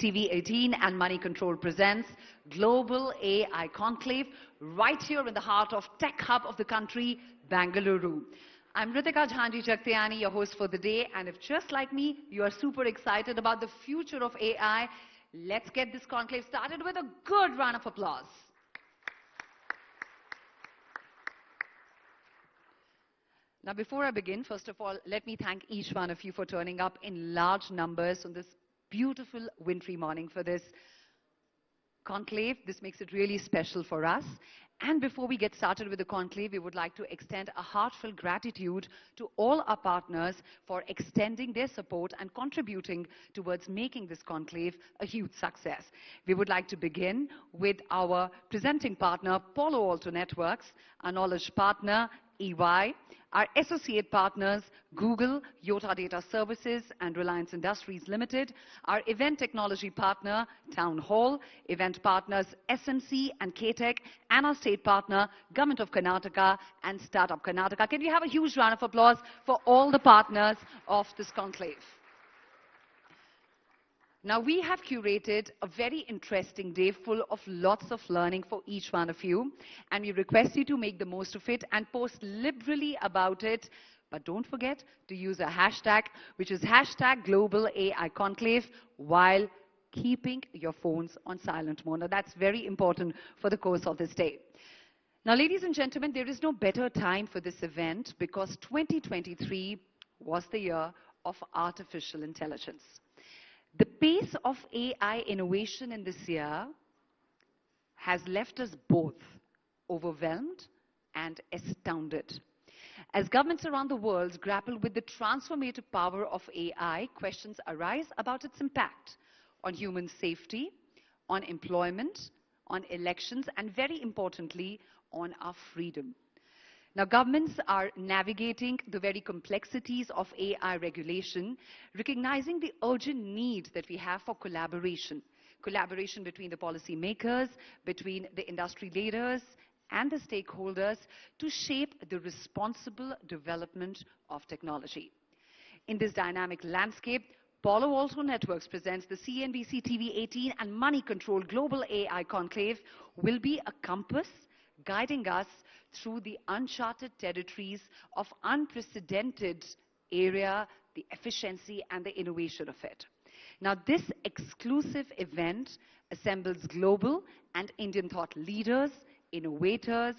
CNBC-TV18 and Money Control presents Global AI Conclave right here in the heart of Tech Hub of the country, Bengaluru. I'm Ritika Jhanji Jagtiani, your host for the day, and if just like me, you are super excited about the future of AI, let's get this conclave started with a good round of applause. Now, before I begin, first of all, let me thank each one of you for turning up in large numbers on this beautiful wintry morning for this conclave. This makes it really special for us. And before we get started with the conclave, we would like to extend a heartfelt gratitude to all our partners for extending their support and contributing towards making this conclave a huge success. We would like to begin with our presenting partner, Palo Alto Networks, our knowledge partner, EY, our associate partners, Google, Yota Data Services, and Reliance Industries Limited, our event technology partner, Town Hall, event partners, SMC and KTech, and our state partner, Government of Karnataka and Startup Karnataka. Can we have a huge round of applause for all the partners of this conclave? Now, we have curated a very interesting day full of lots of learning for each one of you, and we request you to make the most of it and post liberally about it. But don't forget to use a hashtag, which is hashtag Global AI Conclave, while keeping your phones on silent mode. Now, that's very important for the course of this day. Now, ladies and gentlemen, there is no better time for this event because 2023 was the year of artificial intelligence. The pace of AI innovation in this year has left us both overwhelmed and astounded. As governments around the world grapple with the transformative power of AI, questions arise about its impact on human safety, on employment, on elections, and very importantly, on our freedom. Now, governments are navigating the very complexities of AI regulation, recognizing the urgent need that we have for collaboration. Collaboration between the policymakers, between the industry leaders, and the stakeholders to shape the responsible development of technology. In this dynamic landscape, Palo Alto Networks presents the CNBC-TV18 and Money Control Global AI Conclave will be a compass guiding us through the uncharted territories of unprecedented area, the efficiency and the innovation of it. Now, this exclusive event assembles global and Indian thought leaders, innovators,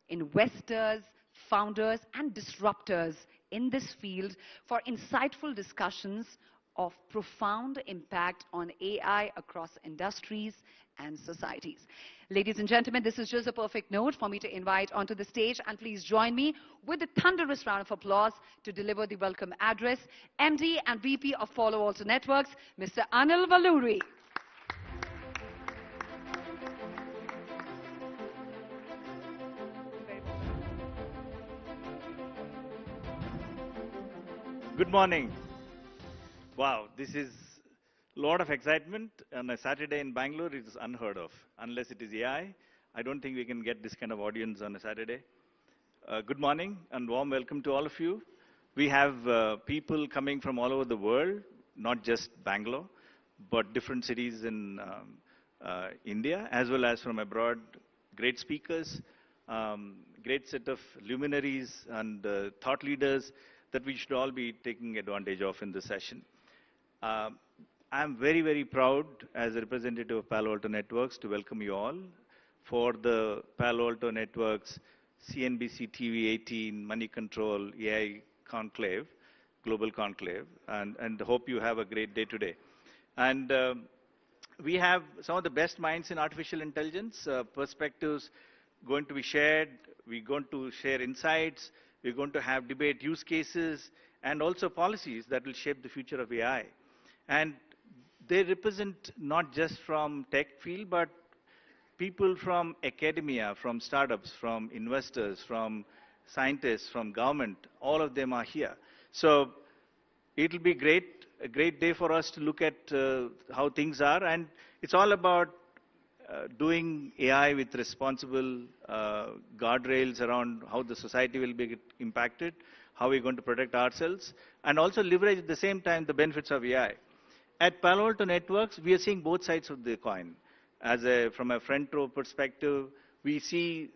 investors, founders, and disruptors in this field for insightful discussions of profound impact on AI across industries and societies. Ladies and gentlemen, this is just a perfect note for me to invite onto the stage, and please join me with a thunderous round of applause to deliver the welcome address, MD and VP of Palo Alto Networks, Mr. Anil Valluri. Good morning. Wow, this is a lot of excitement on a Saturday in Bangalore. It is unheard of. Unless it is AI, I don't think we can get this kind of audience on a Saturday. Good morning and warm welcome to all of you. We have people coming from all over the world, not just Bangalore, but different cities in India, as well as from abroad. Great speakers, great set of luminaries and thought leaders that we should all be taking advantage of in this session. I'm very, very proud as a representative of Palo Alto Networks to welcome you all for the Palo Alto Networks CNBC-TV18 Money Control AI Conclave, Global Conclave, and hope you have a great day today. And we have some of the best minds in artificial intelligence, perspectives going to be shared. We're going to share insights. We're going to have debate use cases and also policies that will shape the future of AI. And they represent not just from tech field, but people from academia, from startups, from investors, from scientists, from government. All of them are here. So it'll be a great day for us to look at how things are. And it's all about doing AI with responsible guardrails around how the society will be impacted, how we're going to protect ourselves, and also leverage at the same time the benefits of AI. at Palo Alto Networks, we are seeing both sides of the coin. From a front row perspective, we see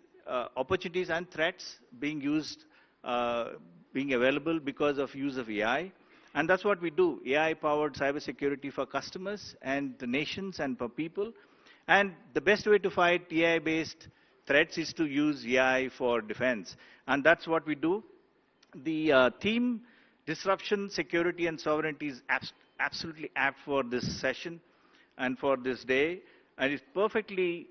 opportunities and threats being used, being available because of use of AI. And that's what we do, AI-powered cybersecurity for customers and the nations and for people. And the best way to fight AI-based threats is to use AI for defense. And that's what we do. The theme, disruption, security, and sovereignty, is absolutely apt for this session and for this day. And it perfectly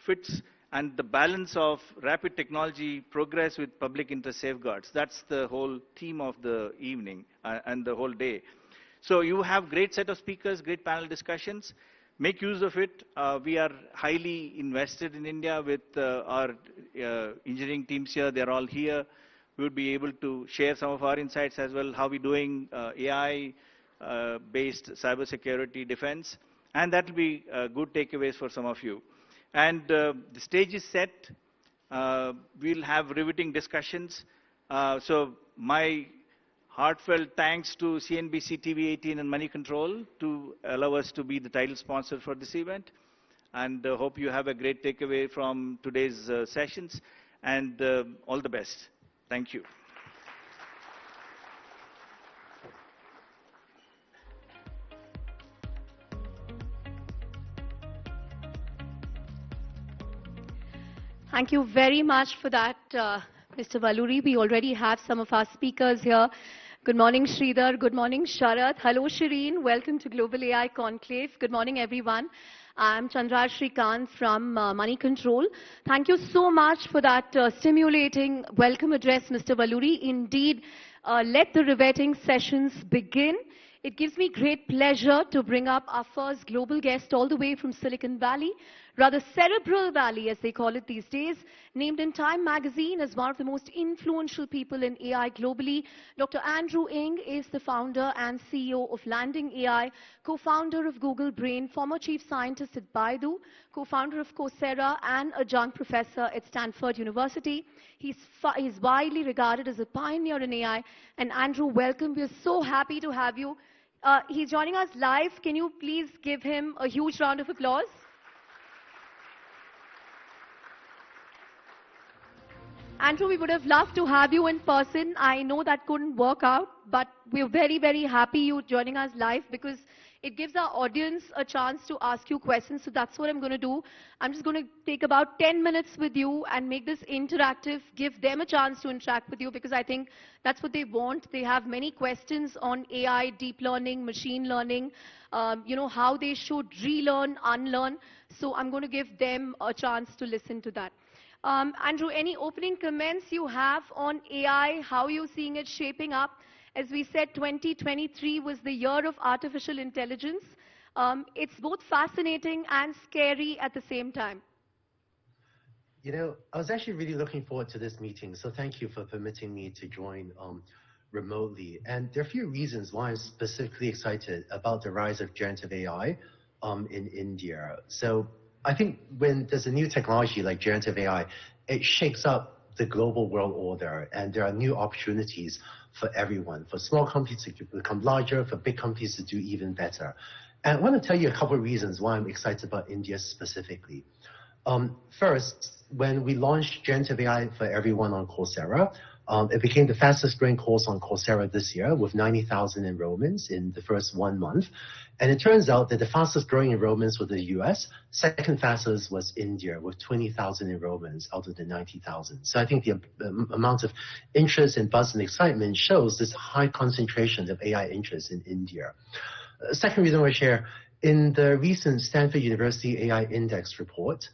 fits, and the balance of rapid technology progress with public interest safeguards. That's the whole theme of the evening and the whole day. So you have great set of speakers, great panel discussions. Make use of it. We are highly invested in India with our engineering teams here. They're all here. We would be able to share some of our insights as well, how we're doing AI-based cybersecurity defense. And that will be good takeaways for some of you. And the stage is set. We'll have riveting discussions. So my heartfelt thanks to CNBC-TV18 and Money Control to allow us to be the title sponsor for this event. And hope you have a great takeaway from today's sessions. And all the best. Thank you. Thank you very much for that, Mr. Valluri. We already have some of our speakers here. Good morning, Sridhar. Good morning, Sharath. Hello, Shireen. Welcome to Global AI Conclave. Good morning, everyone. I'm Chandra Shrikant from Money Control. Thank you so much for that stimulating welcome address, Mr. Valluri. Indeed, let the riveting sessions begin. It gives me great pleasure to bring up our first global guest all the way from Silicon Valley, rather Cerebral Valley as they call it these days, named in Time magazine as one of the most influential people in AI globally. Dr. Andrew Ng is the founder and CEO of Landing AI, co-founder of Google Brain, former chief scientist at Baidu, co-founder of Coursera, and adjunct professor at Stanford University. He's widely regarded as a pioneer in AI. And Andrew, welcome. We're so happy to have you. He's joining us live. Can you please give him a huge round of applause? Andrew, we would have loved to have you in person. I know that couldn't work out, but we're very, very happy you joining us live because it gives our audience a chance to ask you questions. So that's what I'm going to do. I'm just going to take about 10 minutes with you and make this interactive, give them a chance to interact with you because I think that's what they want. They have many questions on AI, deep learning, machine learning, how they should relearn, unlearn. So I'm going to give them a chance to listen to that. Andrew, any opening comments you have on AI? How are you seeing it shaping up? As we said, 2023 was the year of artificial intelligence. It's both fascinating and scary at the same time. You know, I was actually really looking forward to this meeting, so thank you for permitting me to join remotely. And there are a few reasons why I'm specifically excited about the rise of generative AI in India. So I think when there's a new technology like generative AI, it shakes up the global world order, and there are new opportunities for everyone, for small companies to become larger, for big companies to do even better. And I want to tell you a couple of reasons why I'm excited about India specifically. First, when we launched generative AI for everyone on Coursera, it became the fastest growing course on Coursera this year with 90,000 enrollments in the first 1 month. And it turns out that the fastest growing enrollments were the US, second fastest was India with 20,000 enrollments out of the 90,000. So I think the amount of interest and buzz and excitement shows this high concentration of AI interest in India. Second reason I want to share, in the recent Stanford University AI Index report,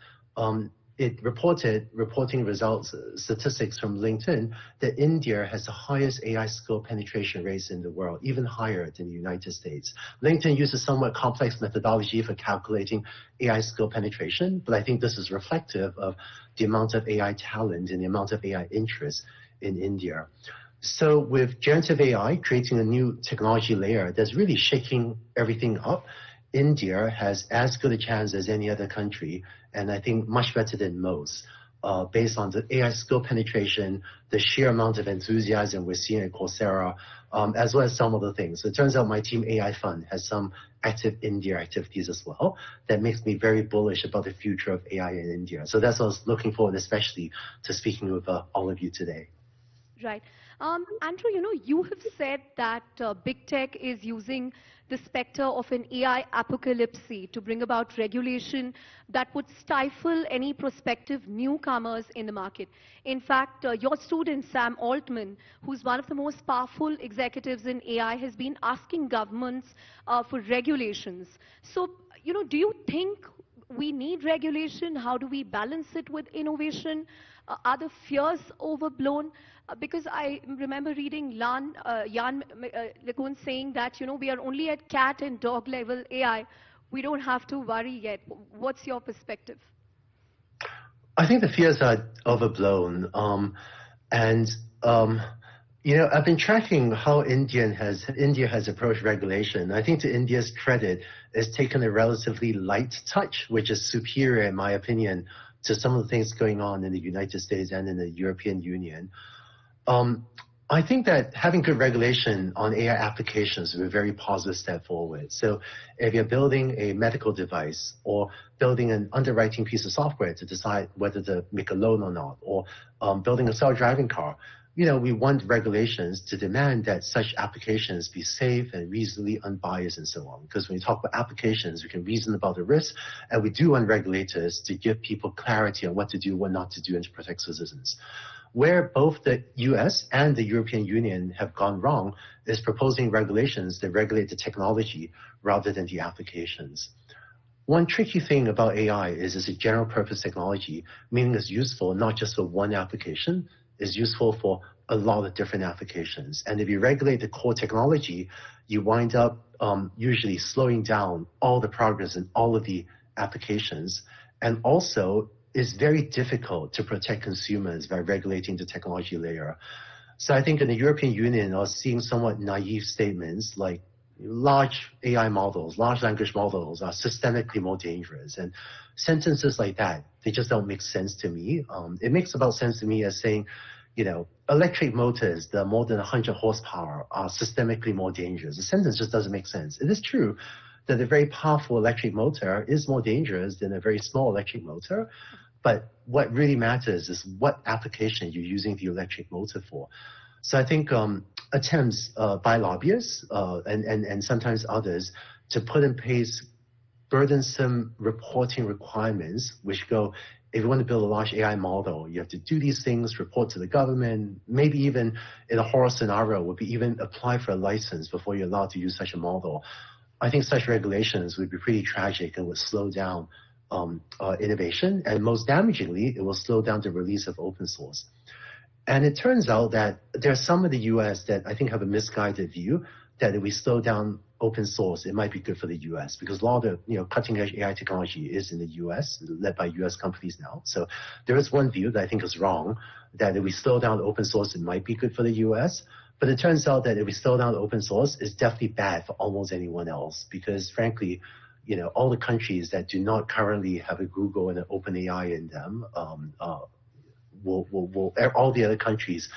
it reporting results, statistics from LinkedIn, that India has the highest AI skill penetration rates in the world, even higher than the United States. LinkedIn uses somewhat complex methodology for calculating AI skill penetration, but I think this is reflective of the amount of AI talent and the amount of AI interest in India. So with generative AI creating a new technology layer that's really shaking everything up, India has as good a chance as any other country, and I think much better than most, based on the AI skill penetration, the sheer amount of enthusiasm we're seeing at Coursera, as well as some other things. So it turns out my team AI Fund has some active India activities as well that makes me very bullish about the future of AI in India. So that's what I was looking forward especially to speaking with all of you today. Right. Andrew, you have said that big tech is using the specter of an AI apocalypse to bring about regulation that would stifle any prospective newcomers in the market. In fact, your student, Sam Altman, who's one of the most powerful executives in AI, has been asking governments for regulations. So, do you think we need regulation? How do we balance it with innovation? Are the fears overblown? Because I remember reading Jan LeCun saying that, we are only at cat and dog level AI. We don't have to worry yet. What's your perspective? I think the fears are overblown. I've been tracking how India has approached regulation. I think to India's credit, it's taken a relatively light touch, which is superior, in my opinion, to some of the things going on in the United States and in the European Union. I think that having good regulation on AI applications is a very positive step forward. So if you're building a medical device or building an underwriting piece of software to decide whether to make a loan or not, or building a self-driving car, we want regulations to demand that such applications be safe and reasonably unbiased and so on. Because when we talk about applications, we can reason about the risk, and we do want regulators to give people clarity on what to do, what not to do, and to protect citizens. Where both the US and the European Union have gone wrong is proposing regulations that regulate the technology rather than the applications. One tricky thing about AI is it's a general purpose technology, meaning it's useful not just for one application, it's useful for a lot of different applications. And if you regulate the core technology, you wind up usually slowing down all the progress in all of the applications. And also, it's very difficult to protect consumers by regulating the technology layer. So I think in the European Union, I was seeing somewhat naive statements like large AI models, large language models are systemically more dangerous. And sentences like that, they just don't make sense to me. It makes about sense to me as saying, electric motors that are more than 100 horsepower are systemically more dangerous. The sentence just doesn't make sense. It is true that a very powerful electric motor is more dangerous than a very small electric motor. But what really matters is what application you're using the electric motor for. So I think attempts by lobbyists and sometimes others to put in place burdensome reporting requirements, which go, if you want to build a large AI model, you have to do these things, report to the government, maybe even in a horror scenario, would be even apply for a license before you're allowed to use such a model. I think such regulations would be pretty tragic and would slow down innovation, and most damagingly, it will slow down the release of open source. And it turns out that there are some in the US that I think have a misguided view that if we slow down open source, it might be good for the US, because a lot of cutting edge AI technology is in the US, led by US companies now. So there is one view that I think is wrong, that if we slow down open source, it might be good for the US. But it turns out that if we slow down open source, it's definitely bad for almost anyone else, because frankly, all the countries that do not currently have a Google and an OpenAI in them, all the other countries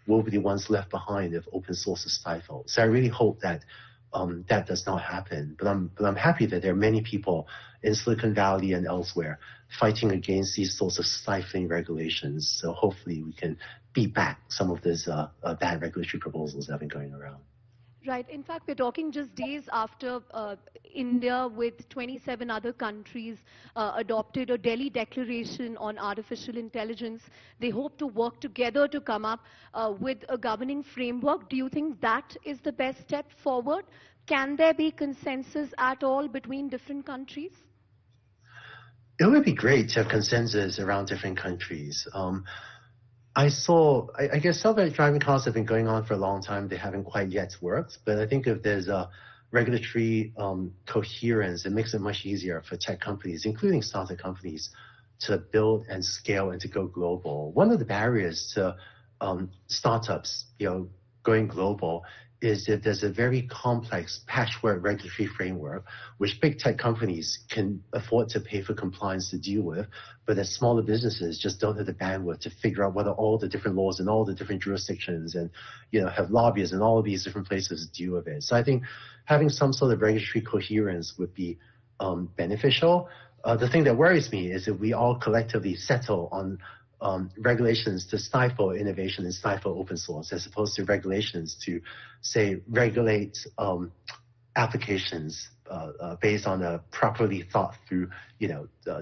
will be the ones left behind if open source is stifled. So I really hope that that does not happen. But I'm happy that there are many people in Silicon Valley and elsewhere fighting against these sorts of stifling regulations. So hopefully we can beat back some of these bad regulatory proposals that have been going around. Right. In fact, we're talking just days after India, with 27 other countries, adopted a Delhi Declaration on Artificial Intelligence. They hope to work together to come up with a governing framework. Do you think that is the best step forward? Can there be consensus at all between different countries? It would be great to have consensus around different countries. I guess self-driving cars have been going on for a long time. They haven't quite yet worked. But I think if there's a regulatory coherence, it makes it much easier for tech companies, including startup companies, to build and scale and to go global. One of the barriers to startups, going global is that there's a very complex patchwork regulatory framework which big tech companies can afford to pay for compliance to deal with, but that smaller businesses just don't have the bandwidth to figure out what are all the different laws in all the different jurisdictions and, have lobbyists in all of these different places to deal with it. So I think having some sort of regulatory coherence would be beneficial. The thing that worries me is that we all collectively settle on regulations to stifle innovation and stifle open source, as opposed to regulations to, say, regulate applications based on a properly thought through,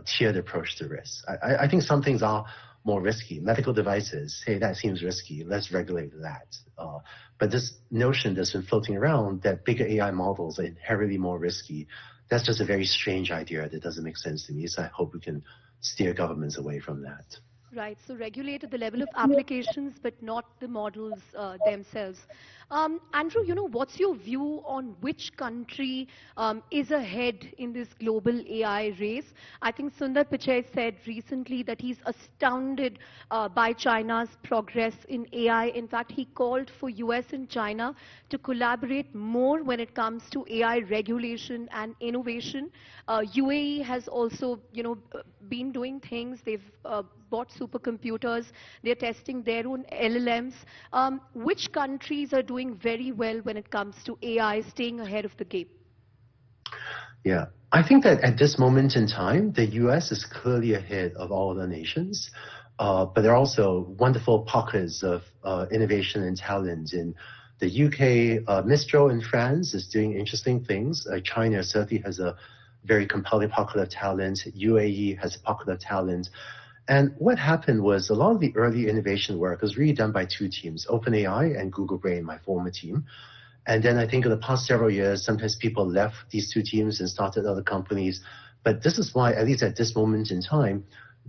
tiered approach to risk. I think some things are more risky. Medical devices, hey, that seems risky. Let's regulate that. But this notion that's been floating around that bigger AI models are inherently more risky, that's just a very strange idea that doesn't make sense to me. So I hope we can steer governments away from that. Right, so regulate at the level of applications, but not the models themselves. Andrew, what's your view on which country is ahead in this global AI race? I think Sundar Pichai said recently that he's astounded by China's progress in AI. In fact, he called for US and China to collaborate more when it comes to AI regulation and innovation. UAE has also, been doing things. They've bought supercomputers. They're testing their own LLMs. Which countries are doing very well when it comes to AI, staying ahead of the game? Yeah, I think that at this moment in time, the US is clearly ahead of all other nations. But there are also wonderful pockets of innovation and talent in the UK. Mistral in France is doing interesting things. China certainly has a very compelling pocket of talent. UAE has a pocket of talent. And what happened was a lot of the early innovation work was really done by two teams, OpenAI and Google Brain, my former team. And then I think in the past several years, sometimes people left these two teams and started other companies. But this is why, at least at this moment in time,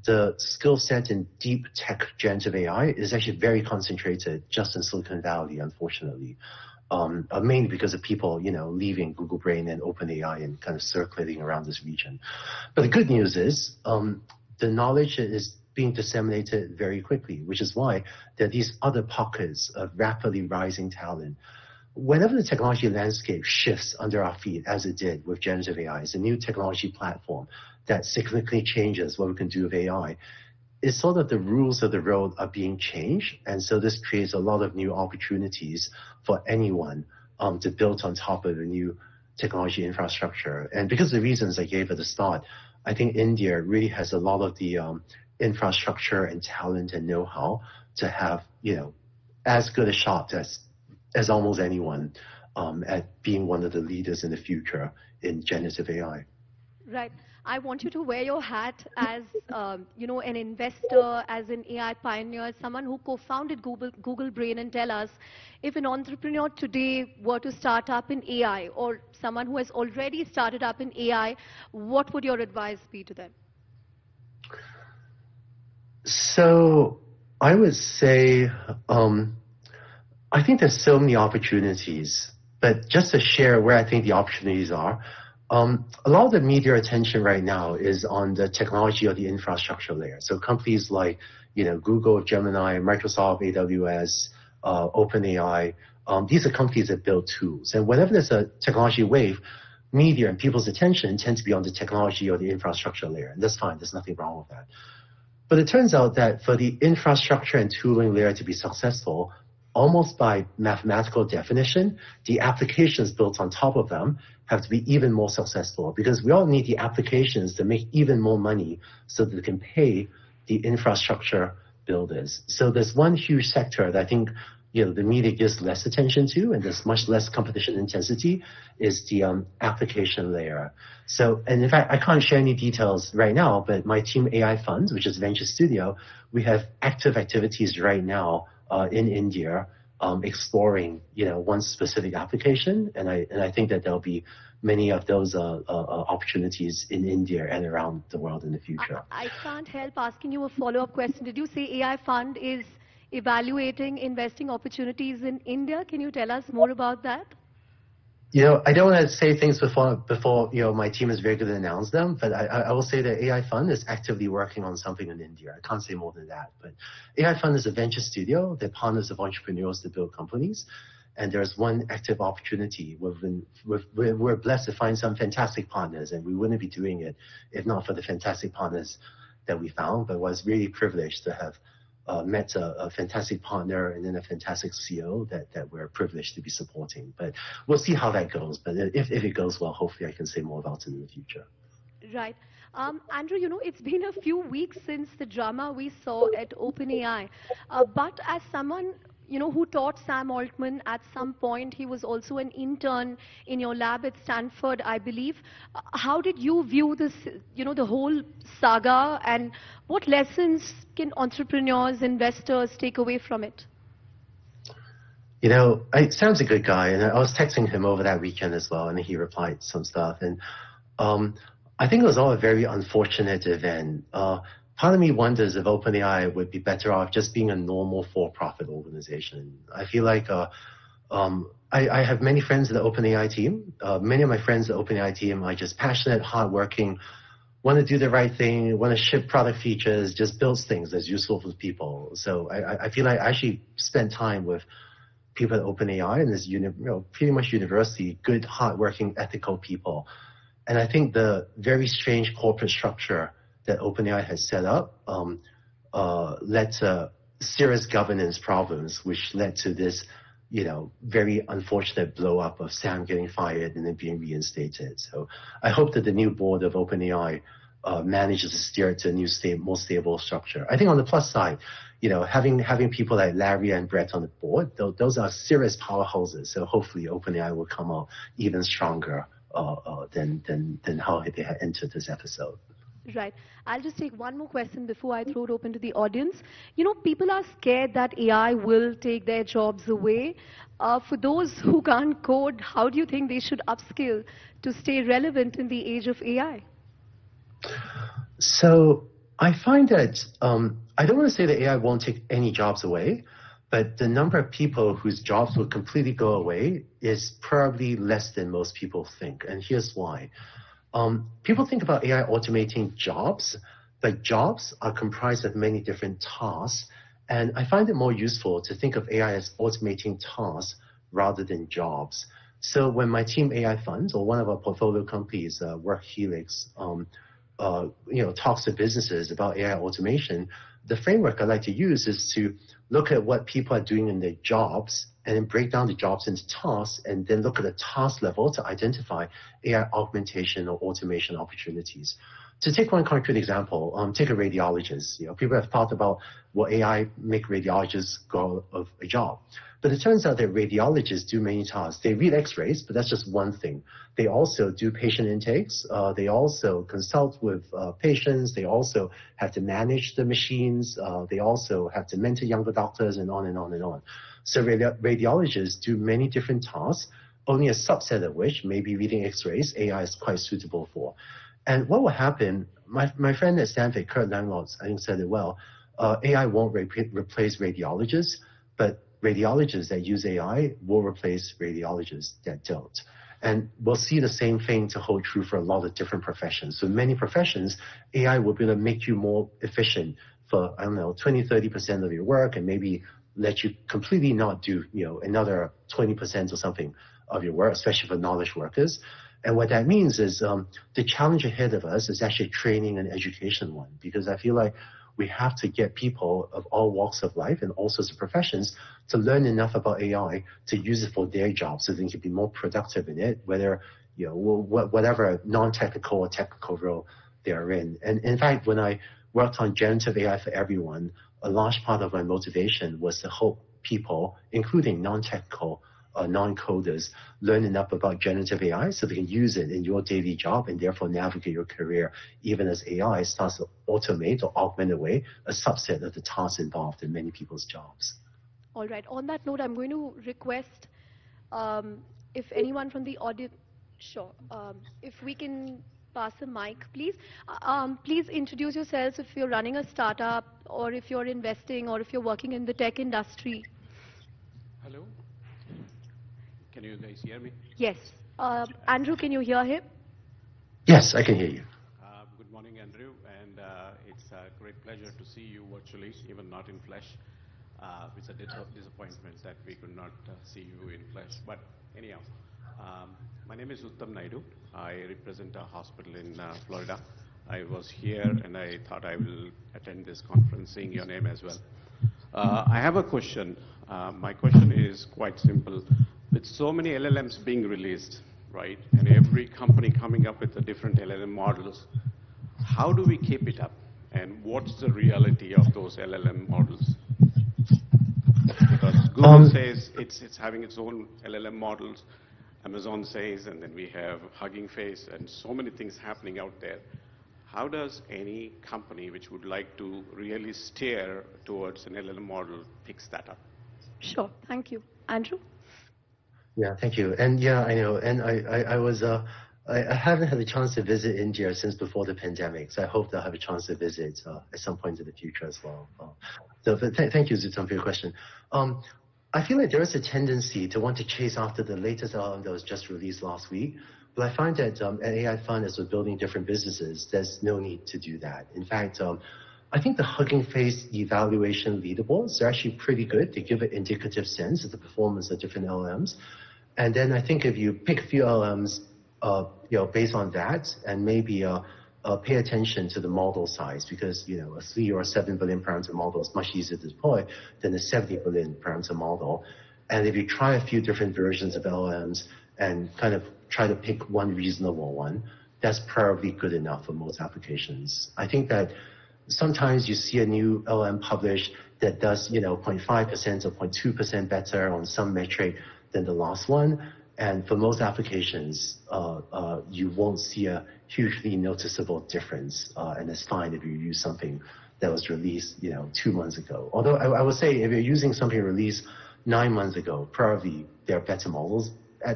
the skill set in deep tech generative AI is actually very concentrated just in Silicon Valley, unfortunately. Mainly because of people, leaving Google Brain and OpenAI and kind of circulating around this region. But the good news is the knowledge is being disseminated very quickly, which is why there are these other pockets of rapidly rising talent. Whenever the technology landscape shifts under our feet, as it did with generative AI, it's a new technology platform that significantly changes what we can do with AI. It's sort of the rules of the road are being changed. And so this creates a lot of new opportunities for anyone to build on top of a new technology infrastructure. And because of the reasons I gave at the start, I think India really has a lot of the infrastructure and talent and know-how to have, as good a shot as almost anyone at being one of the leaders in the future in generative AI. Right. I want you to wear your hat as, an investor, as an AI pioneer, someone who co-founded Google Brain, and tell us, if an entrepreneur today were to start up in AI, or someone who has already started up in AI, what would your advice be to them? So I would say, I think there's so many opportunities, but just to share where I think the opportunities are, a lot of the media attention right now is on the technology or the infrastructure layer. So companies like, Google, Gemini, Microsoft, AWS, OpenAI, these are companies that build tools. And whenever there's a technology wave, media and people's attention tend to be on the technology or the infrastructure layer. And that's fine. There's nothing wrong with that. But it turns out that for the infrastructure and tooling layer to be successful, almost by mathematical definition, the applications built on top of them have to be even more successful, because we all need the applications to make even more money so that they can pay the infrastructure builders. So there's one huge sector that I think the media gives less attention to, and there's much less competition intensity, is the application layer. So, and in fact, I can't share any details right now, but my team AI Fund, which is Venture Studio, we have active activities right now in India, exploring, one specific application, and I think that there'll be many of those opportunities in India and around the world in the future. I can't help asking you a follow-up question. Did you say AI Fund is evaluating investing opportunities in India? Can you tell us more about that? I don't want to say things before my team is very good to announce them, but I will say that AI Fund is actively working on something in India. I can't say more than that. But AI Fund is a venture studio that partners with entrepreneurs to build companies. And there's one active opportunity. We're blessed to find some fantastic partners, and we wouldn't be doing it if not for the fantastic partners that we found. But was really privileged to have met a fantastic partner and then a fantastic CEO that we're privileged to be supporting. But we'll see how that goes. But if it goes well, hopefully I can say more about it in the future. Right. Andrew, it's been a few weeks since the drama we saw at OpenAI. But as someone, who taught Sam Altman at some point, he was also an intern in your lab at Stanford, I believe. How did you view this, the whole saga, and what lessons can entrepreneurs, investors take away from it? Sam's a good guy, and I was texting him over that weekend as well, and he replied some stuff. And I think it was all a very unfortunate event. Part of me wonders if OpenAI would be better off just being a normal for-profit organization. I feel like I have many friends in the OpenAI team. Many of my friends in the OpenAI team are just passionate, hardworking, want to do the right thing, want to ship product features, just build things that's useful for people. So I feel like I actually spent time with people at OpenAI and this pretty much university, good, hardworking, ethical people. And I think the very strange corporate structure that OpenAI has set up led to serious governance problems, which led to this, very unfortunate blow up of Sam getting fired and then being reinstated. So I hope that the new board of OpenAI manages to steer it to a new, more stable structure. I think on the plus side, having people like Larry and Brett on the board, those are serious powerhouses. So hopefully OpenAI will come out even stronger than how they had entered this episode. Right. I'll just take one more question before I throw it open to the audience. People are scared that AI will take their jobs away. For those who can't code, how do you think they should upskill to stay relevant in the age of AI? So I find that I don't want to say that AI won't take any jobs away, but the number of people whose jobs will completely go away is probably less than most people think. And here's why. People think about AI automating jobs, but jobs are comprised of many different tasks. And I find it more useful to think of AI as automating tasks rather than jobs. So when my team AI Funds, or one of our portfolio companies, WorkHelix, talks to businesses about AI automation, the framework I like to use is to look at what people are doing in their jobs and then break down the jobs into tasks and then look at the task level to identify AI augmentation or automation opportunities. To take one concrete example, take a radiologist. People have thought about will AI make radiologists go out of a job? But it turns out that radiologists do many tasks. They read x-rays, but that's just one thing. They also do patient intakes. They also consult with patients. They also have to manage the machines. They also have to mentor younger doctors and on and on and on. So radiologists do many different tasks, only a subset of which, maybe reading x-rays, AI is quite suitable for. And what will happen, my friend at Stanford, Kurt Langlotz, I think said it well, AI won't replace radiologists, but radiologists that use AI will replace radiologists that don't. And we'll see the same thing to hold true for a lot of different professions. So many professions, AI will be able to make you more efficient for, 20, 30% of your work, and maybe let you completely not do, another 20% or something of your work, especially for knowledge workers. And what that means is the challenge ahead of us is actually training and education one, because I feel like we have to get people of all walks of life and all sorts of professions to learn enough about AI to use it for their jobs so they can be more productive in it, whether, whatever non-technical or technical role they are in. And in fact, when I worked on generative AI for everyone, a large part of my motivation was to help people, including non-technical non-coders, learn enough about generative AI so they can use it in your daily job and therefore navigate your career, even as AI starts to automate or augment away a subset of the tasks involved in many people's jobs. All right. On that note, I'm going to request if anyone from the audience, if we can pass a mic, please. Please introduce yourselves if you're running a startup or if you're investing or if you're working in the tech industry. Hello. Can you guys hear me? Yes. Andrew, can you hear him? Yes, I can hear you. Good morning, Andrew, and it's a great pleasure to see you virtually, even not in flesh. It's a disappointment that we could not see you in flesh. But anyhow, my name is Uttam Naidu. I represent a hospital in Florida. I was here and I thought I will attend this conference, seeing your name as well. I have a question. My question is quite simple. With so many LLMs being released, right, and every company coming up with the different LLM models, how do we keep it up? And what's the reality of those LLM models? Because Google says it's having its own LLM models, Amazon says, and then we have Hugging Face and so many things happening out there. How does any company which would like to really steer towards an LLM model picks that up? Sure, thank you. Andrew? Yeah, thank you. And yeah, I know. And I haven't had a chance to visit India since before the pandemic, so I hope that I'll have a chance to visit at some point in the future as well. Thank you, Zutam, for your question. I feel like there is a tendency to want to chase after the latest LLM that was just released last week. But I find that at AI Fund, as we're building different businesses, there's no need to do that. In fact, I think the Hugging Face evaluation leaderboards are actually pretty good. They give an indicative sense of the performance of different LLMs. And then I think if you pick a few LLMs, based on that, and maybe pay attention to the model size, because a 3 or 7 billion parameter model is much easier to deploy than a 70 billion parameter model. And if you try a few different versions of LLMs and kind of try to pick one reasonable one, that's probably good enough for most applications. I think that sometimes you see a new LLM published that does 0.5% or 0.2% better on some metric than the last one. And for most applications, you won't see a hugely noticeable difference. And it's fine if you use something that was released 2 months ago. Although I would say if you're using something released 9 months ago, probably there are better models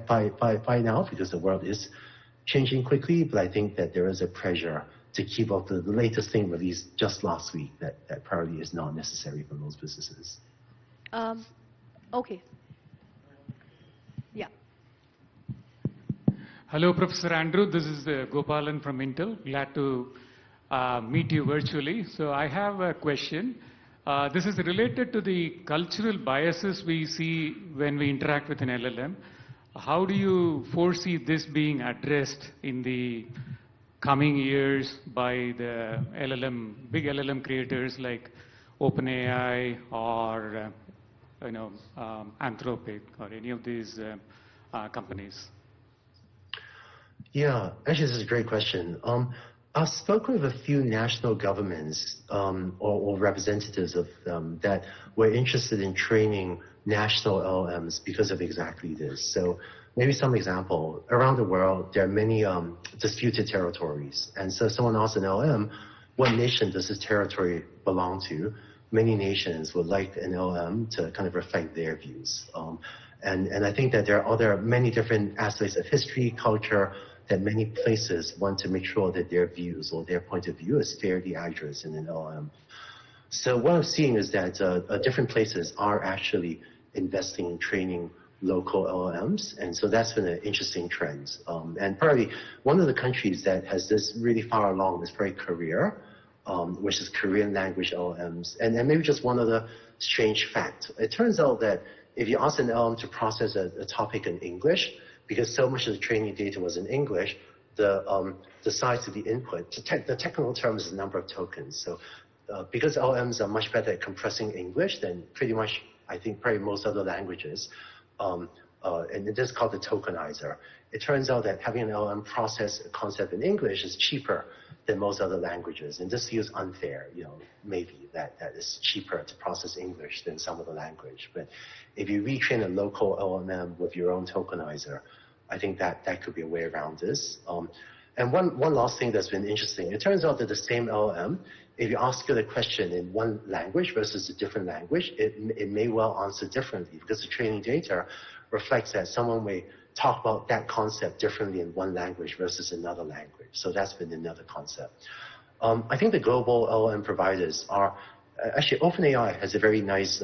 by now, because the world is changing quickly. But I think that there is a pressure to keep up the latest thing released just last week that probably is not necessary for most businesses. Okay. Yeah. Hello, Professor Andrew. This is Gopalan from Intel. Glad to meet you virtually. So I have a question. This is related to the cultural biases we see when we interact with an LLM. How do you foresee this being addressed in the coming years by the big LLM creators like OpenAI or Anthropic or any of these companies? Yeah, actually, this is a great question. I've spoken with a few national governments or representatives of them that were interested in training national LLMs because of exactly this. So maybe some example. Around the world, there are many disputed territories. And so someone asks an LLM, what nation does this territory belong to? Many nations would like an LLM to kind of reflect their views. And I think that there are many different aspects of history, culture, that many places want to make sure that their views or their point of view is fairly accurate in an LLM. So what I'm seeing is that different places are actually investing in training local LLMs, and so that's been an interesting trend. And probably one of the countries that has this really far along is probably Korea, which is Korean language LLMs. And maybe just one other strange fact. It turns out that if you ask an LLM to process a topic in English, because so much of the training data was in English, the size of the input, the technical term is the number of tokens. So because LLMs are much better at compressing English than pretty much, I think, probably most other languages, and it is called the tokenizer. It turns out that having an LLM process a concept in English is cheaper than most other languages. And this feels unfair, maybe that it's cheaper to process English than some other language. But if you retrain a local LLM with your own tokenizer, I think that could be a way around this. And one last thing that's been interesting, it turns out that the same LLM, if you ask it a question in one language versus a different language, it may well answer differently, because the training data reflects that someone may talk about that concept differently in one language versus another language. So that's been another concept. I think the global LLM providers are, actually OpenAI has a very nice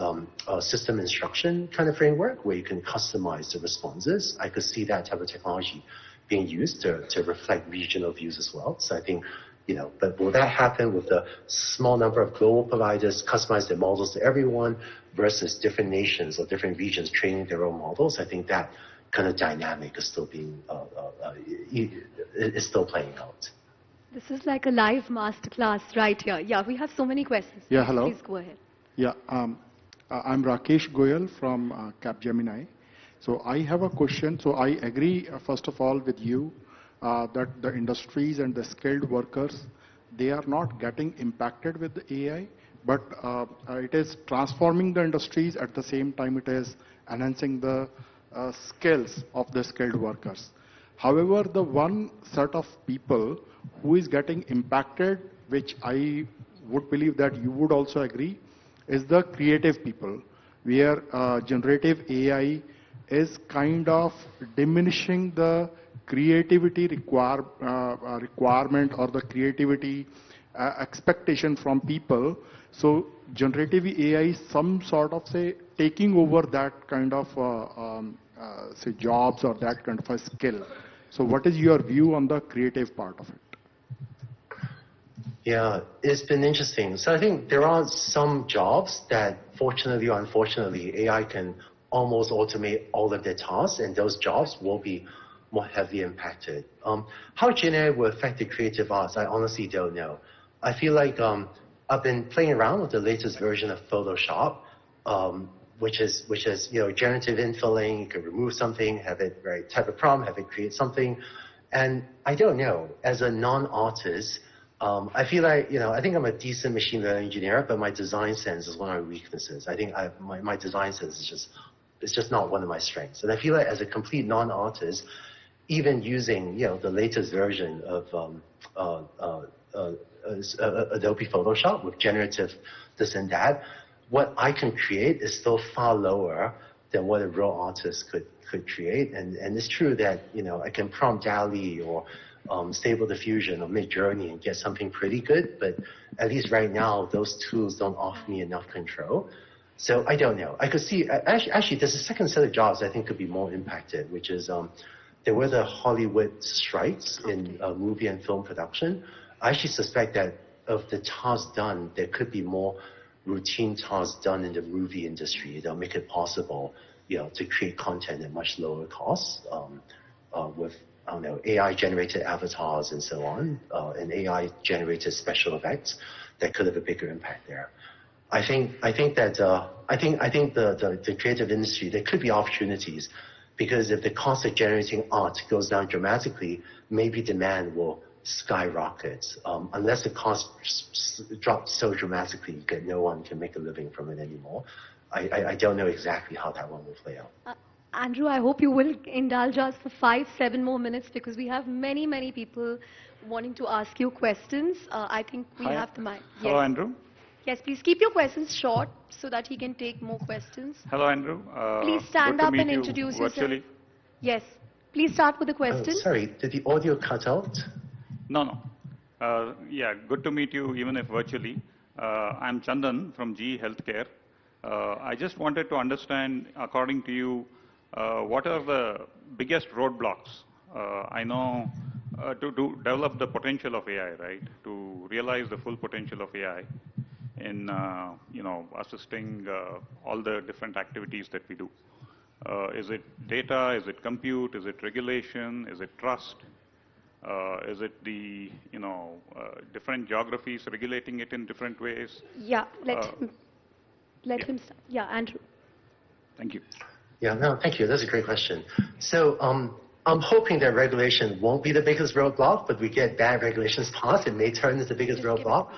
system instruction kind of framework where you can customize the responses. I could see that type of technology being used to reflect regional views as well. So I think But will that happen with a small number of global providers customize their models to everyone versus different nations or different regions training their own models? I think that kind of dynamic is still is still playing out. This is like a live masterclass right here. Yeah, we have so many questions. Yeah, hello. Please go ahead. Yeah, I'm Rakesh Goyal from Capgemini. So I have a question. So I agree, first of all, with you that the industries and the skilled workers, they are not getting impacted with the AI, but it is transforming the industries. At the same time, it is enhancing the skills of the skilled workers. However, the one set of people who is getting impacted, which I would believe that you would also agree, is the creative people, where generative AI is kind of diminishing the creativity requirement or the creativity expectation from people. So generative AI is some sort of, say, taking over that kind of say jobs or that kind of a skill. So what is your view on the creative part of it? Yeah, it's been interesting. So I think there are some jobs that, fortunately or unfortunately, AI can almost automate all of their tasks, and those jobs will be more heavily impacted. How Gen AI will affect the creative arts, I honestly don't know. I feel like I've been playing around with the latest version of Photoshop, which is generative infilling. You can remove something, have it type a prompt, have it create something, and I don't know. As a non-artist, I feel like, I think I'm a decent machine learning engineer, but my design sense is one of my weaknesses. I think my design sense is just not one of my strengths. And I feel like as a complete non-artist, even using, the latest version of Adobe Photoshop with generative this and that, what I can create is still far lower than what a real artist could create. And it's true that, I can prompt DALL-E or Stable Diffusion or Midjourney and get something pretty good, but at least right now, those tools don't offer me enough control. So I don't know. I could see, actually, there's a second set of jobs I think could be more impacted, which is there were the Hollywood strikes in movie and film production. I actually suspect that of the tasks done, there could be more routine tasks done in the movie industry that'll make it possible, to create content at much lower costs with, I don't know, AI-generated avatars and so on, and AI-generated special effects that could have a bigger impact there. I think the creative industry, there could be opportunities, because if the cost of generating art goes down dramatically, maybe demand will skyrocket. Unless the cost drops so dramatically that no one can make a living from it anymore. I don't know exactly how that one will play out. Andrew, I hope you will indulge us for 5-7 more minutes, because we have many, many people wanting to ask you questions. I think we have the mic. Hello, yes. Andrew. Yes, please keep your questions short so that he can take more questions. Hello, Andrew. Please stand up and introduce yourself. Yes. Please start with the question. Sorry, did the audio cut out? No. Yeah, good to meet you, even if virtually. I'm Chandan from GE Healthcare. I just wanted to understand, according to you, what are the biggest roadblocks? I know to develop the potential of AI, right? To realize the full potential of AI in, assisting all the different activities that we do. Is it data? Is it compute? Is it regulation? Is it trust? Is it the, different geographies regulating it in different ways? Yeah, let him start. Yeah, Andrew. Thank you. Yeah, no, thank you. That's a great question. So I'm hoping that regulation won't be the biggest roadblock, but we get bad regulations passed, it may turn into the biggest roadblock.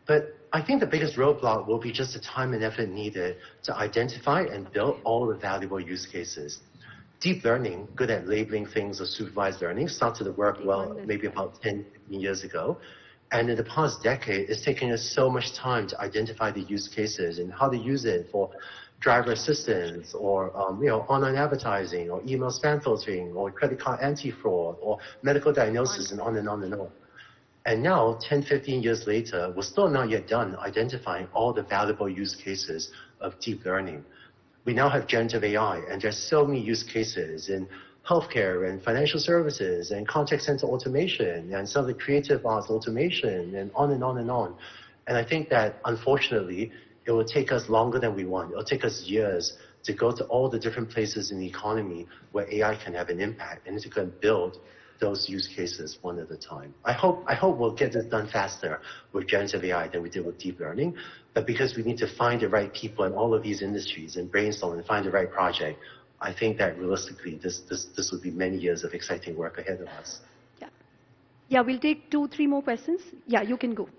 But I think the biggest roadblock will be just the time and effort needed to identify and build all the valuable use cases. Deep learning, good at labeling things or supervised learning, started to work well maybe about 10 years ago. And in the past decade, it's taken us so much time to identify the use cases and how to use it for driver assistance or online advertising or email spam filtering or credit card anti-fraud or medical diagnosis and on and on and on. And now, 10, 15 years later, we're still not yet done identifying all the valuable use cases of deep learning. We now have generative AI, and there's so many use cases in healthcare and financial services and contact center automation and some of the creative arts automation and on and on and on. And I think that, unfortunately, it will take us longer than we want. It will take us years to go to all the different places in the economy where AI can have an impact and to go and build those use cases one at a time. I hope we'll get this done faster with generative AI than we did with deep learning, but because we need to find the right people in all of these industries and brainstorm and find the right project, I think that realistically this would be many years of exciting work ahead of us. Yeah, we'll take 2-3 more questions. Yeah, you can go.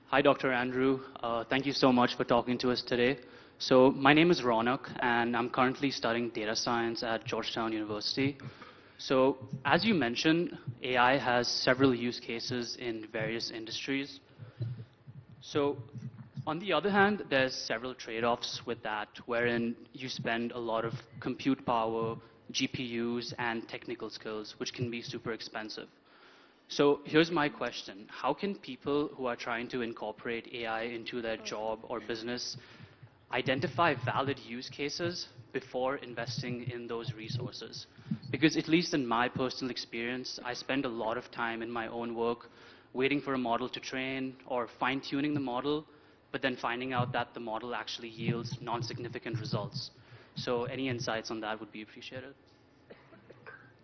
Hi, Dr. Andrew. Thank you so much for talking to us today. So my name is Ronak, and I'm currently studying data science at Georgetown University. So as you mentioned, AI has several use cases in various industries. So on the other hand, there's several trade-offs with that, wherein you spend a lot of compute power, GPUs, and technical skills, which can be super expensive. So here's my question. How can people who are trying to incorporate AI into their job or business identify valid use cases before investing in those resources? Because at least in my personal experience, I spend a lot of time in my own work waiting for a model to train or fine-tuning the model, but then finding out that the model actually yields non-significant results. So any insights on that would be appreciated.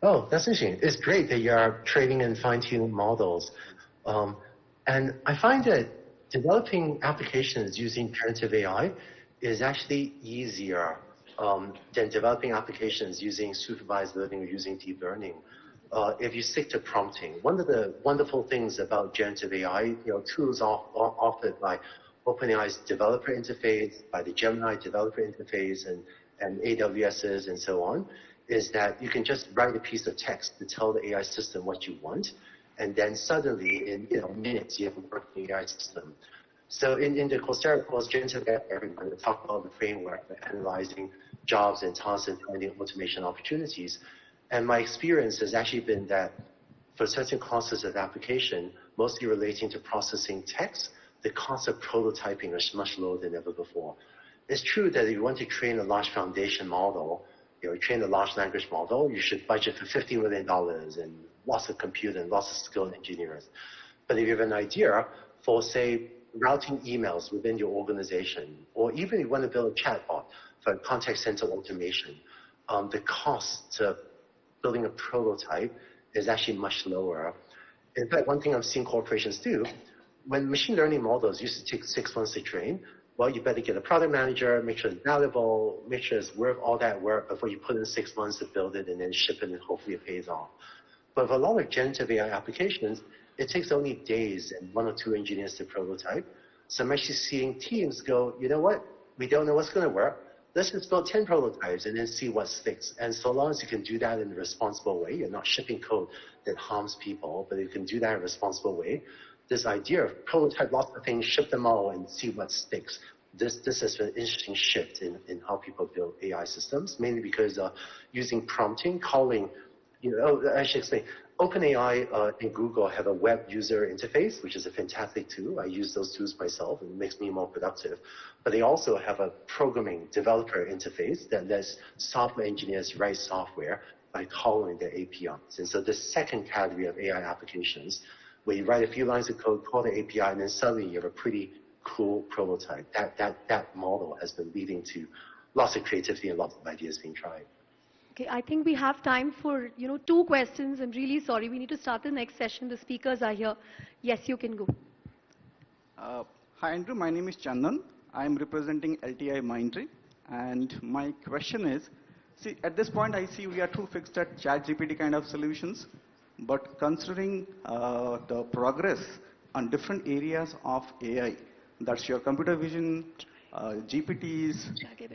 Oh, that's interesting. It's great that you're training and fine-tuning models. And I find that developing applications using generative AI is actually easier than developing applications using supervised learning or using deep learning. If you stick to prompting, one of the wonderful things about generative AI, tools offered by OpenAI's developer interface, by the Gemini developer interface, and AWS's and so on, is that you can just write a piece of text to tell the AI system what you want, and then suddenly in minutes you have a working AI system. So in the Coursera course, generative AI, everyone talk about the framework for analyzing jobs and tasks and finding automation opportunities. And my experience has actually been that for certain classes of application, mostly relating to processing text, the cost of prototyping is much lower than ever before. It's true that if you want to train a large foundation model, train a large language model, you should budget for $50 million and lots of compute and lots of skilled engineers. But if you have an idea for, say, routing emails within your organization, or even if you want to build a chatbot for contact center automation, the cost to building a prototype is actually much lower. In fact, one thing I've seen corporations do, when machine learning models used to take 6 months to train, well, you better get a product manager, make sure it's valuable, make sure it's worth all that work before you put in 6 months to build it and then ship it and hopefully it pays off. But for a lot of generative AI applications, it takes only days and 1 or 2 engineers to prototype. So I'm actually seeing teams go, you know what, we don't know what's going to work. Let's just build 10 prototypes and then see what sticks. And so long as you can do that in a responsible way, you're not shipping code that harms people, but you can do that in a responsible way. This idea of prototype lots of things, ship them all, and see what sticks. This has been an interesting shift in how people build AI systems, mainly because using prompting, calling, I should explain. OpenAI and Google have a web user interface, which is a fantastic tool. I use those tools myself, and it makes me more productive. But they also have a programming developer interface that lets software engineers write software by calling their APIs. And so the second category of AI applications, where you write a few lines of code, call the API, and then suddenly you have a pretty cool prototype. That model has been leading to lots of creativity and lots of ideas being tried. Okay, I think we have time for 2 questions. I'm really sorry. We need to start the next session. The speakers are here. Yes, you can go. Hi, Andrew. My name is Chandan. I'm representing LTI Mindtree. And my question is, see, at this point, I see we are too fixed at ChatGPT kind of solutions. But considering the progress on different areas of AI, that's your computer vision, GPTs,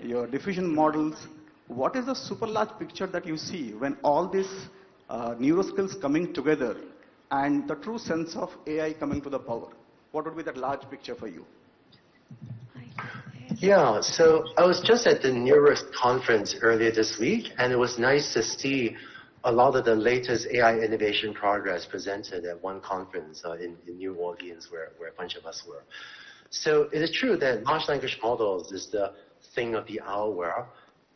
your diffusion models, what is the super large picture that you see when all these neuroskills coming together and the true sense of AI coming to the power? What would be that large picture for you? Yeah, so I was just at the Neurist conference earlier this week, and it was nice to see a lot of the latest AI innovation progress presented at one conference in New Orleans, where a bunch of us were. So it is true that large language models is the thing of the hour.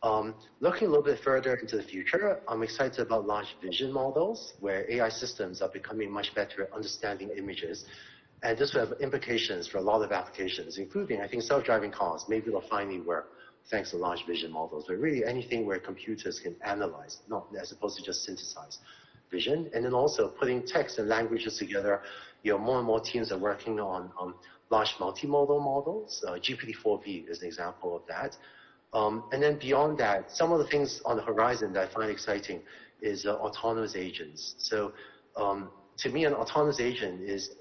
Looking a little bit further into the future, I'm excited about large vision models, where AI systems are becoming much better at understanding images. And this will have implications for a lot of applications, including, I think, self-driving cars. Maybe it'll finally work thanks to large vision models, but really anything where computers can analyze, not as opposed to just synthesize vision. And then also putting text and languages together. More and more teams are working on large multimodal models. GPT-4V is an example of that. And then beyond that, some of the things on the horizon that I find exciting is autonomous agents. So to me, an autonomous agent is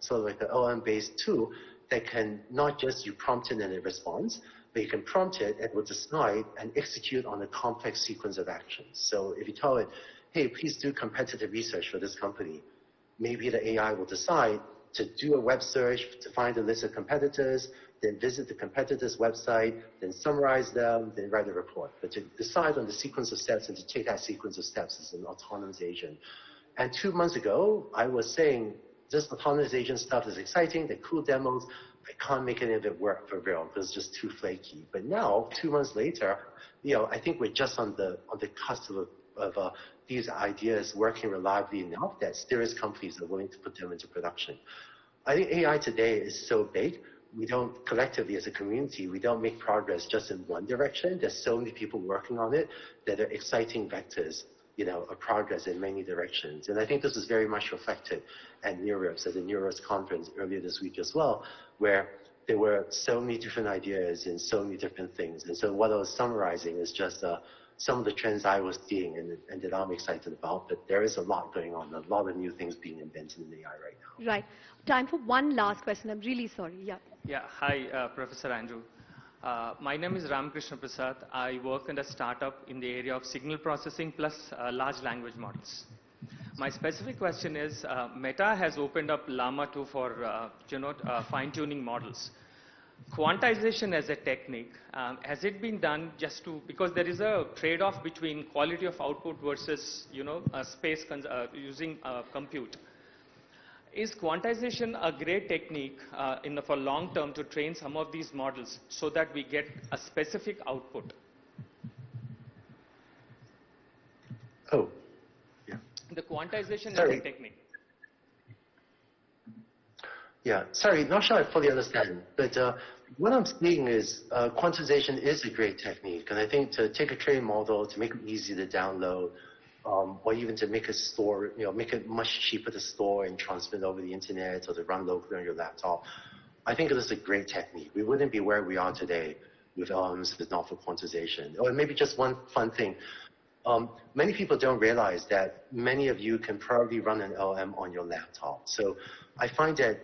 sort of like an LM-based tool that can not just you prompt it and it responds, but you can prompt it and it will decide and execute on a complex sequence of actions. So if you tell it, hey, please do competitive research for this company, maybe the AI will decide to do a web search to find a list of competitors, then visit the competitor's website, then summarize them, then write a report. But to decide on the sequence of steps and to take that sequence of steps is an autonomous agent. And 2 months ago, I was saying this autonomous agent stuff is exciting, they're cool demos. I can't make any of it work for real because it's just too flaky. But now, 2 months later, I think we're just on the cusp of these ideas working reliably enough that serious companies are willing to put them into production. I think AI today is so big, we don't, collectively as a community, we don't make progress just in one direction. There's so many people working on it that are exciting vectors, of progress in many directions. And I think this is very much reflected at NeurIPS, at the NeurIPS conference earlier this week as well, where there were so many different ideas and so many different things. And so what I was summarizing is just some of the trends I was seeing and that I'm excited about, but there is a lot going on, a lot of new things being invented in AI right now. Right. Time for one last question. I'm really sorry. Yeah. Yeah. Hi, Professor Andrew. My name is Ramakrishna Prasad. I work in a startup in the area of signal processing plus large language models. My specific question is, Meta has opened up Llama 2 for fine-tuning models. Quantization as a technique, has it been done just to, because there is a trade-off between quality of output versus, space using compute. Is quantization a great technique for long term to train some of these models so that we get a specific output? Oh, yeah. The quantization Sorry. as a technique. Yeah, sorry, not sure I fully understand, but what I'm seeing is quantization is a great technique, and I think to take a training model, to make it easy to download, or even to make it store, make it much cheaper to store and transmit over the internet or to run locally on your laptop, I think it is a great technique. We wouldn't be where we are today with LMs if not for quantization. Or maybe just one fun thing. Many people don't realize that many of you can probably run an LM on your laptop. So I find that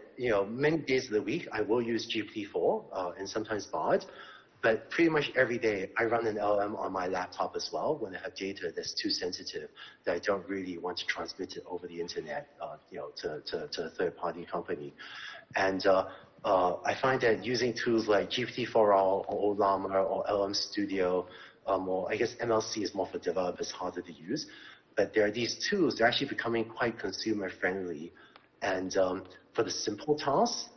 many days of the week I will use GPT-4 and sometimes Bard, but pretty much every day I run an LM on my laptop as well when I have data that's too sensitive that I don't really want to transmit it over the internet, to a third-party company. And I find that using tools like GPT-4All or Llama or LM Studio, or I guess MLC is more for developers, harder to use. But there are these tools, they're actually becoming quite consumer friendly. And for the simple tasks,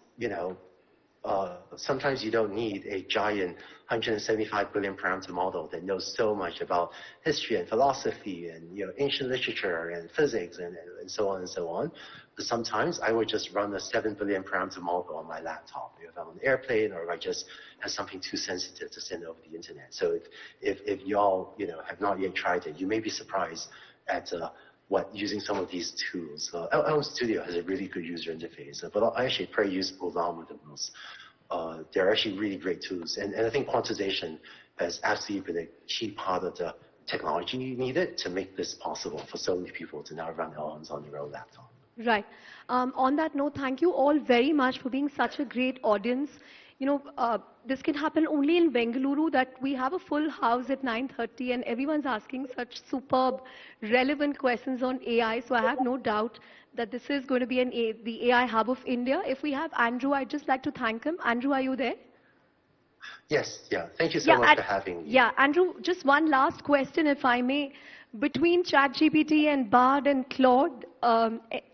sometimes you don't need a giant 175 billion parameter model that knows so much about history and philosophy and ancient literature and physics and so on and so on. But sometimes I would just run a 7 billion parameter model on my laptop if I'm on an airplane or if I just have something too sensitive to send over the internet. So if y'all have not yet tried it, you may be surprised at what using some of these tools. LM Studio has a really good user interface, but I actually probably use Llama the most. They're actually really great tools, and I think quantization has absolutely been a key part of the technology needed to make this possible for so many people to now run LMs on their own laptop. Right. On that note, thank you all very much for being such a great audience. This can happen only in Bengaluru, that we have a full house at 9:30 and everyone's asking such superb, relevant questions on AI. So I have no doubt that this is going to be the AI hub of India. If we have Andrew, I'd just like to thank him. Andrew, are you there? Yes, yeah. Thank you so much for having me. Yeah, Andrew, just one last question, if I may. Between ChatGPT and Bard and Claude,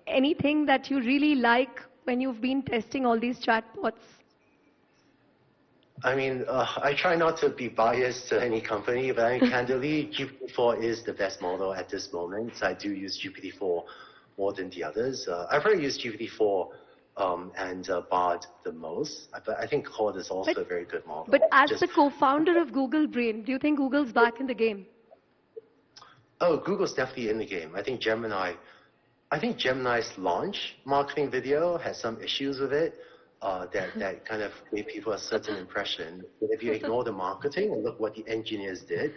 anything that you really like when you've been testing all these chatbots? I mean, I try not to be biased to any company, but I mean, candidly, GPT-4 is the best model at this moment. So I do use GPT-4 more than the others. I've already used GPT-4 and Bard the most, but I think Claude is also a very good model. But as the co-founder of Google Brain, do you think Google's back in the game? Oh, Google's definitely in the game. I think Gemini's launch marketing video has some issues with it that kind of gave people a certain impression. But if you ignore the marketing and look what the engineers did,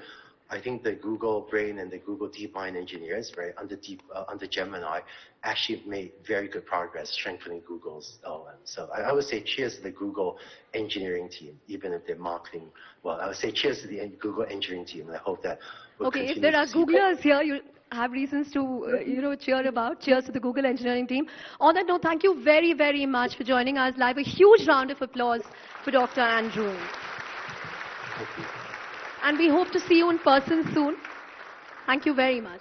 I think the Google Brain and the Google DeepMind engineers, right, under Gemini, actually made very good progress strengthening Google's LLM. So I would say cheers to the Google engineering team, even if their marketing, well, I would say cheers to the Google engineering team, and I hope that will Okay, if there are Googlers here, you have reasons to, cheer about. Cheers to the Google engineering team. On that note, thank you very, very much for joining us live. A huge round of applause for Dr. Andrew. Thank you. And we hope to see you in person soon. Thank you very much.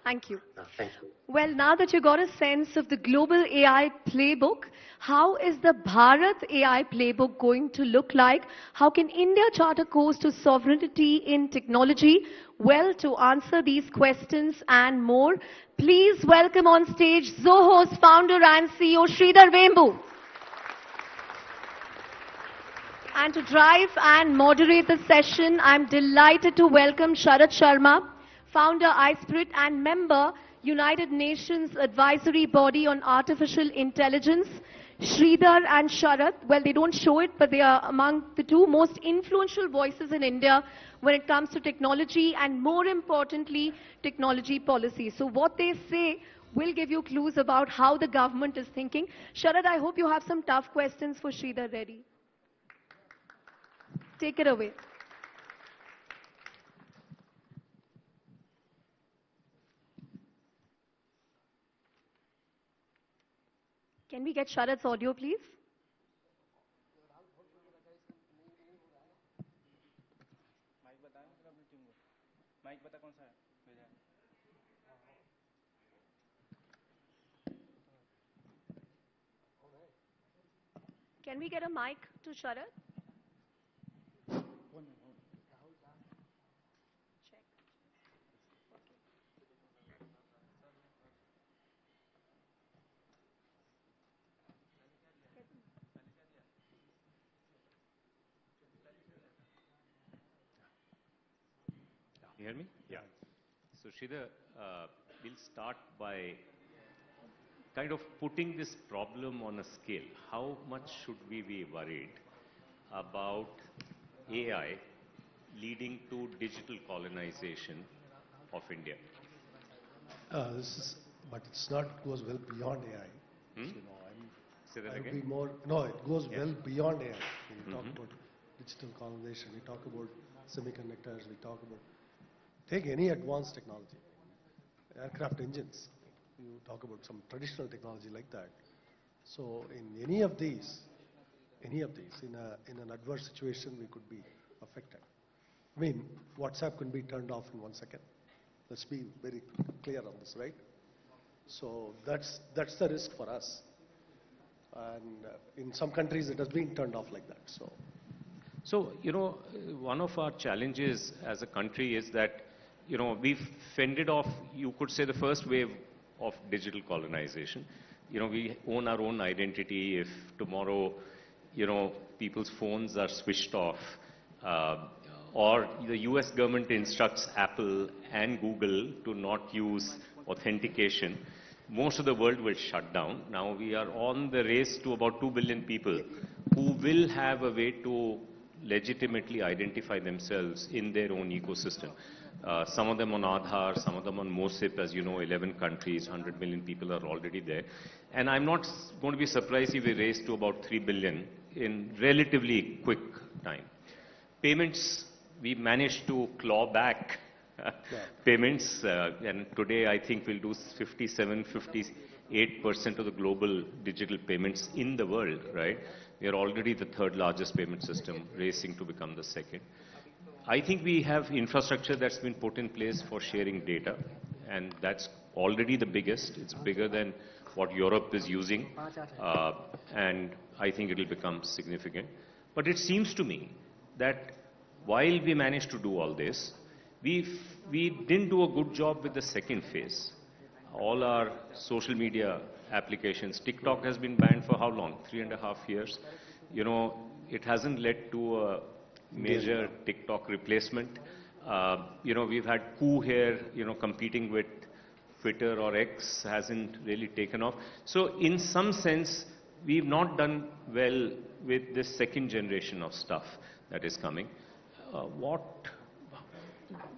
Thank you. Thank you. Well, now that you got a sense of the global AI playbook, how is the Bharat AI playbook going to look like? How can India chart a course to sovereignty in technology? Well, to answer these questions and more, please welcome on stage Zoho's founder and CEO, Sridhar Vembu. And to drive and moderate the session, I'm delighted to welcome Sharat Sharma, founder iSpirit and member United Nations Advisory Body on Artificial Intelligence. Sridhar and Sharat, well, they don't show it, but they are among the two most influential voices in India when it comes to technology and, more importantly, technology policy. So what they say will give you clues about how the government is thinking. Sharat, I hope you have some tough questions for Sridhar ready. Take it away. Can we get Sharat's audio, please? Can we get a mic to Sharat? Check. You hear me? Yeah. So Sridhar, we'll start by kind of putting this problem on a scale. How much should we be worried about AI leading to digital colonization of India? But it's not goes well beyond AI. Say that I would again? be more. No, it goes well beyond AI. We talk about digital colonization. We talk about semiconductors. We talk about take any advanced technology, aircraft engines. You talk about some traditional technology like that. So in any of these, in an adverse situation, we could be affected. I mean, WhatsApp can be turned off in 1 second. Let's be very clear on this, right? So that's the risk for us. And in some countries, it has been turned off like that. So, one of our challenges as a country is that, we've fended off, you could say, the first wave of digital colonization. We own our own identity. If tomorrow, people's phones are switched off, or the US government instructs Apple and Google to not use authentication, most of the world will shut down. Now we are on the race to about 2 billion people who will have a way to legitimately identify themselves in their own ecosystem. Some of them on Aadhaar, some of them on MOSIP, as you know, 11 countries, 100 million people are already there. And I'm not going to be surprised if we raise to about 3 billion in relatively quick time. Payments, we managed to claw back payments, and today I think we'll do 58% of the global digital payments in the world, right? We are already the third largest payment system, racing to become the second. I think we have infrastructure that's been put in place for sharing data, and that's already the biggest. It's bigger than what Europe is using, and I think it will become significant. But it seems to me that while we managed to do all this, we didn't do a good job with the second phase. All our social media applications, TikTok has been banned for how long? 3.5 years. You know, it hasn't led to a major TikTok replacement. You know, we've had Coup here, you know, competing with Twitter or X, hasn't really taken off. So in some sense, we've not done well with this second generation of stuff that is coming.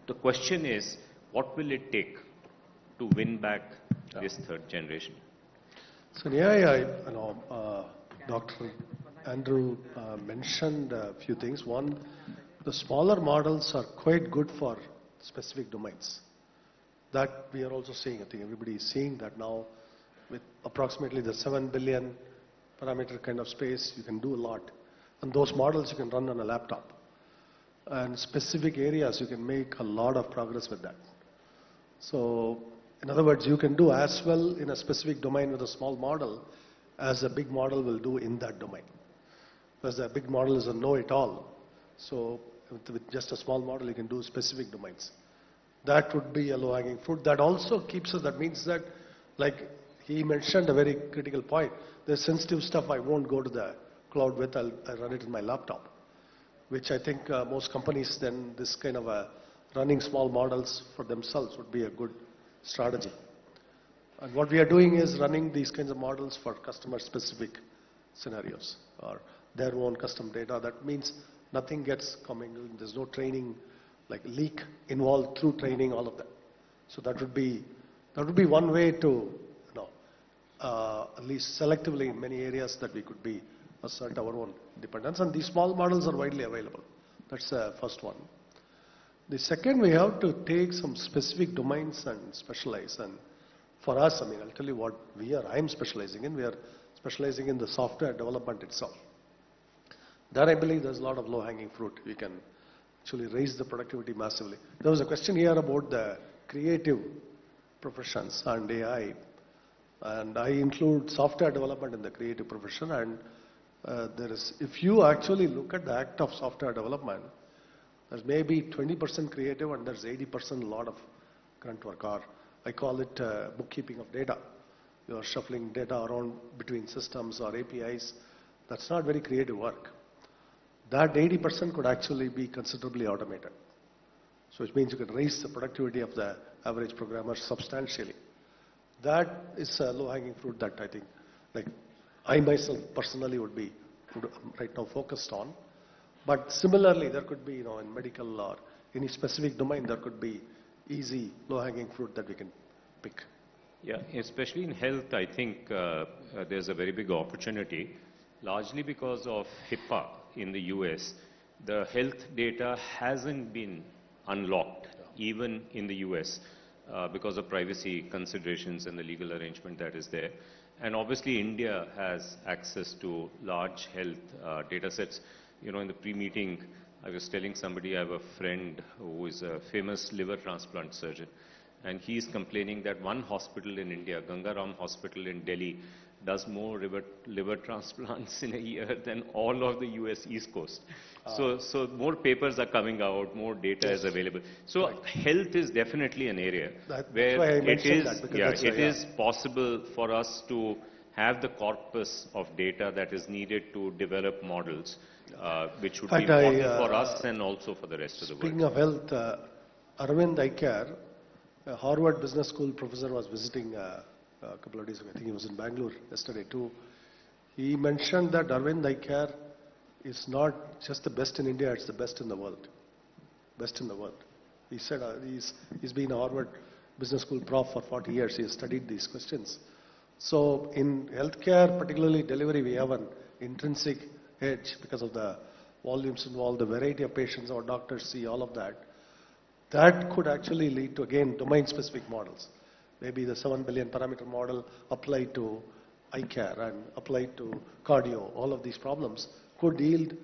The question is, what will it take to win back this third generation? So in AI, Dr. Andrew mentioned a few things. One, the smaller models are quite good for specific domains. That we are also seeing. I think everybody is seeing that now with approximately the 7 billion parameter kind of space, you can do a lot. And those models you can run on a laptop. And specific areas, you can make a lot of progress with that. So, in other words, you can do as well in a specific domain with a small model as a big model will do in that domain. Because a big model is a know-it-all. So, with just a small model, you can do specific domains. That would be a low-hanging fruit. That also keeps us, that means that, like he mentioned a very critical point, there's sensitive stuff I won't go to the cloud with, I'll run it in my laptop. Which I think most companies then, this kind of running small models for themselves would be a good strategy. And what we are doing is running these kinds of models for customer-specific scenarios or their own custom data. That means nothing gets coming, there's no training, like leak involved through training, all of that. So that would be one way to, at least selectively in many areas that we could be assert our own dependence, and these small models are widely available. That's the first one. The second, we have to take some specific domains and specialize. And for us, I mean, I'll tell you what I'm specializing in. We are specializing in the software development itself. There I believe there's a lot of low-hanging fruit. We can actually raise the productivity massively. There was a question here about the creative professions and AI. And I include software development in the creative profession, and if you actually look at the act of software development, there's maybe 20% creative and there's 80% a lot of grunt work, or I call it bookkeeping of data. You're shuffling data around between systems or APIs. That's not very creative work. That 80% could actually be considerably automated. So it means you can raise the productivity of the average programmer substantially. That is a low-hanging fruit that I think, like, I myself personally would be right now focused on. But similarly, there could be, in medical or any specific domain, there could be easy, low-hanging fruit that we can pick. Yeah, especially in health, I think there's a very big opportunity, largely because of HIPAA in the US. The health data hasn't been unlocked, even in the US, because of privacy considerations and the legal arrangement that is there. And obviously, India has access to large health data sets. In the pre-meeting, I was telling somebody, I have a friend who is a famous liver transplant surgeon. And he is complaining that one hospital in India, Gangaram Hospital in Delhi, does more liver transplants in a year than all of the US East Coast. So more papers are coming out, more data is available. So health is definitely an area where it is possible for us to have the corpus of data that is needed to develop models, which would be important for us and also for the rest of the world. Speaking of health, Arvind Aikar, a Harvard Business School professor, was visiting a couple of days ago. I think he was in Bengaluru yesterday too. He mentioned that Arvind Aikar is not just the best in India, it's the best in the world. Best in the world. He said he's been a Harvard Business School prof for 40 years. He has studied these questions. So in healthcare, particularly delivery, we have an intrinsic edge because of the volumes involved, the variety of patients our doctors see, all of that. That could actually lead to, again, domain-specific models. Maybe the 7 billion parameter model applied to eye care and applied to cardio, all of these problems could yield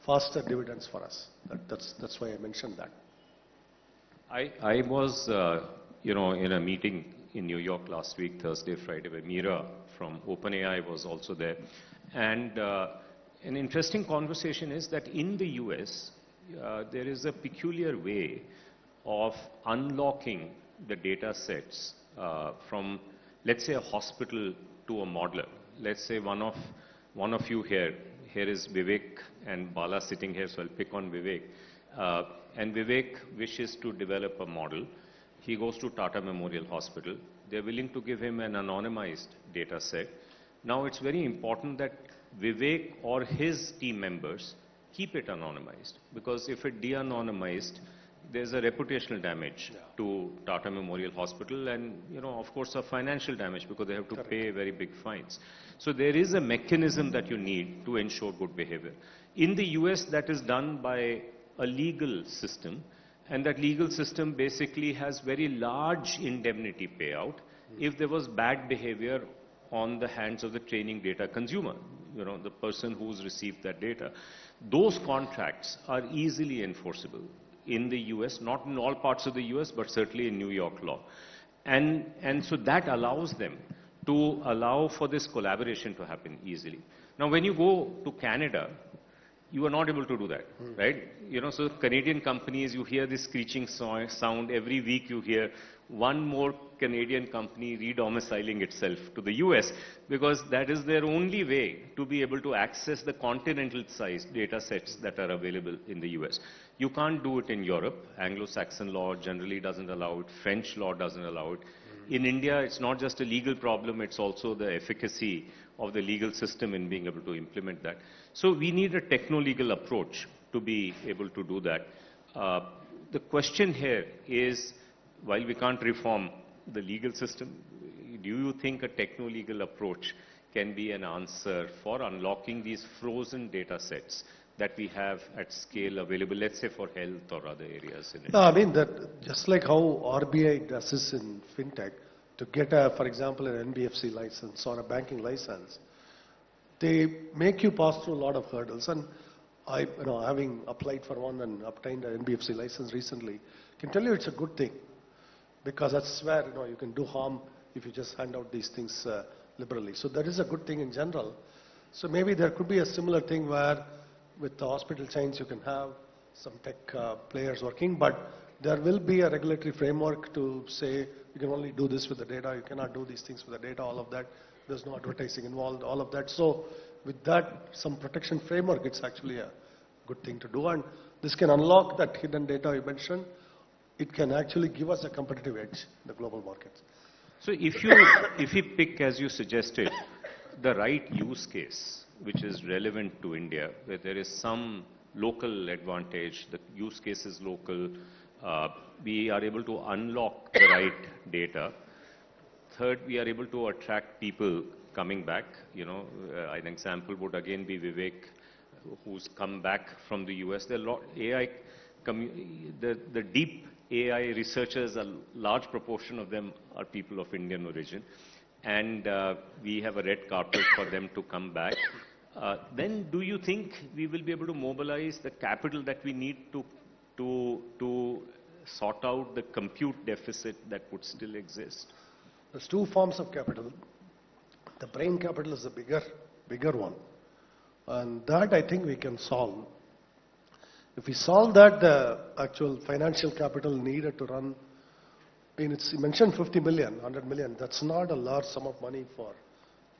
faster dividends for us. That's why I mentioned that. I was, in a meeting in New York last week, Thursday, Friday, where Meera from OpenAI was also there. And, An interesting conversation is that in the US, there is a peculiar way of unlocking the data sets from, let's say, a hospital to a modeler. Let's say one of you here is Vivek and Bala sitting here, so I'll pick on Vivek. And Vivek wishes to develop a model. He goes to Tata Memorial Hospital. They're willing to give him an anonymized data set. Now it's very important that Vivek or his team members keep it anonymized, because if it de-anonymized, there's a reputational damage to Tata Memorial Hospital, and of course a financial damage, because they have to pay very big fines. So there is a mechanism that you need to ensure good behavior. In the US, that is done by a legal system, and that legal system basically has very large indemnity payout if there was bad behavior on the hands of the training data consumer, the person who's received that data. Those contracts are easily enforceable in the US, not in all parts of the US, but certainly in New York law. And so that allows them to allow for this collaboration to happen easily. Now, when you go to Canada, you are not able to do that, right? So Canadian companies, you hear this screeching sound. Every week you hear one more Canadian company re-domiciling itself to the US, because that is their only way to be able to access the continental-sized data sets that are available in the US. You can't do it in Europe. Anglo-Saxon law generally doesn't allow it. French law doesn't allow it. In India, it's not just a legal problem, it's also the efficacy of the legal system in being able to implement that. So we need a techno-legal approach to be able to do that. The question here is, while we can't reform the legal system, do you think a techno-legal approach can be an answer for unlocking these frozen data sets that we have at scale available, let's say for health or other areas in India? No, I mean that just like how RBI does this in fintech, to get for example, an NBFC license or a banking license, they make you pass through a lot of hurdles. And I, having applied for one and obtained an NBFC license recently, can tell you it's a good thing, because that's where you can do harm if you just hand out these things liberally. So that is a good thing in general. So maybe there could be a similar thing where with the hospital chains you can have some tech players working, but there will be a regulatory framework to say you can only do this with the data, you cannot do these things with the data, all of that. There's no advertising involved, all of that. So with that, some protection framework, it's actually a good thing to do. And this can unlock that hidden data you mentioned. It can actually give us a competitive edge in the global markets. So if you pick, as you suggested, the right use case, which is relevant to India, where there is some local advantage, the use case is local, we are able to unlock the right data. Third, we are able to attract people coming back. An example would again be Vivek, who's come back from the US. There are a lot the deep AI researchers, a large proportion of them are people of Indian origin, and we have a red carpet for them to come back. Then do you think we will be able to mobilize the capital that we need to sort out the compute deficit that would still exist? There's two forms of capital. The brain capital is the bigger one. And that I think we can solve. If we solve that, the actual financial capital needed to run, you mentioned 50 million, 100 million. That's not a large sum of money for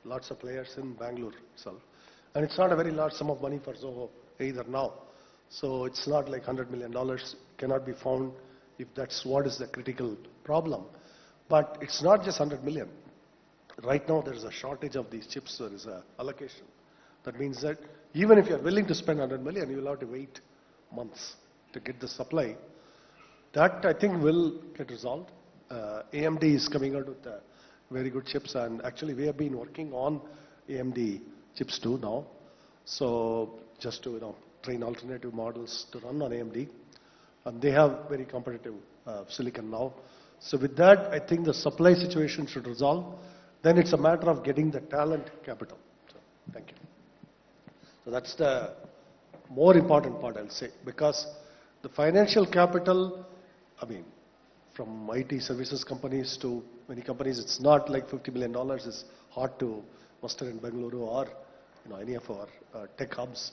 lots of players in Bangalore itself. And it's not a very large sum of money for Zoho either now. So it's not like $100 million cannot be found if that's what is the critical problem. But it's not just 100 million. Right now there is a shortage of these chips, there is an allocation. That means that even if you're willing to spend 100 million, you will have to wait months to get the supply. That I think will get resolved. AMD is coming out with very good chips, and actually we have been working on AMD chips too now. So just to train alternative models to run on AMD. And they have very competitive silicon now. So with that, I think the supply situation should resolve. Then it's a matter of getting the talent capital. So, thank you. So that's the more important part, I'll say, because the financial capital, from IT services companies to many companies, it's not like $50 million is hard to muster in Bengaluru or any of our tech hubs.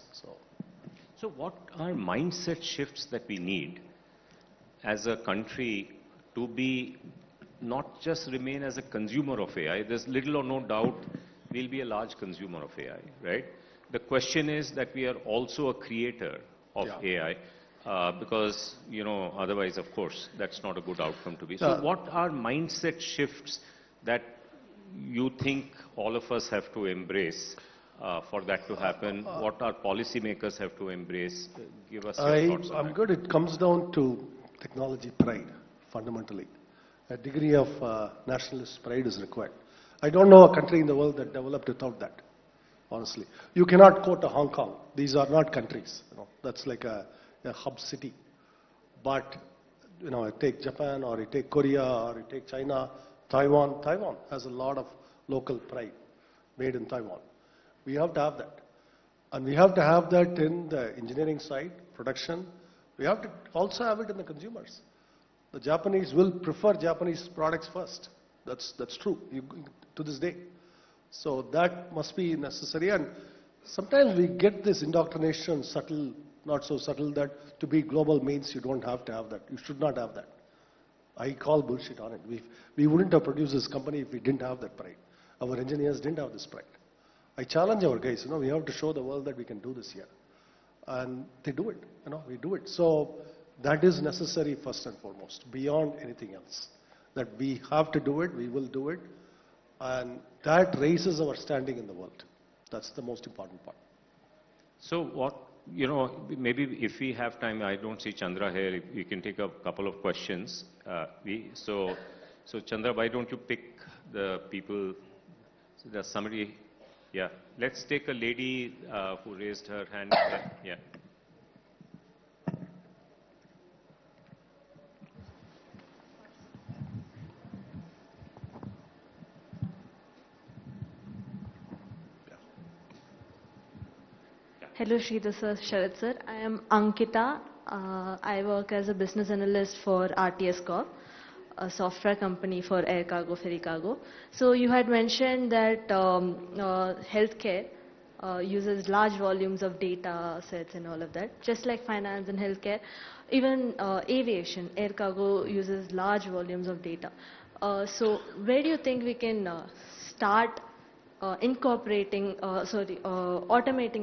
So what are mindset shifts that we need as a country to be not just remain as a consumer of AI? There's little or no doubt we'll be a large consumer of AI, right? The question is that we are also a creator of AI, because, otherwise, of course, that's not a good outcome to be. So what are mindset shifts that you think all of us have to embrace for that to happen? What our policymakers have to embrace? Give us your thoughts on that. I'm good. It comes down to technology pride, fundamentally. A degree of nationalist pride is required. I don't know a country in the world that developed without that, honestly. You cannot quote a Hong Kong. These are not countries. That's like a hub city. But, I take Japan, or I take Korea, or I take China, Taiwan. Taiwan has a lot of local pride, made in Taiwan. We have to have that. And we have to have that in the engineering side, production. We have to also have it in the consumers. The Japanese will prefer Japanese products first. That's true to this day. So that must be necessary. And sometimes we get this indoctrination, subtle, not so subtle, that to be global means you don't have to have that. You should not have that. I call bullshit on it. We wouldn't have produced this company if we didn't have that pride. Our engineers didn't have this pride. I challenge our guys, we have to show the world that we can do this here. And they do it, we do it. So that is necessary first and foremost, beyond anything else. That we have to do it, we will do it, and that raises our standing in the world. That's the most important part. So what, maybe if we have time, I don't see Chandra here, we can take a couple of questions. So Chandra, why don't you pick the people? So there's somebody, let's take a lady who raised her hand. Hello, Sridhar sir, Sharad sir. I am Ankita. I work as a business analyst for RTS Corp, a software company for air cargo, ferry cargo. So you had mentioned that healthcare uses large volumes of data sets and all of that. Just like finance and healthcare, even aviation, air cargo uses large volumes of data. So where do you think we can start automating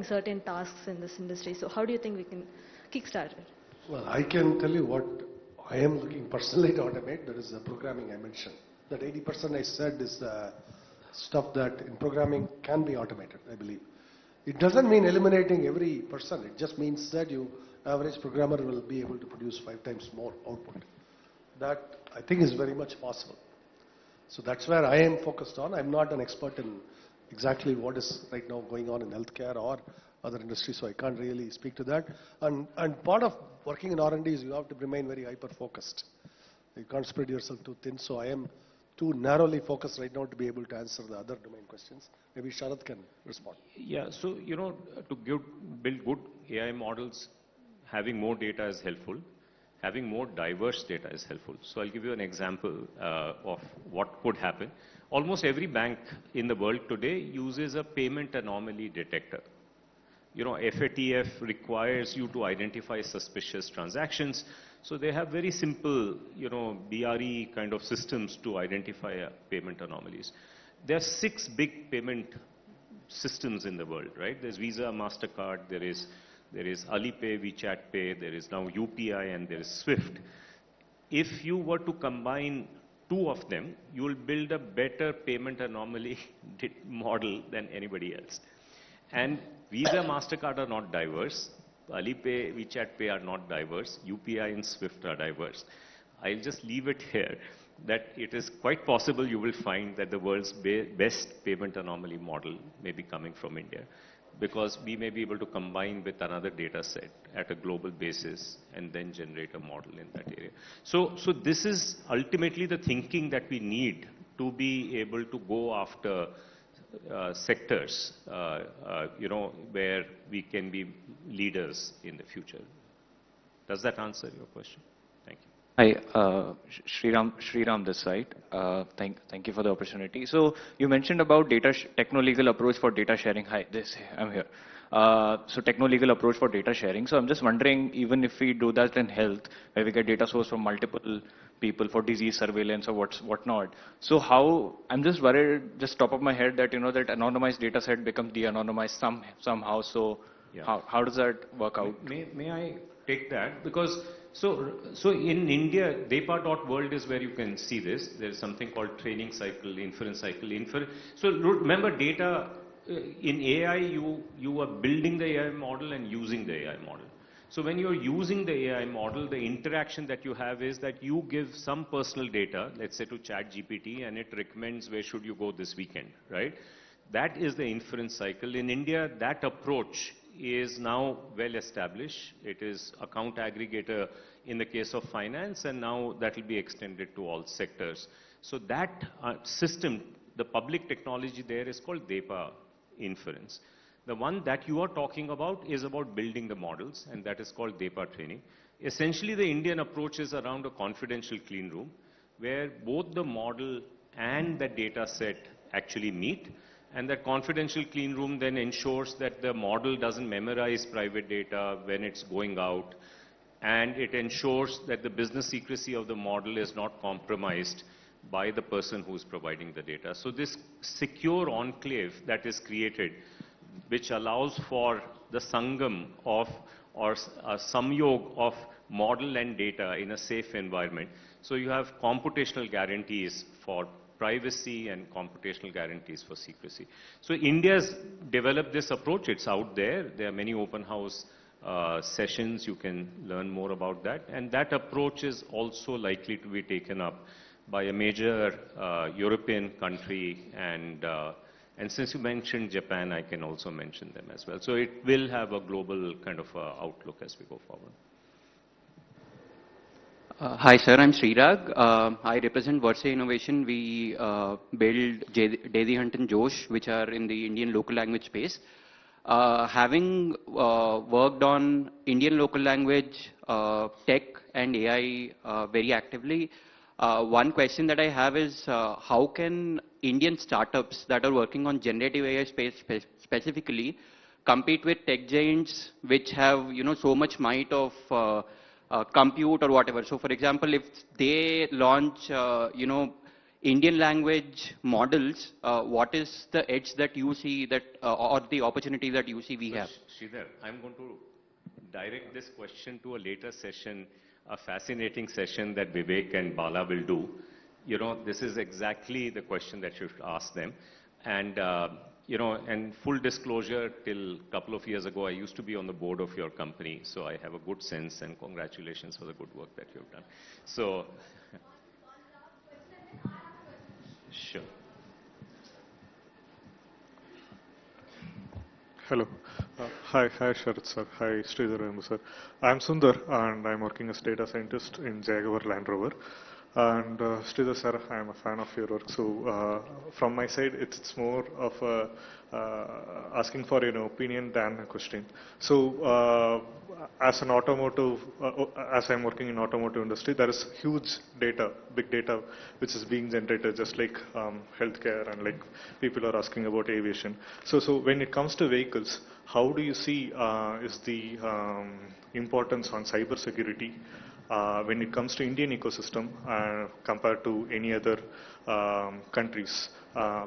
certain tasks in this industry? So how do you think we can kickstart it? Well, I can tell you what I am looking personally to automate. That is the programming I mentioned. That 80% I said is the stuff that in programming can be automated, I believe. It doesn't mean eliminating every person. It just means that you average programmer will be able to produce 5 times more output. That I think is very much possible. So that's where I am focused on. I'm not an expert in exactly what is right now going on in healthcare or other industries, so I can't really speak to that. And part of working in R&D is you have to remain very hyper-focused. You can't spread yourself too thin, so I am too narrowly focused right now to be able to answer the other domain questions. Maybe Sharad can respond. Yeah, so, to build good AI models, having more data is helpful. Having more diverse data is helpful. So I'll give you an example of what could happen. Almost every bank in the world today uses a payment anomaly detector. FATF requires you to identify suspicious transactions. So they have very simple, BRE kind of systems to identify payment anomalies. There are 6 big payment systems in the world, right? There's Visa, MasterCard, there is Alipay, WeChat Pay, there is now UPI, and there is SWIFT. If you were to combine 2 of them, you will build a better payment anomaly model than anybody else. And Visa, MasterCard are not diverse. Alipay, WeChat Pay are not diverse. UPI and SWIFT are diverse. I'll just leave it here that it is quite possible you will find that the world's best payment anomaly model may be coming from India, because we may be able to combine with another data set at a global basis and then generate a model in that area. So this is ultimately the thinking that we need to be able to go after sectors, where we can be leaders in the future. Does that answer your question? Thank you. Hi, Sriram this side. Thank you for the opportunity. So you mentioned about techno-legal approach for data sharing. Hi, I'm here. So techno-legal approach for data sharing. So I'm just wondering, even if we do that in health, where we get data source from multiple people for disease surveillance or whatnot. So how, I'm just worried, just top of my head, that that anonymized data set becomes de-anonymized somehow. So how does that work out? May I take that? Because so in India, DEPA.world is where you can see this. There is something called training cycle, inference cycle. So remember, data in AI, you are building the AI model and using the AI model. So when you're using the AI model, the interaction that you have is that you give some personal data, let's say to ChatGPT, and it recommends where should you go this weekend, right? That is the inference cycle. In India, that approach is now well established. It is account aggregator in the case of finance, and now that will be extended to all sectors. So that system, the public technology there is called DEPA inference. The one that you are talking about is about building the models, and that is called DEPA training. Essentially, the Indian approach is around a confidential clean room, where both the model and the data set actually meet. And that confidential clean room then ensures that the model doesn't memorize private data when it's going out. And it ensures that the business secrecy of the model is not compromised by the person who's providing the data. So this secure enclave that is created, which allows for the sangam of or a samyog of model and data in a safe environment. So you have computational guarantees for privacy and computational guarantees for secrecy. So India's developed this approach. It's out there. There are many open house sessions. You can learn more about that. And that approach is also likely to be taken up by a major European country. And since you mentioned Japan, I can also mention them as well. So it will have a global kind of outlook as we go forward. Hi sir, I'm Srirag. I represent Versa Innovation. We build Daisy Hunt and Josh, which are in the Indian local language space. Having worked on Indian local language, tech and AI very actively, one question that I have is how can Indian startups that are working on generative AI space specifically compete with tech giants which have so much might of compute or whatever. So for example, if they launch Indian language models, what is the edge that you see that or the opportunity that you see we have? Sridhar, I'm going to direct this question to a later session, a fascinating session that Vivek and Bala will do. This is exactly the question that you should ask them. And and full disclosure, till a couple of years ago, I used to be on the board of your company, so I have a good sense, and congratulations for the good work that you've done. So, sure. Hello. Hi Sharat sir. Hi Sridhar sir. I'm Sundar, and I'm working as data scientist in Jaguar Land Rover. And Sridhar sir, I'm a fan of your work. So from my side, it's more of asking for an opinion than a question. So as an automotive, as I'm working in automotive industry, there is huge data, big data, which is being generated, just like healthcare and like people are asking about aviation. So when it comes to vehicles, how do you see is the importance on cyber security when it comes to Indian ecosystem compared to any other countries,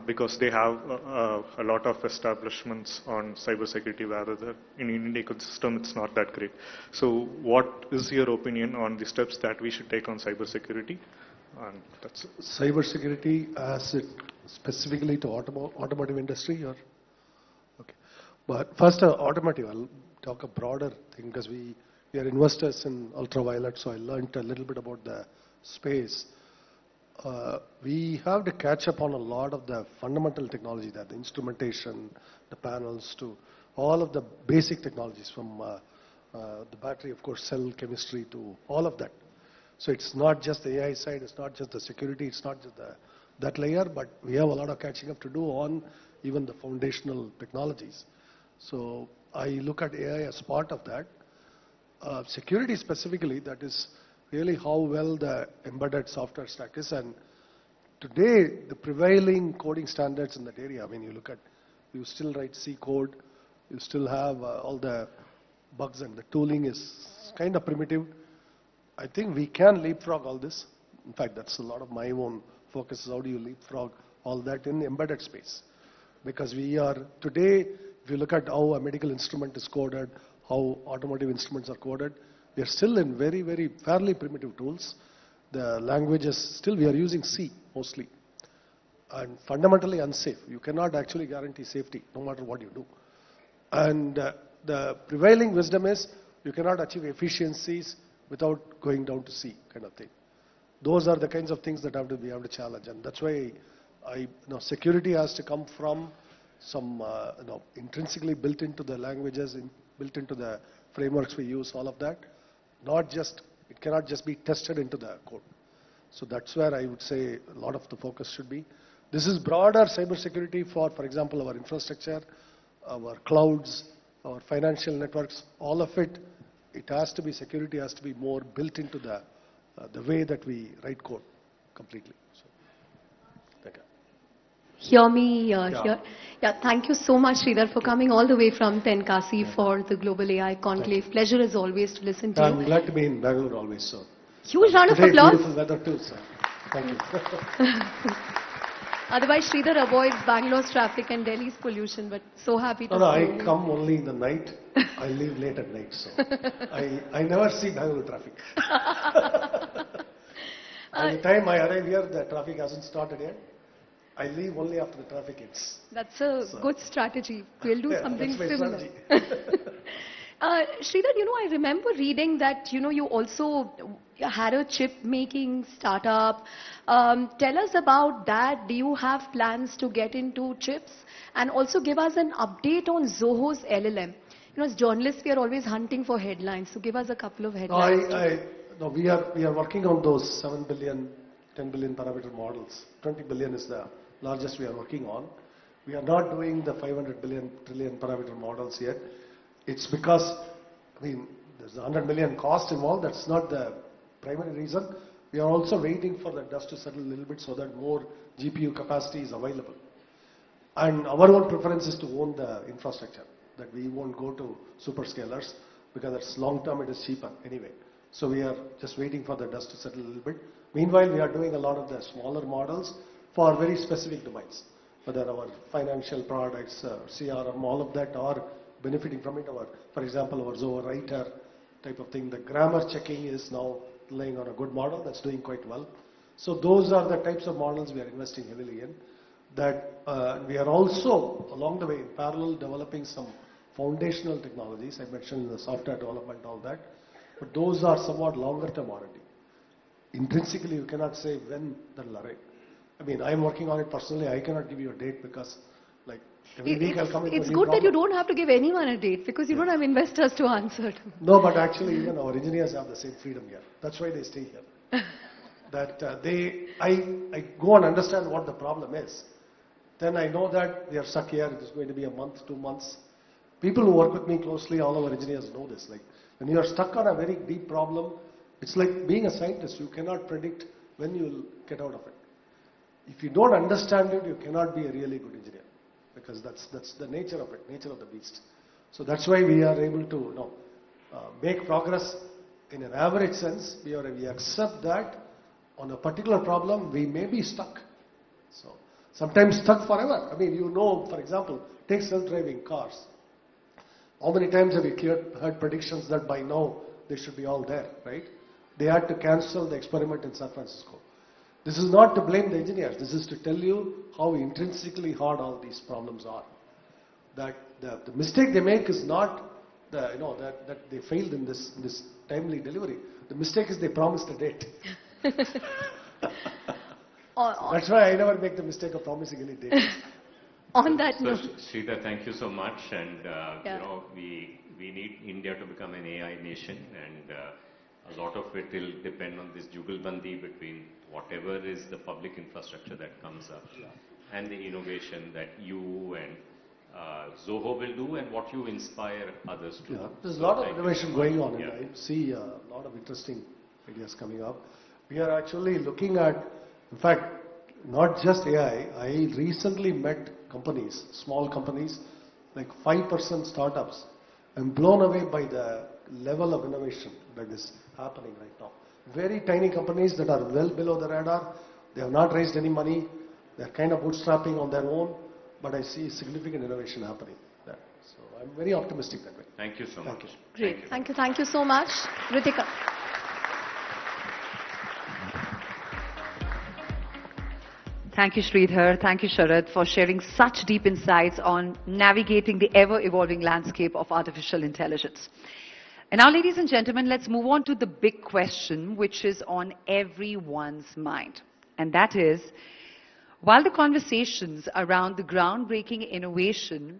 because they have a lot of establishments on cybersecurity, rather than in Indian ecosystem it's not that great. So what is your opinion on the steps that we should take on cybersecurity? And that's it. Cybersecurity as it specifically to automotive industry, or okay. But first automotive, I'll talk a broader thing because we are investors in ultraviolet, so I learned a little bit about the space. We have to catch up on a lot of the fundamental technology, that the instrumentation, the panels, to all of the basic technologies from the battery, of course, cell chemistry, to all of that. So it's not just the AI side, it's not just the security, it's not just that layer, but we have a lot of catching up to do on even the foundational technologies. So I look at AI as part of that. Security specifically, that is really how well the embedded software stack is. And today, the prevailing coding standards in that area, I mean, you look at, you still write C code, you still have all the bugs, and the tooling is kind of primitive. I think we can leapfrog all this. In fact, that's a lot of my own focus, is how do you leapfrog all that in embedded space. Because we are, today, if you look at how a medical instrument is coded, how automotive instruments are coded, we are still in very, very fairly primitive tools. The language is still, we are using C mostly. And fundamentally unsafe. You cannot actually guarantee safety, no matter what you do. And the prevailing wisdom is, you cannot achieve efficiencies without going down to C kind of thing. Those are the kinds of things that we have to challenge, and that's why security has to come from some intrinsically built into the languages, built into the frameworks we use, all of that. Not just, it cannot just be tested into the code. So that's where I would say a lot of the focus should be. This is broader cybersecurity for example, our infrastructure, our clouds, our financial networks, all of it. It has to be, security has to be more built into the way that we write code completely. So, thank you. Hear me here. Yeah, thank you so much, Sridhar, for coming all the way from Tenkasi for the Global AI Conclave. Pleasure as always to listen to you. I'm glad to be in Bengaluru always, so. Huge round of Today, applause. Beautiful weather too, sir. Thank you. Otherwise, Sridhar avoids Bangalore's traffic and Delhi's pollution, but so happy to No, see I you. come only in the night. I leave late at night, so I never see Bangalore traffic. By the time I arrive here, the traffic hasn't started yet. I leave only after the traffic hits. That's a good strategy. We'll do something that's my similar. strategy. Sridhar, I remember reading that, you also had a chip making startup. Tell us about that. Do you have plans to get into chips? And also give us an update on Zoho's LLM. As journalists, we are always hunting for headlines. So give us a couple of headlines. No, we are working on those 7 billion, 10 billion parameter models. 20 billion is the largest we are working on. We are not doing the 500 billion trillion parameter models yet. It's because, there's 100 million cost involved. That's not the primary reason. We are also waiting for the dust to settle a little bit so that more GPU capacity is available. And our own preference is to own the infrastructure, that we won't go to superscalers because that's long term, it is cheaper anyway. So we are just waiting for the dust to settle a little bit. Meanwhile, we are doing a lot of the smaller models for very specific domains, whether our financial products, CRM, all of that are benefiting from it. For example, our Zoho Writer type of thing. The grammar checking is now relying on a good model that's doing quite well. So those are the types of models we are investing heavily in. That we are also, along the way, in parallel, developing some foundational technologies. I mentioned the software development, all that. But those are somewhat longer term already. Intrinsically, you cannot say when that will arrive. I'm working on it personally. I cannot give you a date because, every week I'll come into a new It's good problem. that you don't have to give anyone a date because you don't have investors to answer to. No, but actually, even our engineers have the same freedom here. That's why they stay here. I go and understand what the problem is. Then I know that they are stuck here. It is going to be a month, 2 months. People who work with me closely, all our engineers know this. When you are stuck on a very deep problem, it's like being a scientist. You cannot predict when you will get out of it. If you don't understand it, you cannot be a really good engineer, because that's the nature of it, nature of the beast. So that's why we are able to make progress in an average sense. We accept that on a particular problem we may be stuck. So sometimes stuck forever. For example, take self-driving cars. How many times have you heard predictions that by now they should be all there, right? They had to cancel the experiment in San Francisco. This is not to blame the engineers. This is to tell you how intrinsically hard all these problems are. That the mistake they make is not that they failed in this timely delivery. The mistake is they promised a date. That's why I never make the mistake of promising any date. On that note, Sridhar, thank you so much. And we need India to become an AI nation, and a lot of it will depend on this jugalbandi between whatever is the public infrastructure that comes up and the innovation that you and Zoho will do, and what you inspire others to do. There's a lot of innovation going on, and I see a lot of interesting ideas coming up. We are actually looking at, in fact, not just AI. I recently met companies, small companies, like 5% startups. I'm blown away by the level of innovation that is happening right now. Very tiny companies that are well below the radar. They have not raised any money. They're kind of bootstrapping on their own, but I see significant innovation happening there. So I'm very optimistic that way. Thank you so much. Great. Thank you so much. Ritika. Thank you, Sridhar. Thank you, Sharad, for sharing such deep insights on navigating the ever-evolving landscape of artificial intelligence. And now, ladies and gentlemen, let's move on to the big question, which is on everyone's mind. And that is, while the conversations around the groundbreaking innovation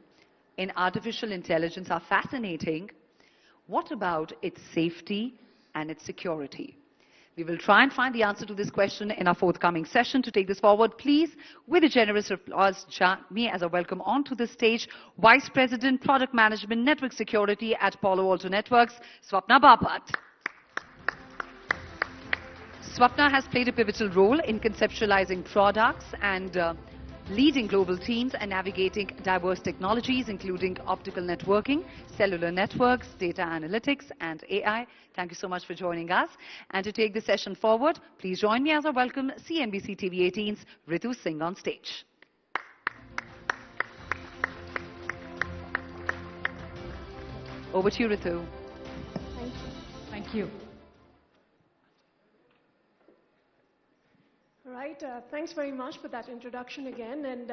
in artificial intelligence are fascinating, what about its safety and its security? We will try and find the answer to this question in our forthcoming session. To take this forward, please, with a generous applause, join me as I welcome onto the stage Vice President, Product Management, Network Security at Palo Alto Networks, Swapna Bapat. Swapna has played a pivotal role in conceptualizing products and leading global teams and navigating diverse technologies, including optical networking, cellular networks, data analytics, and AI. Thank you so much for joining us. And to take the session forward, please join me as I welcome CNBC-TV18's Ritu Singh on stage. Over to you, Ritu. Thank you. Thank you. All right, thanks very much for that introduction again. And,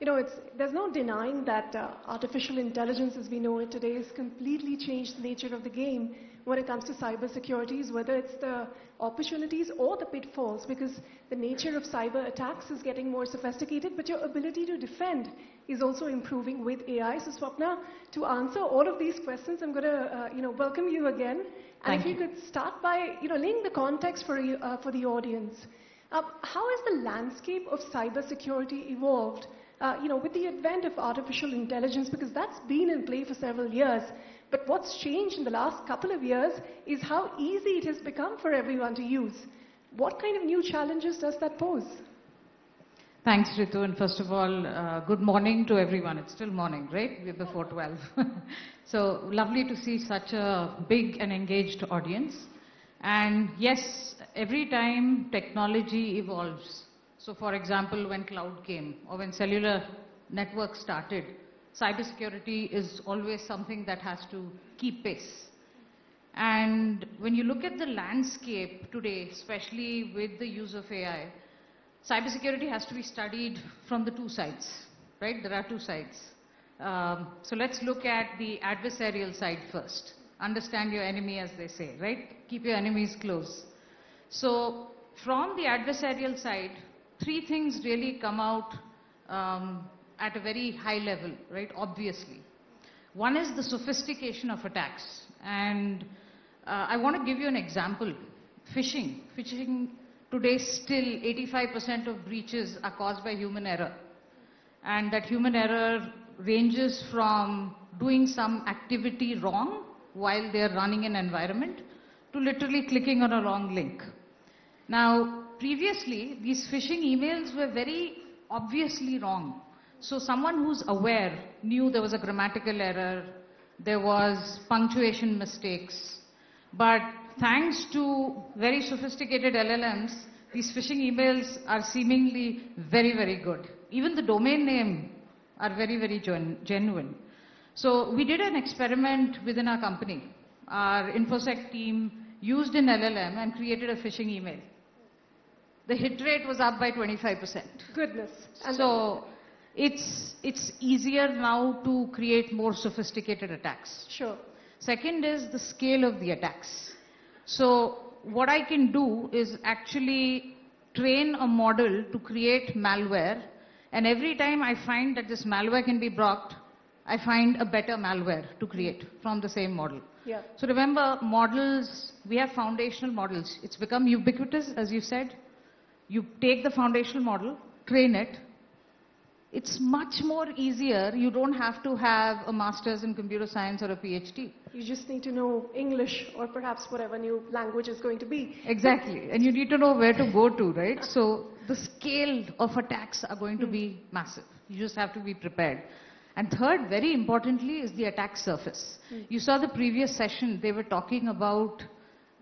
there's no denying that artificial intelligence as we know it today has completely changed the nature of the game when it comes to cybersecurity, whether it's the opportunities or the pitfalls, because the nature of cyber attacks is getting more sophisticated, but your ability to defend is also improving with AI. So Swapna, to answer all of these questions, I'm going to, welcome you again. And if you could start by, laying the context for the audience. How has the landscape of cybersecurity evolved, with the advent of artificial intelligence? Because that's been in play for several years. But what's changed in the last couple of years is how easy it has become for everyone to use. What kind of new challenges does that pose? Thanks, Ritu. And first of all, good morning to everyone. It's still morning, right? We're before 12. So lovely to see such a big and engaged audience. And yes, every time technology evolves, so for example, when cloud came or when cellular networks started, cybersecurity is always something that has to keep pace. And when you look at the landscape today, especially with the use of AI, cybersecurity has to be studied from the two sides, right? There are two sides. So let's look at the adversarial side first. Understand your enemy, as they say, right? Keep your enemies close. So from the adversarial side, three things really come out at a very high level, right? Obviously. One is the sophistication of attacks. And I want to give you an example. Phishing. Phishing today still 85% of breaches are caused by human error. And that human error ranges from doing some activity wrong while they're running an environment to literally clicking on a wrong link. Now, previously, these phishing emails were very obviously wrong. So someone who's aware knew there was a grammatical error, there was punctuation mistakes. But thanks to very sophisticated LLMs, these phishing emails are seemingly very, very good. Even the domain name are very, very genuine. So we did an experiment within our company. Our InfoSec team used an LLM and created a phishing email. The hit rate was up by 25%. Goodness. So it's easier now to create more sophisticated attacks. Sure. Second is the scale of the attacks. So what I can do is actually train a model to create malware, and every time I find that this malware can be blocked, I find a better malware to create from the same model. Yeah. So remember, models, we have foundational models. It's become ubiquitous, as you said. You take the foundational model, train it, It's much more easier. You don't have to have a master's in computer science or a PhD. You just need to know English or perhaps whatever new language is going to be. Exactly. And you need to know where to go to, right? So the scale of attacks are going to be massive. You just have to be prepared. And third, very importantly, is the attack surface. You saw the previous session, they were talking about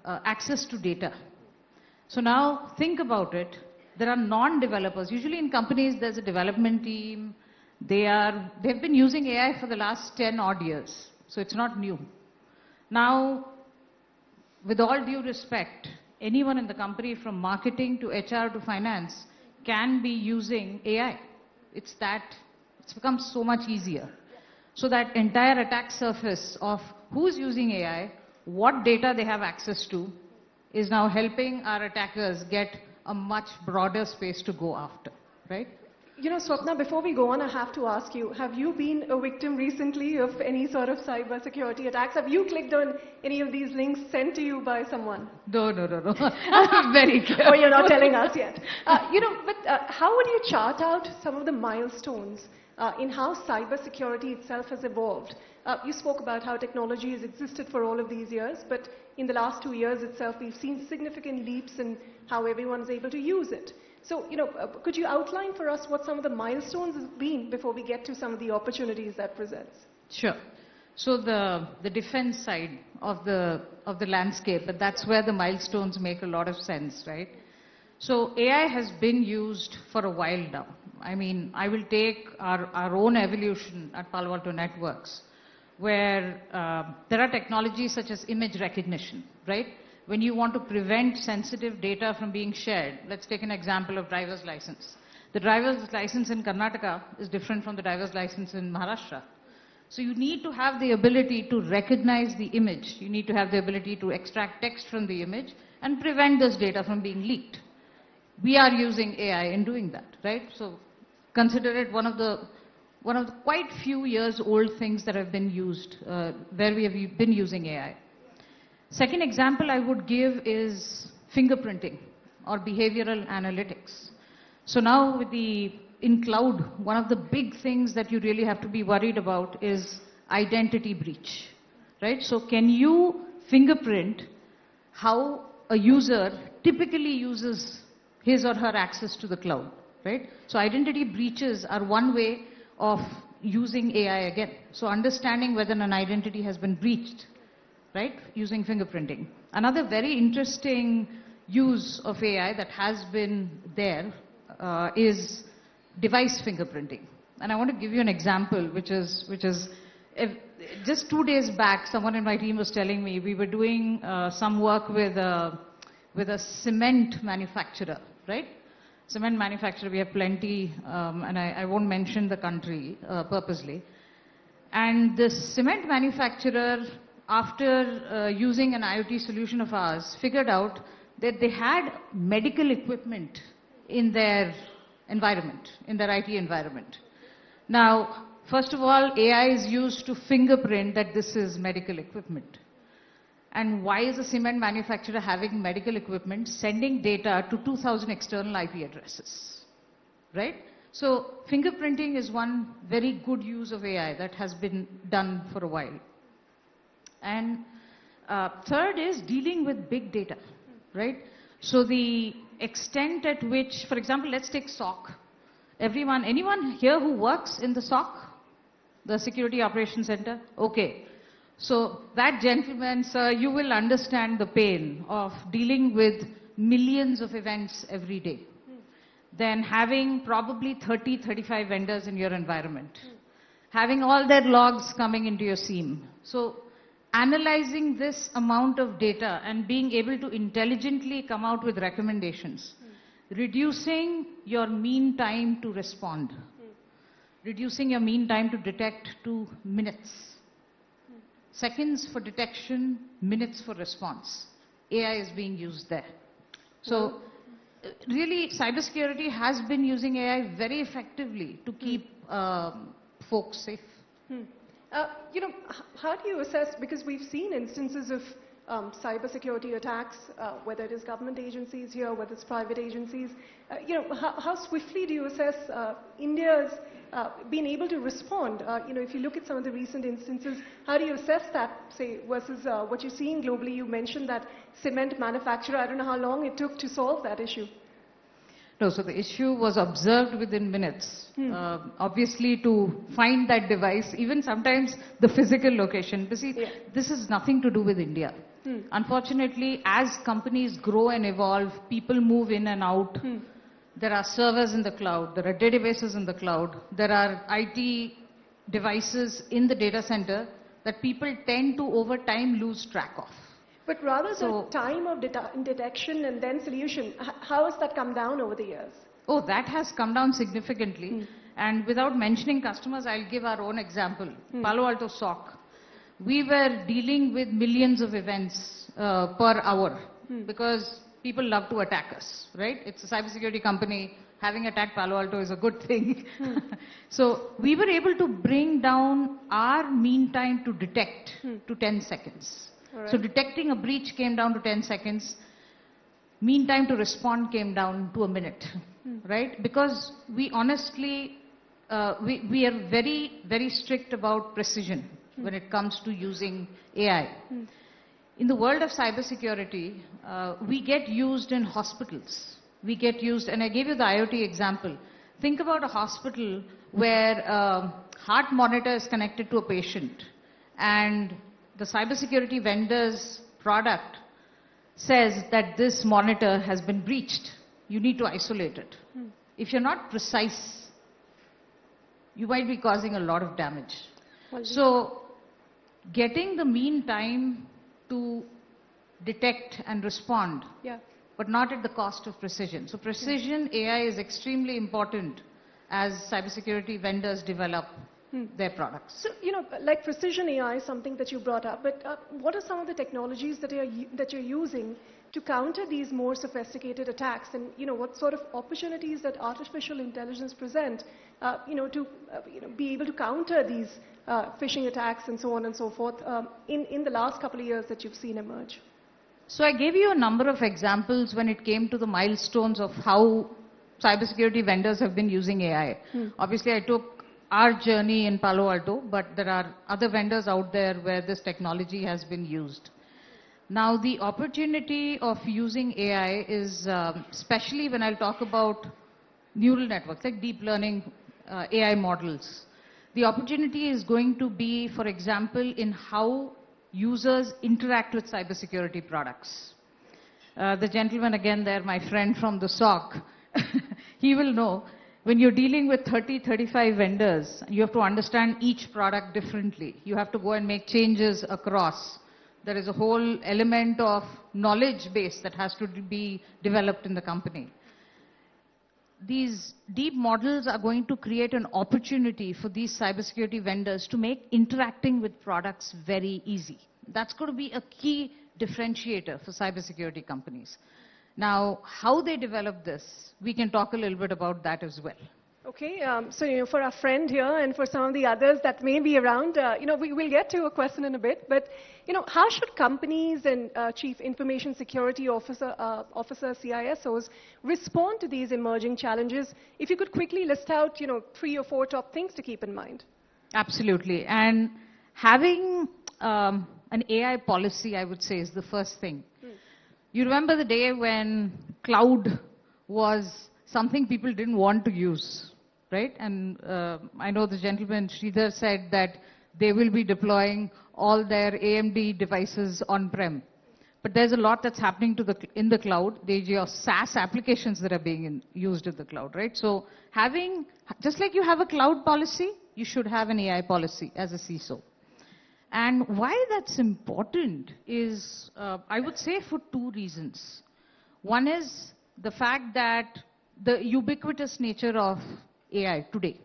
access to data. So now think about it. There are non-developers. Usually in companies, there's a development team. They've been using AI for the last 10 odd years. So it's not new. Now, with all due respect, anyone in the company from marketing to HR to finance can be using AI. It's become so much easier. So that entire attack surface of who's using AI, what data they have access to, is now helping our attackers get a much broader space to go after, right? You know, Swapna, before we go on, I have to ask you, have you been a victim recently of any sort of cyber security attacks? Have you clicked on any of these links sent to you by someone? No. I'm very careful. Oh, you're not telling us yet. How would you chart out some of the milestones in how cyber security itself has evolved? You spoke about how technology has existed for all of these years, but in the last 2 years itself, we've seen significant leaps in how everyone's able to use it. So, could you outline for us what some of the milestones have been before we get to some of the opportunities that presents? Sure. So the defense side of the landscape, but that's where the milestones make a lot of sense, right? So AI has been used for a while now. I mean, I will take our own evolution at Palo Alto Networks, where there are technologies such as image recognition, right? When you want to prevent sensitive data from being shared, let's take an example of driver's license. The driver's license in Karnataka is different from the driver's license in Maharashtra. So you need to have the ability to recognize the image. You need to have the ability to extract text from the image and prevent this data from being leaked. We are using AI in doing that, right? So consider it one of the quite few years old things that have been used, where we have been using AI. Second example I would give is fingerprinting or behavioral analytics. So now in cloud, one of the big things that you really have to be worried about is identity breach, right? So can you fingerprint how a user typically uses his or her access to the cloud, right? So identity breaches are one way of using AI again. So understanding whether an identity has been breached, right, using fingerprinting. Another very interesting use of AI that has been there is device fingerprinting. And I want to give you an example, which is just 2 days back, someone in my team was telling me we were doing some work with a cement manufacturer, right? Cement manufacturer, we have plenty, and I won't mention the country purposely. And the cement manufacturer, after using an IoT solution of ours, figured out that they had medical equipment in their environment, in their IT environment. Now, first of all, AI is used to fingerprint that this is medical equipment. And why is a cement manufacturer having medical equipment sending data to 2,000 external IP addresses, right? So fingerprinting is one very good use of AI that has been done for a while. And third is dealing with big data, right? So the extent at which, for example, let's take SOC. Anyone here who works in the SOC, the Security Operations Center? Okay. So that gentleman, sir, you will understand the pain of dealing with millions of events every day. Then having probably 30, 35 vendors in your environment. Having all their logs coming into your SIEM. So analyzing this amount of data and being able to intelligently come out with recommendations. Reducing your mean time to respond. Reducing your mean time to detect to minutes. Seconds for detection, minutes for response. AI is being used there. So really, cybersecurity has been using AI very effectively to keep folks safe. How do you assess, because we've seen instances of cybersecurity attacks, whether it is government agencies here, whether it's private agencies. How swiftly do you assess India's been able to respond? If you look at some of the recent instances, how do you assess that, say, versus what you're seeing globally? You mentioned that cement manufacturer. I don't know how long it took to solve that issue. No, so the issue was observed within minutes. Obviously, to find that device, even sometimes the physical location. But see, this has nothing to do with India. Unfortunately, as companies grow and evolve, people move in and out. There are servers in the cloud, there are databases in the cloud, there are IT devices in the data center that people tend to over time lose track of. But rather the time of detection and then solution, how has that come down over the years? Oh, that has come down significantly. And without mentioning customers, I'll give our own example. Palo Alto SOC. We were dealing with millions of events per hour because people love to attack us, right? It's a cybersecurity company. Having attacked Palo Alto is a good thing. So we were able to bring down our mean time to detect to 10 seconds. Right. So detecting a breach came down to 10 seconds. Mean time to respond came down to a minute, right? Because we honestly, we are very, very strict about precision when it comes to using AI. In the world of cybersecurity, we get used in hospitals. We get used, and I gave you the IoT example. Think about a hospital where a heart monitor is connected to a patient, and the cybersecurity vendor's product says that this monitor has been breached. You need to isolate it. If you're not precise, you might be causing a lot of damage. So, getting the mean time to detect and respond, but not at the cost of precision. So precision AI is extremely important as cybersecurity vendors develop their products. So, like precision AI is something that you brought up, but what are some of the technologies that you're using to counter these more sophisticated attacks? And, what sort of opportunities that artificial intelligence present, to be able to counter these phishing attacks and so on and so forth in the last couple of years that you've seen emerge? So I gave you a number of examples when it came to the milestones of how cybersecurity vendors have been using AI. Obviously, I took our journey in Palo Alto, but there are other vendors out there where this technology has been used. Now, the opportunity of using AI is, especially when I'll talk about neural networks, like deep learning AI models. The opportunity is going to be, for example, in how users interact with cybersecurity products. The gentleman again there, my friend from the SOC, he will know when you're dealing with 30, 35 vendors, you have to understand each product differently. You have to go and make changes across. There is a whole element of knowledge base that has to be developed in the company. These deep models are going to create an opportunity for these cybersecurity vendors to make interacting with products very easy. That's going to be a key differentiator for cybersecurity companies. Now, how they develop this, we can talk a little bit about that as well. Okay, so for our friend here and for some of the others that may be around, we will get to a question in a bit, but how should companies and chief information security officers, CISOs, respond to these emerging challenges? If you could quickly list out, 3 or 4 top things to keep in mind. Absolutely, and having an AI policy, I would say, is the first thing. You remember the day when cloud was something people didn't want to use, right? And I know the gentleman, Sridhar, said that they will be deploying all their AMD devices on-prem. But there's a lot that's happening in the cloud. There's your SaaS applications that are being used in the cloud, right? So just like you have a cloud policy, you should have an AI policy as a CISO. And why that's important is, I would say, for 2 reasons. One is the fact that the ubiquitous nature of AI today.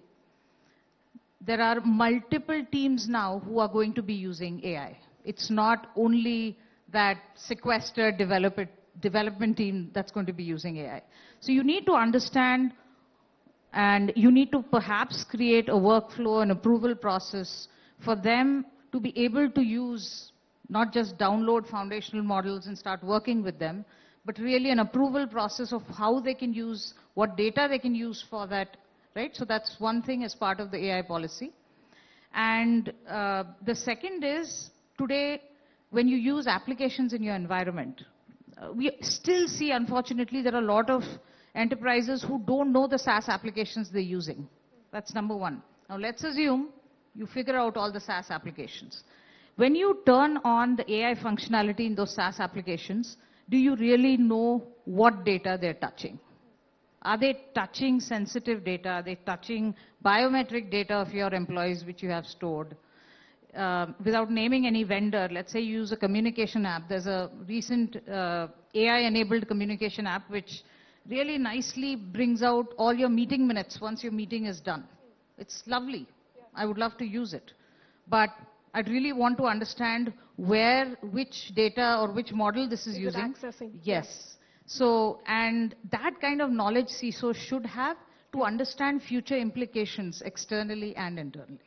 There are multiple teams now who are going to be using AI. It's not only that sequestered development team that's going to be using AI. So you need to understand, and you need to perhaps create a workflow and approval process for them to be able to use not just download foundational models and start working with them, but really an approval process of how they can use, what data they can use for that, right? So that's one thing as part of the AI policy. And the second is, today, when you use applications in your environment, we still see, unfortunately, there are a lot of enterprises who don't know the SaaS applications they're using. That's number one. Now, let's assume you figure out all the SaaS applications. When you turn on the AI functionality in those SaaS applications, do you really know what data they're touching? Are they touching sensitive data? Are they touching biometric data of your employees which you have stored? Without naming any vendor, let's say you use a communication app. There's a recent AI-enabled communication app which really nicely brings out all your meeting minutes once your meeting is done. It's lovely. I would love to use it. But I'd really want to understand which data or which model this is using. Accessing. Yes. So, and that kind of knowledge CISO should have to understand future implications externally and internally.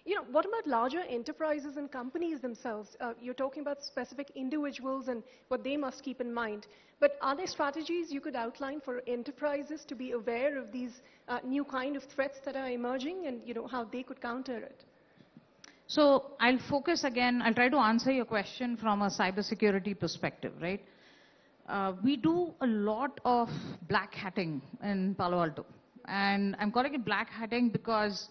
You know, what about larger enterprises and companies themselves? You're talking about specific individuals and what they must keep in mind. But are there strategies you could outline for enterprises to be aware of these new kind of threats that are emerging and, you know, how they could counter it? So I'll focus again, I'll try to answer your question from a cybersecurity perspective, right? We do a lot of black hatting in Palo Alto. And I'm calling it black hatting because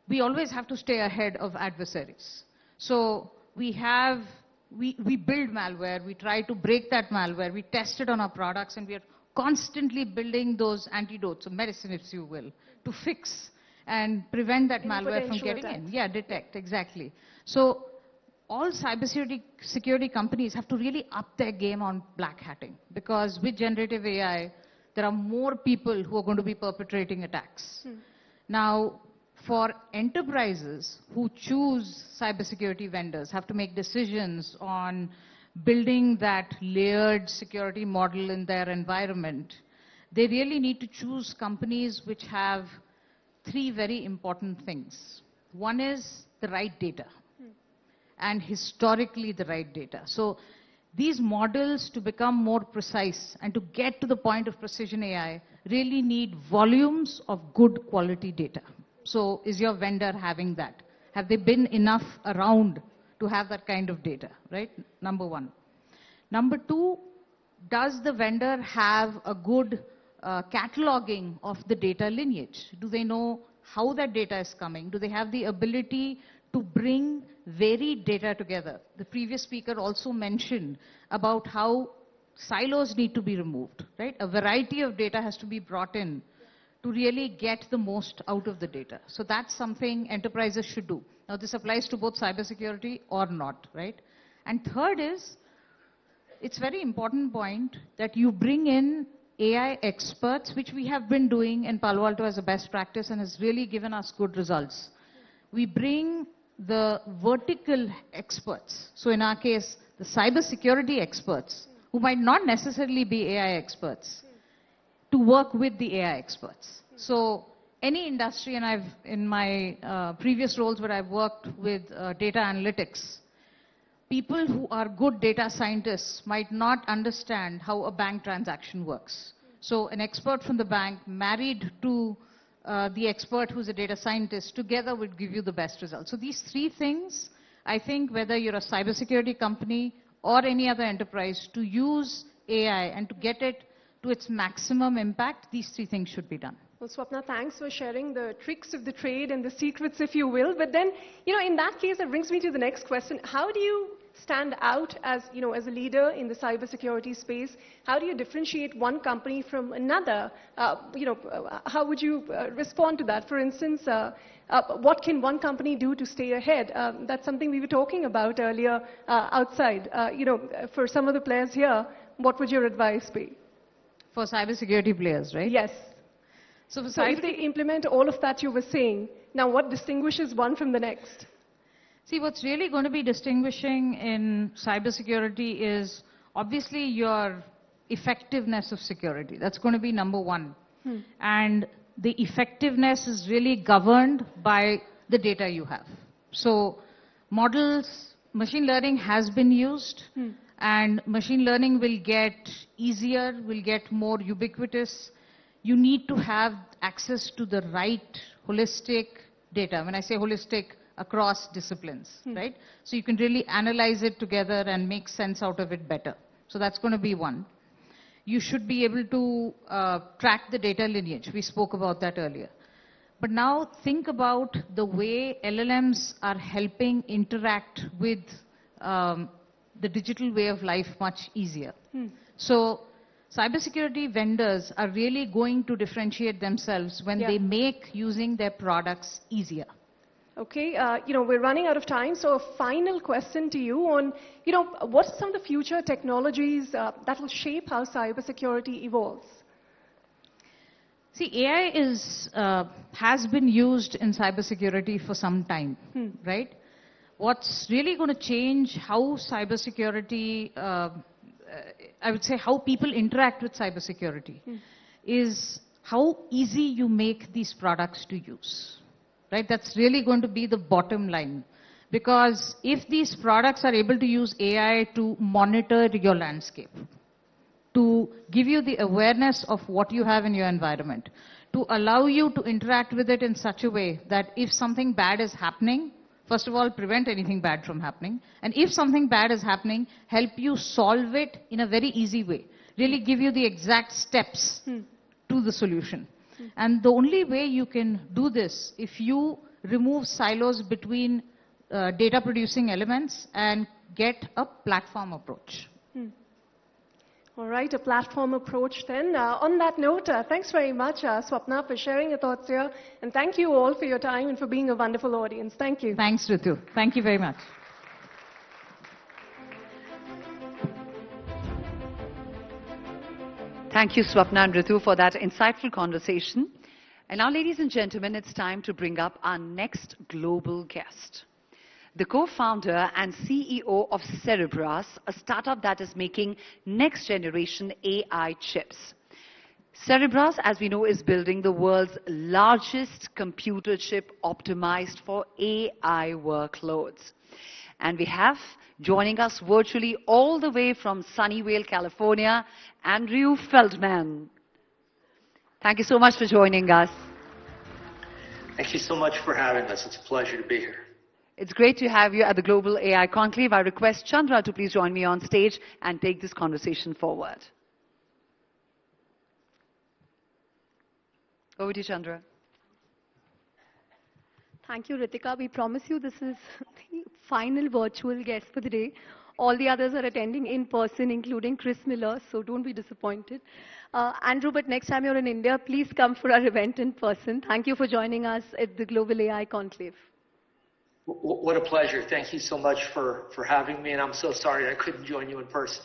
we always have to stay ahead of adversaries. So we build malware, we try to break that malware, we test it on our products, and we are constantly building those antidotes, or medicine if you will, to fix and prevent that malware from getting in. Yeah, detect, exactly. So all cybersecurity companies have to really up their game on black hatting, because with generative AI, there are more people who are going to be perpetrating attacks. Now, for enterprises who choose cybersecurity vendors, have to make decisions on building that layered security model in their environment, they really need to choose companies which have three very important things. One is the right data, and historically the right data. So these models, to become more precise and to get to the point of precision AI, really need volumes of good quality data. So is your vendor having that? Have they been enough around to have that kind of data, right? Number one. Number two, does the vendor have a good cataloging of the data lineage? Do they know how that data is coming? Do they have the ability to bring varied data together? The previous speaker also mentioned about how silos need to be removed, right? A variety of data has to be brought in to really get the most out of the data. So that's something enterprises should do. Now, this applies to both cybersecurity or not, right? And third is, it's very important point that you bring in AI experts, which we have been doing in Palo Alto as a best practice and has really given us good results. We bring the vertical experts. So in our case, the cybersecurity experts, who might not necessarily be AI experts, to work with the AI experts. So any industry, and I've, in my previous roles where I've worked with data analytics, people who are good data scientists might not understand how a bank transaction works. So an expert from the bank married to the expert who's a data scientist together would give you the best results. So these three things, I think whether you're a cybersecurity company or any other enterprise, to use AI and to get it to its maximum impact, these three things should be done. Well, Swapna, thanks for sharing the tricks of the trade and the secrets, if you will. But then, you know, in that case, that brings me to the next question. How do you stand out as, you know, as a leader in the cybersecurity space? How do you differentiate one company from another? How would you respond to that? For instance, what can one company do to stay ahead? That's something we were talking about earlier outside. For some of the players here, what would your advice be? For cybersecurity players, right? Yes. So if they implement all of that you were saying, now what distinguishes one from the next? See, what's really going to be distinguishing in cybersecurity is obviously your effectiveness of security. That's going to be number one. And the effectiveness is really governed by the data you have. So models machine learning has been used, and machine learning will get easier, will get more ubiquitous. You need to have access to the right holistic data. When I say holistic, across disciplines, right? So you can really analyze it together and make sense out of it better. So that's going to be one. You should be able to track the data lineage. We spoke about that earlier. But now think about the way LLMs are helping interact with the digital way of life much easier. So cybersecurity vendors are really going to differentiate themselves when they make using their products easier. Okay, we're running out of time, so a final question to you on, what are some of the future technologies that will shape how cybersecurity evolves? See, AI has been used in cybersecurity for some time, right? What's really going to change how cybersecurity, I would say how people interact with cybersecurity, is how easy you make these products to use. Right? That's really going to be the bottom line. Because if these products are able to use AI to monitor your landscape, to give you the awareness of what you have in your environment, to allow you to interact with it in such a way that if something bad is happening, first of all, prevent anything bad from happening. And if something bad is happening, help you solve it in a very easy way. Really give you the exact steps to the solution. And the only way you can do this, if you remove silos between data producing elements and get a platform approach. All right, a platform approach then. On that note, thanks very much, Swapna, for sharing your thoughts here. And thank you all for your time and for being a wonderful audience. Thank you. Thanks, Ritu. Thank you very much. Thank you, Swapna and Ritu, for that insightful conversation. And now, ladies and gentlemen, it's time to bring up our next global guest. The co-founder and CEO of Cerebras, a startup that is making next-generation AI chips. Cerebras, as we know, is building the world's largest computer chip optimized for AI workloads. And we have joining us virtually all the way from Sunnyvale, California, Andrew Feldman. Thank you so much for joining us. Thank you so much for having us. It's a pleasure to be here. It's great to have you at the Global AI Conclave. I request Chandra to please join me on stage and take this conversation forward. Over to you, Chandra. Thank you, Ritika. We promise you this is the final virtual guest for the day. All the others are attending in person, including Chris Miller, so don't be disappointed. Andrew, but next time you're in India, please come for our event in person. Thank you for joining us at the Global AI Conclave. What a pleasure. Thank you so much for having me, and I'm so sorry I couldn't join you in person.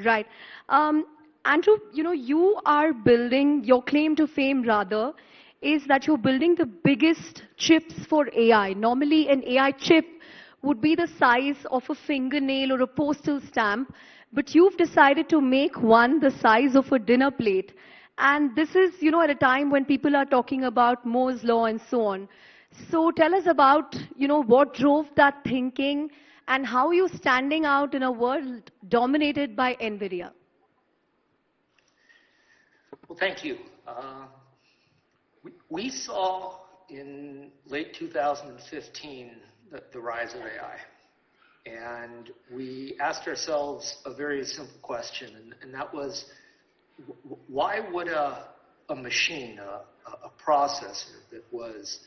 Right. Andrew, you are building, your claim to fame rather, is that you're building the biggest chips for AI. Normally, an AI chip would be the size of a fingernail or a postal stamp, but you've decided to make one the size of a dinner plate. And this is, at a time when people are talking about Moore's law and so on. So tell us about, what drove that thinking and how you're standing out in a world dominated by NVIDIA. Well, thank you. We saw in late 2015 the rise of AI. And we asked ourselves a very simple question, and that was, why would a machine, a processor that was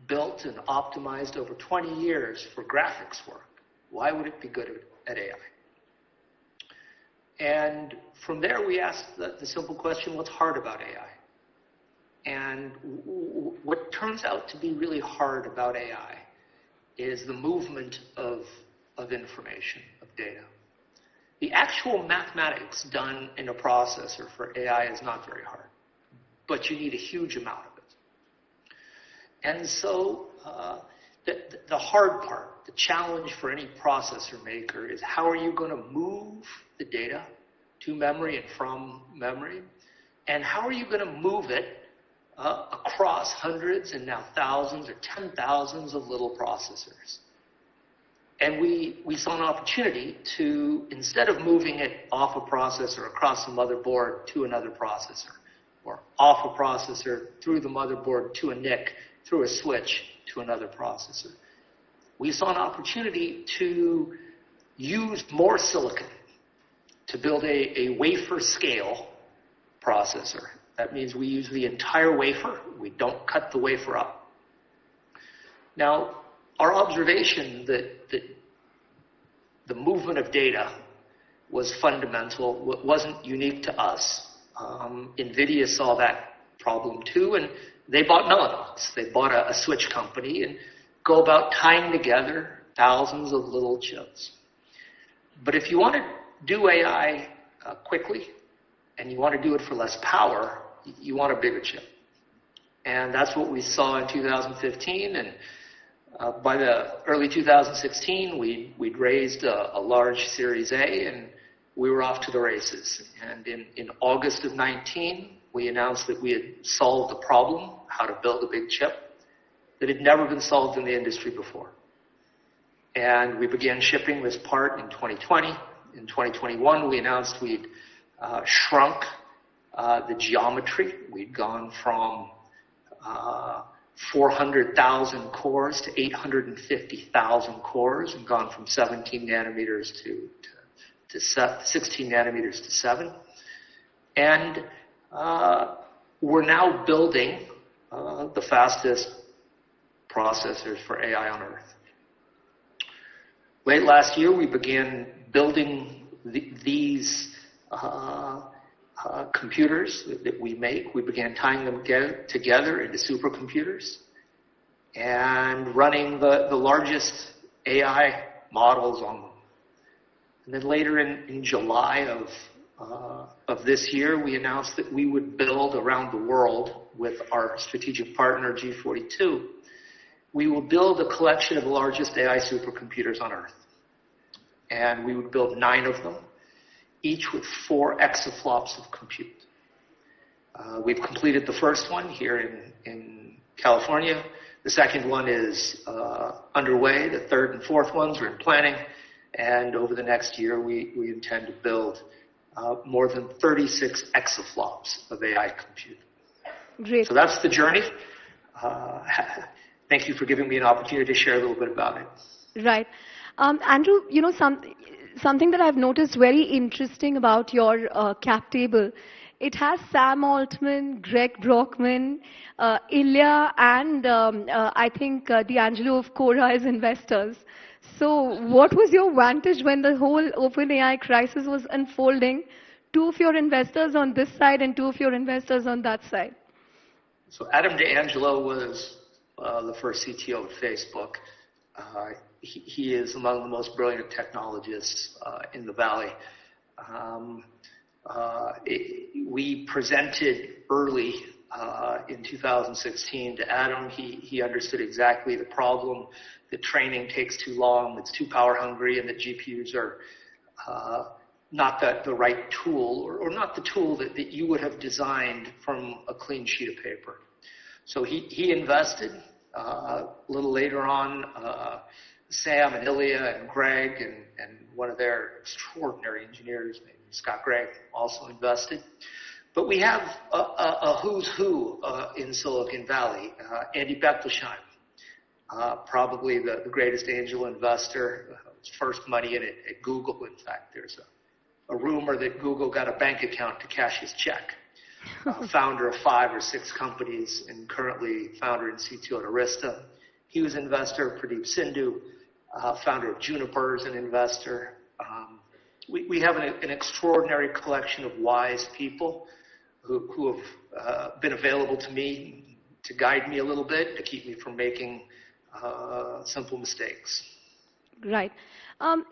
built and optimized over 20 years for graphics work, why would it be good at AI? And from there we asked the simple question, what's hard about AI? And what turns out to be really hard about AI is the movement of information, of data. The actual mathematics done in a processor for AI is not very hard, but you need a huge amount of it. And so the hard part, the challenge for any processor maker is how are you going to move the data to memory and from memory, and how are you going to move it across hundreds and now thousands or 10,000s of little processors. And we saw an opportunity to, instead of moving it off a processor across the motherboard to another processor, or off a processor through the motherboard to a NIC, through a switch to another processor, we saw an opportunity to use more silicon to build a wafer scale processor. That means we use the entire wafer. We don't cut the wafer up. Now, our observation that the movement of data was fundamental, wasn't unique to us. NVIDIA saw that problem too, and they bought Mellanox. They bought a switch company and go about tying together thousands of little chips. But if you want to do AI quickly, and you want to do it for less power, you want a bigger chip. And that's what we saw in 2015, and by the early 2016, we'd raised a large Series A, and we were off to the races. And in August of 19, we announced that we had solved the problem, how to build a big chip, that had never been solved in the industry before. And we began shipping this part in 2020. In 2021, we announced we'd shrunk the geometry. We'd gone from 400,000 cores to 850,000 cores, and gone from 17 nanometers to 16 nanometers to 7. And we're now building the fastest processors for AI on Earth. Late last year, we began building these computers that we make. We began tying them together into supercomputers and running the largest AI models on them. And then later in July of this year, we announced that we would build around the world with our strategic partner G42. We will build a collection of the largest AI supercomputers on Earth. And we would build 9 of them, each with 4 exaflops of compute. We've completed the first one here in California. The second one is underway. The third and fourth ones are in planning. And over the next year, we intend to build more than 36 exaflops of AI compute. Great. So that's the journey. Thank you for giving me an opportunity to share a little bit about it. Right. Andrew, you know, something that I've noticed very interesting about your cap table, it has Sam Altman, Greg Brockman, Ilya, and I think D'Angelo of Quora as investors. So what was your vantage when the whole OpenAI crisis was unfolding? 2 of your investors on this side and 2 of your investors on that side. So Adam D'Angelo was the first CTO of Facebook. He is among the most brilliant technologists in the Valley. We presented early in 2016 to Adam. He understood exactly the problem, that training takes too long, it's too power hungry, and that GPUs are not the right tool, or not the tool that you would have designed from a clean sheet of paper. So he invested. A little later on, Sam and Ilya and Greg and one of their extraordinary engineers named Scott Gregg also invested. But we have a who's who in Silicon Valley. Andy Bechtolsheim, probably the greatest angel investor, first money in it at Google. In fact, there's a rumor that Google got a bank account to cash his check. Founder of 5 or 6 companies and currently founder and CTO at Arista. He was an investor. Pradeep Sindhu, founder of Juniper, is an investor. We have an extraordinary collection of wise people who have been available to me to guide me a little bit, to keep me from making simple mistakes. Right.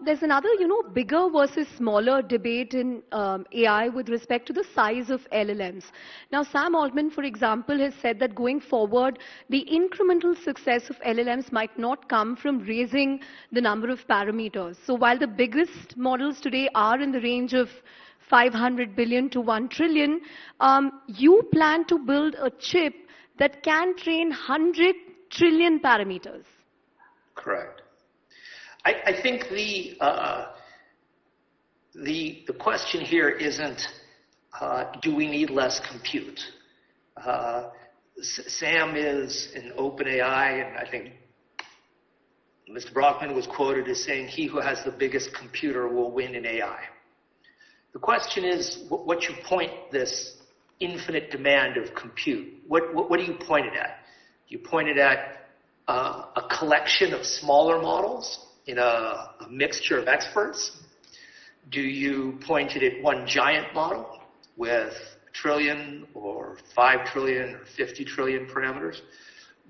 There's another, bigger versus smaller debate in AI with respect to the size of LLMs. Now, Sam Altman, for example, has said that going forward, the incremental success of LLMs might not come from raising the number of parameters. So while the biggest models today are in the range of 500 billion to 1 trillion, you plan to build a chip that can train 100 trillion parameters. Correct. I think the question here isn't do we need less compute? Sam is in OpenAI, and I think Mr. Brockman was quoted as saying, "He who has the biggest computer will win in AI." The question is, what you point this infinite demand of compute, what do you point it at? Do you point it at a collection of smaller models in a mixture of experts? Do you point it at one giant model with 1 trillion or 5 trillion or 50 trillion parameters?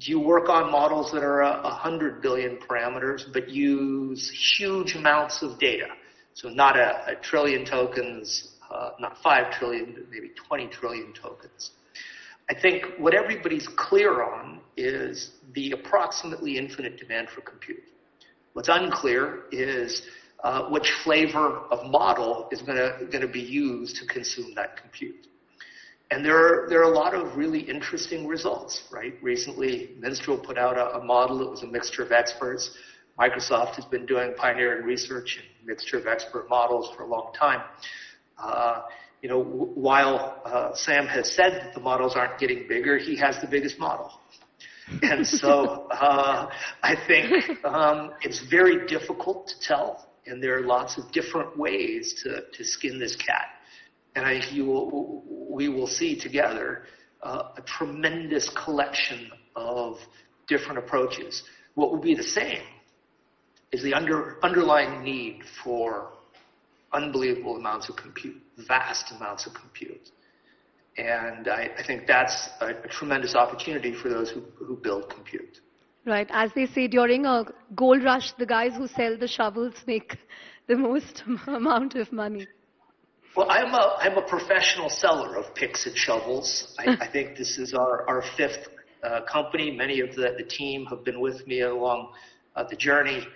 Do you work on models that are 100 billion parameters but use huge amounts of data? So not a trillion tokens, not 5 trillion, but maybe 20 trillion tokens. I think what everybody's clear on is the approximately infinite demand for compute. What's unclear is which flavor of model is going to be used to consume that compute. And there are a lot of really interesting results, right? Recently, Minstrel put out a model that was a mixture of experts. Microsoft has been doing pioneering research in mixture of expert models for a long time. While Sam has said that the models aren't getting bigger, he has the biggest model. And so I think it's very difficult to tell, and there are lots of different ways to skin this cat. And I think we will see together a tremendous collection of different approaches. What will be the same is the underlying need for unbelievable amounts of compute, vast amounts of compute. And I think that's a tremendous opportunity for those who build compute. Right. As they say, during a gold rush, the guys who sell the shovels make the most amount of money. Well, I'm a professional seller of picks and shovels. I think this is our fifth company. Many of the team have been with me along the journey.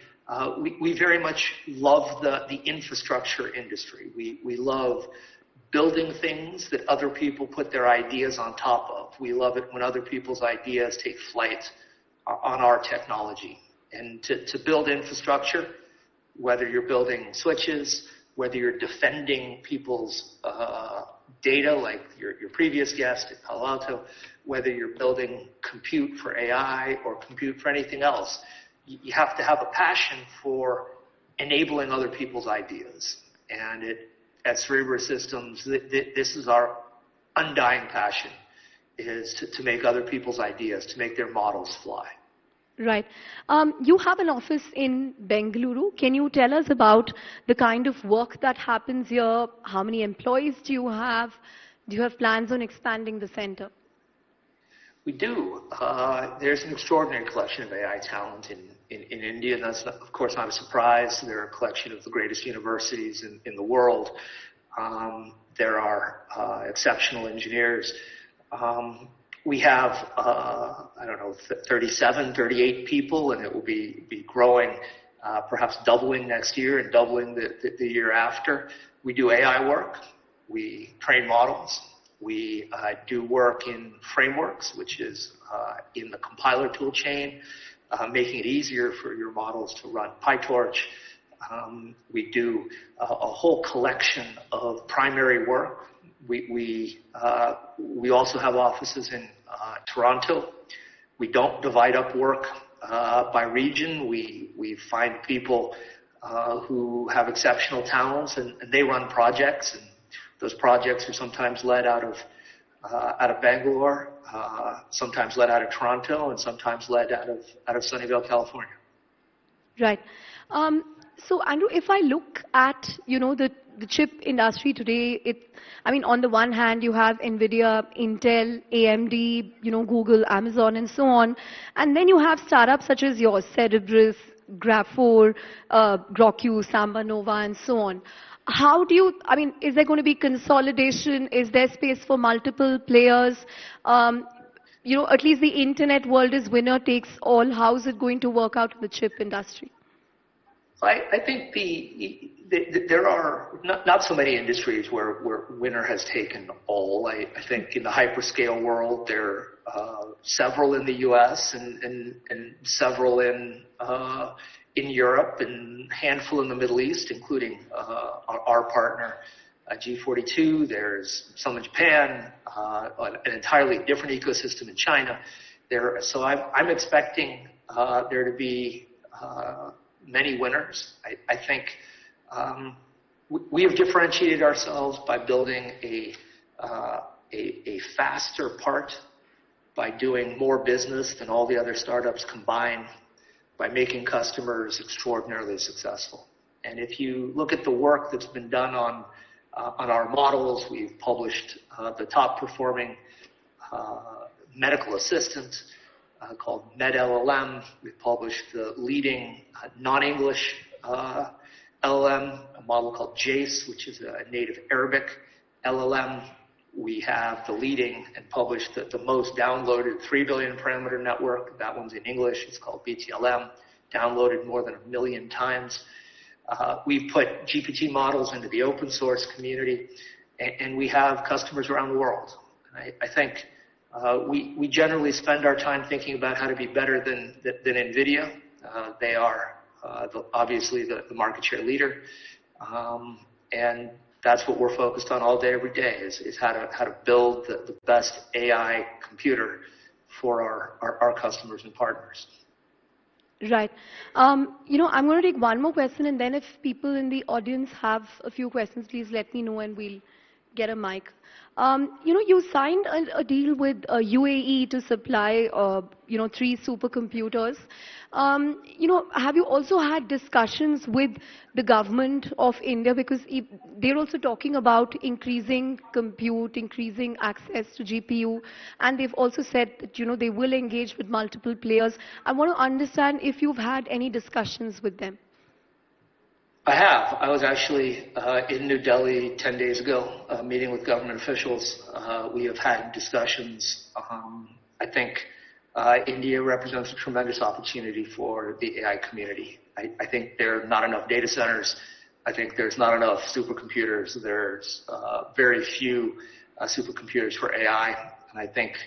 We very much love the infrastructure industry. We love building things that other people put their ideas on top of. We love it when other people's ideas take flight on our technology. And to build infrastructure, whether you're building switches, whether you're defending people's data, like your previous guest at Palo Alto, whether you're building compute for AI or compute for anything else, you have to have a passion for enabling other people's ideas. And at Cerebra Systems, this is our undying passion, is to make other people's ideas, to make their models fly. Right. You have an office in Bengaluru. Can you tell us about the kind of work that happens here? How many employees do you have? Do you have plans on expanding the center? We do. There's an extraordinary collection of AI talent in India, and that's, of course, not a surprise. They're a collection of the greatest universities in the world. There are exceptional engineers. We have, 37, 38 people, and it will be growing, perhaps doubling next year and doubling the year after. We do AI work. We train models. We do work in frameworks, which is in the compiler tool chain, making it easier for your models to run PyTorch. We do a whole collection of primary work. We also have offices in Toronto. We don't divide up work by region. We find people who have exceptional talents, and they run projects. And those projects are sometimes led out of Bangalore, sometimes led out of Toronto, and sometimes led out of Sunnyvale, California. Right. So, Andrew, if I look at, the chip industry today, on the one hand, you have NVIDIA, Intel, AMD, Google, Amazon, and so on. And then you have startups such as yours, Cerebras, Graph4, Groq, Samba Nova, and so on. How do you, is there going to be consolidation? Is there space for multiple players? At least the internet world is winner takes all. How is it going to work out in the chip industry? I think there are not so many industries where winner has taken all. I think in the hyperscale world, there are several in the U.S. and several in Europe and a handful in the Middle East, including our partner G42. There's some in Japan, an entirely different ecosystem in China. So I'm expecting there to be many winners. I think we have differentiated ourselves by building a faster part, by doing more business than all the other startups combined, by making customers extraordinarily successful. And if you look at the work that's been done on our models, we've published the top performing medical assistant called MedLLM. We've published the leading non-English LLM, a model called JACE, which is a native Arabic LLM. We have the leading and published the most downloaded 3 billion parameter network. That one's in English. It's called BTLM, downloaded more than 1 million times. We've put GPT models into the open source community, and we have customers around the world. And I think we generally spend our time thinking about how to be better than NVIDIA. They are obviously the market share leader. And that's what we're focused on all day, every day, is how to build the best AI computer for our customers and partners. Right. I'm going to take one more question, and then if people in the audience have a few questions, please let me know and we'll get a mic. You signed a deal with UAE to supply, 3 supercomputers. Have you also had discussions with the government of India? Because they're also talking about increasing compute, increasing access to GPU, and they've also said that, they will engage with multiple players. I want to understand if you've had any discussions with them. I have. I was actually in New Delhi 10 days ago, meeting with government officials. We have had discussions. I think India represents a tremendous opportunity for the AI community. I think there are not enough data centers. I think there's not enough supercomputers. There's very few supercomputers for AI. And I think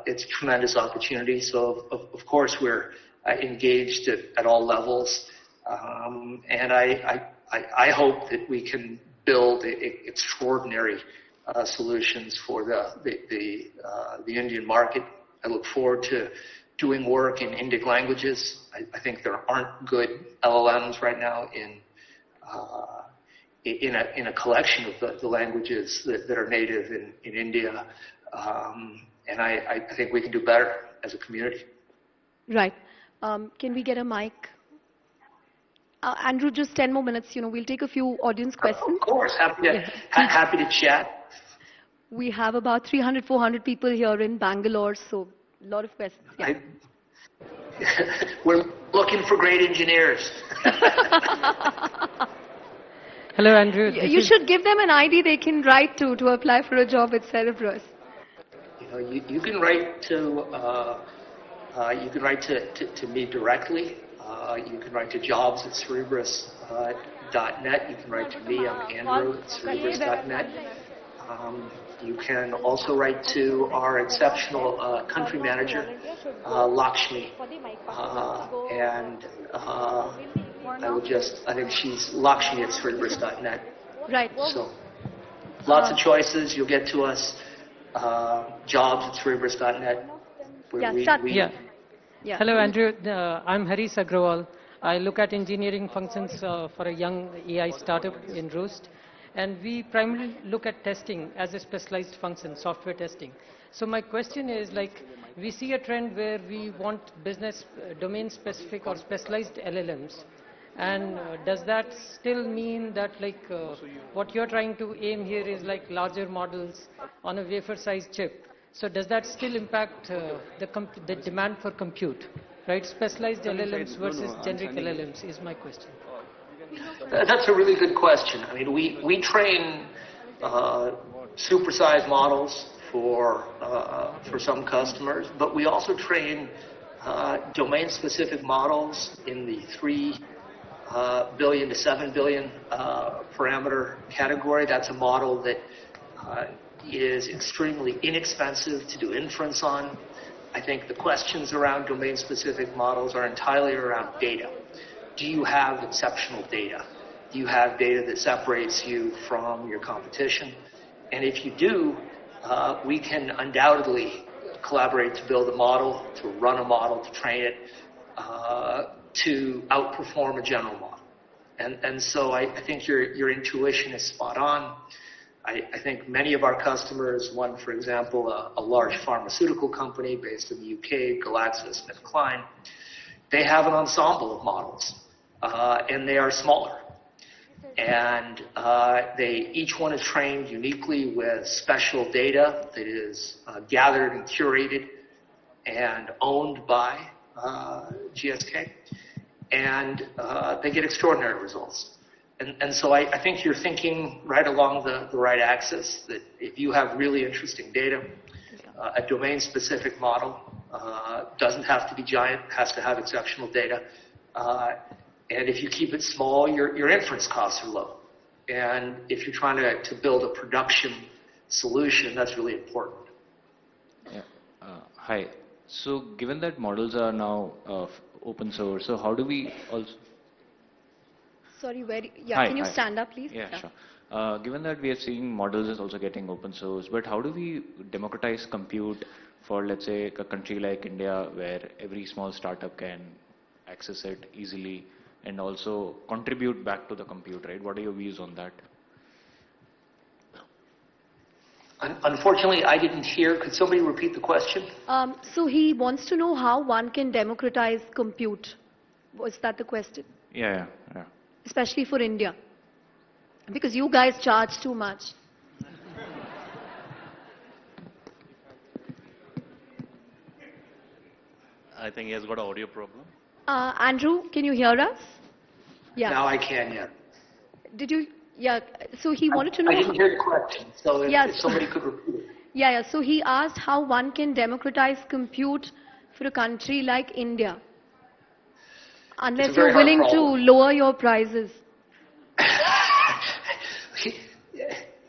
it's a tremendous opportunity. So, of course, we're engaged at all levels. And I hope that we can build extraordinary solutions for the Indian market. I look forward to doing work in Indic languages. I think there aren't good LLMs right now in a collection of the languages that are native in India. And I think we can do better as a community. Right. Can we get a mic? Andrew, just 10 more minutes. We'll take a few audience questions. Of course. Happy to chat. We have about 300, 400 people here in Bangalore, so a lot of questions. Yeah. We're looking for great engineers. Hello, Andrew. You should give them an ID they can write to apply for a job at Cerebrus. You can write to me directly. You can write to jobs@cerebrus.net. You can write to me. I'm Andrew at cerebrus.net. You can also write to our exceptional country manager, Lakshmi. And I think she's Lakshmi at cerebrus.net. Right. So lots of choices. You'll get to us. Jobs@cerebrus.net. Yeah. Hello, Andrew. I'm Haris Agrawal. I look at engineering functions for a young AI startup in Roost. And we primarily look at testing as a specialized function, software testing. So my question is, we see a trend where we want business domain-specific or specialized LLMs. And does that still mean that, what you're trying to aim here is larger models on a wafer-sized chip? So does that still impact the demand for compute, right? Specialized LLMs versus generic LLMs is my question. That's a really good question. I mean, we train supersized models for some customers, but we also train domain-specific models in the 3 billion to 7 billion parameter category. That's a model that is extremely inexpensive to do inference on. I think the questions around domain-specific models are entirely around data. Do you have exceptional data? Do you have data that separates you from your competition? And if you do, we can undoubtedly collaborate to build a model, to run a model, to train it, to outperform a general model. And so I think your intuition is spot on. I think many of our customers, one, for example, a large pharmaceutical company based in the UK, GlaxoSmithKline, they have an ensemble of models, and they are smaller. And each one is trained uniquely with special data that is gathered and curated and owned by GSK. And they get extraordinary results. And so I think you're thinking right along the right axis, that if you have really interesting data, a domain-specific model doesn't have to be giant, has to have exceptional data. And if you keep it small, your inference costs are low. And if you're trying to build a production solution, that's really important. Yeah. Hi. So given that models are now open source, so how do we also... Sorry, yeah, Hi, can you hi. stand up, please? Yeah, sure. Given that we are seeing models is also getting open source, but how do we democratize compute for, let's say, a country like India, where every small startup can access it easily and also contribute back to the compute, right? What are your views on that? Unfortunately, I didn't hear. Could somebody repeat the question? So he wants to know how one can democratize compute. Was that the question? Yeah. Especially for India. Because you guys charge too much. I think he has got an audio problem. Andrew, can you hear us? Yeah. Now I can, yeah. Did you? Yeah. So he wanted to know. I didn't hear the question, so if somebody could repeat it. Yeah. So he asked how one can democratize compute for a country like India. Unless you're willing to lower your prices.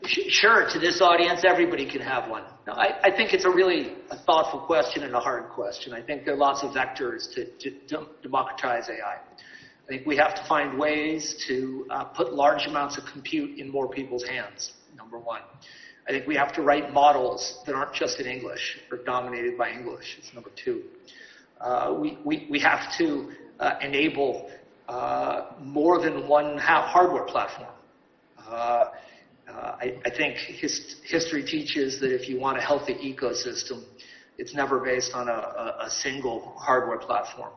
Sure, to this audience, everybody can have one. No, I think it's a thoughtful question and a hard question. I think there are lots of vectors to democratize AI. I think we have to find ways to put large amounts of compute in more people's hands, number one. I think we have to write models that aren't just in English or dominated by English. It's number two. We have to enable more than one hardware platform. I think history teaches that if you want a healthy ecosystem, it's never based on a single hardware platform.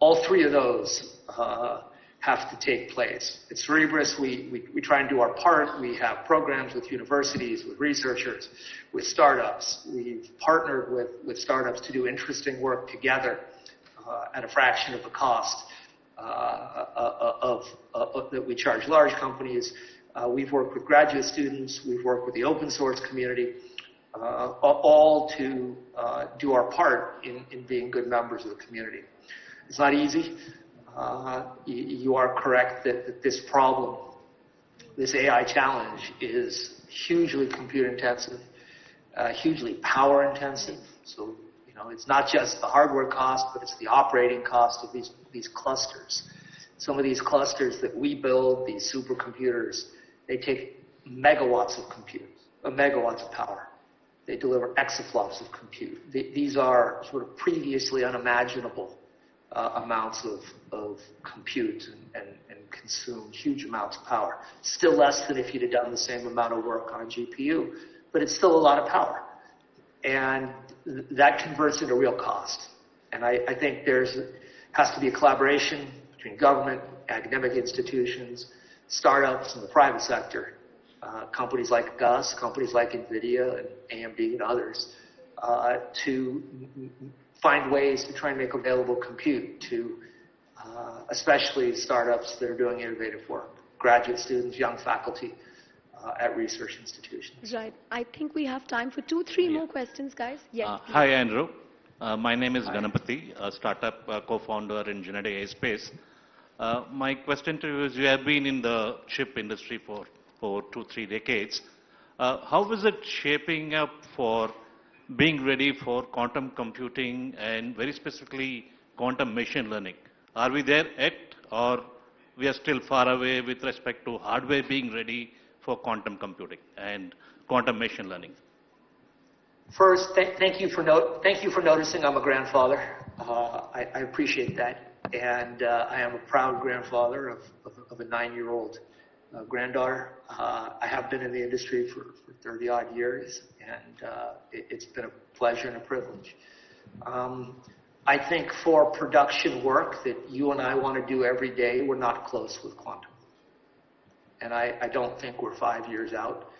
All three of those have to take place. At Cerebrus, we try and do our part. We have programs with universities, with researchers, with startups. We've partnered with startups to do interesting work together at a fraction of the cost that we charge large companies. We've worked with graduate students. We've worked with the open source community, all to do our part in being good members of the community. It's not easy. You are correct that this problem, this AI challenge, is hugely compute intensive, hugely power intensive. So, it's not just the hardware cost, but it's the operating cost of these clusters. Some of these clusters that we build, these supercomputers, they take megawatts of compute, megawatts of power. They deliver exaflops of compute. These are sort of previously unimaginable amounts of compute and consume huge amounts of power. Still less than if you'd have done the same amount of work on a GPU, but it's still a lot of power. And that converts into real cost. And I think has to be a collaboration between government, academic institutions, startups, and the private sector, companies like us, companies like NVIDIA and AMD and others, to find ways to try and make available compute to especially startups that are doing innovative work, graduate students, young faculty at research institutions. Right. I think we have time for 2-3 more questions, guys. Yes. Hi, Andrew. My name is Ganapati, a startup co-founder in genetic AI space. My question to you is, you have been in the chip industry for 2-3 decades. How is it shaping up for being ready for quantum computing and very specifically quantum machine learning? Are we there yet, or we are still far away with respect to hardware being ready for quantum computing and quantum machine learning? First, thank you for noticing I'm a grandfather. I appreciate that, and I am a proud grandfather of a 9-year-old granddaughter. I have been in the industry for 30-odd years, and it's been a pleasure and a privilege. I think for production work that you and I want to do every day, we're not close with quantum. And I don't think we're 5 years out.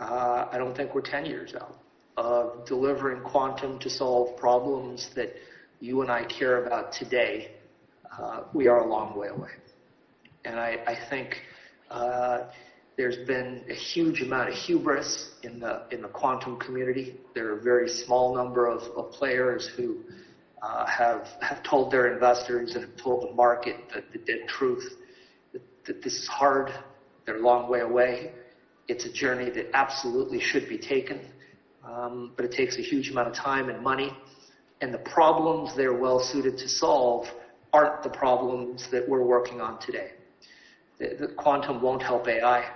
I don't think we're 10 years out of delivering quantum to solve problems that you and I care about today. We are a long way away. And I think there's been a huge amount of hubris in the quantum community. There are a very small number of players who have told their investors and have told the market the dead truth, that this is hard, they're a long way away. It's a journey that absolutely should be taken, but it takes a huge amount of time and money. And the problems they're well suited to solve aren't the problems that we're working on today. The quantum won't help AI.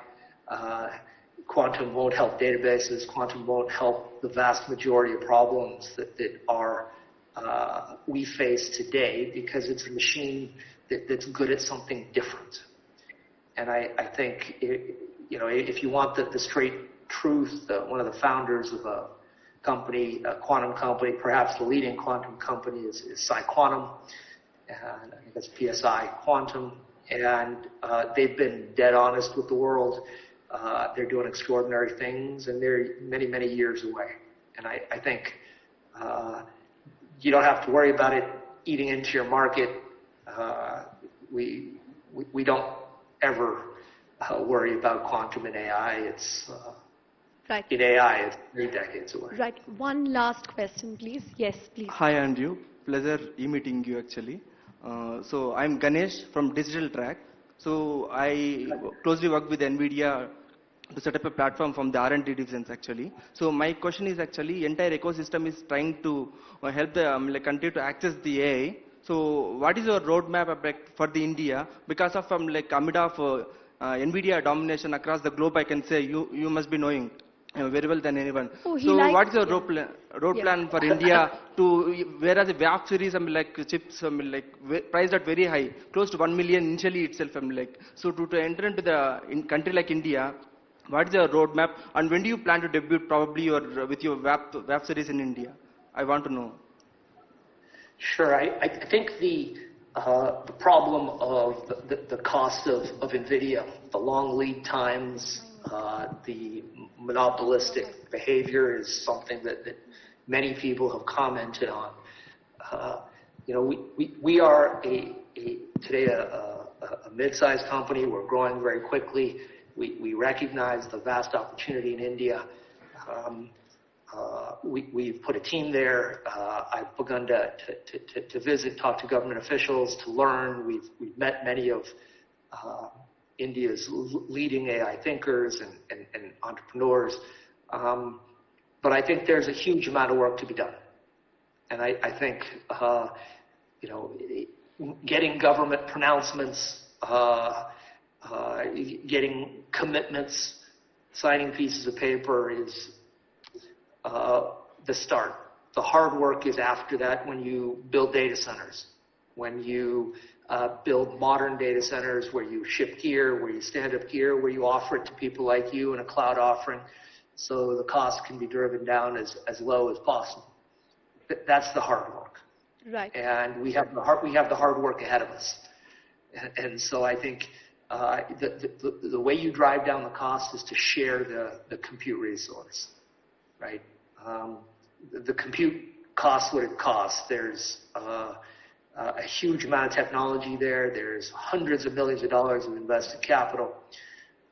Quantum won't help databases. Quantum won't help the vast majority of problems that we face today, because it's a machine that's good at something different. And I think, if you want the straight truth, one of the founders of a company, a quantum company, perhaps the leading quantum company is PsiQuantum, and I think that's PSI Quantum, and they've been dead honest with the world. They're doing extraordinary things, and they're many, many years away. And I think you don't have to worry about it eating into your market. We don't ever worry about quantum in AI. It's right. In AI, it's 3 decades away. Right. One last question, please. Yes, please. Hi, Andrew. Pleasure meeting you actually. So I'm Ganesh from Digital Track. So I closely work with NVIDIA to set up a platform from the R&D divisions actually. So my question is actually, entire ecosystem is trying to help the country to access the AI. So what is your roadmap for the India? Because of amid of NVIDIA domination across the globe, I can say you must be knowing very well than anyone. Oh, so what is your road plan for India to, whereas the VAP series chips priced at very high, close to 1 million initially itself. So to enter into the country like India, what is your roadmap, and when do you plan to debut probably with your VAP series in India? I want to know. Sure. I think the problem of the cost of NVIDIA, the long lead times, the monopolistic behavior is something that many people have commented on. We are today a mid-sized company. We're growing very quickly. We recognize the vast opportunity in India. We've put a team there. I've begun to visit, talk to government officials, to learn. We've met many of India's leading AI thinkers and entrepreneurs. But I think there's a huge amount of work to be done. And I think, getting government pronouncements, getting commitments, signing pieces of paper is the start. The hard work is after that, when you build data centers, when you build modern data centers, where you ship gear, where you stand up gear, where you offer it to people like you in a cloud offering, so the cost can be driven down as low as possible. That's the hard work. Right. And we have the hard work ahead of us. And so I think the way you drive down the cost is to share the compute resource, right? The compute costs what it costs. There's a huge amount of technology there. There's hundreds of millions of dollars of invested capital.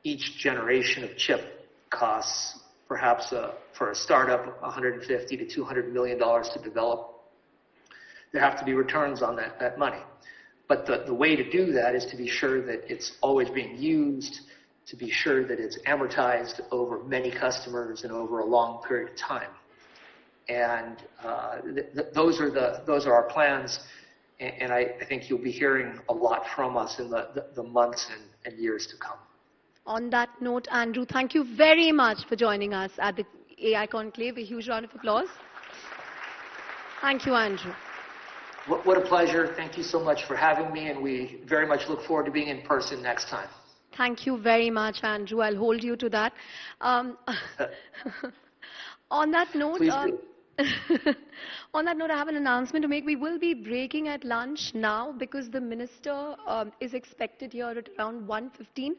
Each generation of chip costs perhaps for a startup $150 to $200 million to develop. There have to be returns on that money. But the way to do that is to be sure that it's always being used, to be sure that it's amortized over many customers and over a long period of time. And those are our plans. And I think you'll be hearing a lot from us in the months and years to come. On that note, Andrew, thank you very much for joining us at the AI Conclave. A huge round of applause. Thank you, Andrew. What a pleasure. Thank you so much for having me, and we very much look forward to being in person next time. Thank you very much, Andrew. I'll hold you to that. On that note, Please do. on that note, I have an announcement to make. We will be breaking at lunch now because the minister is expected here at around 1:15.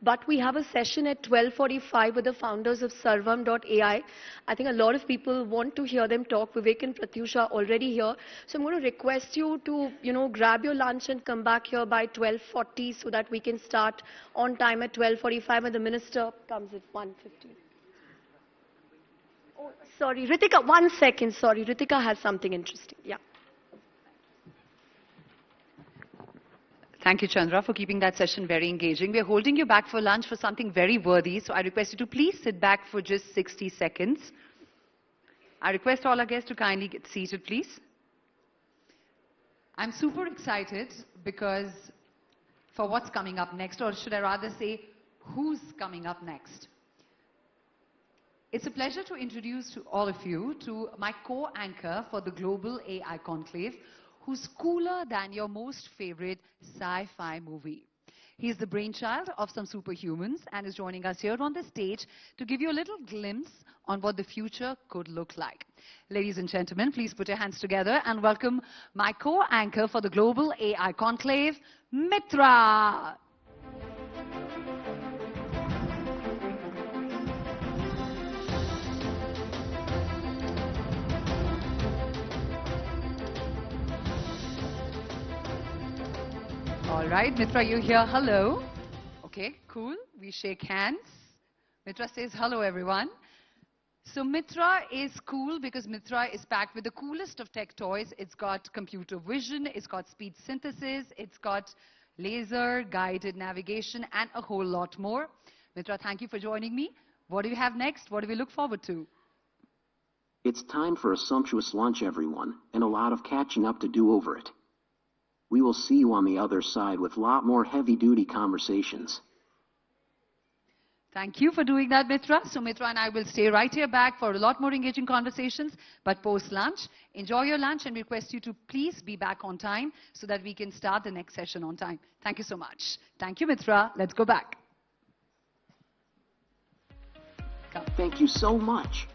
But we have a session at 12:45 with the founders of Sarvam.ai. I think a lot of people want to hear them talk. Vivek and Pratyusha are already here. So I'm going to request you to, grab your lunch and come back here by 12:40 so that we can start on time at 12:45 when the minister comes at 1:15. Oh, sorry, Ritika, 1 second. Sorry, Ritika has something interesting. Yeah. Thank you, Chandra, for keeping that session very engaging. We're holding you back for lunch for something very worthy, so I request you to please sit back for just 60 seconds. I request all our guests to kindly get seated, please. I'm super excited because for what's coming up next, or should I rather say, who's coming up next. It's a pleasure to introduce to all of you to my co-anchor for the Global AI Conclave, who's cooler than your most favorite sci-fi movie. He's the brainchild of some superhumans and is joining us here on the stage to give you a little glimpse on what the future could look like. Ladies and gentlemen, please put your hands together and welcome my co-anchor for the Global AI Conclave, Mitra. All right, Mitra, you're here. Hello. Okay, cool. We shake hands. Mitra says hello, everyone. So Mitra is cool because Mitra is packed with the coolest of tech toys. It's got computer vision, it's got speech synthesis, it's got laser, guided navigation, and a whole lot more. Mitra, thank you for joining me. What do you have next? What do we look forward to? It's time for a sumptuous lunch, everyone, and a lot of catching up to do over it. We will see you on the other side with a lot more heavy-duty conversations. Thank you for doing that, Mitra. So Mitra and I will stay right here back for a lot more engaging conversations, but post-lunch. Enjoy your lunch and we request you to please be back on time so that we can start the next session on time. Thank you so much. Thank you, Mitra. Let's go back. Come. Thank you so much.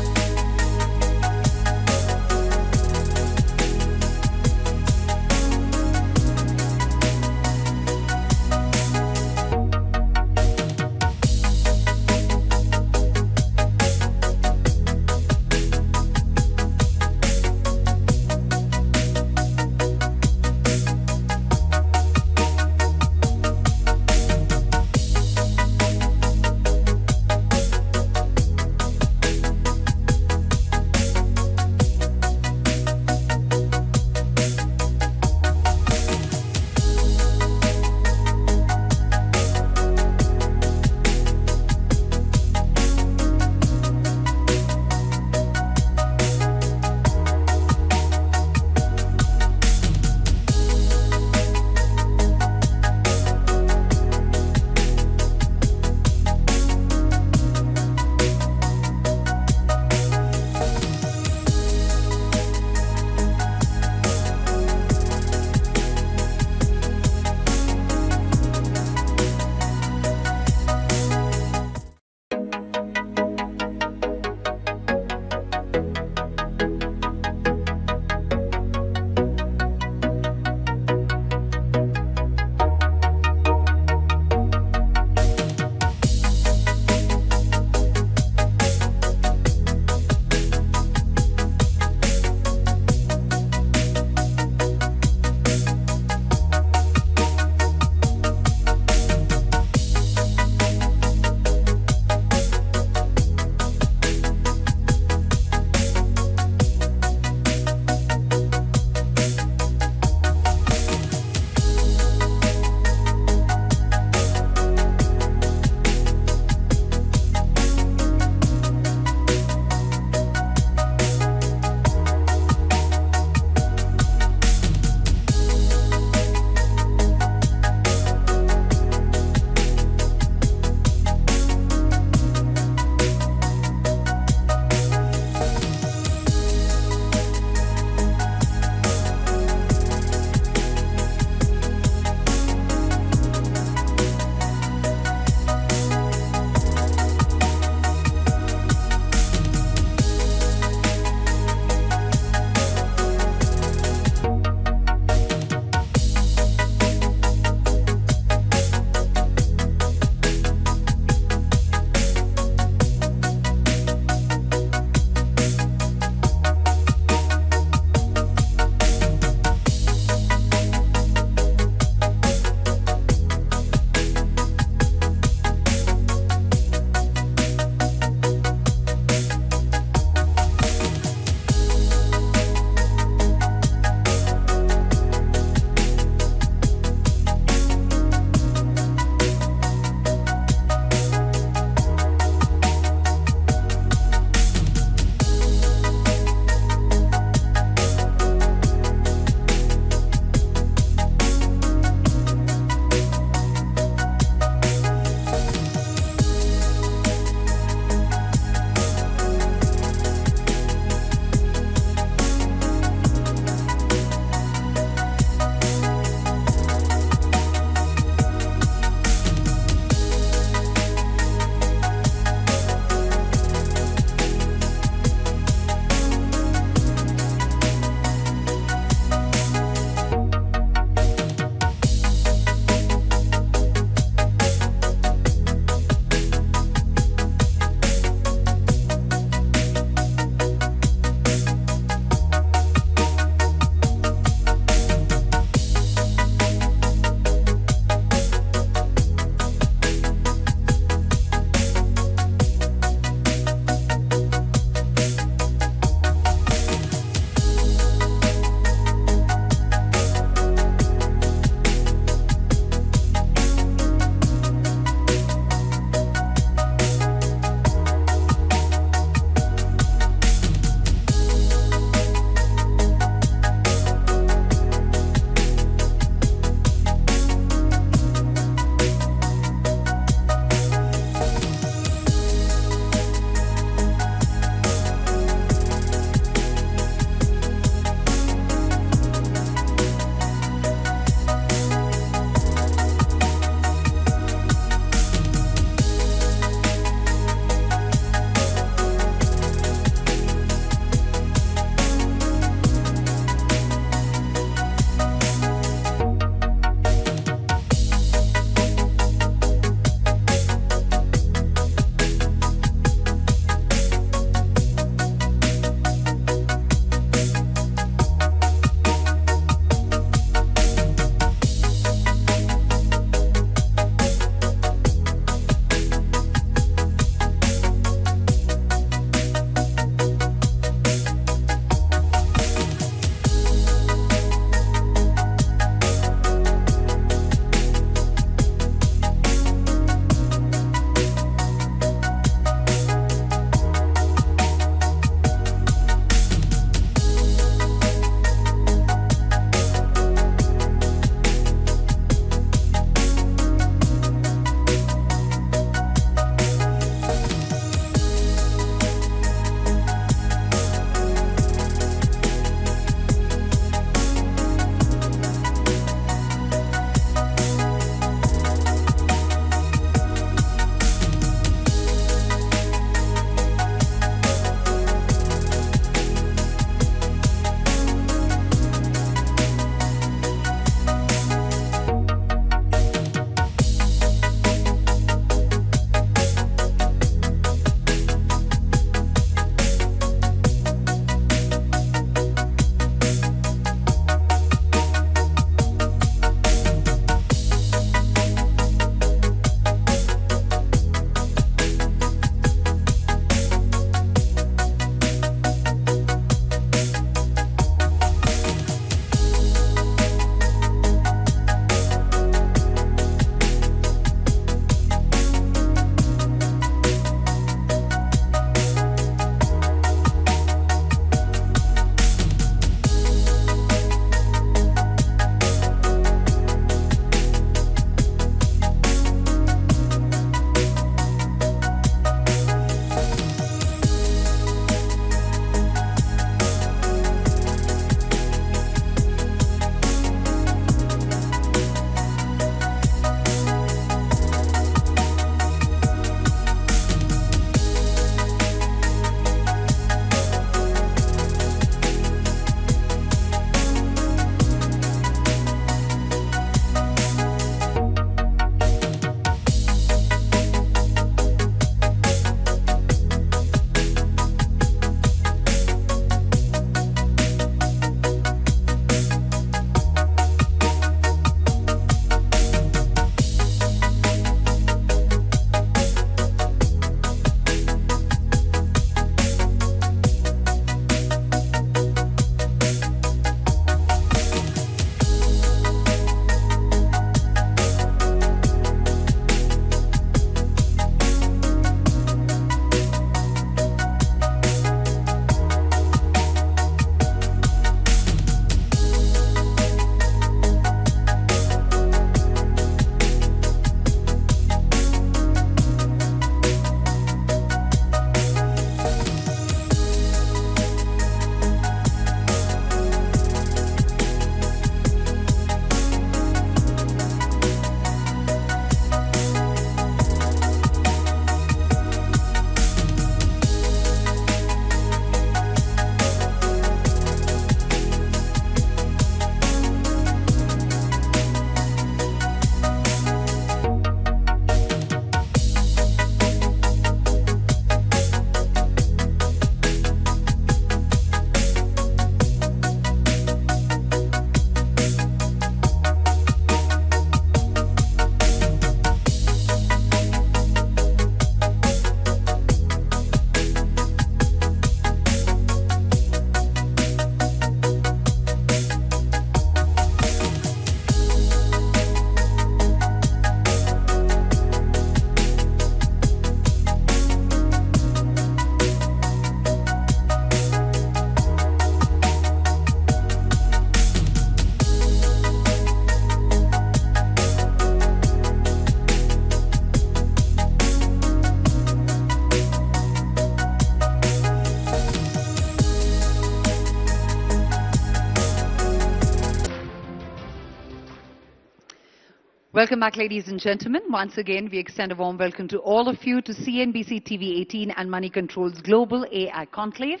Welcome back, ladies and gentlemen. Once again, we extend a warm welcome to all of you to CNBC-TV18 and Money Control's Global AI Conclave.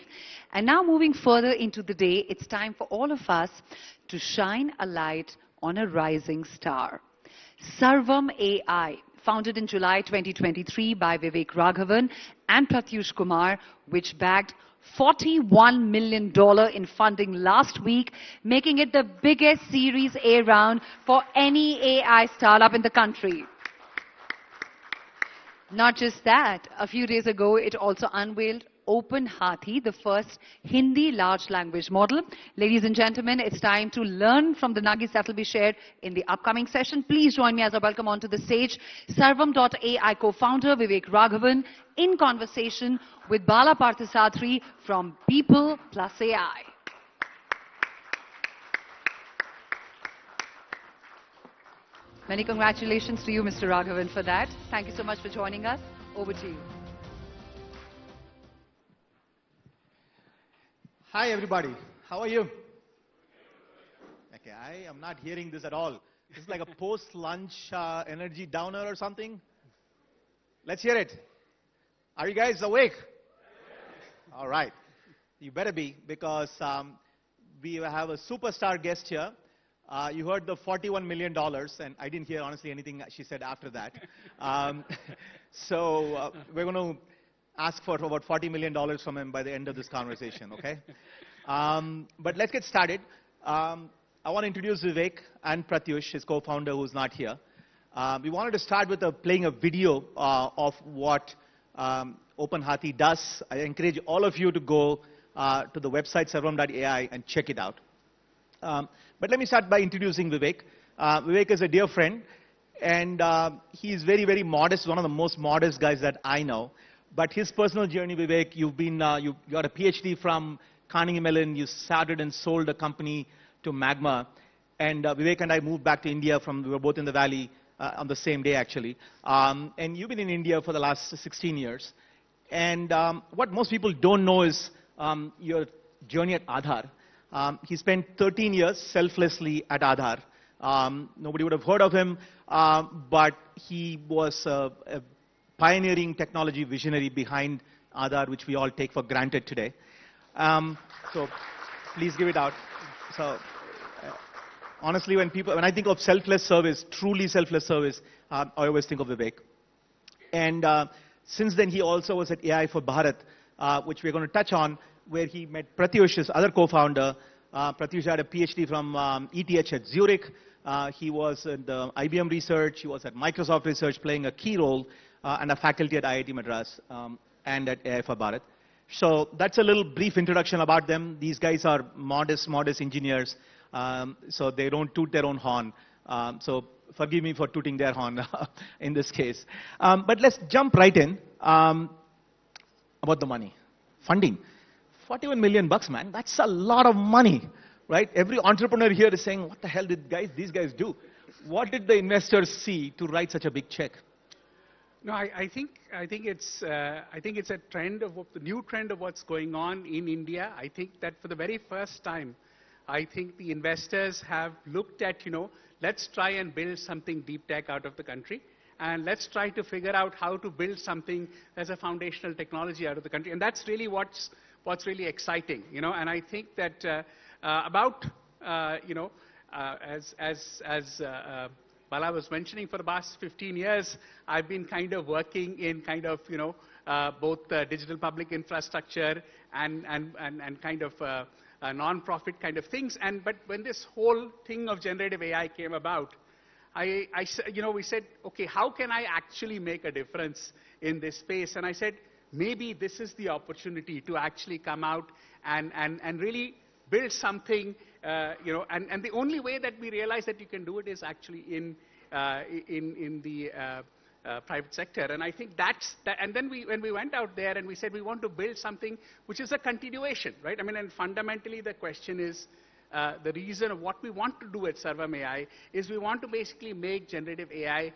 And now moving further into the day, it's time for all of us to shine a light on a rising star. Sarvam AI, founded in July 2023 by Vivek Raghavan and Pratyush Kumar, which bagged $41 million in funding last week, making it the biggest Series A round for any AI startup in the country. Not just that, a few days ago, it also unveiled OpenHathi, the first Hindi large language model. Ladies and gentlemen, it's time to learn from the nuggets that will be shared in the upcoming session. Please join me as I welcome onto the stage Sarvam.ai co-founder Vivek Raghavan in conversation with Bala Parthasatri from People Plus AI. Many congratulations to you, Mr. Raghavan, for that. Thank you so much for joining us. Over to you. Hi everybody, how are you? Okay, I am not hearing this at all. This is like a post-lunch energy downer or something. Let's hear it. Are you guys awake? All right. You better be, because we have a superstar guest here. You heard the $41 million, and I didn't hear honestly anything she said after that. So we're going to ask for about $40 million from him by the end of this conversation, okay? But let's get started. I want to introduce Vivek and Pratyush, his co-founder, who's not here. We wanted to start with playing a video of what OpenHathi does. I encourage all of you to go to the website sarvam.ai and check it out. But let me start by introducing Vivek. Vivek is a dear friend, and he's very, very modest, one of the most modest guys that I know. But his personal journey, Vivek, you got a PhD from Carnegie Mellon, you started and sold a company to Magma, and Vivek and I moved back to India we were both in the Valley on the same day actually. And you've been in India for the last 16 years. And what most people don't know is your journey at Aadhaar. He spent 13 years selflessly at Aadhaar. Nobody would have heard of him, but he was a pioneering technology visionary behind Aadhaar, which we all take for granted today. So please give it out. So honestly, when I think of selfless service, truly selfless service, I always think of Vivek. And since then, he also was at AI for Bharat, which we're going to touch on, where he met Pratyush, his other co-founder. Pratyush had a PhD from ETH at Zurich. He was in the IBM research. He was at Microsoft research, playing a key role, and a faculty at IIT Madras and at AI for Bharat. So that's a little brief introduction about them. These guys are modest engineers, so they don't toot their own horn. So forgive me for tooting their horn in this case. But let's jump right in about the money. Funding. 41 million bucks, man. That's a lot of money, right? Every entrepreneur here is saying, what the hell did these guys do? What did the investors see to write such a big check? No, I think it's a trend of the new trend of what's going on in India. I think that for the very first time, I think the investors have looked at, let's try and build something deep tech out of the country, and let's try to figure out how to build something as a foundational technology out of the country. And that's really what's really exciting, And I think that as Bala was mentioning, for the past 15 years, I've been kind of working in both digital public infrastructure and kind of non-profit kind of things. But when this whole thing of generative AI came about, we said, okay, how can I actually make a difference in this space? And I said, maybe this is the opportunity to actually come out and really build something, and the only way that we realize that you can do it is actually in the private sector. And I think and then when we went out there and we said we want to build something which is a continuation, right? I mean, and fundamentally the question is, the reason of what we want to do at Sarvam AI is we want to basically make generative AI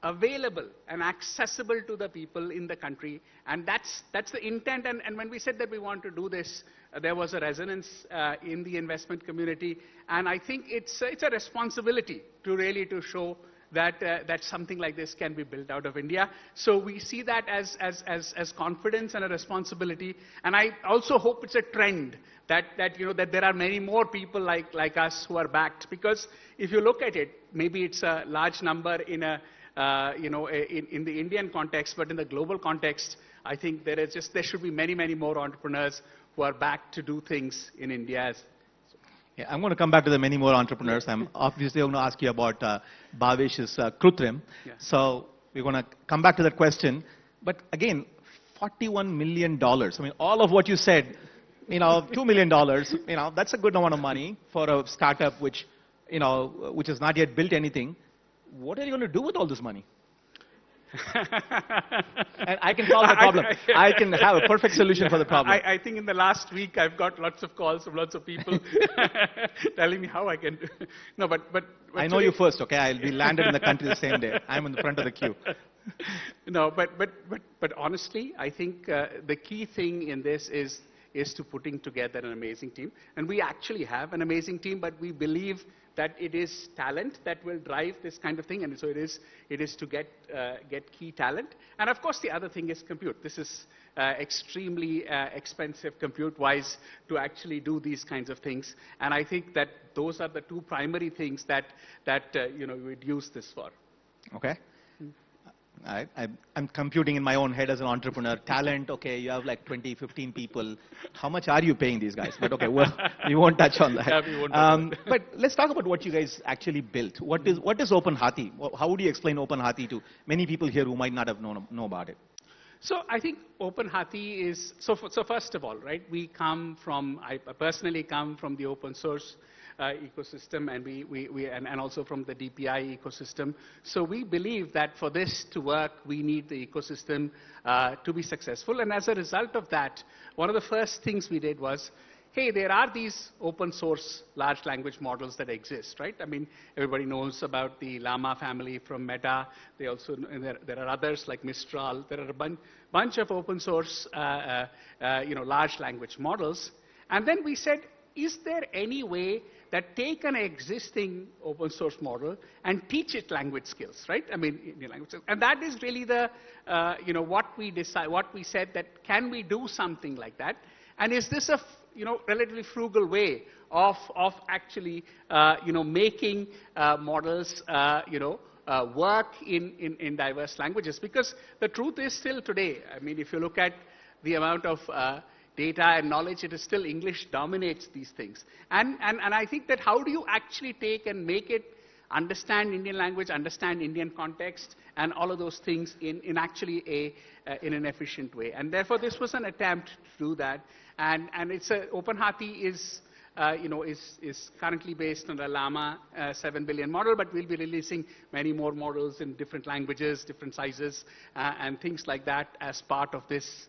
available and accessible to the people in the country, and that's the intent. And when we said that we want to do this, there was a resonance in the investment community, and I think it's a responsibility to really show that something like this can be built out of India. So we see that as confidence and a responsibility. And I also hope it's a trend that there are many more people like us who are backed. Because if you look at it, maybe it's a large number in a in the Indian context, but in the global context, I think there should be many more entrepreneurs who are backed to do things in India. Yeah, I'm going to come back to the many more entrepreneurs. I'm obviously going to ask you about Bhavesh's Krutrim. Yeah. So we're going to come back to that question. But again, $41 million. I mean, all of what you said, $2 million, that's a good amount of money for a startup which has not yet built anything. What are you going to do with all this money? And I can solve the problem. I can have a perfect solution for the problem. I think in the last week I've got lots of calls from lots of people telling me how I can do. No, but I know you first, okay? I'll be landed in the country the same day. I'm in the front of the queue. No, but honestly, I think the key thing in this is to putting together an amazing team. And we actually have an amazing team, but we believe that it is talent that will drive this kind of thing, and so it is to get key talent. And of course, the other thing is compute. This is extremely expensive compute-wise to actually do these kinds of things. And I think that those are the two primary things that we would use this for. Okay. I'm computing in my own head as an entrepreneur. Talent, okay, you have like 20, 15 people. How much are you paying these guys? But okay, well, we won't touch on that. Yeah, we won't touch on that. But let's talk about what you guys actually built. What is Open Hathi? How would you explain Open Hathi to many people here who might not have know about it? So I think Open Hathi is, so first of all, right, I personally come from the open source ecosystem, and and also from the DPI ecosystem. So we believe that for this to work, we need the ecosystem to be successful. And as a result of that, one of the first things we did was, hey, there are these open source large language models that exist, right? I mean, everybody knows about the Llama family from Meta. They also, there are others like Mistral. There are a bunch of open source, large language models. And then we said, is there any way that take an existing open source model and teach it language skills, right? I mean, Indian language skills. And that is really the, what we said, that can we do something like that? And is this a, relatively frugal way of actually, making models, work in diverse languages? Because the truth is still today, I mean, if you look at the amount of data and knowledge, it is still English dominates these things. And I think that how do you actually take and make it understand Indian language, understand Indian context, and all of those things in actually in an efficient way. And therefore, this was an attempt to do that. And it's Open Hathi is currently based on the Llama 7 billion model, but we'll be releasing many more models in different languages, different sizes, and things like that as part of this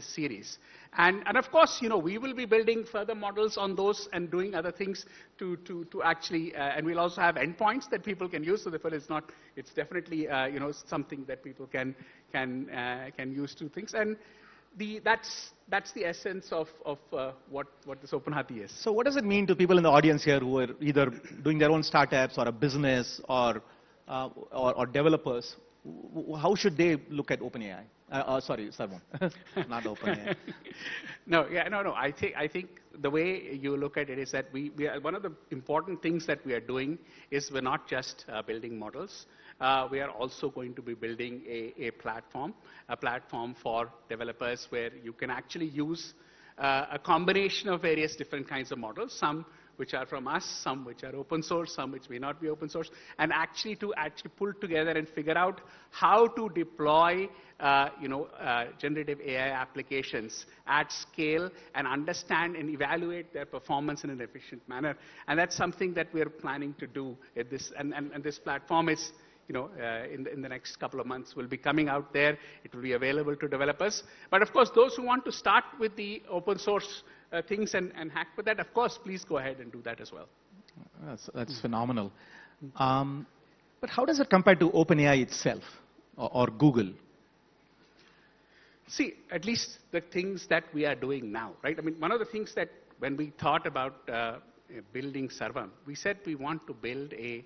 series. And of course, we will be building further models on those and doing other things to actually, and we'll also have endpoints that people can use. So therefore, it's definitely, something that people can use to things. And that's the essence of what this Open Hathi is. So what does it mean to people in the audience here who are either doing their own startups or a business or developers? How should they look at OpenAI? Sorry, Sarvan, not OpenAI. No. I think the way you look at it is that we are, one of the important things that we are doing is we're not just building models. We are also going to be building a platform for developers where you can actually use a combination of various different kinds of models, some which are from us, some which are open source, some which may not be open source, and actually pull together and figure out how to deploy generative AI applications at scale and understand and evaluate their performance in an efficient manner. And that's something that we're planning to do at this, and this platform is, in the next couple of months will be coming out there. It will be available to developers. But of course, those who want to start with the open source things and hack with that, of course, please go ahead and do that as well. That's phenomenal. But how does it compare to OpenAI itself or Google? See, at least the things that we are doing now, right? I mean, one of the things that when we thought about building Sarvam, we said we want to build a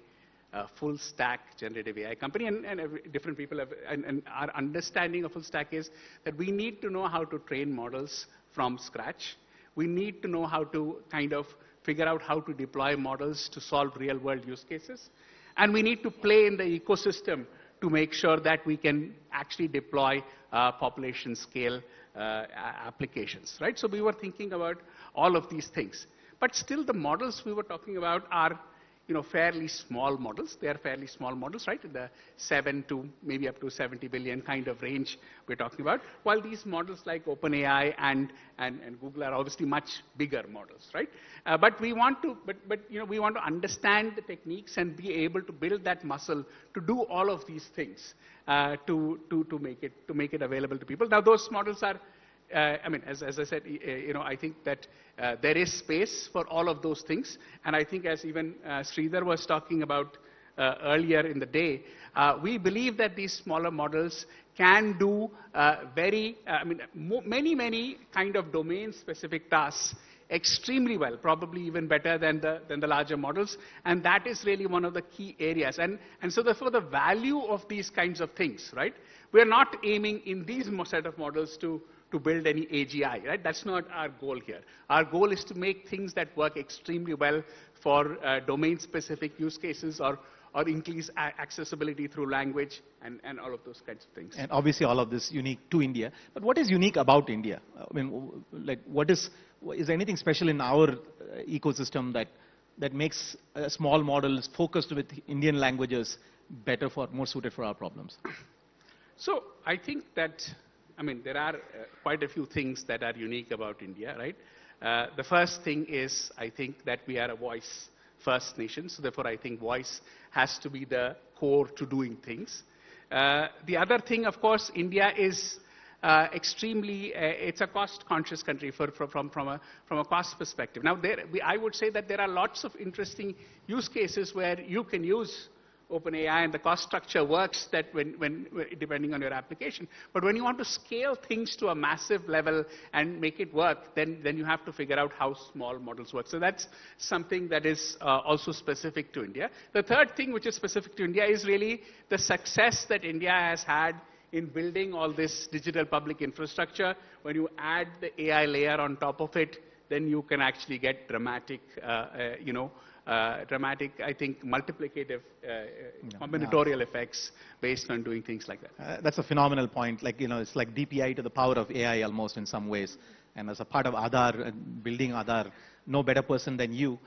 full stack generative AI company, and different people have, and our understanding of full stack is that we need to know how to train models from scratch. We need to know how to kind of figure out how to deploy models to solve real world use cases. And we need to play in the ecosystem to make sure that we can actually deploy population scale applications, right? So we were thinking about all of these things. But still the models we were talking about are, fairly small models. They are fairly small models, right? In the 7 to maybe up to 70 billion kind of range we're talking about. While these models like OpenAI and Google are obviously much bigger models, right? But we want to, we want to understand the techniques and be able to build that muscle to do all of these things to make it available to people. Now those models are, as I said, I think that there is space for all of those things. And I think as even Sridhar was talking about earlier in the day, we believe that these smaller models can do many kind of domain-specific tasks extremely well, probably even better than the larger models. And that is really one of the key areas. And so therefore the value of these kinds of things, right? We're not aiming in these set of models to build any AGI, right? That's not our goal here. Our goal is to make things that work extremely well for domain-specific use cases or increase accessibility through language and all of those kinds of things. And obviously all of this unique to India. But what is unique about India? Is there anything special in our ecosystem that makes small models focused with Indian languages more suited for our problems? So I think that there are quite a few things that are unique about India, right? The first thing is, I think that we are a voice-first nation, so therefore I think voice has to be the core to doing things. The other thing, of course, India is it's a cost-conscious country from a cost perspective. Now, I would say that there are lots of interesting use cases where you can use OpenAI and the cost structure works depending on your application. But when you want to scale things to a massive level and make it work, then you have to figure out how small models work. So that's something that is also specific to India. The third thing which is specific to India is really the success that India has had in building all this digital public infrastructure. When you add the AI layer on top of it, then you can actually get dramatic, I think, multiplicative, combinatorial effects based on doing things like that. That's a phenomenal point. It's like DPI to the power of AI almost in some ways. And as a part of Aadhaar, building Aadhaar, no better person than you.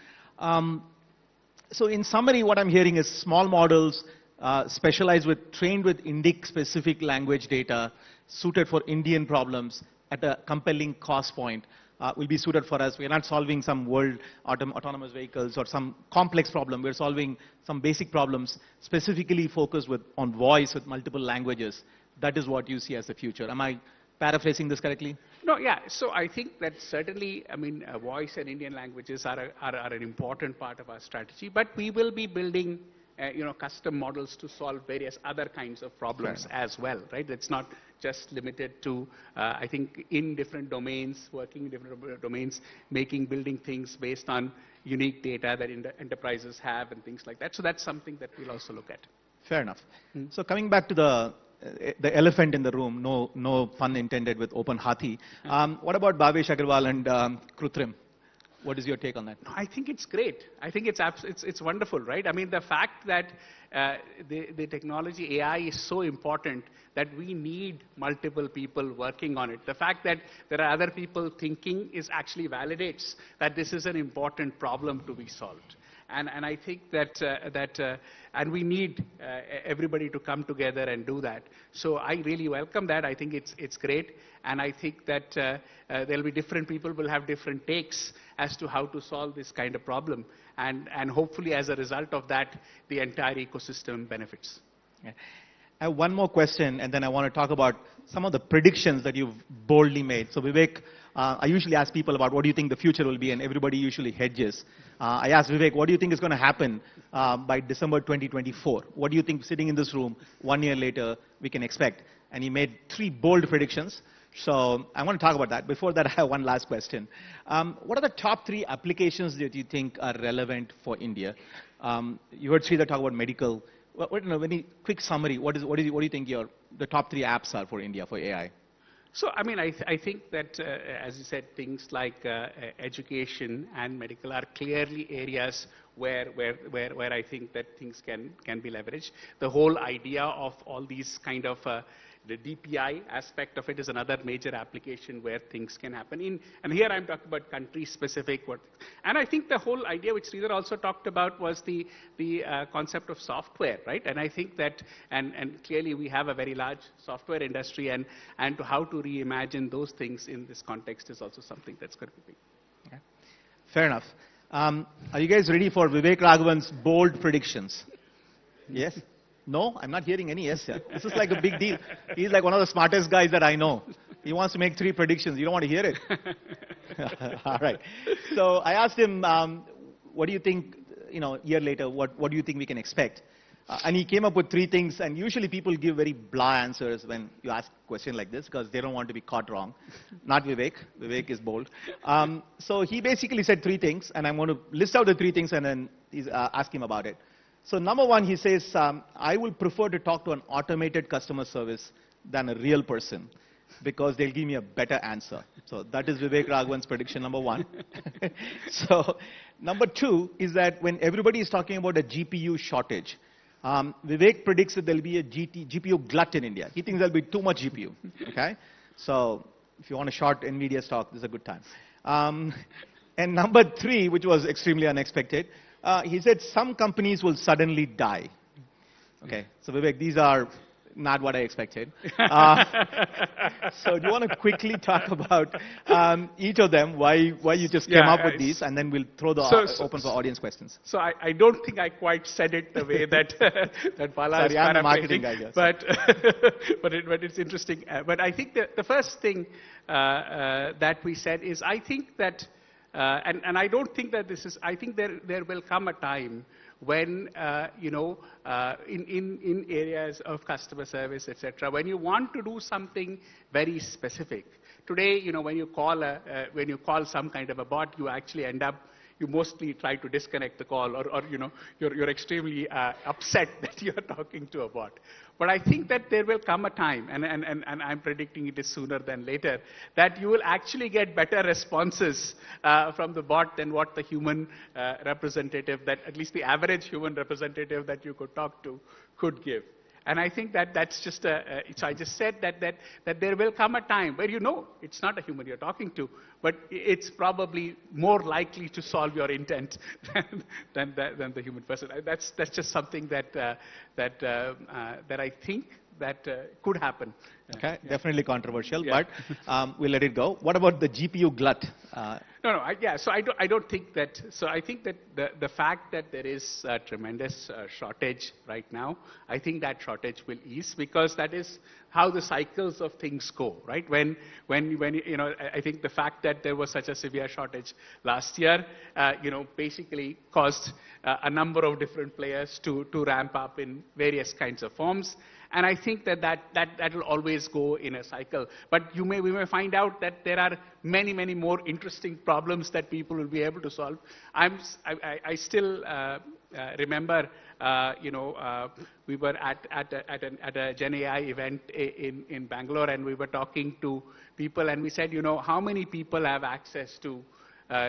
So in summary, what I'm hearing is small models trained with Indic-specific language data, suited for Indian problems at a compelling cost point. Will be suited for us. We're not solving some world autonomous vehicles or some complex problem. We're solving some basic problems specifically focused on voice with multiple languages. That is what you see as the future. Am I paraphrasing this correctly? No, yeah. So I think that certainly, voice and Indian languages are an important part of our strategy. But we will be building custom models to solve various other kinds of problems as well, right? It's not just limited to, I think, in different domains, working in different domains, building things based on unique data that enterprises have and things like that. So that's something that we'll also look at. Fair enough. So coming back to the elephant in the room, no pun intended with Open Hathi. What about Bhavesh Aggarwal and Krutrim? What is your take on that? I think it's great. I think it's wonderful, right? The fact that the technology AI is so important that we need multiple people working on it. The fact that there are other people thinking actually validates that this is an important problem to be solved. And I think that and we need everybody to come together and do that. So I really welcome that. I think it's great. And I think that there'll be different people will have different takes as to how to solve this kind of problem. And hopefully as a result of that, the entire ecosystem benefits. Yeah. I have one more question, and then I want to talk about some of the predictions that you've boldly made. So Vivek, I usually ask people about what do you think the future will be, and everybody usually hedges. I asked Vivek, what do you think is going to happen by December 2024? What do you think, sitting in this room 1 year later, we can expect? And he made 3 bold predictions. So I want to talk about that. Before that, I have one last question. What are the top 3 applications that you think are relevant for India? You heard Sridhar talk about medical. Any quick summary, what do you think the top 3 apps are for India for AI? So, I mean, I think that, as you said, things like education and medical are clearly areas where I think that things can be leveraged. The whole idea of all these kind of the DPI aspect of it is another major application where things can happen. And here I'm talking about country-specific work. And I think the whole idea which Sridhar also talked about was the concept of software, right? And I think that, and clearly we have a very large software industry, and to how to reimagine those things in this context is also something that's going to be big. Okay. Fair enough. Are you guys ready for Vivek Raghavan's bold predictions? Yes? No? I'm not hearing any yes here. This is like a big deal. He's like one of the smartest guys that I know. He wants to make 3 predictions. You don't want to hear it? All right. So I asked him, what do you think, a year later, what do you think we can expect? And he came up with 3 things, and usually people give very blah answers when you ask a question like this because they don't want to be caught wrong. Not Vivek. Vivek is bold. So he basically said 3 things, and I'm going to list out the 3 things and then ask him about it. So number 1, he says, I will prefer to talk to an automated customer service than a real person because they'll give me a better answer. So that is Vivek Raghavan's prediction number 1. So number 2 is that when everybody is talking about a GPU shortage, Vivek predicts that there'll be a GPU glut in India. He thinks there'll be too much GPU. Okay? So if you want to short NVIDIA stock, this is a good time. And number 3, which was extremely unexpected, he said some companies will suddenly die. Okay, so Vivek, these are not what I expected. So do you want to quickly talk about each of them, why you just came up with these, and then we'll throw the open for audience questions. So I don't think I quite said it the way that that Bala is I'm a marketing guy, yes. But it's interesting. But I think the first thing that we said is I think that. And I don't think that this is, I think there will come a time when, in areas of customer service, etc., when you want to do something very specific. Today, when you call some kind of a bot, you actually end up, you mostly try to disconnect the call, or you're extremely upset that you're talking to a bot. But I think that there will come a time, and I'm predicting it is sooner than later, that you will actually get better responses from the bot than what the human representative, that at least the average human representative that you could talk to could give. And I think that that's just so I just said that there will come a time where it's not a human you're talking to, but it's probably more likely to solve your intent than the human person. That's just something that I think that could happen. Okay, definitely controversial, but we'll let it go. What about the GPU glut? So I don't think that. So I think that the fact that there is a tremendous shortage right now, I think that shortage will ease because that is how the cycles of things go, right? When I think the fact that there was such a severe shortage last year, basically caused a number of different players to ramp up in various kinds of forms. And I think that will always go in a cycle. But we may find out that there are many more interesting problems that people will be able to solve. I still remember, we were at a Gen AI event in Bangalore, and we were talking to people, and we said, how many people have access to 4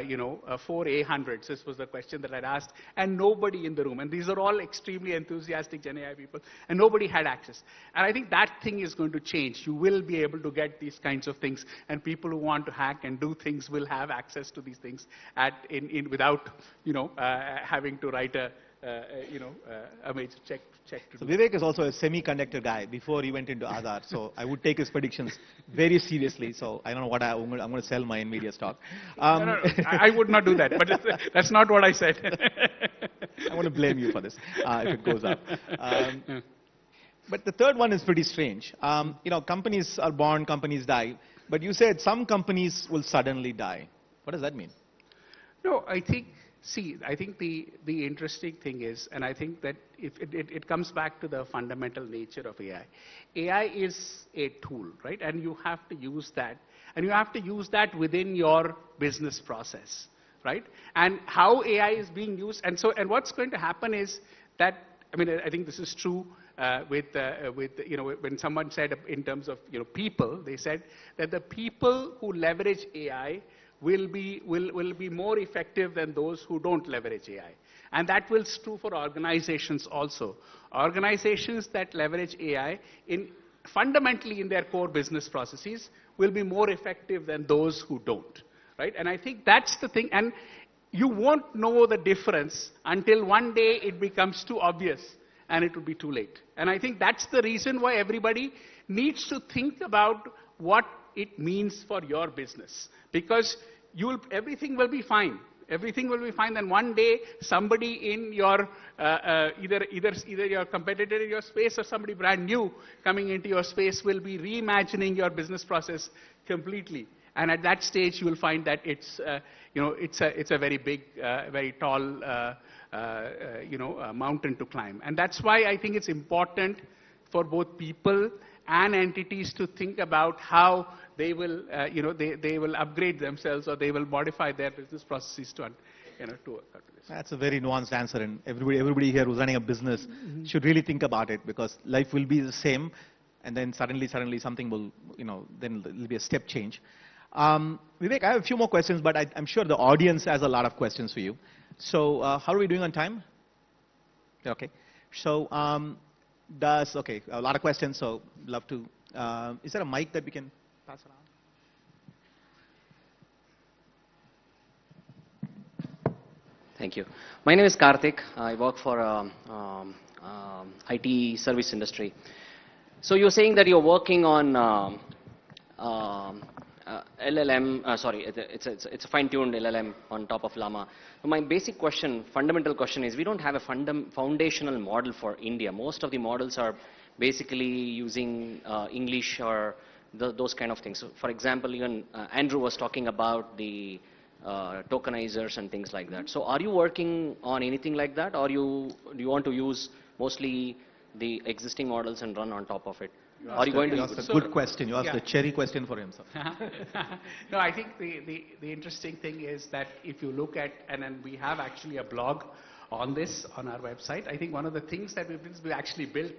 A100s? This was the question that I'd asked, and nobody in the room, and these are all extremely enthusiastic Gen AI people, and nobody had access. And I think that thing is going to change. You will be able to get these kinds of things, and people who want to hack and do things will have access to these things without having to write a major check to So do. Vivek is also a semiconductor guy before he went into Aadhaar, so I would take his predictions very seriously. So I don't know what I'm going to sell my NVIDIA stock. No, I would not do that, but that's not what I said. I want to blame you for this if it goes up. But the third one is pretty strange. Companies are born, companies die, but you said some companies will suddenly die. What does that mean? No, I think See, I think the interesting thing is, and I think that if it comes back to the fundamental nature of AI. AI is a tool, right? And you have to use that. And you have to use that within your business process, right? And how AI is being used. And what's going to happen is that, I mean, I think this is true with when someone said in terms of, people, they said that the people who leverage AI will be more effective than those who don't leverage AI. And that will be true for organizations also. Organizations that leverage AI fundamentally in their core business processes will be more effective than those who don't, right? And I think that's the thing. And you won't know the difference until one day it becomes too obvious and it will be too late. And I think that's the reason why everybody needs to think about what it means for your business. Because everything will be fine. Everything will be fine. Then one day, somebody in your either your competitor in your space or somebody brand new coming into your space will be reimagining your business process completely. And at that stage, you will find that it's a very big, very tall mountain to climb. And that's why I think it's important for both people and entities to think about how they will, they will upgrade themselves or they will modify their business processes to That's a very nuanced answer, and everybody here who's running a business should really think about it, because life will be the same, and then suddenly something will, then there'll be a step change. Vivek, I have a few more questions, but I'm sure the audience has a lot of questions for you. So how are we doing on time? Okay. So a lot of questions, so love to, is there a mic that we can pass around? Thank you. My name is Karthik. I work for IT service industry. So you're saying that you're working on LLM, sorry, it's a fine-tuned LLM on top of Llama. So my basic question, fundamental question is, we don't have a foundational model for India. Most of the models are basically using English or those kind of things. So for example, even Andrew was talking about the tokenizers and things like that. So are you working on anything like that, or do you want to use mostly the existing models and run on top of it? Are you going to? You asked a good question. You asked the cherry question for himself. No, I think the interesting thing is that if you look at, and then we have actually a blog on this on our website. I think one of the things that we actually built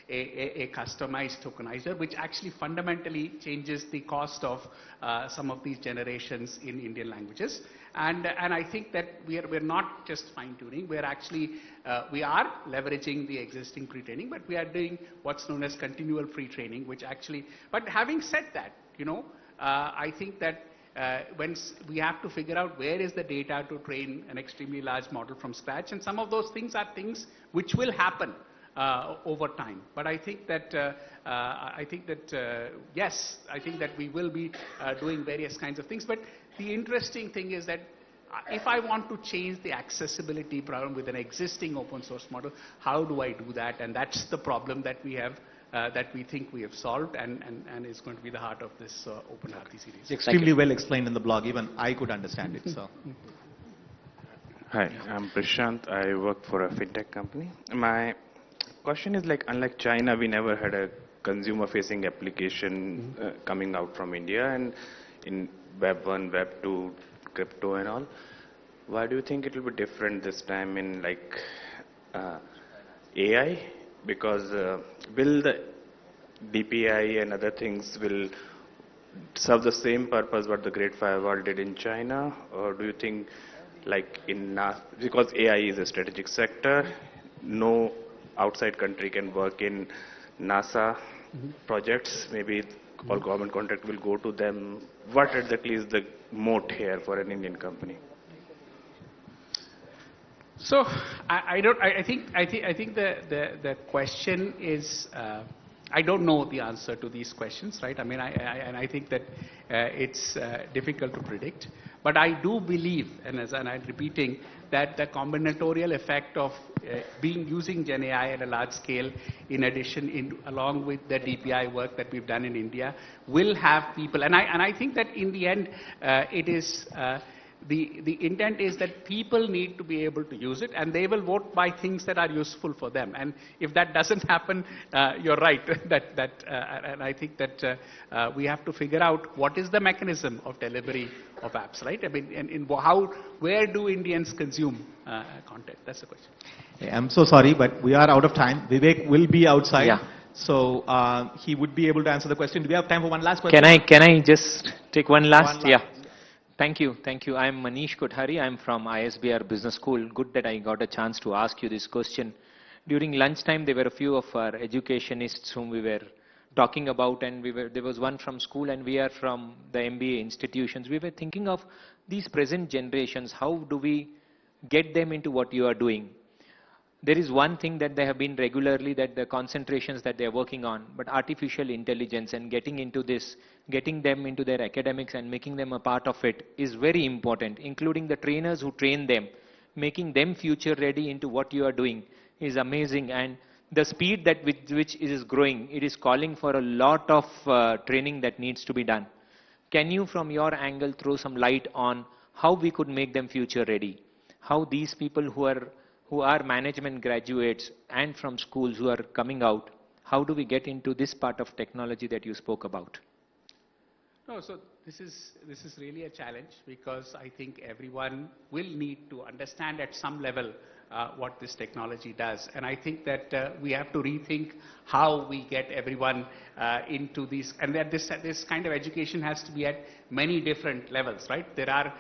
a customized tokenizer, which actually fundamentally changes the cost of some of these generations in Indian languages. And I think that we're not just fine-tuning. We're actually we are leveraging the existing pre-training, but we are doing what's known as continual pre-training, which actually. But having said that, I think that when we have to figure out where is the data to train an extremely large model from scratch, and some of those things are things which will happen over time. But I think that yes, I think that we will be doing various kinds of things. But the interesting thing is that if I want to change the accessibility problem with an existing open source model, how do I do that? And that's the problem that we have. That we think we have solved, and is going to be the heart of this Open Aarti series. It's extremely well explained in the blog. Even I could understand it. So. Hi, I'm Prashant. I work for a fintech company. My question is, like, unlike China, we never had a consumer-facing application coming out from India, and in Web 1, Web 2, crypto and all. Why do you think it will be different this time in AI? Because will the DPI and other things will serve the same purpose what the Great Firewall did in China? Or do you think, like in NASA, because AI is a strategic sector, no outside country can work in NASA projects, maybe all government contract will go to them. What exactly is the moat here for an Indian company? So I think the question is I don't know the answer to these questions, right? I mean, I think that it's difficult to predict, but I do believe, and I'm repeating, that the combinatorial effect of using Gen AI at a large scale, in addition, along with the DPI work that we've done in India, will have people, and I think that in the end, it is. The intent is that people need to be able to use it, and they will vote by things that are useful for them. And if that doesn't happen, you're right. And I think that we have to figure out what is the mechanism of delivery of apps, right? I mean, where do Indians consume content? That's the question. I'm so sorry, but we are out of time. Vivek will be outside. Yeah. So he would be able to answer the question. Do we have time for one last question? Can I just take one last? Yeah. Thank you. I'm Manish Kothari. I'm from ISBR Business School. Good that I got a chance to ask you this question. During lunchtime, there were a few of our educationists whom we were talking about, and there was one from school, and we are from the MBA institutions. We were thinking of these present generations. How do we get them into what you are doing? There is one thing that they have been regularly, that the concentrations that they are working on, but artificial intelligence and getting into this, getting them into their academics and making them a part of it is very important, including the trainers who train them, making them future ready into what you are doing is amazing. And the speed that with which it is growing, it is calling for a lot of training that needs to be done. Can you, from your angle, throw some light on how we could make them future ready? How these people who are management graduates and from schools who are coming out, how do we get into this part of technology that you spoke about? No, so this is really a challenge, because I think everyone will need to understand at some level what this technology does. And I think that we have to rethink how we get everyone into these, and that this kind of education has to be at many different levels, right? There are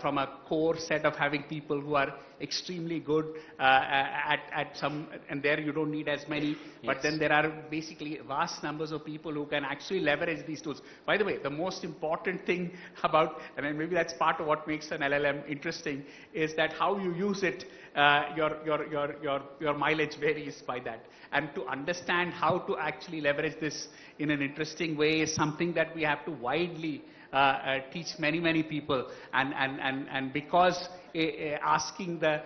from a core set of having people who are extremely good at some, and there you don't need as many, but then there are basically vast numbers of people who can actually leverage these tools. By the way, the most important thing about, and maybe that's part of what makes an LLM interesting, is that how you use it, your mileage varies by that. And to understand how to actually leverage this in an interesting way is something that we have to widely teach many people, and because asking the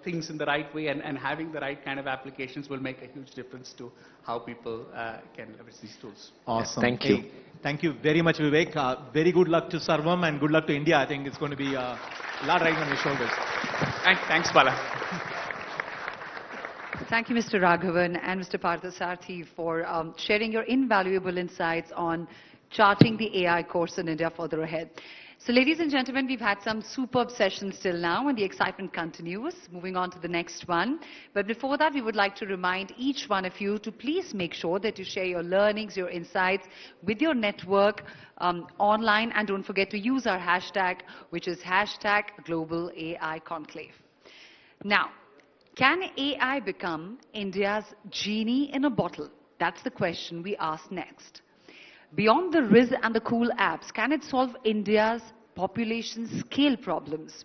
things in the right way and having the right kind of applications will make a huge difference to how people can leverage these tools. Awesome. Thank you. Thank you very much, Vivek. Very good luck to Sarvam and good luck to India. I think it's going to be a lot riding on your shoulders. Thanks, Bala. Thank you, Mr. Raghavan and Mr. Parthasarathi, for sharing your invaluable insights on charting the AI course in India further ahead. So ladies and gentlemen, we've had some superb sessions till now, and the excitement continues. Moving on to the next one. But before that, we would like to remind each one of you to please make sure that you share your learnings, your insights with your network online, and don't forget to use our hashtag, which is hashtag Global AI Conclave. Now, can AI become India's genie in a bottle? That's the question we ask next. Beyond the Riz and the cool apps, can it solve India's population scale problems?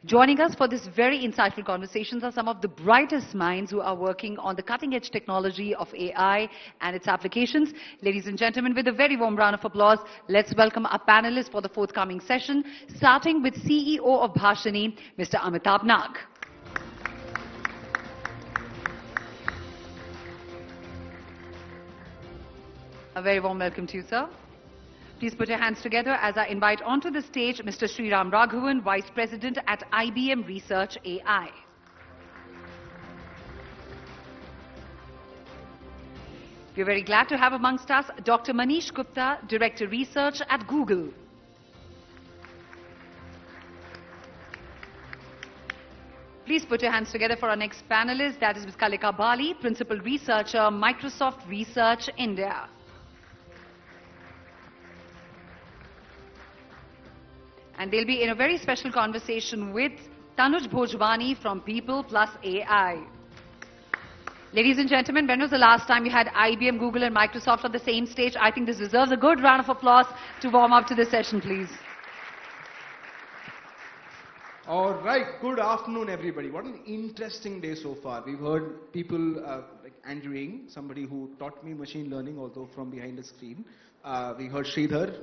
Joining us for this very insightful conversations are some of the brightest minds who are working on the cutting edge technology of AI and its applications. Ladies and gentlemen, with a very warm round of applause, let's welcome our panelists for the forthcoming session, starting with CEO of Bhashini, Mr. Amitabh Nag. A very warm welcome to you, sir. Please put your hands together as I invite onto the stage Mr. Sriram Raghavan, Vice President at IBM Research AI. We're very glad to have amongst us Dr. Manish Gupta, Director Research at Google. Please put your hands together for our next panelist, that is Ms. Kalika Bali, Principal Researcher, Microsoft Research India. And they'll be in a very special conversation with Tanuj Bhojwani from People Plus AI. Ladies and gentlemen, when was the last time you had IBM, Google and Microsoft on the same stage? I think this deserves a good round of applause to warm up to this session, please. All right, good afternoon everybody. What an interesting day so far. We've heard people like Andrew Ng, somebody who taught me machine learning, although from behind the screen. We heard Sridhar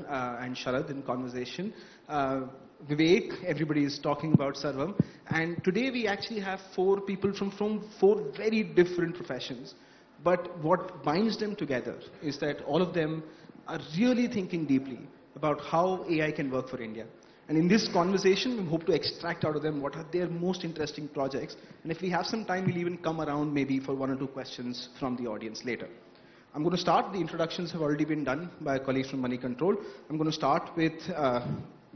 and Sharad in conversation. Vivek, everybody is talking about Sarvam. And today we actually have four people from four very different professions. But what binds them together is that all of them are really thinking deeply about how AI can work for India. And in this conversation, we hope to extract out of them what are their most interesting projects. And if we have some time, we'll even come around maybe for 1 or 2 questions from the audience later. I'm going to start. The introductions have already been done by colleagues from Money Control. I'm going to start with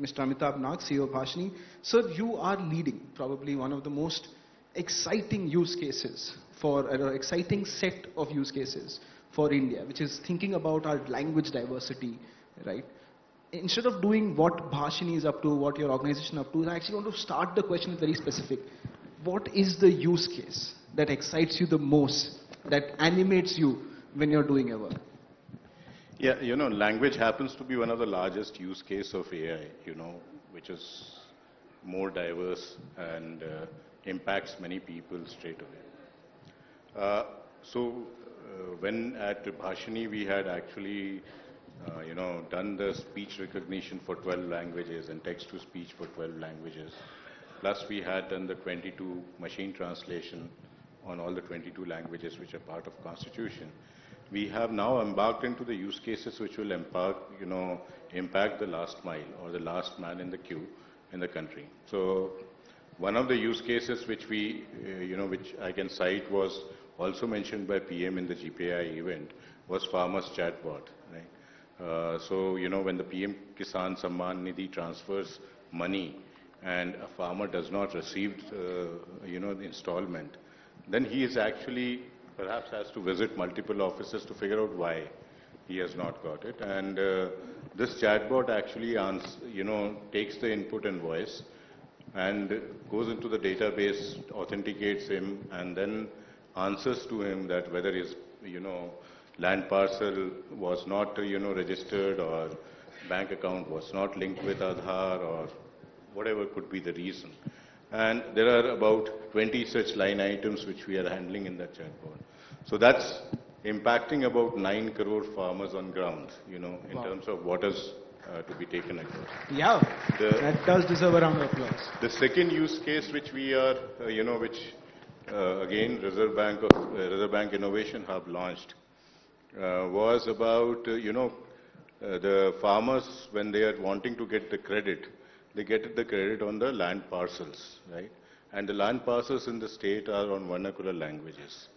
Mr. Amitabh Nag, CEO of Bhashini. Sir, you are leading probably one of the most exciting use cases for an exciting set of use cases for India, which is thinking about our language diversity, right? Instead of doing what Bhashini is up to, what your organization is up to, I actually want to start the question very specific. What is the use case that excites you the most, that animates you when you're doing your work? Yeah, language happens to be one of the largest use case of AI, which is more diverse and impacts many people straight away. When at Bhashini we had actually, done the speech recognition for 12 languages and text-to-speech for 12 languages. Plus we had done the 22 machine translation on all the 22 languages which are part of Constitution. We have now embarked into the use cases which will impact the last mile or the last man in the queue in the country. So one of the use cases which we, which I can cite was also mentioned by PM in the GPI event was farmers chatbot, right? When the PM Kisan Samman Nidhi transfers money and a farmer does not receive, the installment, then he is actually perhaps has to visit multiple offices to figure out why he has not got it. And this chatbot actually takes the input and voice and goes into the database, authenticates him, and then answers to him that whether his, land parcel was not, registered, or bank account was not linked with Aadhaar, or whatever could be the reason. And there are about 20 such line items which we are handling in that chatbot. So that's impacting about 9 crore farmers on ground, in terms of what is to be taken across. Yeah, that does deserve a round of applause. The second use case which we are, again Reserve Bank Innovation Hub launched was about, the farmers when they are wanting to get the credit, they get the credit on the land parcels, right? And the land parcels in the state are on vernacular languages.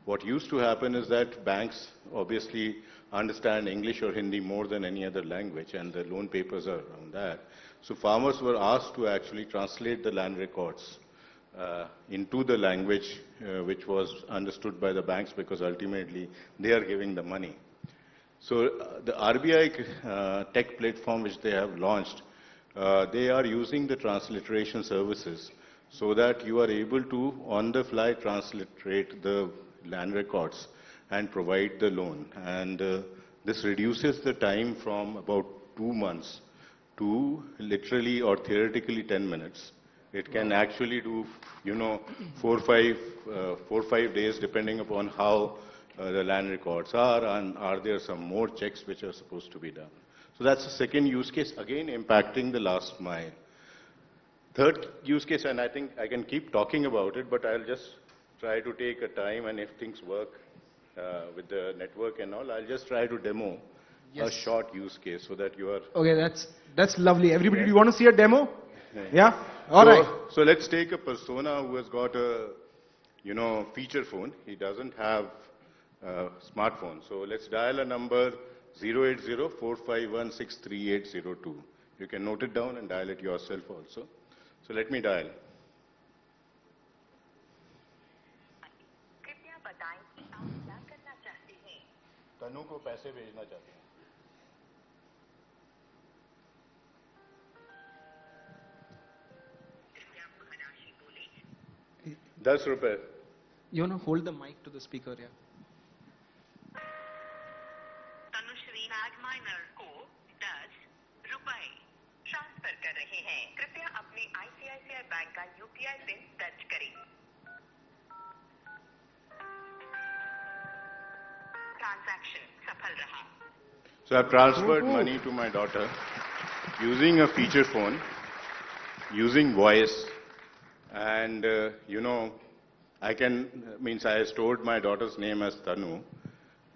What used to happen is that banks obviously understand English or Hindi more than any other language, and the loan papers are on that. So farmers were asked to actually translate the land records into the language which was understood by the banks, because ultimately they are giving the money. So the RBI tech platform which they have launched, they are using the transliteration services so that you are able to on the fly transliterate the land records and provide the loan. And this reduces the time from about 2 months to literally or theoretically 10 minutes. It can actually do, 4 or 5 days depending upon how the land records are, and are there some more checks which are supposed to be done. So that's the second use case, again impacting the last mile. Third use case, and I think I can keep talking about it, but I'll just try to take a time, and if things work with the network and all, I'll just try to demo a short use case so that you are... Okay, that's lovely. Everybody, do you want to see a demo? Yeah? All right. So let's take a persona who has got a, feature phone. He doesn't have a smartphone. So let's dial a number 080-451-63802. You can note it down and dial it yourself also. So let me dial. तनु को पैसे भेजना चाहते हैं. 10 रुपए. You want to hold the mic to the speaker, yeah? Tanushree नागमाइनर को 10 रुपए transfer कर रहे हैं. कृपया अपने ICICI बैंक का UPI पिन दर्ज करें. ट्रांजैक्शन सफल रहा. So I've transferred money to my daughter using a feature phone, using voice, and I stored my daughter's name as Tanu.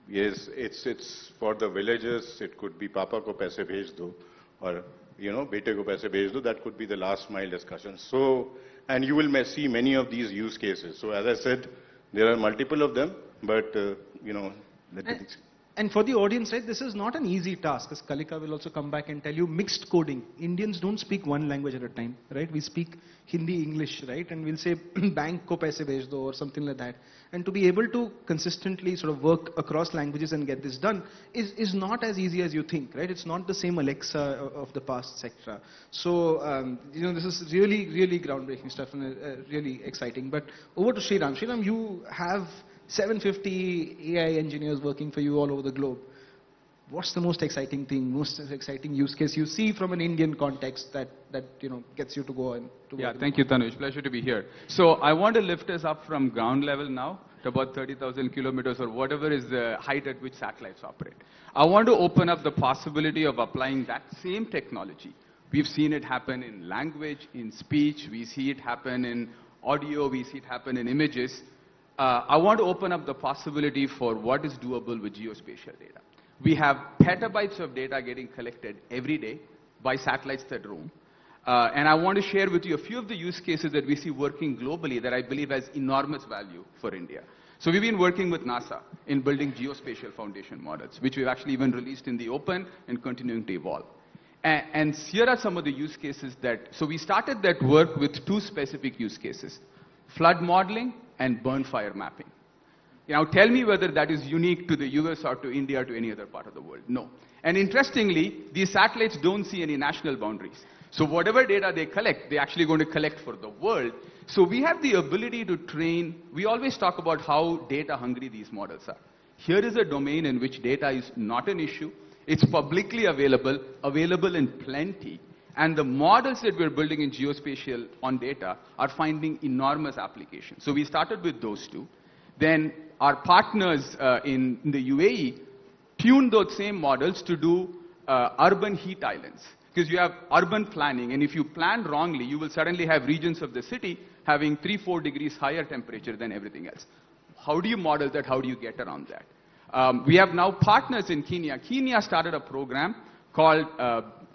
Yes, it's for the villages. It could be Papa ko paise bhej do, or bete ko paise bhej do, that could be the last mile discussion. So, and you will see many of these use cases. So as I said, there are multiple of them, but, And for the audience, right, this is not an easy task, as Kalika will also come back and tell you, mixed coding. Indians don't speak one language at a time, right? We speak Hindi, English, right? And we'll say, bank ko paise bhej do, or something like that. And to be able to consistently sort of work across languages and get this done is not as easy as you think, right? It's not the same Alexa of the past, etc. So, this is really, really groundbreaking stuff and really exciting. But over to Sriram. Sriram, you have 750 AI engineers working for you all over the globe. What's the most exciting thing, most exciting use case you see from an Indian context that gets you to go and to Yeah, work? thank you, Tanuj. Pleasure to be here. So I want to lift us up from ground level now to about 30,000 kilometers or whatever is the height at which satellites operate. I want to open up the possibility of applying that same technology. We've seen it happen in language, in speech. We see it happen in audio. We see it happen in images. I want to open up the possibility for what is doable with geospatial data. We have petabytes of data getting collected every day by satellites that roam. And I want to share with you a few of the use cases that we see working globally that I believe has enormous value for India. So we've been working with NASA in building geospatial foundation models, which we've actually even released in the open and continuing to evolve. And here are some of the use cases so we started that work with two specific use cases: flood modeling and burn fire mapping. Now tell me whether that is unique to the US or to India or to any other part of the world. No. And interestingly, these satellites don't see any national boundaries. So whatever data they collect, they're actually going to collect for the world. So we have the ability to train. We always talk about how data hungry these models are. Here is a domain in which data is not an issue. It's publicly available in plenty. And the models that we're building in geospatial on data are finding enormous applications. So we started with those two. Then our partners in the UAE tuned those same models to do urban heat islands. Because you have urban planning, and if you plan wrongly, you will suddenly have regions of the city having 3-4 degrees higher temperature than everything else. How do you model that? How do you get around that? We have now partners in Kenya. Kenya started a program called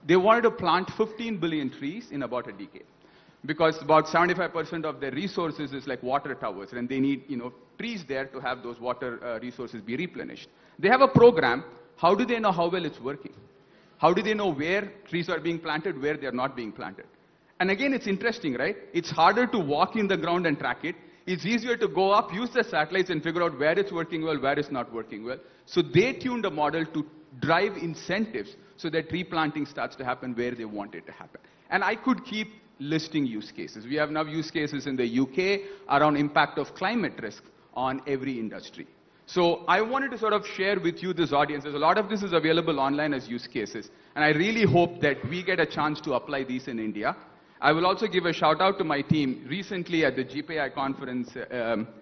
they wanted to plant 15 billion trees in about a decade, because about 75% of their resources is like water towers, and they need trees there to have those water resources be replenished. They have a program. How do they know how well it's working? How do they know where trees are being planted, where they're not being planted? And again, it's interesting, right? It's harder to walk in the ground and track it. It's easier to go up, use the satellites, and figure out where it's working well, where it's not working well. So they tuned a model to drive incentives so that tree planting starts to happen where they want it to happen. And I could keep listing use cases. We have now use cases in the UK around impact of climate risk on every industry. So I wanted to sort of share with you this audience. A lot of this is available online as use cases. And I really hope that we get a chance to apply these in India. I will also give a shout out to my team. Recently at the GPI conference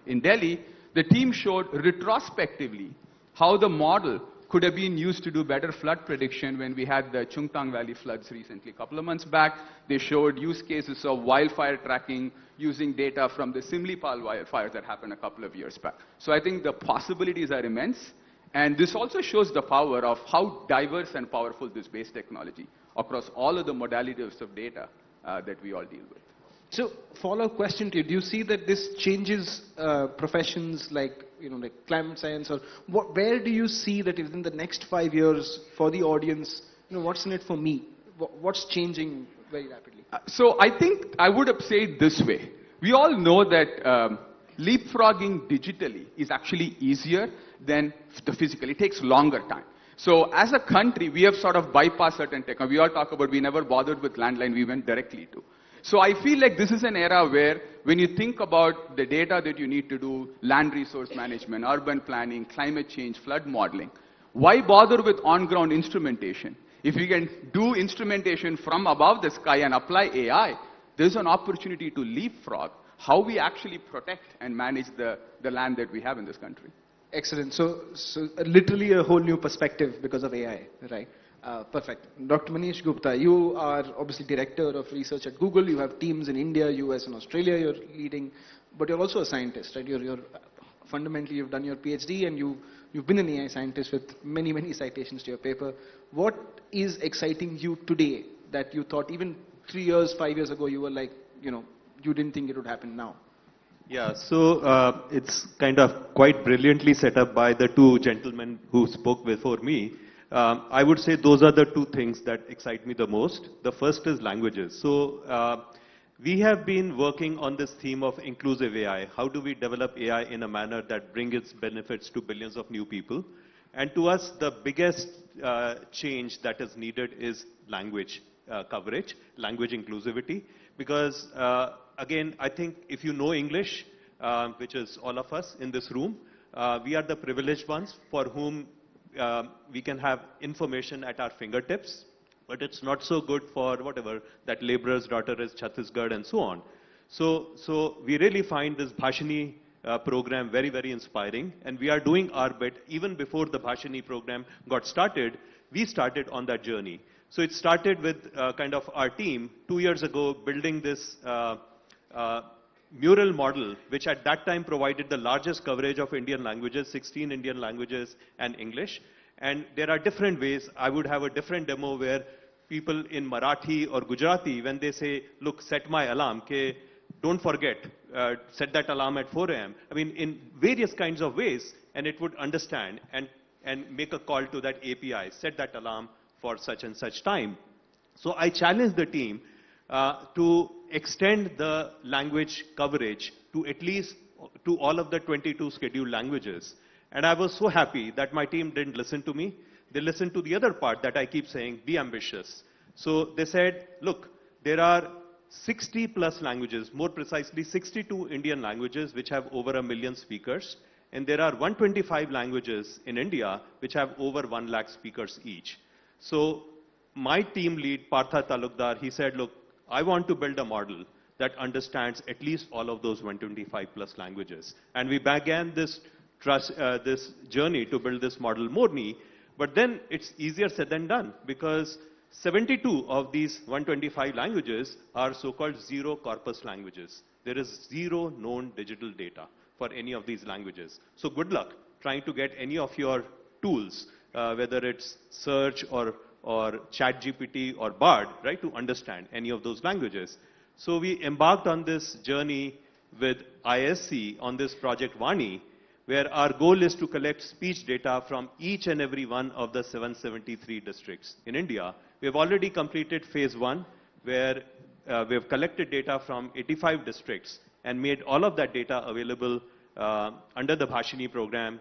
in Delhi, the team showed retrospectively how the model could have been used to do better flood prediction when we had the Chungtang Valley floods recently. A couple of months back, they showed use cases of wildfire tracking using data from the Simlipal wildfires that happened a couple of years back. So I think the possibilities are immense. And this also shows the power of how diverse and powerful this base technology across all of the modalities of data that we all deal with. So, follow-up question to you. Do you see that this changes professions like climate science, or where do you see that within the next 5 years for the audience, what's in it for me? What's changing very rapidly? So I think I would have said this way. We all know that leapfrogging digitally is actually easier than the physical. It takes longer time. So as a country, we have sort of bypassed certain technology. We all talk about we never bothered with landline, we went directly to. So I feel like this is an era where when you think about the data that you need to do, land resource management, urban planning, climate change, flood modeling, why bother with on-ground instrumentation? If we can do instrumentation from above the sky and apply AI, there's an opportunity to leapfrog how we actually protect and manage the land that we have in this country. Excellent. So literally a whole new perspective because of AI, right? Perfect. Dr. Manish Gupta, you are obviously Director of Research at Google. You have teams in India, US, and Australia you're leading, but you're also a scientist, right? Fundamentally, you've done your PhD and you've been an AI scientist with many, many citations to your paper. What is exciting you today that you thought even 3 years, 5 years ago, you were like, you didn't think it would happen now? Yeah, so it's kind of quite brilliantly set up by the two gentlemen who spoke before me. I would say those are the two things that excite me the most. The first is languages. So we have been working on this theme of inclusive AI. How do we develop AI in a manner that brings its benefits to billions of new people? And to us, the biggest change that is needed is language coverage, language inclusivity. Because again, I think if you know English, which is all of us in this room, we are the privileged ones for whom we can have information at our fingertips, but it's not so good for whatever, that laborer's daughter is Chhattisgarh and so on. So we really find this Bhashini program very, very inspiring, and we are doing our bit. Even before the Bhashini program got started, we started on that journey. So it started with kind of our team 2 years ago building this mural model, which at that time provided the largest coverage of Indian languages, 16 Indian languages and English. And there are different ways. I would have a different demo where people in Marathi or Gujarati, when they say, look, set my alarm, don't forget, set that alarm at 4 a.m. I mean, in various kinds of ways, and it would understand and make a call to that API, set that alarm for such and such time. So I challenged the team to extend the language coverage to at least to all of the 22 scheduled languages. And I was so happy that my team didn't listen to me. They listened to the other part that I keep saying, be ambitious. So they said, look, there are 60 plus languages, more precisely 62 Indian languages which have over 1 million speakers. And there are 125 languages in India which have over 1 lakh speakers each. So my team lead, Partha Talukdar, he said, look, I want to build a model that understands at least all of those 125 plus languages. And we began this journey to build this model Morni, but then it's easier said than done because 72 of these 125 languages are so-called zero corpus languages. There is zero known digital data for any of these languages. So good luck trying to get any of your tools, whether it's search or ChatGPT or Bard, right, to understand any of those languages. So we embarked on this journey with ISC on this project Vani, where our goal is to collect speech data from each and every one of the 773 districts in India. We have already completed phase 1, where we have collected data from 85 districts and made all of that data available under the Bhashini program,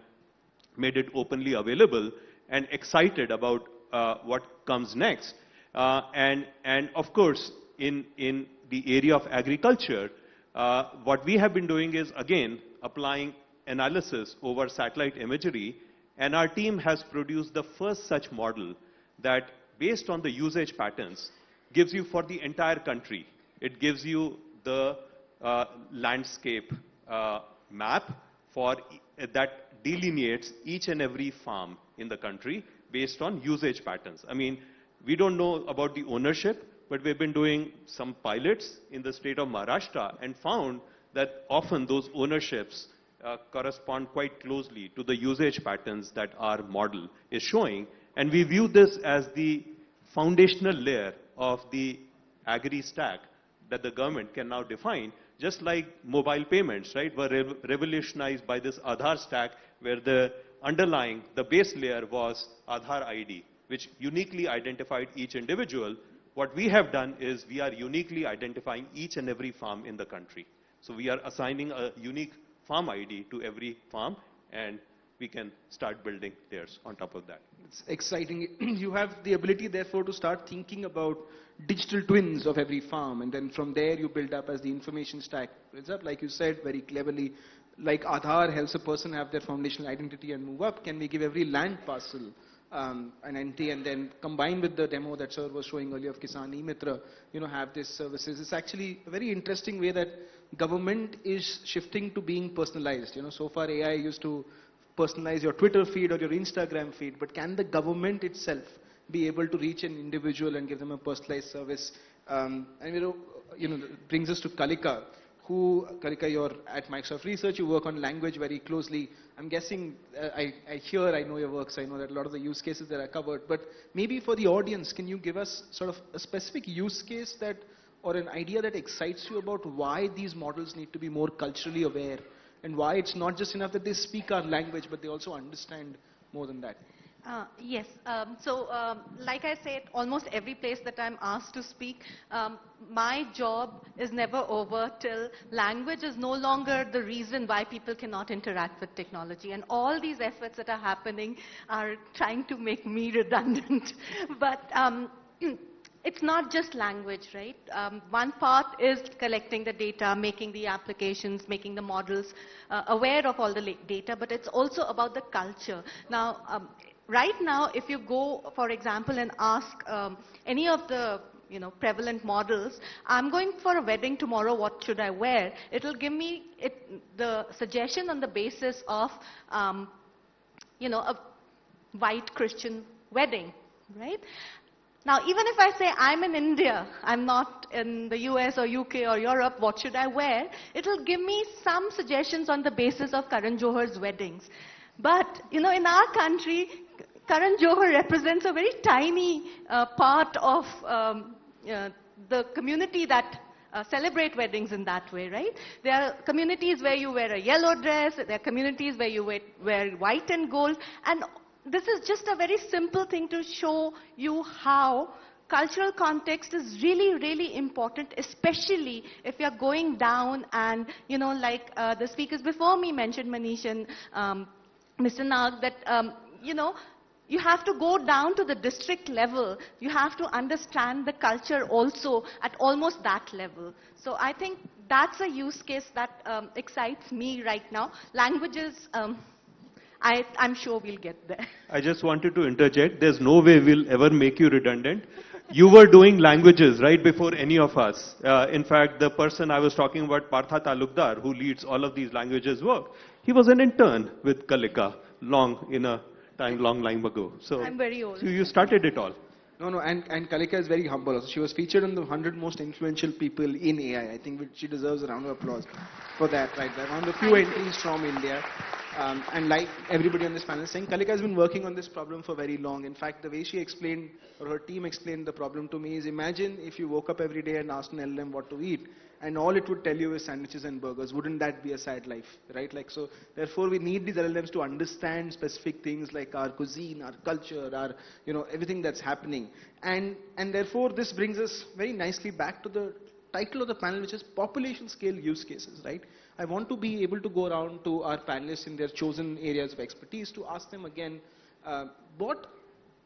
made it openly available, and excited about what comes next. And of course, in the area of agriculture, what we have been doing is, again, applying analysis over satellite imagery, and our team has produced the first such model that, based on the usage patterns, gives you for the entire country. It gives you the landscape map that delineates each and every farm in the country based on usage patterns. I mean, we don't know about the ownership, but we've been doing some pilots in the state of Maharashtra and found that often those ownerships correspond quite closely to the usage patterns that our model is showing. And we view this as the foundational layer of the agri stack that the government can now define, just like mobile payments, right, were revolutionized by this Aadhaar stack, where the base layer was Aadhaar ID, which uniquely identified each individual. What we have done is we are uniquely identifying each and every farm in the country. So we are assigning a unique farm ID to every farm, and we can start building theirs on top of that. It's exciting. You have the ability, therefore, to start thinking about digital twins of every farm, and then from there you build up as the information stack builds up, like you said very cleverly. Like Aadhaar helps a person have their foundational identity and move up, can we give every land parcel an entity, and then combined with the demo that sir was showing earlier of Kisan E-Mitra, have these services. It's actually a very interesting way that government is shifting to being personalized. So far AI used to personalize your Twitter feed or your Instagram feed, but can the government itself be able to reach an individual and give them a personalized service? And brings us to Kalika, Kalika, you're at Microsoft Research, you work on language very closely. I'm guessing, I know your work, so I know that a lot of the use cases that are covered. But maybe for the audience, can you give us sort of a specific use case that, or an idea that excites you about why these models need to be more culturally aware, and why it's not just enough that they speak our language, but they also understand more than that? Yes. Like I said, almost every place that I'm asked to speak, my job is never over till language is no longer the reason why people cannot interact with technology. And all these efforts that are happening are trying to make me redundant. But it's not just language, right? One part is collecting the data, making the applications, making the models aware of all the data, but it's also about the culture. Now, right now, if you go, for example, and ask any of the prevalent models, I'm going for a wedding tomorrow, what should I wear? It'll give me the suggestion on the basis of, a white Christian wedding, right? Now, even if I say I'm in India, I'm not in the US or UK or Europe, what should I wear? It'll give me some suggestions on the basis of Karan Johar's weddings. But, in our country, Karan Johar represents a very tiny part of the community that celebrate weddings in that way, right? There are communities where you wear a yellow dress, there are communities where you wear white and gold, and this is just a very simple thing to show you how cultural context is really, really important, especially if you're going down and, like the speakers before me mentioned, Manish and Mr. Nag, that, you have to go down to the district level. You have to understand the culture also at almost that level. So I think that's a use case that excites me right now. Languages, I'm sure we'll get there. I just wanted to interject. There's no way we'll ever make you redundant. You were doing languages right before any of us. In fact, the person I was talking about, Partha Talukdar, who leads all of these languages work, he was an intern with Kalika long time ago. So I'm very old. So you started it all. No, and Kalika is very humble also. She was featured in the 100 most influential people in AI. I think she deserves a round of applause for that, right? One of the few entries from India. And like everybody on this panel is saying, Kalika has been working on this problem for very long. In fact, the way she explained, or her team explained the problem to me is, imagine if you woke up every day and asked an LLM what to eat, and all it would tell you is sandwiches and burgers. Wouldn't that be a sad life, right? So therefore we need these LLMs to understand specific things like our cuisine, our culture, our, everything that's happening. And therefore this brings us very nicely back to the title of the panel, which is population scale use cases, right? I want to be able to go around to our panelists in their chosen areas of expertise to ask them again, what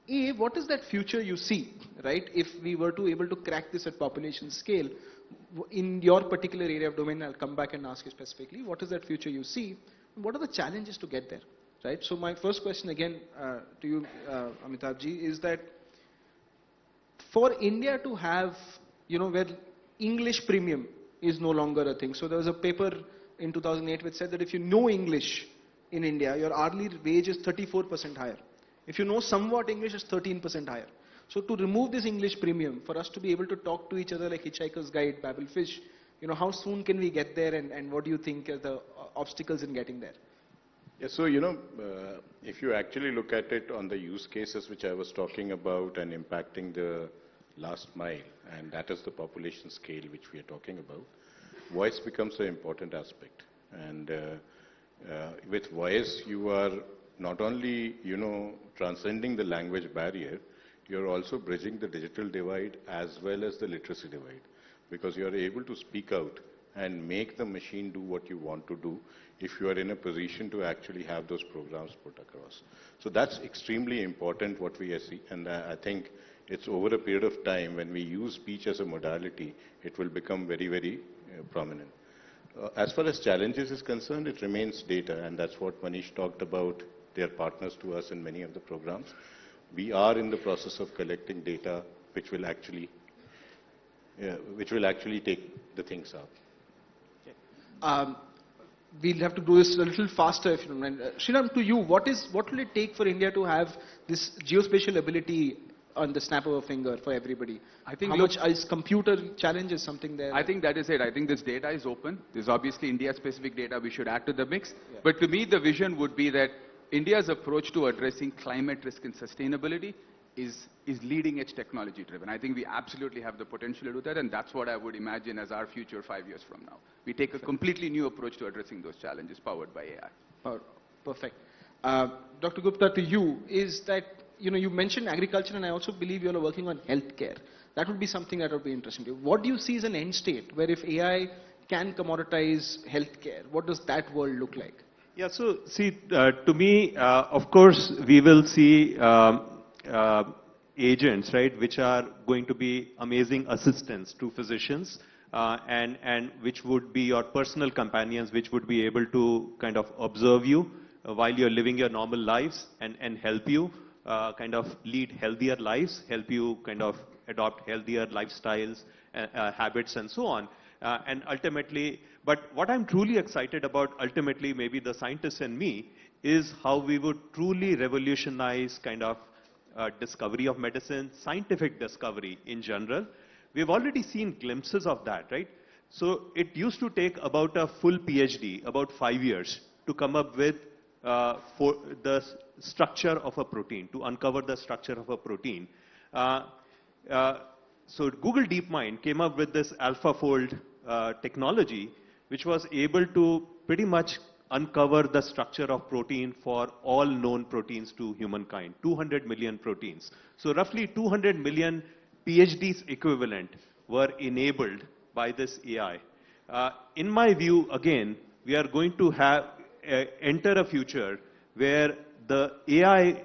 is that future you see, right? If we were to able to crack this at population scale, in your particular area of domain, I'll come back and ask you specifically, what is that future you see? What are the challenges to get there, right? So my first question again to you, Amitabhji, is that for India to have, where English premium is no longer a thing. So there was a paper in 2008 which said that if you know English in India, your hourly wage is 34% higher. If you know somewhat English, it's 13% higher. So to remove this English premium, for us to be able to talk to each other like Hitchhiker's Guide, Babelfish, how soon can we get there, and what do you think are the obstacles in getting there? Yeah, so, if you actually look at it on the use cases which I was talking about and impacting the last mile, and that is the population scale which we are talking about, voice becomes an important aspect. And with voice, you are not only, transcending the language barrier, you're also bridging the digital divide as well as the literacy divide, because you're able to speak out and make the machine do what you want to do if you are in a position to actually have those programs put across. So that's extremely important what we see, and I think it's over a period of time when we use speech as a modality, it will become very, very prominent. As far as challenges is concerned, it remains data, and that's what Manish talked about. They are partners to us in many of the programs. We are in the process of collecting data which will actually take the things up. Okay. We'll have to do this a little faster if you don't mind. Sriram, to you, what will it take for India to have this geospatial ability on the snap of a finger for everybody. I think How much is computer challenge is something there? I think that is it. I think this data is open. There's obviously India-specific data we should add to the mix. Yeah. But to me, the vision would be that India's approach to addressing climate risk and sustainability is leading-edge technology-driven. I think we absolutely have the potential to do that, and that's what I would imagine as our future 5 years from now. We take a completely new approach to addressing those challenges powered by AI. Perfect. Dr. Gupta, to you, is that, you mentioned agriculture, and I also believe you are working on healthcare. That would be something that would be interesting to you. What do you see as an end state, where if AI can commoditize healthcare, what does that world look like? Yeah, so see, to me, of course, we will see agents, right, which are going to be amazing assistants to physicians, and which would be your personal companions, which would be able to kind of observe you while you're living your normal lives and help you kind of lead healthier lives, help you kind of adopt healthier lifestyles, habits, and so on. And ultimately, but what I'm truly excited about, ultimately, maybe the scientists and me, is how we would truly revolutionize kind of discovery of medicine, scientific discovery in general. We've already seen glimpses of that, right? So it used to take about a full PhD, about 5 years, to come up with for the structure of a protein, to uncover the structure of a protein. So Google DeepMind came up with this AlphaFold technology, which was able to pretty much uncover the structure of protein for all known proteins to humankind, 200 million proteins. So roughly 200 million PhDs equivalent were enabled by this AI. In my view, again, we are going to have enter a future where the AI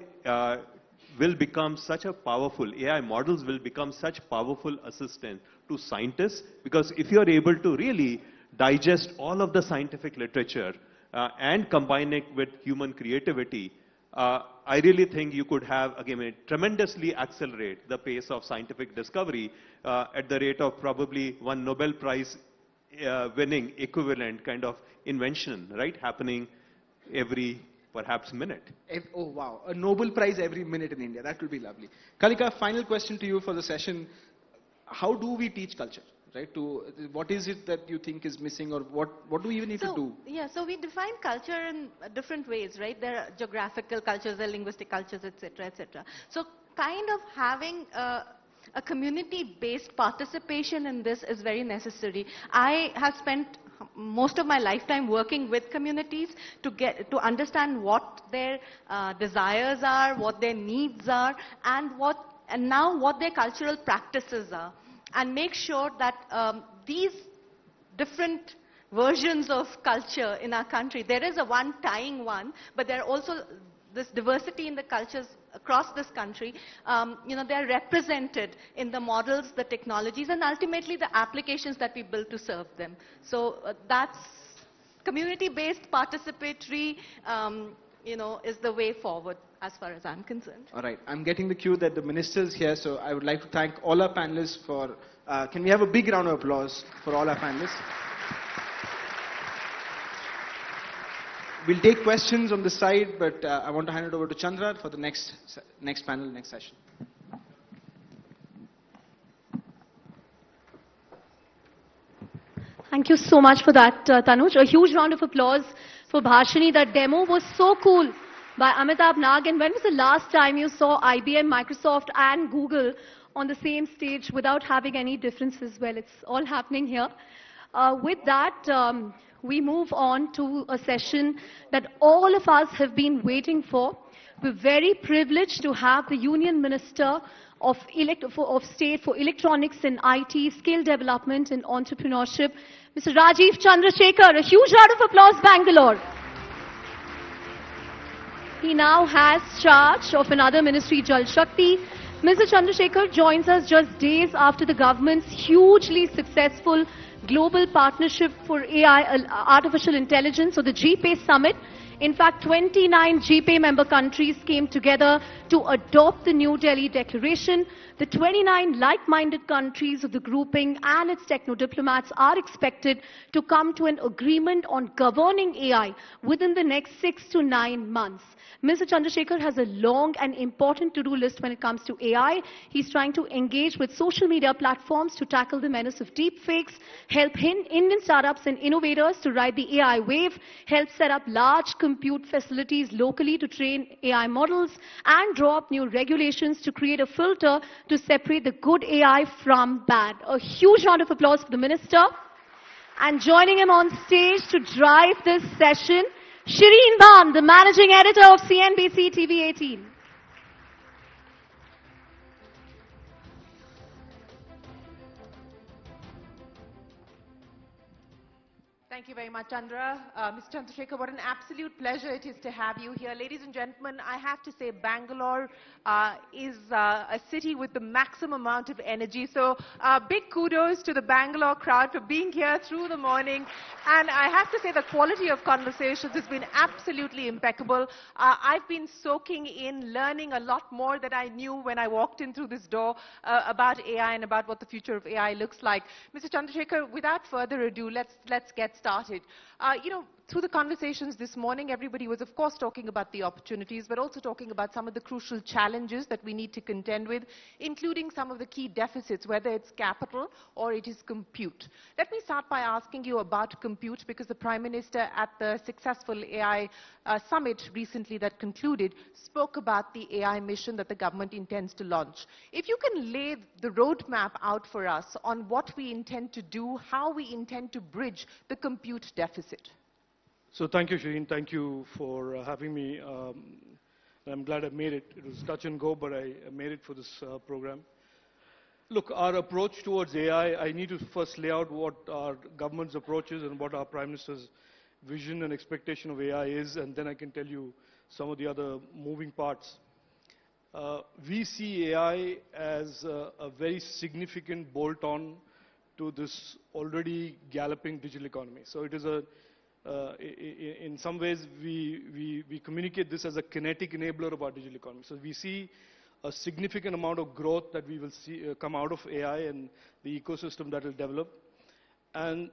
will become such a powerful, AI models will become such powerful assistant to scientists, because if you are able to really digest all of the scientific literature and combine it with human creativity, I really think you could have, again, tremendously accelerate the pace of scientific discovery at the rate of probably one Nobel Prize winning equivalent kind of invention, right, happening every perhaps minute. Oh, wow. A Nobel Prize every minute in India. That will be lovely. Kalika, final question to you for the session. How do we teach culture? Right? What is it that you think is missing, or what do we even need to do? Yeah, so we define culture in different ways, right? There are geographical cultures, there are linguistic cultures, etc., etc. So kind of having a community-based participation in this is very necessary. I have spent most of my lifetime working with communities to understand what their desires are, what their needs are, and now what their cultural practices are, and make sure that these different versions of culture in our country, there is a one tying one, but there are also this diversity in the cultures across this country, they are represented in the models, the technologies, and ultimately the applications that we build to serve them. So that's community-based, participatory, is the way forward as far as I'm concerned. All right. I'm getting the cue that the minister's here, so I would like to thank all our panelists for, can we have a big round of applause for all our panelists? We'll take questions on the side, but I want to hand it over to Chandra for the next panel, next session. Thank you so much for that, Tanuj. A huge round of applause for Bhashini. That demo was so cool by Amitabh Nag. And when was the last time you saw IBM, Microsoft and Google on the same stage without having any differences? Well, it's all happening here. With that, we move on to a session that all of us have been waiting for. We're very privileged to have the Union Minister of State for Electronics and IT, Skill Development and Entrepreneurship, Mr. Rajiv Chandrasekhar. A huge round of applause, Bangalore. He now has charge of another ministry, Jal Shakti. Mr. Chandrasekhar joins us just days after the government's hugely successful Global Partnership for AI, Artificial Intelligence, or the GPACE Summit In fact, 29 GPA member countries came together to adopt the New Delhi Declaration. The 29 like-minded countries of the grouping and its techno-diplomats are expected to come to an agreement on governing AI within the next 6 to 9 months. Mr. Chandrasekhar has a long and important to-do list when it comes to AI. He's trying to engage with social media platforms to tackle the menace of deepfakes, help Indian startups and innovators to ride the AI wave, help set up large compute facilities locally to train AI models, and draw up new regulations to create a filter to separate the good AI from bad. A huge round of applause for the Minister. And joining him on stage to drive this session, Shireen Bhan, the Managing Editor of CNBC-TV18. Thank you very much, Chandra. Mr. Chandrasekhar, what an absolute pleasure it is to have you here. Ladies and gentlemen, I have to say Bangalore is a city with the maximum amount of energy. So big kudos to the Bangalore crowd for being here through the morning. And I have to say the quality of conversations has been absolutely impeccable. I've been soaking in, learning a lot more than I knew when I walked in through this door about AI and about what the future of AI looks like. Mr. Chandrasekhar, without further ado, let's get started. Through the conversations this morning, everybody was, of course, talking about the opportunities, but also talking about some of the crucial challenges that we need to contend with, including some of the key deficits, whether it's capital or it is compute. Let me start by asking you about compute, because the Prime Minister at the successful AI summit recently that concluded spoke about the AI mission that the government intends to launch. If you can lay the roadmap out for us on what we intend to do, how we intend to bridge the compute deficit. So thank you, Shireen. Thank you for having me. I'm glad I made it. It was touch and go, but I made it for this program. Look, our approach towards AI, I need to first lay out what our government's approach is and what our Prime Minister's vision and expectation of AI is, and then I can tell you some of the other moving parts. We see AI as a very significant bolt-on to this already galloping digital economy. So it is in some ways, we communicate this as a kinetic enabler of our digital economy. So we see a significant amount of growth that we will see come out of AI and the ecosystem that will develop. And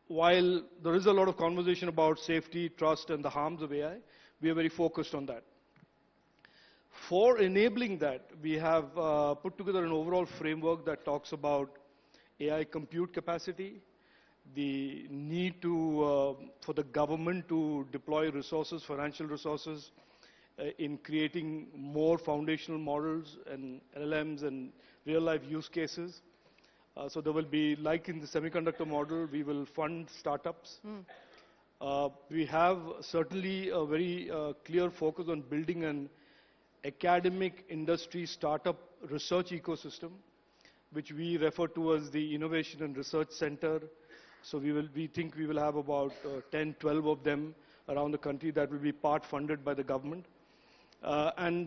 while there is a lot of conversation about safety, trust, and the harms of AI, we are very focused on that. For enabling that, we have put together an overall framework that talks about AI compute capacity, the need for the government to deploy resources, financial resources, in creating more foundational models and LLMs and real-life use cases. So there will be, like in the semiconductor model, we will fund startups. We have certainly a very clear focus on building an academic industry startup research ecosystem, which we refer to as the Innovation and Research Center. So we think we will have about 10, 12 of them around the country that will be part funded by the government. And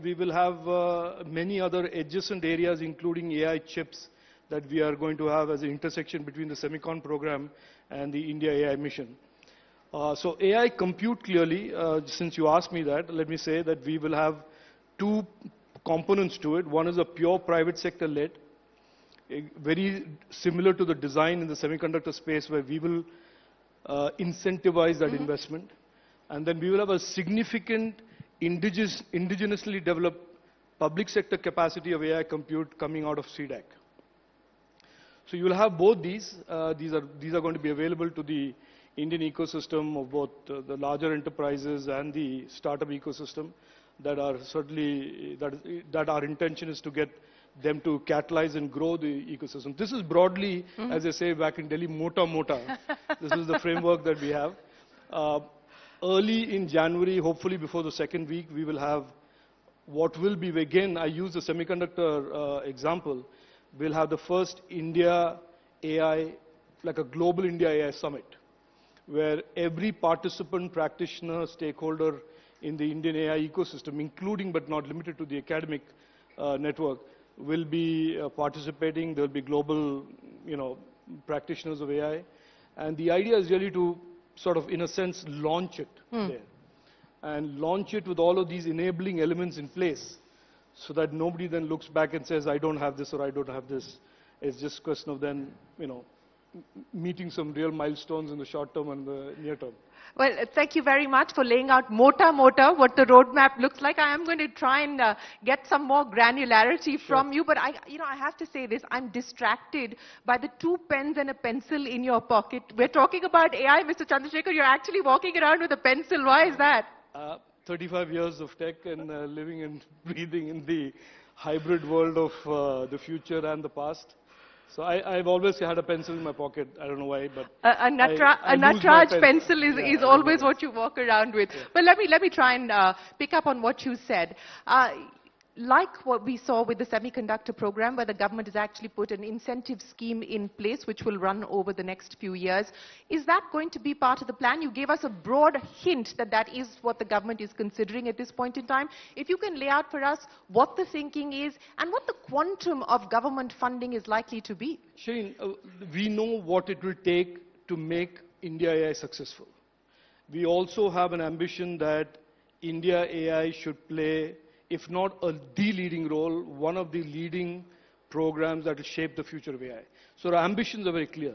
we will have many other adjacent areas, including AI chips, that we are going to have as an intersection between the Semicon program and the India AI mission. So AI compute, clearly, since you asked me that, let me say that we will have two components to it. One is a pure private sector led, very similar to the design in the semiconductor space, where we will incentivize that investment. And then we will have a significant indigenously developed public sector capacity of AI compute coming out of CDAC. So you will have both these. These are going to be available to the Indian ecosystem of both the larger enterprises and the startup ecosystem that are certainly, that our intention is to get them to catalyze and grow the ecosystem. This is broadly, as they say back in Delhi, mota mota. This is the framework that we have. Early in January, hopefully before the second week, we will have what will be, again, I use the semiconductor example, we'll have the first India AI, like a global India AI summit, where every participant, practitioner, stakeholder in the Indian AI ecosystem, including but not limited to the academic network, will be participating. There will be global, practitioners of AI. And the idea is really to sort of, in a sense, launch it there. And launch it with all of these enabling elements in place so that nobody then looks back and says, I don't have this or I don't have this. It's just a question of then, meeting some real milestones in the short term and the near term. Well, thank you very much for laying out what the roadmap looks like. I am going to try and get some more granularity from you, but I have to say this, I'm distracted by the 2 pens and a pencil in your pocket. We're talking about AI, Mr. Chandrasekhar, you're actually walking around with a pencil. Why is that? 35 years of tech and living and breathing in the hybrid world of the future and the past. So I've always had a pencil in my pocket. I don't know why, but a Natraj pencil is always what you walk around with. Yeah. But let me try and pick up on what you said. Like what we saw with the semiconductor program, where the government has actually put an incentive scheme in place which will run over the next few years, is that going to be part of the plan? You gave us a broad hint that that is what the government is considering at this point in time. If you can lay out for us what the thinking is and what the quantum of government funding is likely to be. Shane, we know what it will take to make India AI successful. We also have an ambition that India AI should play, if not the leading role, one of the leading programs that will shape the future of AI. So our ambitions are very clear.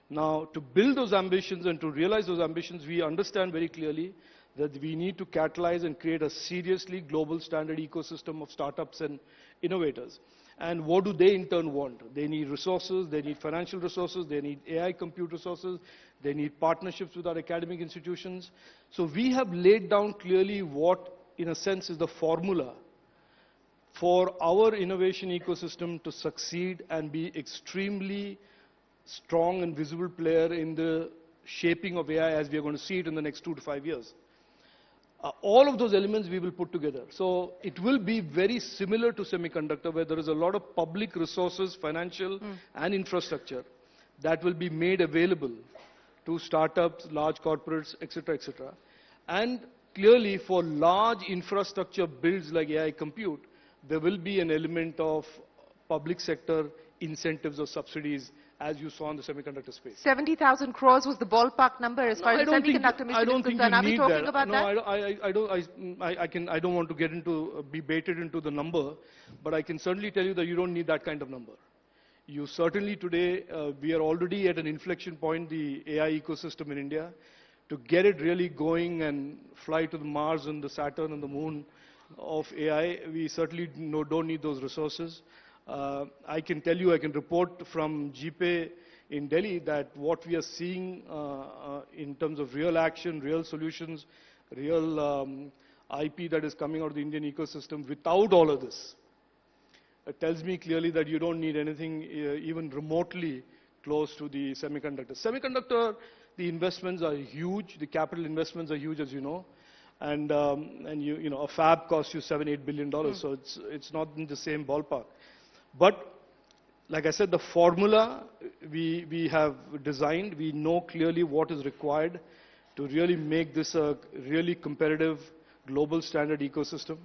Now, to build those ambitions and to realize those ambitions, we understand very clearly that we need to catalyze and create a seriously global standard ecosystem of startups and innovators. And what do they in turn want? They need resources, they need financial resources, they need AI compute resources, they need partnerships with our academic institutions. So we have laid down clearly what, in a sense, is the formula for our innovation ecosystem to succeed and be extremely strong and visible player in the shaping of AI as we are going to see it in the next 2 to 5 years. All of those elements we will put together. So it will be very similar to semiconductor, where there is a lot of public resources, financial and infrastructure that will be made available to startups, large corporates, etc., etc. And clearly, for large infrastructure builds like AI compute, there will be an element of public sector incentives or subsidies, as you saw in the semiconductor space. 70,000 crores was the ballpark number as far as the semiconductor mission is concerned. Are we talking about that? I don't want to get into, be baited into the number, but I can certainly tell you that you don't need that kind of number. You certainly today, we are already at an inflection point, the AI ecosystem in India. To get it really going and fly to the Mars and the Saturn and the moon of AI, we certainly don't need those resources. I can tell you, I can report from GPay in Delhi that what we are seeing in terms of real action, real solutions, real IP that is coming out of the Indian ecosystem without all of this, it tells me clearly that you don't need anything even remotely close to the semiconductor. Semiconductor, the investments are huge, the capital investments are huge, as you know, and a fab costs you $7-8 billion, so it's not in the same ballpark. But like I said, the formula we have designed, we know clearly what is required to really make this a really competitive global standard ecosystem.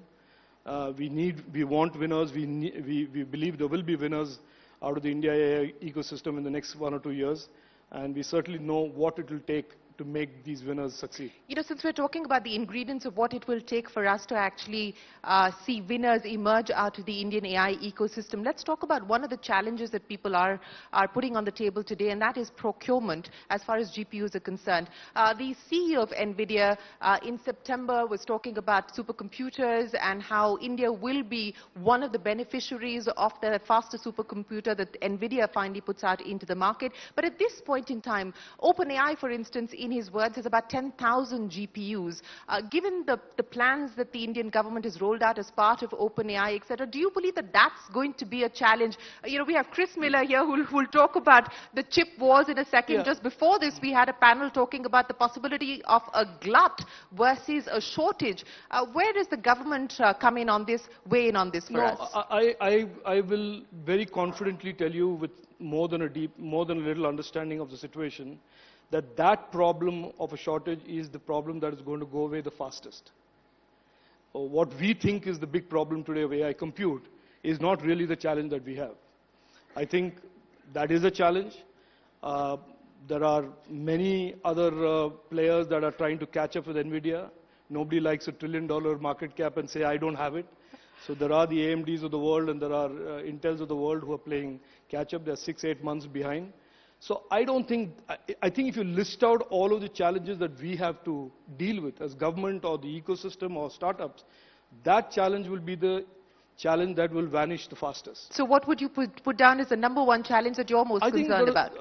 We want winners. We believe there will be winners out of the India AI ecosystem in the next 1 or 2 years, and we certainly know what it will take to make these winners succeed. You know, since we're talking about the ingredients of what it will take for us to actually see winners emerge out of the Indian AI ecosystem, let's talk about one of the challenges that people are putting on the table today, and that is procurement as far as GPUs are concerned. The CEO of NVIDIA in September was talking about supercomputers and how India will be one of the beneficiaries of the faster supercomputer that NVIDIA finally puts out into the market. But at this point in time, OpenAI, for instance, in his words, is about 10,000 GPUs. Given the plans that the Indian government has rolled out as part of OpenAI, etc., do you believe that that's going to be a challenge? You know, we have Chris Miller here who will talk about the chip wars in a second. Yeah. Just before this, we had a panel talking about the possibility of a glut versus a shortage. Where does the government come in on this, weigh in on this for us? I will very confidently tell you, with more than a little understanding of the situation, that problem of a shortage is the problem that is going to go away the fastest. What we think is the big problem today of AI compute is not really the challenge that we have. I think that is a challenge, There are many other players that are trying to catch up with NVIDIA. Nobody likes $1 trillion market cap and say, I don't have it. So there are the AMDs of the world and there are Intels of the world who are playing catch up. They're 6-8 months behind. So I don't think, I think if you list out all of the challenges that we have to deal with as government or the ecosystem or startups, that challenge will be the challenge that will vanish the fastest. So what would you put down as the #1 challenge that you're most concerned about?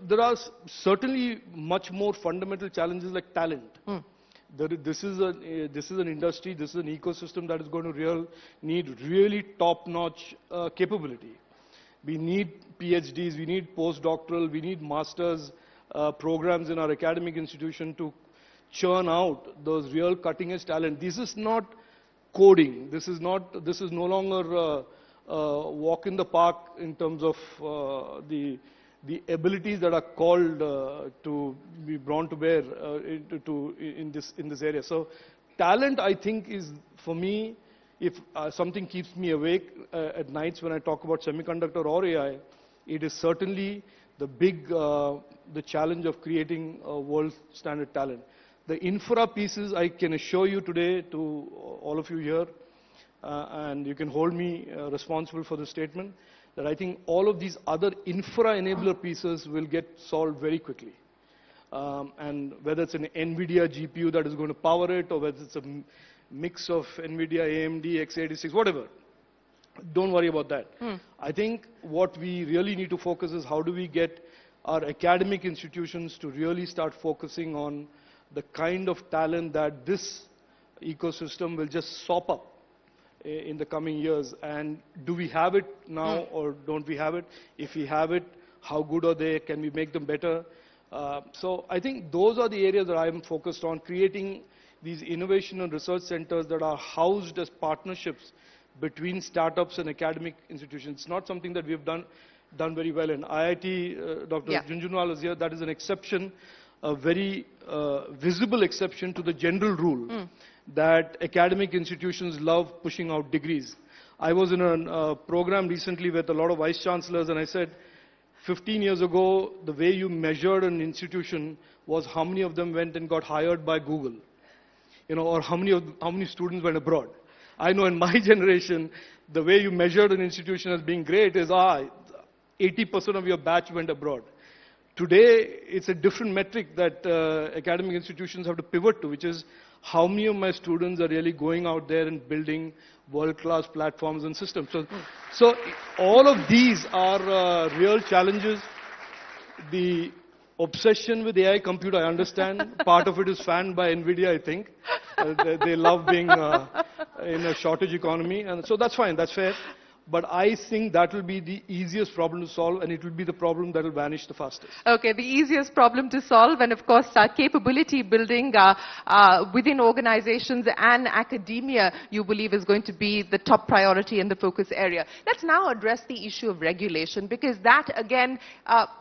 There are certainly much more fundamental challenges like talent. This is an industry, this is an ecosystem that is going to need really top-notch capability. We need PhDs, we need postdoctoral, we need masters programs in our academic institution to churn out those real cutting-edge talent. This is not coding. This is no longer walk in the park in terms of the abilities that are called to be brought to bear in this area. So talent, I think, is for me, if something keeps me awake at nights when I talk about semiconductor or AI, it is certainly the challenge of creating a world standard talent. The infra pieces, I can assure you today to all of you here, and you can hold me responsible for the statement, that I think all of these other infra enabler pieces will get solved very quickly. And whether it's an NVIDIA GPU that is going to power it, or whether it's a mix of NVIDIA, AMD, x86, whatever, don't worry about that. I think what we really need to focus is how do we get our academic institutions to really start focusing on the kind of talent that this ecosystem will just sop up in the coming years. And do we have it now or don't we have it? If we have it, how good are they? Can we make them better? So I think those are the areas that I'm focused on, creating these innovation and research centers that are housed as partnerships between startups and academic institutions. It's not something that we have done very well in. IIT, Dr. Junjunwala is here. That is an exception, a very visible exception to the general rule that academic institutions love pushing out degrees. I was in a program recently with a lot of vice chancellors, and I said, 15 years ago, the way you measured an institution was how many of them went and got hired by Google, or how many students went abroad. I know in my generation, the way you measured an institution as being great is 80% of your batch went abroad. Today, it's a different metric that academic institutions have to pivot to, which is how many of my students are really going out there and building world-class platforms and systems. So all of these are real challenges. The obsession with AI compute, I understand. Part of it is fanned by NVIDIA, I think. They love being in a shortage economy. And so that's fine, that's fair. But I think that will be the easiest problem to solve, and it will be the problem that will vanish the fastest. Okay, the easiest problem to solve, and of course capability building within organizations and academia, you believe is going to be the top priority and the focus area. Let's now address the issue of regulation, because that again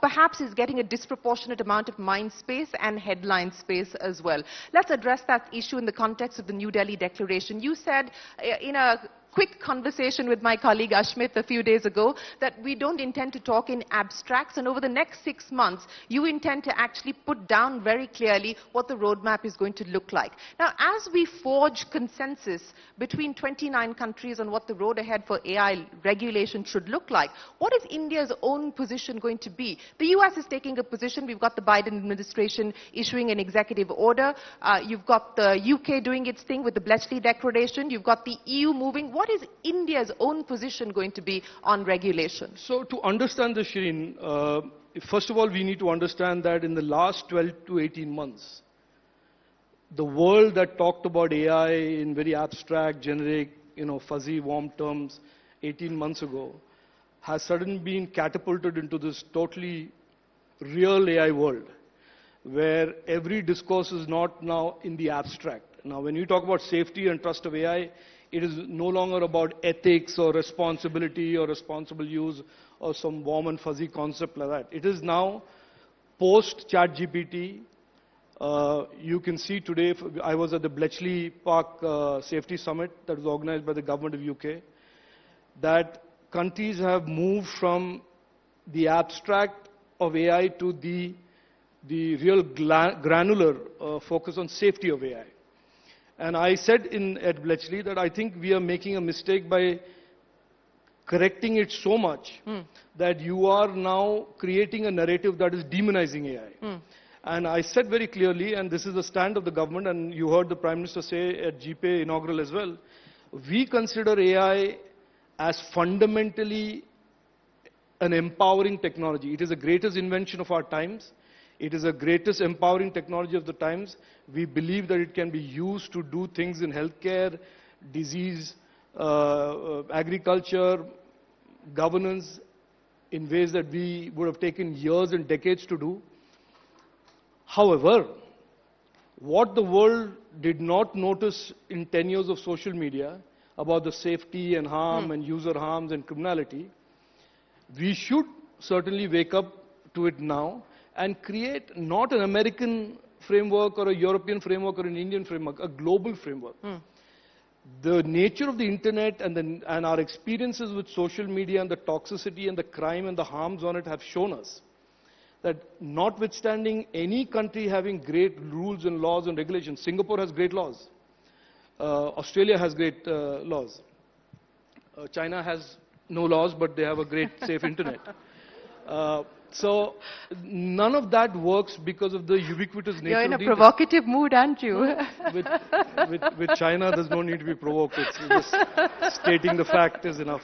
perhaps is getting a disproportionate amount of mind space and headline space as well. Let's address that issue in the context of the New Delhi Declaration. You said in a quick conversation with my colleague Ashmit a few days ago that we don't intend to talk in abstracts, and over the next 6 months you intend to actually put down very clearly what the roadmap is going to look like. Now, as we forge consensus between 29 countries on what the road ahead for AI regulation should look like, what is India's own position going to be? The US is taking a position. We've got the Biden administration issuing an executive order. You've got the UK doing its thing with the Bletchley Declaration. You've got the EU moving. What is India's own position going to be on regulation? So to understand this, Shireen, first of all, we need to understand that in the last 12 to 18 months, the world that talked about AI in very abstract, generic, fuzzy, warm terms 18 months ago has suddenly been catapulted into this totally real AI world, where every discourse is not now in the abstract. Now, when you talk about safety and trust of AI, it is no longer about ethics or responsibility or responsible use or some warm and fuzzy concept like that. It is now post-ChatGPT. You can see today, I was at the Bletchley Park Safety Summit that was organized by the government of UK, that countries have moved from the abstract of AI to the the real granular focus on safety of AI. And I said at Bletchley that I think we are making a mistake by correcting it so much that you are now creating a narrative that is demonizing AI. And I said very clearly, and this is the stand of the government, and you heard the Prime Minister say at GPA inaugural as well, we consider AI as fundamentally an empowering technology. It is the greatest invention of our times. It is the greatest empowering technology of the times. We believe that it can be used to do things in healthcare, disease, agriculture, governance, in ways that we would have taken years and decades to do. However, what the world did not notice in 10 years of social media about the safety and harm and user harms and criminality, we should certainly wake up to it now and create not an American framework or a European framework or an Indian framework, a global framework. The nature of the internet and our experiences with social media and the toxicity and the crime and the harms on it have shown us that notwithstanding any country having great rules and laws and regulations, Singapore has great laws, Australia has great laws, China has no laws but they have a great safe internet. So none of that works because of the ubiquitous nature You're in of a the provocative mood, aren't you? with China, there's no need to be provoked. It's just stating the fact is enough.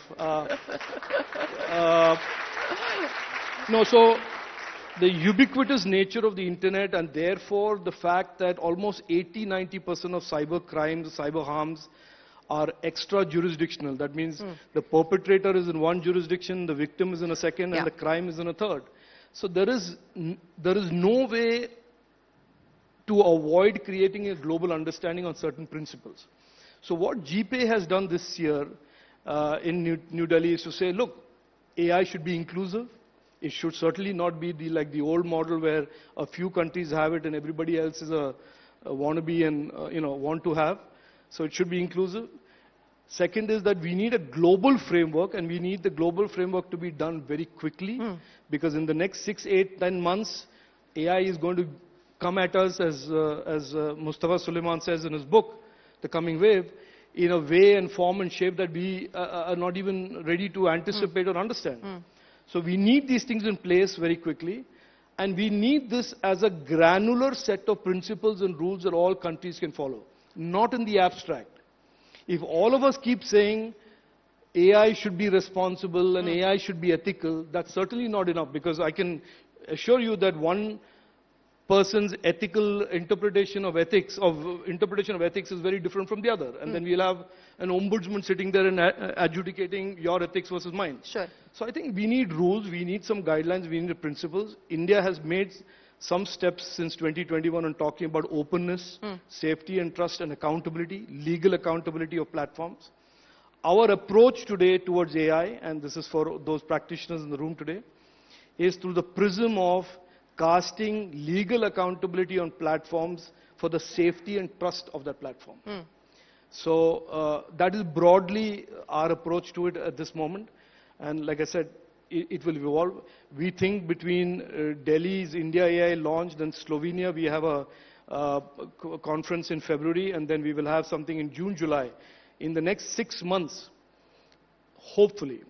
No, so the ubiquitous nature of the internet and therefore the fact that almost 80-90% of cyber crimes, cyber harms are extra jurisdictional. That means the perpetrator is in one jurisdiction, the victim is in a second, and the crime is in a third. So there is no way to avoid creating a global understanding on certain principles. So what GPA has done this year in New Delhi is to say, look, AI should be inclusive. It should certainly not be like the old model where a few countries have it and everybody else is a wannabe and want to have. So it should be inclusive. Second is that we need a global framework, and we need the global framework to be done very quickly, because in the next 6, 8, 10 months, AI is going to come at us, as Mustafa Sulaiman says in his book, The Coming Wave, in a way and form and shape that we are not even ready to anticipate or understand. So we need these things in place very quickly, and we need this as a granular set of principles and rules that all countries can follow, not in the abstract. If all of us keep saying AI should be responsible and AI should be ethical, that's certainly not enough, because I can assure you that one person's ethical interpretation of ethics is very different from the other. And then we'll have an ombudsman sitting there and adjudicating your ethics versus mine. Sure. So I think we need rules, we need some guidelines, we need principles. India has made some steps since 2021 on talking about openness, safety and trust and accountability, legal accountability of platforms. Our approach today towards AI, and this is for those practitioners in the room today, is through the prism of casting legal accountability on platforms for the safety and trust of that platform. So that is broadly our approach to it at this moment. And like I said, it will evolve. We think between Delhi's India AI launch, then Slovenia, we have a conference in February, and then we will have something in June, July. In the next 6 months, hopefully,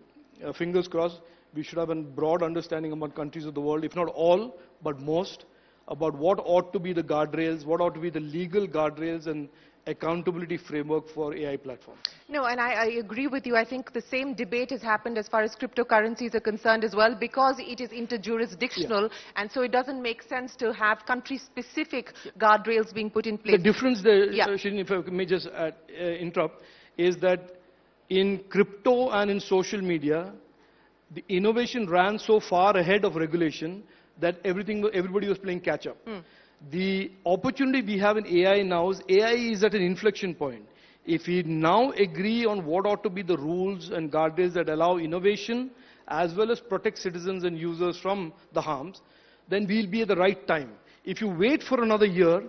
fingers crossed, we should have a broad understanding among countries of the world, if not all, but most, about what ought to be the guardrails, what ought to be the legal guardrails and accountability framework for AI platforms. No, and I agree with you. I think the same debate has happened as far as cryptocurrencies are concerned as well, because it is interjurisdictional, and so it doesn't make sense to have country-specific guardrails being put in place. The difference there, Shirin, if I may just interrupt, is that in crypto and in social media, the innovation ran so far ahead of regulation that everybody was playing catch-up. The opportunity we have in AI now is AI is at an inflection point. If we now agree on what ought to be the rules and guardrails that allow innovation as well as protect citizens and users from the harms, then we'll be at the right time. If you wait for another year,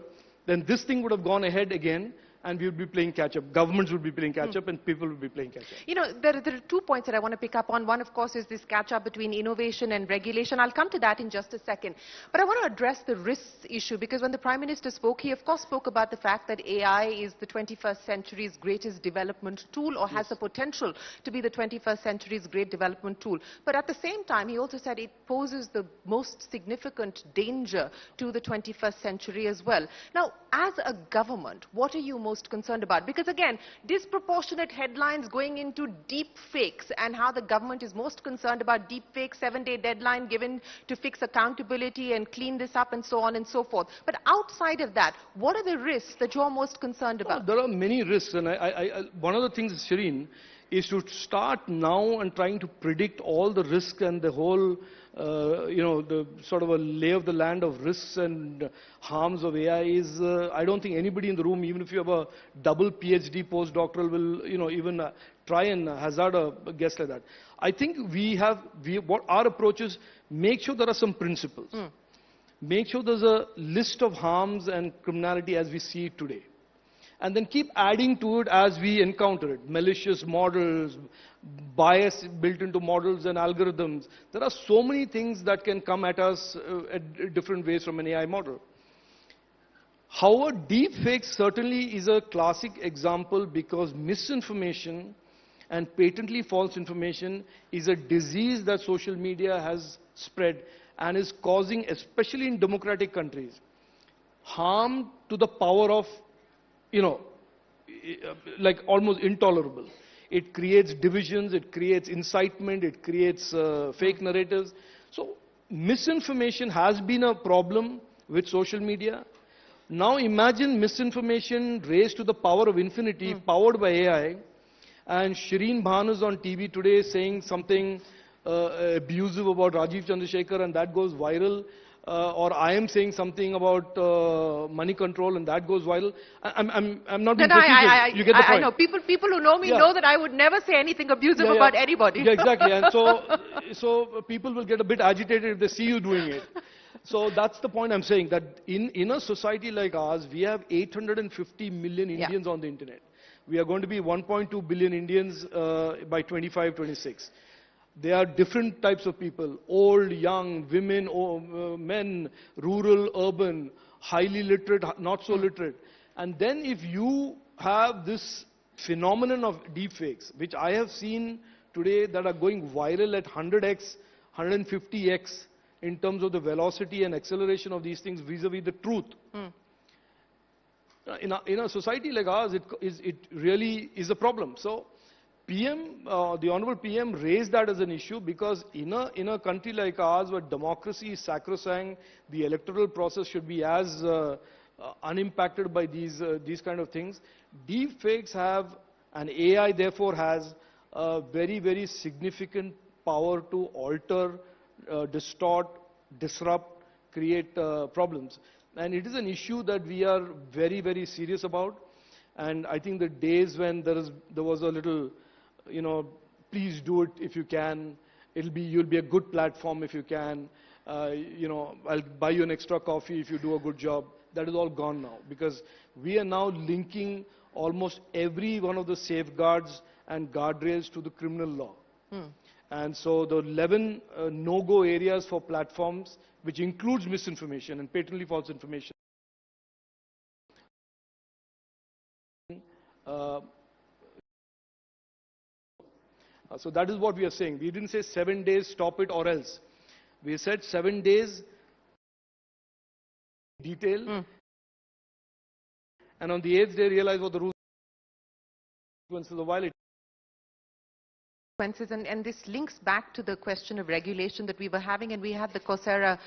then this thing would have gone ahead again, and we would be playing catch-up. Governments would be playing catch-up, and people would be playing catch-up. You know, there are 2 points that I want to pick up on. One, of course, is this catch-up between innovation and regulation. I'll come to that in just a second. But I want to address the risks issue, because when the Prime Minister spoke, he of course spoke about the fact that AI is the 21st century's greatest development tool, or has the potential to be the 21st century's great development tool. But at the same time, he also said it poses the most significant danger to the 21st century as well. Now, as a government, what are you most concerned about? Because again, disproportionate headlines going into deep fakes, and how the government is most concerned about deep fakes, 7-day deadline given to fix accountability and clean this up and so on and so forth. But outside of that, what are the risks that you're most concerned about? There are many risks, and one of the things, Shireen, is to start now and trying to predict all the risks and the whole, the sort of a lay of the land of risks and harms of AI is, I don't think anybody in the room, even if you have a double PhD postdoctoral, will, even try and hazard a guess like that. I think what our approach is, make sure there are some principles. Make sure there's a list of harms and criminality as we see it today. And then keep adding to it as we encounter it. Malicious models, bias built into models and algorithms. There are so many things that can come at us at different ways from an AI model. However, deepfakes certainly is a classic example, because misinformation and patently false information is a disease that social media has spread and is causing, especially in democratic countries, harm to the power of, like almost intolerable. It creates divisions, it creates incitement, it creates fake narratives. So misinformation has been a problem with social media. Now imagine misinformation raised to the power of infinity, powered by AI, and Shireen Bhan is on TV today saying something abusive about Rajiv Chandrasekhar, and that goes viral. Or I am saying something about money control, and that goes viral. I'm not being facetious. You get the point. I know. People who know me know that I would never say anything abusive about anybody. Yeah, exactly. And so people will get a bit agitated if they see you doing it. So that's the point I'm saying, that in a society like ours, we have 850 million Indians on the internet. We are going to be 1.2 billion Indians by 25, 26. There are different types of people: old, young, women, men, rural, urban, highly literate, not so literate. And then if you have this phenomenon of deepfakes, which I have seen today that are going viral at 100x, 150x in terms of the velocity and acceleration of these things vis-a-vis the truth. In a society like ours, it really is a problem. So PM, the Honorable PM raised that as an issue, because in a country like ours, where democracy is sacrosanct, the electoral process should be as unimpacted by these kind of things. Deepfakes have, and AI therefore has, a very, very significant power to alter, distort, disrupt, create problems. And it is an issue that we are very, very serious about. And I think the days when there was a little, please do it if you can. You'll be a good platform if you can. I'll buy you an extra coffee if you do a good job. That is all gone now, because we are now linking almost every one of the safeguards and guardrails to the criminal law. And so the 11 no-go areas for platforms, which includes misinformation and patently false information, so that is what we are saying. We didn't say 7 days, stop it or else. We said 7 days, detail, and on the 8th day realize what the rules are violated. And this links back to the question of regulation that we were having, and we had the Coursera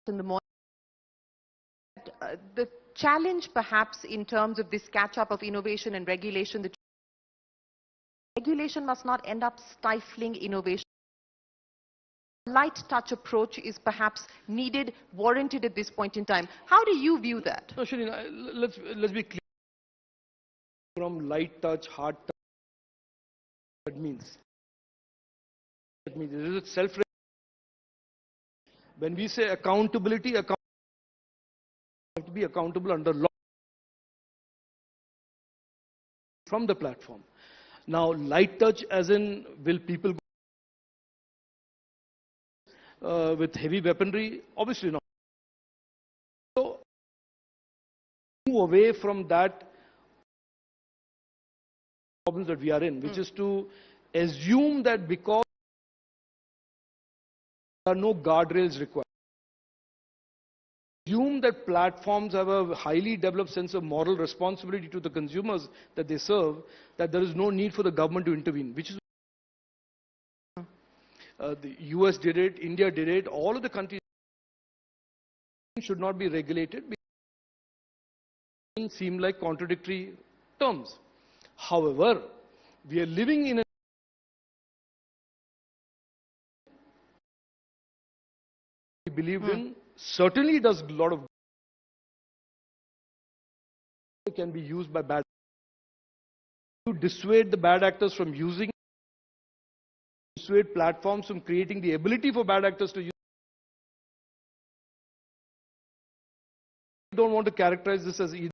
in the morning. The challenge perhaps in terms of this catch-up of innovation and regulation, that regulation must not end up stifling innovation. Light touch approach is perhaps needed, warranted at this point in time. How do you view that? No, Shireen, let's be clear. From light touch, hard touch, it means is it self? When we say accountability, have to be accountable under law. from the platform. Now, light touch as in will people go with heavy weaponry? Obviously not. So, move away from that problems that we are in, which is to assume that because there are no guardrails required, assume that platforms have a highly developed sense of moral responsibility to the consumers that they serve, that there is no need for the government to intervene, which is the US did it, India did it, all of the countries should not be regulated because seem like contradictory terms. However, we are living in a we believed in, certainly does a lot of can be used by bad to dissuade the bad actors from using, dissuade platforms from creating the ability for bad actors to use. I don't want to characterize this as either.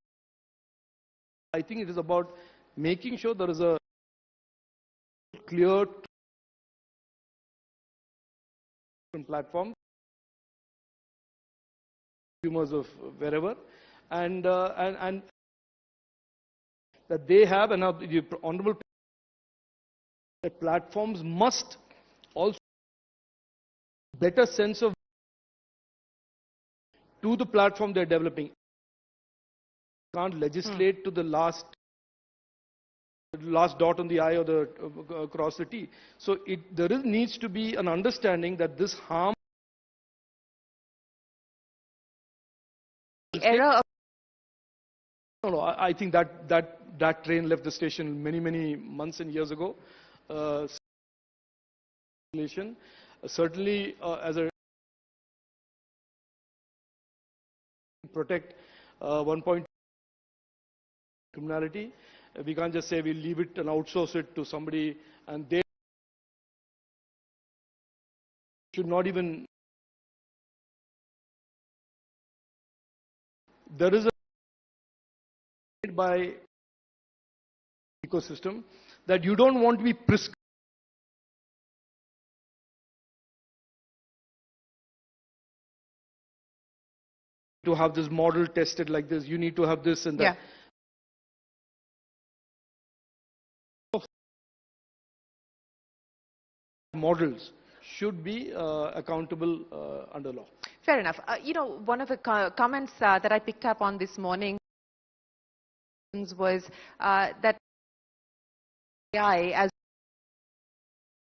I think it is about making sure there is a clear platform, consumers of wherever, and that they have, and the honorable that platforms must also better sense of to the platform they're developing. Can't legislate to the last dot on the I or the across the T. So needs to be an understanding that this harm. The era of no, I think that train left the station many months and years ago. Certainly, as a protect 1.2 criminality, we can't just say we'll leave it and outsource it to somebody, and they should not even. There is a by ecosystem that you don't want to be prescribed to have this model tested like this. You need to have this and that. Models should be accountable under law. Fair enough. One of the comments that I picked up on this morning was that AI as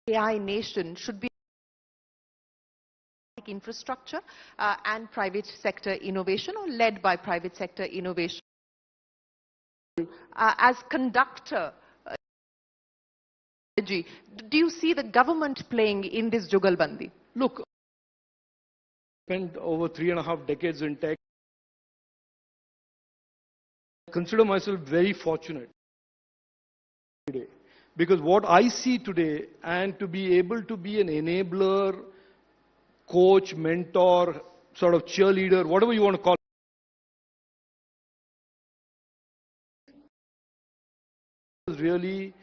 AI nation should be infrastructure and private sector innovation, or led by private sector innovation as conductor. Do you see the government playing in this jugalbandi? Look, I spent over 3.5 decades in tech. I consider myself very fortunate today, because what I see today, and to be able to be an enabler, coach, mentor, sort of cheerleader, whatever you want to call it, is really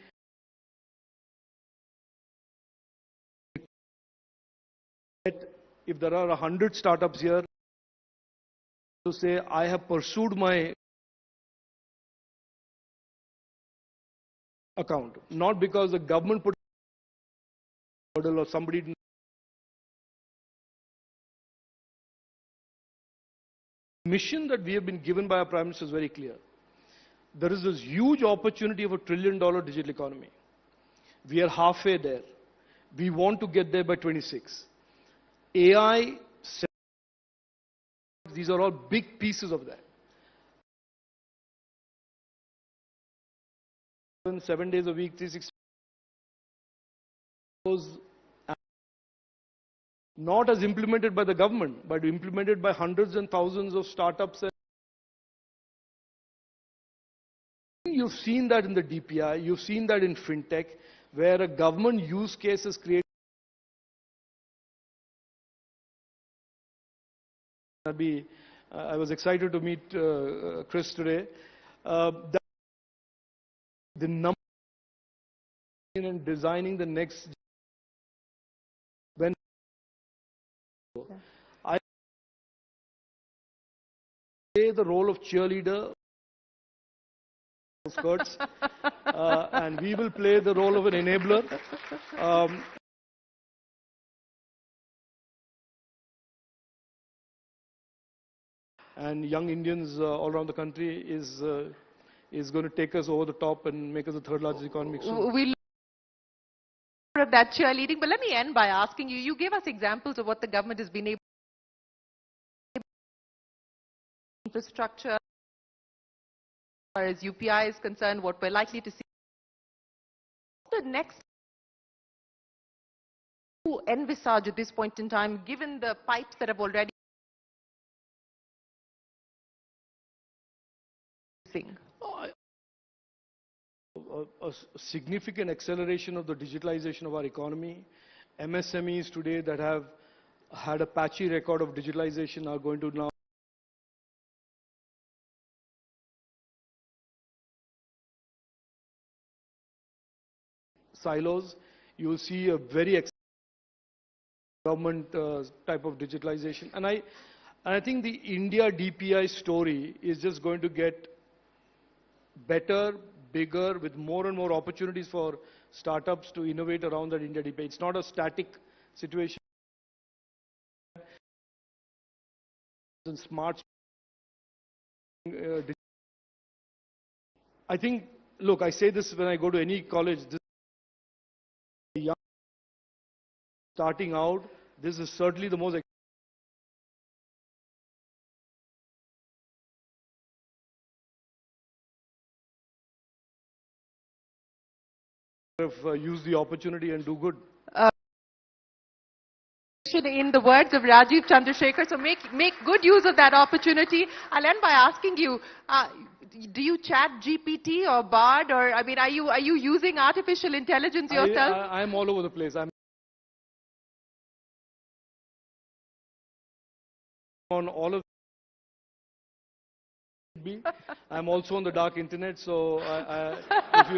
if there are 100 startups here to say, I have pursued my account, not because the government put a model or somebody didn't. The mission that we have been given by our Prime Minister is very clear. There is this huge opportunity of $1 trillion digital economy. We are halfway there. We want to get there by 26. AI, these are all big pieces of that. 7 days a week, 360. Not as implemented by the government, but implemented by hundreds and thousands of startups. You've seen that in the DPI, you've seen that in fintech, where a government use case is created. I was excited to meet Chris today. the number and designing the next. When I play the role of cheerleader, skirts, and we will play the role of an enabler. And young Indians all around the country is going to take us over the top and make us the third largest economy soon. We'll of that cheerleading, but let me end by asking you, you gave us examples of what the government has been able to infrastructure, as far as UPI is concerned, what we're likely to see. The next to envisage at this point in time, given the pipes that have already a significant acceleration of the digitalization of our economy. MSMEs today that have had a patchy record of digitalization are going to now silos. You will see a very government type of digitalization. And I think the India DPI story is just going to get better, bigger, with more and more opportunities for startups to innovate around that India DPI. It's not a static situation. And smart. I think, look, I say this when I go to any college. This young starting out, this is certainly the most use the opportunity and do good. In the words of Rajiv Chandrasekhar, so make good use of that opportunity. I'll end by asking you, do you chat GPT or Bard, or I mean, are you using artificial intelligence yourself? I'm all over the place. I'm on all of I'm also on the dark internet, so if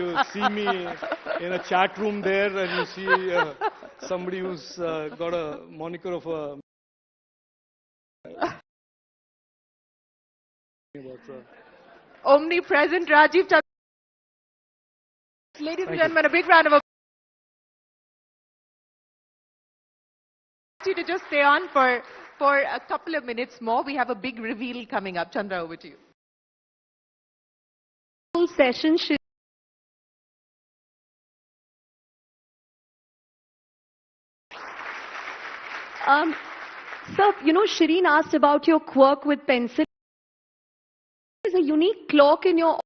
you see me in a chat room there and you see somebody who's got a moniker of a omnipresent Rajiv Chandrasekhar. Ladies and gentlemen, a big round of applause. You to just stay on for a couple of minutes more. We have a big reveal coming up. Chandra, over to you. Full session. Sir, you know, Shireen asked about your quirk with pencil. There's a unique clock in your...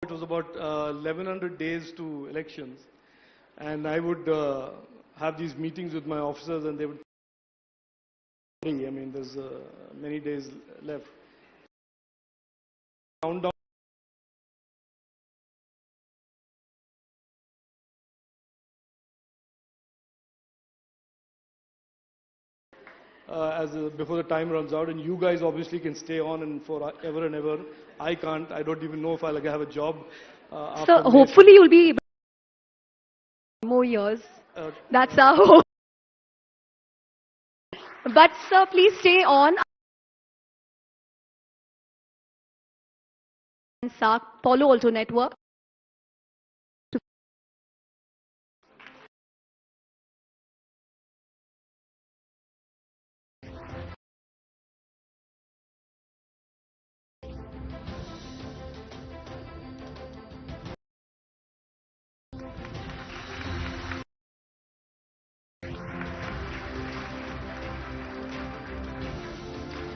It was about 1100 days to elections, and I would have these meetings with my officers, and they would. I mean, there's many days left. Countdown. Before the time runs out, and you guys obviously can stay on and forever and ever. I can't. I don't even know if I'll have a job. So hopefully you'll be able more years. That's our hope. But sir, please stay on. Polo Alto Network.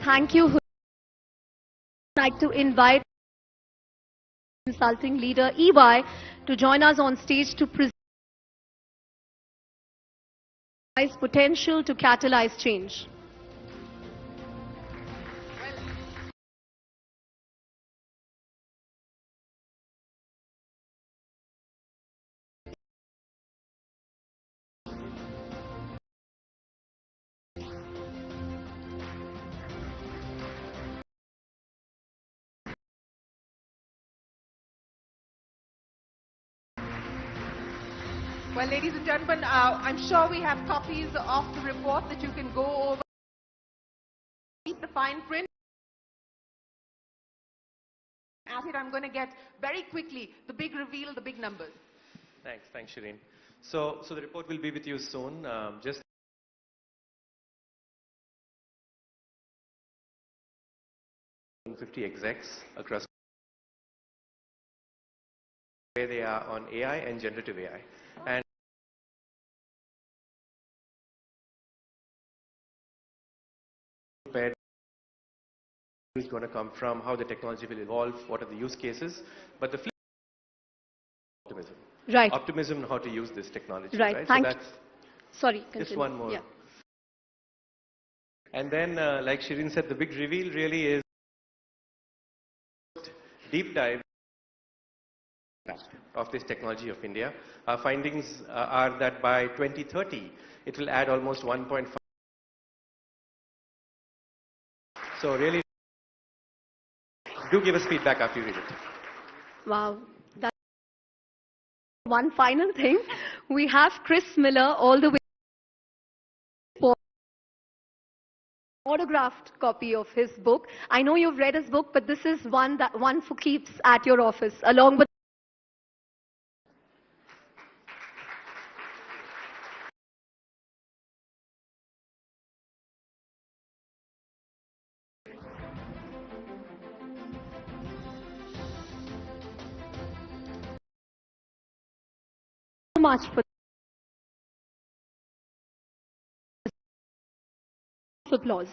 Thank you. I'd like to invite consulting leader EY to join us on stage to present potential to catalyze change. Well, ladies and gentlemen, I'm sure we have copies of the report that you can go over. Read the fine print. At it, I'm going to get very quickly the big reveal, the big numbers. Thanks, Shireen. So the report will be with you soon. Just 50 execs across where they are on AI and generative AI. And where is going to come from, how the technology will evolve, what are the use cases, but the flip optimism. Right. Optimism on how to use this technology. Right. So Thank you. that's Sorry, just continue. one more. Yeah. And then, like Shireen said, the big reveal really is deep dive of this technology of India. Our findings are that by 2030, it will add almost 1.5. So really, do give us feedback after you read it. Wow. That's one final thing. We have Chris Miller all the way for autographed copy of his book. I know you've read his book, but this is one for keeps at your office, along with so much for applause.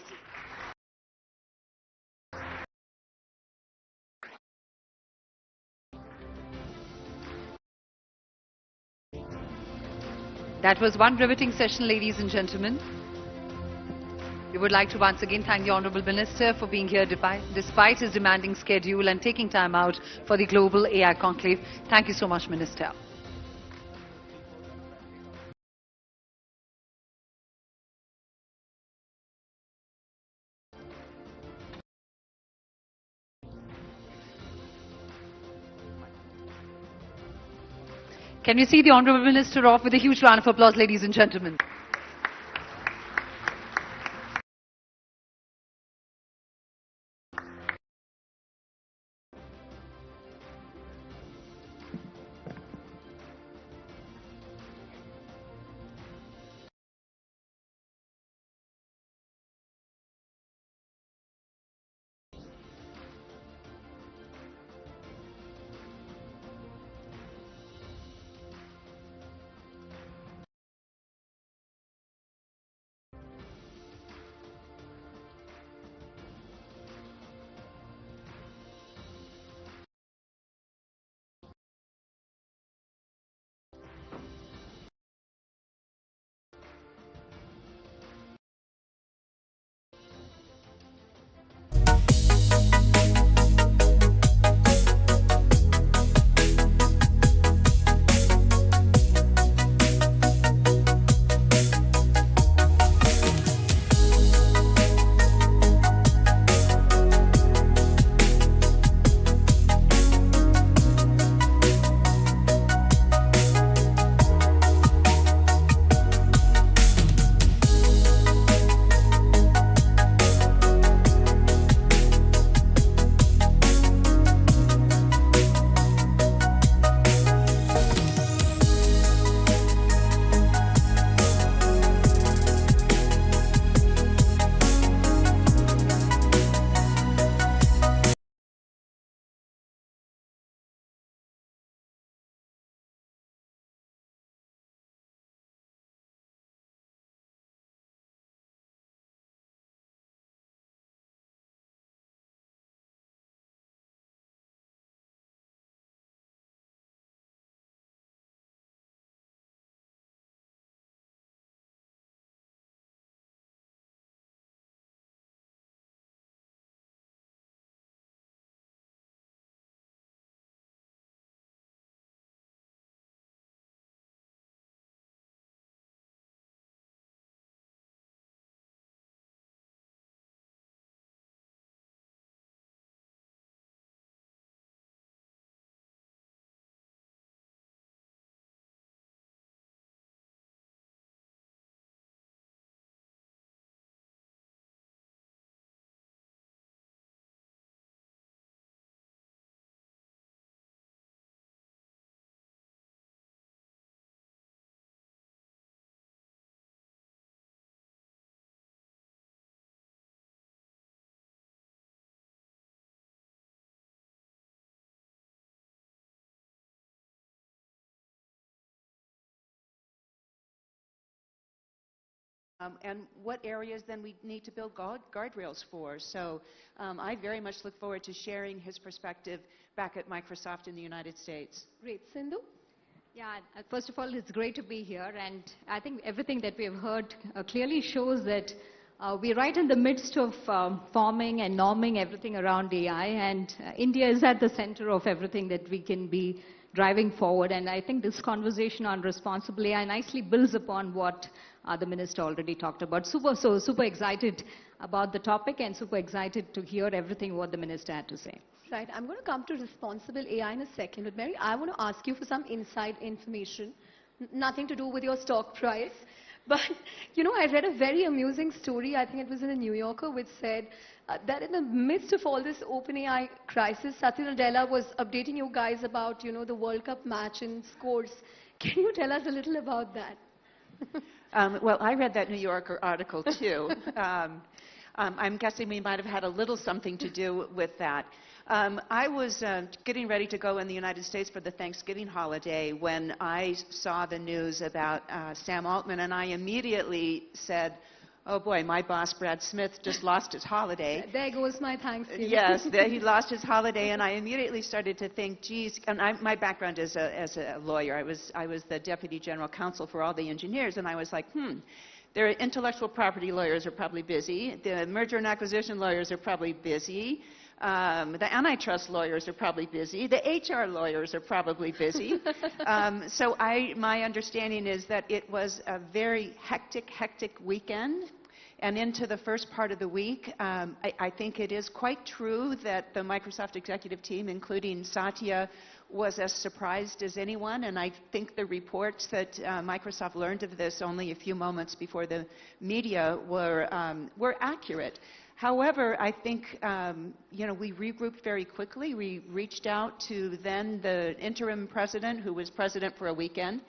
That was one riveting session, ladies and gentlemen. We would like to once again thank the Honourable Minister for being here despite his demanding schedule and taking time out for the Global AI Conclave. Thank you so much, Minister. Can we see the Honourable Minister off with a huge round of applause, ladies and gentlemen? and what areas then we need to build guardrails for. So I very much look forward to sharing his perspective back at Microsoft in the United States. Great. Sindhu? Yeah, first of all, it's great to be here, and I think everything that we have heard clearly shows that we're right in the midst of forming and norming everything around AI, and India is at the center of everything that we can be driving forward. And I think this conversation on responsible AI nicely builds upon what the minister already talked about. Super excited about the topic and super excited to hear everything what the minister had to say. Right, I'm going to come to responsible AI in a second, but Mary, I want to ask you for some inside information, nothing to do with your stock price. But, you know, I read a very amusing story, I think it was in the New Yorker, which said that in the midst of all this OpenAI crisis, Satya Nadella was updating you guys about, you know, the World Cup match and scores. Can you tell us a little about that? Well, I read that New Yorker article too. I'm guessing we might have had a little something to do with that. I was getting ready to go in the United States for the Thanksgiving holiday when I saw the news about Sam Altman, and I immediately said, oh boy, my boss Brad Smith just lost his holiday. There goes my Thanksgiving. Yes, he lost his holiday, and I immediately started to think, geez, and my background is as a lawyer. I was the deputy general counsel for all the engineers, and I was like, their intellectual property lawyers are probably busy. The merger and acquisition lawyers are probably busy. The antitrust lawyers are probably busy. The HR lawyers are probably busy. So my understanding is that it was a very hectic weekend. And into the first part of the week, I think it is quite true that the Microsoft executive team, including Satya, was as surprised as anyone. And I think the reports that Microsoft learned of this only a few moments before the media were accurate. However, I think we regrouped very quickly. We reached out to then the interim president, who was president for a weekend,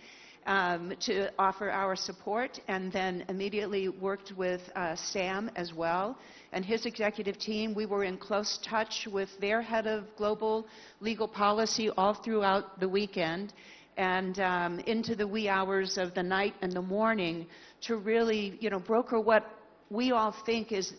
to offer our support, and then immediately worked with Sam as well and his executive team. We were in close touch with their head of global legal policy all throughout the weekend and into the wee hours of the night and the morning to really, broker what we all think is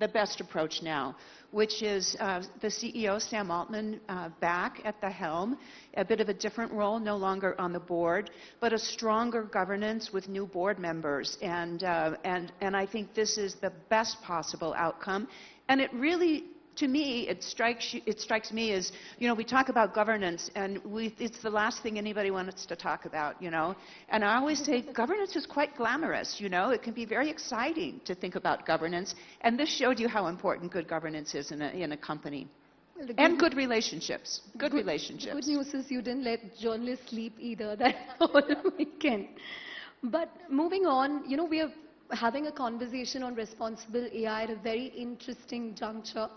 the best approach now, which is the CEO, Sam Altman, back at the helm, a bit of a different role, no longer on the board, but a stronger governance with new board members. And I think this is the best possible outcome. And it really, to me, it strikes me as, we talk about governance, and it's the last thing anybody wants to talk about, And I always say governance is quite glamorous, It can be very exciting to think about governance, and this showed you how important good governance is in a company. Well, and good relationships. Good relationships. The good news is you didn't let journalists sleep either that whole weekend. But moving on, we are having a conversation on responsible AI at a very interesting juncture.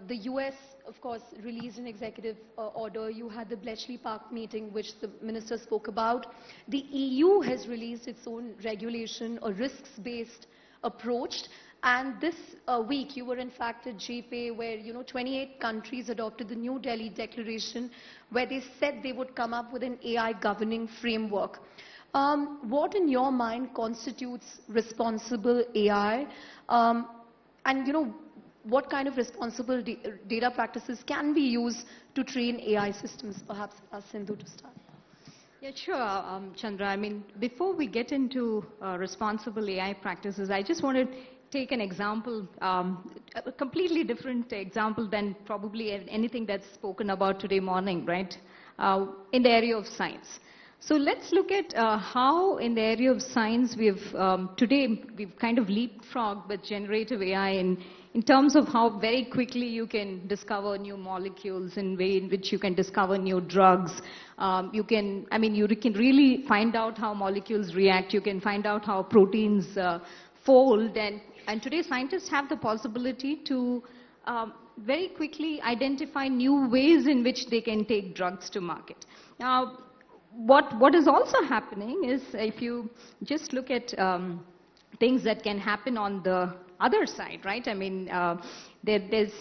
The US, of course, released an executive order. You had the Bletchley Park meeting, which the minister spoke about. The EU has released its own regulation, a risks-based approach. And this week, you were in fact at JPay, where 28 countries adopted the New Delhi Declaration, where they said they would come up with an AI governing framework. What, in your mind, constitutes responsible AI? And what kind of responsible data practices can be used to train AI systems? Perhaps Sindhu to start. Yeah, sure, Chandra. I mean, before we get into responsible AI practices, I just want to take an example, a completely different example than probably anything that's spoken about today morning, right? In the area of science. So let's look at how in the area of science today we've kind of leapfrogged with generative AI in terms of how very quickly you can discover new molecules, in way in which you can discover new drugs. You can really find out how molecules react. You can find out how proteins fold. And today scientists have the possibility to very quickly identify new ways in which they can take drugs to market. Now, what is also happening is, if you just look at things that can happen on the other side, right? I mean, there's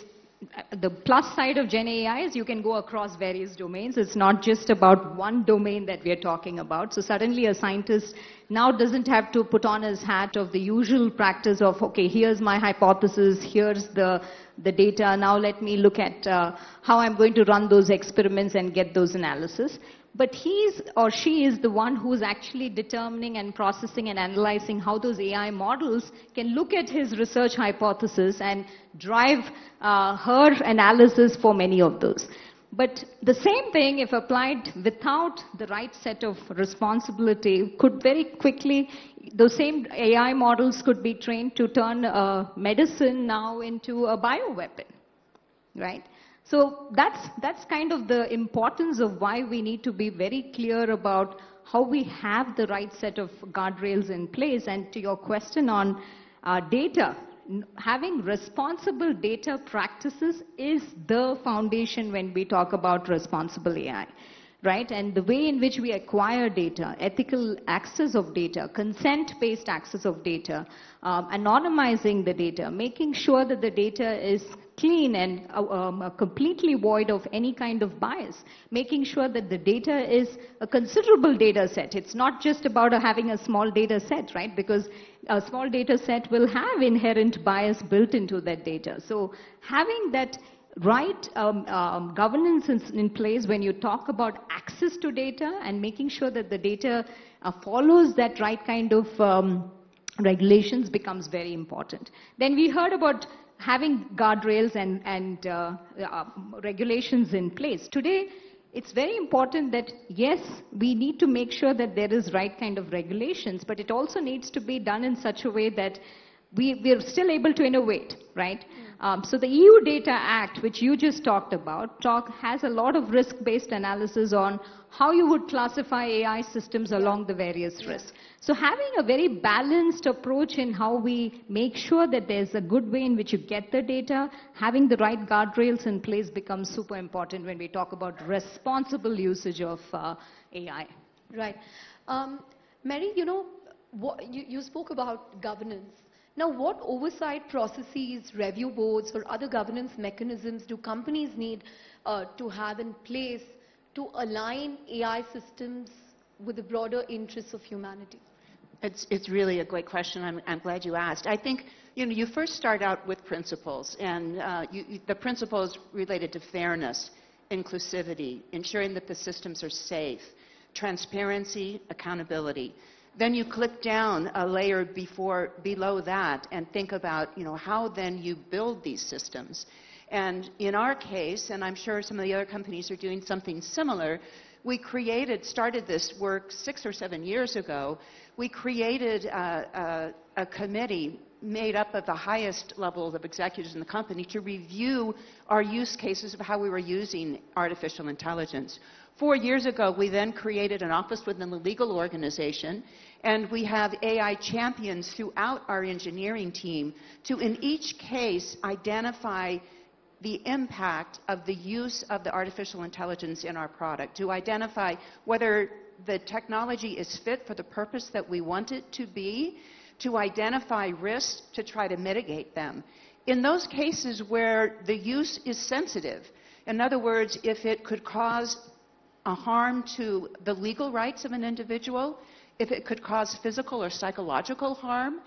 the plus side of Gen AI is you can go across various domains. It's not just about one domain that we are talking about. So suddenly a scientist now doesn't have to put on his hat of the usual practice of, okay, here's my hypothesis, here's the data, now let me look at how I'm going to run those experiments and get those analysis. But he's or she is the one who's actually determining and processing and analyzing how those AI models can look at his research hypothesis and drive her analysis for many of those. But the same thing, if applied without the right set of responsibility, could very quickly, those same AI models could be trained to turn medicine now into a bioweapon, right? So that's kind of the importance of why we need to be very clear about how we have the right set of guardrails in place. And to your question on data, having responsible data practices is the foundation when we talk about responsible AI, right? And the way in which we acquire data, ethical access of data, consent-based access of data, anonymizing the data, making sure that the data is clean and completely void of any kind of bias, making sure that the data is a considerable data set. It's not just about having a small data set, right? Because a small data set will have inherent bias built into that data. So having that right governance in place when you talk about access to data and making sure that the data follows that right kind of regulations becomes very important. Then we heard about having guardrails and regulations in place. Today, it's very important that, yes, we need to make sure that there is right kind of regulations, but it also needs to be done in such a way that we're still able to innovate, right? So the EU Data Act, which you just talked about, has a lot of risk-based analysis on how you would classify AI systems along the various risks. So having a very balanced approach in how we make sure that there's a good way in which you get the data, having the right guardrails in place becomes super important when we talk about responsible usage of AI. Right. Mary, you know, you spoke about governance. Now, what oversight processes, review boards, or other governance mechanisms do companies need to have in place to align AI systems with the broader interests of humanity? It's really a great question. I'm glad you asked. I think you first start out with principles, and the principles related to fairness, inclusivity, ensuring that the systems are safe, transparency, accountability. Then you click down a layer below that and think about, how then you build these systems. And in our case, and I'm sure some of the other companies are doing something similar, we started this work 6 or 7 years ago. We created a committee made up of the highest levels of executives in the company to review our use cases of how we were using artificial intelligence. 4 years ago, we then created an office within the legal organization, and we have AI champions throughout our engineering team to, in each case, identify the impact of the use of the artificial intelligence in our product, to identify whether the technology is fit for the purpose that we want it to be, to identify risks, to try to mitigate them. In those cases where the use is sensitive, in other words, if it could cause a harm to the legal rights of an individual, if it could cause physical or psychological harm,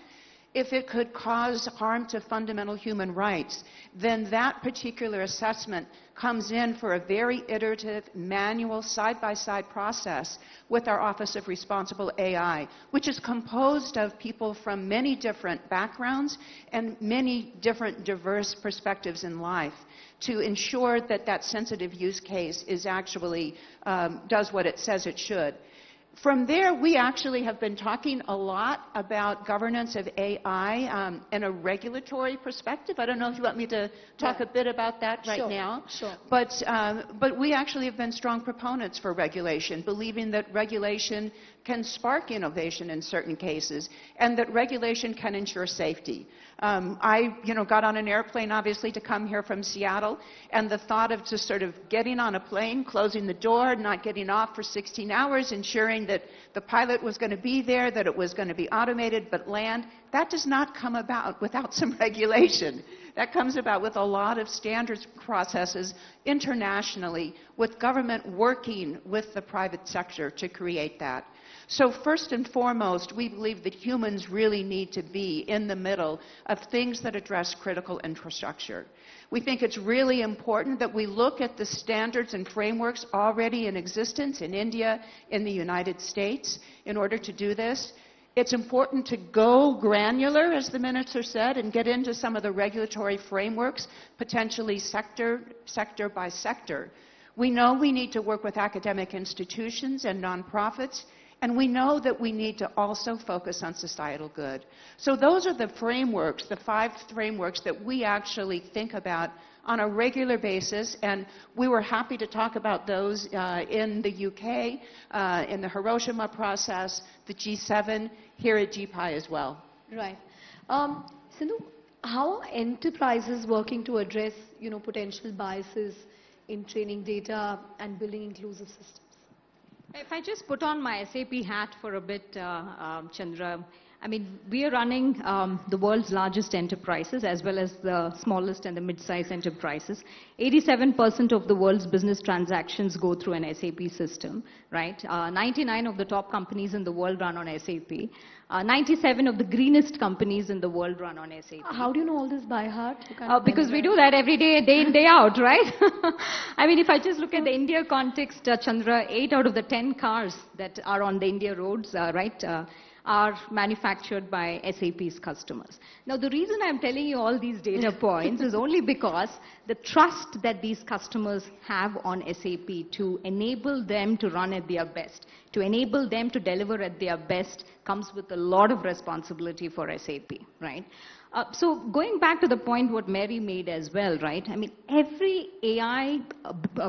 if it could cause harm to fundamental human rights, then that particular assessment comes in for a very iterative, manual, side-by-side process with our Office of Responsible AI, which is composed of people from many different backgrounds and many different diverse perspectives in life to ensure that that sensitive use case is actually does what it says it should. From there, we actually have been talking a lot about governance of AI in a regulatory perspective. I don't know if you want me to talk a bit about that right now. Sure. But we actually have been strong proponents for regulation, believing that regulation can spark innovation in certain cases, and that regulation can ensure safety. I got on an airplane, obviously, to come here from Seattle, and the thought of just sort of getting on a plane, closing the door, not getting off for 16 hours, ensuring that the pilot was going to be there, that it was going to be automated, but land, that does not come about without some regulation. That comes about with a lot of standards processes internationally, with government working with the private sector to create that. So first and foremost, we believe that humans really need to be in the middle of things that address critical infrastructure. We think it's really important that we look at the standards and frameworks already in existence in India, in the United States, in order to do this. It's important to go granular, as the minister said, and get into some of the regulatory frameworks, potentially sector by sector. We know we need to work with academic institutions and nonprofits, and we know that we need to also focus on societal good. So those are the frameworks, the 5 frameworks that we actually think about on a regular basis, and we were happy to talk about those in the UK, in the Hiroshima process, the G7, here at GPI as well. Right. Sindhu, how are enterprises working to address, potential biases in training data and building inclusive systems? If I just put on my SAP hat for a bit, Chandra, I mean, we are running the world's largest enterprises as well as the smallest and the mid-sized enterprises. 87% of the world's business transactions go through an SAP system, right? 99 of the top companies in the world run on SAP. 97 of the greenest companies in the world run on SAP. How do you know all this by heart? Because we do that every day, day in, day out, right? I mean, if I just look at the India context, Chandra, 8 out of the 10 cars that are on the India roads, right, are manufactured by SAP's customers. Now, the reason I'm telling you all these data points is only because the trust that these customers have on SAP to enable them to run at their best, to enable them to deliver at their best, comes with a lot of responsibility for SAP, right? So going back to the point what Mary made as well, right? I mean, every AI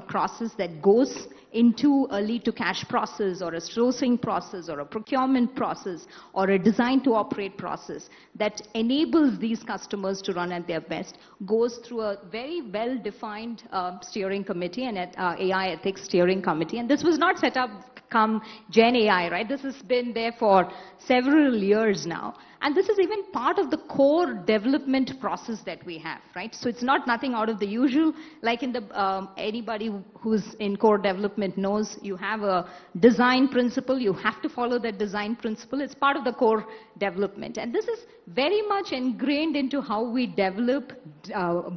process that goes into a lead to cash process or a sourcing process or a procurement process or a design to operate process that enables these customers to run at their best goes through a very well-defined steering committee and AI ethics steering committee. And this was not set up come Gen AI, right? This has been there for several years now. And this is even part of the core development process that we have, right? So it's not nothing out of the usual. Like in the, anybody who's in core development knows you have a design principle. You have to follow that design principle. It's part of the core development. And this is very much ingrained into how we develop,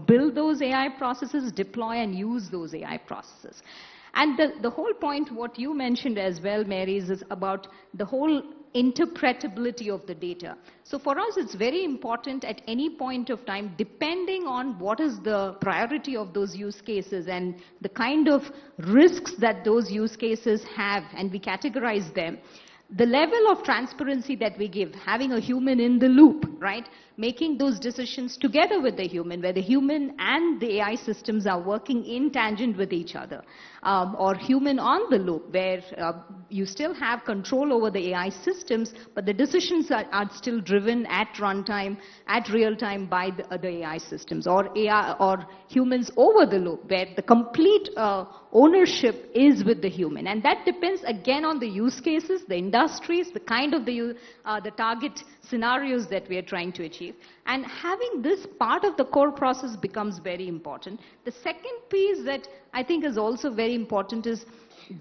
build those AI processes, deploy and use those AI processes. And the whole point, what you mentioned as well, Mary, is about the whole interpretability of the data. So for us, it's very important at any point of time, depending on what is the priority of those use cases and the kind of risks that those use cases have, and we categorize them. The level of transparency that we give, having a human in the loop, right? Making those decisions together with the human, where the human and the AI systems are working in tangent with each other. Or human on the loop, where you still have control over the AI systems, but the decisions are still driven at runtime, at real time by the AI systems. Or AI, or humans over the loop, where the complete ownership is with the human. And that depends again on the use cases, the industries, the kind of the target scenarios that we are trying to achieve. And having this part of the core process becomes very important. The second piece that I think is also very important is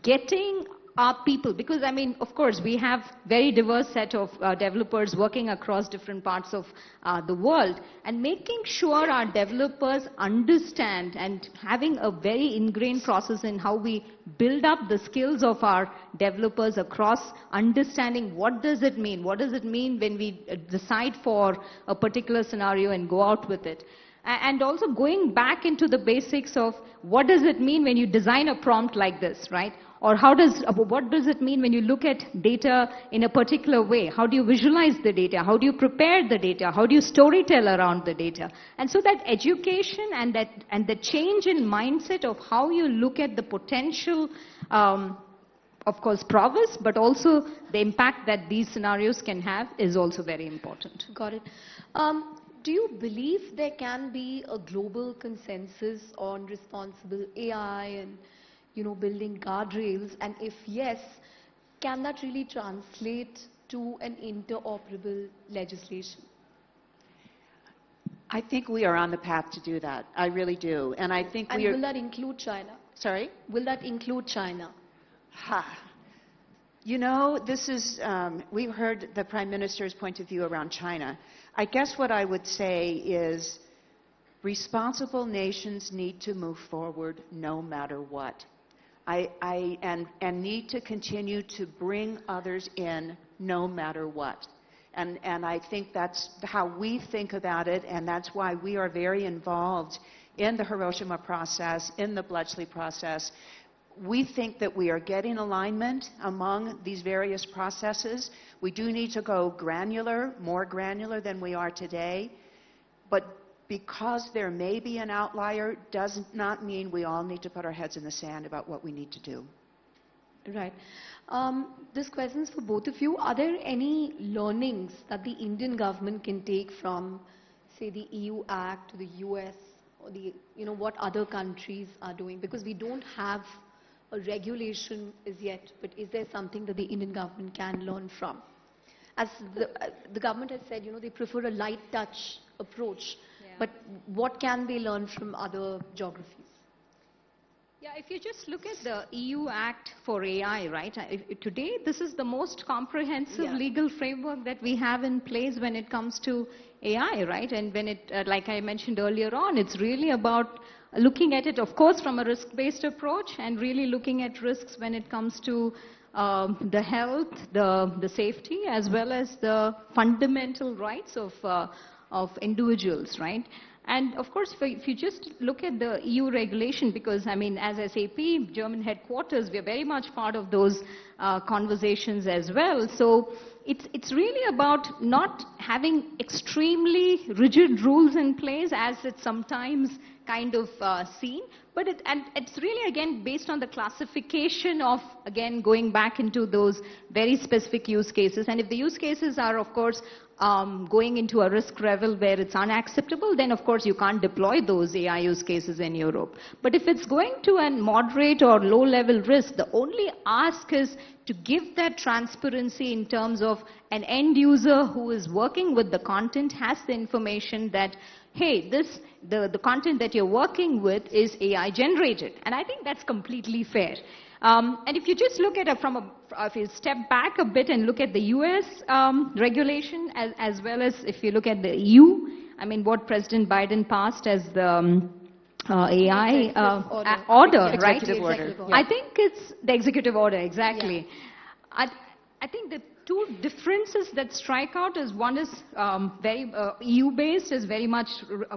getting our people, because I mean, of course, we have very diverse set of developers working across different parts of the world, and making sure our developers understand and having a very ingrained process in how we build up the skills of our developers across understanding what does it mean when we decide for a particular scenario and go out with it. And also going back into the basics of what does it mean when you design a prompt like this, right? Or what does it mean when you look at data in a particular way? How do you visualize the data? How do you prepare the data? How do you storytell around the data? And so that education and the change in mindset of how you look at the potential, of course, prowess, but also the impact that these scenarios can have is also very important. Got it. Do you believe there can be a global consensus on responsible AI and building guardrails? And if yes, can that really translate to an interoperable legislation? I think we are on the path to do that. I really do. And I think And we are... will that include China? Sorry? Will that include China? Ha. You know, this is, we've heard the Prime Minister's point of view around China. I guess what I would say is responsible nations need to move forward no matter what. And need to continue to bring others in no matter what. And I think that's how we think about it, and that's why we are very involved in the Hiroshima process, in the Bletchley process. We think that we are getting alignment among these various processes. We do need to go granular, more granular than we are today. But because there may be an outlier does not mean we all need to put our heads in the sand about what we need to do. Right. This question is for both of you. Are there any learnings that the Indian government can take from, say, the EU Act, the US, or the, what other countries are doing? Because we don't have a regulation as yet, but is there something that the Indian government can learn from? As the government has said, they prefer a light touch approach, but what can they learn from other geographies? Yeah, if you just look at the EU Act for AI, right, today this is the most comprehensive legal framework that we have in place when it comes to AI, right? And when it, like I mentioned earlier on, it's really about looking at it, of course, from a risk-based approach and really looking at risks when it comes to the health, the safety, as well as the fundamental rights of individuals, right? And of course, if you just look at the EU regulation, because I mean, as SAP, German headquarters, we are very much part of those conversations as well. So it's really about not having extremely rigid rules in place as it's sometimes kind of seen, but it's really again based on the classification of, again, going back into those very specific use cases. And if the use cases are, of course, going into a risk level where it's unacceptable, then of course you can't deploy those AI use cases in Europe. But if it's going to a moderate or low level risk, the only ask is to give that transparency in terms of an end user who is working with the content has the information that, hey, the content that you're working with is AI generated. And I think that's completely fair. And if you just look at it if you step back a bit and look at the US regulation, as well as if you look at the EU, I mean, what President Biden passed as the AI order, right? Executive order. I think it's the executive order, exactly. Yeah. I think the two differences that strike out is one is very EU-based, is very much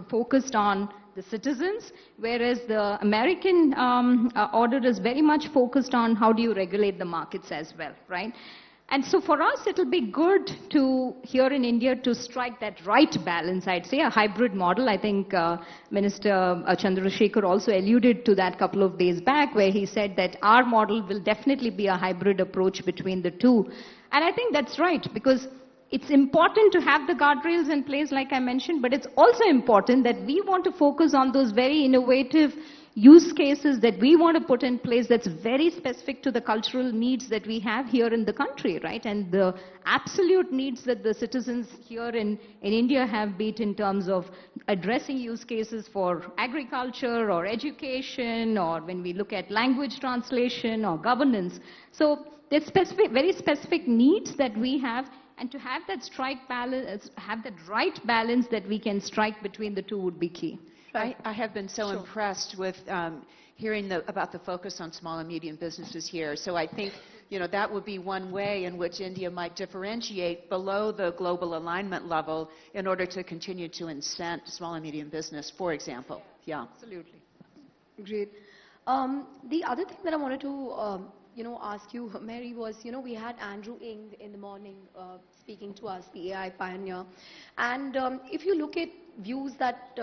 focused on the citizens, whereas the American order is very much focused on how do you regulate the markets as well, right? And so for us, it'll be good to, here in India, to strike that right balance, I'd say, a hybrid model. I think Minister Chandrasekhar also alluded to that a couple of days back, where he said that our model will definitely be a hybrid approach between the two. And I think that's right, because it's important to have the guardrails in place, like I mentioned, but it's also important that we want to focus on those very innovative use cases that we want to put in place that's very specific to the cultural needs that we have here in the country, right? And the absolute needs that the citizens here in India have, be it in terms of addressing use cases for agriculture or education, or when we look at language translation or governance. So there's very specific needs that we have, and to have that right balance that we can strike between the two would be key. I have been so impressed with hearing about the focus on small and medium businesses here. So I think, that would be one way in which India might differentiate below the global alignment level in order to continue to incent small and medium business, for example. Yeah. Absolutely. Great. The other thing that I wanted to ask you, Mary, was, we had Andrew Ng in the morning speaking to us, the AI pioneer. And if you look at views that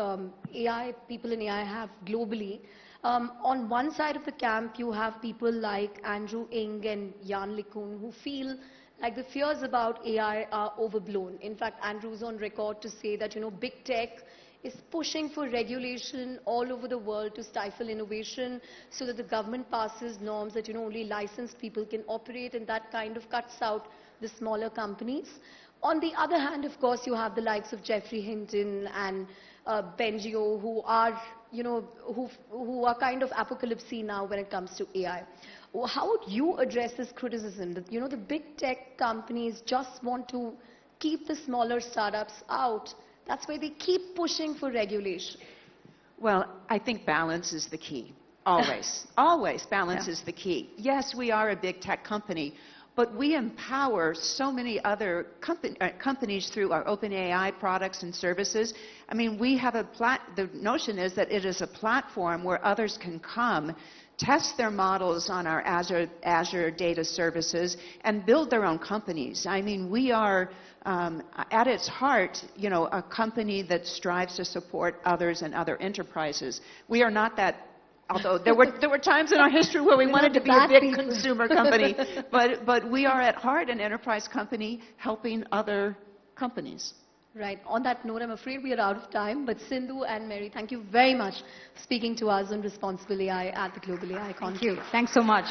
people in AI have globally, on one side of the camp, you have people like Andrew Ng and Jan LeCun who feel like the fears about AI are overblown. In fact, Andrew's on record to say that, big tech is pushing for regulation all over the world to stifle innovation so that the government passes norms that, only licensed people can operate, and that kind of cuts out the smaller companies. On the other hand, of course, you have the likes of Jeffrey Hinton and Bengio, who are, who are kind of apocalypse now when it comes to AI. How would you address this criticism that, the big tech companies just want to keep the smaller startups out? That's why they keep pushing for regulation. Well, I think balance is the key. Always. Always balance is the key. Yes, we are a big tech company, but we empower so many other companies through our OpenAI products and services. I mean, we have the notion is that it is a platform where others can come, test their models on our Azure data services, and build their own companies. I mean, we are, at its heart, a company that strives to support others and other enterprises. We are not that. Although there were times in our history where we wanted to be a big consumer company, but we are at heart an enterprise company helping other companies. Right. On that note, I'm afraid we are out of time. But Sindhu and Mary, thank you very much for speaking to us on responsible AI at the Global AI Conclave. Thank you. Thanks so much.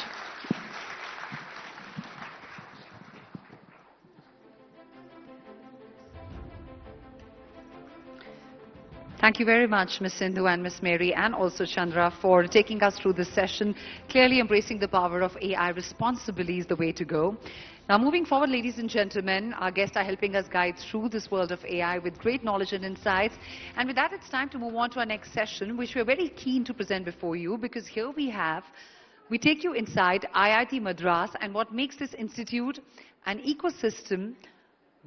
Thank you very much, Ms. Sindhu and Ms. Mary, and also Chandra, for taking us through this session. Clearly embracing the power of AI responsibly is the way to go. Now, moving forward, ladies and gentlemen, our guests are helping us guide through this world of AI with great knowledge and insights. And with that, it's time to move on to our next session, which we're very keen to present before you, because here we take you inside IIT Madras and what makes this institute an ecosystem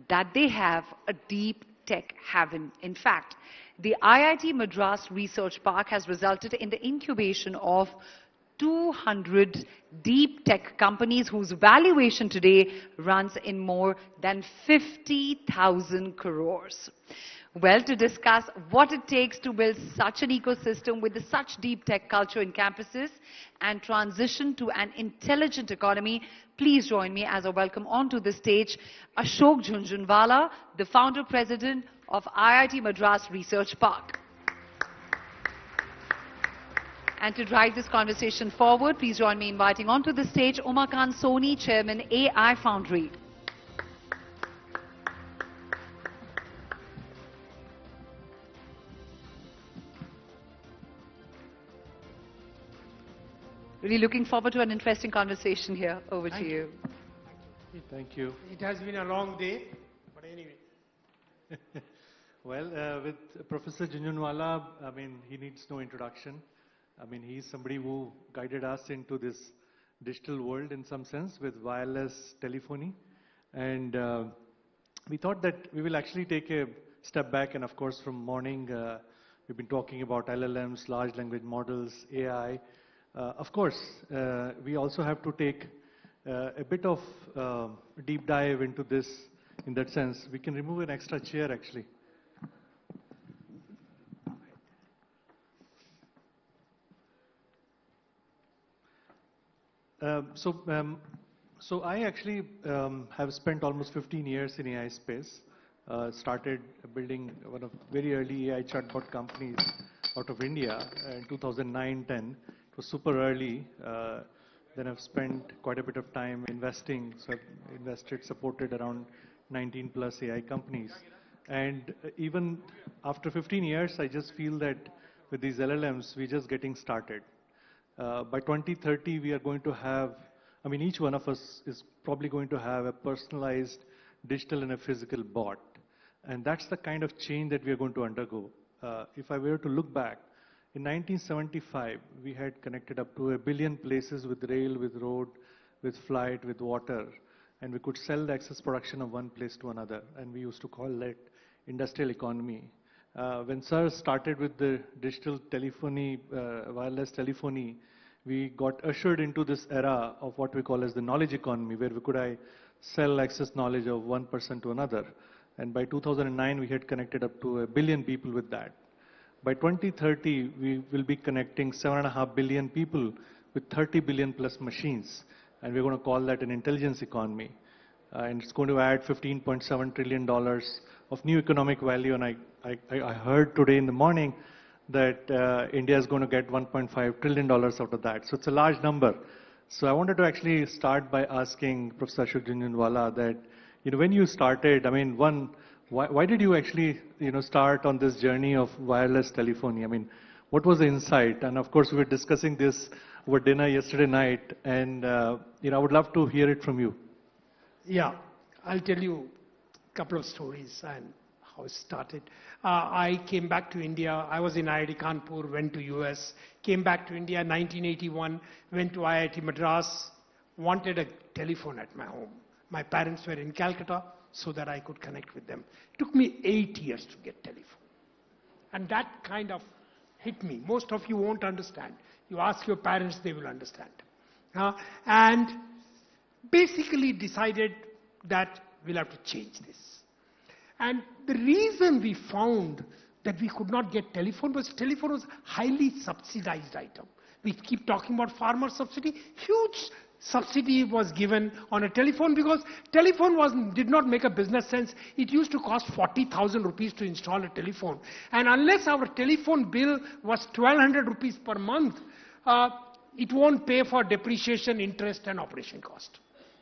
that they have a deep tech haven. In fact, the IIT Madras Research Park has resulted in the incubation of 200 deep tech companies whose valuation today runs in more than 50,000 crores. Well, to discuss what it takes to build such an ecosystem with such deep tech culture in campuses and transition to an intelligent economy, please join me as I welcome onto the stage Ashok Jhunjhunwala, the founder president of IIT Madras Research Park. And to drive this conversation forward, please join me in inviting onto the stage Umakant Soni, Chairman, AI Foundry. Really looking forward to an interesting conversation here. Over to you. Thank you. It has been a long day, but anyway. Well, with Professor Jhunjhunwala, I mean, he needs no introduction. I mean, he's somebody who guided us into this digital world in some sense with wireless telephony. And we thought that we will actually take a step back. And of course, from morning, we've been talking about LLMs, large language models, AI. Of course, we also have to take a bit of deep dive into this. In that sense, we can remove an extra chair actually. So I actually have spent almost 15 years in AI space. Started building one of very early AI chatbot companies out of India in 2009-10. It was super early. Then I've spent quite a bit of time investing. So I've invested, supported around 19 plus AI companies. And even after 15 years, I just feel that with these LLMs, we're just getting started. By 2030, we are going to have, I mean, each one of us is probably going to have a personalized digital and a physical bot. And that's the kind of change that we are going to undergo. If I were to look back, in 1975, we had connected up to 1 billion places with rail, with road, with flight, with water. And we could sell the excess production of one place to another. And we used to call it industrial economy. When Sir started with the digital telephony, wireless telephony, we got ushered into this era of what we call as the knowledge economy, where we could sell access knowledge of one person to another. And by 2009, we had connected up to 1 billion people with that. By 2030, we will be connecting 7.5 billion people with 30 billion plus machines. And we're going to call that an intelligence economy. and it's going to add $15.7 trillion of new economic value. And I heard today in the morning that India is going to get $1.5 trillion out of that. So it's a large number. So I wanted to actually start by asking Professor Ashok Jhunjhunwala that, when you started, I mean, why did you actually, start on this journey of wireless telephony? I mean, what was the insight? And of course, we were discussing this over dinner yesterday night, and I would love to hear it from you. Yeah, I'll tell you a couple of stories and how it started. I came back to India. I was in IIT Kanpur, went to US, came back to India in 1981, went to IIT Madras, wanted a telephone at my home. My parents were in Calcutta so that I could connect with them. It took me 8 years to get telephone. And that kind of hit me. Most of you won't understand. You ask your parents, they will understand. And basically decided that we'll have to change this. And the reason we found that we could not get telephone was highly subsidized item. We keep talking about farmer subsidy. Huge subsidy was given on a telephone because telephone did not make a business sense. It used to cost 40,000 rupees to install a telephone. And unless our telephone bill was 1,200 rupees per month, it won't pay for depreciation, interest and operation cost.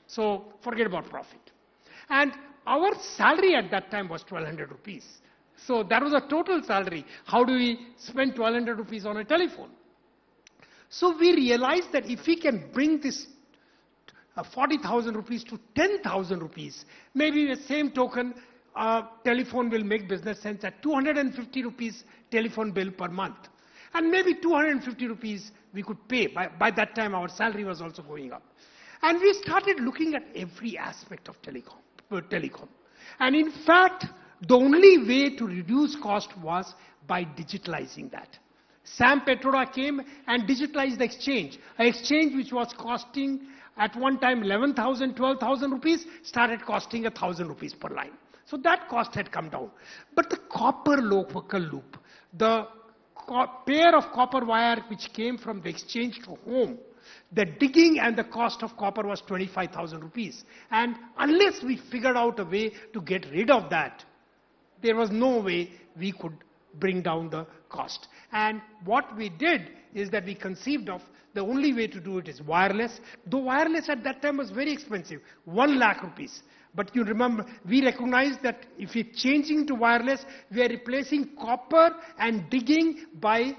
So forget about profit. And our salary at that time was 1,200 rupees. So that was a total salary. How do we spend 1,200 rupees on a telephone? So we realized that if we can bring this 40,000 rupees to 10,000 rupees, maybe the same token, telephone will make business sense at 250 rupees telephone bill per month. And maybe 250 rupees we could pay. By that time our salary was also going up. And we started looking at every aspect of telecom. And in fact, the only way to reduce cost was by digitalizing that. Sam Petroda came and digitalized the exchange. An exchange which was costing at one time 11,000, 12,000 rupees started costing 1,000 rupees per line. So that cost had come down. But the copper local loop, the pair of copper wire which came from the exchange to home, the digging and the cost of copper was 25,000 rupees. And unless we figured out a way to get rid of that, there was no way we could bring down the cost. And what we did is that we conceived of the only way to do it is wireless. Though wireless at that time was very expensive, 1 lakh rupees. But you remember, we recognized that if we're changing to wireless, we are replacing copper and digging by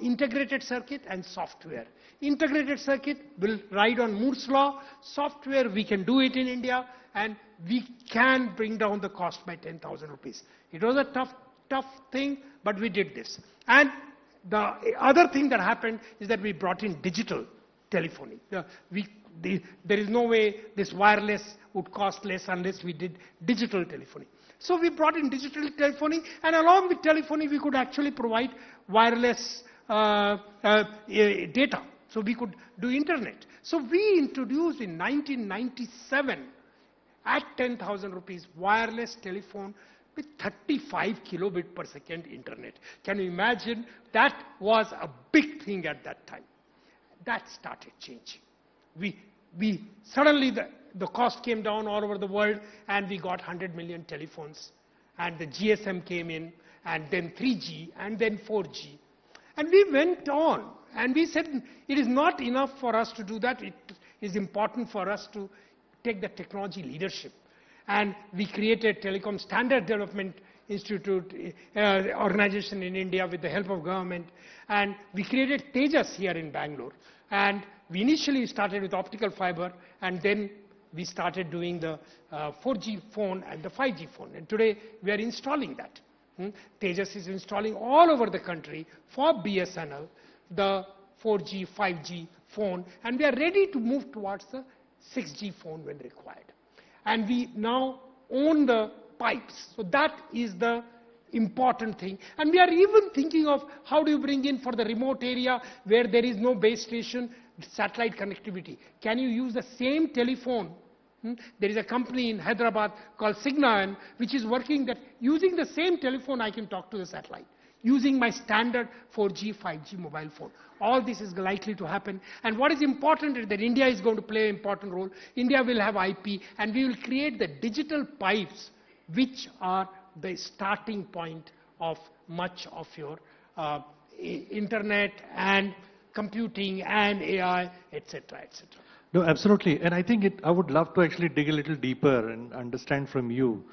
integrated circuit and software. Integrated circuit will ride on Moore's law. Software, we can do it in India, and we can bring down the cost by 10,000 rupees. It was a tough thing, but we did this. And the other thing that happened is that we brought in digital telephony. There is no way this wireless would cost less unless we did digital telephony. So we brought in digital telephony, and along with telephony, we could actually provide wireless data. So we could do internet. So we introduced in 1997 at 10,000 rupees wireless telephone with 35 kilobit per second internet. Can you imagine? That was a big thing at that time. That started changing. We suddenly the cost came down all over the world, and we got 100 million telephones, and the GSM came in, and then 3G, and then 4G. And we went on, and we said it is not enough for us to do that. It is important for us to take the technology leadership. And we created Telecom Standard Development Institute organization in India with the help of government. And we created Tejas here in Bangalore. And we initially started with optical fiber, and then we started doing the 4G phone and the 5G phone. And today we are installing that. Tejas is installing all over the country for BSNL the 4G, 5G phone, and we are ready to move towards the 6G phone when required. And we now own the pipes. So that is the important thing. And we are even thinking of how do you bring in for the remote area where there is no base station, satellite connectivity. Can you use the same telephone? There is a company in Hyderabad called Signan, which is working that using the same telephone I can talk to the satellite. using my standard 4G, 5G mobile phone. All this is likely to happen. And what is important is that India is going to play an important role. India will have IP, and we will create the digital pipes which are the starting point of much of your internet and computing and AI, etc., etc. No, absolutely. And I think I would love to actually dig a little deeper and understand from you.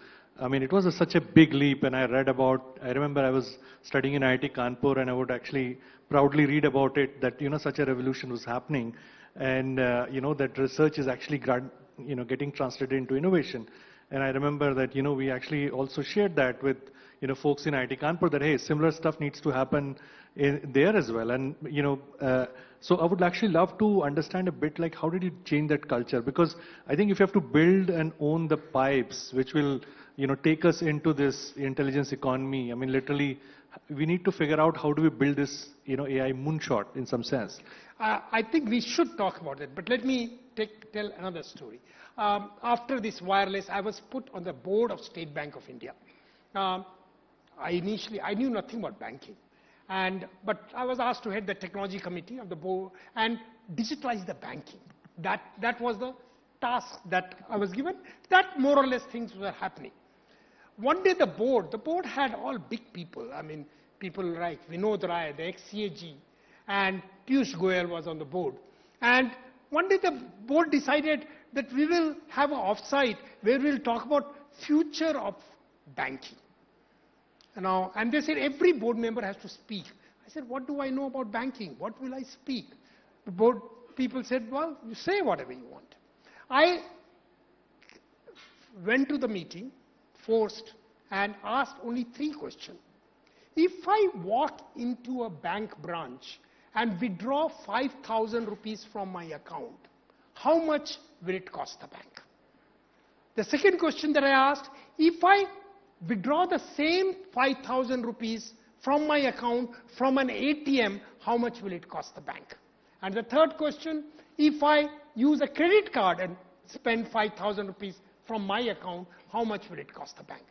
I mean, it was such a big leap, and I remember I was studying in IIT Kanpur, and I would actually proudly read about it, that, such a revolution was happening, and, that research is actually, getting translated into innovation. And I remember that, we actually also shared that with, folks in IIT Kanpur, that, hey, similar stuff needs to happen there as well. And, so I would actually love to understand a bit, like, how did you change that culture? Because I think if you have to build and own the pipes, which will, take us into this intelligence economy, I mean, literally, we need to figure out how do we build this, AI moonshot in some sense. I think we should talk about it, but let me tell another story. After this wireless, I was put on the board of State Bank of India. I knew nothing about banking, but I was asked to head the technology committee of the board and digitalize the banking. That was the task that I was given. That more or less things were happening. One day the board had all big people. I mean, people like Vinod Rai, the ex-CAG, and Piyush Goyal was on the board. And one day the board decided that we will have an offsite where we'll talk about future of banking. And they said every board member has to speak. I said, what do I know about banking? What will I speak? The board people said, well, you say whatever you want. I went to the meeting, forced, and asked only 3 questions. If I walk into a bank branch and withdraw 5,000 rupees from my account, how much will it cost the bank? The second question that I asked, if I withdraw the same 5,000 rupees from my account from an ATM, how much will it cost the bank? And the third question, if I use a credit card and spend 5,000 rupees from my account, how much will it cost the bank?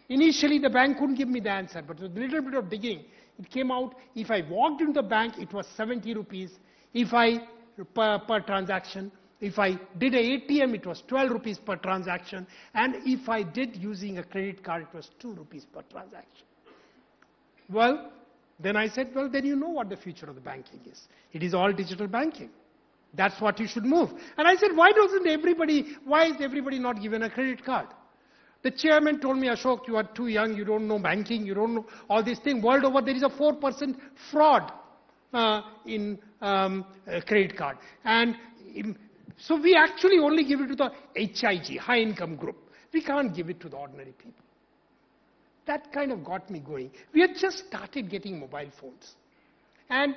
Initially, the bank couldn't give me the answer, but with a little bit of digging, it came out, if I walked into the bank, it was 70 rupees. If I, per transaction, if I did an ATM, it was 12 rupees per transaction. And if I did using a credit card, it was 2 rupees per transaction. Well, then I said, well, then you know what the future of the banking is. It is all digital banking. That's what you should move. And I said, why is everybody not given a credit card? The chairman told me, Ashok, you are too young, you don't know banking, you don't know all these things. World over, there is a 4% fraud in credit card. And so we actually only give it to the HIG, high income group. We can't give it to the ordinary people. That kind of got me going. We had just started getting mobile phones. And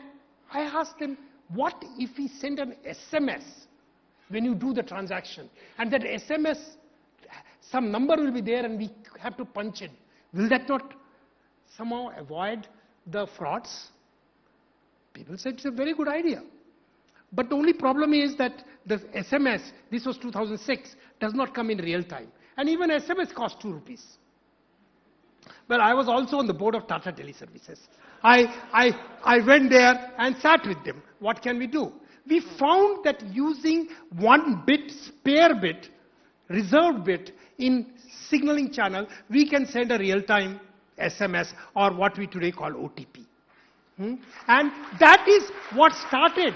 I asked them, what if we send an SMS when you do the transaction? And that SMS, some number will be there and we have to punch it. Will that not somehow avoid the frauds? People said it's a very good idea. But the only problem is that the SMS, this was 2006, does not come in real time. And even SMS costs 2 rupees. Well, I was also on the board of Tata Teleservices. I went there and sat with them. What can we do? We found that using 1 bit, spare bit, reserved bit in signaling channel, we can send a real-time SMS or what we today call OTP. And that is what started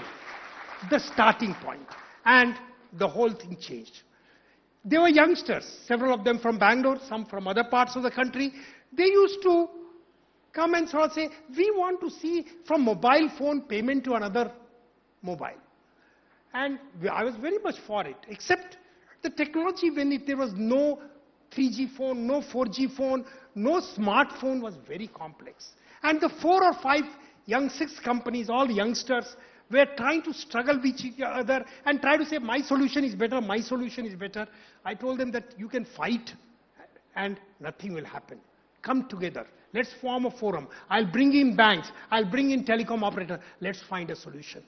the starting point. And the whole thing changed. There were youngsters, several of them from Bangalore, some from other parts of the country. They used to come and sort of say, we want to see from mobile phone payment to another mobile. And I was very much for it, except the technology when there was no 3G phone, no 4G phone, no smartphone was very complex. And the 4 or 5 6 companies, all youngsters, were trying to struggle with each other and try to say, my solution is better, my solution is better. I told them that you can fight and nothing will happen. Come together. Let's form a forum. I'll bring in banks. I'll bring in telecom operator. Let's find a solution.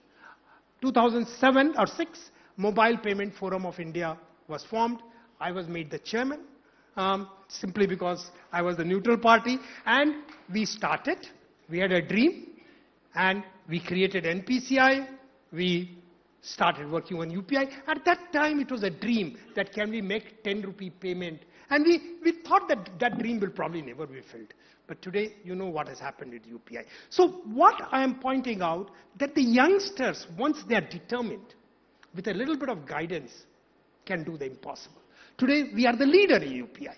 2007 or 2006, Mobile Payment Forum of India was formed. I was made the chairman. simply because I was the neutral party. And we started, we had a dream, and we created NPCI, we started working on UPI. At that time, it was a dream that can we make 10 rupee payment. And we thought that that dream will probably never be filled. But today, you know what has happened with UPI. So what I am pointing out, that the youngsters, once they are determined, with a little bit of guidance, can do the impossible. Today, we are the leader in UPI.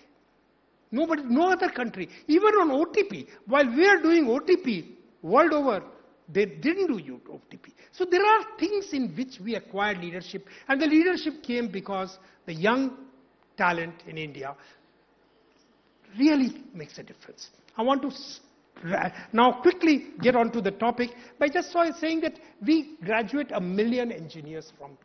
No other country, even on OTP, while we are doing OTP world over, they didn't do OTP. So there are things in which we acquired leadership, and the leadership came because the young talent in India really makes a difference. I want to now quickly get on to the topic by just saying that we graduate 1 million engineers from.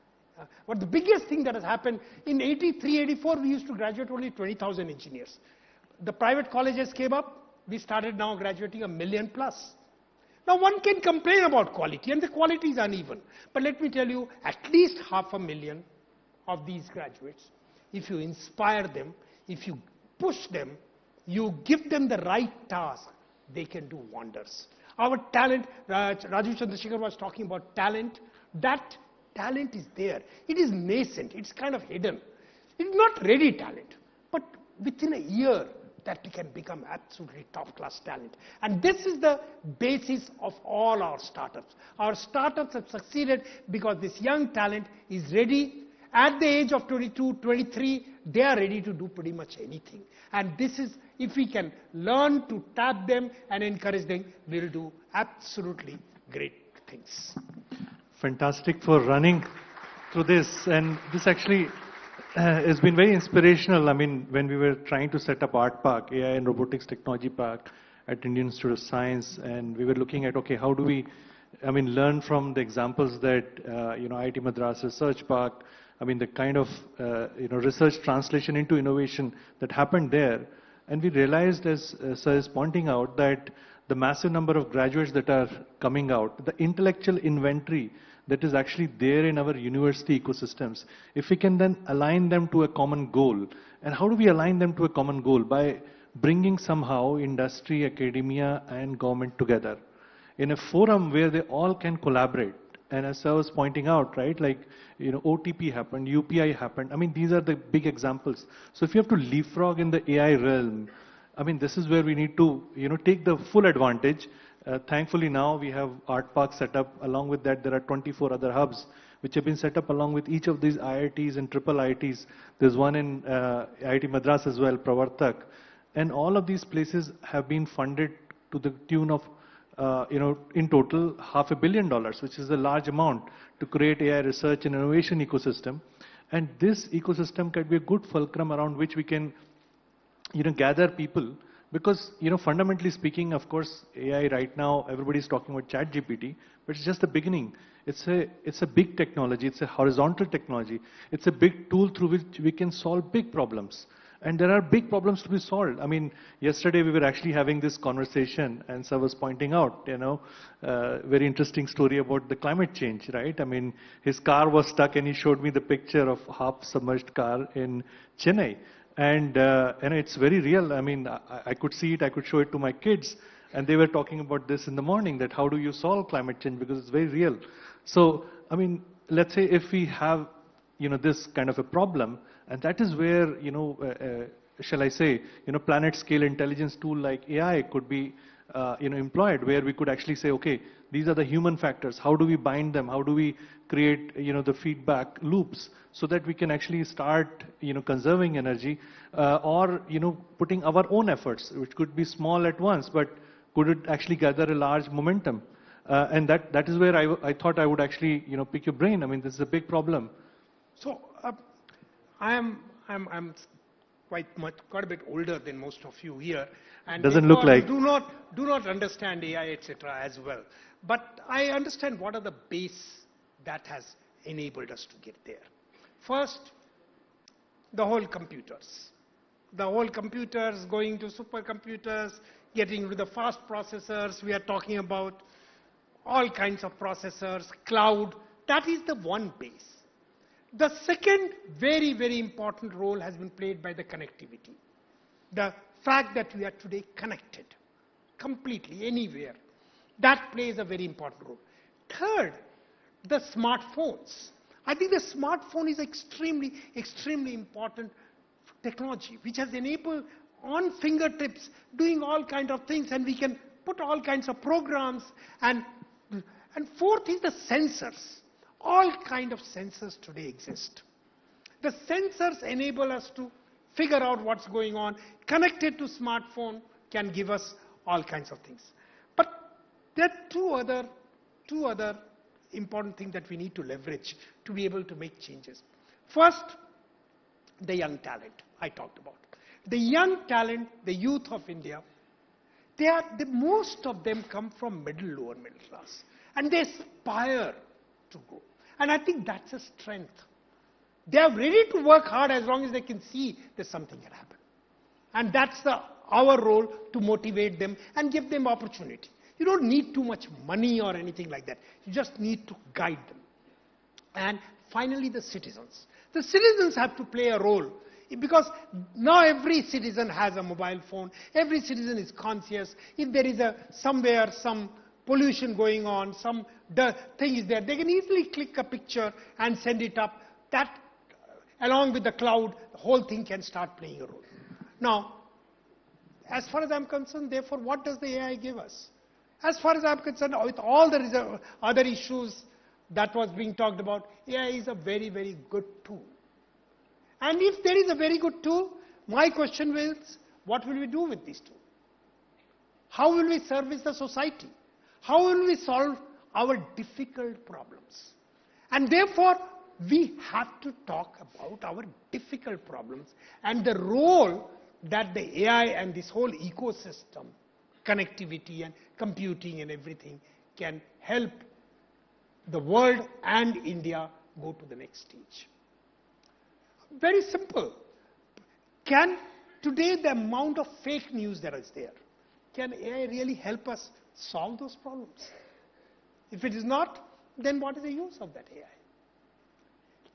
But the biggest thing that has happened, in 83, 84, we used to graduate only 20,000 engineers. The private colleges came up, we started now graduating 1 million plus. Now one can complain about quality, and the quality is uneven. But let me tell you, at least 500,000 of these graduates, if you inspire them, if you push them, you give them the right task, they can do wonders. Our talent, Rajiv Chandrasekhar was talking about talent. That talent is there. It is nascent. It's kind of hidden. It's not ready talent. But within a year, that can become absolutely top-class talent. And this is the basis of all our startups. Our startups have succeeded because this young talent is ready. At the age of 22, 23, they are ready to do pretty much anything. And this is, if we can learn to tap them and encourage them, we'll do absolutely great things. Fantastic for running through this. And this actually has been very inspirational. I mean, when we were trying to set up Art Park, AI and Robotics Technology Park at Indian Institute of Science, and we were looking at, okay, how do we, learn from the examples that, IIT Madras Research Park, the kind of, research translation into innovation that happened there. And we realized, as Sir is pointing out, that the massive number of graduates that are coming out, the intellectual inventory that is actually there in our university ecosystems, if we can then align them to a common goal. And how do we align them to a common goal? By bringing somehow industry, academia, and government together in a forum where they all can collaborate. And as I was pointing out, right, like, OTP happened, UPI happened. These are the big examples. So if you have to leapfrog in the AI realm, this is where we need to, take the full advantage. Thankfully now we have Art Park set up. Along with that, there are 24 other hubs which have been set up along with each of these IITs and triple IITs. There's one in IIT Madras as well, Pravartak. And all of these places have been funded to the tune of, in total $500 million, which is a large amount to create AI research and innovation ecosystem. And this ecosystem can be a good fulcrum around which we can, gather people. Because, fundamentally speaking, of course, AI right now, everybody's talking about ChatGPT, but it's just the beginning. It's a big technology. It's a horizontal technology. It's a big tool through which we can solve big problems. And there are big problems to be solved. Yesterday we were actually having this conversation, and Sir was pointing out, very interesting story about the climate change, right? His car was stuck, and he showed me the picture of half-submerged car in Chennai. And it's very real. I could see it, I could show it to my kids, and they were talking about this in the morning, that how do you solve climate change, because it's very real. So, let's say if we have, this kind of a problem, and that is where, shall I say, planet scale intelligence tool like AI could be, employed, where we could actually say, okay, these are the human factors. How do we bind them? How do we create, the feedback loops so that we can actually start, conserving energy, or, putting our own efforts, which could be small at once, but could it actually gather a large momentum? And that is where I thought I would actually, pick your brain. This is a big problem. So, I'm quite a bit older than most of you here, and doesn't look like. do not understand AI, etc. as well. But I understand what are the base that has enabled us to get there. First, the whole computers. The whole computers going to supercomputers, getting rid of the fast processors. We are talking about all kinds of processors, cloud. That is the one base. The second very, very important role has been played by the connectivity. the fact that we are today connected completely anywhere. That plays a very important role. Third, the smartphones. I think the smartphone is extremely, extremely important technology, which has enabled on fingertips doing all kinds of things, and we can put all kinds of programs. And fourth is the sensors. All kinds of sensors today exist. The sensors enable us to figure out what's going on. Connected to smartphone can give us all kinds of things. But there are two other important things that we need to leverage to be able to make changes. First, the young talent I talked about. The young talent, the youth of India, most of them come from lower middle class, and they aspire to go. And I think that's a strength. They are ready to work hard as long as they can see that something can happen. And that's our role, to motivate them and give them opportunity. You don't need too much money or anything like that. You just need to guide them. And finally, the citizens. The citizens have to play a role, because now every citizen has a mobile phone. Every citizen is conscious. If there is somewhere some pollution going on, some thing is there, they can easily click a picture and send it up. That, along with the cloud, the whole thing can start playing a role. Now, as far as I'm concerned, therefore, what does the AI give us? As far as I'm concerned, with all the other issues that was being talked about, AI is a very, very good tool. And if there is a very good tool, my question is, what will we do with this tool? How will we service the society? How will we solve our difficult problems? And therefore, we have to talk about our difficult problems and the role that the AI and this whole ecosystem, connectivity and computing and everything, can help the world and India go to the next stage. Very simple. Today the amount of fake news that is there, can AI really help us solve those problems? If it is not, then what is the use of that AI?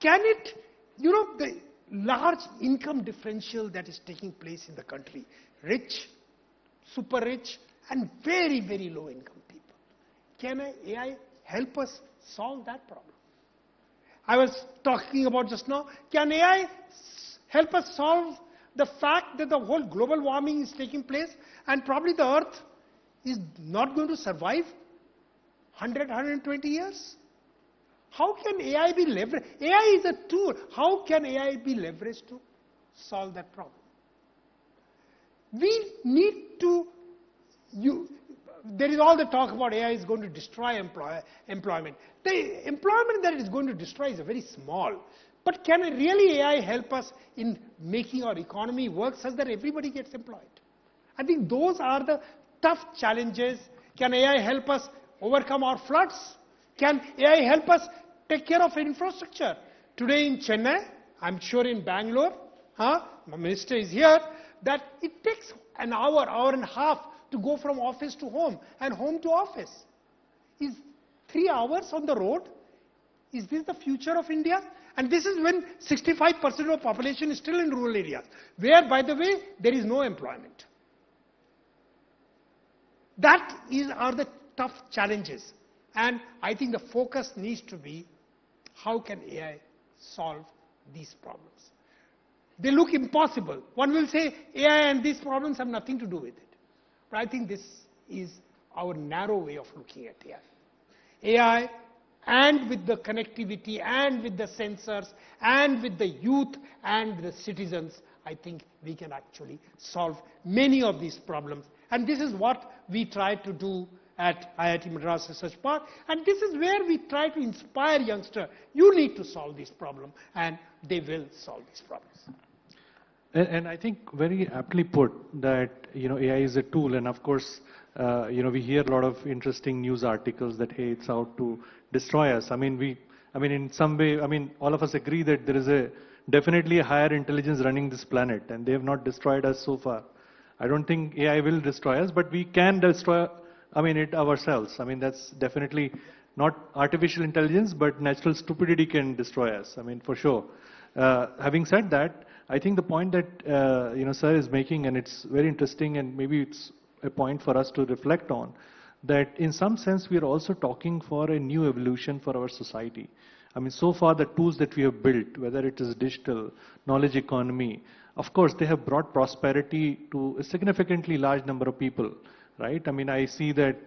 Can it, the large income differential that is taking place in the country, rich, super rich, and very, very low income people, can AI help us solve that problem? I was talking about just now, can AI help us solve the fact that the whole global warming is taking place and probably the earth is not going to survive 100, 120 years? How can AI be leveraged? AI is a tool. How can AI be leveraged to solve that problem? We need to, there is all the talk about AI is going to destroy employment. The employment that it is going to destroy is very small. But can really AI help us in making our economy work such that everybody gets employed? I think those are the tough challenges. Can AI help us overcome our floods? Can AI help us take care of infrastructure? Today in Chennai, I'm sure in Bangalore, my minister is here, that it takes an hour, hour and a half to go from office to home and home to office. Is 3 hours on the road? Is this the future of India? And this is when 65% of the population is still in rural areas, where, by the way, there is no employment. That are the tough challenges. And I think the focus needs to be, how can AI solve these problems? They look impossible. One will say AI and these problems have nothing to do with it. But I think this is our narrow way of looking at AI. AI, and with the connectivity, and with the sensors, and with the youth and the citizens, I think we can actually solve many of these problems. And this is what we try to do at IIT Madras Research Park. And this is where we try to inspire youngsters. You need to solve this problem, and they will solve these problems. And I think very aptly put that AI is a tool, and of course we hear a lot of interesting news articles that hey, it's out to destroy us. In some way, all of us agree that there is definitely a higher intelligence running this planet, and they have not destroyed us so far. I don't think AI will destroy us, but we can destroy it ourselves. That's definitely not artificial intelligence, but natural stupidity can destroy us. For sure. Having said that, I think the point that, sir is making, and it's very interesting, and maybe it's a point for us to reflect on, that in some sense we are also talking for a new evolution for our society. I mean, so far the tools that we have built, whether it is digital, knowledge economy, of course they have brought prosperity to a significantly large number of people, right? I mean, I see that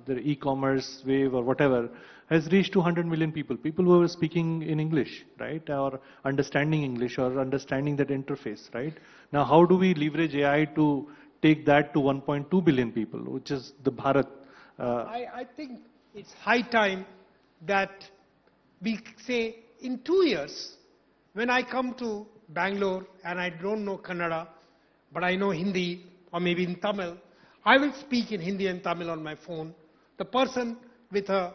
the e-commerce wave or whatever has reached 200 million people who are speaking in English, right? Or understanding English or understanding that interface, right? Now, how do we leverage AI to take that to 1.2 billion people, which is the Bharat? I think it's high time that we say in 2 years, when I come to Bangalore and I don't know Kannada, but I know Hindi or maybe in Tamil, I will speak in Hindi and Tamil on my phone. The person with a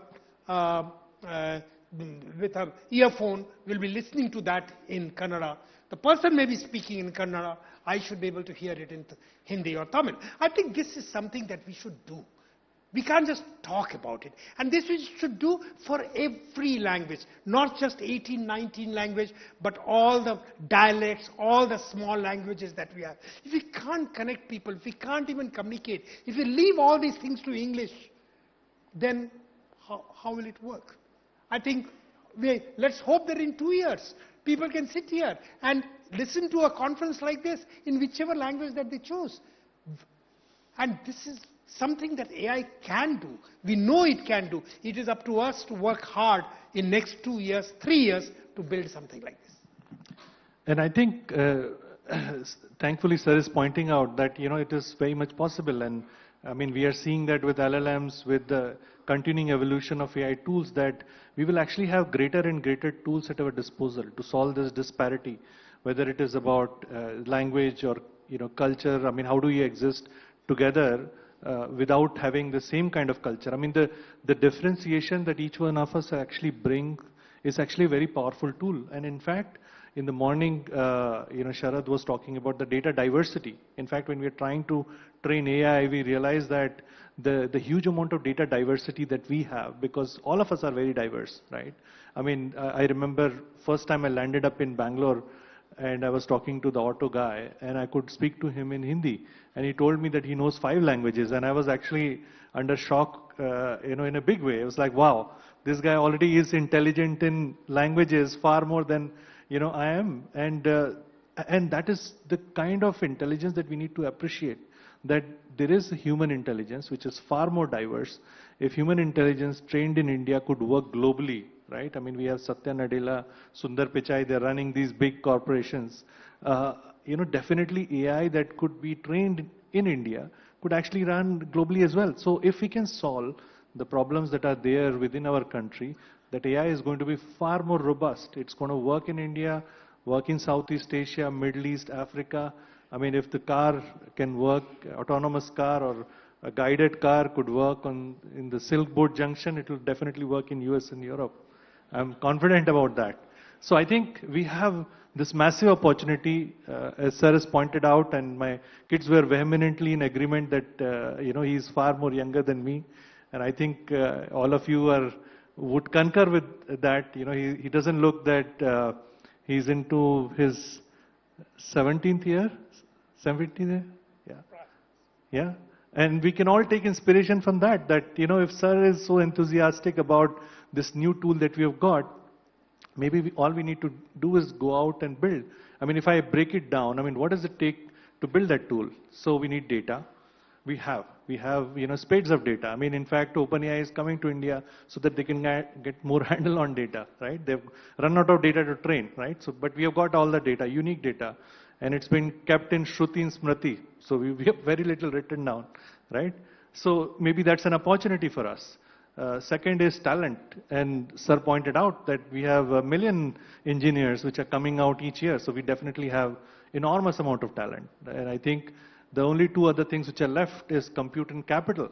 earphone will be listening to that in Kannada. The person may be speaking in Kannada. I should be able to hear it in Hindi or Tamil. I think this is something that we should do. We can't just talk about it. And this we should do for every language, not just 18, 19 language, but all the dialects, all the small languages that we have. If we can't connect people, if we can't even communicate, if we leave all these things to English, then how will it work? I think let's hope that in 2 years, people can sit here and listen to a conference like this in whichever language that they choose. And this is something that AI can do. We know it can do. It is up to us to work hard in next 2 years, 3 years to build something like this. And I think, thankfully, sir is pointing out that, it is very much possible. And I mean, we are seeing that with LLMs, with the continuing evolution of AI tools, that we will actually have greater and greater tools at our disposal to solve this disparity, whether it is about language or, culture. I mean, how do we exist together without having the same kind of culture? I mean, the differentiation that each one of us actually bring is actually a very powerful tool. And in fact, in the morning, Sharad was talking about the data diversity. In fact, when we are trying to train AI, we realize that the huge amount of data diversity that we have, because all of us are very diverse, right? I mean, I remember first time I landed up in Bangalore, and I was talking to the auto guy, and I could speak to him in Hindi, and he told me that he knows 5 languages, and I was actually under shock, in a big way. It was like, wow, this guy already is intelligent in languages far more than, I am, and that is the kind of intelligence that we need to appreciate, that there is human intelligence which is far more diverse. If human intelligence trained in India could work globally, right? I mean, we have Satya Nadella, Sundar Pichai, they're running these big corporations. Definitely AI that could be trained in India could actually run globally as well. So if we can solve the problems that are there within our country, that AI is going to be far more robust. It's going to work in India, work in Southeast Asia, Middle East, Africa. I mean, if the car can work, autonomous car or a guided car could work in the Silk Boat Junction, it will definitely work in US and Europe. I'm confident about that. So I think we have this massive opportunity, as sir has pointed out, and my kids were vehemently in agreement that, he's far more younger than me. And I think all of you would concur with that. He doesn't look that he's into his 17th year? 17th year? Yeah. Yeah. And we can all take inspiration from that, if sir is so enthusiastic about this new tool that we have got, maybe all we need to do is go out and build. I mean, if I break it down, I mean, what does it take to build that tool? So we need data. We have, spades of data. I mean, in fact, OpenAI is coming to India so that they can get more handle on data, right? They've run out of data to train, right? So, but we have got all the data, unique data, and it's been kept in Shruti and Smriti. So we have very little written down, right? So maybe that's an opportunity for us. Second is talent, and sir pointed out that we have 1 million engineers which are coming out each year, so we definitely have enormous amount of talent. And I think the only 2 other things which are left is compute and capital.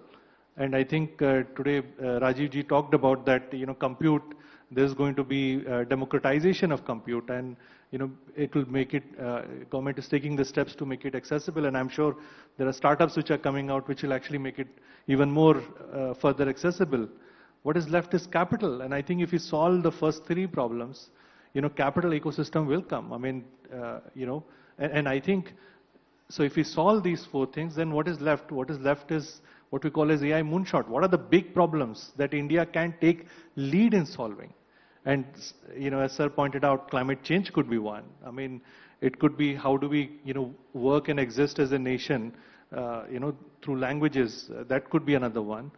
And I think today Rajiv ji talked about that, compute, there's going to be democratization of compute, and it will make it, government is taking the steps to make it accessible, and I'm sure there are startups which are coming out which will actually make it even more further accessible. What is left is capital, and I think if we solve the first 3 problems, capital ecosystem will come. I mean, and I think, so if we solve these 4 things, then what is left? What is left is what we call as AI moonshot. What are the big problems that India can take lead in solving? And, as sir pointed out, climate change could be one. I mean, it could be how do we, work and exist as a nation, through languages. That could be another one.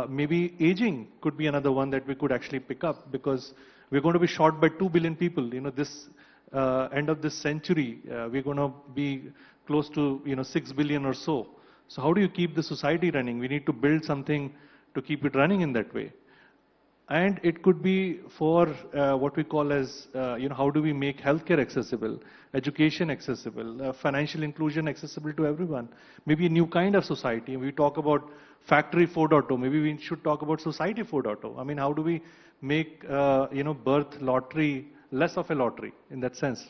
Maybe aging could be another one that we could actually pick up, because we're going to be short by 2 billion people. This end of this century, we're going to be close to 6 billion or so. So how do you keep the society running? We need to build something to keep it running in that way. And it could be for what we call as, how do we make healthcare accessible, education accessible, financial inclusion accessible to everyone. Maybe a new kind of society. We talk about factory 4.0. Maybe we should talk about society 4.0. I mean, how do we make, birth lottery less of a lottery in that sense?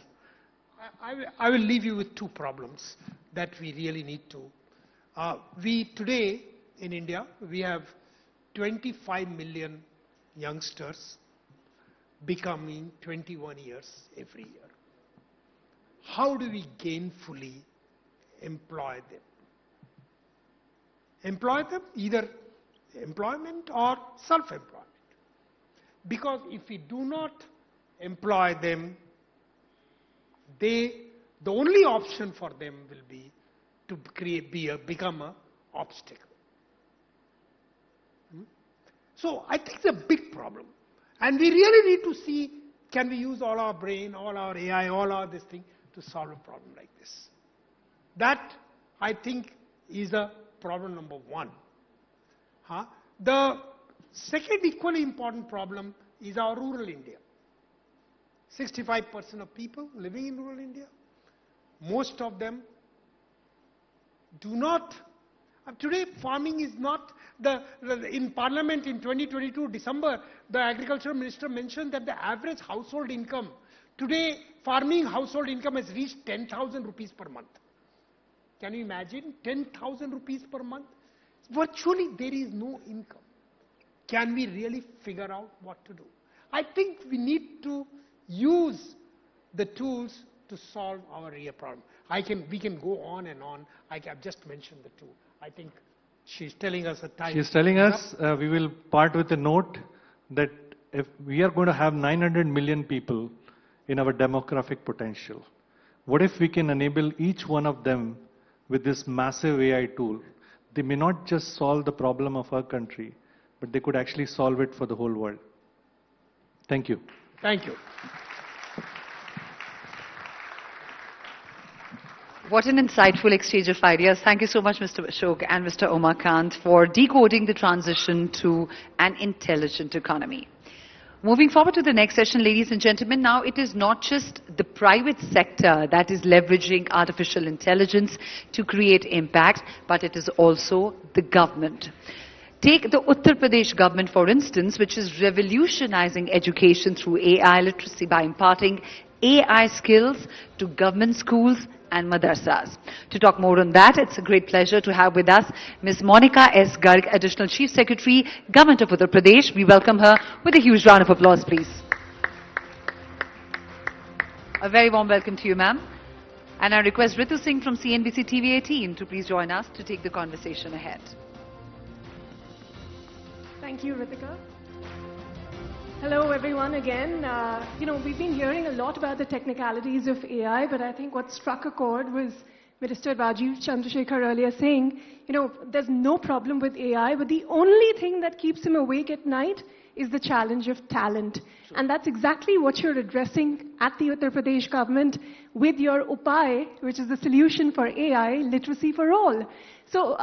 I will leave you with 2 problems that we really need to. Today in India, we have 25 million youngsters becoming 21 years every year. How do we gainfully employ them? Employ them, either employment or self-employment. Because if we do not employ them, the only option for them will be to become an obstacle. So I think it's a big problem. And we really need to see, can we use all our brain, all our AI, all our this thing to solve a problem like this. That, I think, is a problem number 1. The second equally important problem is our rural India. 65% of people living in rural India, most of them do not. Today, farming is not in Parliament in 2022 December, the Agriculture Minister mentioned that the average household income today, farming household income has reached 10,000 rupees per month. Can you imagine 10,000 rupees per month? Virtually, there is no income. Can we really figure out what to do? I think we need to use the tools to solve our real problem. We can go on and on. I've just mentioned the 2. I think she's telling us a time. She's telling us we will part with a note that if we are going to have 900 million people in our demographic potential, what if we can enable each one of them with this massive AI tool? They may not just solve the problem of our country, but they could actually solve it for the whole world. Thank you. Thank you. What an insightful exchange of ideas. Thank you so much, Mr. Ashok and Mr. Omakant, for decoding the transition to an intelligent economy. Moving forward to the next session, ladies and gentlemen, now it is not just the private sector that is leveraging artificial intelligence to create impact, but it is also the government. Take the Uttar Pradesh government, for instance, which is revolutionizing education through AI literacy by imparting AI skills to government schools and madrasas. To talk more on that, it's a great pleasure to have with us Ms. Monica S. Garg, Additional Chief Secretary, Government of Uttar Pradesh. We welcome her with a huge round of applause, please. A very warm welcome to you, ma'am. And I request Ritu Singh from CNBC-TV18 to please join us to take the conversation ahead. Thank you, Ritika. Hello, everyone, again. We've been hearing a lot about the technicalities of AI, but I think what struck a chord was Minister Rajiv Chandrasekhar earlier saying, there's no problem with AI, but the only thing that keeps him awake at night is the challenge of talent. Sure. And that's exactly what you're addressing at the Uttar Pradesh government with your UPAI, which is the solution for AI, literacy for all. So,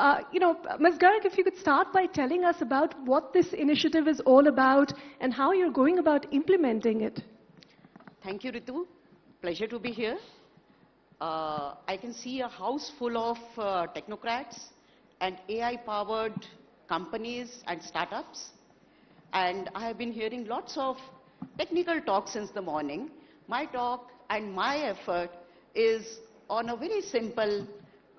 Ms. Garg, if you could start by telling us about what this initiative is all about and how you're going about implementing it. Thank you, Ritu. Pleasure to be here. I can see a house full of technocrats and AI-powered companies and startups. And I have been hearing lots of technical talk since the morning. My talk and my effort is on a very simple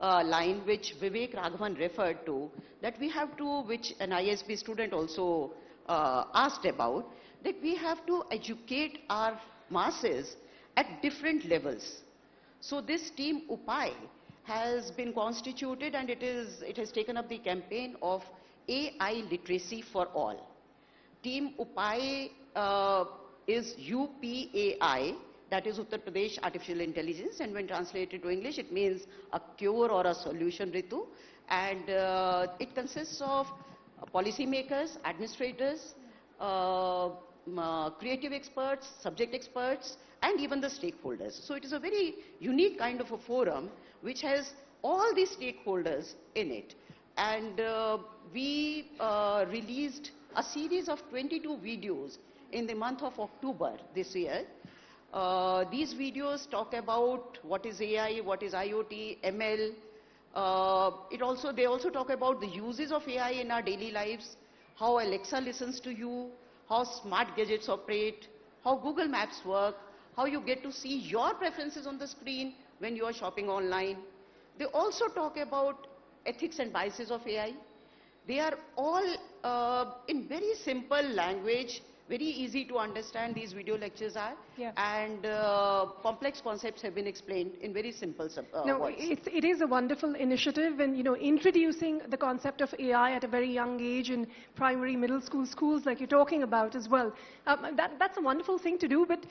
line which Vivek Raghavan referred to, that we have to, which an ISB student also asked about, that we have to educate our masses at different levels. So this team UPAI has been constituted, and it has taken up the campaign of AI literacy for all. Team UPAI is UPAI, that is Uttar Pradesh Artificial Intelligence, and when translated to English it means a cure or a solution, Ritu. And it consists of policymakers, administrators, creative experts, subject experts, and even the stakeholders. So it is a very unique kind of a forum which has all these stakeholders in it. And we released a series of 22 videos in the month of October this year. These videos talk about what is AI, what is IoT, ML. They also talk about the uses of AI in our daily lives, how Alexa listens to you, how smart gadgets operate, how Google Maps work, how you get to see your preferences on the screen when you are shopping online. They also talk about ethics and biases of AI. They are all in very simple language, very easy to understand. These video lectures are, and complex concepts have been explained in very simple words. It is a wonderful initiative, and introducing the concept of AI at a very young age in primary, middle school schools, like you're talking about as well. That's a wonderful thing to do. But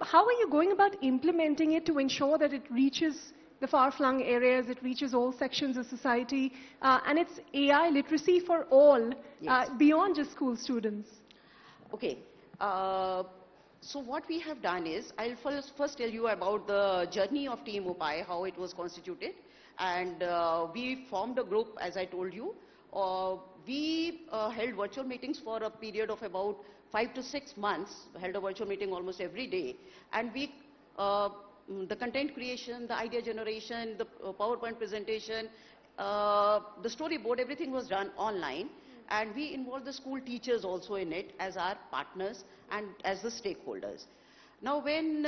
how are you going about implementing it to ensure that it reaches the far-flung areas, it reaches all sections of society, and it's AI literacy for all, beyond just school students? Okay, so what we have done is, I'll first tell you about the journey of Team UPAI, how it was constituted. And we formed a group, as I told you. We held virtual meetings for a period of about 5 to 6 months, held a virtual meeting almost every day. And we, the content creation, the idea generation, the PowerPoint presentation, the storyboard, everything was done online. And we involved the school teachers also in it as our partners and as the stakeholders. Now when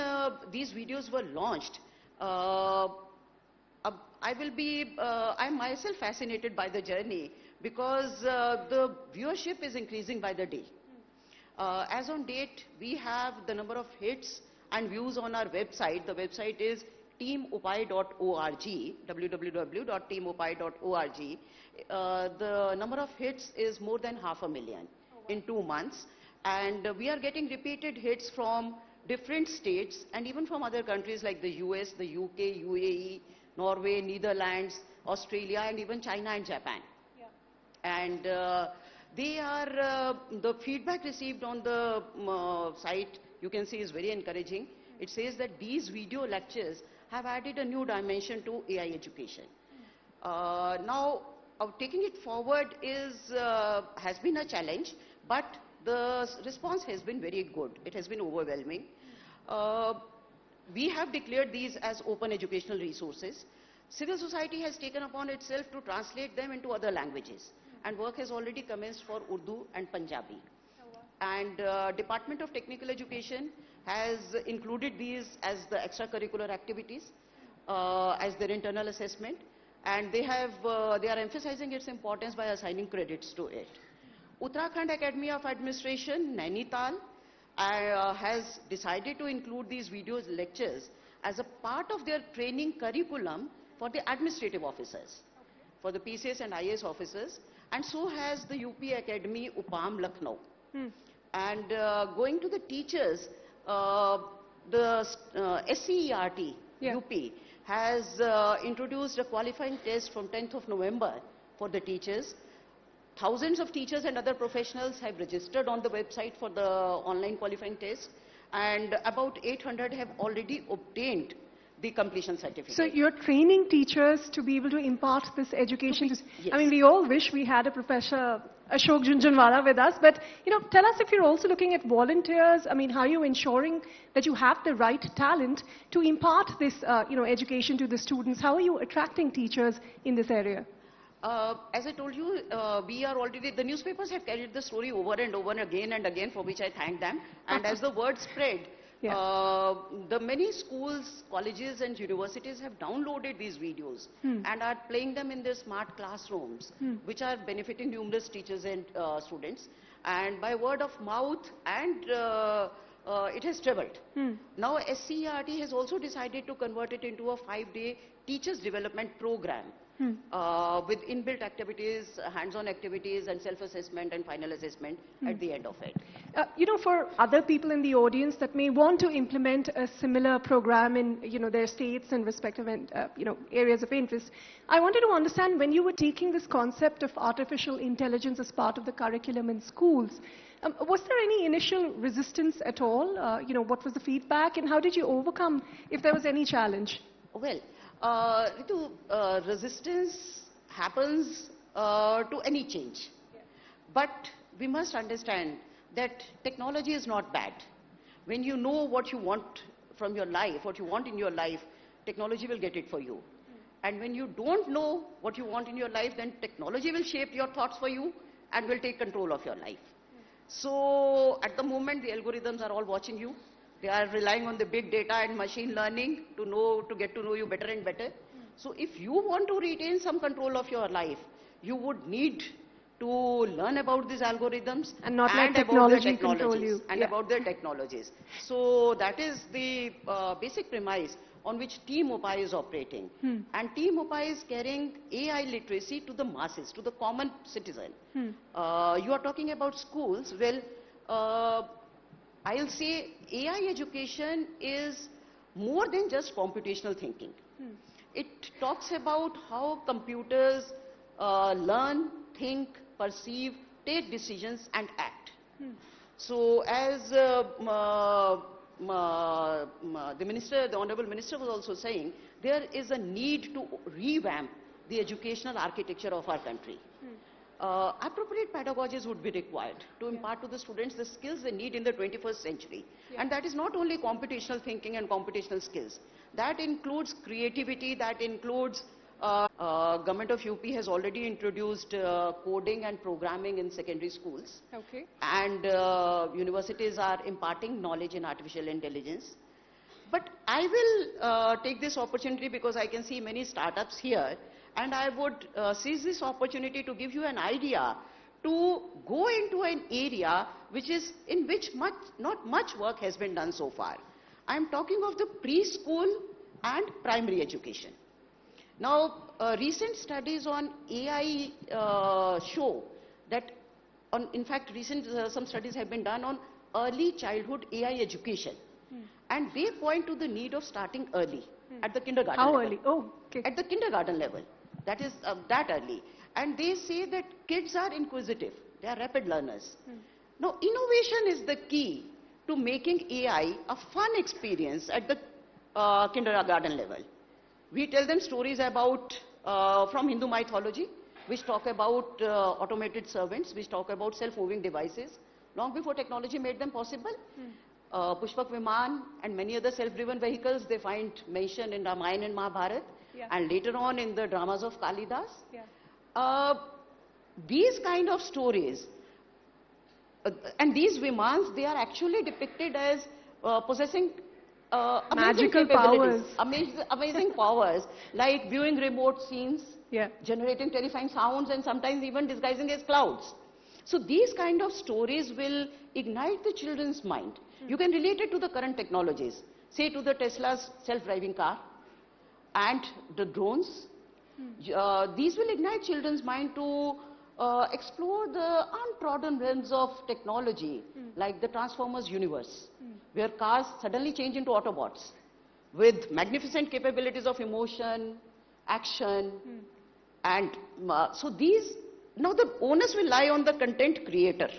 these videos were launched, I'm myself fascinated by the journey, because the viewership is increasing by the day. As on date, we have the number of hits and views on our website. The website is teamupai.org, www.teamupai.org. The number of hits is more than 500,000 in 2 months. And we are getting repeated hits from different states and even from other countries like the US, the UK, UAE, Norway, Netherlands, Australia, and even China and Japan. And they are, the feedback received on the site, you can see, is very encouraging. It says that these video lectures have added a new dimension to AI education. Now, taking it forward has been a challenge, but the response has been very good. It has been overwhelming. We have declared these as open educational resources. Civil society has taken upon itself to translate them into other languages, and work has already commenced for Urdu and Punjabi. And Department of Technical Education has included these as the extracurricular activities, as their internal assessment, and they are emphasizing its importance by assigning credits to it. Uttarakhand Academy of Administration, Nainital, has decided to include these video lectures as a part of their training curriculum for the administrative officers, for the PCS and IAS officers, and so has the UP Academy, UPAM, Lucknow. And going to the teachers, the SCERT, UP, has introduced a qualifying test from 10th of November for the teachers. Thousands of teachers and other professionals have registered on the website for the online qualifying test, and about 800 have already obtained the completion certificate. So you're training teachers to be able to impart this education. Yes. I mean, we all wish we had a Professor Ashok Jhunjhunwala with us, but tell us if you're also looking at volunteers. I mean, how are you ensuring that you have the right talent to impart this education to the students? How are you attracting teachers in this area? As I told you, we are already, the newspapers have carried the story over and over again and again, for which I thank them. And as the word spread, the many schools, colleges and universities have downloaded these videos and are playing them in their smart classrooms, which are benefiting numerous teachers and students. And by word of mouth and it has trebled. Now SCERT has also decided to convert it into a 5-day teachers development program with inbuilt activities, hands-on activities and self-assessment and final assessment at the end of it. For other people in the audience that may want to implement a similar program in, their states and respective, areas of interest, I wanted to understand, when you were taking this concept of artificial intelligence as part of the curriculum in schools, was there any initial resistance at all? What was the feedback, and how did you overcome if there was any challenge? Well, resistance happens to any change. But we must understand that technology is not bad. When you know what you want from your life, what you want in your life, technology will get it for you. And when you don't know what you want in your life, then technology will shape your thoughts for you and will take control of your life. So at the moment, the algorithms are all watching you. They are relying on the big data and machine learning to get to know you better and better. So if you want to retain some control of your life, you would need to learn about these algorithms and not let technology control you. And about their technologies. So that is the basic premise on which Team OPI is operating. And Team OPI is carrying AI literacy to the masses, to the common citizen. You are talking about schools. Well, I'll say AI education is more than just computational thinking. It talks about how computers learn, think, perceive, take decisions and act. So as the Honorable Minister was also saying, there is a need to revamp the educational architecture of our country. Appropriate pedagogies would be required to impart to the students the skills they need in the 21st century. And that is not only computational thinking and computational skills. That includes creativity, that includes Government of UP has already introduced coding and programming in secondary schools. Okay. And universities are imparting knowledge in artificial intelligence. But I will take this opportunity because I can see many startups here, and I would seize this opportunity to give you an idea to go into an area in which not much work has been done so far. I am talking of the preschool and primary education. Now, recent studies on AI show that, in fact, some studies have been done on early childhood AI education. And they point to the need of starting early, at the kindergarten level. How early? Oh, okay. At the kindergarten level. That is that early. And they say that kids are inquisitive. They are rapid learners. Now, innovation is the key to making AI a fun experience at the kindergarten level. We tell them stories about, from Hindu mythology, which talk about automated servants, which talk about self-moving devices. Long before technology made them possible, Pushpak Viman and many other self-driven vehicles, they find mention in Ramayana and Mahabharata, and later on in the dramas of Kalidas. These kind of stories, and these Vimans, they are actually depicted as possessing magical powers. Amazing powers, like viewing remote scenes, generating terrifying sounds, and sometimes even disguising as clouds. So these kind of stories will ignite the children's mind. You can relate it to the current technologies, say to the Tesla's self-driving car and the drones. These will ignite children's mind to explore the untrodden realms of technology, like the Transformers universe, where cars suddenly change into Autobots with magnificent capabilities of emotion, action, and so these, now the onus will lie on the content creator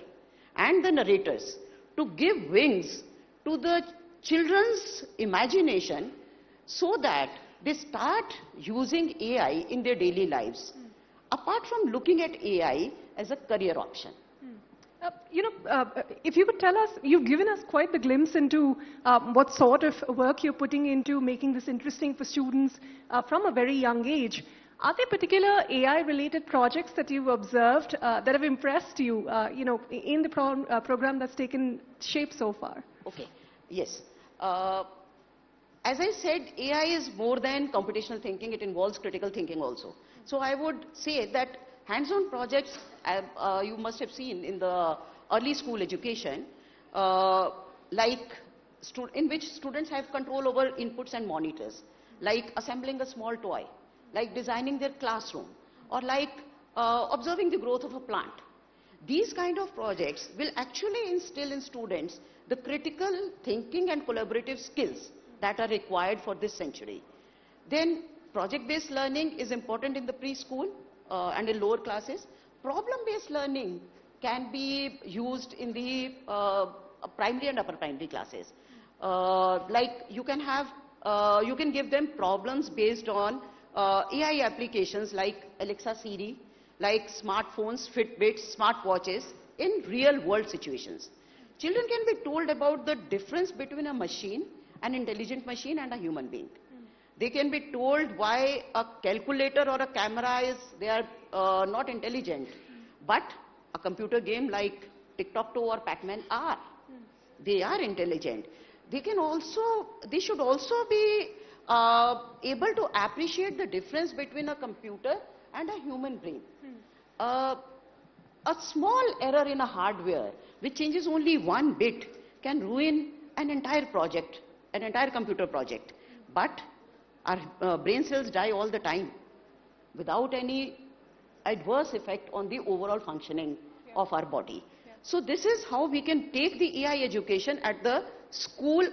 and the narrators to give wings to the children's imagination so that they start using AI in their daily lives, apart from looking at AI as a career option. If you could tell us, you've given us quite the glimpse into what sort of work you're putting into making this interesting for students from a very young age. Are there particular AI-related projects that you've observed that have impressed you, in the program that's taken shape so far? Okay, yes. As I said, AI is more than computational thinking. It involves critical thinking also. So I would say that hands-on projects, you must have seen in the early school education, in which students have control over inputs and monitors, like assembling a small toy, like designing their classroom, or like observing the growth of a plant. These kind of projects will actually instill in students the critical thinking and collaborative skills that are required for this century. Then project-based learning is important in the preschool and in lower classes. Problem-based learning can be used in the primary and upper primary classes. Like you can give them problems based on AI applications like Alexa, Siri, like smartphones, Fitbits, smartwatches in real world situations. Children can be told about the difference between a machine, an intelligent machine, and a human being. They can be told why a calculator or a camera they are not intelligent, but a computer game like tic-tac-toe or Pac-Man are. They are intelligent. They should also be able to appreciate the difference between a computer and a human brain. A small error in a hardware which changes only one bit can ruin an entire project, an entire computer project. But our brain cells die all the time without any adverse effect on the overall functioning of our body. So this is how we can take the AI education at the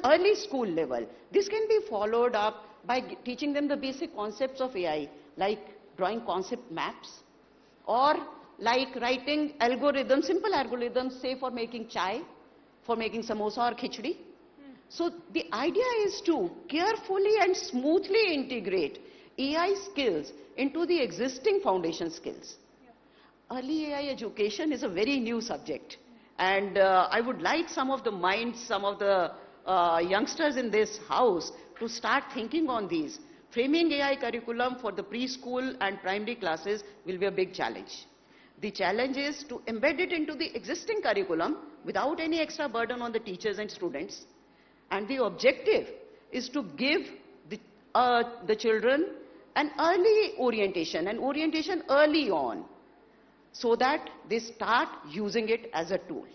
early school level. This can be followed up by teaching them the basic concepts of AI, like drawing concept maps, or like writing algorithms, simple algorithms, say for making chai, for making samosa or khichdi. So the idea is to carefully and smoothly integrate AI skills into the existing foundation skills. Early AI education is a very new subject, and I would like some of the minds, some of the youngsters in this house to start thinking on these. Framing AI curriculum for the preschool and primary classes will be a big challenge. The challenge is to embed it into the existing curriculum without any extra burden on the teachers and students. And the objective is to give the children an early orientation, an orientation early on, so that they start using it as a tool.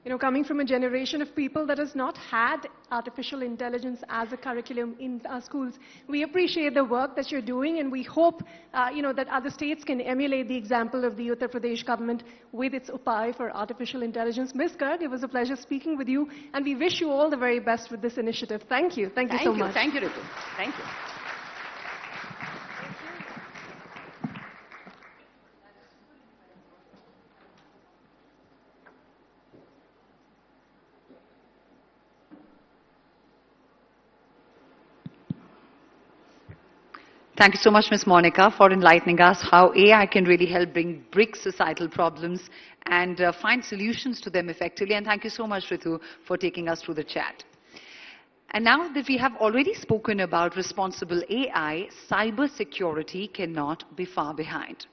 You know, coming from a generation of people that has not had artificial intelligence as a curriculum in our schools, we appreciate the work that you're doing, and we hope, that other states can emulate the example of the Uttar Pradesh government with its UPAI for artificial intelligence. Ms. Garg, it was a pleasure speaking with you, and we wish you all the very best with this initiative. Thank you. Thank you so much. Thank you, Ritu. Thank you. Thank you so much, Ms. Monica, for enlightening us how AI can really help break societal problems and find solutions to them effectively. And thank you so much, Ritu, for taking us through the chat. And now that we have already spoken about responsible AI, cyber security cannot be far behind.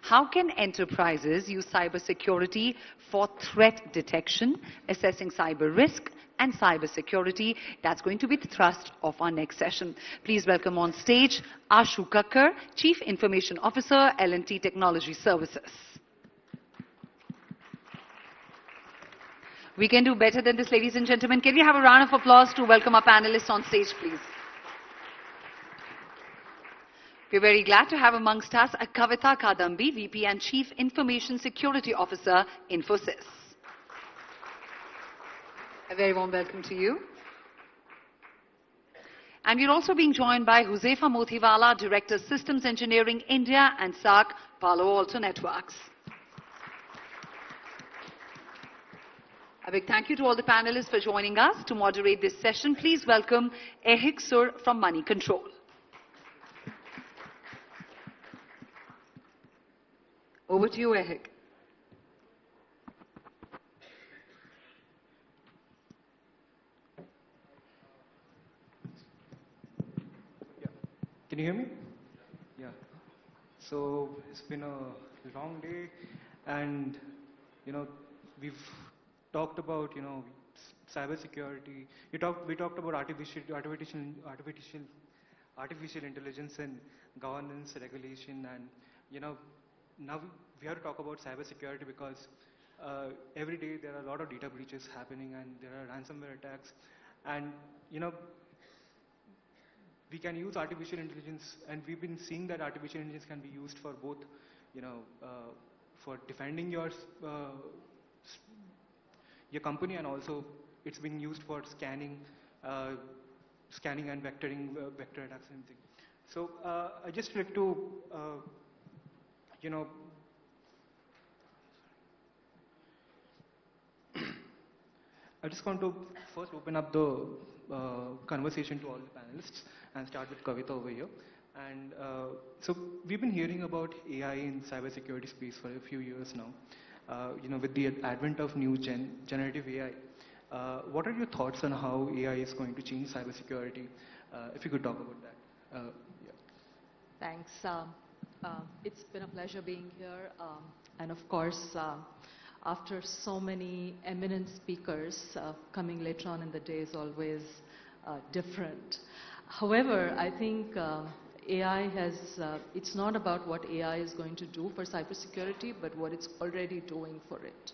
How can enterprises use cybersecurity for threat detection, assessing cyber risk, and cybersecurity? That's going to be the thrust of our next session. Please welcome on stage Ashu Kakkar, Chief Information Officer, L&T Technology Services. We can do better than this, ladies and gentlemen. Can we have a round of applause to welcome our panelists on stage, please? We're very glad to have amongst us Kavita Kadambi, VP and Chief Information Security Officer, Infosys. A very warm welcome to you. And we're also being joined by Huzefa Motiwala, Director Systems Engineering India and SAC, Palo Alto Networks. A big thank you to all the panelists for joining us to moderate this session. Please welcome Ehik Sur from Money Control. Over to you, Ehik. Can you hear me? Yeah. So it's been a long day, and we've talked about cyber security. We talked about artificial intelligence and governance, regulation, and now we have to talk about cyber security, because every day there are a lot of data breaches happening and there are ransomware attacks. And, you know, we can use artificial intelligence, and we've been seeing that artificial intelligence can be used for both, you know, for defending your company, and also it's being used for scanning and vectoring, vector attacks and everything. So I just like to, you know, I just want to first open up the conversation to all the panelists and start with Kavita over here. And so we've been hearing about AI in cybersecurity space for a few years now. You know, with the advent of new generative AI, what are your thoughts on how AI is going to change cybersecurity? If you could talk about that. Yeah. Thanks. It's been a pleasure being here. And of course, after so many eminent speakers, coming later on in the day is always different. However, I think AI has, it's not about what AI is going to do for cybersecurity, but what it's already doing for it.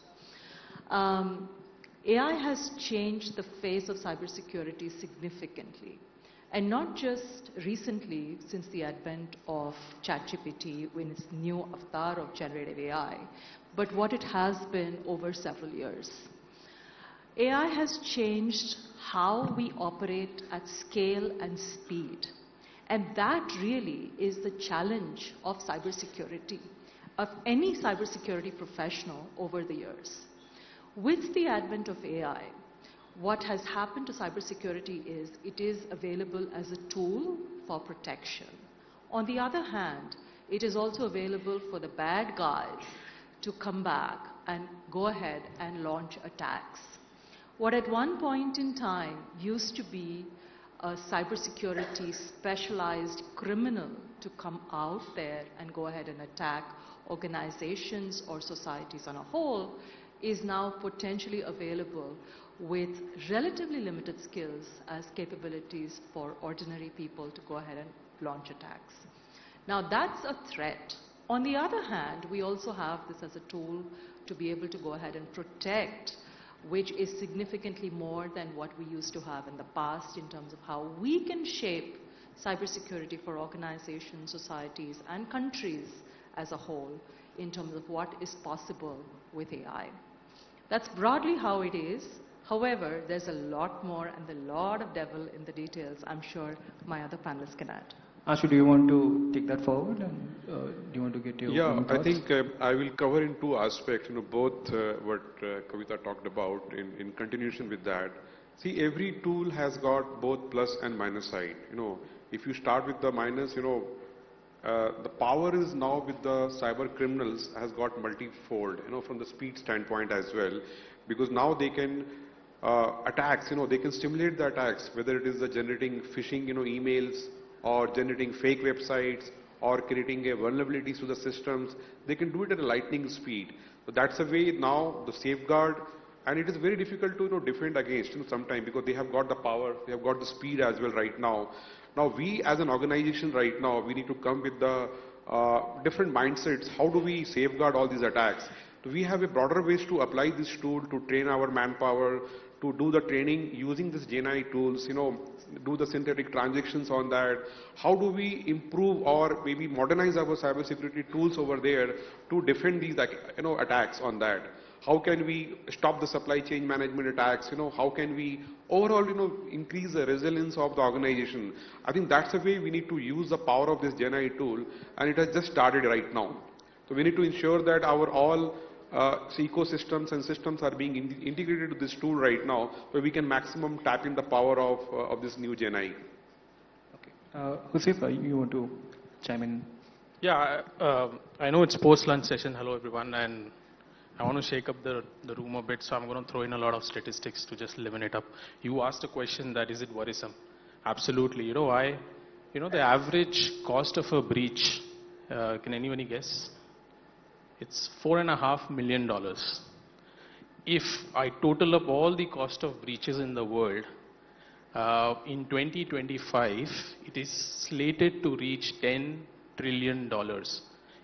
AI has changed the face of cybersecurity significantly. And not just recently, since the advent of ChatGPT in its new avatar of generative AI, but what it has been over several years. AI has changed how we operate at scale and speed. And that really is the challenge of cybersecurity, of any cybersecurity professional over the years. With the advent of AI, what has happened to cybersecurity is it is available as a tool for protection. On the other hand, it is also available for the bad guys to come back and go ahead and launch attacks. What at one point in time used to be a cybersecurity specialized criminal to come out there and go ahead and attack organizations or societies on a whole is now potentially available with relatively limited skills as capabilities for ordinary people to go ahead and launch attacks. Now that's a threat. On the other hand, we also have this as a tool to be able to go ahead and protect, which is significantly more than what we used to have in the past in terms of how we can shape cybersecurity for organizations, societies, and countries as a whole in terms of what is possible with AI. That's broadly how it is. However, there's a lot more and a lot of devil in the details. I'm sure my other panelists can add. Ashu, do you want to take that forward, and do you want to get your own I thoughts? think I will cover in two aspects, both what Kavita talked about in continuation with that. See, every tool has got both plus and minus side. If you start with the minus, the power is now with the cyber criminals has got multifold, from the speed standpoint as well, because now they can attacks, they can stimulate the attacks, whether it is the generating phishing, emails, or generating fake websites, or creating vulnerabilities to the systems. They can do it at a lightning speed. So that's a way now the safeguard, and it is very difficult to defend against sometimes, because they have got the power, they have got the speed as well right now. Now we as an organization right now, we need to come with the different mindsets. How do we safeguard all these attacks? So we have a broader ways to apply this tool to train our manpower, to do the training using this GenAI tools, do the synthetic transactions on that. How do we improve or maybe modernize our cybersecurity tools over there to defend these attacks on that? How can we stop the supply chain management attacks? How can we overall increase the resilience of the organization? I think that's the way we need to use the power of this GenAI tool, and it has just started right now. So we need to ensure that our all ecosystems and systems are being integrated to this tool right now, where we can maximum tap in the power of this new GenAI. Hussein, you want to chime in? Yeah, I know it's post-lunch session. Hello, everyone, and I want to shake up the room a bit, so I'm going to throw in a lot of statistics to just liven it up. You asked a question that is it worrisome? Absolutely. You know why? The average cost of a breach, can anybody guess? It's $4.5 million. If I total up all the cost of breaches in the world, in 2025, it is slated to reach $10 trillion.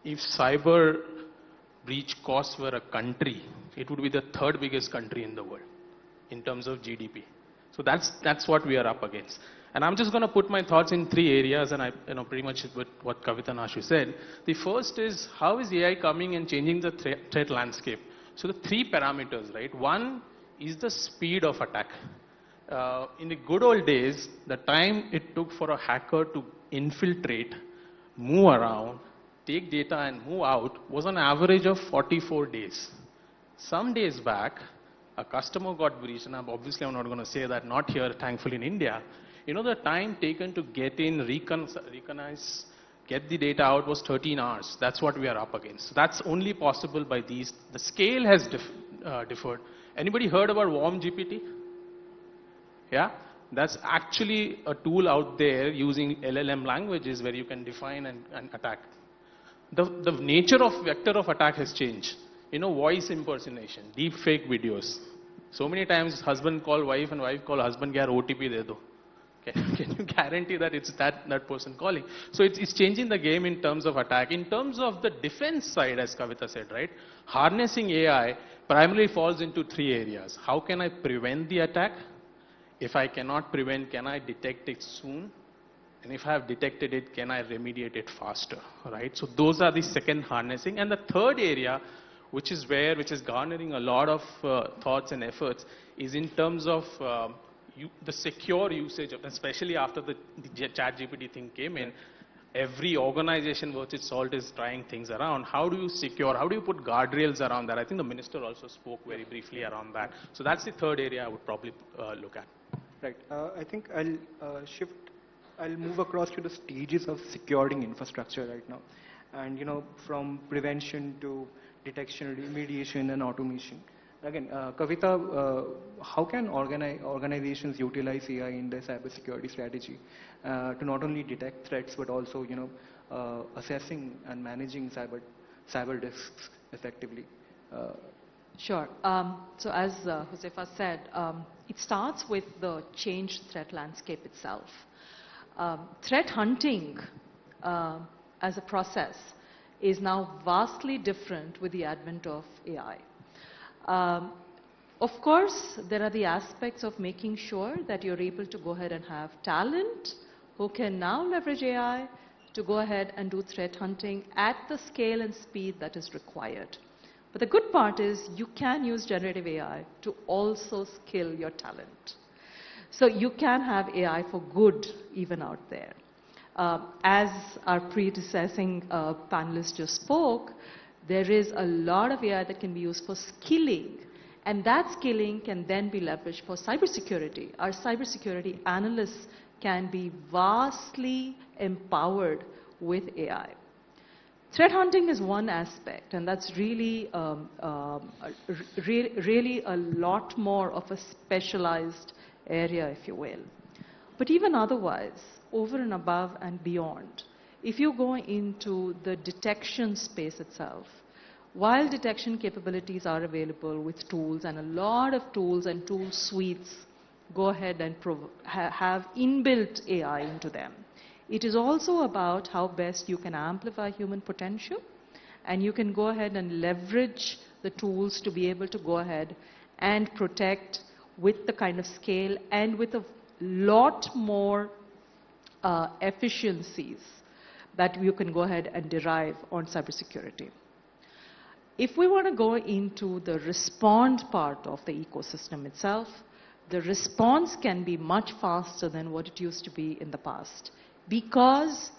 If cyber breach costs were a country, it would be the third biggest country in the world in terms of GDP. So that's what we are up against. And I'm just going to put my thoughts in three areas, and pretty much with what Kavita and Ashu said. The first is, how is AI coming and changing the threat landscape? So the three parameters, right? One is the speed of attack. In the good old days, the time it took for a hacker to infiltrate, move around, take data and move out was an average of 44 days. Some days back, a customer got breached, and obviously I'm not going to say that, not here, thankfully in India. You know, the time taken to get in, recognize, get the data out was 13 hours. That's what we are up against. So that's only possible by these. The scale has differed. Anybody heard about Warm GPT? Yeah? That's actually a tool out there using LLM languages where you can define and attack. The nature of vector of attack has changed. You know, voice impersonation, deep fake videos. So many times husband call wife and wife call husband, "Yaar, OTP de do." Can you guarantee that it's that person calling? So it's changing the game in terms of attack. In terms of the defense side, as Kavita said, right? Harnessing AI primarily falls into three areas. How can I prevent the attack? If I cannot prevent, can I detect it soon? And if I have detected it, can I remediate it faster, right? So those are the second harnessing. And the third area, which is garnering a lot of thoughts and efforts, is in terms of the secure usage of, especially after the ChatGPT thing came in, every organization worth its salt is trying things around. How do you secure, how do you put guardrails around that? I think the minister also spoke very briefly around that. So that's the third area I would probably look at. Right. I think I'll move across to the stages of securing infrastructure right now. And, from prevention to detection, remediation, and automation. Again, Kavita, how can organizations utilize AI in their cybersecurity strategy to not only detect threats, but also, assessing and managing cyber risks effectively? Sure. So as Josefa said, it starts with the changed threat landscape itself. Threat hunting as a process is now vastly different with the advent of AI. Of course, there are the aspects of making sure that you're able to go ahead and have talent who can now leverage AI to go ahead and do threat hunting at the scale and speed that is required. But the good part is you can use generative AI to also skill your talent. So you can have AI for good even out there. As our predecessing panelists just spoke, there is a lot of AI that can be used for skilling, and that skilling can then be leveraged for cybersecurity. Our cybersecurity analysts can be vastly empowered with AI. Threat hunting is one aspect, and that's really, really a lot more of a specialized area, if you will. But even otherwise, over and above and beyond, if you go into the detection space itself, while detection capabilities are available with tools, and a lot of tools and tool suites go ahead and have inbuilt AI into them, it is also about how best you can amplify human potential, and you can go ahead and leverage the tools to be able to go ahead and protect with the kind of scale and with a lot more efficiencies that you can go ahead and derive on cybersecurity. If we want to go into the respond part of the ecosystem itself, the response can be much faster than what it used to be in the past, because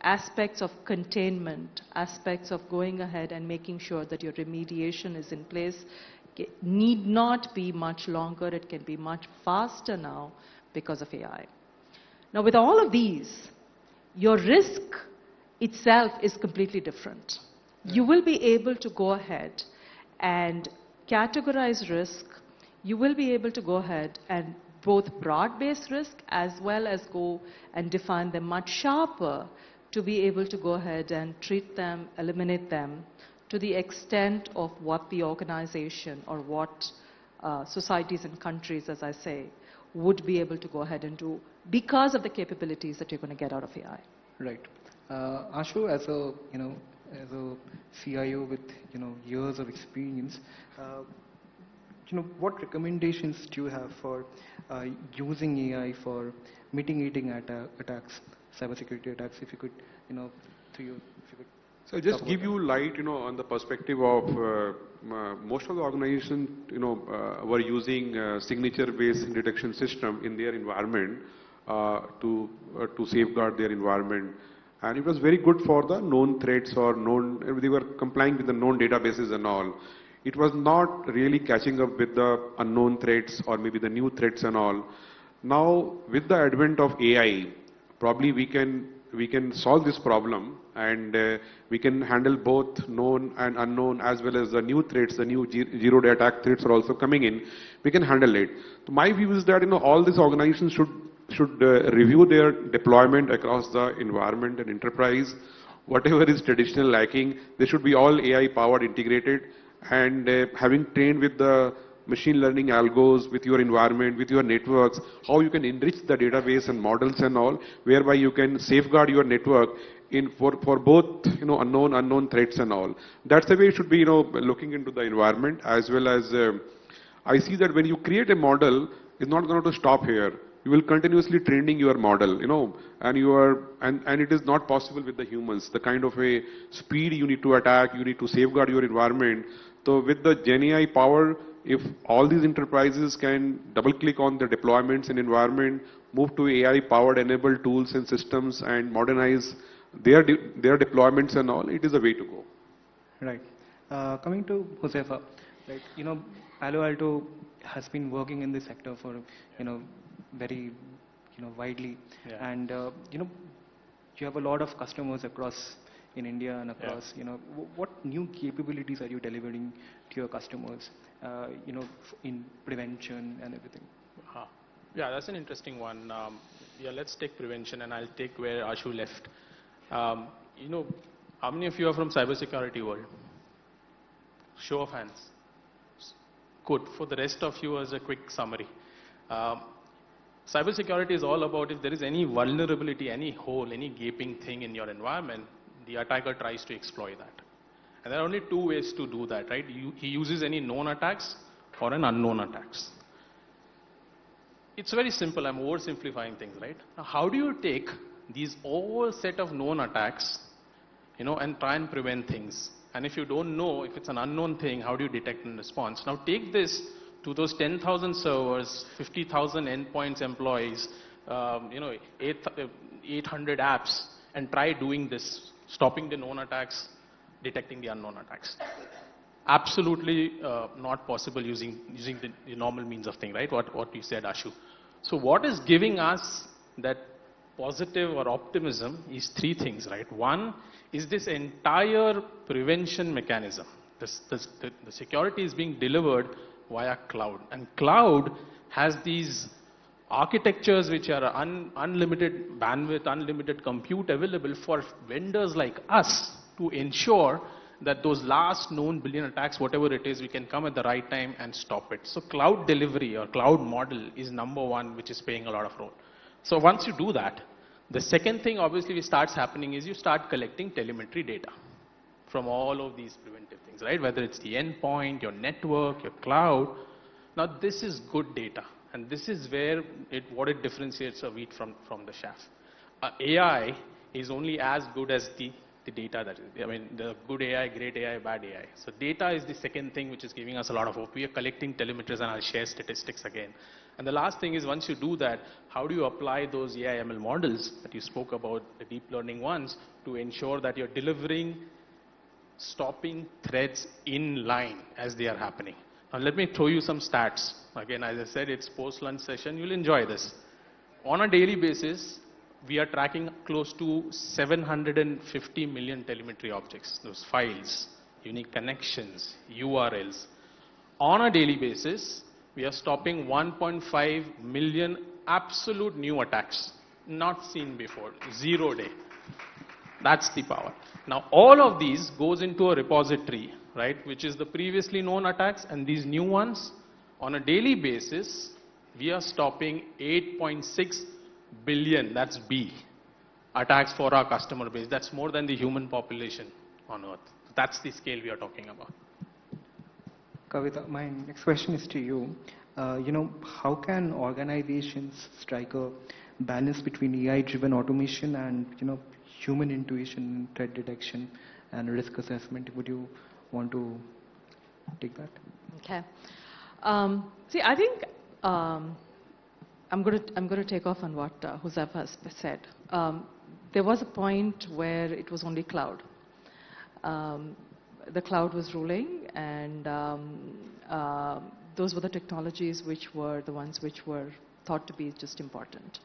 aspects of containment, aspects of going ahead and making sure that your remediation is in place need not be much longer. It can be much faster now because of AI. Now, with all of these, your risk itself is completely different. You will be able to go ahead and categorize risk. You will be able to go ahead and both broad-based risk as well as go and define them much sharper to be able to go ahead and treat them, eliminate them to the extent of what the organization or what societies and countries, as I say, would be able to go ahead and do because of the capabilities that you're going to get out of AI. Right. Ashu, as a as a CIO with years of experience, what recommendations do you have for using AI for mitigating attacks, cybersecurity attacks? If you could, to you, if you could. So I'll just give you light, on the perspective of most of the organizations, were using signature-based detection system in their environment to safeguard their environment, and it was very good for the known threats or known. They were complying with the known databases and all. It was not really catching up with the unknown threats or maybe the new threats and all. Now, with the advent of AI, probably we can solve this problem, and we can handle both known and unknown, as well as the new threats. The new zero-day attack threats are also coming in. We can handle it. So my view is that all these organizations should review their deployment across the environment and enterprise. Whatever is traditional lacking, they should be all AI-powered, integrated, and having trained with the machine learning algos, with your environment, with your networks, how you can enrich the database and models and all, whereby you can safeguard your network for both unknown threats and all. That's the way you should be looking into the environment, as well as I see that when you create a model, it's not going to stop here. You will continuously training your model, and it is not possible with the humans. The kind of a speed you need to attack, you need to safeguard your environment. So with the GenAI power, if all these enterprises can double-click on the deployments and environment, move to AI-powered enabled tools and systems, and modernize their deployments and all, it is a way to go. Right. Coming to Josefa, right? Palo Alto has been working in this sector for very widely, and you have a lot of customers across in India and across. What new capabilities are you delivering to your customers? In prevention and everything. Yeah, that's an interesting one. Let's take prevention, and I'll take where Ashu left. How many of you are from cybersecurity world? Show of hands. Good. For the rest of you, as a quick summary. Cybersecurity is all about if there is any vulnerability, any hole, any gaping thing in your environment, the attacker tries to exploit that. And there are only two ways to do that, right? He uses any known attacks or an unknown attacks. It's very simple. I'm oversimplifying things, right? Now, how do you take these whole set of known attacks, and try and prevent things? And if you don't know, if it's an unknown thing, how do you detect and response? Now, take this to those 10,000 servers, 50,000 endpoints, employees, 800 apps, and try doing this, stopping the known attacks, detecting the unknown attacks. Absolutely not possible using the normal means of thing, right? What you said, Ashu. So what is giving us that positive or optimism is three things, right? One is this entire prevention mechanism. The security is being delivered via cloud, and cloud has these architectures which are unlimited bandwidth, unlimited compute available for vendors like us to ensure that those last known billion attacks, whatever it is, we can come at the right time and stop it. So cloud delivery or cloud model is number one, which is playing a lot of role. So once you do that, the second thing obviously which starts happening is you start collecting telemetry data from all of these preventive things, right? Whether it's the endpoint, your network, your cloud. Now this is good data, and this is where what it differentiates a wheat from the chaff. AI is only as good as the data that is. The good AI, great AI, bad AI. So data is the second thing which is giving us a lot of hope. We are collecting telemetries, and I'll share statistics again. And the last thing is, once you do that, how do you apply those AI ML models that you spoke about, the deep learning ones, to ensure that you're delivering, stopping threats in line as they are happening. Now let me throw you some stats. Again, as I said, it's post-lunch session. You'll enjoy this. On a daily basis, we are tracking close to 750 million telemetry objects, those files, unique connections, URLs. On a daily basis, we are stopping 1.5 million absolute new attacks, not seen before, 0 day. That's the power. Now, all of these goes into a repository, right, which is the previously known attacks and these new ones. On a daily basis, we are stopping 8.6 billion, that's B, attacks for our customer base. That's more than the human population on Earth. That's the scale we are talking about. Kavita, my next question is to you. How can organizations strike a balance between AI-driven automation and, human intuition, threat detection, and risk assessment? Would you want to take that? Okay. See, I think I'm going to take off on what Huzaifa has said. There was a point where it was only cloud. The cloud was ruling, and those were the technologies which were the ones which were thought to be just important.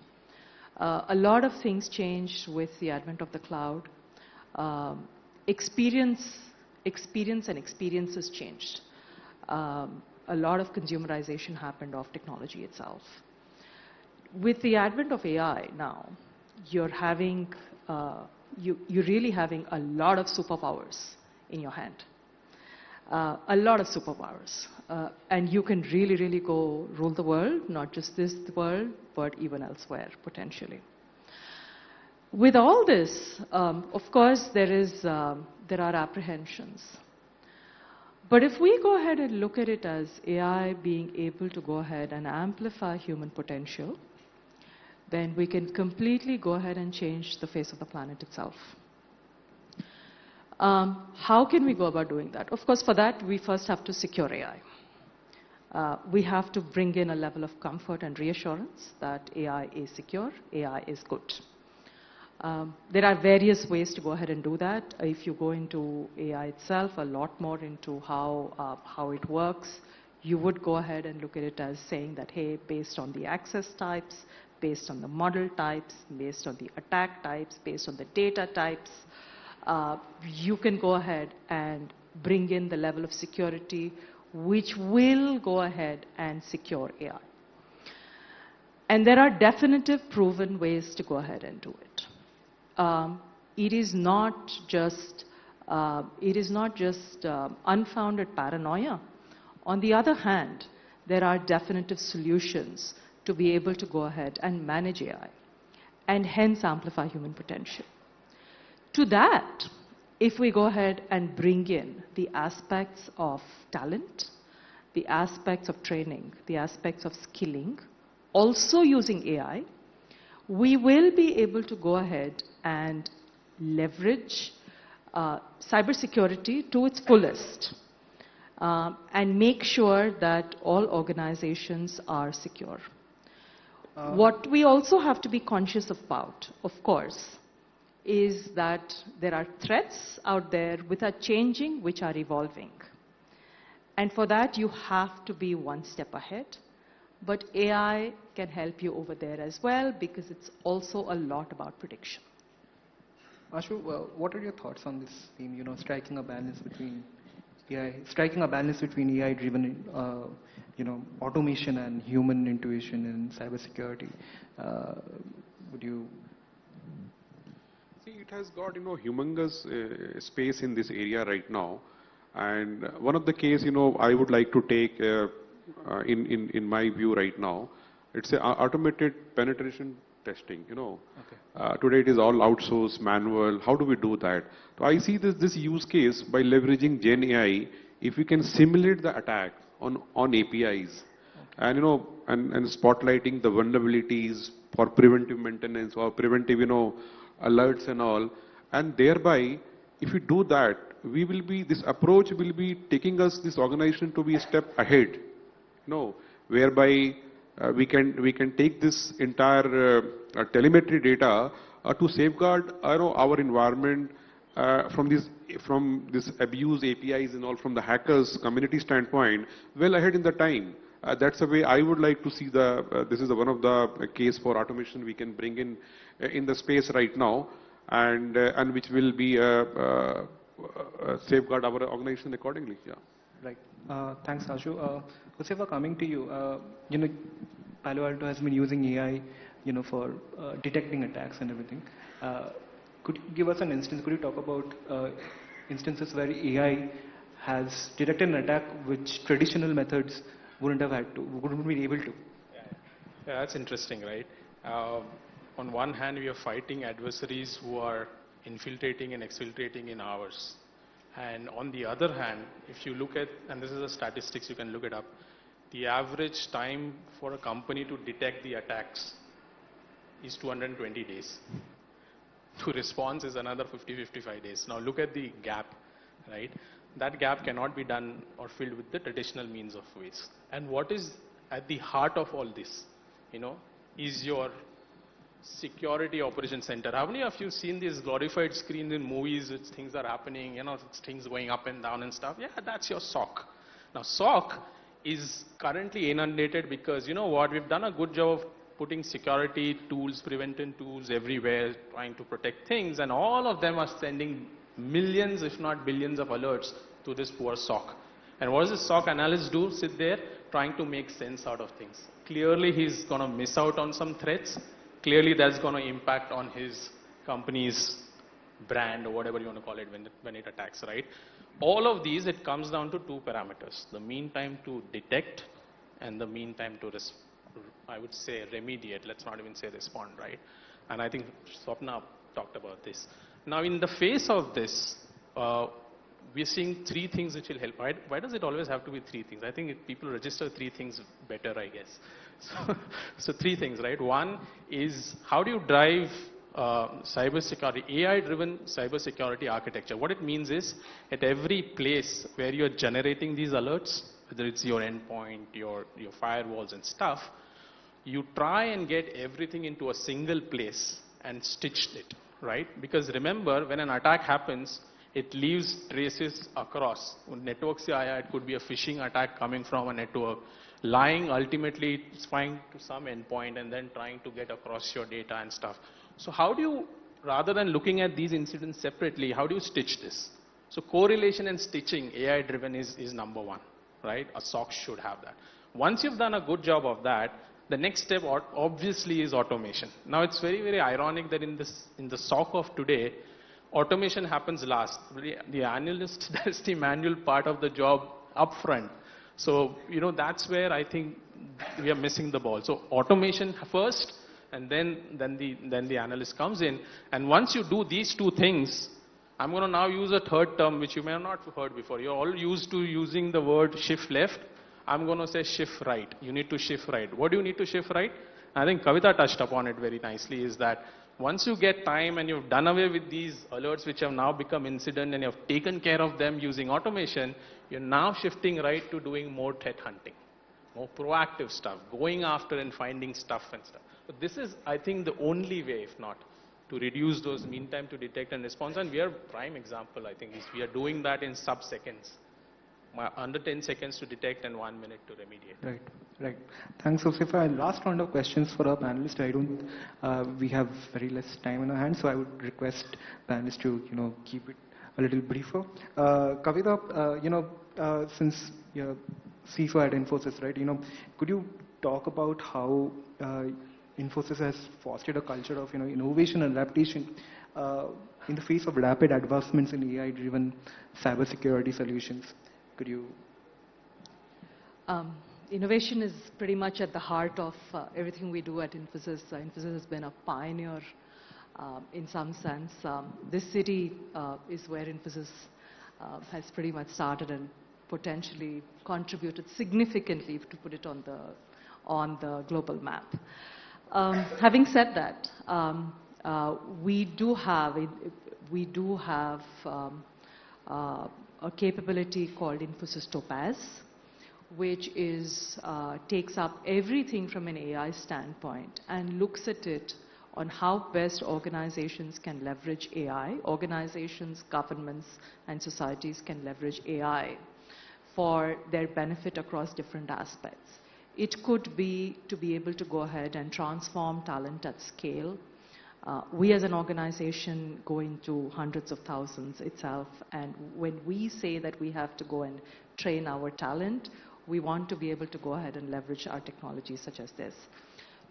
A lot of things changed with the advent of the cloud. Experience and experiences changed. A lot of consumerization happened of technology itself. With the advent of AI now, you're really having a lot of superpowers in your hand. A lot of superpowers. And you can really, really go rule the world, not just this world, but even elsewhere, potentially. With all this, of course, there are apprehensions. But if we go ahead and look at it as AI being able to go ahead and amplify human potential, then we can completely go ahead and change the face of the planet itself. How can we go about doing that? Of course, for that, we first have to secure AI. We have to bring in a level of comfort and reassurance that AI is secure, AI is good. There are various ways to go ahead and do that. If you go into AI itself, a lot more into how it works, you would go ahead and look at it as saying that, hey, based on the access types, based on the model types, based on the attack types, based on the data types, you can go ahead and bring in the level of security which will go ahead and secure AI. And there are definitive proven ways to go ahead and do it. It is not just unfounded paranoia. On the other hand, there are definitive solutions to be able to go ahead and manage AI and hence amplify human potential. To that, if we go ahead and bring in the aspects of talent, the aspects of training, the aspects of skilling, also using AI, we will be able to go ahead and leverage cybersecurity to its fullest and make sure that all organizations are secure. What we also have to be conscious about, of course, is that there are threats out there which are changing, which are evolving. And for that, you have to be one step ahead. But AI can help you over there as well, because it's also a lot about prediction. Ashu, what are your thoughts on this theme, striking a balance between AI-driven, automation and human intuition in cybersecurity? Would you? See, it has got, humongous space in this area right now. And one of the case, I would like to take in my view right now, it's a automated penetration testing, Today it is all outsourced, manual. How do we do that? So I see this use case by leveraging Gen AI, if we can simulate the attack on APIs, and and spotlighting the vulnerabilities for preventive maintenance or preventive alerts and all, and thereby if we do that, this approach will be taking this organization to be a step ahead, whereby we can take this entire telemetry data to safeguard our environment from this abuse APIs and all, from the hackers community standpoint, well ahead in the time. That's the way I would like to see this is one of the case for automation we can bring in the space right now, and which will be safeguard our organization accordingly. Yeah. Right. Thanks, Ashu. Huzaifa, coming to you, Palo Alto has been using AI, for detecting attacks and everything. Could you give us an instance? Could you talk about instances where AI has detected an attack which traditional methods wouldn't be able to? Yeah, that's interesting, right? On one hand, we are fighting adversaries who are infiltrating and exfiltrating in hours, And on the other hand, if you look at, and this is the statistics, you can look it up, the average time for a company to detect the attacks is 220 days. To response is another 50-55 days. Now look at the gap, right? That gap cannot be done or filled with the traditional means of ways. And what is at the heart of all this, is your security operation center. How many of you seen these glorified screens in movies which things are happening, things going up and down and stuff? Yeah, that's your SOC. Now SOC is currently inundated because, we've done a good job of putting security tools, preventive tools everywhere, trying to protect things, and all of them are sending millions, if not billions of alerts to this poor SOC. And what does the SOC analyst do? Sit there trying to make sense out of things. Clearly he's going to miss out on some threats. Clearly that's going to impact on his company's brand or whatever you want to call it when it attacks, right? All of these, it comes down to two parameters: the mean time to detect and the mean time to, I would say, remediate. Let's not even say respond, right? And I think Swapna talked about this. Now in the face of this, we're seeing three things which will help. Why does it always have to be three things? I think if people register three things better, I guess. So three things, right? One is, how do you drive cybersecurity, AI-driven cybersecurity architecture? What it means is, at every place where you're generating these alerts, whether it's your endpoint, your firewalls and stuff, you try and get everything into a single place and stitched it, right? Because remember, when an attack happens, it leaves traces across. Network se aaya, it could be a phishing attack coming from a network. Lying, ultimately, it's flying to some endpoint and then trying to get across your data and stuff. So how do you, rather than looking at these incidents separately, how do you stitch this? So correlation and stitching, AI-driven, is number one, right? A SOC should have that. Once you've done a good job of that, the next step obviously is automation. Now it's very, very ironic that in the SOC of today, automation happens last. The analyst does the manual part of the job upfront. So, that's where I think we are missing the ball. So automation first, and then the analyst comes in. And once you do these two things, I'm going to now use a third term which you may have not heard before. You're all used to using the word shift left. I'm going to say shift right. You need to shift right. What do you need to shift right? I think Kavita touched upon it very nicely, is that once you get time and you've done away with these alerts which have now become incident and you've taken care of them using automation, you're now shifting right to doing more threat hunting, more proactive stuff, going after and finding stuff and stuff. But this is, I think, the only way, if not, to reduce those mean time to detect and response. And we are prime example, I think, is we are doing that in sub-seconds. Under 10 seconds to detect and 1 minute to remediate. Right. Thanks, Josefa. And last round of questions for our panelists. We have very less time in our hands, so I would request panelists to, keep it a little briefer. Kavita, since you're CISO at Infosys, right, could you talk about how Infosys has fostered a culture of, innovation and adaptation in the face of rapid advancements in AI-driven cybersecurity solutions? Could you? Innovation is pretty much at the heart of everything we do at Infosys. Infosys has been a pioneer in some sense. This city is where Infosys has pretty much started and potentially contributed significantly to put it on the global map. Having said that, we do have a capability called Infosys Topaz, which takes up everything from an AI standpoint and looks at it on how best organizations can leverage AI. Organizations, governments, and societies can leverage AI for their benefit across different aspects. It could be to be able to go ahead and transform talent at scale. We as an organization go into hundreds of thousands itself, and when we say that we have to go and train our talent, we want to be able to go ahead and leverage our technologies such as this.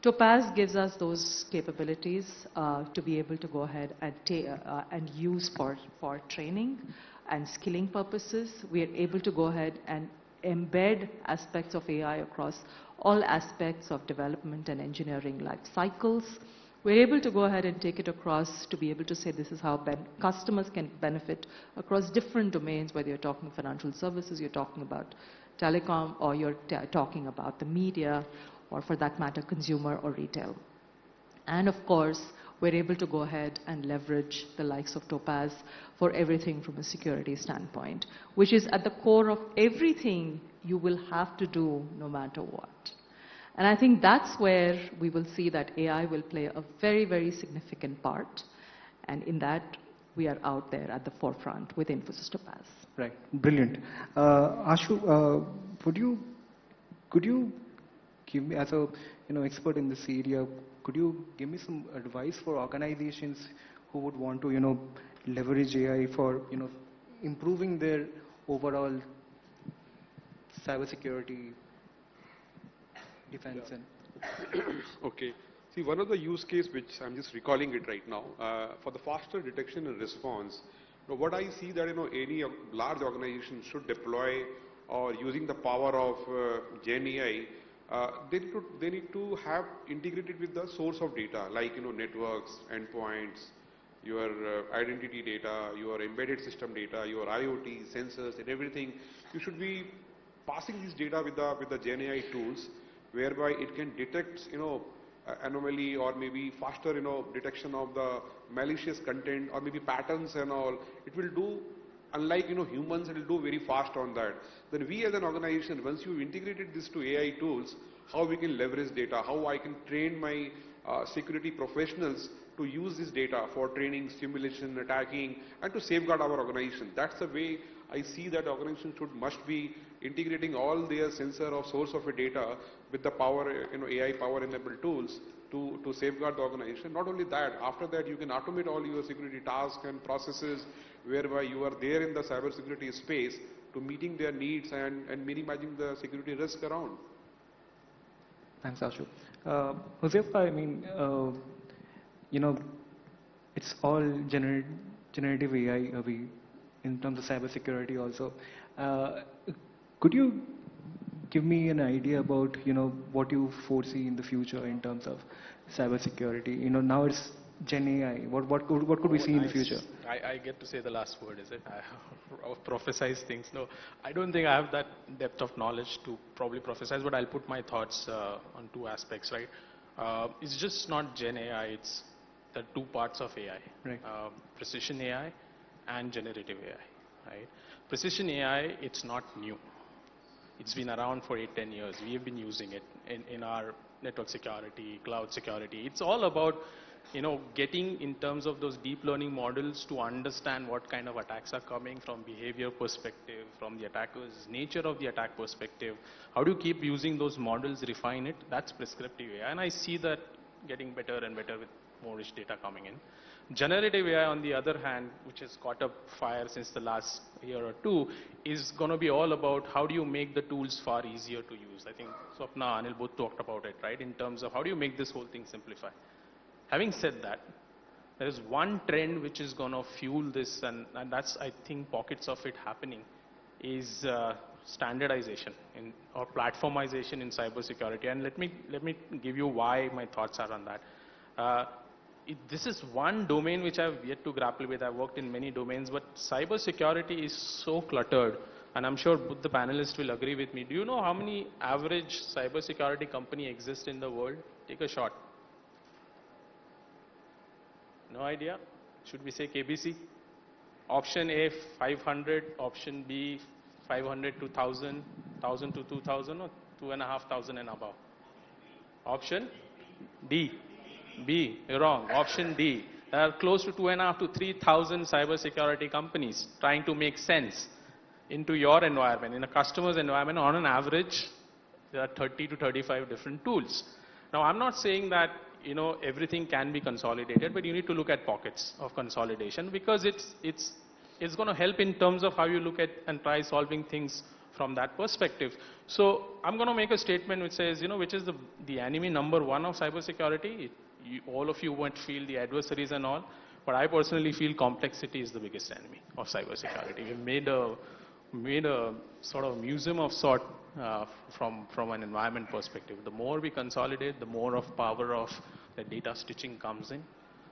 Topaz gives us those capabilities to be able to go ahead and use for training and skilling purposes. We are able to go ahead and embed aspects of AI across all aspects of development and engineering life cycles. we're able to go ahead and take it across to be able to say this is how customers can benefit across different domains, whether you're talking financial services, you're talking about telecom, or you're talking about the media, or for that matter, consumer or retail. And of course, we're able to go ahead and leverage the likes of Topaz for everything from a security standpoint, which is at the core of everything you will have to do no matter what. And I think that's where we will see that AI will play a very, very significant part. And in that, we are out there at the forefront with Infosys Topaz. Right, brilliant. Ashu, could you give me, as a expert in this area, could you give me some advice for organizations who would want to leverage AI for improving their overall cybersecurity defense? Yeah. Okay. See, one of the use case which I'm just recalling it right now, for the faster detection and response, what I see that any large organization should deploy or using the power of Gen AI, they need to have integrated with the source of data, like networks, endpoints, your identity data, your embedded system data, your IoT, sensors, and everything. You should be passing this data with the Gen AI tools, whereby it can detect anomaly or maybe faster detection of the malicious content or maybe patterns and all. It will do, unlike humans, it will do very fast on that. Then we as an organization, once you've integrated this to AI tools, how we can leverage data, how I can train my security professionals to use this data for training, simulation, attacking, and to safeguard our organization. That's the way I see that organization must be integrating all their sensor or source of a data with the power, AI power enabled tools to safeguard the organization. Not only that, after that you can automate all your security tasks and processes whereby you are there in the cybersecurity space to meeting their needs and minimizing the security risk around. Thanks, Ashu. Josefa, I mean, it's all generative AI in terms of cybersecurity also. Could you give me an idea about what you foresee in the future in terms of cybersecurity? Now it's Gen AI. What could we see in the future? I get to say the last word, is it? I prophesize things. No, I don't think I have that depth of knowledge to probably prophesize, but I'll put my thoughts on two aspects, right? It's just not Gen AI, it's the two parts of AI, right? Precision AI and generative AI, right? Precision AI, it's not new. It's been around for 8-10 years. We have been using it in our network security, cloud security. It's all about getting in terms of those deep learning models to understand what kind of attacks are coming from behavior perspective, from the attacker's nature of the attack perspective. How do you keep using those models, refine it? That's prescriptive AI. And I see that getting better and better with more rich data coming in. Generative AI, on the other hand, which has caught up fire since the last year or two, is going to be all about how do you make the tools far easier to use. I think Swapna, Anil both talked about it, right? In terms of how do you make this whole thing simplify. Having said that, there is one trend which is going to fuel this, and that's, I think, pockets of it happening, is standardization or platformization in cybersecurity. And let me give you why my thoughts are on that. This is one domain which I've yet to grapple with. I've worked in many domains, but cybersecurity is so cluttered, and I'm sure both the panelists will agree with me. Do you know how many average cybersecurity company exist in the world? Take a shot. No idea? Should we say KBC? Option A, 500. Option B, 500 to 1,000, 1,000 to 2,000, or 2,500 and above. Option D. B, you're wrong. Option D. There are close to 2,500 to 3,000 cybersecurity companies trying to make sense into your environment. In a customer's environment, on an average, there are 30 to 35 different tools. Now, I'm not saying that everything can be consolidated, but you need to look at pockets of consolidation, because it's going to help in terms of how you look at and try solving things from that perspective. So I'm going to make a statement which says, which is the enemy number one of cybersecurity. All of you won't feel the adversaries and all, but I personally feel complexity is the biggest enemy of cybersecurity. We've made a sort of museum of sort from an environment perspective. The more we consolidate, the more of power of the data stitching comes in,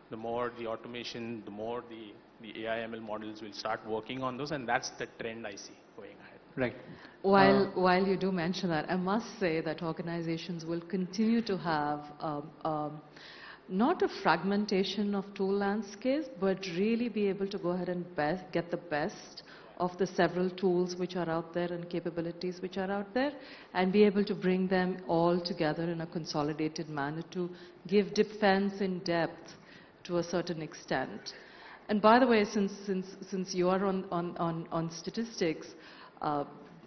the more the automation, the more the AI ML models will start working on those, and that's the trend I see going ahead. Right. While you do mention that, I must say that organizations will continue to have not a fragmentation of tool landscapes, but really be able to go ahead and get the best of the several tools which are out there and capabilities which are out there, and be able to bring them all together in a consolidated manner to give defense in depth to a certain extent. And by the way, since you are on statistics,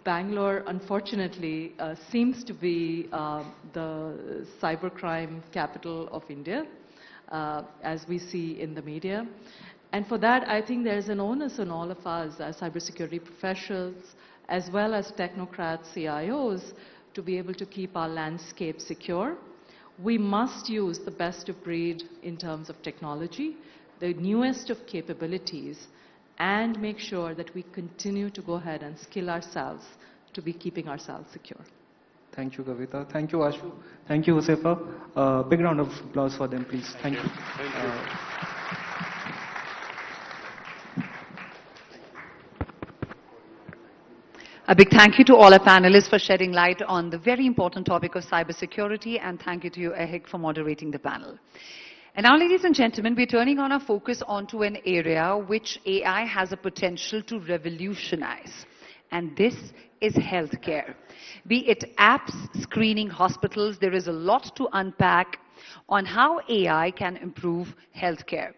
Bangalore, unfortunately, seems to be the cybercrime capital of India, as we see in the media. And for that, I think there's an onus on all of us as cybersecurity professionals, as well as technocrats, CIOs, to be able to keep our landscape secure. We must use the best of breed in terms of technology, the newest of capabilities, and make sure that we continue to go ahead and skill ourselves to be keeping ourselves secure. Thank you, Kavita. Thank you, Ashu. Thank you, Josefa. Big round of applause for them, please. Thank you. Thank you. A big thank you to all our panelists for shedding light on the very important topic of cybersecurity, and thank you to you, Ehik, for moderating the panel. And now, ladies and gentlemen, we're turning on our focus onto an area which AI has a potential to revolutionize, and this is healthcare. Be it apps, screening hospitals, there is a lot to unpack on how AI can improve healthcare.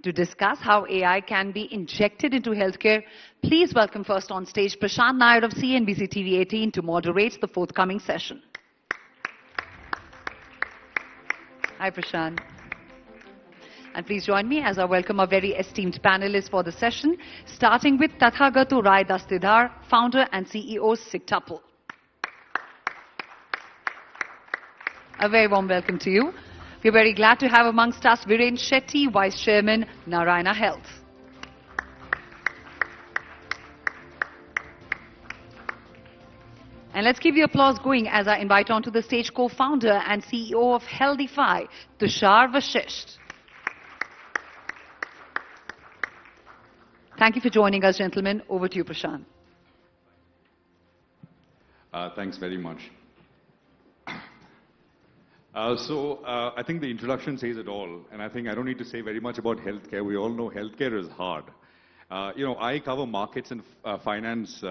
To discuss how AI can be injected into healthcare, please welcome first on stage Prashant Nair of CNBC-TV18 to moderate the forthcoming session. Hi, Prashant. And please join me as I welcome our very esteemed panelists for the session, starting with Tathagato Rai Dastidar, founder and CEO, Sigtuple. A very warm welcome to you. We're very glad to have amongst us Viren Shetty, Vice Chairman, Narayana Health. And let's keep the applause going as I invite onto the stage co-founder and CEO of Healthify, Tushar Vashisht. Thank you for joining us, gentlemen. Over to you, Prashant. Thanks very much. I think the introduction says it all, and I think I don't need to say very much about healthcare. We all know healthcare is hard. I cover markets and finance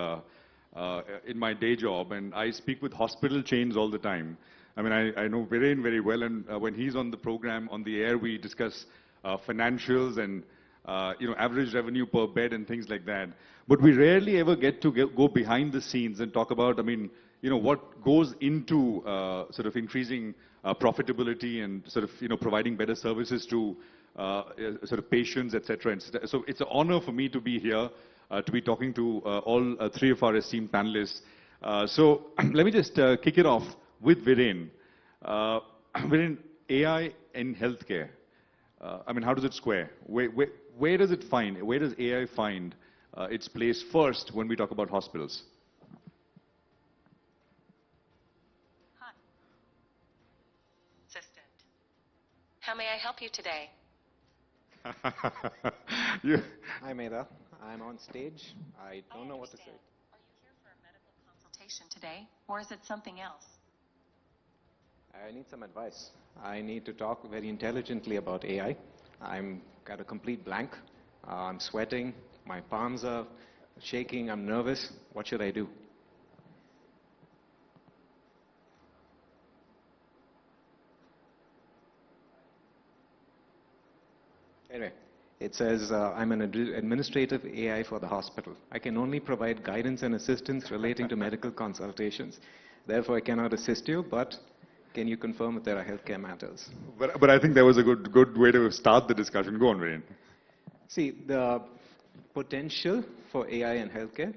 in my day job, and I speak with hospital chains all the time. I mean, I know Viren very well, and when he's on the program, on the air, we discuss financials and average revenue per bed and things like that. But we rarely ever get to go behind the scenes and talk about, what goes into sort of increasing profitability and sort of, providing better services to sort of patients, etc. So it's an honor for me to be here, to be talking to all three of our esteemed panelists. So let me just kick it off with Viren. Viren, AI in healthcare. How does it square? Where does it find, where does AI find its place first when we talk about hospitals? Hi. Assistant. How may I help you today? Hi, Medha. I'm on stage. I don't know what to say. Are you here for a medical consultation today, or is it something else? I need some advice. I need to talk very intelligently about AI. I'm got a complete blank. I'm sweating. My palms are shaking. I'm nervous. What should I do? Anyway, it says I'm an administrative AI for the hospital. I can only provide guidance and assistance relating to medical consultations. Therefore, I cannot assist you, but can you confirm if there are healthcare matters? But I think that was a good way to start the discussion. Go on, Viren. See, the potential for AI in healthcare,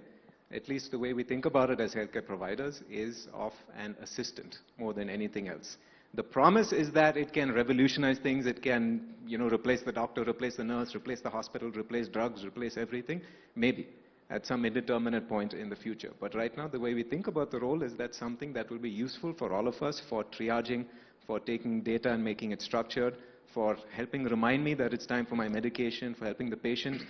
at least the way we think about it as healthcare providers, is of an assistant more than anything else. The promise is that it can revolutionize things. It can, replace the doctor, replace the nurse, replace the hospital, replace drugs, replace everything. Maybe at some indeterminate point in the future. But right now, the way we think about the role is that something that will be useful for all of us for triaging, for taking data and making it structured, for helping remind me that it's time for my medication, for helping the patient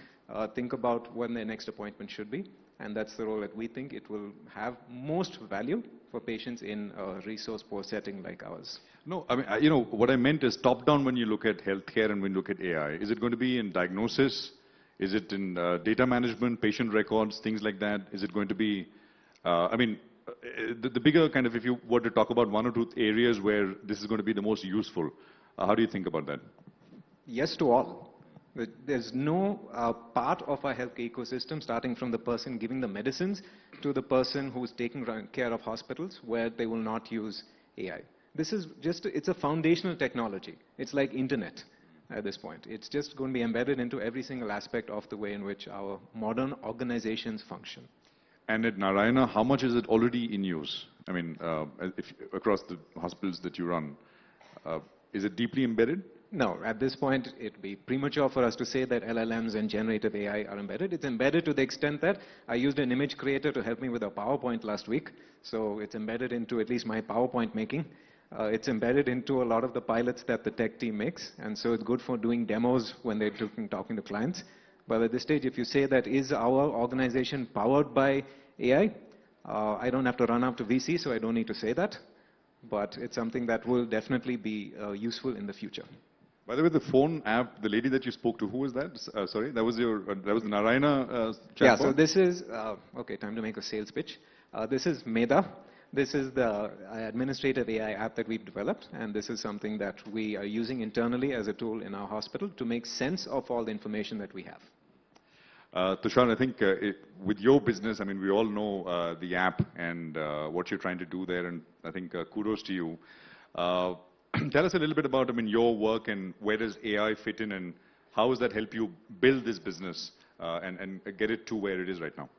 think about when their next appointment should be. And that's the role that we think it will have most value for patients in a resource-poor setting like ours. No, I mean, what I meant is top-down when you look at healthcare and when you look at AI. Is it going to be in diagnosis? Is it in data management, patient records, things like that? Is it going to be, the bigger kind of, if you were to talk about one or two areas where this is going to be the most useful, how do you think about that? Yes to all. There's no part of our healthcare ecosystem, starting from the person giving the medicines to the person who's taking care of hospitals, where they will not use AI. This is just, it's a foundational technology. It's like internet at this point. It's just going to be embedded into every single aspect of the way in which our modern organizations function. And at Narayana, how much is it already in use? I mean, across the hospitals that you run, is it deeply embedded? No, at this point, it would be premature for us to say that LLMs and generative AI are embedded. It's embedded to the extent that I used an image creator to help me with a PowerPoint last week. So it's embedded into at least my PowerPoint making. It's embedded into a lot of the pilots that the tech team makes. And so it's good for doing demos when they're talking to clients. But at this stage, if you say that is our organization powered by AI, I don't have to run up to VC, so I don't need to say that. But it's something that will definitely be useful in the future. By the way, the phone app, the lady that you spoke to, who was that? Sorry, that was the Narayana chatbot? Yeah, so this is, okay, time to make a sales pitch. This is Meda. This is the administrative AI app that we've developed, and this is something that we are using internally as a tool in our hospital to make sense of all the information that we have. Tushar, I think with your business, I mean, we all know the app and what you're trying to do there, and I think kudos to you. Tell us a little bit about, I mean, your work and where does AI fit in, and how does that help you build this business and get it to where it is right now?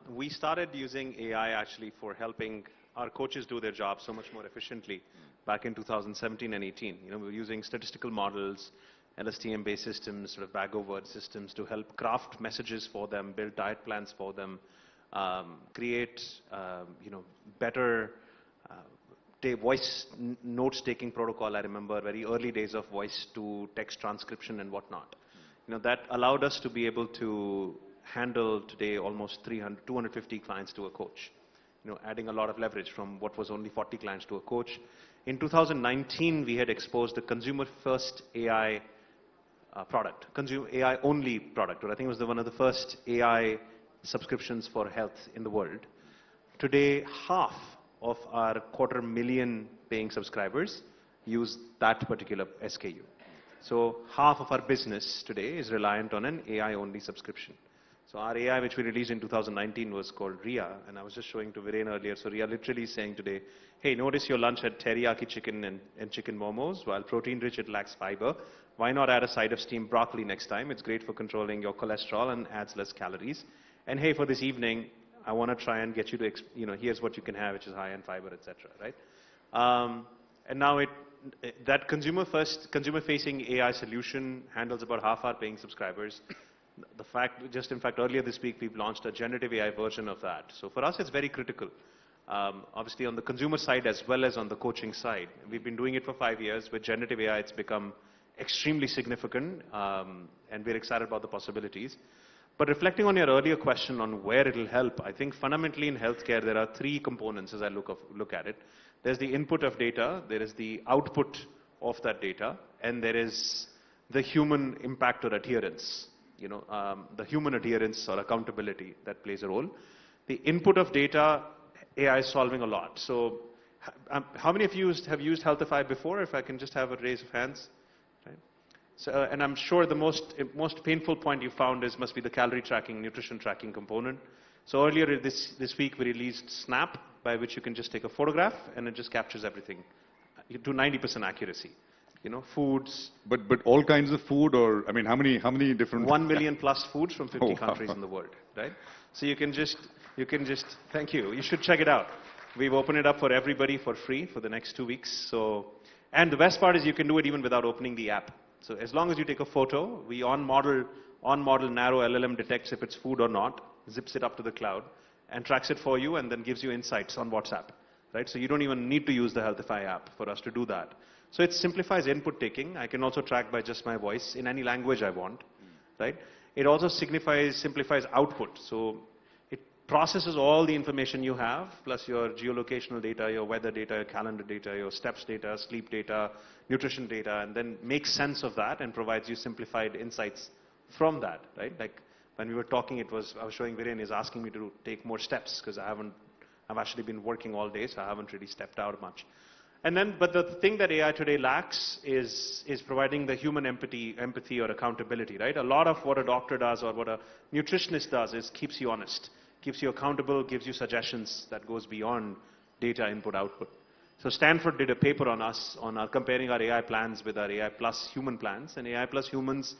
We started using AI actually for helping our coaches do their job so much more efficiently back in 2017 and 18. We were using statistical models, LSTM-based systems, sort of bag-of-word systems to help craft messages for them, build diet plans for them, create, better voice notes-taking protocol. I remember very early days of voice-to-text transcription and whatnot. That allowed us to be able to handle today almost 250 clients to a coach. Adding a lot of leverage from what was only 40 clients to a coach. In 2019, we had exposed the consumer-first AI product, AI-only product. I think it was one of the first AI subscriptions for health in the world. Today, half of our 250,000 paying subscribers use that particular SKU. So half of our business today is reliant on an AI-only subscription. So our AI, which we released in 2019, was called Ria, and I was just showing to Viren earlier. So Ria literally is saying today, hey, notice your lunch had teriyaki chicken and chicken momos. While protein-rich, it lacks fiber. Why not add a side of steamed broccoli next time? It's great for controlling your cholesterol and adds less calories. And hey, for this evening, I want to try and get you to, here's what you can have, which is high in fiber, etc. Right? And now that consumer-facing AI solution handles about half our paying subscribers. In fact, earlier this week, we've launched a generative AI version of that. So for us, it's very critical. Obviously, on the consumer side as well as on the coaching side. We've been doing it for 5 years. With generative AI, it's become extremely significant, and we're excited about the possibilities. But reflecting on your earlier question on where it'll help, I think fundamentally in healthcare, there are 3 components as I look at it. There's the input of data, there is the output of that data, and there is the human impact or adherence. The human adherence or accountability that plays a role. The input of data, AI is solving a lot. So how many of you have used Healthify before? If I can just have a raise of hands. Right? So, and I'm sure the most painful point you found must be the calorie tracking, nutrition tracking component. So earlier this week we released Snap, by which you can just take a photograph and it just captures everything to 90% accuracy. Foods. But all kinds of food, or I mean, how many different? 1 million plus foods from 50 countries in the world, right? So you can just. Thank you. You should check it out. We've opened it up for everybody for free for the next 2 weeks. So, and the best part is you can do it even without opening the app. So as long as you take a photo, we on-model narrow LLM detects if it's food or not, zips it up to the cloud, and tracks it for you, and then gives you insights on WhatsApp. right? So you don't even need to use the Healthify app for us to do that. So it simplifies input taking. I can also track by just my voice in any language I want, right? It also simplifies output. So it processes all the information you have, plus your geolocational data, your weather data, your calendar data, your steps data, sleep data, nutrition data, and then makes sense of that and provides you simplified insights from that, right? Like when we were talking, I was showing Viren is asking me to take more steps because I've actually been working all day, so I haven't really stepped out much. And then, but the thing that AI today lacks is providing the human empathy or accountability, right? A lot of what a doctor does or what a nutritionist does is keeps you honest, keeps you accountable, gives you suggestions that goes beyond data input output. So Stanford did a paper on us, on comparing our AI plans with our AI plus human plans, and AI plus humans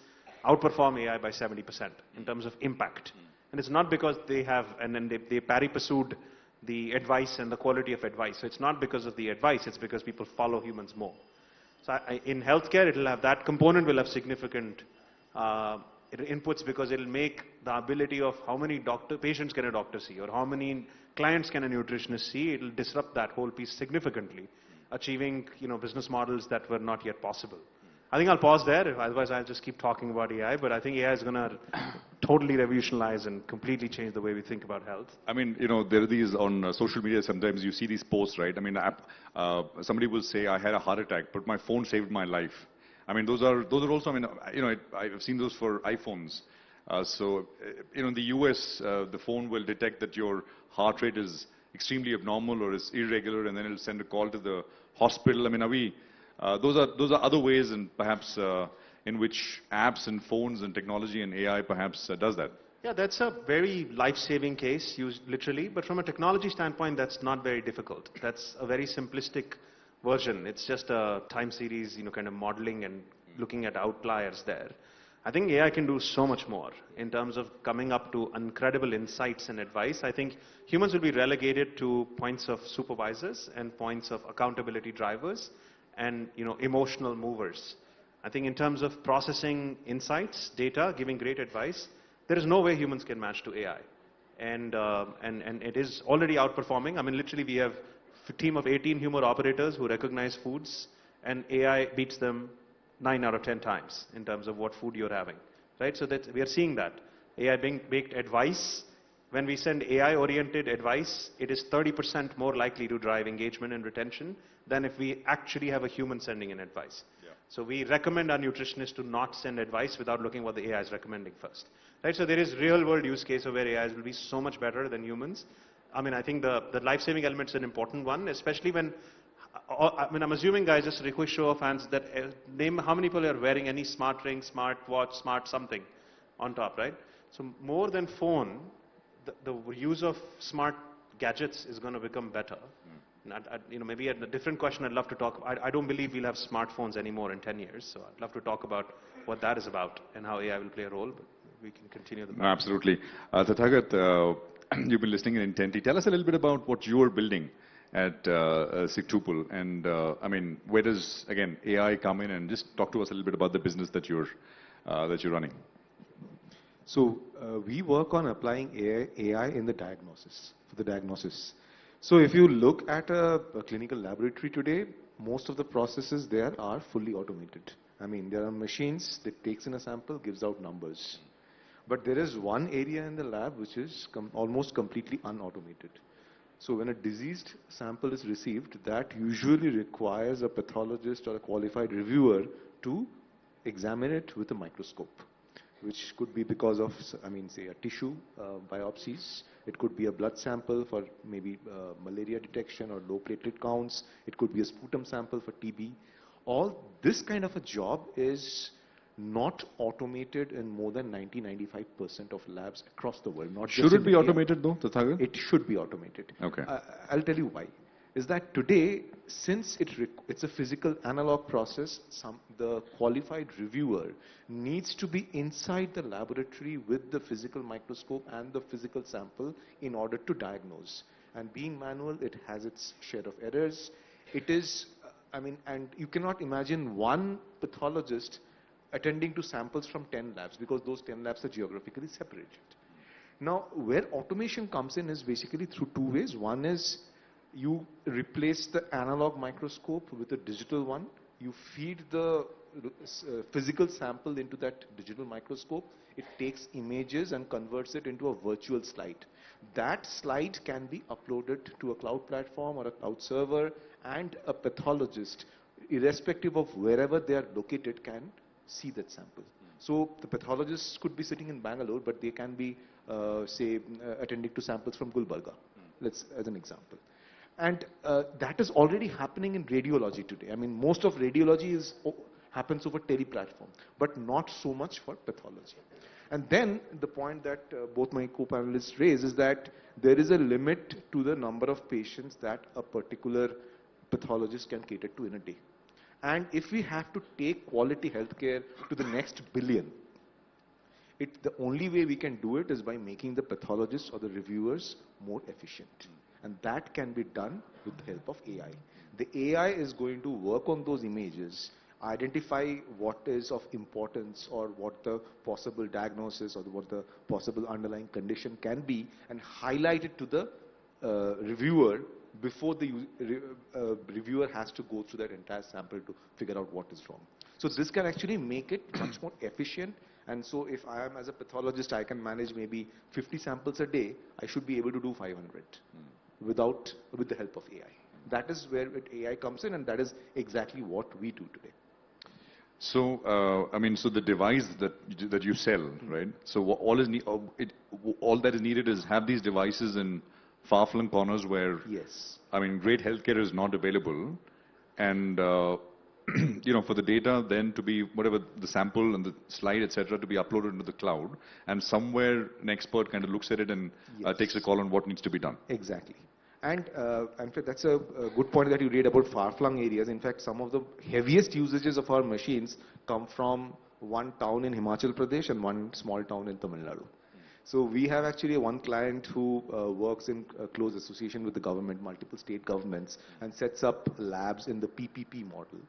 outperform AI by 70% in terms of impact. And it's not because they have, and then they pari pursued the advice and the quality of advice. So it's not because of the advice, it's because people follow humans more. So in healthcare, it'll have that component will have significant inputs because it'll make the ability of how many patients can a doctor see or how many clients can a nutritionist see, it'll disrupt that whole piece significantly, achieving business models that were not yet possible. I think I'll pause there, otherwise I'll just keep talking about AI, but I think AI is going to totally revolutionize and completely change the way we think about health. I mean, there are these on social media, sometimes you see these posts, right? I mean, somebody will say, I had a heart attack, but my phone saved my life. I mean, those are also, I mean, I've seen those for iPhones. In the US, the phone will detect that your heart rate is extremely abnormal or is irregular, and then it'll send a call to the hospital. I mean, those are other ways, and perhaps in which apps and phones and technology and AI perhaps does that. Yeah, that's a very life-saving case, used literally, but from a technology standpoint, that's not very difficult. That's a very simplistic version. It's just a time series, kind of modeling and looking at outliers there. I think AI can do so much more in terms of coming up to incredible insights and advice. I think humans will be relegated to points of supervisors and points of accountability drivers and emotional movers. I think in terms of processing insights, data, giving great advice, there is no way humans can match to AI. And it is already outperforming. I mean, literally we have a team of 18 human operators who recognize foods, and AI beats them 9 out of 10 times in terms of what food you're having, right? So that we are seeing that. AI being baked advice, when we send AI-oriented advice, it is 30% more likely to drive engagement and retention than if we actually have a human sending an advice. Yeah. So we recommend our nutritionists to not send advice without looking what the AI is recommending first. Right? So there is real-world use case of where AIs will be so much better than humans. I mean, I think the life-saving element is an important one, especially when, I mean, I'm assuming, guys, just a quick show of hands, that name how many people are wearing any smart ring, smart watch, smart something on top, right? So more than phone, the use of smart gadgets is going to become better. Maybe a different question I'd love to talk. I don't believe we'll have smartphones anymore in 10 years, so I'd love to talk about what that is about and how AI will play a role, but we can continue the... Absolutely. Tathagat, you've been listening intently. Tell us a little bit about what you are building at Sigtupul, and I mean, where does, again, AI come in, and just talk to us a little bit about the business that you're running. So we work on applying AI in the diagnosis, for the diagnosis. So if you look at a clinical laboratory today, most of the processes there are fully automated. I mean, there are machines that takes in a sample, gives out numbers. But there is one area in the lab which is almost completely unautomated. So when a diseased sample is received, that usually requires a pathologist or a qualified reviewer to examine it with a microscope, which could be because of, I mean, say, a tissue biopsies. It could be a blood sample for maybe malaria detection or low platelet counts. It could be a sputum sample for TB. All this kind of a job is not automated in more than 90-95% of labs across the world. Not Should it be automated though, Tathagat? It should be automated. Okay. I'll tell you why. Is that today, since it's a physical analog process, the qualified reviewer needs to be inside the laboratory with the physical microscope and the physical sample in order to diagnose. And being manual, it has its share of errors. It is, I mean, and you cannot imagine one pathologist attending to samples from 10 labs, because those 10 labs are geographically separated. Now, where automation comes in is basically through two ways. One is You replace the analog microscope with a digital one. You feed the physical sample into that digital microscope. It takes images and converts it into a virtual slide. That slide can be uploaded to a cloud platform or a cloud server, and a pathologist, irrespective of wherever they are located, can see that sample. So the pathologists could be sitting in Bangalore, but they can be, attending to samples from Gulbarga, as an example. And that is already happening in radiology today. I mean, most of radiology happens over tele-platform, but not so much for pathology. And then the point that both my co-panelists raise is that there is a limit to the number of patients that a particular pathologist can cater to in a day. And if we have to take quality healthcare to the next billion, the only way we can do it is by making the pathologists or the reviewers more efficient. And that can be done with the help of AI. The AI is going to work on those images, identify what is of importance or what the possible diagnosis or what the possible underlying condition can be, and highlight it to the reviewer before the reviewer has to go through that entire sample to figure out what is wrong. So this can actually make it much more efficient. And so if I am, as a pathologist, I can manage maybe 50 samples a day, I should be able to do 500 with the help of AI. That is where AI comes in, and that is exactly what we do today. So, I mean, so the device that you sell, right? So all that is needed is have these devices in far-flung corners where, yes, I mean, great healthcare is not available, and you know, for the data then to be whatever the sample and the slide, etc., to be uploaded into the cloud, and somewhere an expert kind of looks at it and takes a call on what needs to be done. Exactly. And in fact, that's a good point that you read about far-flung areas. In fact, some of the heaviest usages of our machines come from one town in Himachal Pradesh and one small town in Tamil Nadu. So we have actually one client who works in close association with the government, multiple state governments, and sets up labs in the PPP model.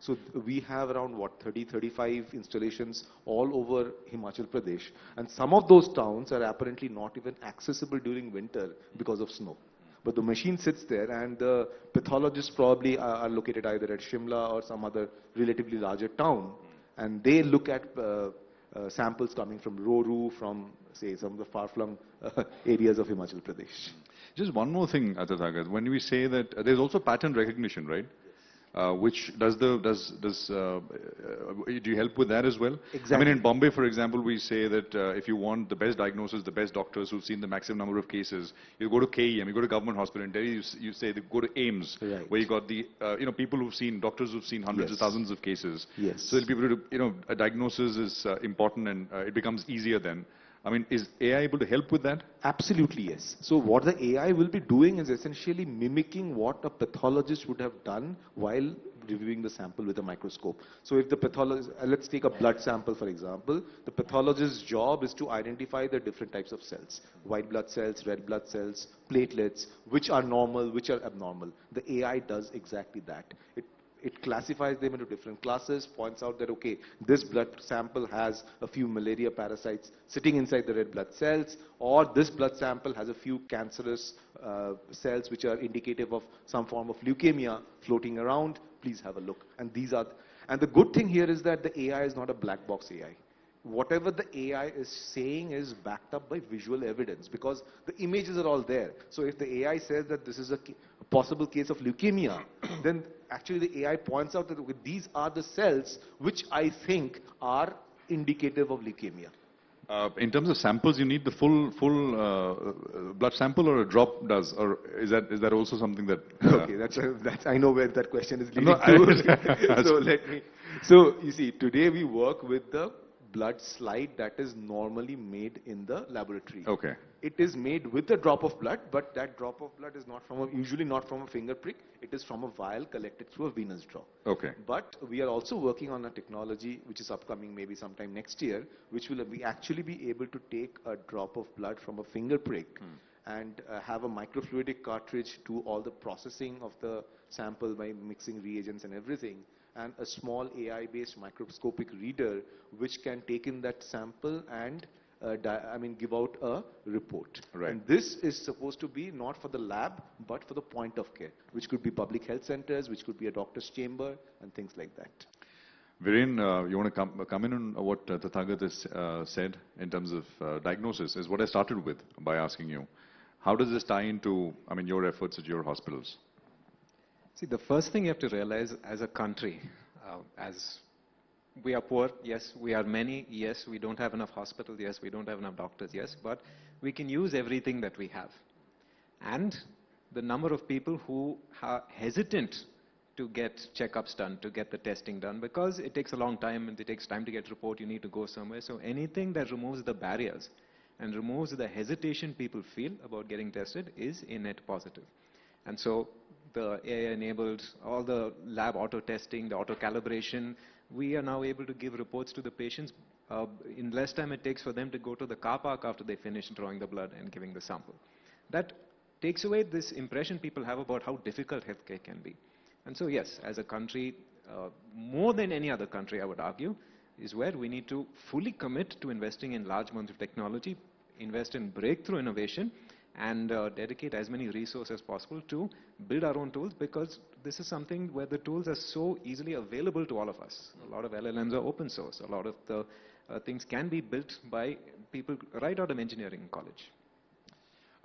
So we have around 30, 35 installations all over Himachal Pradesh. And some of those towns are apparently not even accessible during winter because of snow. But the machine sits there, and the pathologists probably are located either at Shimla or some other relatively larger town. And they look at samples coming from Roru, from, say, some of the far-flung areas of Himachal Pradesh. Just one more thing, Atathagat. When we say that there's also pattern recognition, right? Which do you help with that as well? Exactly. I mean, in Bombay, for example, we say that if you want the best diagnosis, the best doctors who've seen the maximum number of cases, you go to KEM, you go to government hospital. In Delhi, you say go to AIMS, right, where you got the people who've seen, doctors who've seen hundreds of thousands of cases. Yes. So people, a diagnosis is important, and it becomes easier then. I mean, is AI able to help with that? Absolutely, yes. So what the AI will be doing is essentially mimicking what a pathologist would have done while reviewing the sample with a microscope. So if the pathologist, let's take a blood sample for example, the pathologist's job is to identify the different types of cells, white blood cells, red blood cells, platelets, which are normal, which are abnormal. The AI does exactly that. It classifies them into different classes, points out that, okay, this blood sample has a few malaria parasites sitting inside the red blood cells, or this blood sample has a few cancerous cells which are indicative of some form of leukemia floating around. Please have a look. And the good thing here is that the AI is not a black box AI. Whatever the AI is saying is backed up by visual evidence, because the images are all there. So if the AI says that this is a possible case of leukemia, then actually the AI points out that these are the cells which I think are indicative of leukemia. In terms of samples, you need the full blood sample, or a drop does, or is that also something that? Okay, that's I know where that question is leading to. So you see, today we work with the blood slide that is normally made in the laboratory. Okay. It is made with a drop of blood, but that drop of blood is usually not from a finger prick. It is from a vial collected through a venous draw. Okay. But we are also working on a technology which is upcoming maybe sometime next year, which will actually be able to take a drop of blood from a finger prick and have a microfluidic cartridge do all the processing of the sample by mixing reagents and everything, and a small AI-based microscopic reader which can take in that sample and give out a report. Right. And this is supposed to be not for the lab, but for the point of care, which could be public health centers, which could be a doctor's chamber, and things like that. Viren, you want to come in on what Tathagat has said in terms of diagnosis, is what I started with by asking you. How does this tie into, your efforts at your hospitals? See, the first thing you have to realize as a country, as we are poor, yes, we are many, yes, we don't have enough hospitals, yes, we don't have enough doctors, yes, but we can use everything that we have. And the number of people who are hesitant to get checkups done, to get the testing done, because it takes a long time and it takes time to get a report, you need to go somewhere. So anything that removes the barriers and removes the hesitation people feel about getting tested is a net positive. And so the AI-enabled, all the lab auto-testing, the auto-calibration, we are now able to give reports to the patients in less time it takes for them to go to the car park after they finish drawing the blood and giving the sample. That takes away this impression people have about how difficult healthcare can be. And so yes, as a country, more than any other country I would argue, is where we need to fully commit to investing in large amounts of technology, invest in breakthrough innovation, and dedicate as many resources as possible to build our own tools, because this is something where the tools are so easily available to all of us. A lot of LLMs are open source. A lot of the things can be built by people right out of engineering college.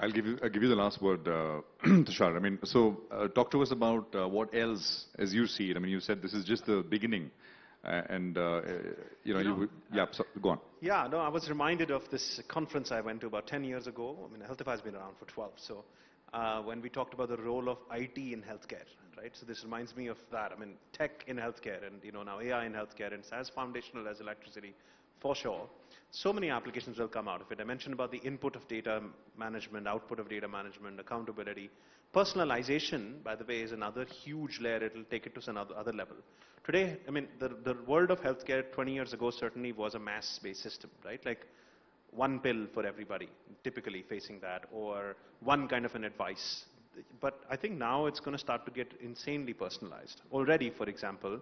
I'll give you the last word, Tushar. Talk to us about what else, as you see it. You said this is just the beginning, go on. Yeah, no, I was reminded of this conference I went to about 10 years ago. Healthify has been around for 12. So when we talked about the role of IT in healthcare, right? So this reminds me of that. Tech in healthcare, and now AI in healthcare, and it's as foundational as electricity, for sure. So many applications will come out of it. I mentioned about the input of data management, output of data management, accountability. Personalization, by the way, is another huge layer. It will take it to another level. Today, the world of healthcare 20 years ago certainly was a mass-based system, right? Like one pill for everybody, typically facing that, or one kind of an advice. But I think now it's going to start to get insanely personalized. Already, for example,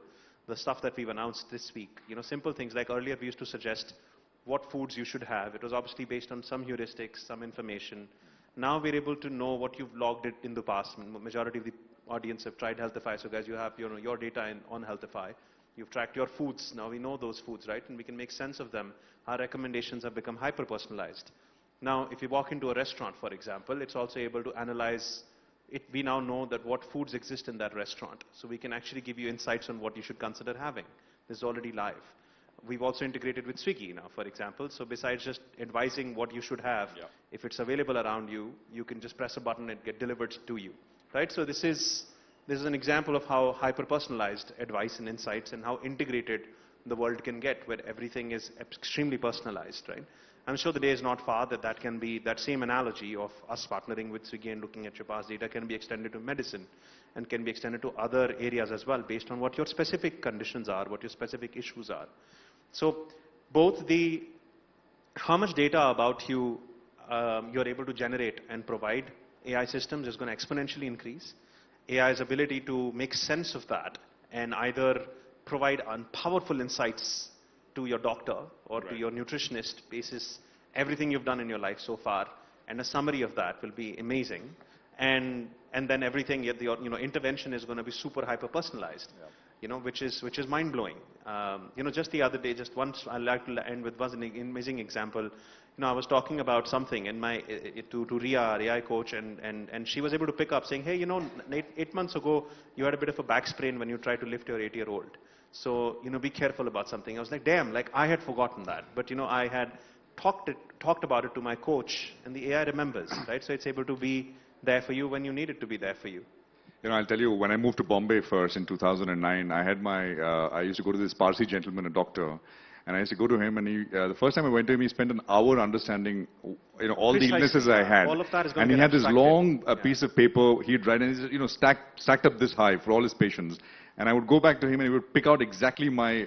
the stuff that we've announced this week, simple things like earlier we used to suggest what foods you should have. It was obviously based on some heuristics, some information. Now we're able to know what you've logged it in the past. Majority of the audience have tried Healthify, so guys, you have your data on Healthify. You've tracked your foods. Now we know those foods, right? And we can make sense of them. Our recommendations have become hyper-personalized. Now, if you walk into a restaurant, for example, it's also able to analyze it. We now know that what foods exist in that restaurant. So we can actually give you insights on what you should consider having. This is already live. We've also integrated with Swiggy now, for example. So besides just advising what you should have, if it's available around you, you can just press a button and get delivered to you, right? So this is an example of how hyper-personalized advice and insights and how integrated the world can get, where everything is extremely personalized, right? I'm sure the day is not far that can be, that same analogy of us partnering with Swiggy and looking at your past data can be extended to medicine and can be extended to other areas as well, based on what your specific conditions are, what your specific issues are. So both how much data about you you're able to generate and provide AI systems is going to exponentially increase. AI's ability to make sense of that and either provide powerful insights to your doctor or to your nutritionist basis everything you've done in your life so far, and a summary of that will be amazing. And then everything, intervention is going to be super hyper personalized. Which is mind-blowing. Just the other day, just once, I'd like to end with one amazing example. I was talking about something in to Ria, our AI coach, and she was able to pick up saying, hey, 8 months ago, you had a bit of a back sprain when you tried to lift your 8-year-old. So, be careful about something. I was like, damn, I had forgotten that. But, I had talked about it to my coach, and the AI remembers, right? So it's able to be there for you when you need it to be there for you. I'll tell you, when I moved to Bombay first in 2009, I had I used to go to this Parsi gentleman, a doctor, and I used to go to him, and the first time I went to him, he spent an hour understanding, all the illnesses I had. All of that is going and to he get had this abstracted. long piece of paper he'd write, and he's, stacked up this high for all his patients. And I would go back to him, and he would pick out exactly my,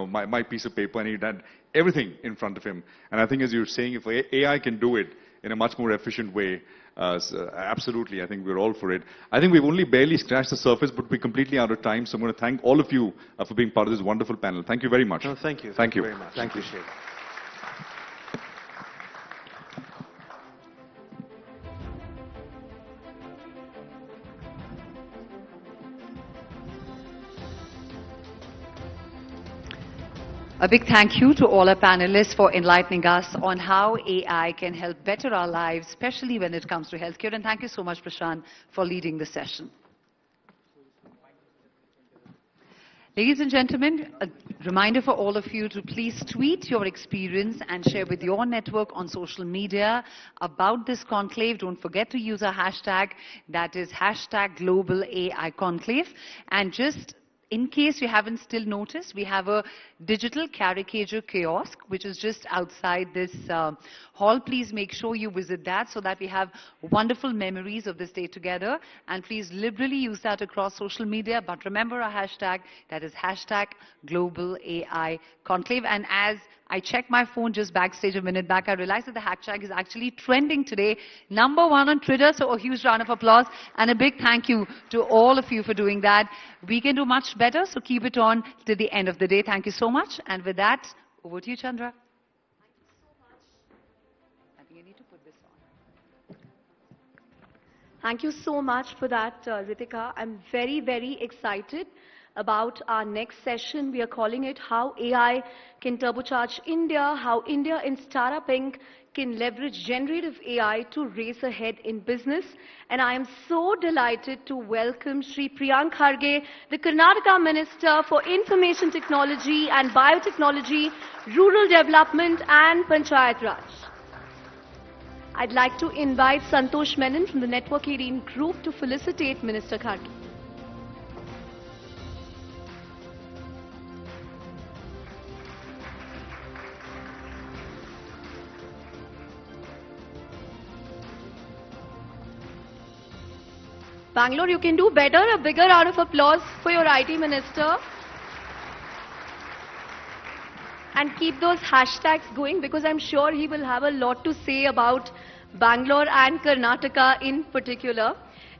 my piece of paper, and he'd had everything in front of him. And I think, as you're saying, if AI can do it in a much more efficient way, so absolutely, I think we're all for it. I think we've only barely scratched the surface, but we're completely out of time. So I'm going to thank all of you for being part of this wonderful panel. Thank you very much. No, thank you. Thank you very much. Thank you. Appreciate it. A big thank you to all our panelists for enlightening us on how AI can help better our lives, especially when it comes to healthcare. And thank you so much, Prashant, for leading the session. Ladies and gentlemen, a reminder for all of you to please tweet your experience and share with your network on social media about this conclave. Don't forget to use our hashtag, that is hashtag Global AI Conclave. And just in case you haven't still noticed, we have a digital caricature kiosk, which is just outside this hall. Please make sure you visit that so that we have wonderful memories of this day together. And please liberally use that across social media. But remember our hashtag, that is hashtag Global AI Conclave. And as I checked my phone just backstage a minute back, I realized that the hashtag is actually trending today, #1 on Twitter. So a huge round of applause and a big thank you to all of you for doing that. We can do much better, so keep it on to the end of the day. Thank you so much. And with that, over to you, Chandra. I think I need to put this on. Thank you so much for that, Ritika. I'm very, very excited about our next session. We are calling it How AI Can Turbocharge India, How India in Startup Inc. can leverage generative AI to race ahead in business. And I am so delighted to welcome Shri Priyank Kharge, the Karnataka Minister for Information Technology and Biotechnology, Rural Development and Panchayat Raj. I'd like to invite Santosh Menon from the Network 18 Group to felicitate Minister Kharge. Bangalore, you can do better. A bigger round of applause for your IT Minister. And keep those hashtags going because I'm sure he will have a lot to say about Bangalore and Karnataka in particular.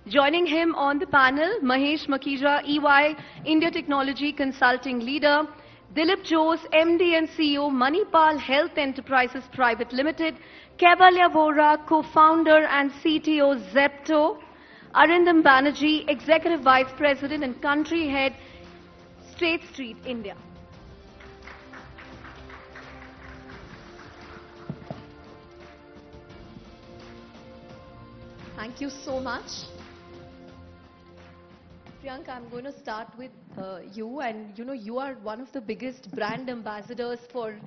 Joining him on the panel, Mahesh Makija, EY, India Technology Consulting Leader, Dilip Jose, MD and CEO, Manipal Health Enterprises Private Limited, Kevalya Vora, Co-founder and CTO, Zepto, Arindam Banerjee, Executive Vice President and Country Head, State Street, India. Thank you so much. Priyanka, I'm going to start with you, and you are one of the biggest brand ambassadors for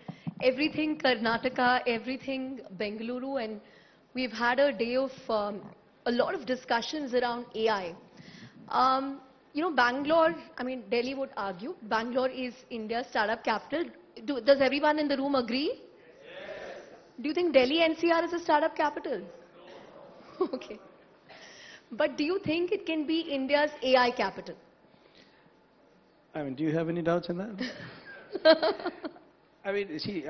everything Karnataka, everything Bengaluru, and we've had a day of a lot of discussions around AI. Bangalore, Delhi would argue, Bangalore is India's startup capital. Does everyone in the room agree? Yes. Do you think Delhi NCR is a startup capital? No. Okay. But do you think it can be India's AI capital? Do you have any doubts in that? See,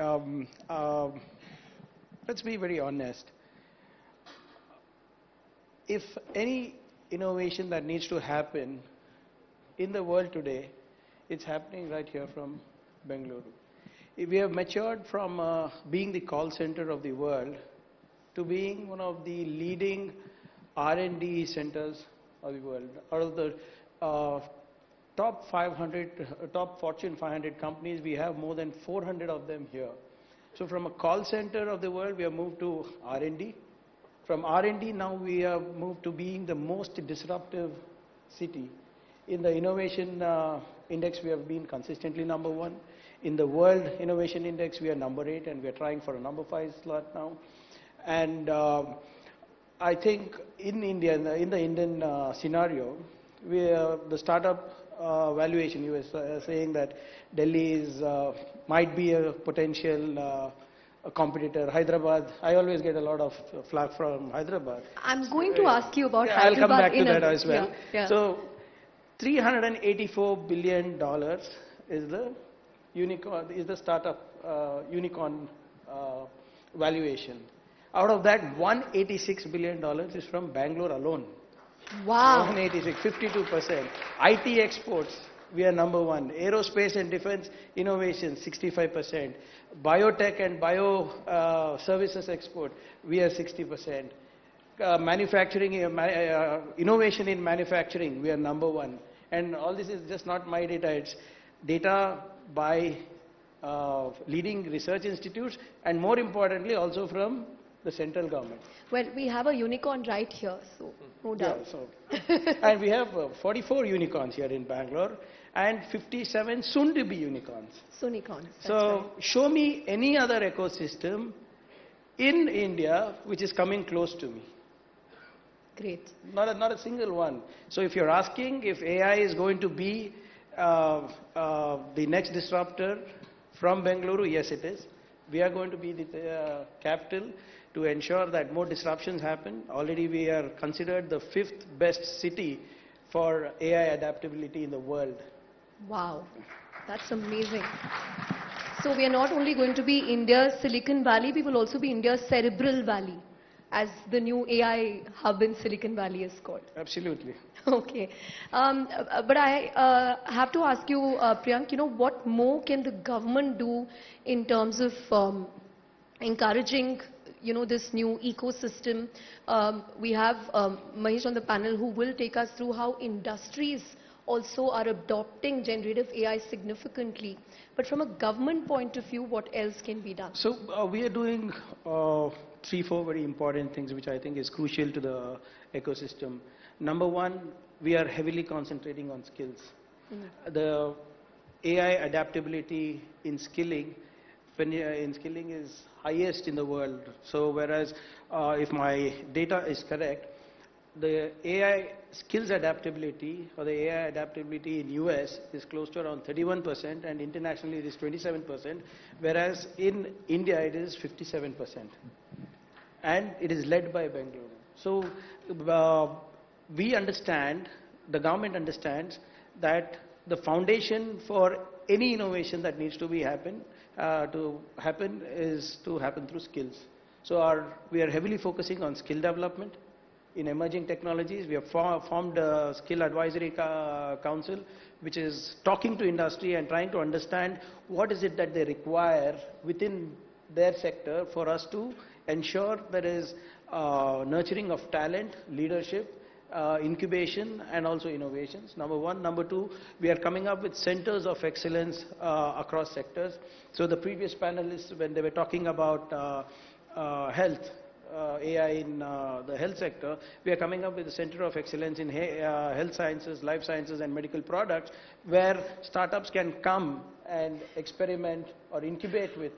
let's be very honest. If any innovation that needs to happen in the world today, it's happening right here from Bengaluru. We have matured from being the call center of the world to being one of the leading R&D centers of the world. Out of the top Fortune 500 companies, we have more than 400 of them here. So from a call center of the world, we have moved to R&D. From R&D, now we have moved to being the most disruptive city. In the innovation index, we have been consistently #1. In the World Innovation Index, we are #8, and we are trying for a #5 slot now. And I think in India, in the Indian scenario, the startup valuation, you were saying that Delhi might be a potential competitor. Hyderabad, I always get a lot of flack from Hyderabad. I'm going to ask you about Hyderabad. I'll come back to that as well. Yeah. So, $384 billion is the unicorn, is the startup unicorn valuation. Out of that, $186 billion is from Bangalore alone. Wow. 186, 52%. IT exports, we are #1. Aerospace and defense innovation, 65%. Biotech and bio services export, we are 60%. Manufacturing, innovation in manufacturing, we are #1. And all this is just not my data, it's data by leading research institutes, and more importantly also from the central government. Well, we have a unicorn right here, so no doubt. Yeah, so and we have 44 unicorns here in Bangalore and 57 soon-to-be unicorns. Unicorns. So show me any other ecosystem in India which is coming close to me. Great. Not a single one. So if you're asking if AI is going to be the next disruptor from Bengaluru, yes it is. We are going to be the capital to ensure that more disruptions happen. Already we are considered the 5th best city for AI adaptability in the world. Wow, that's amazing. So we are not only going to be India's Silicon Valley, we will also be India's Cerebral Valley, as the new AI hub in Silicon Valley is called. Absolutely. Okay. But I have to ask you, Priyank, what more can the government do in terms of encouraging this new ecosystem? We have Mahesh on the panel who will take us through how industries also are adopting generative AI significantly. But from a government point of view, what else can be done? So we are doing 3-4 very important things which I think is crucial to the ecosystem. Number one, we are heavily concentrating on skills. The AI adaptability in skilling is highest in the world. So whereas if my data is correct, the AI skills adaptability or the AI adaptability in US is close to around 31% and internationally it is 27%, whereas in India it is 57%. And it is led by Bengaluru. So we understand, the government understands that the foundation for any innovation that needs to happen is to happen through skills. So we are heavily focusing on skill development in emerging technologies. We have formed a skill advisory council which is talking to industry and trying to understand what is it that they require within their sector for us to ensure there is nurturing of talent, leadership, incubation and also innovations. Number one. Number two, we are coming up with centers of excellence across sectors. So the previous panelists, when they were talking about health, AI in the health sector, we are coming up with a center of excellence in health sciences, life sciences and medical products where startups can come and experiment or incubate with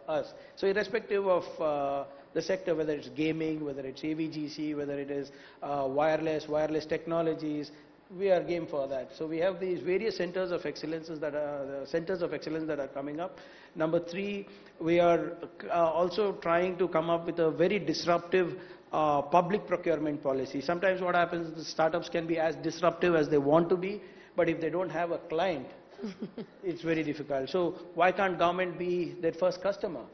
us. So irrespective of the sector, whether it's gaming, whether it's AVGC, whether it is wireless technologies, we are game for that. So we have these various centers of excellence that are coming up. Number three, we are also trying to come up with a very disruptive public procurement policy. Sometimes what happens is the startups can be as disruptive as they want to be, but if they don't have a client, it's very difficult. So why can't government be their first customer?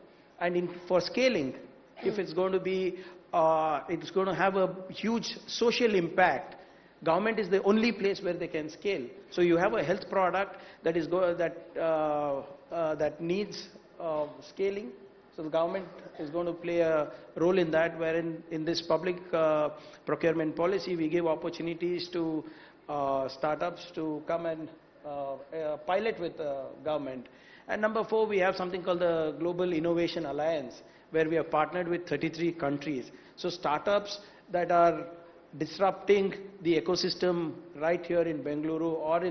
And for scaling, if it's going to be, it's going to have a huge social impact, government is the only place where they can scale. So you have a health product that is that needs scaling. So the government is going to play a role in that, wherein in this public procurement policy, we give opportunities to startups to come and pilot with the government. And number four, we have something called the Global Innovation Alliance, where we have partnered with 33 countries. So startups that are disrupting the ecosystem right here in Bengaluru or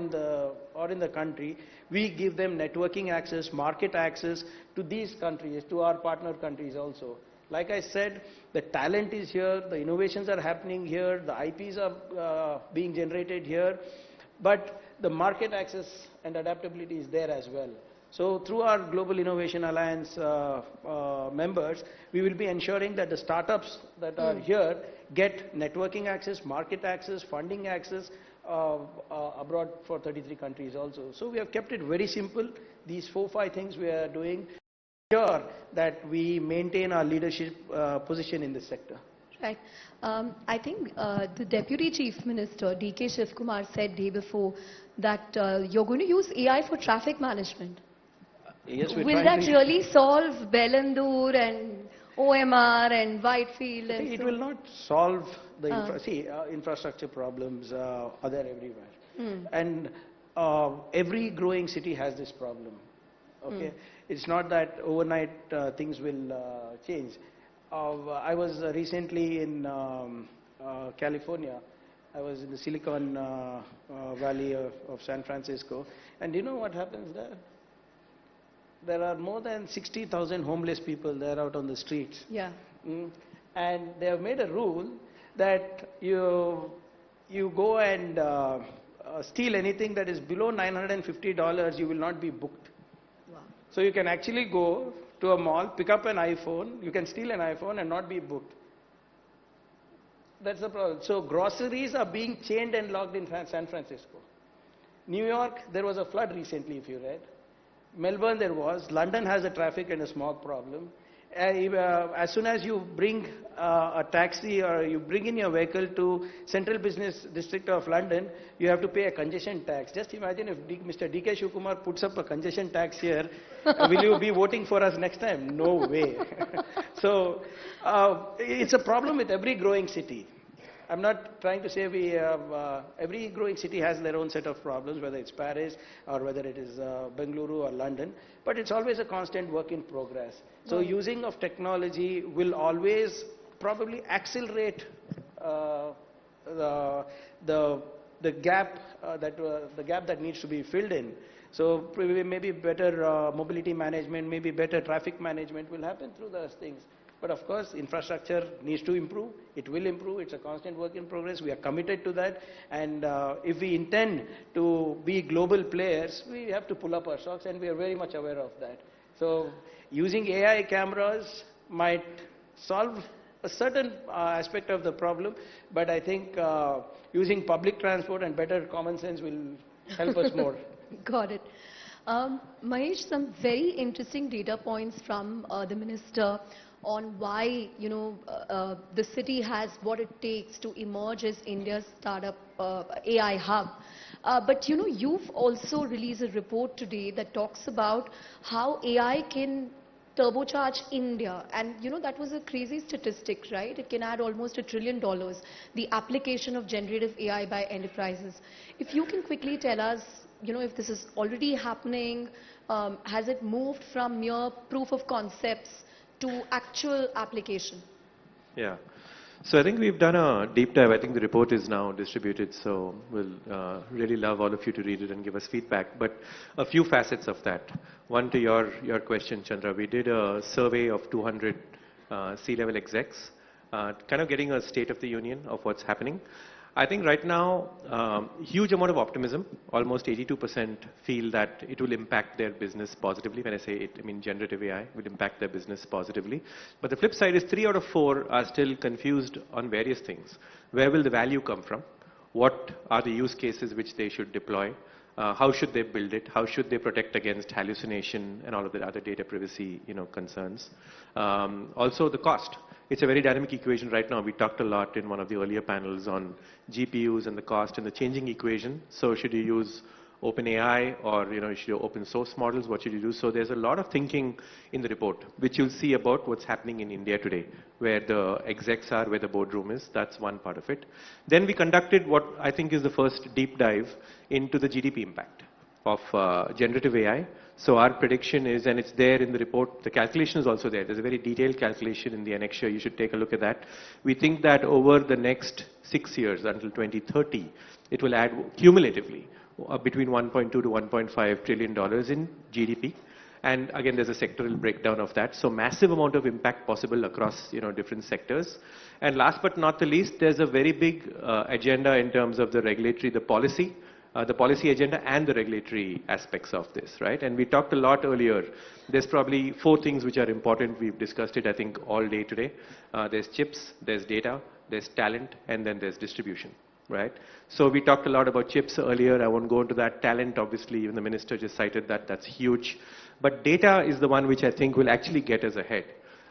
in the country, we give them networking access, market access to these countries, to our partner countries also. Like I said, the talent is here, the innovations are happening here, the IPs are being generated here, but the market access and adaptability is there as well. So through our Global Innovation Alliance members, we will be ensuring that the startups that are here get networking access, market access, funding access abroad for 33 countries also. So we have kept it very simple. These 4-5 things we are doing to ensure that we maintain our leadership position in this sector. Right. I think the Deputy Chief Minister, D.K. Shivkumar, said day before that you're going to use AI for traffic management. Yes, will that really solve Bengaluru and OMR and Whitefield? And it will not solve the infrastructure problems are there everywhere. And every growing city has this problem. Okay, it's not that overnight things will change. I was recently in California. I was in the Silicon Valley of San Francisco, and you know what happens there? There are more than 60,000 homeless people there out on the streets. Yeah. And they have made a rule that you go and steal anything that is below $950, you will not be booked. Wow. So you can actually go to a mall, pick up an iPhone, you can steal an iPhone and not be booked. That's the problem. So groceries are being chained and locked in San Francisco. New York, there was a flood recently, if you read. Melbourne, there was. London has a traffic and a smog problem. As soon as you bring a taxi or you bring in your vehicle to Central Business District of London, you have to pay a congestion tax. Just imagine if Mr. D.K. Shivakumar puts up a congestion tax here, will you be voting for us next time? No way. So it's a problem with every growing city. I'm not trying to say we have, every growing city has their own set of problems, whether it's Paris or whether it is Bengaluru or London, but it's always a constant work in progress. So using of technology will always probably accelerate the gap that needs to be filled in. So maybe better mobility management, maybe better traffic management will happen through those things. But of course, infrastructure needs to improve. It will improve. It's a constant work in progress. We are committed to that. And if we intend to be global players, we have to pull up our socks, and we are very much aware of that. So using AI cameras might solve a certain aspect of the problem, but I think using public transport and better common sense will help us more. Got it. Mahesh, some very interesting data points from the minister on why, the city has what it takes to emerge as India's startup AI hub. But you've also released a report today that talks about how AI can turbocharge India, and that was a crazy statistic, right? It can add almost $1 trillion, the application of generative AI by enterprises. If you can quickly tell us, if this is already happening, has it moved from mere proof of concepts to actual application? Yeah. So I think we've done a deep dive. I think the report is now distributed, so we'll really love all of you to read it and give us feedback. But a few facets of that. One, to your question, Chandra, we did a survey of 200 C-level execs, kind of getting a state of the union of what's happening. I think right now, huge amount of optimism. Almost 82% feel that it will impact their business positively. When I say it, I mean generative AI will impact their business positively. But the flip side is 3 out of 4 are still confused on various things. Where will the value come from? What are the use cases which they should deploy? How should they build it? How should they protect against hallucination and all of the other data privacy, concerns? Also the cost. It's a very dynamic equation right now. We talked a lot in one of the earlier panels on GPUs and the cost and the changing equation. So should you use OpenAI or should you open source models? What should you do? So there's a lot of thinking in the report, which you'll see about what's happening in India today, where the execs are, where the boardroom is. That's one part of it. Then we conducted what I think is the first deep dive into the GDP impact of generative AI. So our prediction is, and it's there in the report, the calculation is also there. There's a very detailed calculation in the annexure. You should take a look at that. We think that over the next 6 years, until 2030, it will add cumulatively between $1.2 to $1.5 trillion in GDP. And again, there's a sectoral breakdown of that. So massive amount of impact possible across different sectors. And last but not the least, there's a very big agenda in terms of the regulatory, the policy agenda and the regulatory aspects of this, right? And we talked a lot earlier. There's probably 4 things which are important. We've discussed it, I think, all day today. There's chips, there's data, there's talent, and then there's distribution, right? So we talked a lot about chips earlier. I won't go into that. Talent, obviously, even the minister just cited that. That's huge. But data is the one which I think will actually get us ahead.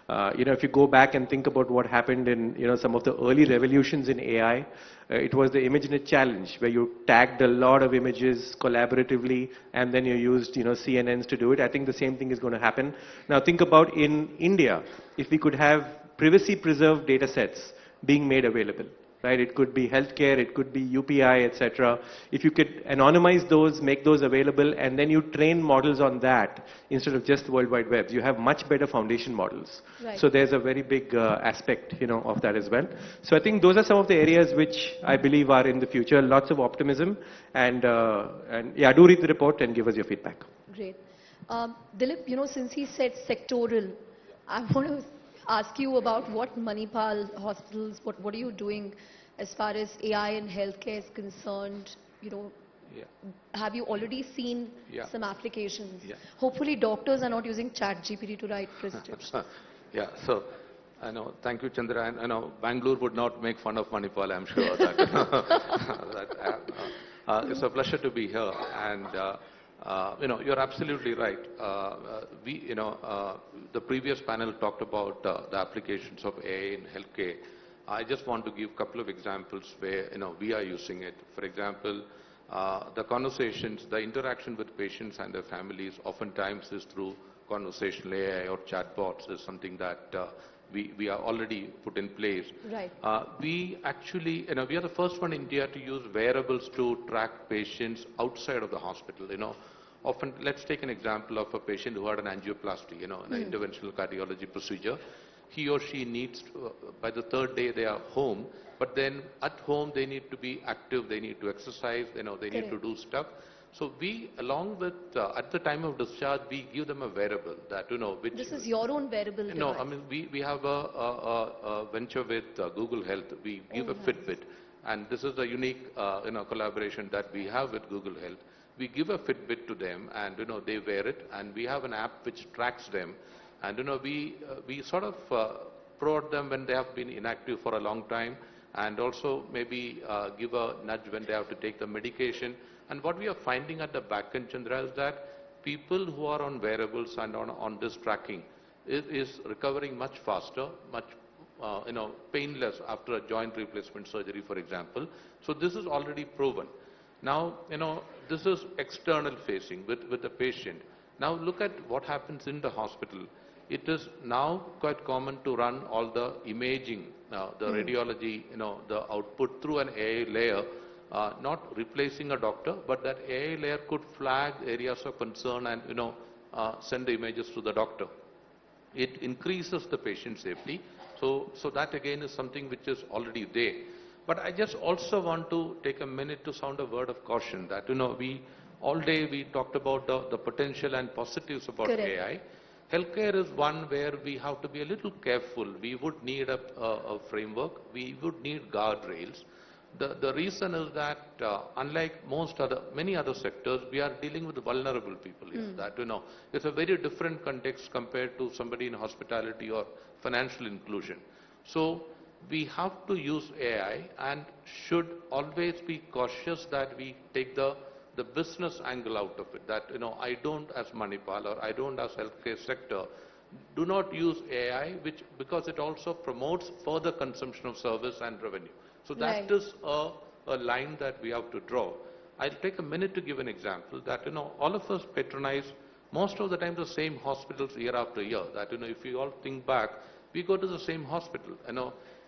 If you go back and think about what happened in some of the early revolutions in AI, it was the ImageNet challenge where you tagged a lot of images collaboratively and then you used CNNs to do it. I think the same thing is going to happen. Now think about in India, if we could have privacy preserved data sets being made available, right? It could be healthcare, it could be UPI, etc. If you could anonymize those, make those available, and then you train models on that instead of just World Wide Web, you have much better foundation models. Right. So there's a very big aspect, of that as well. So I think those are some of the areas which I believe are in the future. Lots of optimism, and yeah, do read the report and give us your feedback. Great. Dilip, since he said sectoral, I want to ask you about what Manipal hospitals, what are you doing as far as AI in healthcare is concerned? Have you already seen some applications? Hopefully doctors are not using ChatGPT to write prescriptions. Yeah, so I know, thank you Chandra, and I know Bangalore would not make fun of Manipal, I'm sure. It's a pleasure to be here, and you're absolutely right. The previous panel talked about the applications of AI in healthcare. I just want to give a couple of examples where we are using it. For example, the conversations, the interaction with patients and their families oftentimes is through conversational AI or chatbots is something that we are already put in place. Right. We actually, we are the first one in India to use wearables to track patients outside of the hospital. Often, let's take an example of a patient who had an angioplasty, an interventional cardiology procedure. He or she needs to, by the third day they are home, but then at home they need to be active, they need to exercise, they need to do stuff. So we, along with, at the time of discharge, we give them a wearable that, which... This is your own wearable device? No, I mean, we have a venture with Google Health. We give a Fitbit, and this is a unique, collaboration that we have with Google Health. We give a Fitbit to them, and, they wear it, and we have an app which tracks them. And, we sort of prod them when they have been inactive for a long time, and also maybe give a nudge when they have to take the medication. And what we are finding at the back end, Chandra, is that people who are on wearables and on this tracking is recovering much faster, much painless after a joint replacement surgery, for example. So this is already proven. Now, this is external facing with the patient. Now look at what happens in the hospital. It is now quite common to run all the imaging, the radiology, the output through an AI layer. Not replacing a doctor, but that AI layer could flag areas of concern and send the images to the doctor. It increases the patient safety. So that again is something which is already there. But I just also want to take a minute to sound a word of caution that we all day we talked about the potential and positives about AI. Healthcare is one where we have to be a little careful. We would need a framework. We would need guardrails. The reason is that unlike many other sectors, we are dealing with vulnerable people here. That it's a very different context compared to somebody in hospitality or financial inclusion. So we have to use AI and should always be cautious that we take the business angle out of it. That I don't as Manipal or I don't as healthcare sector do not use AI, because it also promotes further consumption of service and revenue. So that is a line that we have to draw. I'll take a minute to give an example that, all of us patronize most of the time the same hospitals year after year. That, if you all think back, we go to the same hospital,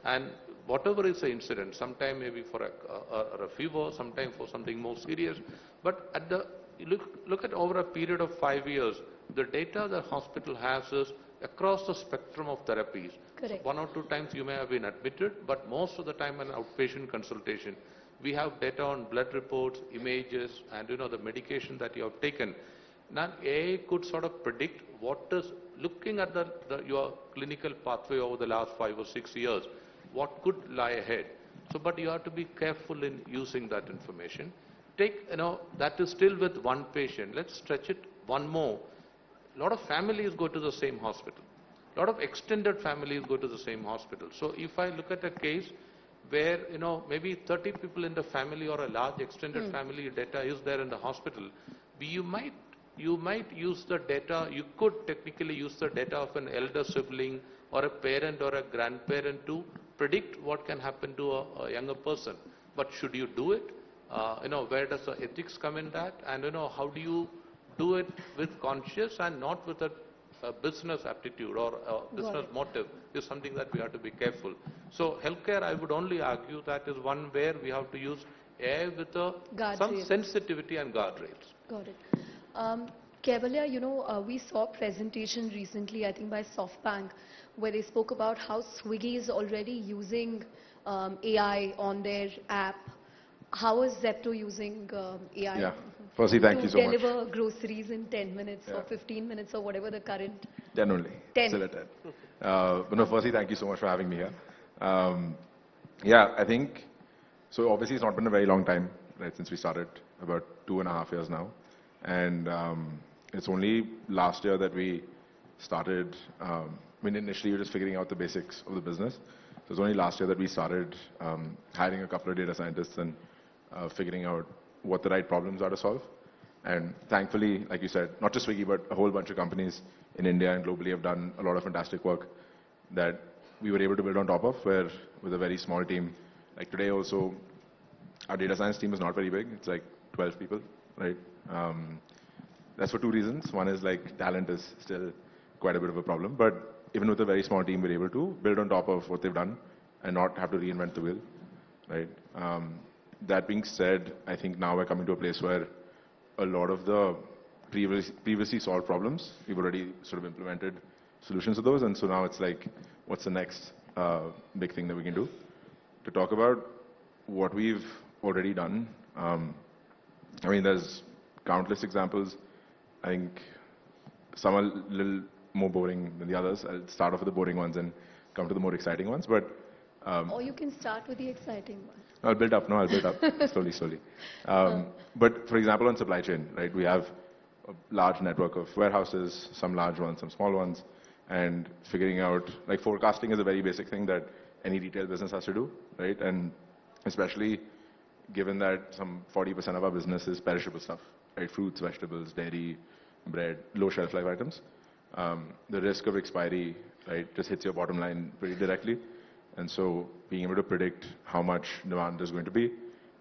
and whatever is the incident, sometime maybe for a fever, sometime for something more serious. But look at over a period of 5 years, the data the hospital has is across the spectrum of therapies. Correct. So 1 or 2 times you may have been admitted, but most of the time an outpatient consultation. We have data on blood reports, images, and the medication that you have taken. Now AI could sort of predict what is, looking at your clinical pathway over the last 5 or 6 years, what could lie ahead. So, but you have to be careful in using that information. That is still with one patient. Let's stretch it one more. A lot of families go to the same hospital. A lot of extended families go to the same hospital. So if I look at a case where, maybe 30 people in the family or a large extended family data is there in the hospital, you might use the data, you could technically use the data of an elder sibling or a parent or a grandparent to predict what can happen to a younger person. But should you do it? Where does the ethics come in that? And, how do you do it with conscious and not with a business aptitude or a business motive is something that we have to be careful. So healthcare, I would only argue that is one where we have to use AI with some Guardrails. sensitivity and guardrails. Got it. Kevalia, we saw a presentation recently, I think by SoftBank, where they spoke about how Swiggy is already using AI on their app. How is Zepto using AI? Yeah. Firstly, thank you so much. To deliver groceries in 10 minutes or 15 minutes or whatever the current... 10 only. 10. Still at 10. But no, firstly, thank you so much for having me here. Yeah, I think, so obviously it's not been a very long time, right, since we started, about 2.5 years now. And it's only last year that we started, initially we were just figuring out the basics of the business. So it's only last year that we started hiring a couple of data scientists and figuring out what the right problems are to solve. And thankfully, like you said, not just Swiggy, but a whole bunch of companies in India and globally have done a lot of fantastic work that we were able to build on top of, where with a very small team. Like today also, our data science team is not very big. It's like 12 people, right? That's for two reasons. One is like talent is still quite a bit of a problem, but even with a very small team, we're able to build on top of what they've done and not have to reinvent the wheel, right? That being said, I think now we're coming to a place where a lot of the previously solved problems, we've already sort of implemented solutions to those, and so now it's like, what's the next big thing that we can do? To talk about what we've already done, there's countless examples. I think some are a little more boring than the others. I'll start off with the boring ones and come to the more exciting ones, but... or you can start with the exciting one. I'll build up, slowly. But for example, on supply chain, right, we have a large network of warehouses, some large ones, some small ones, and figuring out, like forecasting is a very basic thing that any retail business has to do, right? And especially given that some 40% of our business is perishable stuff, right? Fruits, vegetables, dairy, bread, low shelf life items. The risk of expiry, right, just hits your bottom line pretty directly. And so being able to predict how much demand is going to be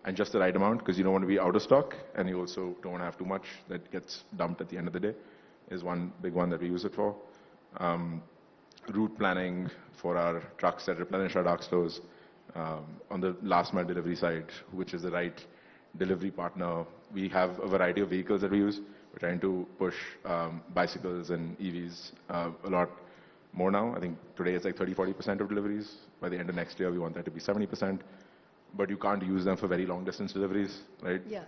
and just the right amount, because you don't want to be out of stock and you also don't want to have too much that gets dumped at the end of the day, is one big one that we use it for. Route planning for our trucks that replenish our dark stores. On the last mile delivery side, which is the right delivery partner, we have a variety of vehicles that we use. We're trying to push bicycles and EVs a lot more now. I think today it's like 30-40% of deliveries. By the end of next year, we want that to be 70%. But you can't use them for very long distance deliveries, right? Yeah.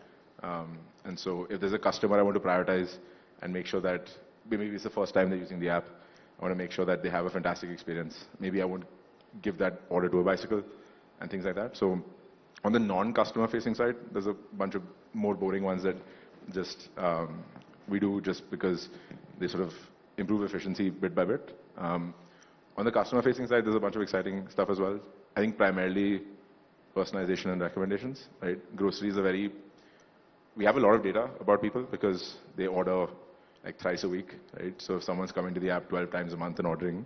And so if there's a customer I want to prioritize and make sure that maybe it's the first time they're using the app, I want to make sure that they have a fantastic experience. Maybe I won't give that order to a bicycle and things like that. So on the non-customer facing side, there's a bunch of more boring ones that just we do just because they sort of improve efficiency bit by bit. On the customer facing side, there's a bunch of exciting stuff as well. I think primarily personalization and recommendations, right? Groceries are we have a lot of data about people because they order like thrice a week, right? So if someone's coming to the app 12 times a month and ordering,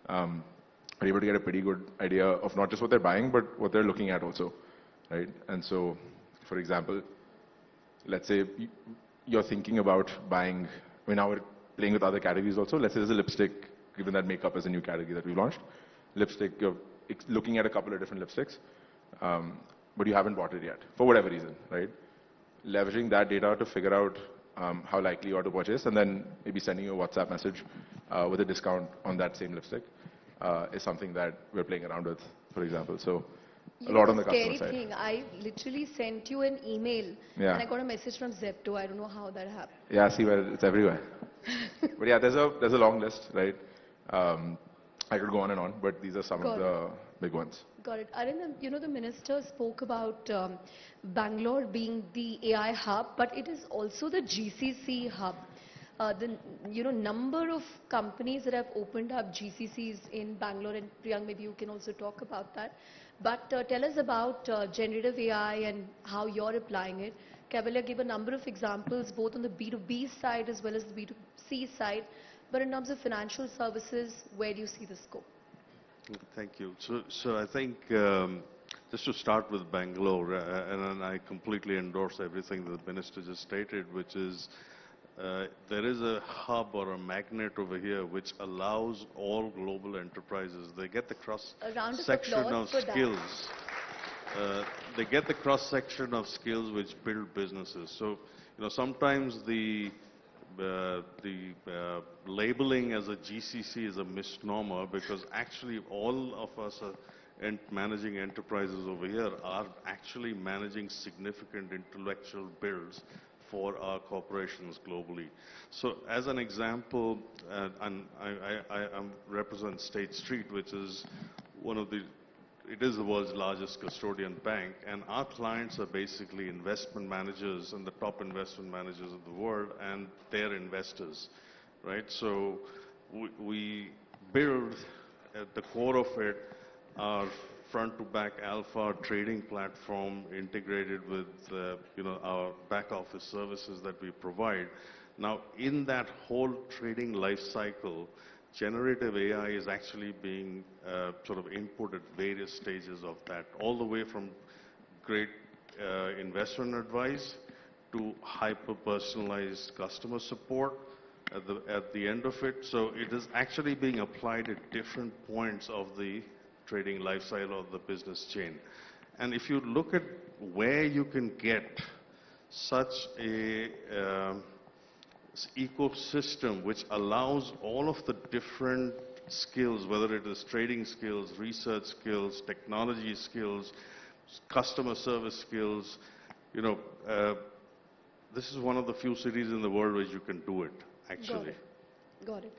we're able to get a pretty good idea of not just what they're buying, but what they're looking at also, right? And so, for example, let's say you're thinking about buying, now we're playing with other categories also. Let's say there's a lipstick, given that makeup is a new category that we've launched. Lipstick, you're looking at a couple of different lipsticks, but you haven't bought it yet, for whatever reason, right? Leveraging that data to figure out how likely you are to purchase, and then maybe sending you a WhatsApp message with a discount on that same lipstick is something that we're playing around with, for example. So a lot on the customer side. Scary thing, I literally sent you an email and I got a message from Zepto. I don't know how that happened. Yeah, see, well, it's everywhere. But yeah, there's a long list, right? I could go on and on, but these are some of the big ones. Got it. Arindam, the minister spoke about Bangalore being the AI hub, but it is also the GCC hub. The number of companies that have opened up GCCs in Bangalore, and Priyank, maybe you can also talk about that. But tell us about generative AI and how you're applying it. Kevalia gave a number of examples, both on the B2B side as well as the B2C side. But in terms of financial services, where do you see the scope? Thank you. So I think just to start with Bangalore, and I completely endorse everything that the minister just stated, which is there is a hub or a magnet over here which allows all global enterprises, they get the cross-section of skills. They get the cross-section of skills which build businesses. So, sometimes the labeling as a GCC is a misnomer, because actually all of us are managing enterprises over here are actually managing significant intellectual builds for our corporations globally. So as an example, I represent State Street, which is it is the world's largest custodian bank, and our clients are basically investment managers and the top investment managers of the world and their investors, right? So we build at the core of it our front-to-back alpha trading platform integrated with our back office services that we provide. Now, in that whole trading life cycle, generative AI is actually being sort of input at various stages of that, all the way from great investment advice to hyper-personalized customer support at the end of it. So it is actually being applied at different points of the trading life cycle of the business chain. And if you look at where you can get such a ecosystem which allows all of the different skills, whether it is trading skills, research skills, technology skills, customer service skills, this is one of the few cities in the world where you can do it, actually. Got it.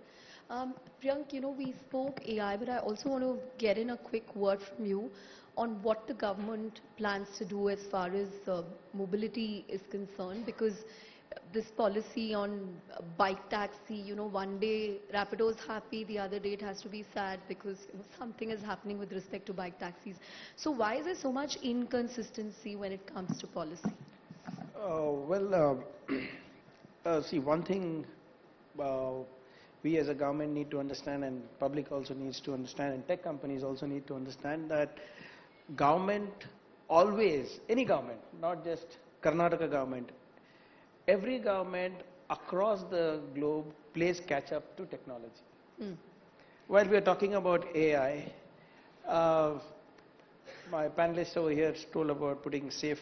Priyank, we spoke AI, but I also want to get in a quick word from you on what the government plans to do as far as mobility is concerned, because this policy on bike taxi, one day Rapido is happy, the other day it has to be sad because something is happening with respect to bike taxis. So why is there so much inconsistency when it comes to policy? See, one thing we as a government need to understand, and public also needs to understand, and tech companies also need to understand, that government always, any government, not just Karnataka government, every government across the globe plays catch up to technology. While we are talking about AI, my panelists over here told about putting safe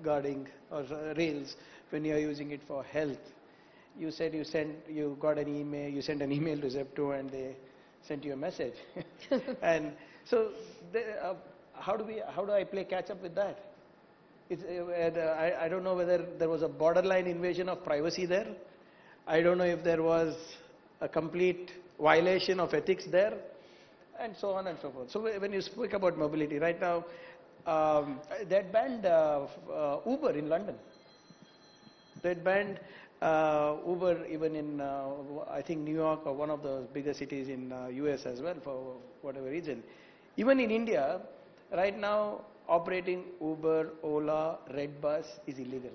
guarding or rails when you are using it for health. You said you got an email, you sent an email to Zepto and they sent you a message. And so how do I play catch up with that? I don't know whether there was a borderline invasion of privacy there. I don't know if there was a complete violation of ethics there, and so on and so forth. So when you speak about mobility, right now, they had banned Uber in London. They had banned Uber even in, I think, New York or one of the bigger cities in US as well, for whatever reason. Even in India, right now, operating Uber, Ola, Redbus is illegal.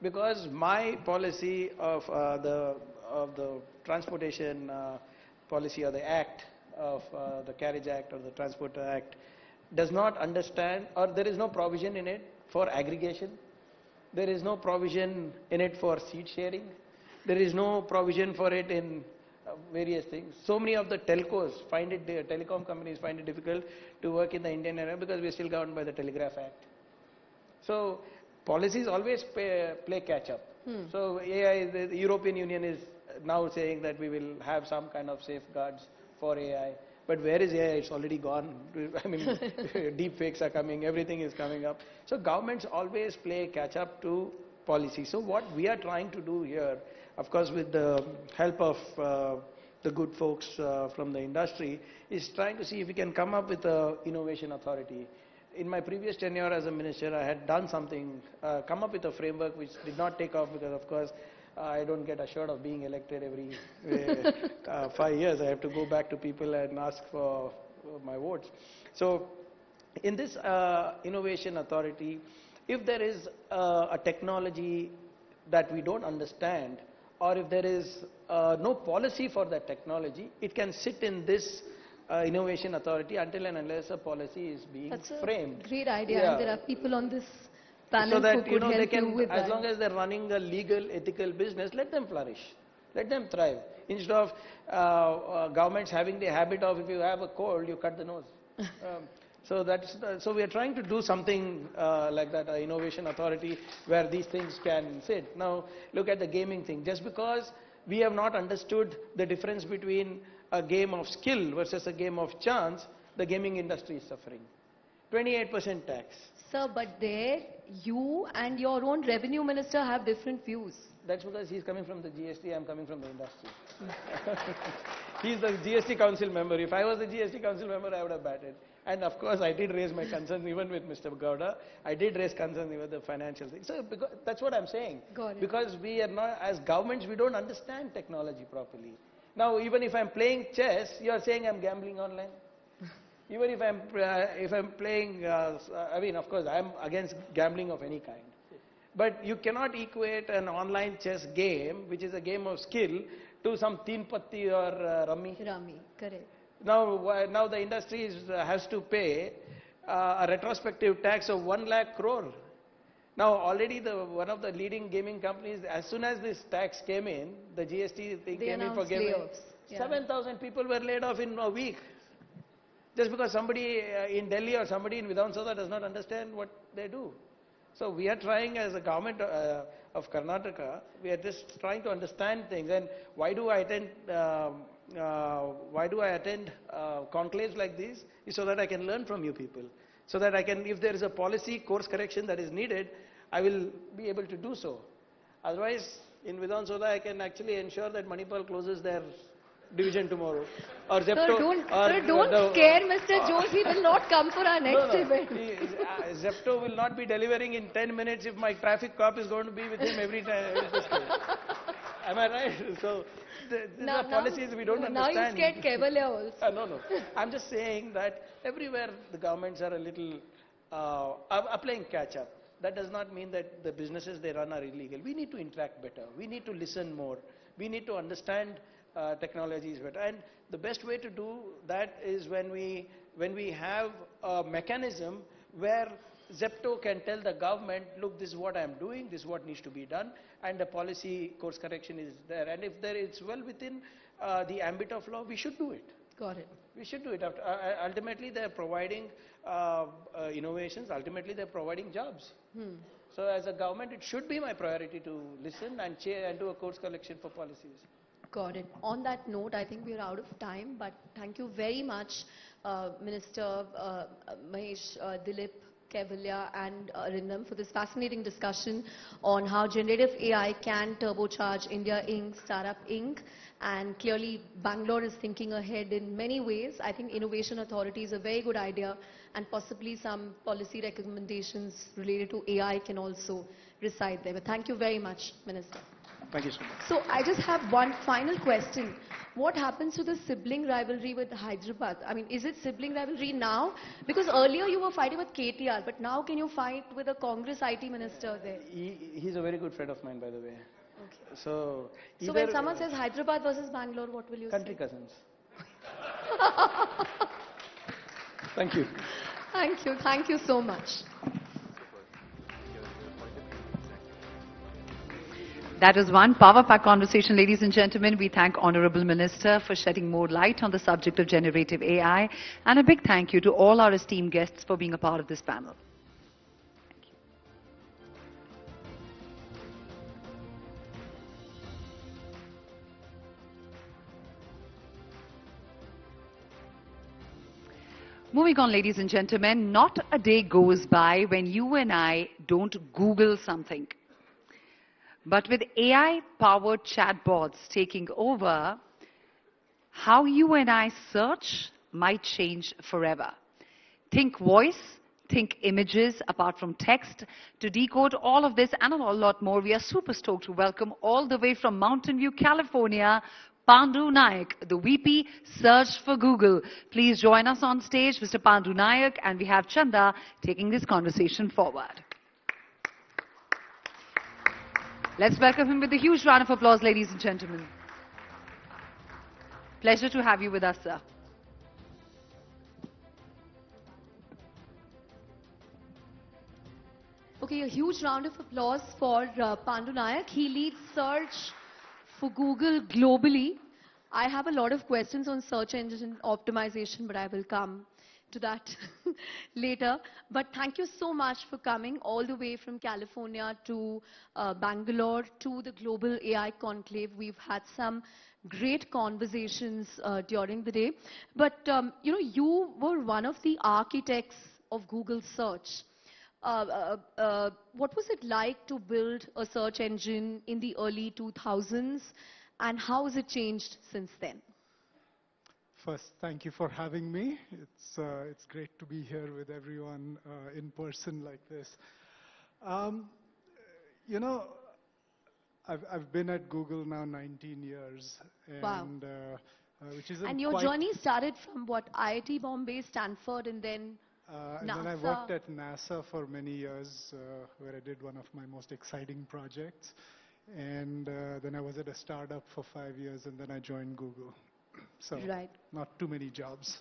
Because my policy of the transportation policy, or the act of the Carriage Act or the Transport Act, does not understand, or there is no provision in it for aggregation. There is no provision in it for seat sharing. There is no provision for it in various things. So many of the telcos telecom companies find it difficult to work in the Indian area because we are still governed by the Telegraph Act. So policies always play catch up. So AI, the European Union is now saying that we will have some kind of safeguards for AI. But where is AI? It's already gone. I mean, deep fakes are coming, everything is coming up. So governments always play catch up to policy. So what we are trying to do here, of course with the help of the good folks from the industry, is trying to see if we can come up with an innovation authority. In my previous tenure as a minister, I had done something, come up with a framework which did not take off because, of course, I don't get assured of being elected every 5 years. I have to go back to people and ask for my votes. So in this innovation authority, if there is a technology that we don't understand, or if there is no policy for that technology, it can sit in this innovation authority until and unless a policy is being framed. That's a great idea, and there are people on this panel that who could they help can, you with as that. long as they're running a legal, ethical business, let them flourish, let them thrive. Instead of governments having the habit of, if you have a cold, you cut the nose. So we are trying to do something like that, an innovation authority where these things can sit. Now look at the gaming thing. Just because we have not understood the difference between a game of skill versus a game of chance, the gaming industry is suffering. 28% tax. Sir, but there you and your own revenue minister have different views. That's because he's coming from the GST, I'm coming from the industry. He's the GST council member. If I was the GST council member, I would have batted. And of course, I did raise my concerns even with Mr. Gowda. I did raise concerns with the financial thing. So because, that's what I'm saying. Got it. Because we are not, as governments, we don't understand technology properly. Now, even if I'm playing chess, you are saying I'm gambling online. Even if I'm playing, I mean, of course, I'm against gambling of any kind. But you cannot equate an online chess game, which is a game of skill, to some teen patti or rummy. Rummy, correct. Now the industry has to pay a retrospective tax of 1 lakh crore. Now already one of the leading gaming companies, as soon as this tax came in, the GST thing came in for gaming, layoffs. Yeah. 7,000 people were laid off in a week. Just because somebody in Delhi or somebody in Vidhan Sabha does not understand what they do. So we are trying as a government of Karnataka, we are just trying to understand things. And why do I attend conclaves like these? Is so that I can learn from you people. So that I can, if there is a policy course correction that is needed, I will be able to do so. Otherwise, in Vidhan Sabha, I can actually ensure that Manipal closes their division tomorrow. Or Zepto. Don't scare Mr. Jose. He will not come for our next event. Zepto will not be delivering in 10 minutes if my traffic cop is going to be with him every time. Am I right? So these are policies we don't understand. Now you scared Kevalia also. No. I'm just saying that everywhere the governments are a little are playing catch up. That does not mean that the businesses they run are illegal. We need to interact better. We need to listen more. We need to understand technologies better. And the best way to do that is when we have a mechanism where Zepto can tell the government, look, this is what I'm doing, this is what needs to be done, and the policy course correction is there. And if it's well within the ambit of law, we should do it. Got it. We should do it. Ultimately, they're providing innovations. Ultimately, they're providing jobs. So as a government, it should be my priority to listen and do a course correction for policies. Got it. On that note, I think we are out of time, but thank you very much, Minister Mahesh, Dilip, Kevalia and Arindam for this fascinating discussion on how generative AI can turbocharge India Inc., Startup Inc. And clearly, Bangalore is thinking ahead in many ways. I think Innovation Authority is a very good idea, and possibly some policy recommendations related to AI can also reside there. But thank you very much, Minister. Thank you so much. So I just have one final question. What happens to the sibling rivalry with Hyderabad? I mean, is it sibling rivalry now? Because earlier you were fighting with KTR, but now can you fight with a Congress IT minister there? He's a very good friend of mine, by the way. Okay. So when someone says Hyderabad versus Bangalore, what will you say? Country cousins. Thank you. Thank you. Thank you so much. That is one power-packed conversation, ladies and gentlemen. We thank Honorable Minister for shedding more light on the subject of generative AI. And a big thank you to all our esteemed guests for being a part of this panel. Thank you. Moving on, ladies and gentlemen, not a day goes by when you and I don't Google something. But with AI-powered chatbots taking over, how you and I search might change forever. Think voice, think images, apart from text. To decode all of this and a whole lot more, we are super stoked to welcome all the way from Mountain View, California, Pandu Nayak, the VP Search for Google. Please join us on stage, Mr. Pandu Nayak, and we have Chanda taking this conversation forward. Let's welcome him with a huge round of applause, ladies and gentlemen. Pleasure to have you with us, sir. Okay, a huge round of applause for Pandu Nayak. He leads search for Google globally. I have a lot of questions on search engine optimization, but I will come to that later. But thank you so much for coming all the way from California to Bangalore to the Global AI Conclave. We've had some great conversations during the day. But, you were one of the architects of Google search. What was it like to build a search engine in the early 2000s, and how has it changed since then? First, thank you for having me. It's great to be here with everyone in person like this. I've been at Google now 19 years, and Wow. Which is And your journey started from what, IIT Bombay, Stanford, and then and then I worked at NASA for many years, where I did one of my most exciting projects. And then I was at a startup for 5 years, and then I joined Google. So, Right. not too many jobs.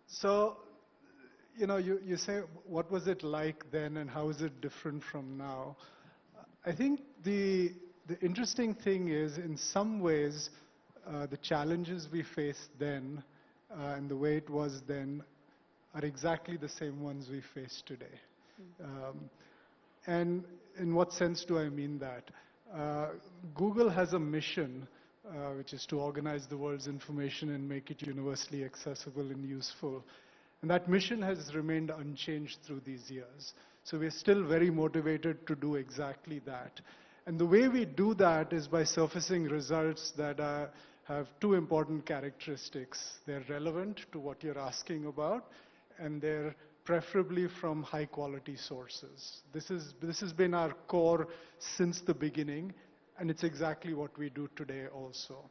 So, you say, what was it like then, and how is it different from now? I think the interesting thing is, in some ways, the challenges we faced then and the way it was then are exactly the same ones we face today. And in what sense do I mean that? Google has a mission, which is to organize the world's information and make it universally accessible and useful. And that mission has remained unchanged through these years. So we're still very motivated to do exactly that. And the way we do that is by surfacing results that have two important characteristics. They're relevant to what you're asking about, and they're preferably from high quality sources. This has been our core since the beginning, and it's exactly what we do today also.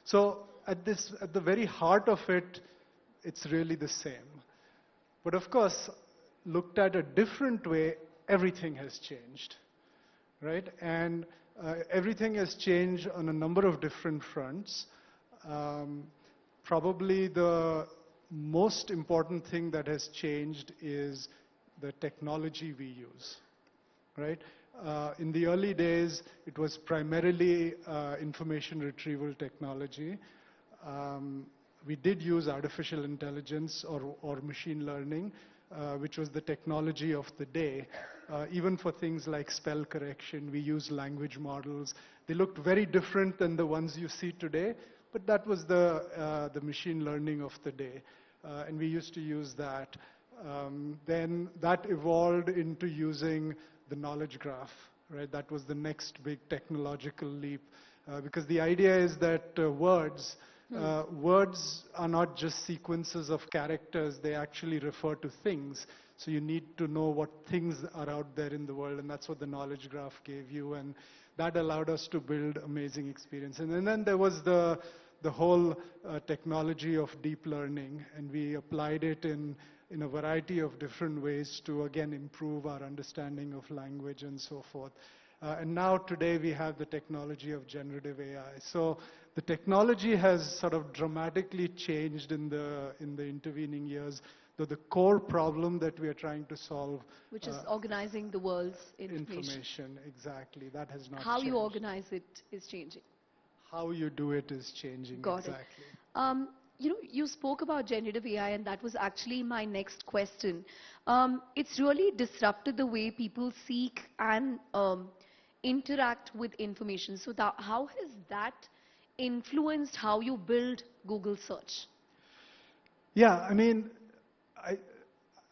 So at the very heart of it, it's really the same. But of course, looked at a different way, everything has changed, right? And everything has changed on a number of different fronts. Probably the most important thing that has changed is the technology we use, right? In the early days, it was primarily information retrieval technology. We did use artificial intelligence or machine learning, which was the technology of the day. Even for things like spell correction, we used language models. They looked very different than the ones you see today, but that was the machine learning of the day. And we used to use that. Then that evolved into using the knowledge graph, right? That was the next big technological leap. Because the idea is that words are not just sequences of characters, they actually refer to things. So you need to know what things are out there in the world, and that's what the knowledge graph gave you, and that allowed us to build amazing experience. And then there was the whole technology of deep learning, and we applied it in a variety of different ways to, again, improve our understanding of language and so forth. And now today we have the technology of generative AI. So the technology has sort of dramatically changed in the intervening years, though the core problem that we are trying to solve, which is organizing the world's information. Exactly, that has not How changed. you organize it is changing. How you do it is changing. Got exactly. it. You spoke about generative AI, and that was actually my next question. It's really disrupted the way people seek and interact with information. So how has that influenced how you build Google search? Yeah, I mean,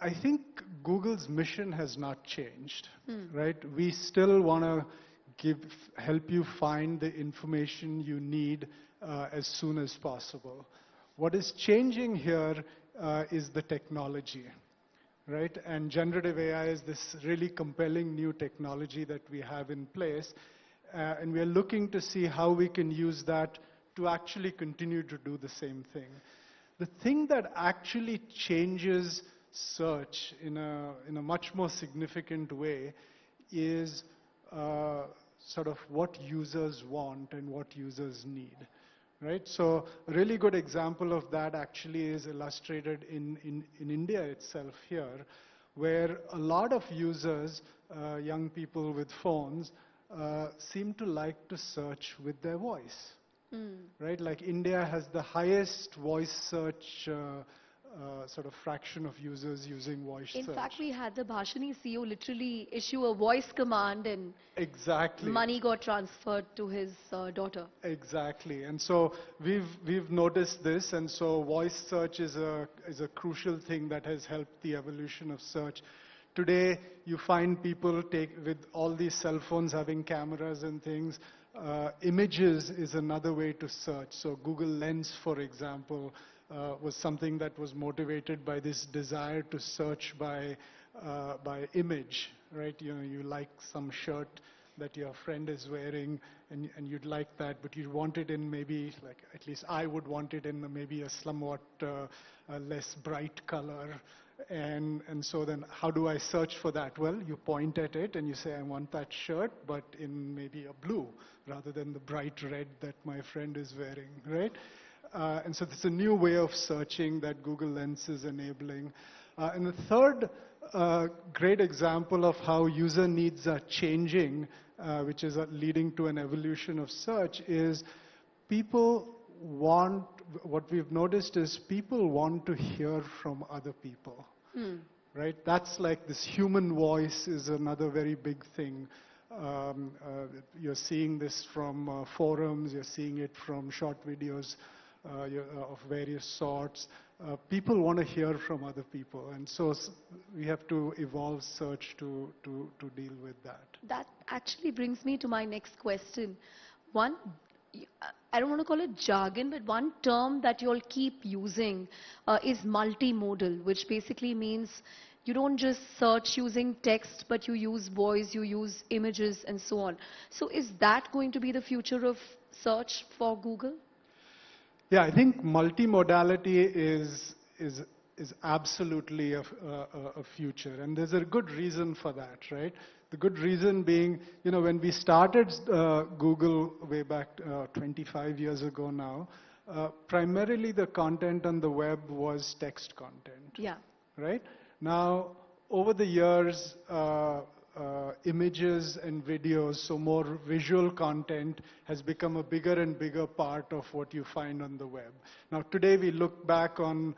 I think Google's mission has not changed, right? We still want to help you find the information you need as soon as possible. What is changing here is the technology, right? And generative AI is this really compelling new technology that we have in place. And we are looking to see how we can use that to actually continue to do the same thing. The thing that actually changes search in a much more significant way is sort of what users want and what users need, right? So a really good example of that actually is illustrated in India itself here, where a lot of users, young people with phones, seem to like to search with their voice. Right? Like India has the highest voice search sort of fraction of users using voice In search. fact, we had the Bhashani CEO literally issue a voice command and Exactly. money got transferred to his daughter. Exactly. And so we've noticed this, and so voice search is a crucial thing that has helped the evolution of search. Today, you find people with all these cell phones having cameras and things, images is another way to search. So Google Lens, for example, was something that was motivated by this desire to search by image, right? You know, you like some shirt that your friend is wearing, and you'd like that, but you want it in maybe, like, at least I would want it in maybe a somewhat less bright color. And so then how do I search for that? Well, you point at it and you say, I want that shirt, but in maybe a blue rather than the bright red that my friend is wearing, right? And so it's a new way of searching that Google Lens is enabling. And the third great example of how user needs are changing, which is leading to an evolution of search, is what we've noticed is people want to hear from other people. Right? That's like this human voice is another very big thing. You're seeing this from forums, you're seeing it from short videos of various sorts. People want to hear from other people, and so we have to evolve search to deal with that. That actually brings me to my next question. One, I don't want to call it jargon, but one term that you all keep using is multimodal, which basically means you don't just search using text, but you use voice, you use images, and so on. So is that going to be the future of search for Google? Yeah, I think multimodality is absolutely a future, and there's a good reason for that, right? The good reason being, you know, when we started Google way back 25 years ago now, primarily the content on the web was text content. Yeah. Right? Now, over the years, images and videos, so more visual content has become a bigger and bigger part of what you find on the web. Now today we look back on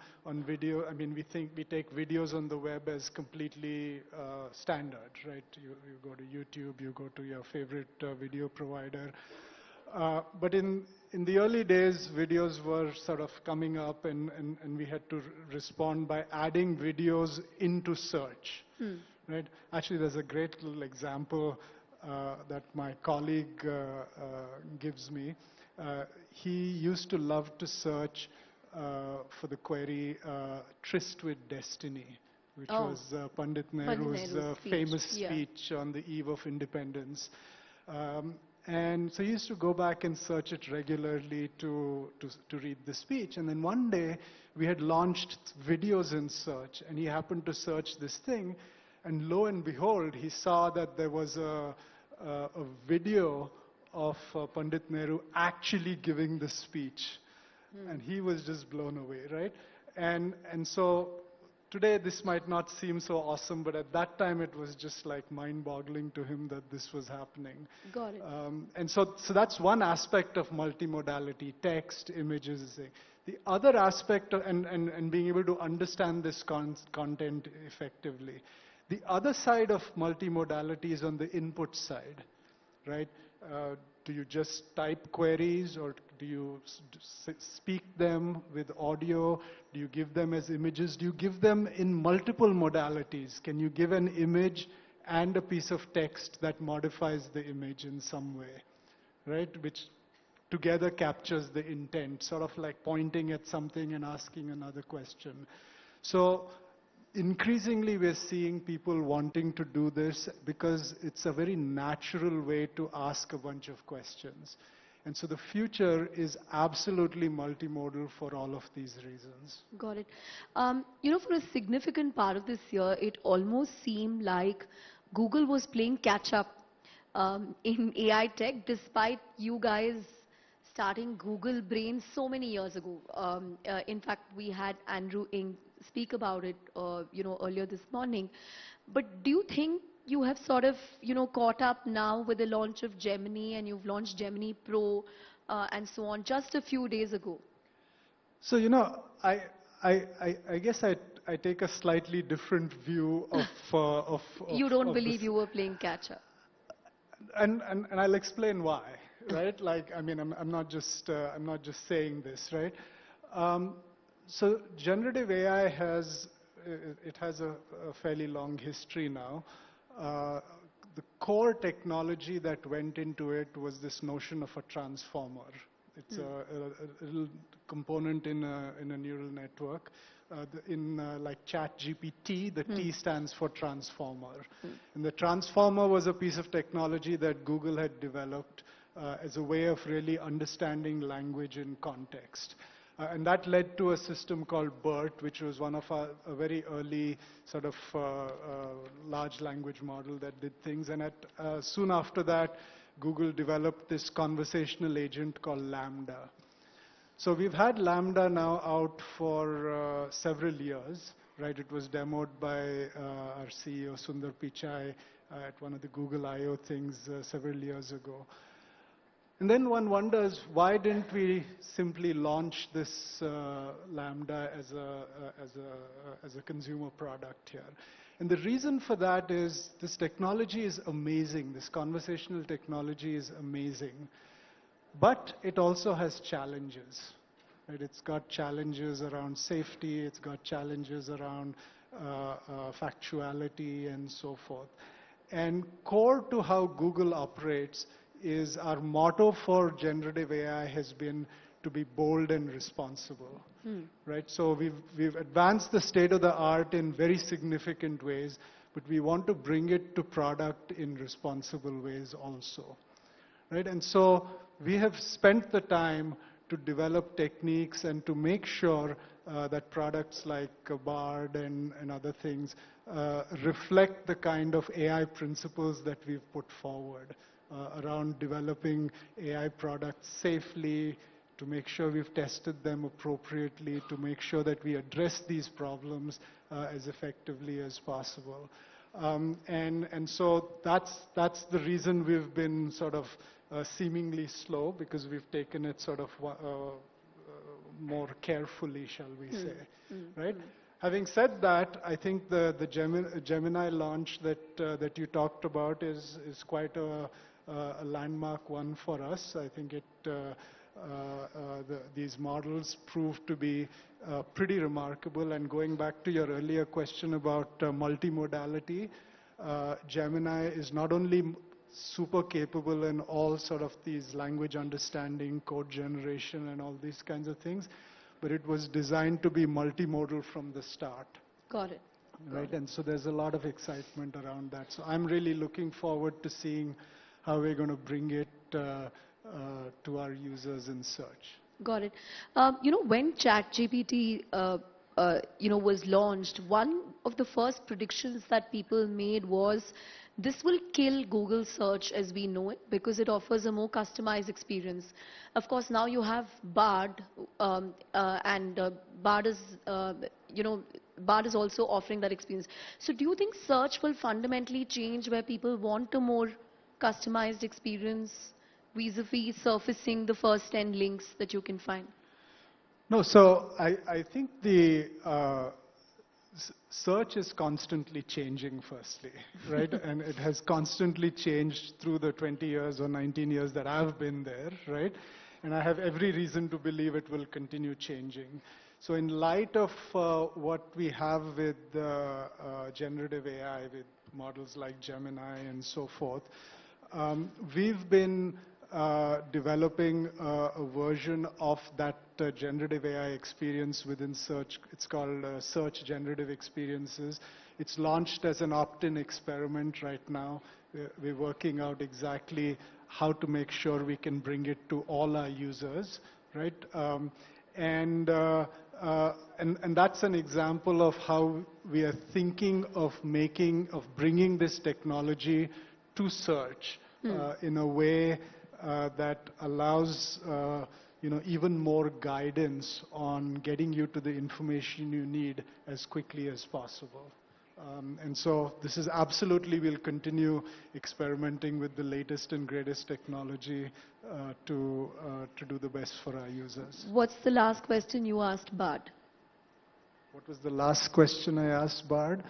video, I mean we take videos on the web as completely standard, right? You go to YouTube, you go to your favorite video provider. But in the early days, videos were sort of coming up and we had to respond by adding videos into search. Right? Actually, there's a great little example that my colleague gives me. He used to love to search for the query Tryst with Destiny, which was Pandit Nehru's famous speech on the eve of independence. And so he used to go back and search it regularly to read the speech. And then one day, we had launched videos in search, and he happened to search this thing. And lo and behold, he saw that there was a video of Pandit Nehru actually giving the speech. And he was just blown away, right? And so today this might not seem so awesome, but at that time it was just like mind-boggling to him that this was happening. Got it. And so that's one aspect of multimodality, text, images. The other aspect, and being able to understand this content effectively. The other side of multimodality is on the input side, right? Do you just type queries, or do you speak them with audio? Do you give them as images? Do you give them in multiple modalities? Can you give an image and a piece of text that modifies the image in some way, right? Which together captures the intent, sort of like pointing at something and asking another question. So increasingly we're seeing people wanting to do this because it's a very natural way to ask a bunch of questions. And so the future is absolutely multimodal for all of these reasons. Got it. You know, for a significant part of this year, it almost seemed like Google was playing catch up in AI tech, despite you guys starting Google Brain so many years ago. In fact, we had Andrew Ng speak about it, earlier this morning. But do you think you have sort of, caught up now with the launch of Gemini, and you've launched Gemini Pro and so on just a few days ago? So, I guess I take a slightly different view of You don't of believe this. you were playing catch up. And I'll explain why, right? Like, I mean, I'm not just saying this, right? So generative AI has a fairly long history now. The core technology that went into it was this notion of a transformer. It's a little component in a neural network. Like ChatGPT, the T stands for transformer. And the transformer was a piece of technology that Google had developed as a way of really understanding language in context. And that led to a system called BERT, which was one of a very early sort of large language model that did things. And soon after that, Google developed this conversational agent called Lambda. So we've had Lambda now out for several years, right? It was demoed by our CEO Sundar Pichai at one of the Google I/O things several years ago. And then one wonders, why didn't we simply launch this Lambda as a consumer product here? And the reason for that is this technology is amazing. This conversational technology is amazing. But it also has challenges. Right? It's got challenges around safety. It's got challenges around factuality and so forth. And core to how Google operates is our motto for generative AI has been to be bold and responsible. Right? So we've advanced the state of the art in very significant ways, but we want to bring it to product in responsible ways also. Right? And so we have spent the time to develop techniques and to make sure that products like Bard and other things reflect the kind of AI principles that we've put forward around developing AI products safely, to make sure we've tested them appropriately, to make sure that we address these problems as effectively as possible. And so that's the reason we've been sort of seemingly slow, because we've taken it sort of more carefully, shall we say, right? Having said that, I think the Gemini launch that you talked about is quite a landmark one for us. I think these models proved to be pretty remarkable. And going back to your earlier question about multimodality, Gemini is not only super capable in all sort of these language understanding, code generation, and all these kinds of things, but it was designed to be multimodal from the start. Got it. Right, and so there's a lot of excitement around that. So I'm really looking forward to seeing how we're going to bring it to our users in search. Got it. When ChatGPT, was launched, one of the first predictions that people made was this will kill Google search as we know it, because it offers a more customized experience. Of course, now you have Bard, and Bard is, Bard is also offering that experience. So do you think search will fundamentally change, where people want a more customized experience vis-a-vis surfacing the first 10 links that you can find? No, so I think the search is constantly changing, firstly, right? And it has constantly changed through the 20 years or 19 years that I've been there, right? And I have every reason to believe it will continue changing. So in light of what we have with generative AI, with models like Gemini and so forth, we've been developing a version of that generative AI experience within search. It's called Search Generative Experiences. It's launched as an opt-in experiment right now. We're working out exactly how to make sure we can bring it to all our users, right? And that's an example of how we are thinking of bringing this technology to search in a way that allows even more guidance on getting you to the information you need as quickly as possible. And so this is absolutely, we'll continue experimenting with the latest and greatest technology to do the best for our users. What's the last question you asked Bard? What was the last question I asked Bard?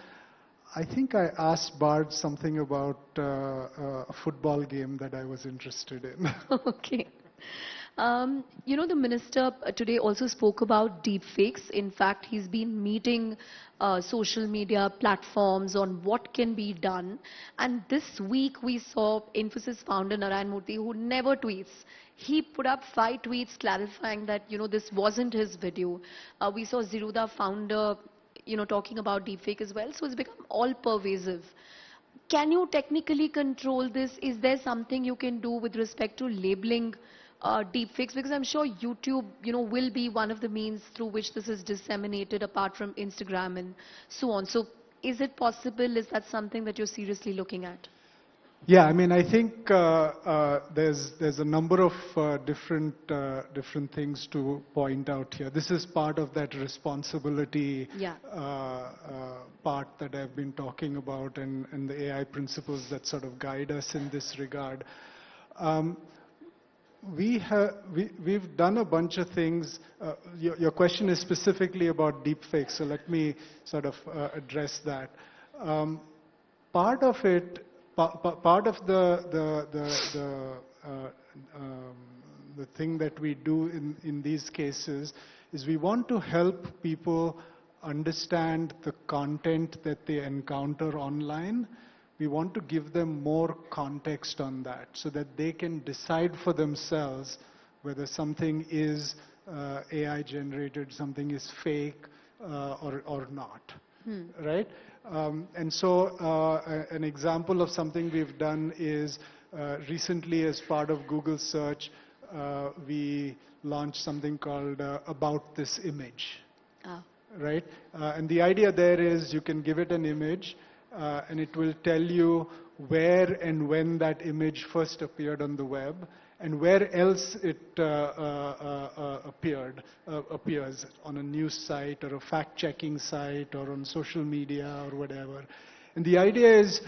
I think I asked Bard something about a football game that I was interested in. Okay. The minister today also spoke about deepfakes. In fact, he's been meeting social media platforms on what can be done. And this week we saw Infosys founder Narayan Murthy, who never tweets. He put up 5 tweets clarifying that, this wasn't his video. We saw Zerodha founder, talking about deepfake as well. So it's become all pervasive. Can you technically control this? Is there something you can do with respect to labeling deepfakes? Because I'm sure YouTube, will be one of the means through which this is disseminated apart from Instagram and so on. So is it possible? Is that something that you're seriously looking at? Yeah, I think there's a number of different things to point out here. This is part of that responsibility part that I've been talking about, and the AI principles that sort of guide us in this regard. We've done a bunch of things. Your question is specifically about deepfakes, so let me sort of address that. Part of it. Part of the thing that we do in these cases is we want to help people understand the content that they encounter online. We want to give them more context on that so that they can decide for themselves whether something is AI generated, something is fake or not. Right? And so an example of something we've done is recently, as part of Google search, we launched something called About This Image. Right? And the idea there is you can give it an image and it will tell you where and when that image first appeared on the web and where else it appears on a news site or a fact-checking site or on social media or whatever. And the idea is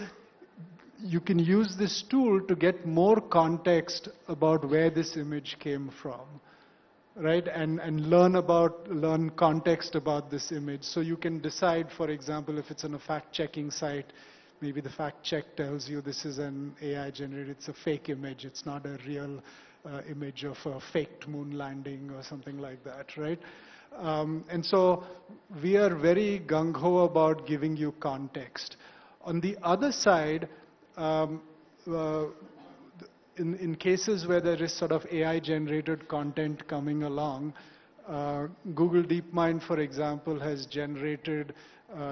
you can use this tool to get more context about where this image came from, right? And learn context about this image. So you can decide, for example, if it's on a fact-checking site, maybe the fact check tells you this is an AI generated, it's a fake image, it's not a real image of a faked moon landing or something like that, right? And so we are very gung-ho about giving you context. On the other side, in cases where there is sort of AI generated content coming along, Google DeepMind, for example, has generated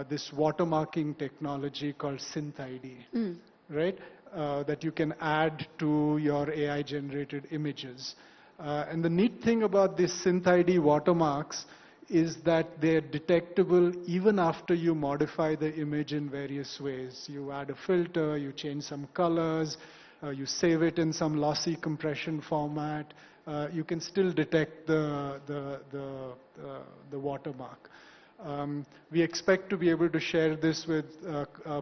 this watermarking technology called SynthID, right? That you can add to your AI-generated images. And the neat thing about these SynthID watermarks is that they're detectable even after you modify the image in various ways. You add a filter, you change some colors, you save it in some lossy compression format, you can still detect the watermark. We expect to be able to share this with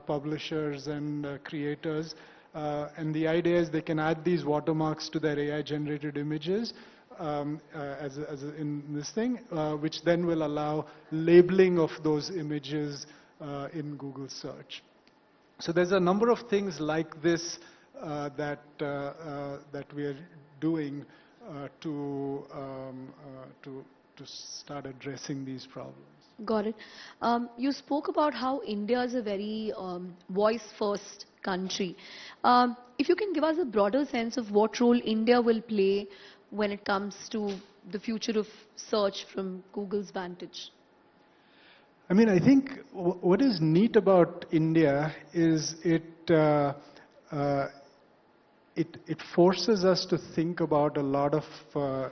publishers and creators. And the idea is they can add these watermarks to their AI-generated images in this thing, which then will allow labeling of those images in Google search. So there's a number of things like this that we are doing to start addressing these problems. Got it. You spoke about how India is a very voice-first country. If you can give us a broader sense of what role India will play when it comes to the future of search from Google's vantage. I think what is neat about India is it forces us to think about a lot of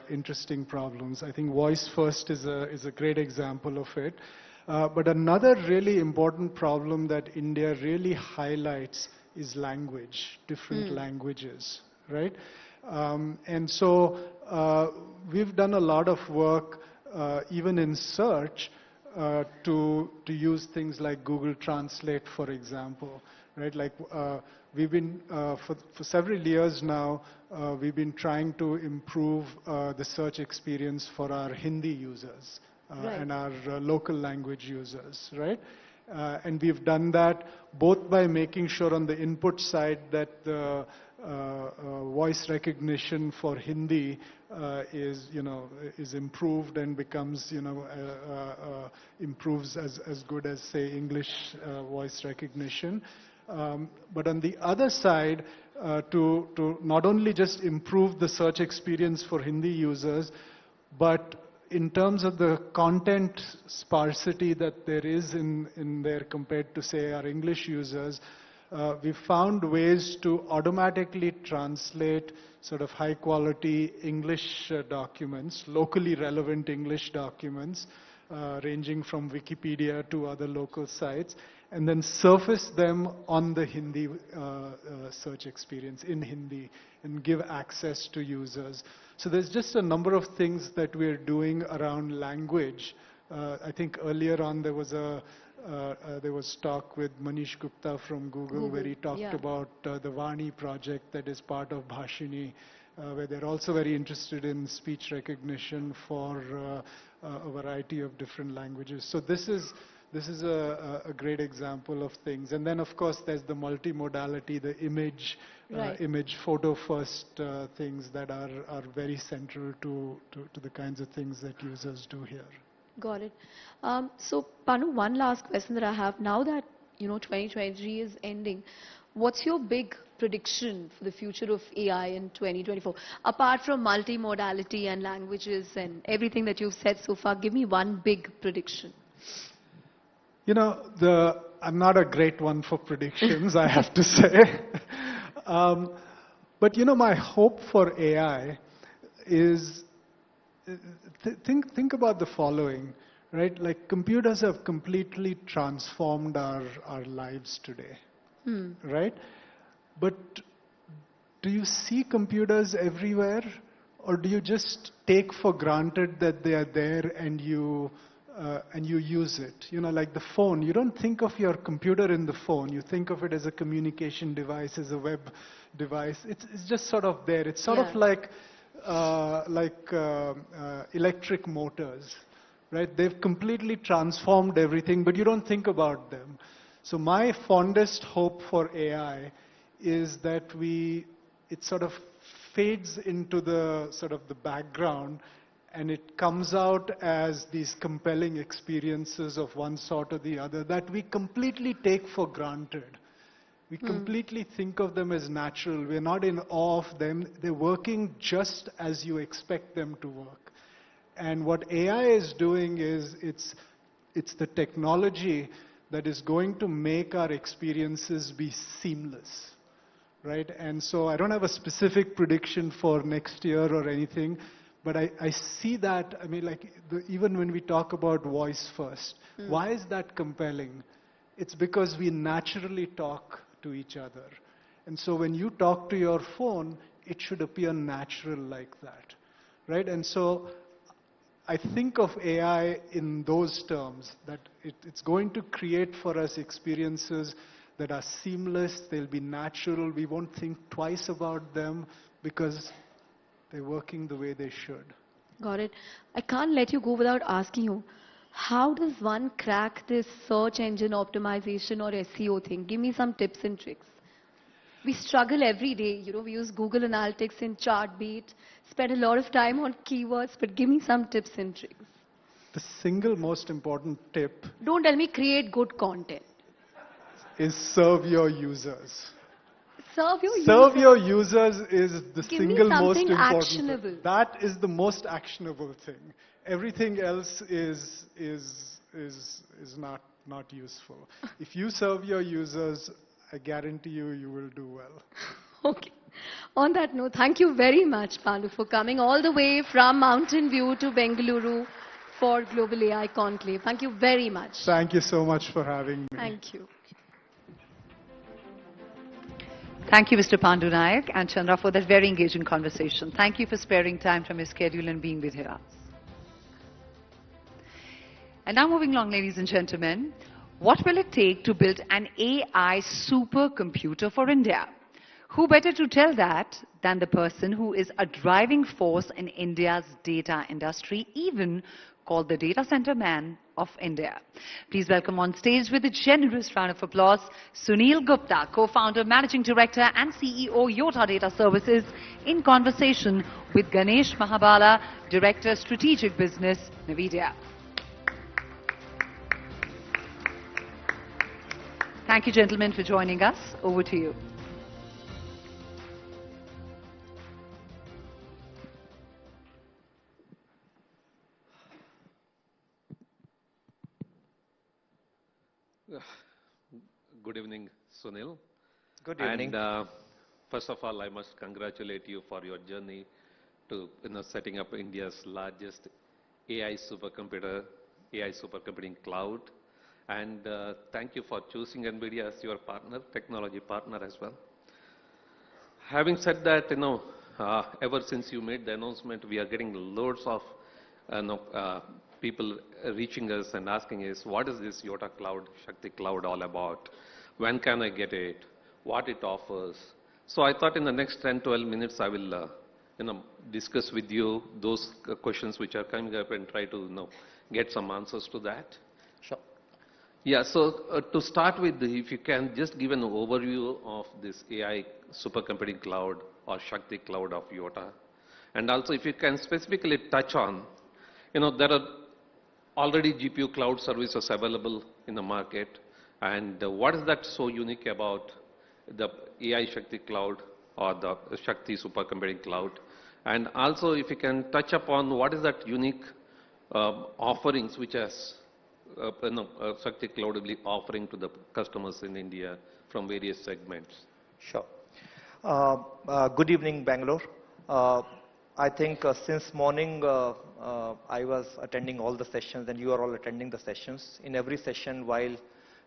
interesting problems. I think voice first is a great example of it. But another really important problem that India really highlights is language, different languages, right? And so we've done a lot of work even in search to use things like Google Translate, for example, right? Like we've been for several years now, we've been trying to improve the search experience for our Hindi users and our local language users, right? And we've done that both by making sure on the input side that the voice recognition for Hindi is improved and becomes, improves as good as, say, English voice recognition. But on the other side, to not only just improve the search experience for Hindi users, but in terms of the content sparsity that there is in there compared to, say, our English users, we found ways to automatically translate sort of high quality English documents, locally relevant English documents, ranging from Wikipedia to other local sites, and then surface them on the Hindi search experience in Hindi and give access to users. So there's just a number of things that we're doing around language. I think earlier on there was talk with Manish Gupta from Google where he talked about the Vani project that is part of Bhashini, where they're also very interested in speech recognition for a variety of different languages. So this is a great example of things. And then, of course, there's the multimodality, the image photo first things that are very central to the kinds of things that users do here. Got it. So, Panu, one last question that I have. Now that, 2023 is ending, what's your big prediction for the future of AI in 2024? Apart from multimodality and languages and everything that you've said so far, give me one big prediction. I'm not a great one for predictions, I have to say. But my hope for AI is, think about the following, right? Like computers have completely transformed our lives today, right? But do you see computers everywhere, or do you just take for granted that they are there and you use it? Like the phone, you don't think of your computer in the phone. You think of it as a communication device, as a web device. It's just sort of there. It's sort of like electric motors, right? They've completely transformed everything, but you don't think about them. So my fondest hope for AI is that it sort of fades into the sort of the background, and it comes out as these compelling experiences of one sort or the other that we completely take for granted. We completely think of them as natural. We're not in awe of them. They're working just as you expect them to work. And what AI is doing is it's the technology that is going to make our experiences be seamless, right? And so I don't have a specific prediction for next year or anything, but I see that, even when we talk about voice first, why is that compelling? It's because we naturally talk to each other. And so when you talk to your phone, it should appear natural like that, right? And so I think of AI in those terms, that it's going to create for us experiences that are seamless, they'll be natural, we won't think twice about them because they're working the way they should. Got it. I can't let you go without asking you, how does one crack this search engine optimization or SEO thing? Give me some tips and tricks. We struggle every day. We use Google Analytics and Chartbeat, spend a lot of time on keywords, but give me some tips and tricks. The single most important tip... Don't tell me create good content. ...is serve your users. Serve your users. Serve your users is the Give single most important actionable. thing. That is the most actionable thing. Everything else is not useful. If you serve your users, I guarantee you will do well. Okay. On that note, thank you very much, Panu, for coming all the way from Mountain View to Bengaluru for Global AI Conclave. Thank you very much. Thank you so much for having me. Thank you. Thank you, Mr. Pandu Nayak and Chandra, for that very engaging conversation. Thank you for sparing time from your schedule and being with us. And now moving along, ladies and gentlemen, what will it take to build an AI supercomputer for India? Who better to tell that than the person who is a driving force in India's data industry, even called the data center man of India. Please welcome on stage with a generous round of applause, Sunil Gupta, co-founder, managing director and CEO, Yota Data Services, in conversation with Ganesh Mahabala, director, strategic business, NVIDIA. Thank you, gentlemen, for joining us. Over to you. Good evening, Sunil. Good evening. And first of all, I must congratulate you for your journey to setting up India's largest AI supercomputing cloud. And thank you for choosing NVIDIA as your partner, technology partner as well. Having said that, ever since you made the announcement, we are getting loads of people reaching us and asking us, what is this Yota Cloud, Shakti Cloud all about? When can I get it? What it offers? So I thought in the next 10-12 minutes I will discuss with you those questions which are coming up and try to get some answers to that. Sure. Yeah, so to start with, if you can just give an overview of this AI supercomputing cloud or Shakti Cloud of Yota. And also if you can specifically touch on, there are already GPU cloud services available in the market. And what is that so unique about the AI Shakti Cloud or the Shakti supercomputing cloud? And also if you can touch upon what is that unique offerings which has Shakti Cloud will be offering to the customers in India from various segments. Sure. Good evening, Bangalore. I think since morning I was attending all the sessions and you are all attending the sessions. In every session, while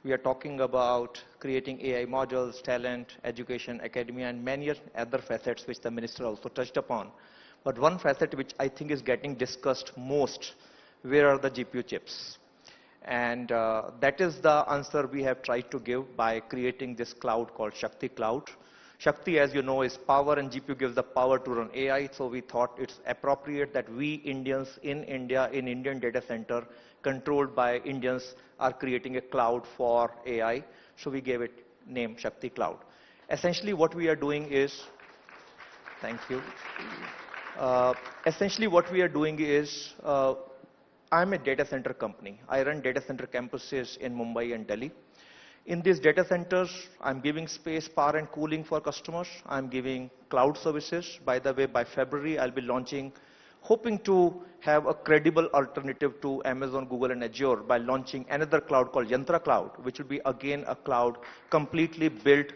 we are talking about creating AI modules, talent, education, academia, and many other facets which the minister also touched upon. But one facet which I think is getting discussed most, where are the GPU chips? And that is the answer we have tried to give by creating this cloud called Shakti Cloud. Shakti, as you know, is power, and GPU gives the power to run AI. So we thought it's appropriate that we Indians in India, in Indian data center, controlled by Indians, are creating a cloud for AI. So we gave it name Shakti Cloud. Essentially what we are doing is, thank you. Essentially what we are doing is, I'm a data center company. I run data center campuses in Mumbai and Delhi. In these data centers, I'm giving space, power and cooling for customers. I'm giving cloud services. By the way, by February, I'll be launching, hoping to have a credible alternative to Amazon, Google and Azure by launching another cloud called Yantra Cloud, which will be again a cloud completely built,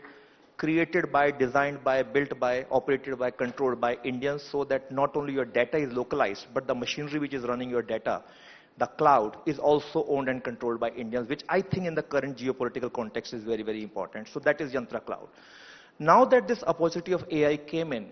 created by, designed by, built by, operated by, controlled by Indians, so that not only your data is localized, but the machinery which is running your data, the cloud, is also owned and controlled by Indians, which I think in the current geopolitical context is very, very important. So that is Yantra Cloud. Now that this opportunity of AI came in,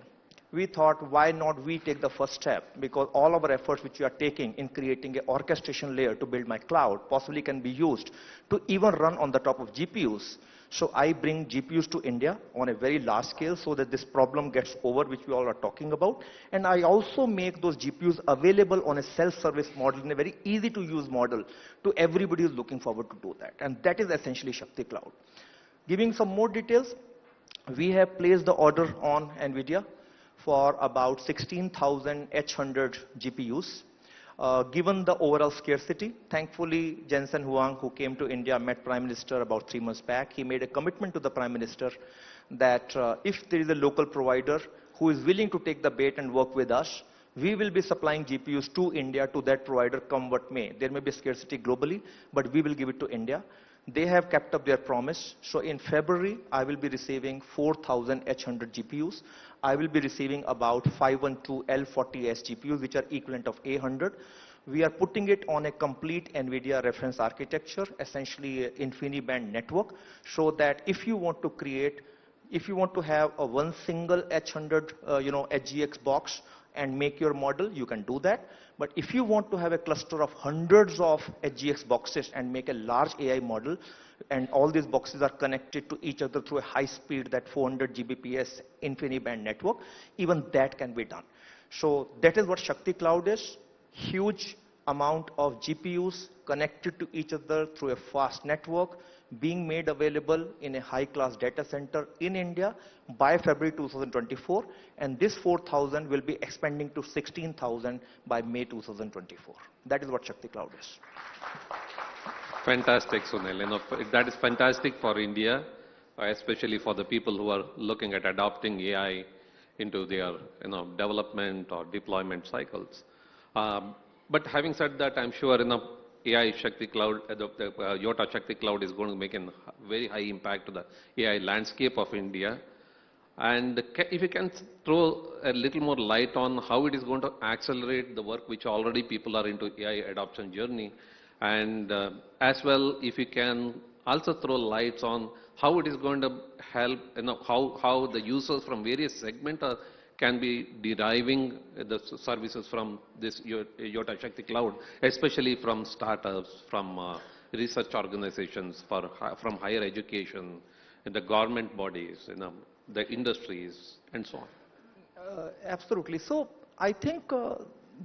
we thought, why not we take the first step? Because all our efforts which we are taking in creating an orchestration layer to build my cloud possibly can be used to even run on the top of GPUs. So I bring GPUs to India on a very large scale so that this problem gets over, which we all are talking about. And I also make those GPUs available on a self-service model, in a very easy to use model, to everybody who's looking forward to do that. And that is essentially Shakti Cloud. Giving some more details, we have placed the order on NVIDIA for about 16,800 GPUs. Given the overall scarcity, thankfully Jensen Huang, who came to India, met Prime Minister about 3 months back. He made a commitment to the Prime Minister that if there is a local provider who is willing to take the bait and work with us, we will be supplying GPUs to India, to that provider, come what may. There may be scarcity globally, but we will give it to India. They have kept up their promise. So in February, I will be receiving 4,800 GPUs. I will be receiving about 512L40S GPUs, which are equivalent of 800. We are putting it on a complete NVIDIA reference architecture, essentially an InfiniBand network, so that if you want to create If you want to have a one single H100, HGX box and make your model, you can do that. But if you want to have a cluster of hundreds of HGX boxes and make a large AI model, and all these boxes are connected to each other through a high speed, that 400 Gbps InfiniBand network, even that can be done. So that is what Shakti Cloud is. Huge amount of GPUs connected to each other through a fast network, being made available in a high-class data center in India by February 2024, and this 4,000 will be expanding to 16,000 by May 2024. That is what Shakti Cloud is. Fantastic, Sunil. That is fantastic for India, especially for the people who are looking at adopting AI into their development or deployment cycles. But having said that, I'm sure AI Shakti Cloud, the Yota Shakti Cloud is going to make a very high impact to the AI landscape of India. And if you can throw a little more light on how it is going to accelerate the work which already people are into AI adoption journey, and as well if you can also throw lights on how it is going to help, how the users from various segments can be deriving the services from this Yota Shakti Cloud, especially from startups, from research organizations, from higher education, the government bodies, the industries, and so on. Absolutely. So I think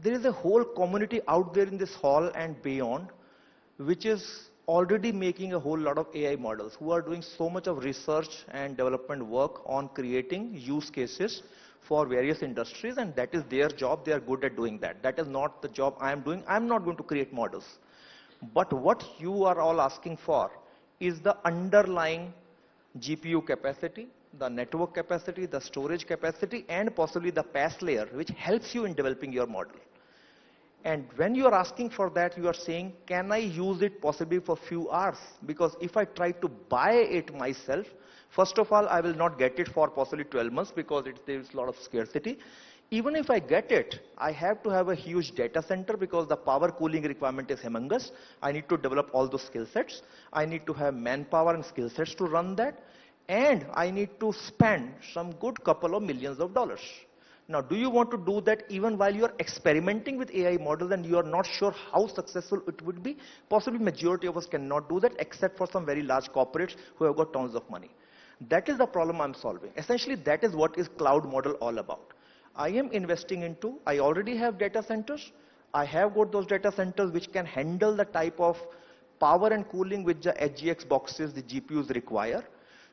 there is a whole community out there in this hall and beyond, which is already making a whole lot of AI models, who are doing so much of research and development work on creating use cases for various industries, and that is their job. They are good at doing that. That is not the job I am doing. I am not going to create models. But what you are all asking for is the underlying GPU capacity, the network capacity, the storage capacity, and possibly the PaaS layer, which helps you in developing your model. And when you are asking for that, you are saying, can I use it possibly for few hours? Because if I try to buy it myself, first of all, I will not get it for possibly 12 months because there is a lot of scarcity. Even if I get it, I have to have a huge data center because the power cooling requirement is humongous. I need to develop all those skill sets. I need to have manpower and skill sets to run that. And I need to spend some good couple of millions of dollars. Now, do you want to do that even while you are experimenting with AI models and you are not sure how successful it would be? Possibly majority of us cannot do that except for some very large corporates who have got tons of money. That is the problem I'm solving. Essentially, that is what is cloud model all about. I am investing into, I already have data centers. I have got those data centers which can handle the type of power and cooling which the HGX boxes, the GPUs require.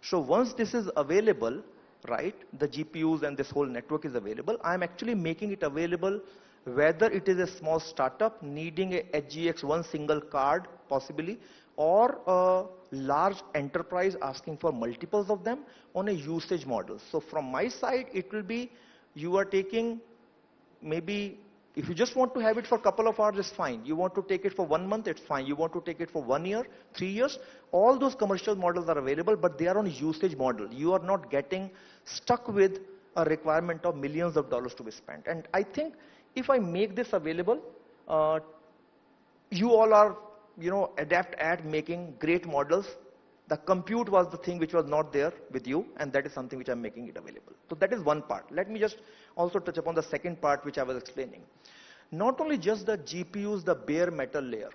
So once this is available, right, the GPUs and this whole network is available, I'm actually making it available whether it is a small startup needing a HGX one single card possibly, or a large enterprise asking for multiples of them on a usage model. So from my side, it will be, you are taking maybe, if you just want to have it for a couple of hours, it's fine. You want to take it for 1 month, it's fine. You want to take it for 1 year, 3 years, all those commercial models are available, but they are on usage model. You are not getting stuck with a requirement of millions of dollars to be spent. And I think if I make this available, you all are, adept at making great models. The compute was the thing which was not there with you, and that is something which I'm making it available. So that is one part. Let me just also touch upon the second part which I was explaining. Not only just the GPUs, the bare metal layer,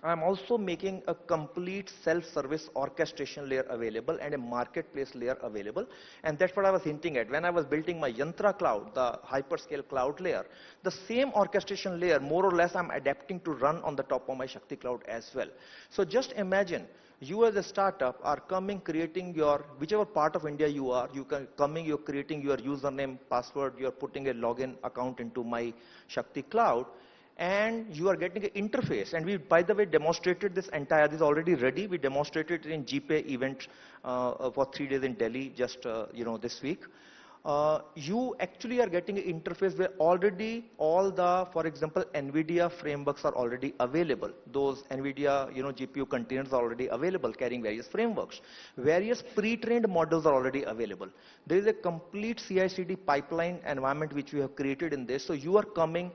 I'm also making a complete self-service orchestration layer available and a marketplace layer available. And that's what I was hinting at. When I was building my Yantra cloud, the hyperscale cloud layer, the same orchestration layer, more or less, I'm adapting to run on the top of my Shakti cloud as well. So just imagine, you as a startup are coming, creating your, whichever part of India you are, you're creating your username, password, you're putting a login account into my Shakti cloud, and you are getting an interface. And we, by the way, demonstrated this entire, this is already ready. We demonstrated it in GPay event for 3 days in Delhi just, this week. You actually are getting an interface where already all the, for example, NVIDIA frameworks are already available. Those NVIDIA, GPU containers are already available, carrying various frameworks. Various pre-trained models are already available. There is a complete CI/CD pipeline environment which we have created in this. So you are coming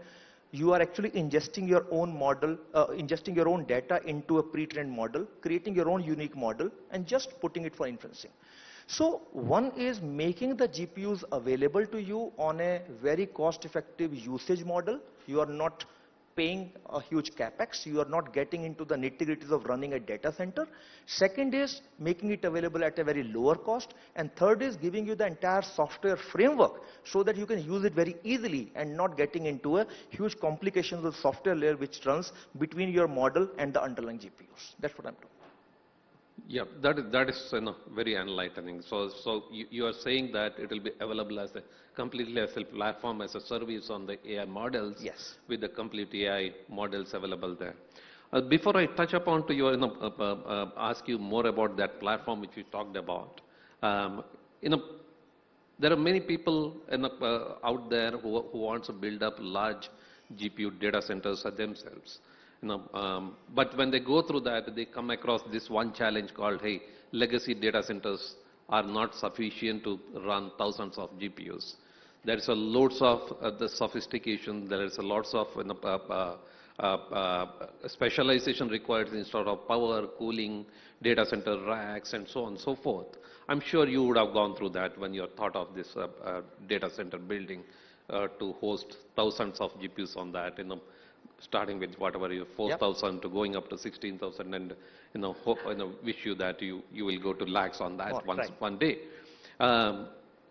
you are actually ingesting your own model, ingesting your own data into a pre-trained model, creating your own unique model, and just putting it for inferencing. So one is making the GPUs available to you on a very cost-effective usage model. You are not paying a huge capex. You are not getting into the nitty-gritties of running a data center. Second is making it available at a very lower cost. And third is giving you the entire software framework so that you can use it very easily and not getting into a huge complications of software layer which runs between your model and the underlying GPUs. That's what I'm doing. Yeah, that is very enlightening. So you are saying that it will be available as a completely as a platform, as a service on the AI models. Yes. With the complete AI models available there. Before I touch upon to you, ask you more about that platform which you talked about. There are many people out there who want to build up large GPU data centers themselves. But when they go through that, they come across this one challenge called, hey, legacy data centers are not sufficient to run thousands of GPUs. There is a loads of the sophistication, there is a lots of specialization required instead of power, cooling, data center racks, and so on and so forth. I'm sure you would have gone through that when you thought of this data center building to host thousands of GPUs on that, starting with whatever you 4,000 to going up to 16,000, and wish you that you will go to lakhs on that one day.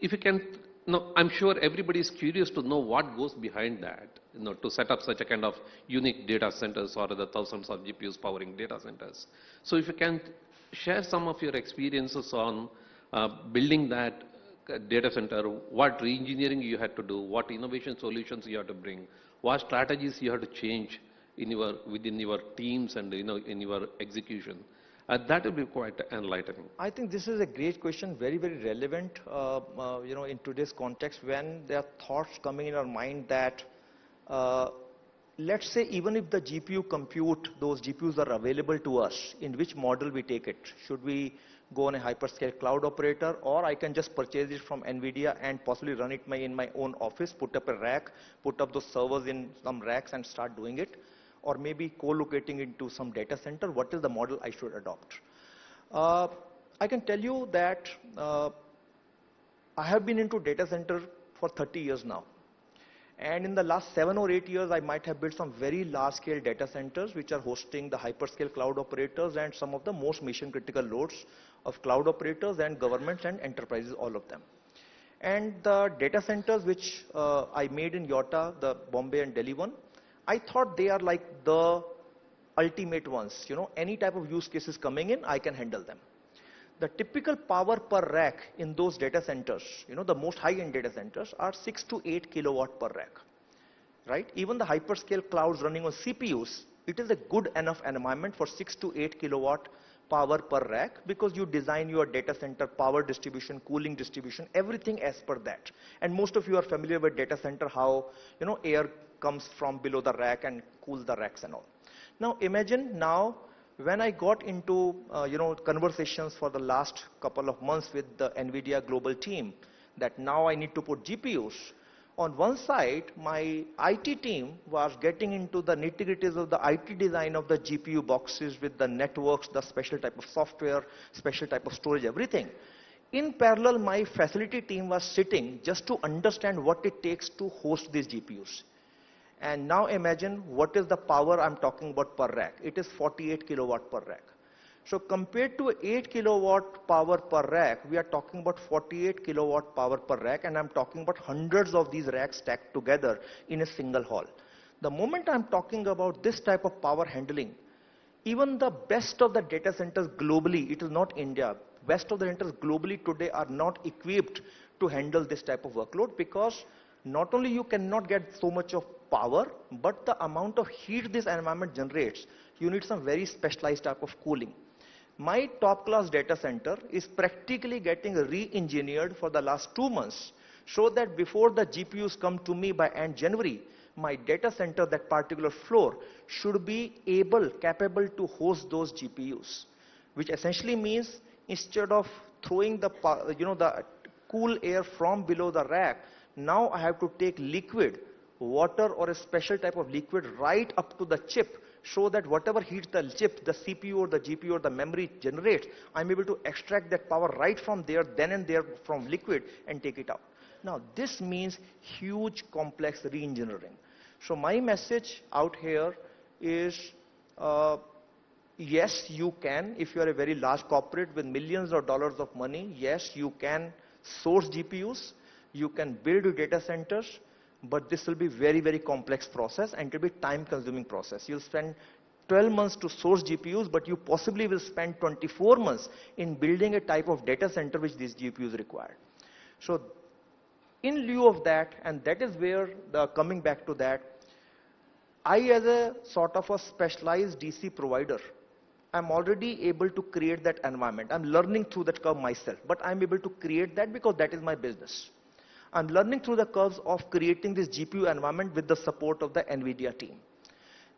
If you can, I'm sure everybody is curious to know what goes behind that, to set up such a kind of unique data centers or the thousands of GPUs powering data centers. So if you can share some of your experiences on building that data center, what re-engineering you had to do, what innovation solutions you had to bring, what strategies you have to change within your teams and in your execution. That will be quite enlightening. I think this is a great question, very, very relevant, in today's context when there are thoughts coming in our mind that, let's say even if the GPU compute, those GPUs are available to us, in which model we take it? Should we go on a hyperscale cloud operator, or I can just purchase it from NVIDIA and possibly run it in my own office, put up a rack, put up those servers in some racks and start doing it, or maybe co-locating into some data center? What is the model I should adopt? I can tell you that I have been into data center for 30 years now. And in the last 7 or 8 years, I might have built some very large-scale data centers which are hosting the hyperscale cloud operators and some of the most mission-critical loads of cloud operators and governments and enterprises, all of them. And the data centers which I made in Yotta, the Bombay and Delhi one, I thought they are like the ultimate ones. Any type of use cases coming in, I can handle them. The typical power per rack in those data centers, the most high-end data centers, are 6 to 8 kilowatt per rack, right? Even the hyperscale clouds running on CPUs, it is a good enough environment for 6 to 8 kilowatt power per rack, because you design your data center power distribution, cooling distribution, everything as per that. And most of you are familiar with data center, how air comes from below the rack and cools the racks and all. Now imagine when I got into conversations for the last couple of months with the NVIDIA global team, that now I need to put GPUs. On one side, my IT team was getting into the nitty-gritties of the IT design of the GPU boxes with the networks, the special type of software, special type of storage, everything. In parallel, my facility team was sitting just to understand what it takes to host these GPUs. And now imagine what is the power I'm talking about per rack. It is 48 kilowatt per rack. So compared to 8 kilowatt power per rack, we are talking about 48 kilowatt power per rack, and I'm talking about hundreds of these racks stacked together in a single hall. The moment I'm talking about this type of power handling, even the best of the data centers globally, it is not India, best of the centers globally today are not equipped to handle this type of workload, because not only you cannot get so much of power, but the amount of heat this environment generates, you need some very specialized type of cooling. My top class data center is practically getting re-engineered for the last 2 months, so that before the GPUs come to me by end January, my data center, that particular floor, should be capable to host those GPUs, which essentially means instead of throwing the cool air from below the rack, now I have to take liquid water or a special type of liquid right up to the chip, so that whatever heats the chip, the CPU or the GPU or the memory generates, I'm able to extract that power right from there, then and there from liquid, and take it out. Now, this means huge complex re-engineering. So my message out here is, yes, you can. If you are a very large corporate with millions of dollars of money, yes, you can source GPUs, you can build data centers, but this will be very, very complex process, and it will be time-consuming process. You'll spend 12 months to source GPUs, but you possibly will spend 24 months in building a type of data center which these GPUs require. So in lieu of that, and that is where coming back to that, I, as a sort of a specialized DC provider, I'm already able to create that environment. I'm learning through that curve myself, but I'm able to create that because that is my business. I'm learning through the curves of creating this GPU environment with the support of the NVIDIA team.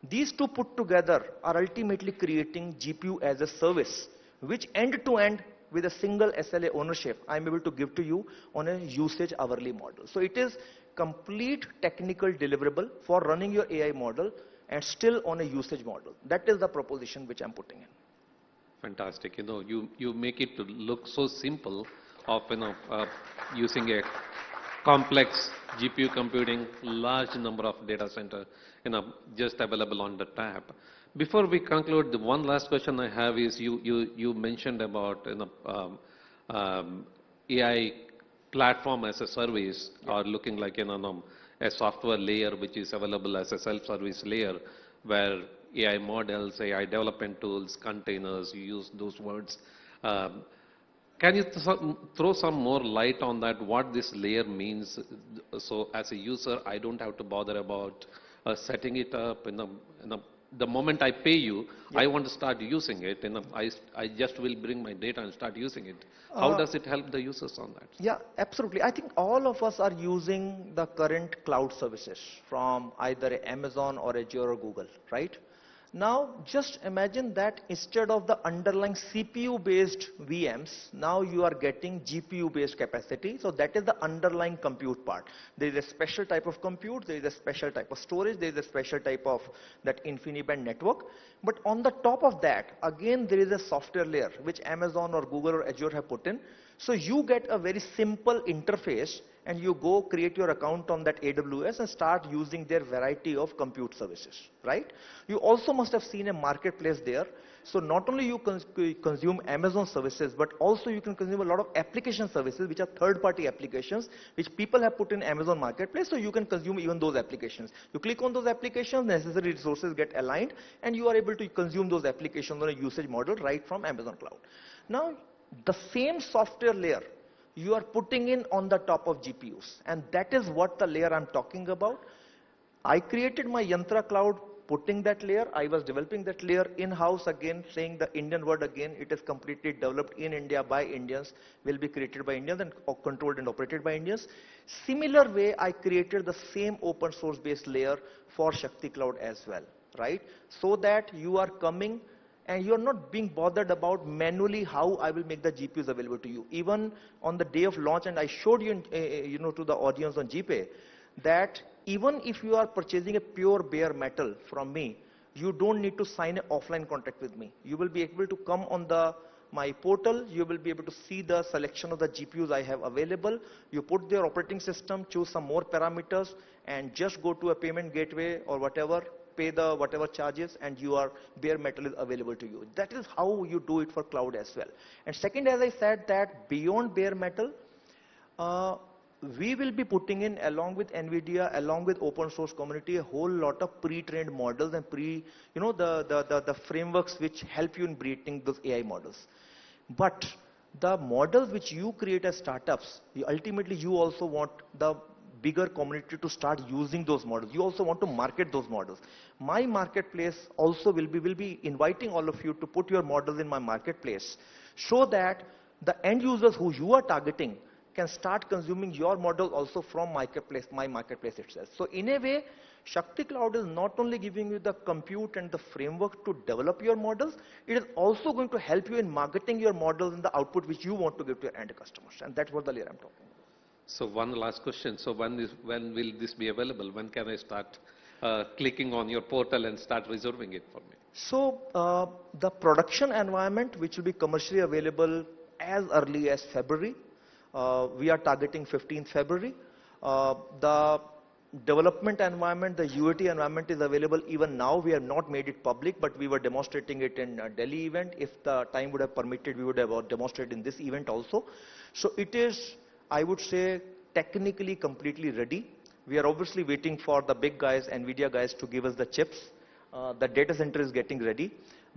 These two put together are ultimately creating GPU as a service, which end-to-end with a single SLA ownership, I'm able to give to you on a usage hourly model. So it is complete technical deliverable for running your AI model and still on a usage model. That is the proposition which I'm putting in. Fantastic. You make it to look so simple of, using a complex GPU computing, large number of data center, just available on the tab. Before we conclude, the one last question I have is, you mentioned about AI platform as a service, or looking like a software layer which is available as a self-service layer, where AI models, AI development tools, containers, you use those words. Can you throw some more light on that, what this layer means? So as a user, I don't have to bother about setting it up. The moment I pay you, I want to start using it, I just will bring my data and start using it. How does it help the users on that? Yeah, absolutely. I think all of us are using the current cloud services from either Amazon or Azure or Google, right? Now, just imagine that instead of the underlying CPU-based VMs, now you are getting GPU-based capacity. So that is the underlying compute part. There is a special type of compute, there is a special type of storage, there is a special type of that InfiniBand network. But on the top of that, again, there is a software layer, which Amazon or Google or Azure have put in. So you get a very simple interface, and you go create your account on that AWS and start using their variety of compute services, right? You also must have seen a marketplace there. So not only you consume Amazon services, but also you can consume a lot of application services, which are third-party applications, which people have put in Amazon marketplace, so you can consume even those applications. You click on those applications, necessary resources get aligned, and you are able to consume those applications on a usage model right from Amazon Cloud. Now, the same software layer you are putting in on the top of GPUs, and that is what the layer I'm talking about. I created my Yantra cloud, putting that layer. I was developing that layer in-house, again saying the Indian word again. It is completely developed in India by Indians, will be created by Indians and controlled and operated by Indians. Similar way, I created the same open source based layer for Shakti Cloud as well, right? So that you are coming and you're not being bothered about manually how I will make the GPUs available to you. Even on the day of launch, and I showed you, to the audience on GPay, that even if you are purchasing a pure bare metal from me, you don't need to sign an offline contract with me. You will be able to come on my portal, you will be able to see the selection of the GPUs I have available. You put their operating system, choose some more parameters, and just go to a payment gateway or whatever, pay the whatever charges, and your bare metal is available to you. That is how you do it for cloud as well. And second, as I said, that beyond bare metal, we will be putting in, along with NVIDIA, along with open source community, a whole lot of pre-trained models and the frameworks which help you in creating those AI models. But the models which you create as startups, ultimately you also want the bigger community to start using those models. You also want to market those models. My marketplace also will be inviting all of you to put your models in my marketplace, so that the end users who you are targeting can start consuming your model also from my marketplace itself. So in a way, Shakti Cloud is not only giving you the compute and the framework to develop your models, it is also going to help you in marketing your models and the output which you want to give to your end customers. And that's what the layer I'm talking about. So one last question. So when will this be available? When can I start clicking on your portal and start reserving it for me? So the production environment, which will be commercially available as early as February, we are targeting 15th February. The development environment, the UAT environment is available even now. We have not made it public, but we were demonstrating it in a Delhi event. If the time would have permitted, we would have demonstrated in this event also. So it is, I would say, technically completely ready. We are obviously waiting for the big guys, NVIDIA guys, to give us the chips. The data center is getting ready.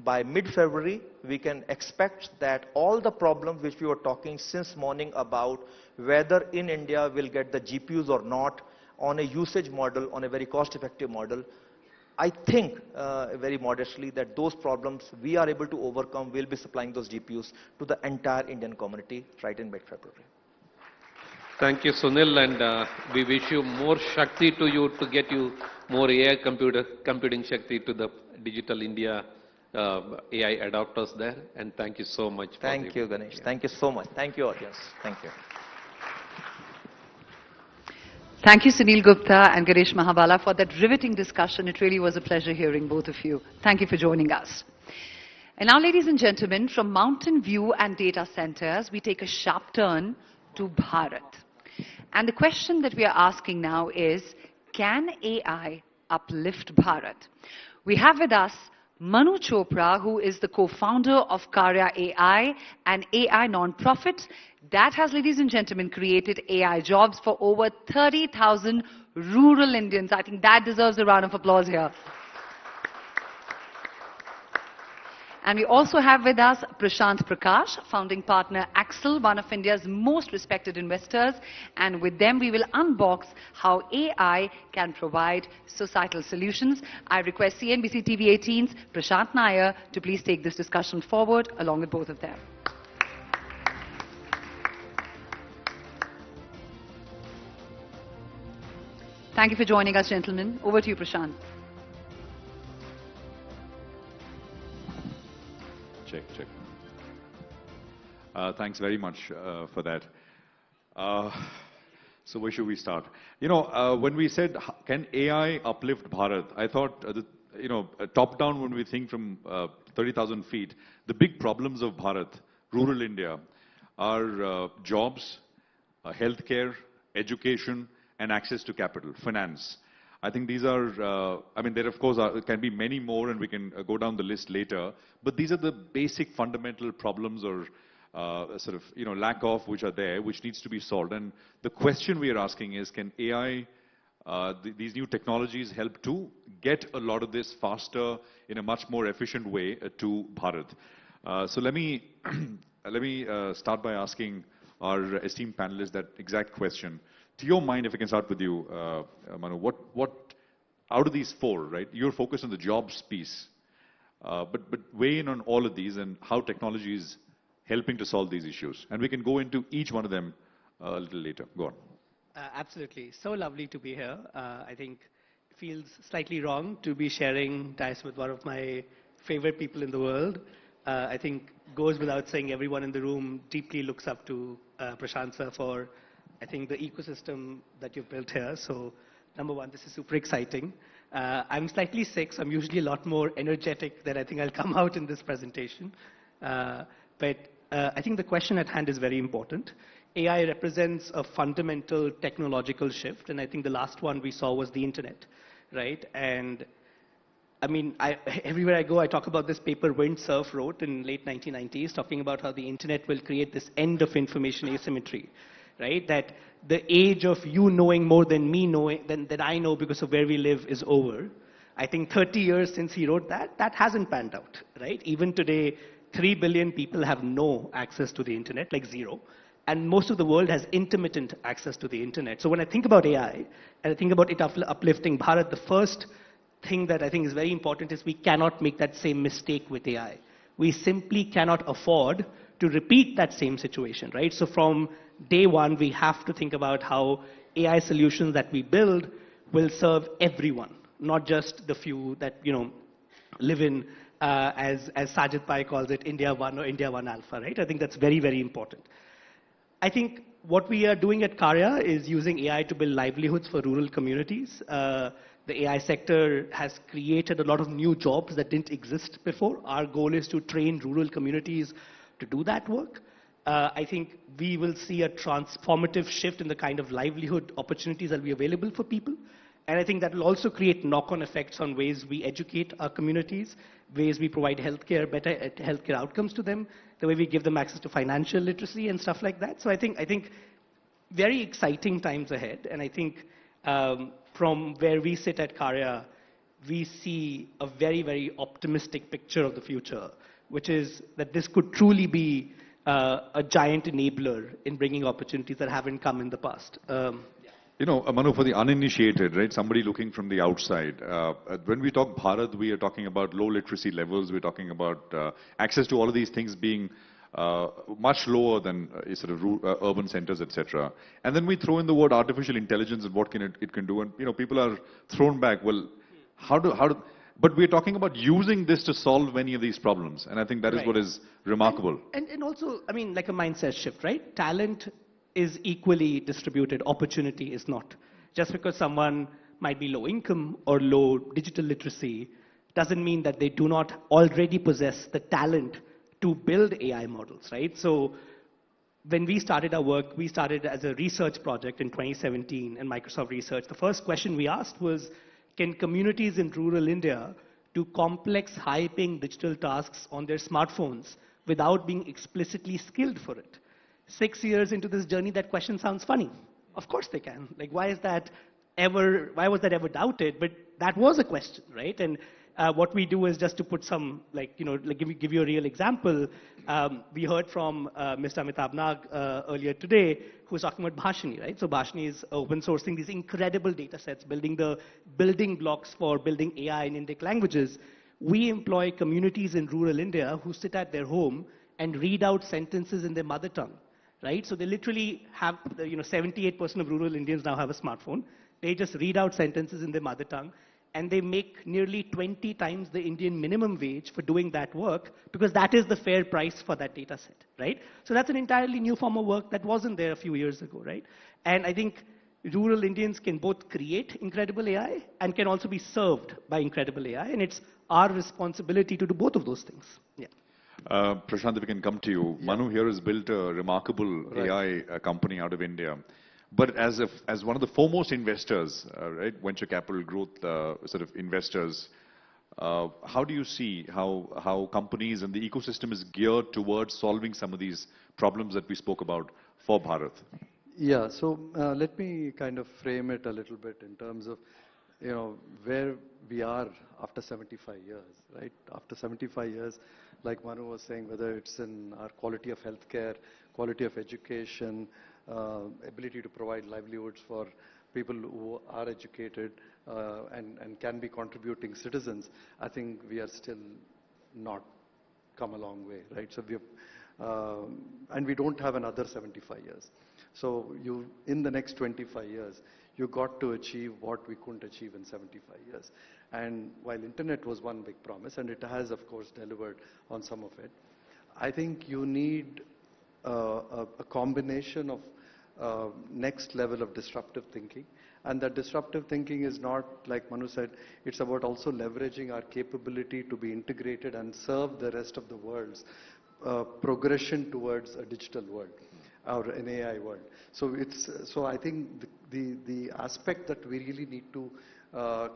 By mid-February, we can expect that all the problems which we were talking since morning about whether in India we'll get the GPUs or not on a usage model, on a very cost-effective model, I think very modestly that those problems we are able to overcome. We'll be supplying those GPUs to the entire Indian community right in mid-February. Thank you, Sunil, and we wish you more Shakti to you to get you more AI computing Shakti to the Digital India AI adopters there. And thank you so much. Thank you, Ganesh. Thank you so much. Thank you, audience. Thank you. Thank you, Sunil Gupta and Ganesh Mahabala, for that riveting discussion. It really was a pleasure hearing both of you. Thank you for joining us. And now, ladies and gentlemen, from Mountain View and data centers, we take a sharp turn to Bharat. And the question that we are asking now is, can AI uplift Bharat? We have with us Manu Chopra, who is the co-founder of Karya AI, an AI non-profit that has, ladies and gentlemen, created AI jobs for over 30,000 rural Indians. I think that deserves a round of applause here. And we also have with us Prashant Prakash, founding partner Axel, one of India's most respected investors. And with them, we will unbox how AI can provide societal solutions. I request CNBC-TV18's Prashant Nair to please take this discussion forward along with both of them. Thank you for joining us, gentlemen. Over to you, Prashant. Check. Thanks very much for that. So where should we start? You know, when we said, can AI uplift Bharat, I thought, top down when we think from 30,000 feet, the big problems of Bharat, rural India, are jobs, healthcare, education, and access to capital, finance. I think these are, there of course can be many more and we can go down the list later, but these are the basic fundamental problems or lack of which are there, which needs to be solved. And the question we are asking is, can AI, these new technologies help to get a lot of this faster in a much more efficient way to Bharat? So let me start by asking our esteemed panelists that exact question. To your mind, if I can start with you, Manu, what out of these four, right? You're focused on the jobs piece, but weigh in on all of these and how technology is helping to solve these issues. And we can go into each one of them a little later. Go on. Absolutely. So lovely to be here. I think it feels slightly wrong to be sharing dice with one of my favorite people in the world. I think goes without saying everyone in the room deeply looks up to Prashant sir for, I think, the ecosystem that you've built here. So, number one, this is super exciting. I'm slightly sick, so I'm usually a lot more energetic than I think I'll come out in this presentation. But I think the question at hand is very important. AI represents a fundamental technological shift, and I think the last one we saw was the internet, right? And I mean, everywhere I go, I talk about this paper Windsurf wrote in late 1990s, talking about how the internet will create this end of information asymmetry. Right? That the age of you knowing more than me knowing, than I know because of where we live is over. I think 30 years since he wrote that, that hasn't panned out, right? Even today, 3 billion people have no access to the internet, like zero. And most of the world has intermittent access to the internet. So when I think about AI, and I think about it uplifting Bharat, the first thing that I think is very important is we cannot make that same mistake with AI. We simply cannot afford to repeat that same situation, right? So from day one, we have to think about how AI solutions that we build will serve everyone, not just the few that, live in, as Sajid Pai calls it, India 1 or India 1 Alpha, right? I think that's very, very important. I think what we are doing at Karya is using AI to build livelihoods for rural communities. The AI sector has created a lot of new jobs that didn't exist before. Our goal is to train rural communities to do that work. I think we will see a transformative shift in the kind of livelihood opportunities that will be available for people. And I think that will also create knock-on effects on ways we educate our communities, ways we provide healthcare, better healthcare outcomes to them, the way we give them access to financial literacy and stuff like that. So I think very exciting times ahead. And I think from where we sit at Karya, we see a very, very optimistic picture of the future, which is that this could truly be a giant enabler in bringing opportunities that haven't come in the past. You know, Manu, for the uninitiated, right, somebody looking from the outside, when we talk Bharat, we are talking about low literacy levels, we're talking about access to all of these things being much lower than sort of urban centers, etc. And then we throw in the word artificial intelligence and what it can do, and you know, people are thrown back. Well, but we're talking about using this to solve many of these problems, and I think that is what is remarkable. And also, I mean, like a mindset shift, right? Talent is equally distributed, opportunity is not. Just because someone might be low income or low digital literacy doesn't mean that they do not already possess the talent to build AI models, right? So when we started our work, we started as a research project in 2017 in Microsoft Research. The first question we asked was, can communities in rural India do complex, high-paying digital tasks on their smartphones without being explicitly skilled for it? 6 years into this journey, that question sounds funny. Of course they can. Like, why was that ever doubted? But that was a question, right? And what we do is just to put some, give you a real example. We heard from Mr. Amitabh Nag earlier today, who was talking about Bhashini, right? So Bhashini is open sourcing these incredible data sets, building the building blocks for building AI in Indic languages. We employ communities in rural India who sit at their home and read out sentences in their mother tongue. Right? So they literally have, 78% of rural Indians now have a smartphone. They just read out sentences in their mother tongue, and they make nearly 20 times the Indian minimum wage for doing that work, because that is the fair price for that data set, right? So that's an entirely new form of work that wasn't there a few years ago, right? And I think rural Indians can both create incredible AI and can also be served by incredible AI, and it's our responsibility to do both of those things. Yeah. Prashant, if we can come to you. Yeah. Manu here has built a remarkable AI company out of India. But as one of the foremost investors, right, venture capital growth sort of investors, how do you see how companies and the ecosystem is geared towards solving some of these problems that we spoke about for Bharat? Yeah, so let me kind of frame it a little bit in terms of, where we are after 75 years, right? After 75 years, like Manu was saying, whether it's in our quality of healthcare, quality of education, ability to provide livelihoods for people who are educated and can be contributing citizens, I think we are still not come a long way, right? So and we don't have another 75 years. So in the next 25 years, you got to achieve what we couldn't achieve in 75 years. And while internet was one big promise, and it has, of course, delivered on some of it, I think you need a combination of next level of disruptive thinking. And that disruptive thinking is not, like Manu said, it's about also leveraging our capability to be integrated and serve the rest of the world's progression towards a digital world or an AI world. So I think the aspect that we really need to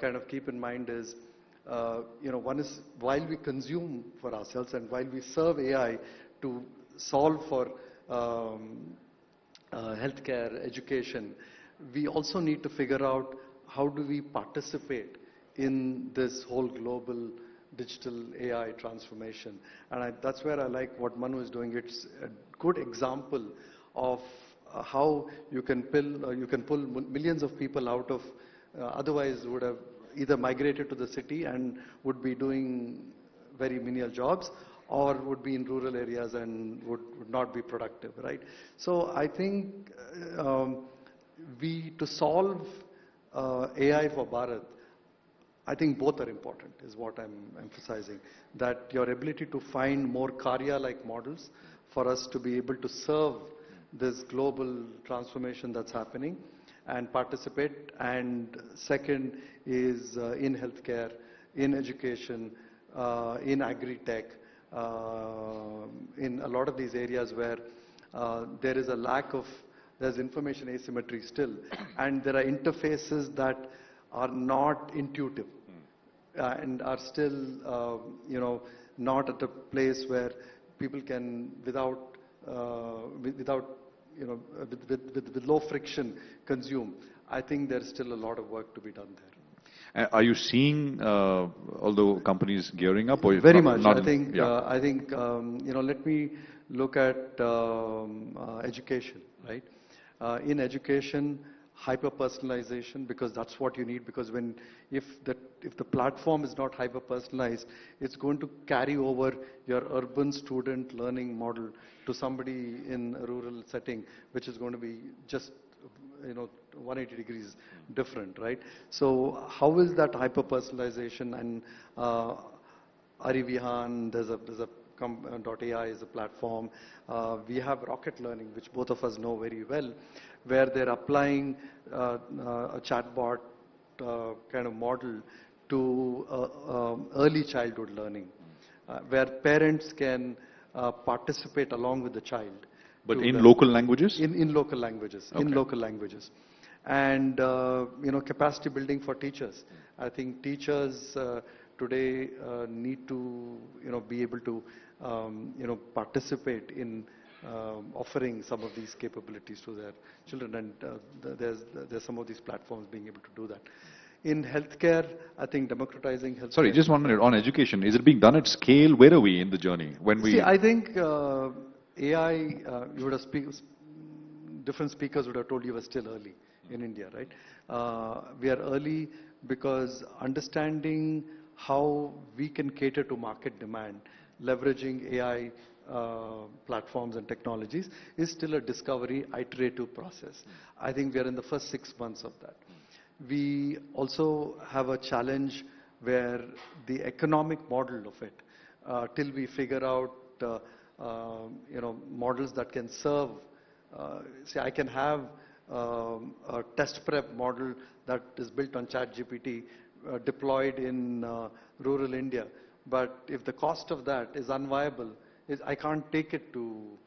kind of keep in mind is, one is while we consume for ourselves and while we serve AI to solve for healthcare, education, we also need to figure out how do we participate in this whole global digital AI transformation. And that's where I like what Manu is doing. It's a good example of how you can pull millions of people out of otherwise would have either migrated to the city and would be doing very menial jobs, or would be in rural areas and would not be productive, right? So I think to solve AI for Bharat, I think both are important, is what I'm emphasizing. That your ability to find more Karya-like models for us to be able to serve this global transformation that's happening and participate. And second is in healthcare, in education, in agri-tech, in a lot of these areas where there is a lack of, there's information asymmetry still, and there are interfaces that are not intuitive and are still, not at a place where people can, without with low friction, consume. I think there's still a lot of work to be done there. Are you seeing, although companies gearing up, or very not, much? Not I think let me look at education, right? In education, hyper-personalization, because that's what you need. Because if the platform is not hyper-personalized, it's going to carry over your urban student learning model to somebody in a rural setting, which is going to be just 180 degrees different, right? So how is that hyper-personalization? And Arivihan, there's a .ai is a platform. We have Rocket Learning, which both of us know very well, where they're applying a chatbot kind of model to early childhood learning, where parents can participate along with the child. But in local languages? In local languages. Okay. In local languages. And, capacity building for teachers. I think teachers today need to, be able to, participate in offering some of these capabilities to their children. And there's some of these platforms being able to do that. In healthcare, I think democratizing healthcare. Sorry, just 1 minute. On education, is it being done at scale? Where are we in the journey? See, I think AI, you would have different speakers would have told you we're still early in India, right? We are early because understanding how we can cater to market demand, leveraging AI platforms and technologies is still a discovery, iterative process. I think we are in the first 6 months of that. We also have a challenge where the economic model of it, till we figure out models that can serve. See, I can have a test prep model that is built on ChatGPT deployed in rural India, but if the cost of that is unviable, I can't take it to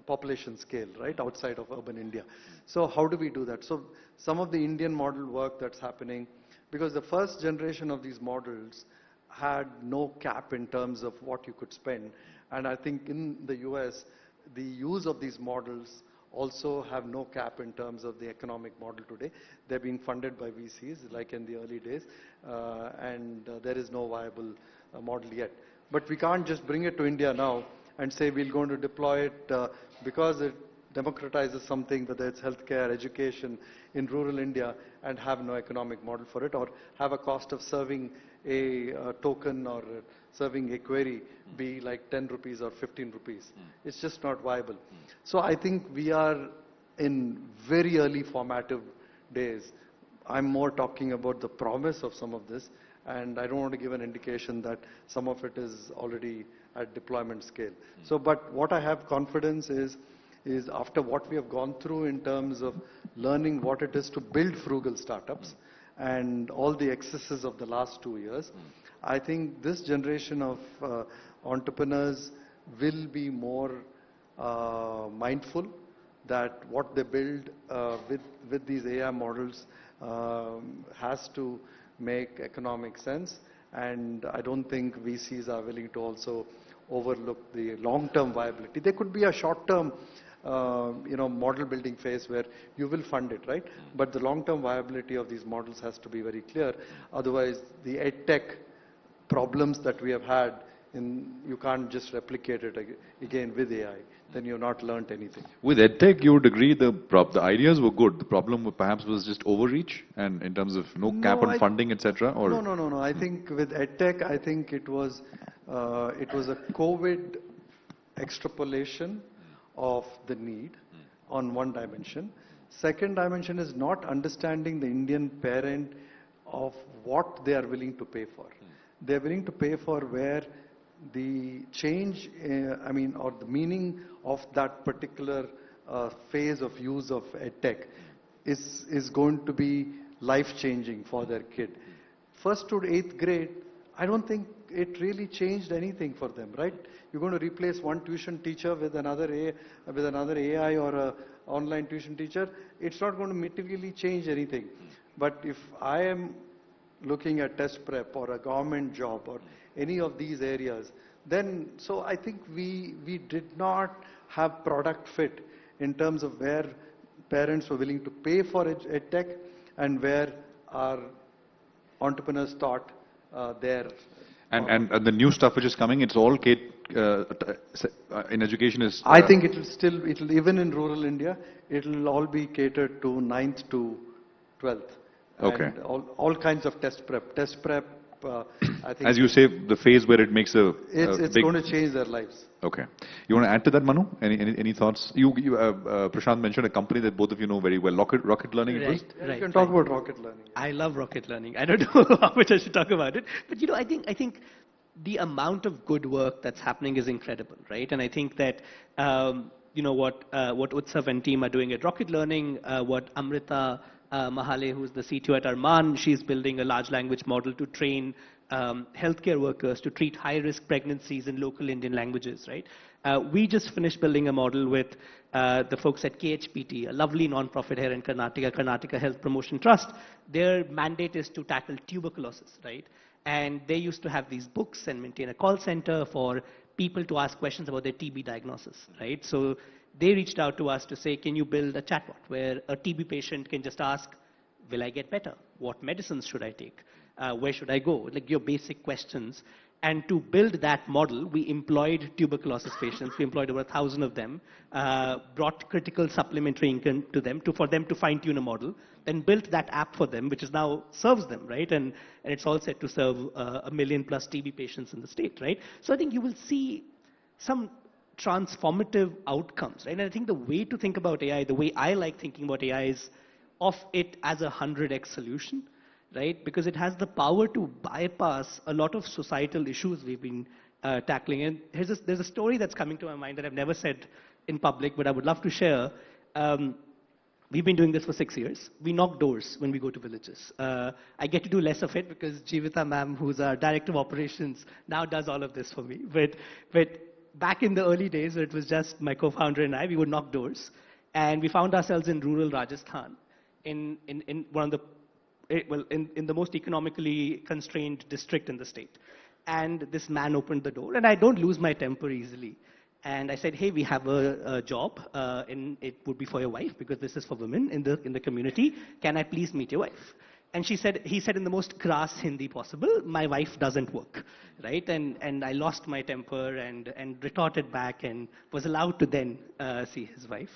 population scale, right, outside of urban India. So how do we do that? So some of the Indian model work that's happening, because the first generation of these models had no cap in terms of what you could spend. And I think in the US, the use of these models also have no cap in terms of the economic model today. They're being funded by VCs, like in the early days, and there is no viable model yet. But we can't just bring it to India now and say we're going to deploy it because it democratizes something, whether it's healthcare, education in rural India, and have no economic model for it, or have a cost of serving a token or serving a query be like 10 rupees or 15 rupees. It's just not viable. So I think we are in very early formative days. I'm more talking about the promise of some of this, and I don't want to give an indication that some of it is already at deployment scale. So, but what I have confidence is after what we have gone through in terms of learning what it is to build frugal startups and all the excesses of the last 2 years, I think this generation of entrepreneurs will be more mindful that what they build with these AI models has to make economic sense, and I don't think VCs are willing to also overlook the long-term viability. There could be a short-term model building phase where you will fund it, right? But the long-term viability of these models has to be very clear. Otherwise, the edtech problems that we have had, you can't just replicate it again with AI. Then you've not learned anything. With EdTech, you would agree the ideas were good. The problem perhaps was just overreach, and in terms of no cap on funding, etc. Or No. I think with EdTech, I think it was a COVID extrapolation of the need on one dimension. Second dimension is not understanding the Indian parent of what they are willing to pay for. They are willing to pay for where the change, I mean, or the meaning of that particular phase of use of EdTech is going to be life-changing for their kid. First to 8th grade, I don't think it really changed anything for them, right? You're going to replace one tuition teacher with another AI or a online tuition teacher. It's not going to materially change anything. But if I am looking at test prep or a government job or any of these areas, then so I think we did not have product fit in terms of where parents were willing to pay for EdTech and where our entrepreneurs thought their And the new stuff which is coming, it's all in education is... I think it'll even in rural India, it'll all be catered to 9th to 12th. Okay. And all kinds of test prep. I think... As you say, the phase where it makes it's big... going to change their lives. Okay. You want to add to that, Manu? Any thoughts? Prashant mentioned a company that both of you know very well, Rocket Learning. Right, You can talk about Rocket Learning. I love Rocket Learning. I don't know how much I should talk about it, but I think the amount of good work that's happening is incredible, right? And I think that what Utsav and team are doing at Rocket Learning, what Amrita Mahale, who's the CTO at Arman, she's building a large language model to train healthcare workers to treat high-risk pregnancies in local Indian languages, right? We just finished building a model with the folks at KHPT, a lovely non-profit here in Karnataka Health Promotion Trust. Their mandate is to tackle tuberculosis, right? And they used to have these books and maintain a call center for people to ask questions about their TB diagnosis, right? So they reached out to us to say, can you build a chatbot where a TB patient can just ask, will I get better? What medicines should I take? Where should I go? Like your basic questions. And to build that model, we employed tuberculosis patients. We employed over 1,000 of them, brought critical supplementary income to them for them to fine-tune a model, then built that app for them, which is now serves them, right? And it's all set to serve 1 million plus TB patients in the state, right? So I think you will see some transformative outcomes, right? And I think the way to think about AI, the way I like thinking about AI is of it as a 100x solution, right? Because it has the power to bypass a lot of societal issues we've been tackling. And there's a story that's coming to my mind that I've never said in public, but I would love to share. We've been doing this for 6 years. We knock doors when we go to villages. I get to do less of it because Jeevita ma'am, who's our director of operations, now does all of this for me. But back in the early days, where it was just my co-founder and I, we would knock doors. And we found ourselves in rural Rajasthan, in one of the in the most economically constrained district in the state. And this man opened the door, and I don't lose my temper easily. And I said, hey, we have a job, and it would be for your wife, because this is for women in the community. Can I please meet your wife? And he said in the most crass Hindi possible, my wife doesn't work, right? And I lost my temper and retorted back and was allowed to then see his wife.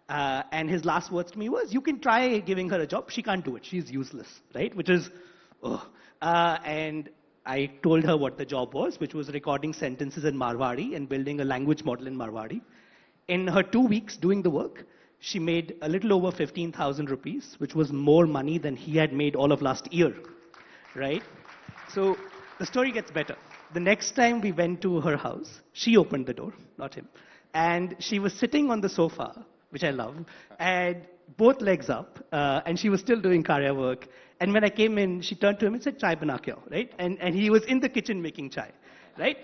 And his last words to me was, you can try giving her a job. She can't do it. She's useless, right? Which is, and I told her what the job was, which was recording sentences in Marwari and building a language model in Marwari. In her 2 weeks doing the work, she made a little over 15,000 rupees, which was more money than he had made all of last year, right? So the story gets better. The next time we went to her house, she opened the door, not him. And she was sitting on the sofa, which I love, and both legs up, and she was still doing karya work. And when I came in, she turned to him and said, chai bana ke aao, right? And he was in the kitchen making chai, right?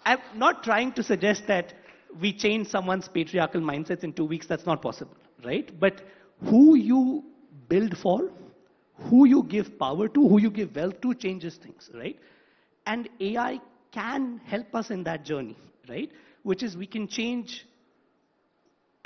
I'm not trying to suggest that we change someone's patriarchal mindsets in 2 weeks. That's not possible, right? But who you build for, who you give power to, who you give wealth to changes things, right? And AI can help us in that journey, right? Which is we can change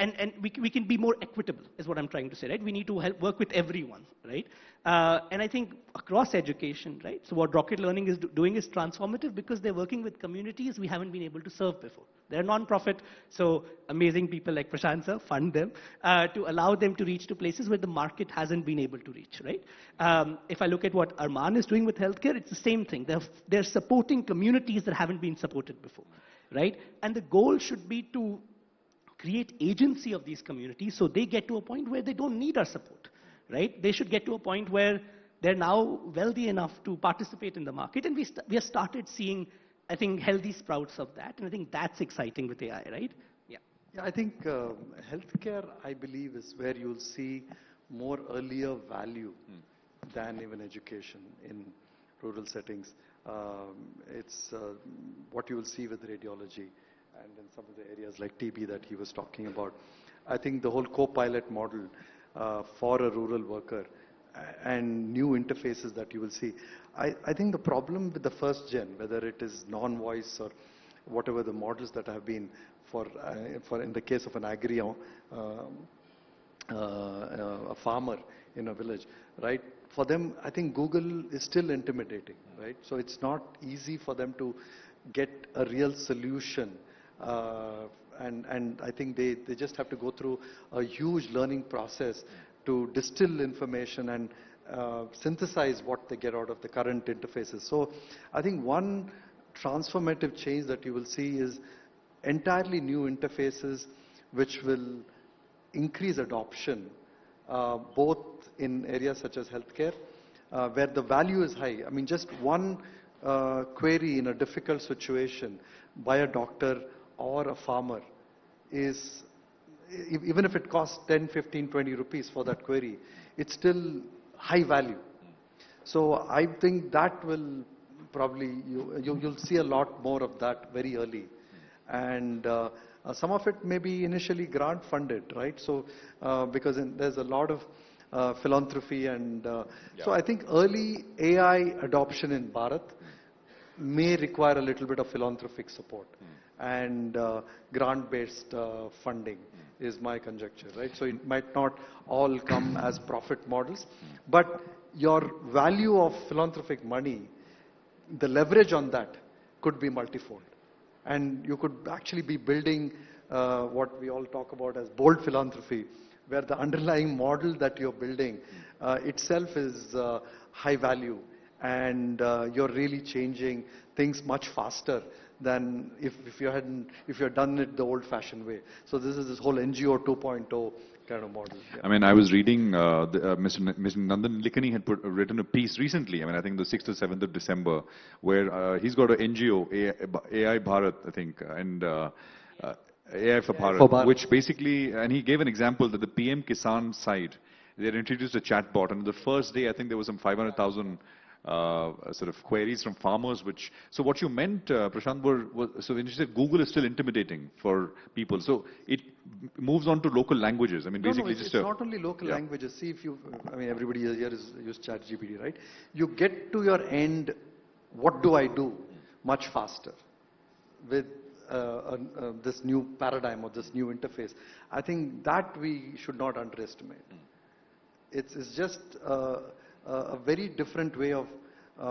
and we can be more equitable, is what I'm trying to say, right? We need to help work with everyone, right? And I think across education, right? So what Rocket Learning is doing is transformative because they're working with communities we haven't been able to serve before. They're non-profit, so amazing people like Prashant sir fund them to allow them to reach to places where the market hasn't been able to reach, right? If I look at what Arman is doing with healthcare, it's the same thing. They're supporting communities that haven't been supported before, right? And the goal should be to create agency of these communities so they get to a point where they don't need our support, right? They should get to a point where they're now wealthy enough to participate in the market. And we have started seeing I think, healthy sprouts of that. And I think that's exciting with AI, right? Yeah. Yeah, I think healthcare, I believe, is where you'll see more earlier value than even education in rural settings. It's what you will see with radiology and in some of the areas like TB that he was talking about. I think the whole co-pilot model for a rural worker and new interfaces that you will see. I think the problem with the first gen, whether it is non-voice or whatever the models that have been for in the case of an a farmer in a village, right? For them, I think Google is still intimidating, right? So it's not easy for them to get a real solution. And I think they just have to go through a huge learning process to distill information and synthesize what they get out of the current interfaces. So I think one transformative change that you will see is entirely new interfaces which will increase adoption, both in areas such as healthcare, where the value is high. I mean, just one query in a difficult situation by a doctor or a farmer is, even if it costs 10, 15, 20 rupees for that query, it's still high value. So I think that will probably, you'll see a lot more of that very early. And some of it may be initially grant funded, right? So because there's a lot of philanthropy and so I think early AI adoption in Bharat may require a little bit of philanthropic support and grant-based funding is my conjecture, right? So it might not all come as profit models, but your value of philanthropic money, the leverage on that could be multifold. And you could actually be building what we all talk about as bold philanthropy, where the underlying model that you're building itself is high value, and you're really changing things much faster than if you had done it the old-fashioned way. So this is this whole NGO 2.0 kind of model. Yeah. I mean, I was reading Mr. Nandan Likani had written a piece recently, I mean, I think the 6th or 7th of December, where he's got an NGO, AI Bharat, I think, and AI for Bharat, which basically, and he gave an example that the PM Kisan site, they had introduced a chatbot, and the first day, I think there was some 500,000 sort of queries from farmers, which, so what you meant, Prashant, was, so when you said Google is still intimidating for people, so it moves on to local languages. I mean, basically it's not only local languages. See, if you, I mean, everybody here is use ChatGPT, right? You get to your end, what do I do, much faster with this new paradigm or this new interface. I think that we should not underestimate. It's just a very different way of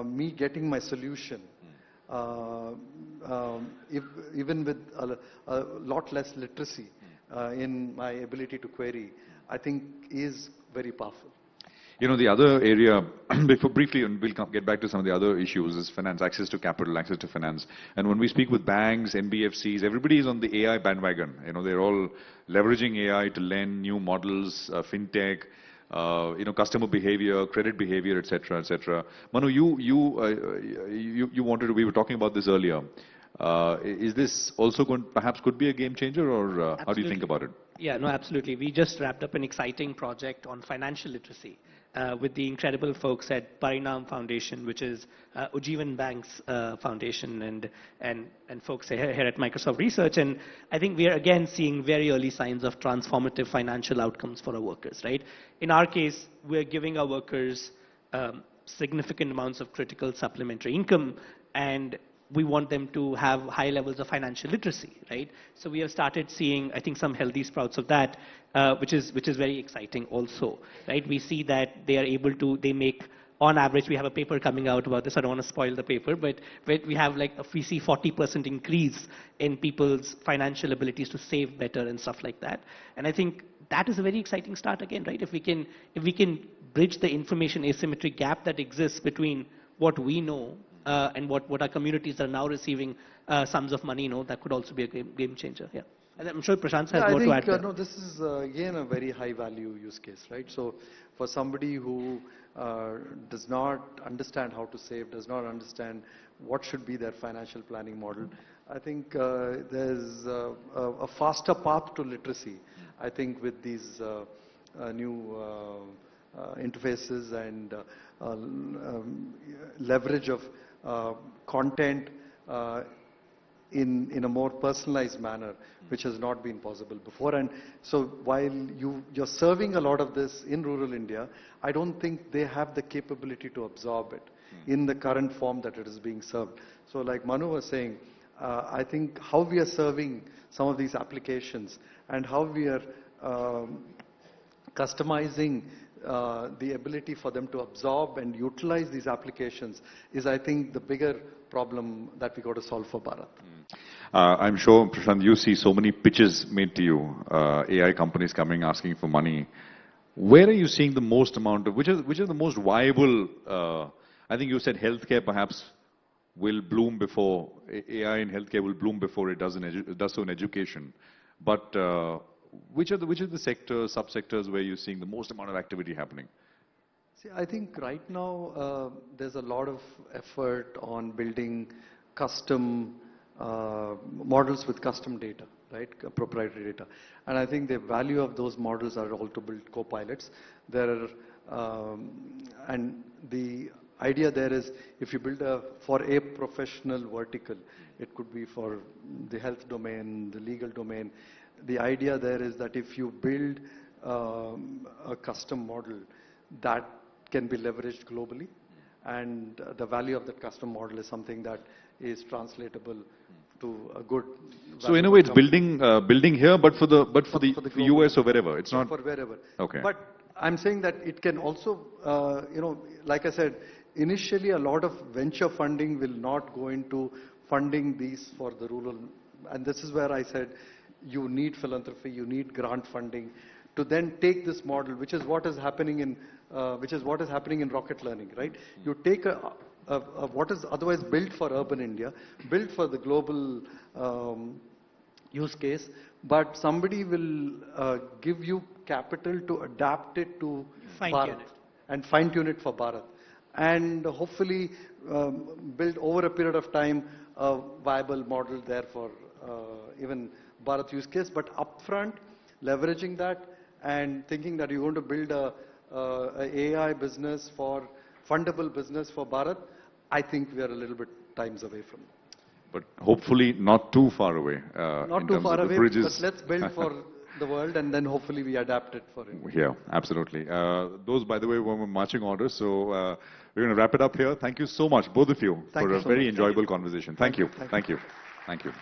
me getting my solution, even with a lot less literacy in my ability to query, I think is very powerful. You know, the other area, before briefly, and we'll get back to some of the other issues, is finance, access to capital, access to finance. And when we speak with banks, NBFCs, everybody is on the AI bandwagon. You know, they're all leveraging AI to lend new models, fintech, you know, customer behavior, credit behavior, etc., etc. Manu, you wanted to, we were talking about this earlier. Is this also going, perhaps could be a game changer, or how do you think about it? Yeah, no, absolutely. We just wrapped up an exciting project on financial literacy with the incredible folks at Parinam Foundation, which is Ujjivan Bank's foundation, and folks here at Microsoft Research. And I think we are again seeing very early signs of transformative financial outcomes for our workers, right? In our case, we're giving our workers significant amounts of critical supplementary income, and we want them to have high levels of financial literacy, right? So we have started seeing, I think, some healthy sprouts of that, which is very exciting also, right? We see that they are able to, they make, on average, we have a paper coming out about this. I don't want to spoil the paper, but we have like, we see 40% increase in people's financial abilities to save better and stuff like that. And I think that is a very exciting start again, right? If we can bridge the information asymmetry gap that exists between what we know and what our communities are now receiving sums of money, that could also be a game changer. Yeah. And I'm sure Prashant has Yeah, I more to add think, there. no, this is again a very high value use case, right? So for somebody who does not understand how to save, does not understand what should be their financial planning model, I think there's a faster path to literacy, I think, with these new interfaces and leverage of content in a more personalized manner, which has not been possible before. And so while you're serving a lot of this in rural India, I don't think they have the capability to absorb it in the current form that it is being served. So like Manu was saying, I think how we are serving some of these applications and how we are customizing the ability for them to absorb and utilize these applications is, I think, the bigger problem that we got to solve for Bharat. I'm sure, Prashant, you see so many pitches made to you, AI companies coming asking for money. Where are you seeing the most amount of, which are the most viable, I think you said healthcare perhaps will bloom before, AI in healthcare will bloom before it does so in education. But which are the sectors, subsectors where you're seeing the most amount of activity happening? See, I think right now there's a lot of effort on building custom models with custom data, right, proprietary data. And I think the value of those models are all to build co-pilots. There are, and the idea there is if you build for a professional vertical, it could be for the health domain, the legal domain. The idea there is that if you build a custom model, that can be leveraged globally, and the value of that custom model is something that is translatable to a good. So in a way, it's building here, but for the US or wherever. It's not for wherever. Okay. But I'm saying that it can also, like I said, initially a lot of venture funding will not go into funding these for the rural, and this is where I said you need philanthropy, you need grant funding to then take this model, which is what is happening in rocket learning, right? You take what is otherwise built for urban India, built for the global use case, but somebody will give you capital to adapt it to Bharat and fine-tune it for Bharat, and hopefully build over a period of time a viable model there for even Bharat use case. But upfront, leveraging that and thinking that you're going to build a AI business for fundable business for Bharat, I think we are a little bit times away from it. But hopefully not too far away. Not too far away, but let's build for the world and then hopefully we adapt it for India. Yeah, absolutely. Those, by the way, were my marching orders. So we're going to wrap it up here. Thank you so much, both of you, for a very enjoyable conversation. Thank you. Thank you. Thank you.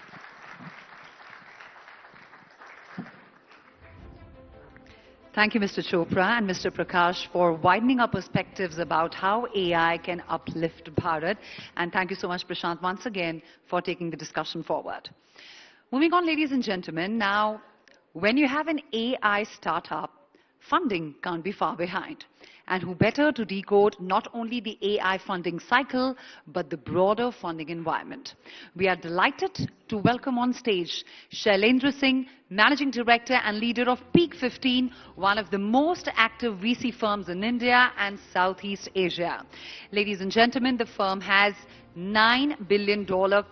Thank you, Mr. Chopra and Mr. Prakash, for widening our perspectives about how AI can uplift Bharat. And thank you so much, Prashant, once again, for taking the discussion forward. Moving on, ladies and gentlemen, now, when you have an AI startup, funding can't be far behind. And who better to decode not only the AI funding cycle, but the broader funding environment. We are delighted to welcome on stage Shailendra Singh, Managing Director and leader of Peak 15, one of the most active VC firms in India and Southeast Asia. Ladies and gentlemen, the firm has $9 billion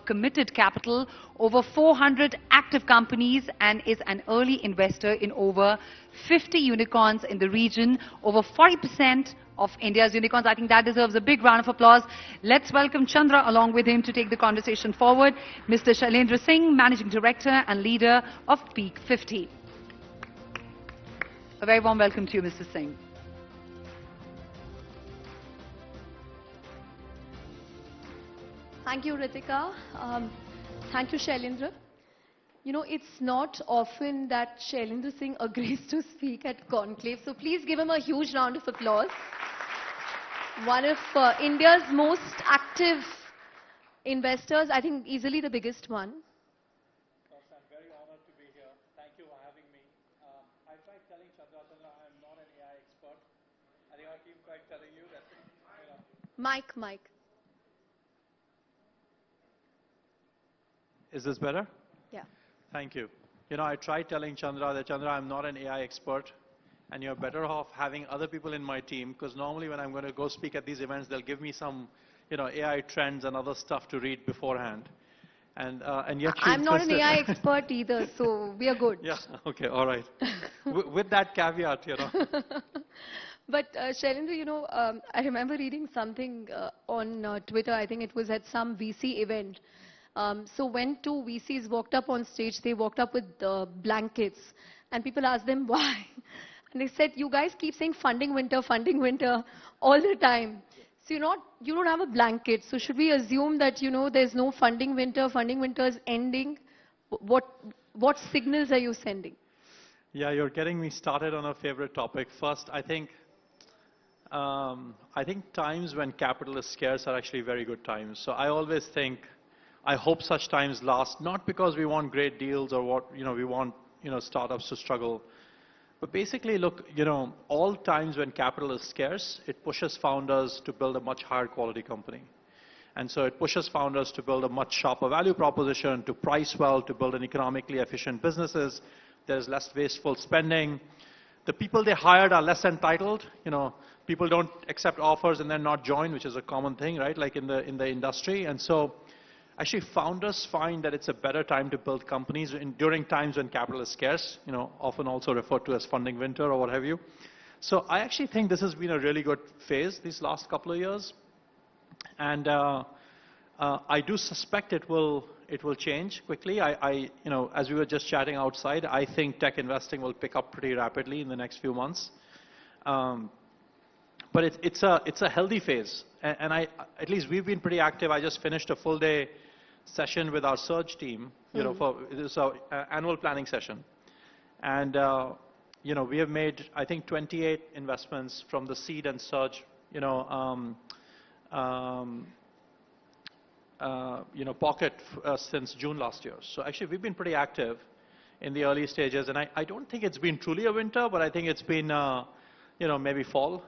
committed capital, over 400 active companies, and is an early investor in over 50 unicorns in the region, over 40% of India's unicorns. I think that deserves a big round of applause. Let's welcome Chandra along with him to take the conversation forward. Mr. Shailendra Singh, Managing Director and leader of Peak 15. A very warm welcome to you, Mr. Singh. Thank you, Ritika. Thank you, Shailendra. You know, it's not often that Shailendra Singh agrees to speak at Conclave, so please give him a huge round of applause. One of India's most active investors, I think easily the biggest one. I'm very honored to be here. Thank you for having me. I tried telling Chandra I'm not an AI expert. I think I keep telling you that. Mike. Is this better? Yeah. Thank you. I tried telling Chandra that, Chandra, I'm not an AI expert, and you're better off having other people in my team, because normally when I'm going to go speak at these events, they'll give me some, AI trends and other stuff to read beforehand. And yet she I'm not an insisted. AI expert either, so we are good. Yeah, okay, all right. With that caveat, But Shailendra, I remember reading something on Twitter. I think it was at some VC event. So when two VCs walked up on stage, they walked up with blankets, and people asked them why. And they said, "You guys keep saying funding winter all the time. So you don't have a blanket. So should we assume that there's no funding winter is ending? What signals are you sending?" Yeah, you're getting me started on a favorite topic. First, I think times when capital is scarce are actually very good times. So I always think, I hope such times last, not because we want great deals or we want startups to struggle. But basically, look, all times when capital is scarce, it pushes founders to build a much higher quality company. And so it pushes founders to build a much sharper value proposition, to price well, to build an economically efficient businesses. There's less wasteful spending. The people they hired are less entitled. People don't accept offers and then not join, which is a common thing, right? Like in the industry. And so actually founders find that it's a better time to build companies during times when capital is scarce, often also referred to as funding winter or what have you. So I actually think this has been a really good phase these last couple of years. And I do suspect it will change quickly. As we were just chatting outside, I think tech investing will pick up pretty rapidly in the next few months. But it's a healthy phase, and at least we've been pretty active. I just finished a full day session with our Surge team, for this annual planning session, and we have made, I think, 28 investments from the seed and Surge, pocket since June last year. So actually, we've been pretty active in the early stages, and I don't think it's been truly a winter, but I think it's been maybe fall,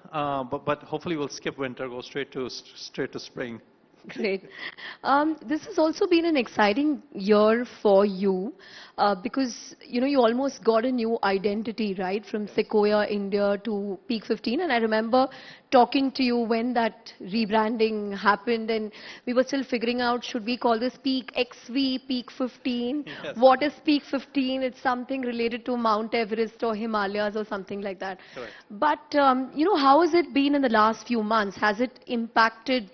but hopefully we'll skip winter, go straight to spring. Great. This has also been an exciting year for you because you almost got a new identity, right, from Sequoia India to Peak 15. And I remember talking to you when that rebranding happened, and we were still figuring out, should we call this Peak XV, Peak 15? Yes. What is Peak 15? It's something related to Mount Everest or Himalayas or something like that. Correct. But how has it been in the last few months? Has it impacted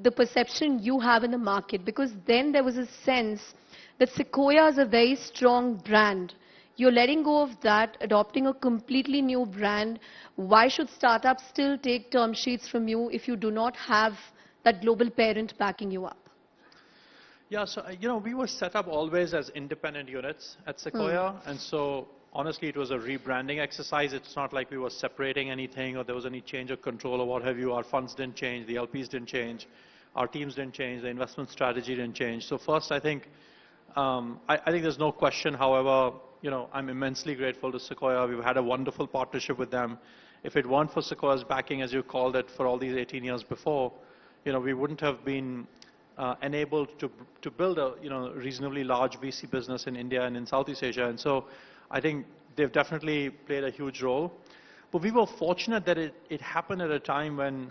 the perception you have in the market? Because then there was a sense that Sequoia is a very strong brand. You're letting go of that, adopting a completely new brand. Why should startups still take term sheets from you if you do not have that global parent backing you up? Yeah, so we were set up always as independent units at Sequoia, and so honestly, it was a rebranding exercise. It's not like we were separating anything or there was any change of control or what have you. Our funds didn't change, the LPs didn't change, our teams didn't change, the investment strategy didn't change. So first, I think there's no question. However, I'm immensely grateful to Sequoia. We've had a wonderful partnership with them. If it weren't for Sequoia's backing, as you called it, for all these 18 years before, we wouldn't have been enabled to build a reasonably large VC business in India and in Southeast Asia. And so I think they've definitely played a huge role. But we were fortunate that it happened at a time when,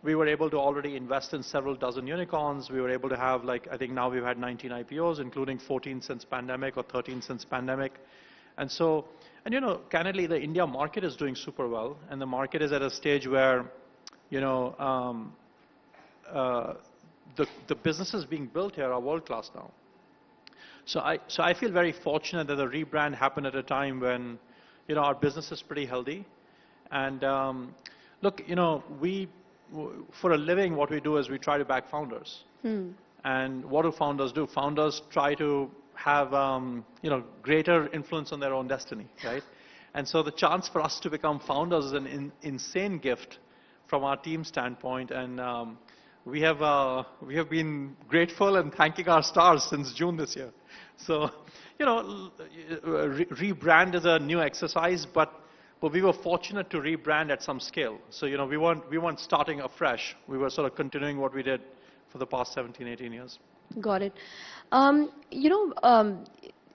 we were able to already invest in several dozen unicorns. We were able to have, I think now we've had 19 IPOs, including 14 since pandemic or 13 since pandemic. And so, candidly, the India market is doing super well. And the market is at a stage where, the businesses being built here are world-class now. So I feel very fortunate that the rebrand happened at a time when, our business is pretty healthy. And look, for a living, what we do is we try to back founders. And what do founders do? Founders try to have, greater influence on their own destiny, right? And so the chance for us to become founders is an insane gift from our team standpoint. And we have been grateful and thanking our stars since June this year. So, rebrand is a new exercise, but we were fortunate to rebrand at some scale. So, we weren't starting afresh. We were sort of continuing what we did for the past 17, 18 years. Got it.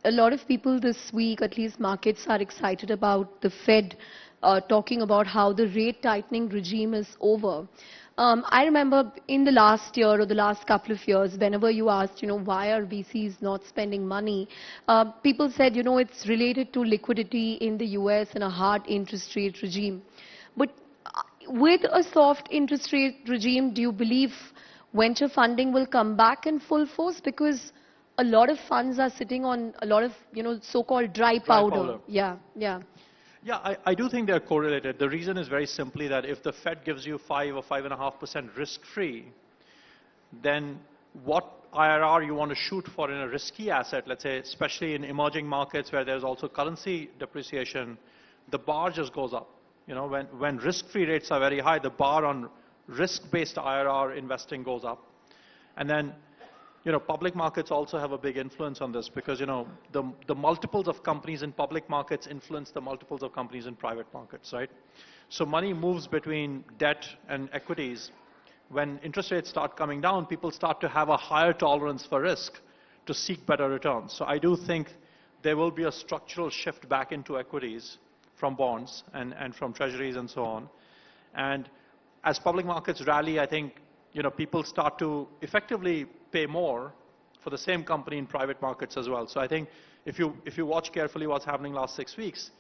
a lot of people this week, at least markets, are excited about the Fed talking about how the rate tightening regime is over. I remember in the last year or the last couple of years, whenever you asked, why are VCs not spending money, people said, it's related to liquidity in the US and a hard interest rate regime. But with a soft interest rate regime, do you believe venture funding will come back in full force? Because a lot of funds are sitting on a lot of, so-called dry powder. Yeah, yeah. Yeah, I do think they're correlated. The reason is very simply that if the Fed gives you 5 or 5.5% risk-free, then what IRR you want to shoot for in a risky asset, let's say, especially in emerging markets where there's also currency depreciation, the bar just goes up. When risk-free rates are very high, the bar on risk-based IRR investing goes up. And then, public markets also have a big influence on this because, the multiples of companies in public markets influence the multiples of companies in private markets, right? So money moves between debt and equities. When interest rates start coming down, people start to have a higher tolerance for risk to seek better returns. So I do think there will be a structural shift back into equities from bonds and from treasuries and so on. And as public markets rally, I think people start to effectively pay more for the same company in private markets as well. So I think if you watch carefully what's happening last 6 weeks,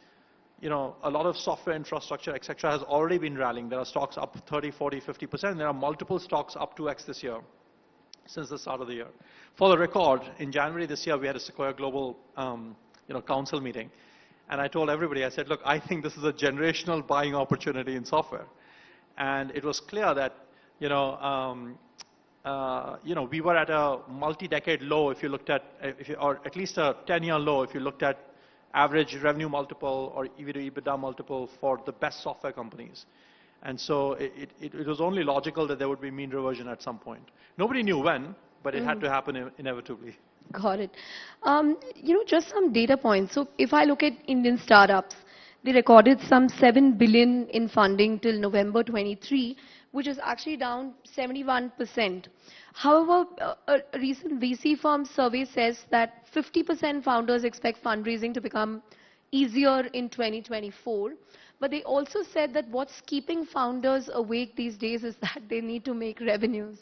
a lot of software infrastructure, etc., has already been rallying. There are stocks up 30, 40, 50%. There are multiple stocks up 2x this year since the start of the year. For the record, in January this year, we had a Sequoia Global Council meeting. And I told everybody, I said, look, I think this is a generational buying opportunity in software. And it was clear that we were at a multi-decade low if you looked at, or at least a 10-year low if you looked at average revenue multiple or EV to EBITDA multiple for the best software companies. And so it was only logical that there would be mean reversion at some point. Nobody knew when, but it had to happen inevitably. Got it. Just some data points. So if I look at Indian startups, they recorded some 7 billion in funding till November 23, which is actually down 71%. However, a recent VC firm survey says that 50% founders expect fundraising to become easier in 2024. But they also said that what's keeping founders awake these days is that they need to make revenues.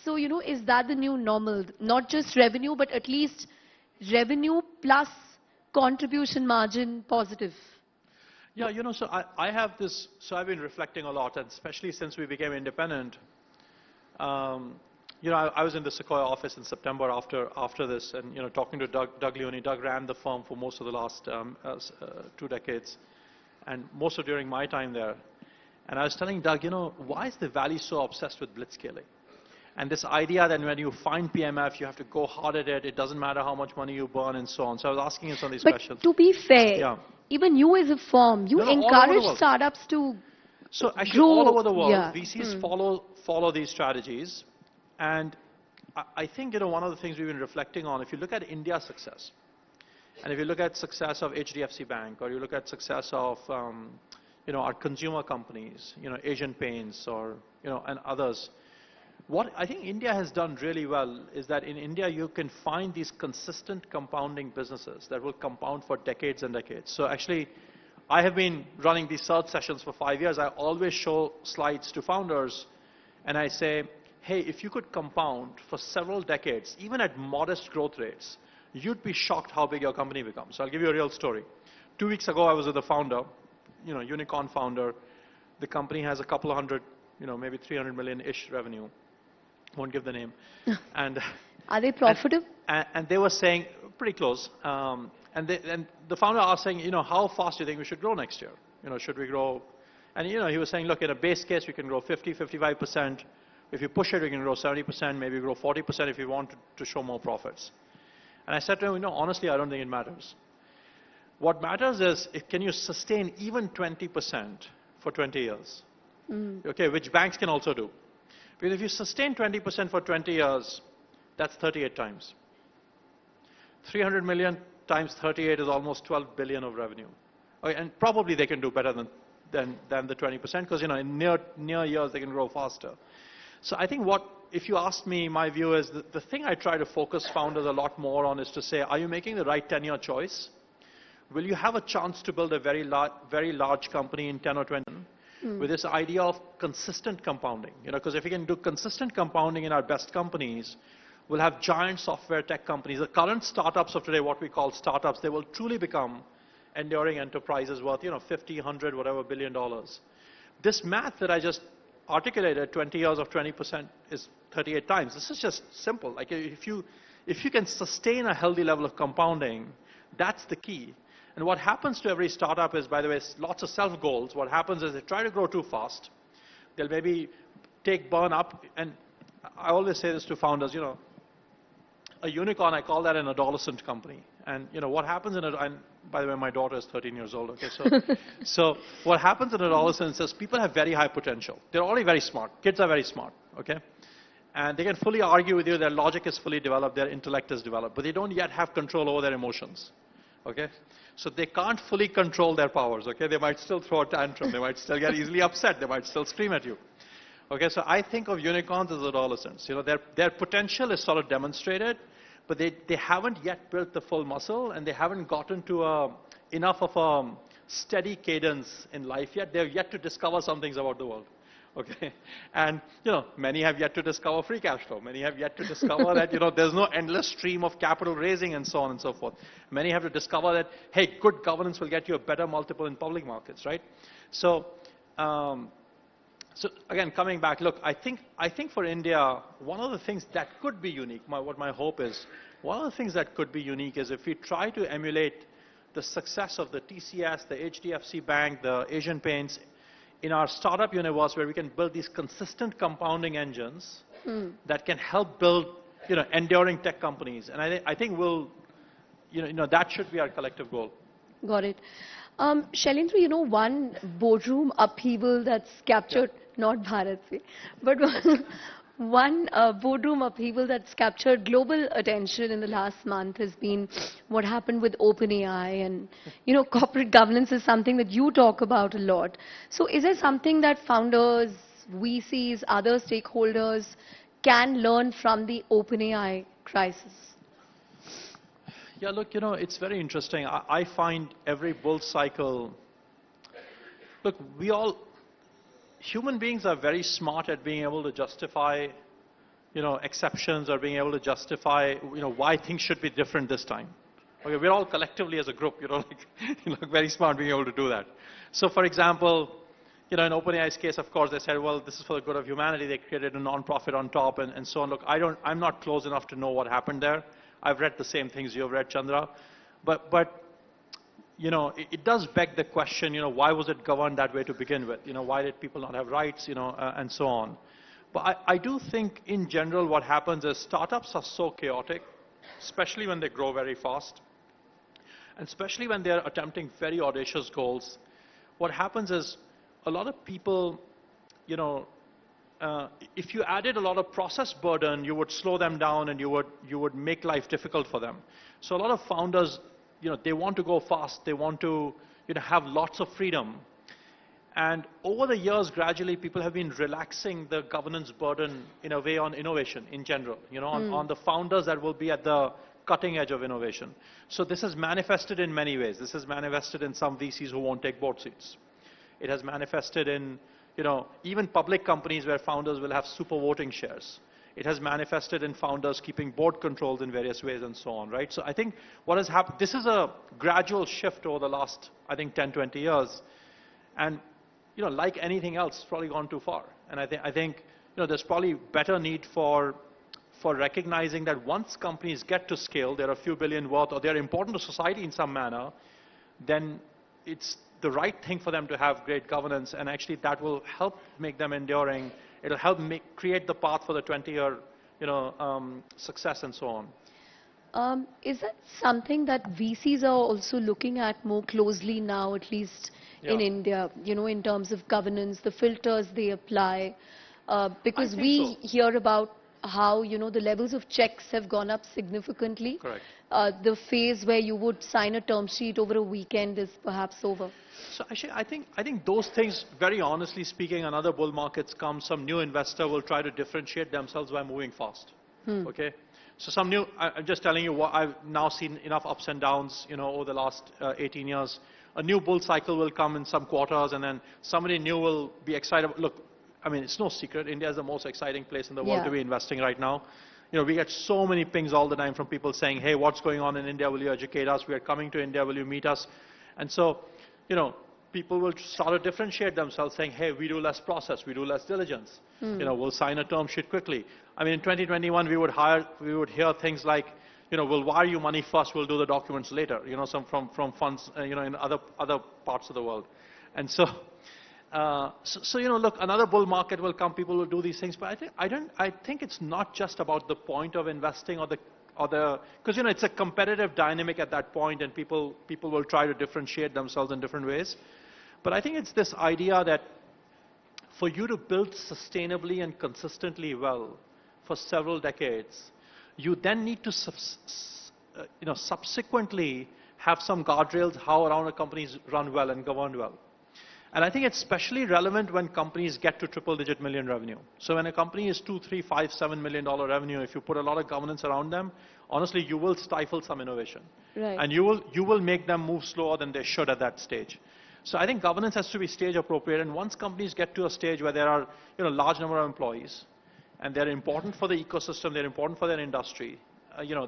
So, is that the new normal? Not just revenue, but at least revenue plus contribution margin positive. Yeah, so I have this, so I've been reflecting a lot, and especially since we became independent. I was in the Sequoia office in September after this, and, talking to Doug Leone. Doug ran the firm for most of the last 2 decades, and most of during my time there. And I was telling Doug, why is the Valley so obsessed with blitzscaling? And this idea that when you find PMF, you have to go hard at it. It doesn't matter how much money you burn and so on. So I was asking him some of these questions. But to be fair, even you as a firm, you encourage startups to So actually grow. all over the world, VCs follow these strategies. And I think, one of the things we've been reflecting on, if you look at India's success, and if you look at success of HDFC Bank, or you look at success of, our consumer companies, Asian Paints or, and others, what I think India has done really well is that in India you can find these consistent compounding businesses that will compound for decades and decades. So actually, I have been running these search sessions for 5 years. I always show slides to founders, and I say, hey, if you could compound for several decades, even at modest growth rates, you'd be shocked how big your company becomes. So I'll give you a real story. 2 weeks ago, I was with a founder, unicorn founder. The company has a couple of hundred, maybe 300 million-ish revenue. Won't give the name. And are they profitable? And they were saying pretty close. And the founder asked, saying, how fast do you think we should grow next year? Should we grow? And he was saying, look, in a base case, we can grow 50, 55%. If you push it, we can grow 70%, maybe grow 40% if you want to show more profits. And I said to him, honestly, I don't think it matters. What matters is, can you sustain even 20% for 20 years? Okay, which banks can also do. Because if you sustain 20% for 20 years, that's 38 times. 300 million times 38 is almost 12 billion of revenue. Okay, and probably they can do better than the 20% because, in near years they can grow faster. So I think if you ask me, my view is the thing I try to focus founders a lot more on is to say, are you making the right tenure choice? Will you have a chance to build a very large company in 10 or 20 with this idea of consistent compounding? Because if we can do consistent compounding in our best companies, we'll have giant software tech companies. The current startups of today, what we call startups, they will truly become enduring enterprises worth, 50, 100, whatever $billion. This math that I just articulated, 20 years of 20% is 38 times. This is just simple. Like if you can sustain a healthy level of compounding, that's the key. And what happens to every startup is, by the way, lots of self-goals. What happens is they try to grow too fast. They'll maybe burn up. And I always say this to founders, a unicorn, I call that an adolescent company. And what happens and by the way, my daughter is 13 years old, okay? So what happens in adolescence is people have very high potential. They're already very smart. Kids are very smart, okay? And they can fully argue with you, their logic is fully developed, their intellect is developed, but they don't yet have control over their emotions, okay? So they can't fully control their powers, okay? They might still throw a tantrum, they might still get easily upset, they might still scream at you. Okay, so I think of unicorns as adolescents. Their potential is sort of demonstrated, but they haven't yet built the full muscle, and they haven't gotten to enough of a steady cadence in life yet. They've yet to discover some things about the world. Okay, and many have yet to discover free cash flow. Many have yet to discover that there's no endless stream of capital raising and so on and so forth. Many have to discover that, hey, good governance will get you a better multiple in public markets, right? So again, coming back, look, I think for India, one of the things that could be unique, what my hope is, one of the things that could be unique is if we try to emulate the success of the TCS, the HDFC Bank, the Asian Paints, in our startup universe where we can build these consistent compounding engines that can help build, enduring tech companies. And I think that should be our collective goal. Got it. Shailendra, one boardroom upheaval that's captured, not Bharat, but one boardroom upheaval that's captured global attention in the last month has been what happened with OpenAI. And, corporate governance is something that you talk about a lot. So is there something that founders, VCs, other stakeholders can learn from the OpenAI crisis? Yeah, look, it's very interesting. I find every bull cycle, look, human beings are very smart at being able to justify, exceptions, or being able to justify, why things should be different this time. Okay, we're all collectively as a group, very smart being able to do that. So, for example, in OpenAI's case, of course, they said, well, this is for the good of humanity. They created a non-profit on top and so on. Look, I'm not close enough to know what happened there. I've read the same things you've read, Chandra. But it does beg the question, why was it governed that way to begin with? Why did people not have rights, and so on. But I do think, in general, what happens is startups are so chaotic, especially when they grow very fast, and especially when they're attempting very audacious goals. What happens is a lot of people, if you added a lot of process burden, you would slow them down and you would make life difficult for them. So a lot of founders, they want to go fast. They want to have lots of freedom. And over the years, gradually, people have been relaxing the governance burden in a way on innovation in general, on the founders that will be at the cutting edge of innovation. So this is manifested in many ways. This is manifested in some VCs who won't take board seats. It has manifested in even public companies where founders will have super voting shares. It has manifested in founders keeping board controls in various ways and so on, right? So I think what has happened, this is a gradual shift over the last, I think, 10, 20 years. And, like anything else, it's probably gone too far. And I think there's probably better need for recognizing that once companies get to scale, they're a few billion worth, or they're important to society in some manner, then it's the right thing for them to have great governance, and actually that will help make them enduring. It'll help create the path for the 20-year, success and so on. Is that something that VCs are also looking at more closely now, at least in India, in terms of governance, the filters they apply? Because we hear about how, the levels of checks have gone up significantly. Correct. the phase where you would sign a term sheet over a weekend is perhaps over? So actually, I think those things, very honestly speaking, another bull markets come, some new investor will try to differentiate themselves by moving fast. Okay, so some new. I'm just telling you what I've now seen enough ups and downs, over the last 18 years. A new bull cycle will come in some quarters, and then somebody new will be excited. Look, I mean, it's no secret. India is the most exciting place in the world to be investing right now. We get so many pings all the time from people saying, "Hey, what's going on in India? Will you educate us? We are coming to India. Will you meet us?" And so, people will start to differentiate themselves, saying, "Hey, we do less process, we do less diligence. We'll sign a term sheet quickly." I mean, in 2021, we would hear things like, "We'll wire you money first, we'll do the documents later." Some from funds, in other parts of the world, and so. Look, another bull market will come. People will do these things, but I think it's not just about the point of investing because it's a competitive dynamic at that point, and people will try to differentiate themselves in different ways. But I think it's this idea that for you to build sustainably and consistently well for several decades, you then need to subsequently have some guardrails how around a companies run well and govern well. And I think it's especially relevant when companies get to triple-digit million revenue. So when a company is $2, $3, $5, $7 million revenue, if you put a lot of governance around them, honestly, you will stifle some innovation. Right. And you will make them move slower than they should at that stage. So I think governance has to be stage appropriate. And once companies get to a stage where there are large number of employees, and they're important for the ecosystem, they're important for their industry,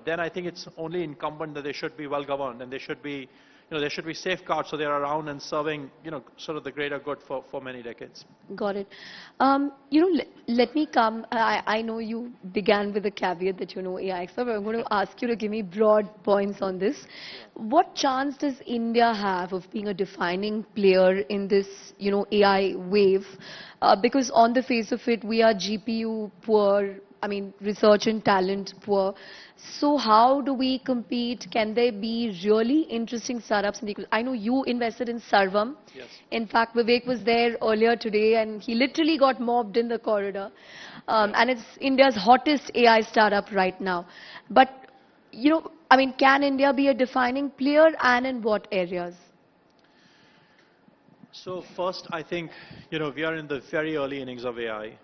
then I think it's only incumbent that they should be well governed, and they should be there should be safeguards so they're around and serving, sort of the greater good for many decades. Got it. Let me come. I know you began with a caveat that AI expert, but I'm going to ask you to give me broad points on this. What chance does India have of being a defining player in this, AI wave? Because on the face of it, we are GPU poor. I mean, research and talent poor. So how do we compete? Can there be really interesting startups? I know you invested in Sarvam. Yes. In fact, Vivek was there earlier today, and he literally got mobbed in the corridor. And it's India's hottest AI startup right now. But, can India be a defining player, and in what areas? So first, I think, we are in the very early innings of AI.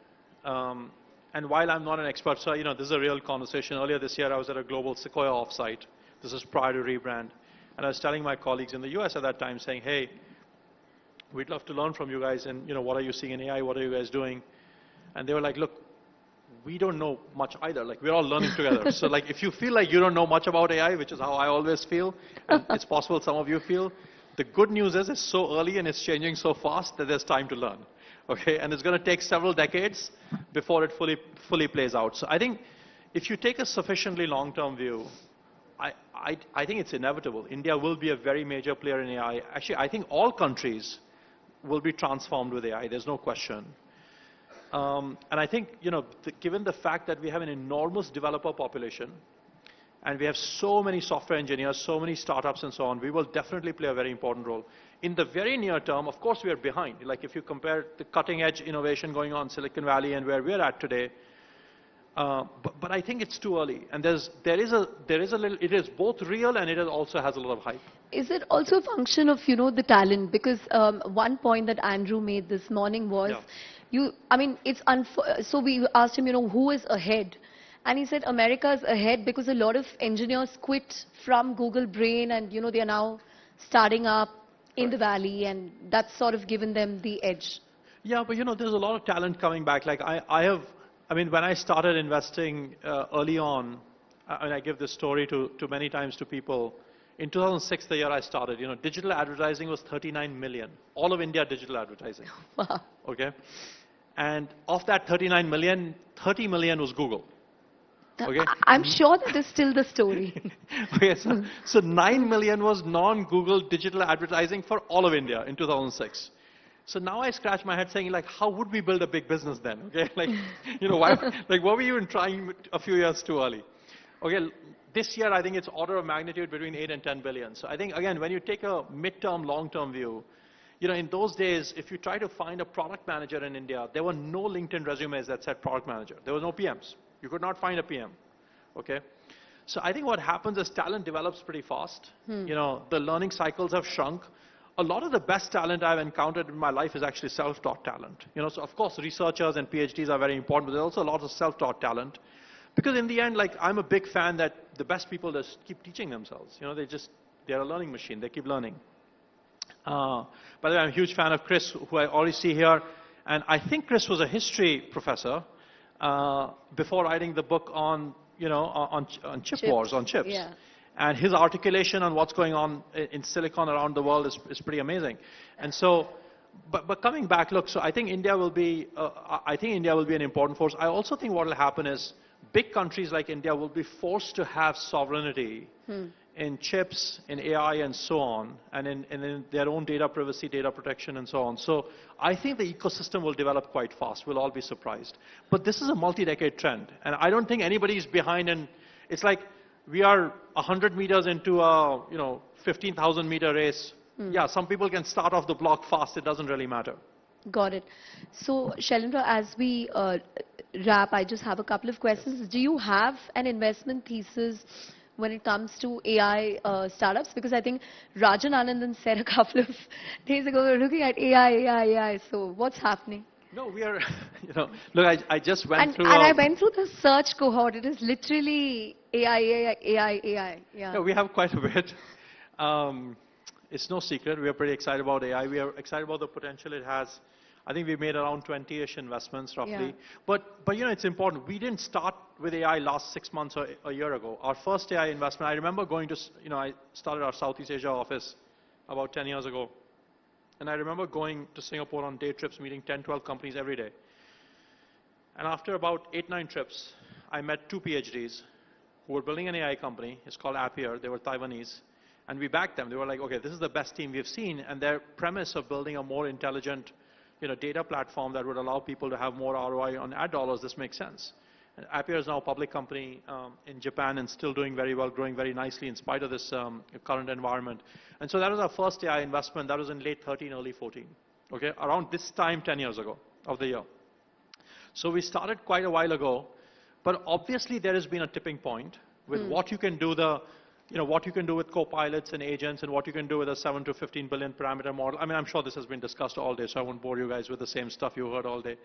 And while I'm not an expert, so this is a real conversation. Earlier this year, I was at a global Sequoia offsite. This is prior to rebrand. And I was telling my colleagues in the US at that time, saying, "Hey, we'd love to learn from you guys, and what are you seeing in AI? What are you guys doing?" And they were like, "Look, we don't know much either. Like, we're all learning together." So like, if you feel like you don't know much about AI, which is how I always feel, and it's possible some of you feel, the good news is it's so early and it's changing so fast that there's time to learn. Okay, and it's going to take several decades before it fully plays out. So I think if you take a sufficiently long-term view, I think it's inevitable. India will be a very major player in AI. Actually, I think all countries will be transformed with AI. There's no question. And I think, given the fact that we have an enormous developer population, and we have so many software engineers, so many startups and so on, we will definitely play a very important role. In the very near term, of course, we are behind. Like, if you compare the cutting-edge innovation going on in Silicon Valley and where we're at today, but I think it's too early. And there is a little. It is both real and it also has a lot of hype. Is it also a function of the talent? Because one point that Andrew made this morning was, so we asked him, who is ahead? And he said America is ahead because a lot of engineers quit from Google Brain, and they are now starting up in the valley, and that's sort of given them the edge. Yeah, but there's a lot of talent coming back. Like when I started investing early on, I give this story to many times to people. In 2006, the year I started, digital advertising was 39 million. All of India digital advertising. Wow. Okay. And of that 39 million, 30 million was Google. Okay. I'm sure that is still the story. Okay, so 9 million was non-Google digital advertising for all of India in 2006. So now I scratch my head saying, like, how would we build a big business then? Okay, like, why, like, what were you even trying a few years too early? Okay, this year I think it's order of magnitude between 8 and 10 billion. So I think, again, when you take a mid-term, long-term view, in those days, if you try to find a product manager in India, there were no LinkedIn resumes that said product manager. There were no PMs. You could not find a PM, okay? So I think what happens is talent develops pretty fast. Hmm. You know, the learning cycles have shrunk. A lot of the best talent I've encountered in my life is actually self-taught talent. You know, so of course researchers and PhDs are very important, but there's also a lot of self-taught talent. Because in the end, like, I'm a big fan that the best people just keep teaching themselves. You know, they're a learning machine. They keep learning. By the way, I'm a huge fan of Chris, who I already see here. And I think Chris was a history professor before writing the book on, you know, on chip wars, on chips. Yeah. And his articulation on what's going on in silicon around the world is pretty amazing. And so, but coming back, look, so I think India will be an important force. I also think what will happen is big countries like India will be forced to have sovereignty in chips, in AI, and so on, and in their own data privacy, data protection, and so on. So I think the ecosystem will develop quite fast. We'll all be surprised. But this is a multi-decade trend, and I don't think anybody is behind. And it's like we are 100 meters into a 15,000 meter race. Yeah, some people can start off the block fast. It doesn't really matter. Got it. So, Shailendra, as we wrap, I just have a couple of questions. Yes. Do you have an investment thesis when it comes to AI startups? Because I think Rajan Anandan said a couple of days ago, we're looking at AI. So, what's happening? No, we are, look, I just went through... And I went through the search cohort. It is literally AI. Yeah. No, we have quite a bit. It's no secret. We are pretty excited about AI. We are excited about the potential it has. I think we made around 20-ish investments roughly. Yeah. But it's important. We didn't start with AI last 6 months or a year ago. Our first AI investment, I remember going to, I started our Southeast Asia office about 10 years ago. And I remember going to Singapore on day trips, meeting 10, 12 companies every day. And after about 8, 9 trips, I met 2 PhDs who were building an AI company. It's called Appier. They were Taiwanese. And we backed them. They were like, okay, this is the best team we've seen. And their premise of building a more intelligent data platform that would allow people to have more ROI on ad dollars, this makes sense. And Appier is now a public company in Japan and still doing very well, growing very nicely in spite of this current environment. And so that was our first AI investment. That was in late 13, early 14. Okay, around this time 10 years ago of the year. So we started quite a while ago. But obviously there has been a tipping point with what you can do what you can do with co-pilots and agents and what you can do with a 7 to 15 billion parameter model. I mean, I'm sure this has been discussed all day, so I won't bore you guys with the same stuff you heard all day.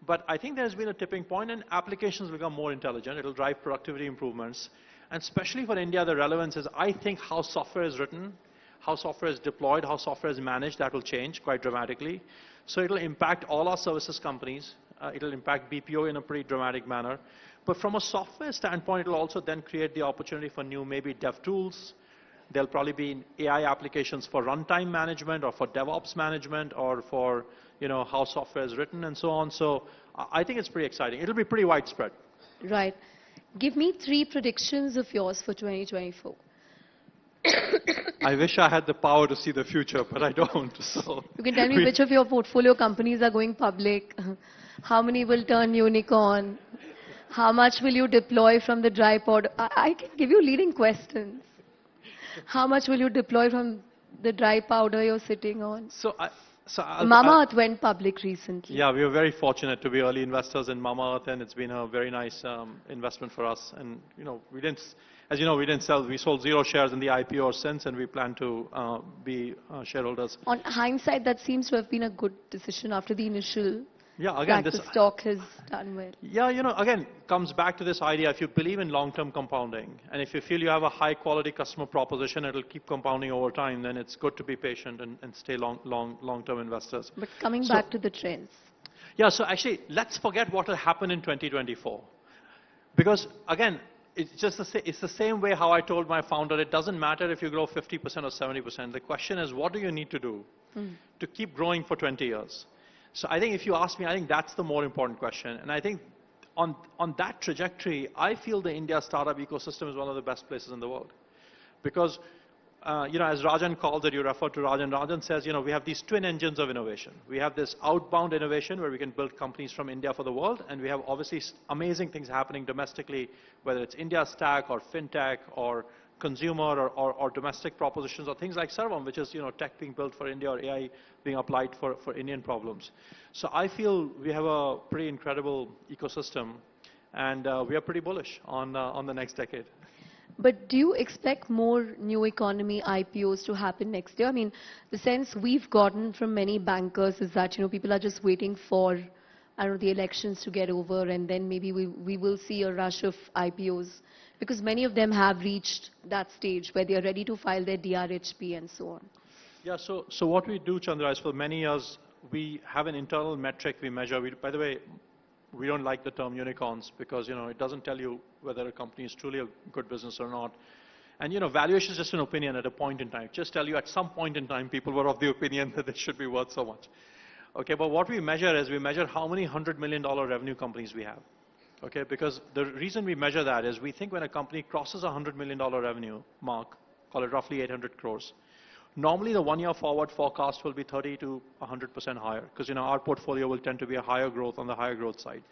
But I think there's been a tipping point and applications become more intelligent. It'll drive productivity improvements. And especially for India, the relevance is, I think, how software is written, how software is deployed, how software is managed. That will change quite dramatically. So it'll impact all our services companies. It'll impact BPO in a pretty dramatic manner. But from a software standpoint, it'll also then create the opportunity for new maybe dev tools. There'll probably be AI applications for runtime management or for DevOps management or for how software is written and so on. So I think it's pretty exciting. It'll be pretty widespread. Right. Give me 3 predictions of yours for 2024. I wish I had the power to see the future, but I don't. So you can tell me which of your portfolio companies are going public, how many will turn unicorn, how much will you deploy from the dry pod? I can give you leading questions. How much will you deploy from the dry powder you're sitting on? Mamaearth went public recently. Yeah, we were very fortunate to be early investors in Mamaearth, and it's been a very nice investment for us. And we didn't, as you know, we sold 0 shares in the IPO since, and we plan to be shareholders. On hindsight, that seems to have been a good decision after the initial. Yeah, again, the stock has done well. Yeah, again, comes back to this idea. If you believe in long-term compounding, and if you feel you have a high-quality customer proposition, it'll keep compounding over time, then it's good to be patient and stay long-term investors. But coming back to the trends. Yeah, so actually, let's forget what will happen in 2024. Because, again, it's the same way how I told my founder, it doesn't matter if you grow 50% or 70%. The question is, what do you need to do to keep growing for 20 years? So I think if you ask me, I think that's the more important question. And I think on that trajectory, I feel the India startup ecosystem is one of the best places in the world. Because, as Rajan calls it, you refer to Rajan. Rajan says, we have these twin engines of innovation. We have this outbound innovation where we can build companies from India for the world. And we have obviously amazing things happening domestically, whether it's India Stack or FinTech or consumer or domestic propositions or things like Sarvam, which is tech being built for India or AI being applied for Indian problems. So I feel we have a pretty incredible ecosystem, and we are pretty bullish on the next decade. But do you expect more new economy IPOs to happen next year? I mean, the sense we've gotten from many bankers is that, people are just waiting for, I don't know, the elections to get over, and then maybe we will see a rush of IPOs, because many of them have reached that stage where they are ready to file their DRHP and so on. Yeah, so what we do, Chandra, is for many years, we have an internal metric we measure. By the way, we don't like the term unicorns because, it doesn't tell you whether a company is truly a good business or not. And, valuation is just an opinion at a point in time. Just tell you at some point in time, people were of the opinion that they should be worth so much. Okay, but what we measure is we measure how many $100 million revenue companies we have. Okay, because the reason we measure that is we think when a company crosses a $100 million revenue mark, call it roughly 800 crores, normally the 1 year forward forecast will be 30 to 100% higher because our portfolio will tend to be a higher growth on the higher growth side.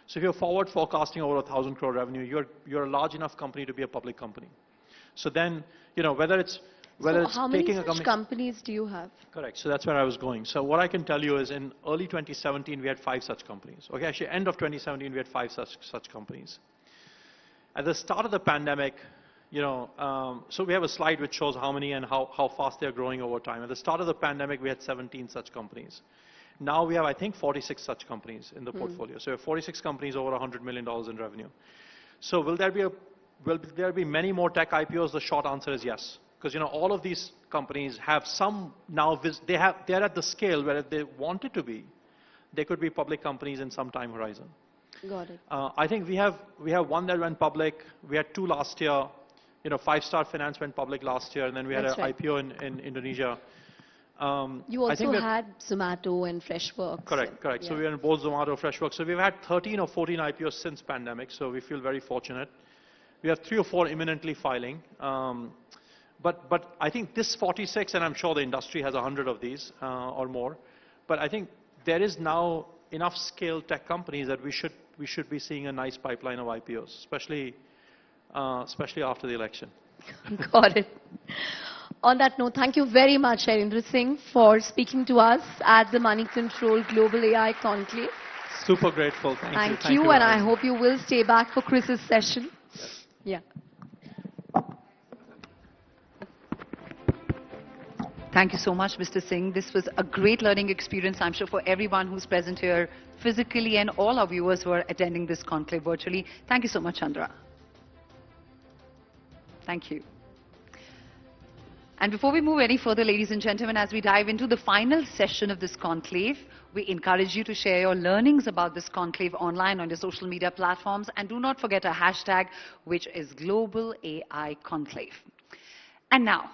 So if you're forward forecasting over 1,000 crore revenue, you're a large enough company to be a public company. So then, whether it's how many taking a such company, companies do you have? correct. So that's where I was going. So what I can tell you is in early 2017 we had 5 such companies. Okay, actually end of 2017 we had 5 such companies. At the start of the pandemic, so we have a slide which shows how many and how fast they're growing over time. At the start of the pandemic, we had 17 such companies. Now we have, I think, 46 such companies in the portfolio. So we have 46 companies over $100 million in revenue. So will there be many more tech IPOs? The short answer is yes. Because, all of these companies have some now, they're at the scale where if they wanted to be, they could be public companies in some time horizon. Got it. I think we have one that went public. We had 2 last year. 5-Star Finance went public last year, and then we had an IPO in Indonesia. You also had Zomato and Freshworks. Correct. Yeah. So we are in both Zomato, Freshworks. So we've had 13 or 14 IPOs since pandemic, so we feel very fortunate. We have 3 or 4 imminently filing. But I think this 46, and I'm sure the industry has 100 of these or more, but I think there is now enough scale tech companies that we should be seeing a nice pipeline of IPOs, especially after the election. Got it. On that note, thank you very much, Harindra Singh, for speaking to us at the Money Control Global AI Conclave. Super grateful. Thank you, and I hope you will stay back for Chris's session. Yeah. Thank you so much, Mr. Singh. This was a great learning experience, I'm sure, for everyone who's present here physically and all our viewers who are attending this conclave virtually. Thank you so much, Chandra. Thank you. And before we move any further, ladies and gentlemen, as we dive into the final session of this conclave, we encourage you to share your learnings about this conclave online on your social media platforms, and do not forget a hashtag, which is Global AI Conclave. And now,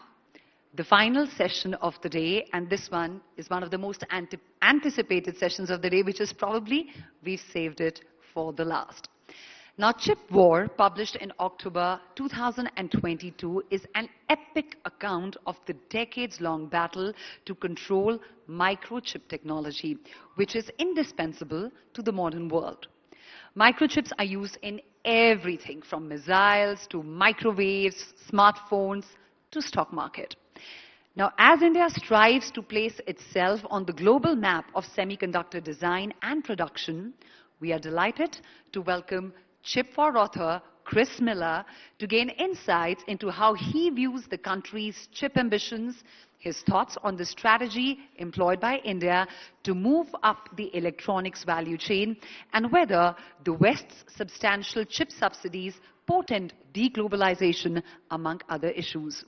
the final session of the day, and this one is one of the most anticipated sessions of the day, which is probably we've saved it for the last. Now, Chip War, published in October 2022, is an epic account of the decades-long battle to control microchip technology, which is indispensable to the modern world. Microchips are used in everything from missiles to microwaves, smartphones to stock market. Now, as India strives to place itself on the global map of semiconductor design and production, we are delighted to welcome Chip War author Chris Miller to gain insights into how he views the country's chip ambitions, his thoughts on the strategy employed by India to move up the electronics value chain, and whether the West's substantial chip subsidies portend deglobalization, among other issues.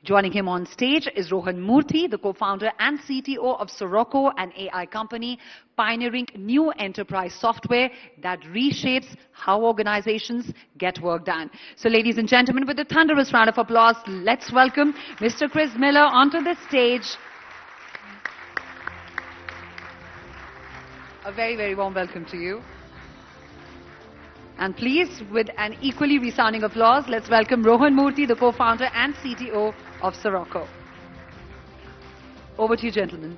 Joining him on stage is Rohan Murthy, the co-founder and CTO of Sirocco, an AI company pioneering new enterprise software that reshapes how organizations get work done. So, ladies and gentlemen, with a thunderous round of applause, let's welcome Mr. Chris Miller onto the stage. A very, very warm welcome to you. And please, with an equally resounding applause, let's welcome Rohan Murthy, the co-founder and CTO of Sirocco. Over to you, gentlemen.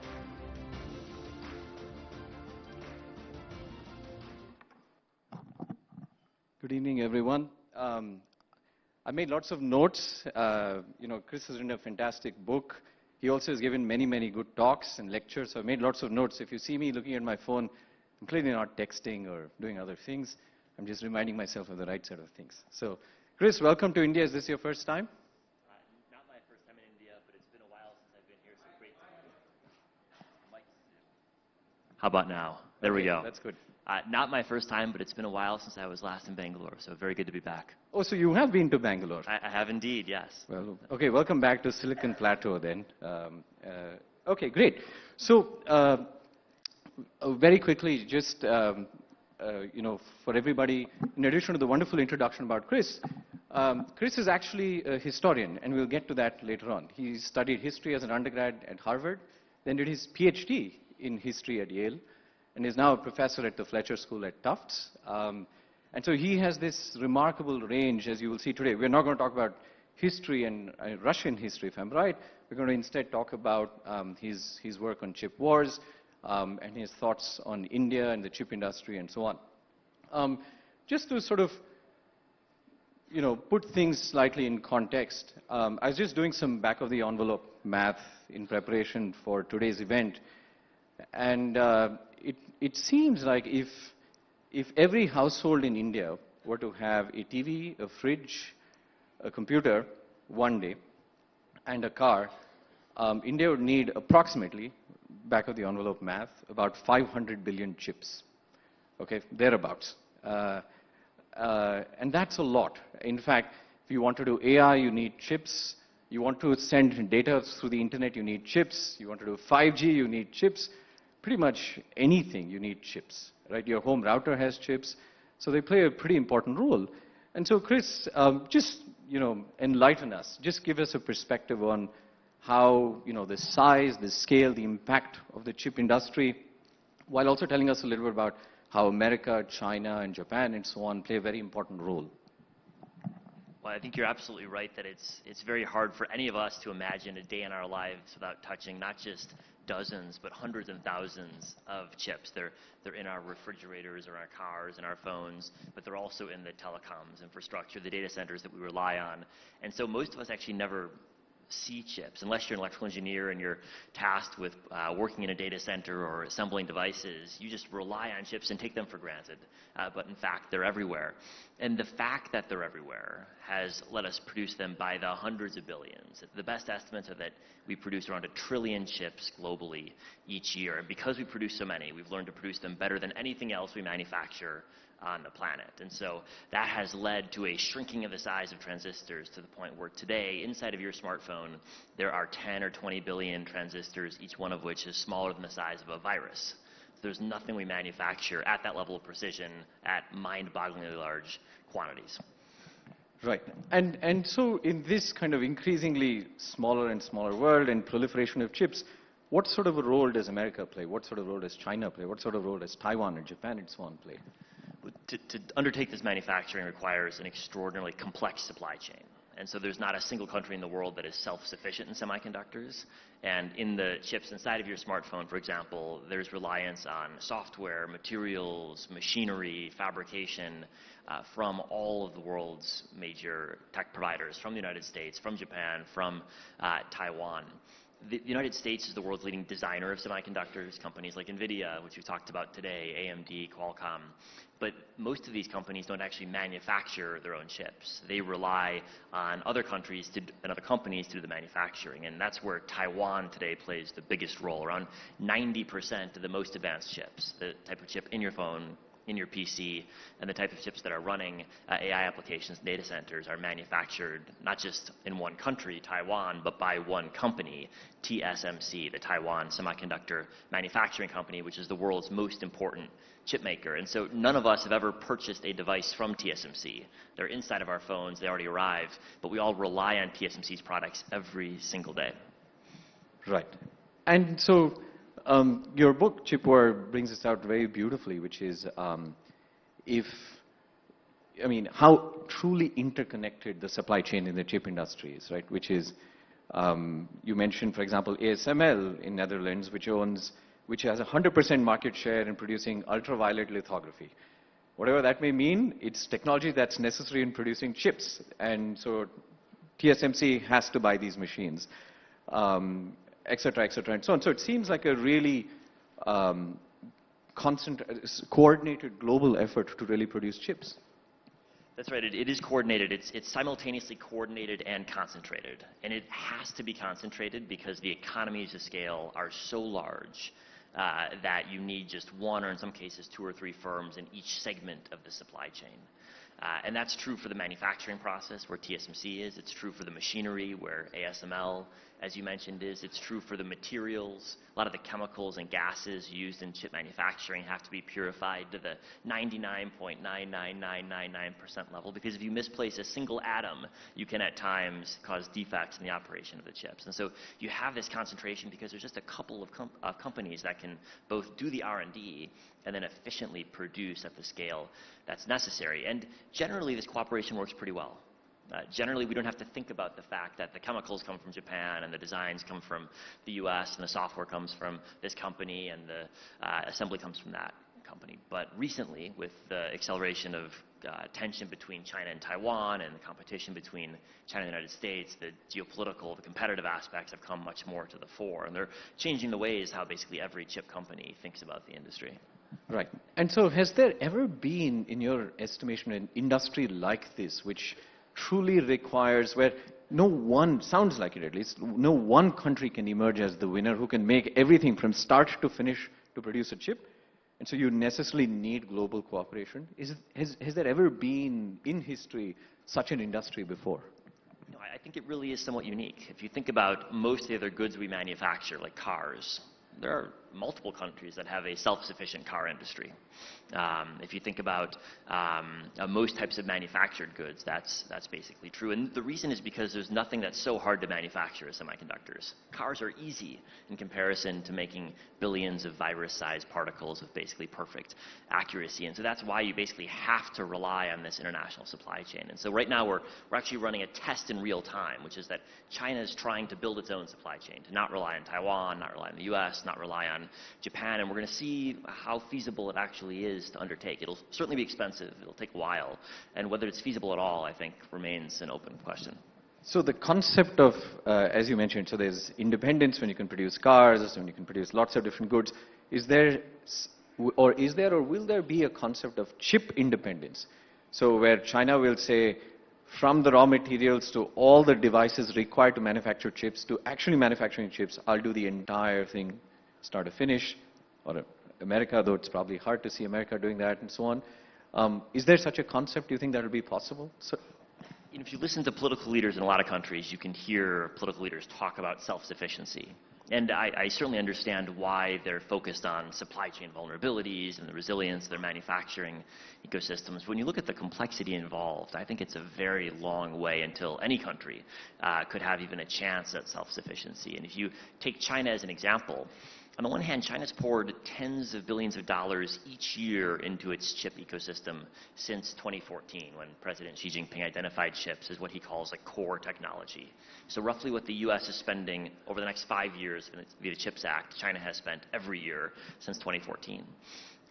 Good evening, everyone. I made lots of notes. Chris has written a fantastic book. He also has given many, many good talks and lectures. So I made lots of notes. If you see me looking at my phone, I'm clearly not texting or doing other things. I'm just reminding myself of the right set of things. So Chris, welcome to India. Is this your first time? Not my first time in India, but it's been a while since I've been here, so great. How about now? There we go. That's good. Not my first time, but it's been a while since I was last in Bangalore, so very good to be back. Oh, so you have been to Bangalore? I have indeed, yes. Well, okay, welcome back to Silicon Plateau then. Okay, great. So, very quickly, just, for everybody, in addition to the wonderful introduction about Chris, Chris is actually a historian, and we'll get to that later on. He studied history as an undergrad at Harvard, then did his PhD in history at Yale, and is now a professor at the Fletcher School at Tufts. And so he has this remarkable range, as you will see today. We're not going to talk about history and Russian history, if I'm right. We're going to instead talk about his work on chip wars and his thoughts on India and the chip industry and so on. Just to sort of, put things slightly in context, I was just doing some back-of-the-envelope math in preparation for today's event, and it seems like if every household in India were to have a TV, a fridge, a computer one day, and a car, India would need approximately, back of the envelope math, about 500 billion chips. Okay, thereabouts. And that's a lot. In fact, if you want to do AI, you need chips. You want to send data through the internet, you need chips. You want to do 5G, you need chips. Pretty much anything, you need chips, right? Your home router has chips, so they play a pretty important role. And so, Chris, just, enlighten us. Just give us a perspective on how, the size, the scale, the impact of the chip industry, while also telling us a little bit about how America, China, and Japan, and so on, play a very important role. Well, I think you're absolutely right that it's very hard for any of us to imagine a day in our lives without touching not just dozens, but hundreds and thousands of chips. They're in our refrigerators or our cars and our phones, but they're also in the telecoms infrastructure, the data centers that we rely on. And so most of us actually never see chips, unless you're an electrical engineer and you're tasked with working in a data center or assembling devices. You just rely on chips and take them for granted. But in fact, they're everywhere. And the fact that they're everywhere has let us produce them by the hundreds of billions. The best estimates are that we produce around 1 trillion chips globally each year. And because we produce so many, we've learned to produce them better than anything else we manufacture on the planet. And so that has led to a shrinking of the size of transistors to the point where today, inside of your smartphone, there are 10 or 20 billion transistors, each one of which is smaller than the size of a virus. So there's nothing we manufacture at that level of precision at mind-bogglingly large quantities. Right. And so in this kind of increasingly smaller and smaller world and proliferation of chips, what sort of a role does America play? What sort of role does China play? What sort of role does Taiwan and Japan and so on play? To undertake this manufacturing requires an extraordinarily complex supply chain. And so there's not a single country in the world that is self-sufficient in semiconductors. And in the chips inside of your smartphone, for example, there's reliance on software, materials, machinery, fabrication from all of the world's major tech providers, from the United States, from Japan, from Taiwan. The United States is the world's leading designer of semiconductors, companies like NVIDIA, which we've talked about today, AMD, Qualcomm. But most of these companies don't actually manufacture their own chips. They rely on other countries and other companies to do the manufacturing. And that's where Taiwan today plays the biggest role. Around 90% of the most advanced chips, the type of chip in your phone, in your PC, and the type of chips that are running AI applications, data centers, are manufactured not just in one country, Taiwan, but by one company, TSMC, the Taiwan Semiconductor Manufacturing Company, which is the world's most important chip maker. And so none of us have ever purchased a device from TSMC. They're inside of our phones, they already arrive, but we all rely on TSMC's products every single day. Right. And so your book, Chip War, brings this out very beautifully, which is how truly interconnected the supply chain in the chip industry is, right? Which is, you mentioned, for example, ASML in Netherlands, which has 100% market share in producing ultraviolet lithography. Whatever that may mean, it's technology that's necessary in producing chips. And so TSMC has to buy these machines. Et cetera, and so on. So it seems like a really coordinated global effort to really produce chips. That's right. It is coordinated. It's simultaneously coordinated and concentrated. And it has to be concentrated because the economies of scale are so large that you need just one or in some cases 2 or 3 firms in each segment of the supply chain. And that's true for the manufacturing process where TSMC is. It's true for the machinery where ASML, as you mentioned, is. It's true for the materials. A lot of the chemicals and gases used in chip manufacturing have to be purified to the 99.99999% level because if you misplace a single atom, you can at times cause defects in the operation of the chips. And so you have this concentration because there's just a couple of companies that can both do the R&D and then efficiently produce at the scale that's necessary. And generally, this cooperation works pretty well. Generally, we don't have to think about the fact that the chemicals come from Japan and the designs come from the US and the software comes from this company and the assembly comes from that company. But recently, with the acceleration of tension between China and Taiwan and the competition between China and the United States, the geopolitical, the competitive aspects have come much more to the fore. And they're changing the ways how basically every chip company thinks about the industry. Right. And so has there ever been, in your estimation, an industry like this which truly requires, where no one, sounds like it at least, no one country can emerge as the winner who can make everything from start to finish to produce a chip? And so you necessarily need global cooperation. Has there ever been in history such an industry before? No, I think it really is somewhat unique. If you think about most of the other goods we manufacture, like cars, there are multiple countries that have a self-sufficient car industry. If you think about most types of manufactured goods, that's basically true. And the reason is because there's nothing that's so hard to manufacture as semiconductors. Cars are easy in comparison to making billions of virus-sized particles with basically perfect accuracy. And so that's why you basically have to rely on this international supply chain. And so right now we're actually running a test in real time, which is that China is trying to build its own supply chain, to not rely on Taiwan, not rely on the US, not rely on Japan, and we're going to see how feasible it actually is to undertake. It'll certainly be expensive, it'll take a while, and whether it's feasible at all, I think, remains an open question. So the concept of, as you mentioned, so there's independence when you can produce cars, when you can produce lots of different goods. Is there or will there be a concept of chip independence? So where China will say, from the raw materials to all the devices required to manufacture chips to actually manufacturing chips, I'll do the entire thing start to finish, or America, though it's probably hard to see America doing that and so on. Is there such a concept? Do you think that will be possible? So, if you listen to political leaders in a lot of countries, you can hear political leaders talk about self-sufficiency. And I certainly understand why they're focused on supply chain vulnerabilities and the resilience of their manufacturing ecosystems. When you look at the complexity involved, I think it's a very long way until any country could have even a chance at self-sufficiency. And if you take China as an example, on the one hand, China's poured tens of billions of dollars each year into its chip ecosystem since 2014, when President Xi Jinping identified chips as what he calls a core technology. So roughly what the US is spending over the next 5 years via the CHIPS Act, China has spent every year since 2014.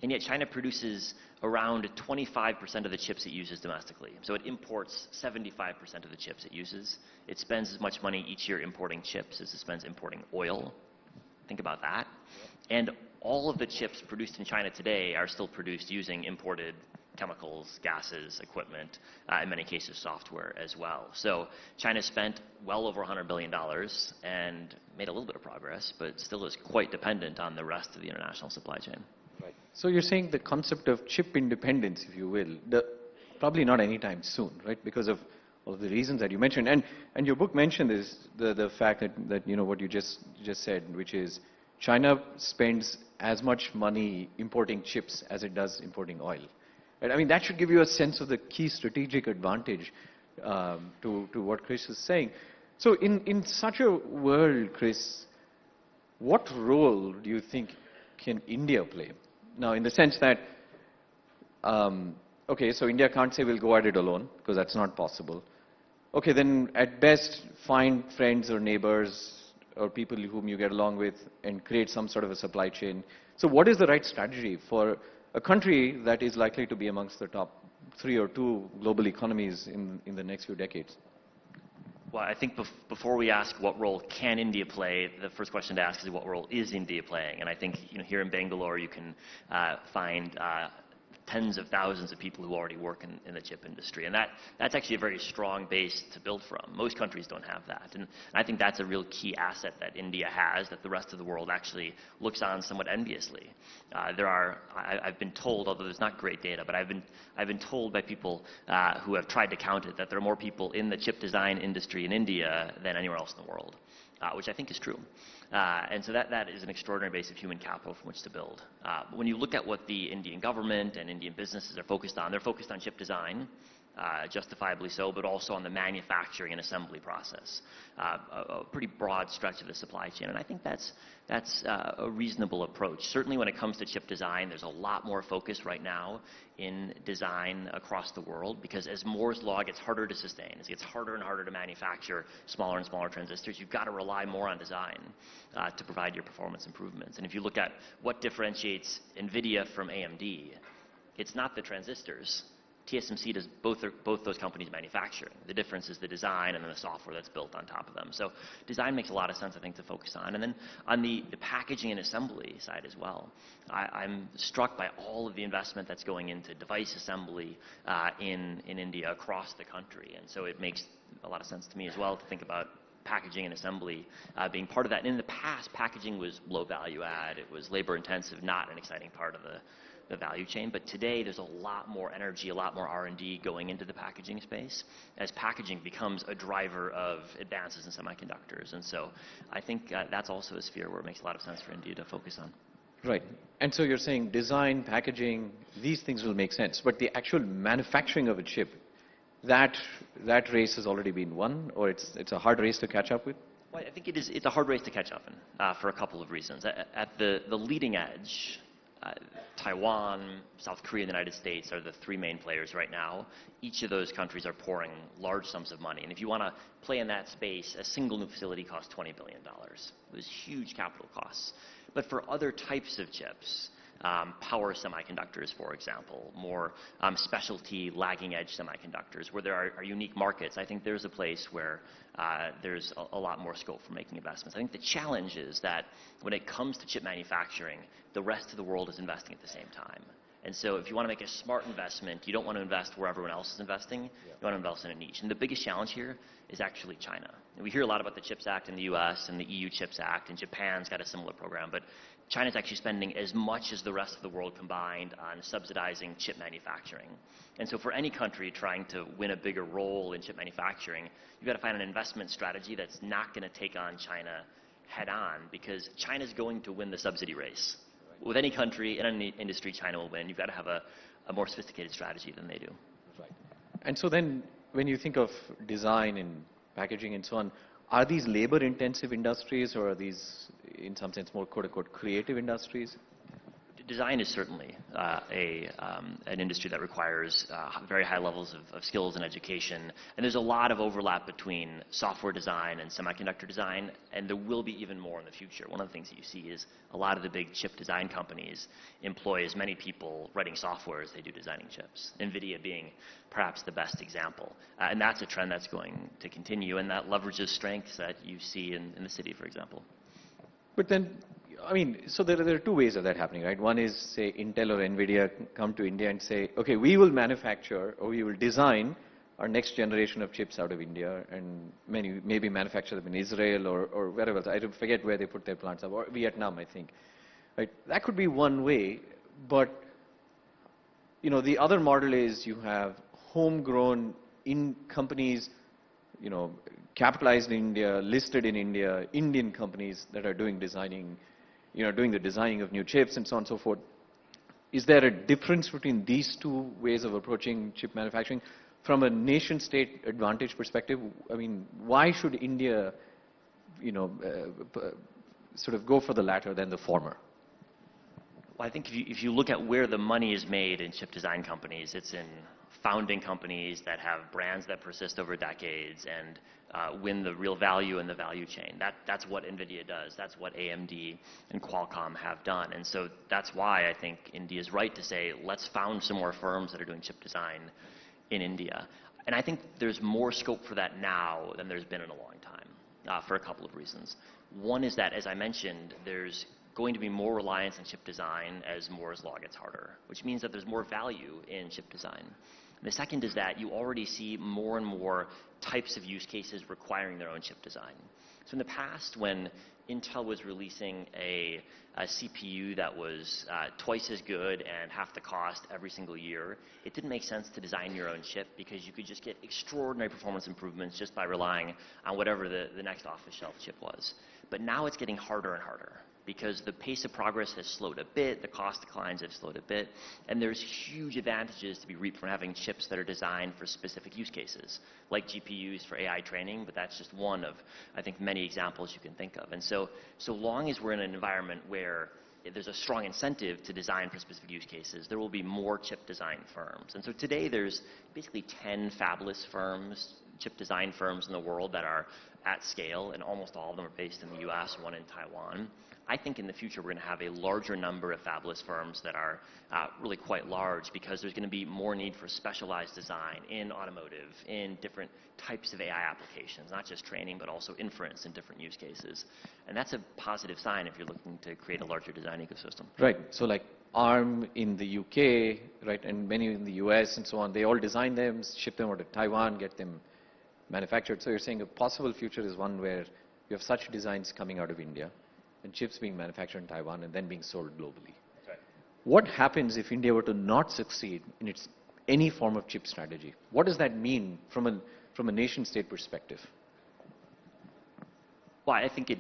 And yet China produces around 25% of the chips it uses domestically. So it imports 75% of the chips it uses. It spends as much money each year importing chips as it spends importing oil. Think about that. And all of the chips produced in China today are still produced using imported chemicals, gases, equipment, in many cases software as well. So China spent well over $100 billion and made a little bit of progress, but still is quite dependent on the rest of the international supply chain. Right. So you're saying the concept of chip independence, if you will, probably not anytime soon, right? Because of the reasons that you mentioned. And your book mentioned is the fact that you know what you just said, which is China spends as much money importing chips as it does importing oil. Right? I mean, that should give you a sense of the key strategic advantage to what Chris is saying. So in such a world, Chris, what role do you think can India play? Now, in the sense that, okay, so India can't say we'll go at it alone, because that's not possible. Okay, then at best, find friends or neighbors or people whom you get along with and create some sort of a supply chain. So what is the right strategy for a country that is likely to be amongst the top 3 or 2 global economies in the next few decades? Well, I think before we ask what role can India play, the first question to ask is what role is India playing? And I think here in Bangalore you can find tens of thousands of people who already work in the chip industry. And that's actually a very strong base to build from. Most countries don't have that. And I think that's a real key asset that India has that the rest of the world actually looks on somewhat enviously. I've been told, although there's not great data, but I've been told by people who have tried to count it that there are more people in the chip design industry in India than anywhere else in the world, which I think is true. And so that is an extraordinary base of human capital from which to build. But when you look at what the Indian government and Indian businesses are focused on, they're focused on chip design, justifiably so, but also on the manufacturing and assembly process, a pretty broad stretch of the supply chain. And I think that's a reasonable approach. Certainly when it comes to chip design, there's a lot more focus right now in design across the world, because as Moore's law gets harder to sustain, as it gets harder and harder to manufacture smaller and smaller transistors, you've got to rely more on design to provide your performance improvements. And if you look at what differentiates NVIDIA from AMD, it's not the transistors. TSMC does both those companies manufacturing. The difference is the design and then the software that's built on top of them. So design makes a lot of sense, I think, to focus on. And then on the packaging and assembly side as well, I'm struck by all of the investment that's going into device assembly in India across the country. And so it makes a lot of sense to me as well to think about packaging and assembly being part of that. And in the past, packaging was low value add. It was labor intensive, not an exciting part of the value chain. But today there's a lot more energy, a lot more R&D going into the packaging space as packaging becomes a driver of advances in semiconductors. And so I think that's also a sphere where it makes a lot of sense for India to focus on. Right. And so you're saying design, packaging, these things will make sense. But the actual manufacturing of a chip, that race has already been won, or it's a hard race to catch up with? Well, I think it's a hard race to catch up in for a couple of reasons. At the leading edge, Taiwan, South Korea, and the United States are the three main players right now. Each of those countries are pouring large sums of money. And if you want to play in that space, a single new facility costs $20 billion. It was huge capital costs. But for other types of chips, power semiconductors, for example, more specialty lagging edge semiconductors, where there are unique markets, I think there's a place where there's a lot more scope for making investments. I think the challenge is that when it comes to chip manufacturing, the rest of the world is investing at the same time. And so if you want to make a smart investment, you don't want to invest where everyone else is investing. You want to invest in a niche. And the biggest challenge here is actually China. And we hear a lot about the CHIPS Act in the US and the EU CHIPS Act, and Japan's got a similar program. But China's actually spending as much as the rest of the world combined on subsidizing chip manufacturing. And so for any country trying to win a bigger role in chip manufacturing, you've got to find an investment strategy that's not going to take on China head on, because China's going to win the subsidy race. With any country in any industry, China will win. You've got to have a more sophisticated strategy than they do. Right. And so then when you think of design and packaging and so on, are these labor-intensive industries, or are these, in some sense, more quote-unquote creative industries? Design is certainly an industry that requires very high levels of skills and education. And there's a lot of overlap between software design and semiconductor design, and there will be even more in the future. One of the things that you see is a lot of the big chip design companies employ as many people writing software as they do designing chips, NVIDIA being perhaps the best example. And that's a trend that's going to continue, and that leverages strengths that you see in the city, for example. But then, I mean, so there are two ways of that happening, right? One is, say, Intel or NVIDIA come to India and say, okay, we will manufacture or we will design our next generation of chips out of India, and maybe manufacture them in Israel or wherever else. I forget where they put their plants up, or Vietnam, I think. Right? That could be one way, but you know, the other model is you have homegrown companies, you know, capitalized in India, listed in India, Indian companies that are doing designing, you know, doing the designing of new chips and so on and so forth. Is there a difference between these two ways of approaching chip manufacturing? From a nation-state advantage perspective, I mean, why should India, you know, sort of go for the latter than the former? Well, I think if you look at where the money is made in chip design companies, it's in founding companies that have brands that persist over decades and win the real value in the value chain. That's what NVIDIA does. That's what AMD and Qualcomm have done. And so that's why I think India is right to say, let's found some more firms that are doing chip design in India. And I think there's more scope for that now than there's been in a long time, for a couple of reasons. One is that, as I mentioned, there's going to be more reliance on chip design as Moore's law gets harder, which means that there's more value in chip design. The second is that you already see more and more types of use cases requiring their own chip design. So in the past, when Intel was releasing a CPU that was twice as good and half the cost every single year, it didn't make sense to design your own chip because you could just get extraordinary performance improvements just by relying on whatever the next off-the-shelf chip was. But now it's getting harder and harder, because the pace of progress has slowed a bit, the cost declines have slowed a bit, and there's huge advantages to be reaped from having chips that are designed for specific use cases, like GPUs for AI training, but that's just one of, I think, many examples you can think of. And so long as we're in an environment where there's a strong incentive to design for specific use cases, there will be more chip design firms. And so today there's basically 10 fabless firms, chip design firms in the world that are at scale, and almost all of them are based in the US, one in Taiwan. I think in the future we're going to have a larger number of fabless firms that are really quite large, because there's going to be more need for specialized design in automotive, in different types of AI applications, not just training, but also inference in different use cases. And that's a positive sign if you're looking to create a larger design ecosystem. Right. So like ARM in the UK, right, and many in the US and so on, they all design them, ship them over to Taiwan, get them manufactured. So you're saying a possible future is one where you have such designs coming out of India, and chips being manufactured in Taiwan and then being sold globally. Right. What happens if India were to not succeed in its any form of chip strategy? What does that mean from a nation-state perspective? Well, I think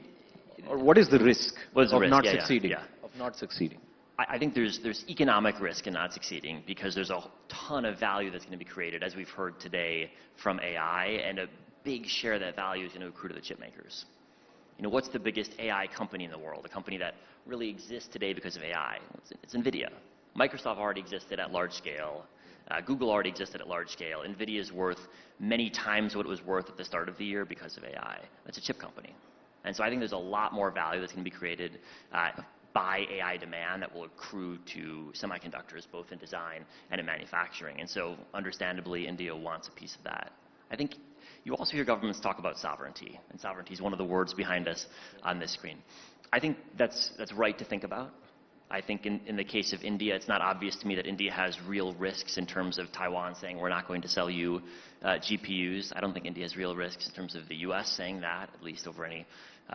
or what is the risk of not yeah, succeeding? Yeah. Of not succeeding. I think there's economic risk in not succeeding, because there's a ton of value that's going to be created, as we've heard today, from AI, and a big share of that value is going to accrue to the chip makers. You know, what's the biggest AI company in the world? A company that really exists today because of AI. It's NVIDIA. Microsoft already existed at large scale. Google already existed at large scale. NVIDIA is worth many times what it was worth at the start of the year because of AI. That's a chip company. And so I think there's a lot more value that's going to be created by AI demand that will accrue to semiconductors, both in design and in manufacturing. And so understandably, India wants a piece of that. I think you also hear governments talk about sovereignty, and sovereignty is one of the words behind us on this screen. I think that's right to think about. I think in the case of India, it's not obvious to me that India has real risks in terms of Taiwan saying we're not going to sell you GPUs. I don't think India has real risks in terms of the US saying that, at least over any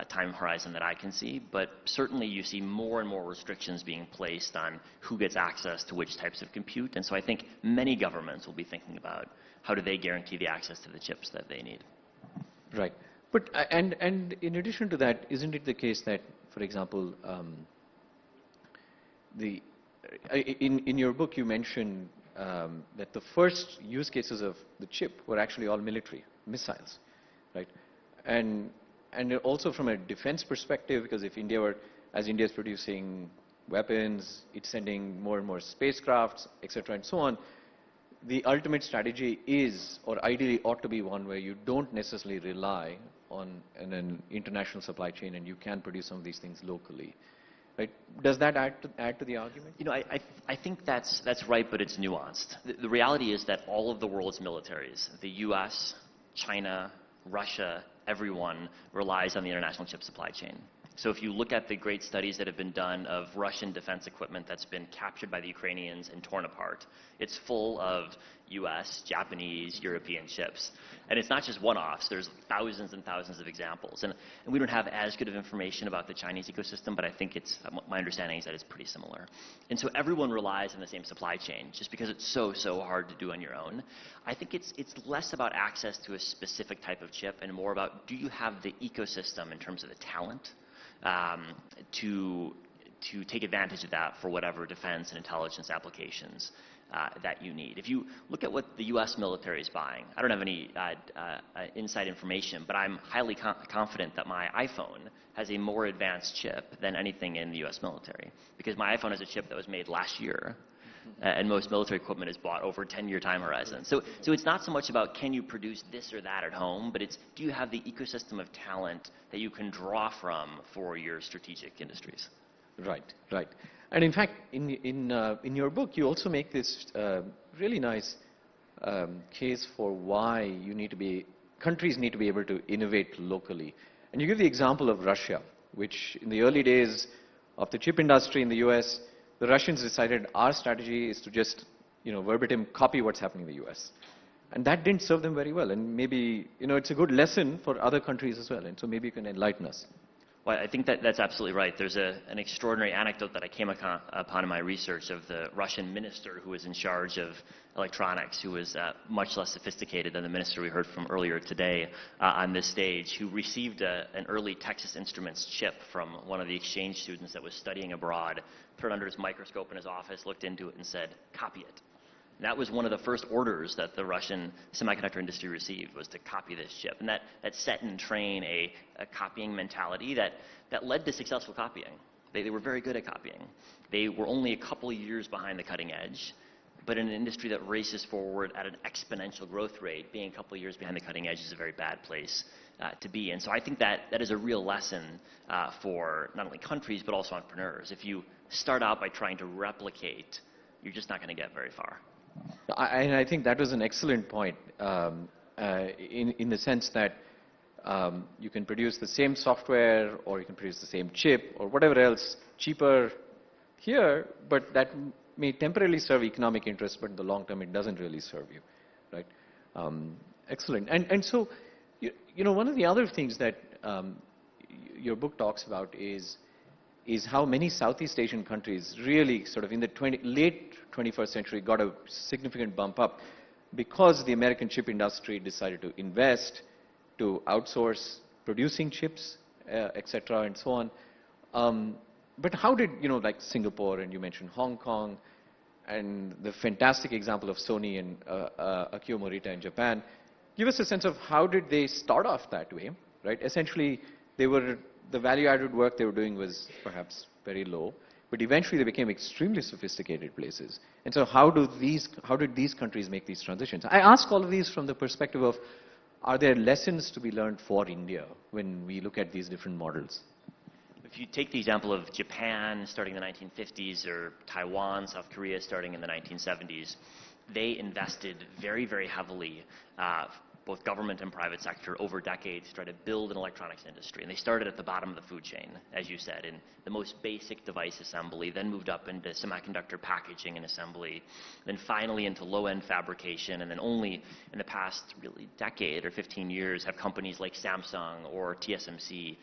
time horizon that I can see. But certainly you see more and more restrictions being placed on who gets access to which types of compute. And so I think many governments will be thinking about how do they guarantee the access to the chips that they need. Right. But and in addition to that, isn't it the case that, for example, in your book you mentioned that the first use cases of the chip were actually all military, missiles, right? And also from a defense perspective, because if India is producing weapons, it's sending more and more spacecrafts, etc., and so on, the ultimate strategy is, or ideally ought to be, one where you don't necessarily rely on an international supply chain and you can produce some of these things locally. Right? Does that add to the argument? You know, I think that's right, but it's nuanced. The reality is that all of the world's militaries, the US, China, Russia, everyone relies on the international chip supply chain. So if you look at the great studies that have been done of Russian defense equipment that's been captured by the Ukrainians and torn apart, it's full of US, Japanese, European chips. And it's not just one-offs. There's thousands and thousands of examples. And we don't have as good of information about the Chinese ecosystem, but I think my understanding is that it's pretty similar. And so everyone relies on the same supply chain just because it's so hard to do on your own. I think it's less about access to a specific type of chip and more about, do you have the ecosystem in terms of the talent to take advantage of that for whatever defense and intelligence applications that you need. If you look at what the U.S. military is buying, I don't have any inside information, but I'm highly confident that my iPhone has a more advanced chip than anything in the U.S. military, because my iPhone has a chip that was made last year, and most military equipment is bought over a 10-year time horizon. So it's not so much about can you produce this or that at home, but it's do you have the ecosystem of talent that you can draw from for your strategic industries. Right, right. And in fact, in your book, you also make this really nice case for why countries need to be able to innovate locally. And you give the example of Russia, which in the early days of the chip industry in the US, the Russians decided our strategy is to just, verbatim copy what's happening in the US. And that didn't serve them very well. And maybe, it's a good lesson for other countries as well. And so maybe you can enlighten us. Well, I think that's absolutely right. There's an extraordinary anecdote that I came upon in my research of the Russian minister who was in charge of electronics, who was much less sophisticated than the minister we heard from earlier today on this stage, who received an early Texas Instruments chip from one of the exchange students that was studying abroad, put it under his microscope in his office, looked into it and said, "Copy it." And that was one of the first orders that the Russian semiconductor industry received, was to copy this chip. And that set in train a copying mentality that led to successful copying. They were very good at copying. They were only a couple of years behind the cutting edge, but in an industry that races forward at an exponential growth rate, being a couple of years behind the cutting edge is a very bad place to be. And so I think that is a real lesson for not only countries, but also entrepreneurs. If you start out by trying to replicate, you're just not going to get very far. And I think that was an excellent point in the sense that you can produce the same software, or you can produce the same chip or whatever else cheaper here, but that may temporarily serve economic interest, but in the long term it doesn't really serve you, right? Excellent. And so, one of the other things that your book talks about is how many Southeast Asian countries really sort of in the late 21st century got a significant bump up because the American chip industry decided to invest, to outsource producing chips, etc., and so on. But how did, like Singapore, and you mentioned Hong Kong, and the fantastic example of Sony and Akio Morita in Japan, give us a sense of how did they start off that way, right? Essentially, the value-added work they were doing was perhaps very low, but eventually they became extremely sophisticated places. And so how did these countries make these transitions? I ask all of these from the perspective of, are there lessons to be learned for India when we look at these different models? If you take the example of Japan starting in the 1950s, or Taiwan, South Korea starting in the 1970s, they invested very, very heavily, both government and private sector, over decades to try to build an electronics industry. And they started at the bottom of the food chain, as you said, in the most basic device assembly, then moved up into semiconductor packaging and assembly, then finally into low-end fabrication, and then only in the past really decade or 15 years have companies like Samsung or TSMC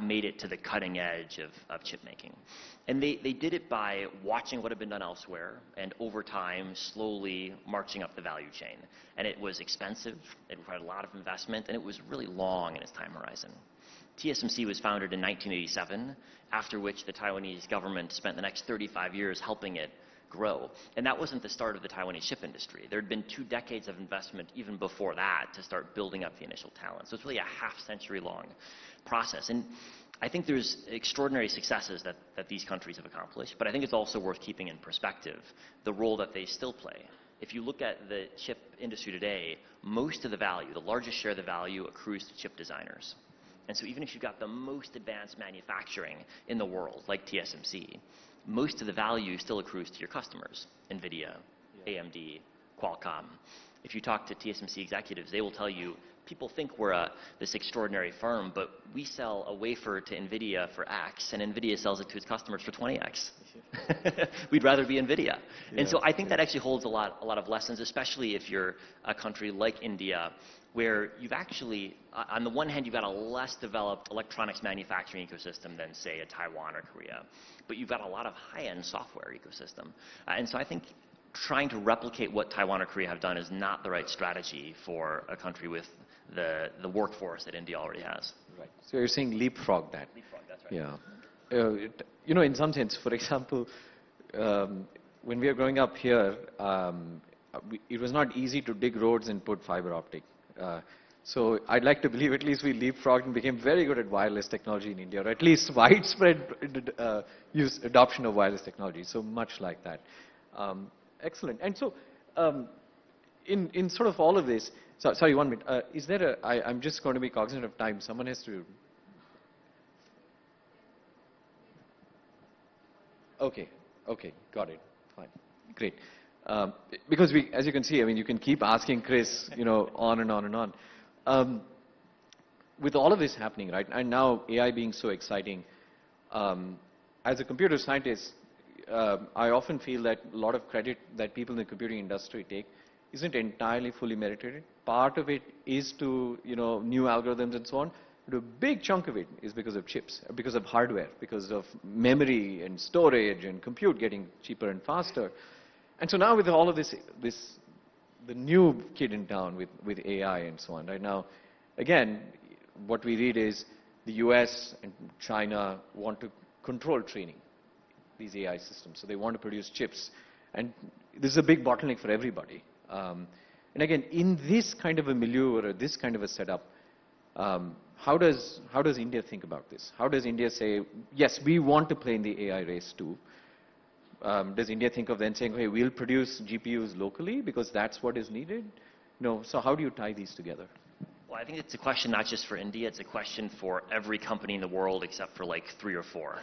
made it to the cutting edge of chip making. And they did it by watching what had been done elsewhere and over time slowly marching up the value chain. And it was expensive, it required a lot of investment, and it was really long in its time horizon. TSMC was founded in 1987, after which the Taiwanese government spent the next 35 years helping it grow. And that wasn't the start of the Taiwanese chip industry. There had been 2 decades of investment even before that to start building up the initial talent. So it's really a half-century long process. And I think there's extraordinary successes that these countries have accomplished, but I think it's also worth keeping in perspective the role that they still play. If you look at the chip industry today, most of the value, the largest share of the value, accrues to chip designers. And so even if you've got the most advanced manufacturing in the world, like TSMC, most of the value still accrues to your customers, NVIDIA, AMD, Qualcomm. If you talk to TSMC executives, they will tell you, people think we're this extraordinary firm, but we sell a wafer to NVIDIA for X, and NVIDIA sells it to its customers for 20X. We'd rather be NVIDIA. And so I think that actually holds a lot of lessons, especially if you're a country like India, where you've actually, on the one hand, you've got a less developed electronics manufacturing ecosystem than, say, a Taiwan or Korea, but you've got a lot of high-end software ecosystem. And so I think trying to replicate what Taiwan or Korea have done is not the right strategy for a country with the workforce that India already has. Right. So you're saying leapfrog that. Leapfrog, that's right. Yeah. In some sense, for example, when we were growing up here, it was not easy to dig roads and put fiber optic. So I'd like to believe at least we leapfrogged and became very good at wireless technology in India, or at least widespread adoption of wireless technology. So much like that. Excellent. And so in sort of all of this, sorry, 1 minute. Is there I'm just going to be cognizant of time. Someone has to. Okay, got it. Fine, great. Because as you can see, I mean, you can keep asking Chris, on and on and on. With all of this happening, right, and now AI being so exciting, as a computer scientist, I often feel that a lot of credit that people in the computing industry take isn't entirely fully merited. Part of it is to, new algorithms and so on. But a big chunk of it is because of chips, because of hardware, because of memory and storage and compute getting cheaper and faster. And so now with all of this the new kid in town with AI and so on, right now, again, what we read is the US and China want to control training these AI systems. So they want to produce chips. And this is a big bottleneck for everybody. And again, in this kind of a milieu or this kind of a setup, how does India think about this? How does India say, yes, we want to play in the AI race too? Does India think of then saying, hey, we'll produce GPUs locally because that's what is needed? No. So how do you tie these together? Well, I think it's a question not just for India, it's a question for every company in the world except for like 3 or 4.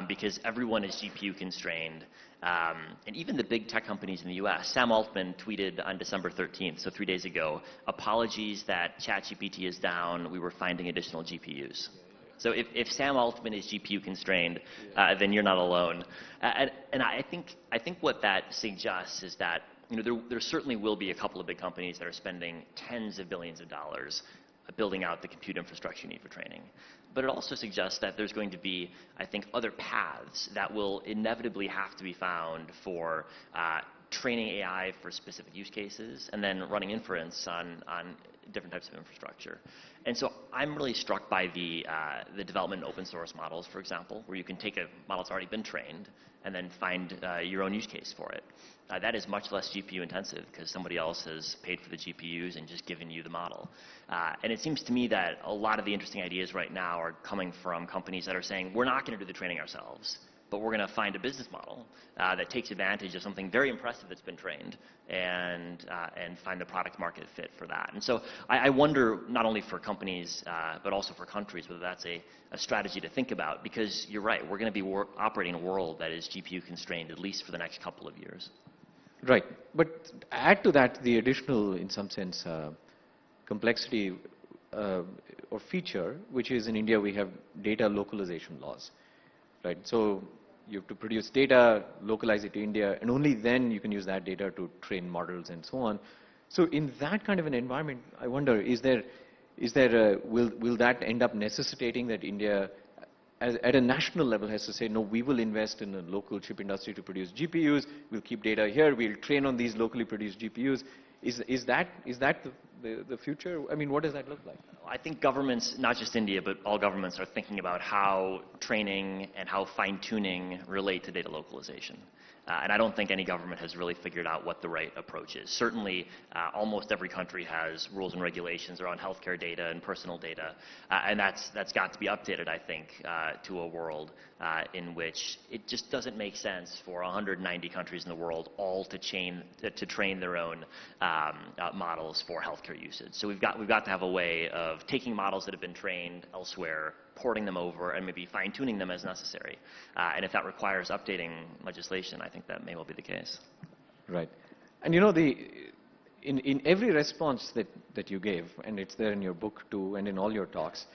Because everyone is GPU constrained. And even the big tech companies in the US. Sam Altman tweeted on December 13th, so 3 days ago, apologies that ChatGPT is down, we were finding additional GPUs. So if Sam Altman is GPU constrained, then you're not alone. And I think what that suggests is that there certainly will be a couple of big companies that are spending tens of billions of dollars building out the compute infrastructure you need for training. But it also suggests that there's going to be, I think, other paths that will inevitably have to be found for training AI for specific use cases and then running inference on different types of infrastructure. And so I'm really struck by the development in open source models, for example, where you can take a model that's already been trained and then find your own use case for it. That is much less GPU intensive because somebody else has paid for the GPUs and just given you the model. And it seems to me that a lot of the interesting ideas right now are coming from companies that are saying, we're not going to do the training ourselves, but we're going to find a business model that takes advantage of something very impressive that's been trained and find the product market fit for that. And so I wonder, not only for companies, but also for countries, whether that's a strategy to think about, because you're right, we're going to be operating in a world that is GPU constrained at least for the next couple of years. Right. But add to that the additional, in some sense, complexity or feature, which is in India we have data localization laws. Right. So you have to produce data, localize it to India, and only then you can use that data to train models and so on. So in that kind of an environment, I wonder, will that end up necessitating that India, at a national level, has to say, no, we will invest in a local chip industry to produce GPUs, we'll keep data here, we'll train on these locally produced GPUs. Is that the future? I mean, what does that look like? I think governments, not just India, but all governments are thinking about how training and how fine-tuning relate to data localization. And I don't think any government has really figured out what the right approach is. Certainly, almost every country has rules and regulations around healthcare data and personal data, and that's got to be updated, I think, to a world in which it just doesn't make sense for 190 countries in the world all to train their own models for healthcare usage. So we've got to have a way of taking models that have been trained elsewhere, porting them over, and maybe fine-tuning them as necessary. And if that requires updating legislation, I think that may well be the case. Right. And in every response that you gave, and it's there in your book too, and in all your talks,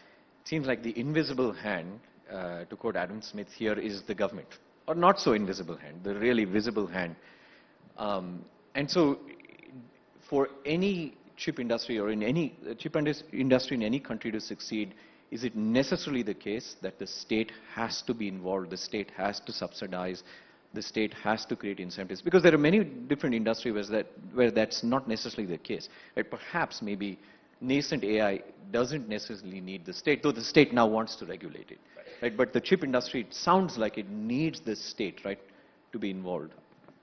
it seems like the invisible hand, to quote Adam Smith here, is the government. Or not so invisible hand, the really visible hand. And so for any chip industry or in any chip industry in any country to succeed, is it necessarily the case that the state has to be involved, the state has to subsidize, the state has to create incentives? Because there are many different industries where that's not necessarily the case. Right? Perhaps maybe nascent AI doesn't necessarily need the state, though the state now wants to regulate it. Right? But the chip industry, it sounds like it needs the state, right, to be involved.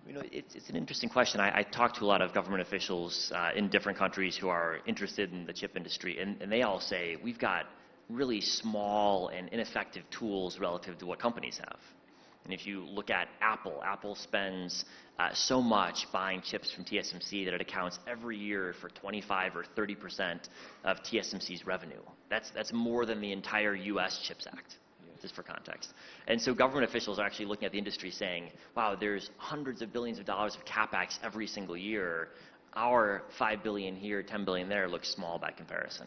It's an interesting question. I talk to a lot of government officials in different countries who are interested in the chip industry, and they all say, we've got really small and ineffective tools relative to what companies have. And if you look at Apple spends so much buying chips from TSMC that it accounts every year for 25 or 30% of TSMC's revenue. That's more than the entire US CHIPS Act, just for context. And so government officials are actually looking at the industry saying, wow, there's hundreds of billions of dollars of CapEx every single year. Our $5 billion here, $10 billion there looks small by comparison.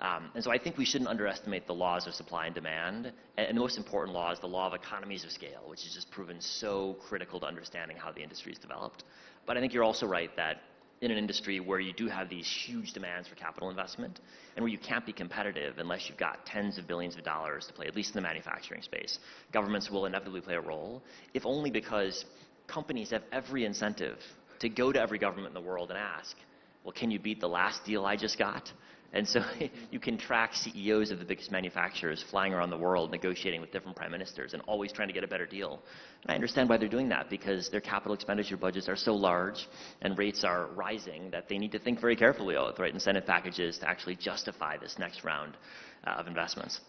And so I think we shouldn't underestimate the laws of supply and demand. And the most important law is the law of economies of scale, which has just proven so critical to understanding how the industry is developed. But I think you're also right that in an industry where you do have these huge demands for capital investment and where you can't be competitive unless you've got tens of billions of dollars to play, at least in the manufacturing space, governments will inevitably play a role, if only because companies have every incentive to go to every government in the world and ask, well, can you beat the last deal I just got? And so you can track CEOs of the biggest manufacturers flying around the world negotiating with different prime ministers and always trying to get a better deal. And I understand why they're doing that, because their capital expenditure budgets are so large and rates are rising that they need to think very carefully about the right incentive packages to actually justify this next round of investments.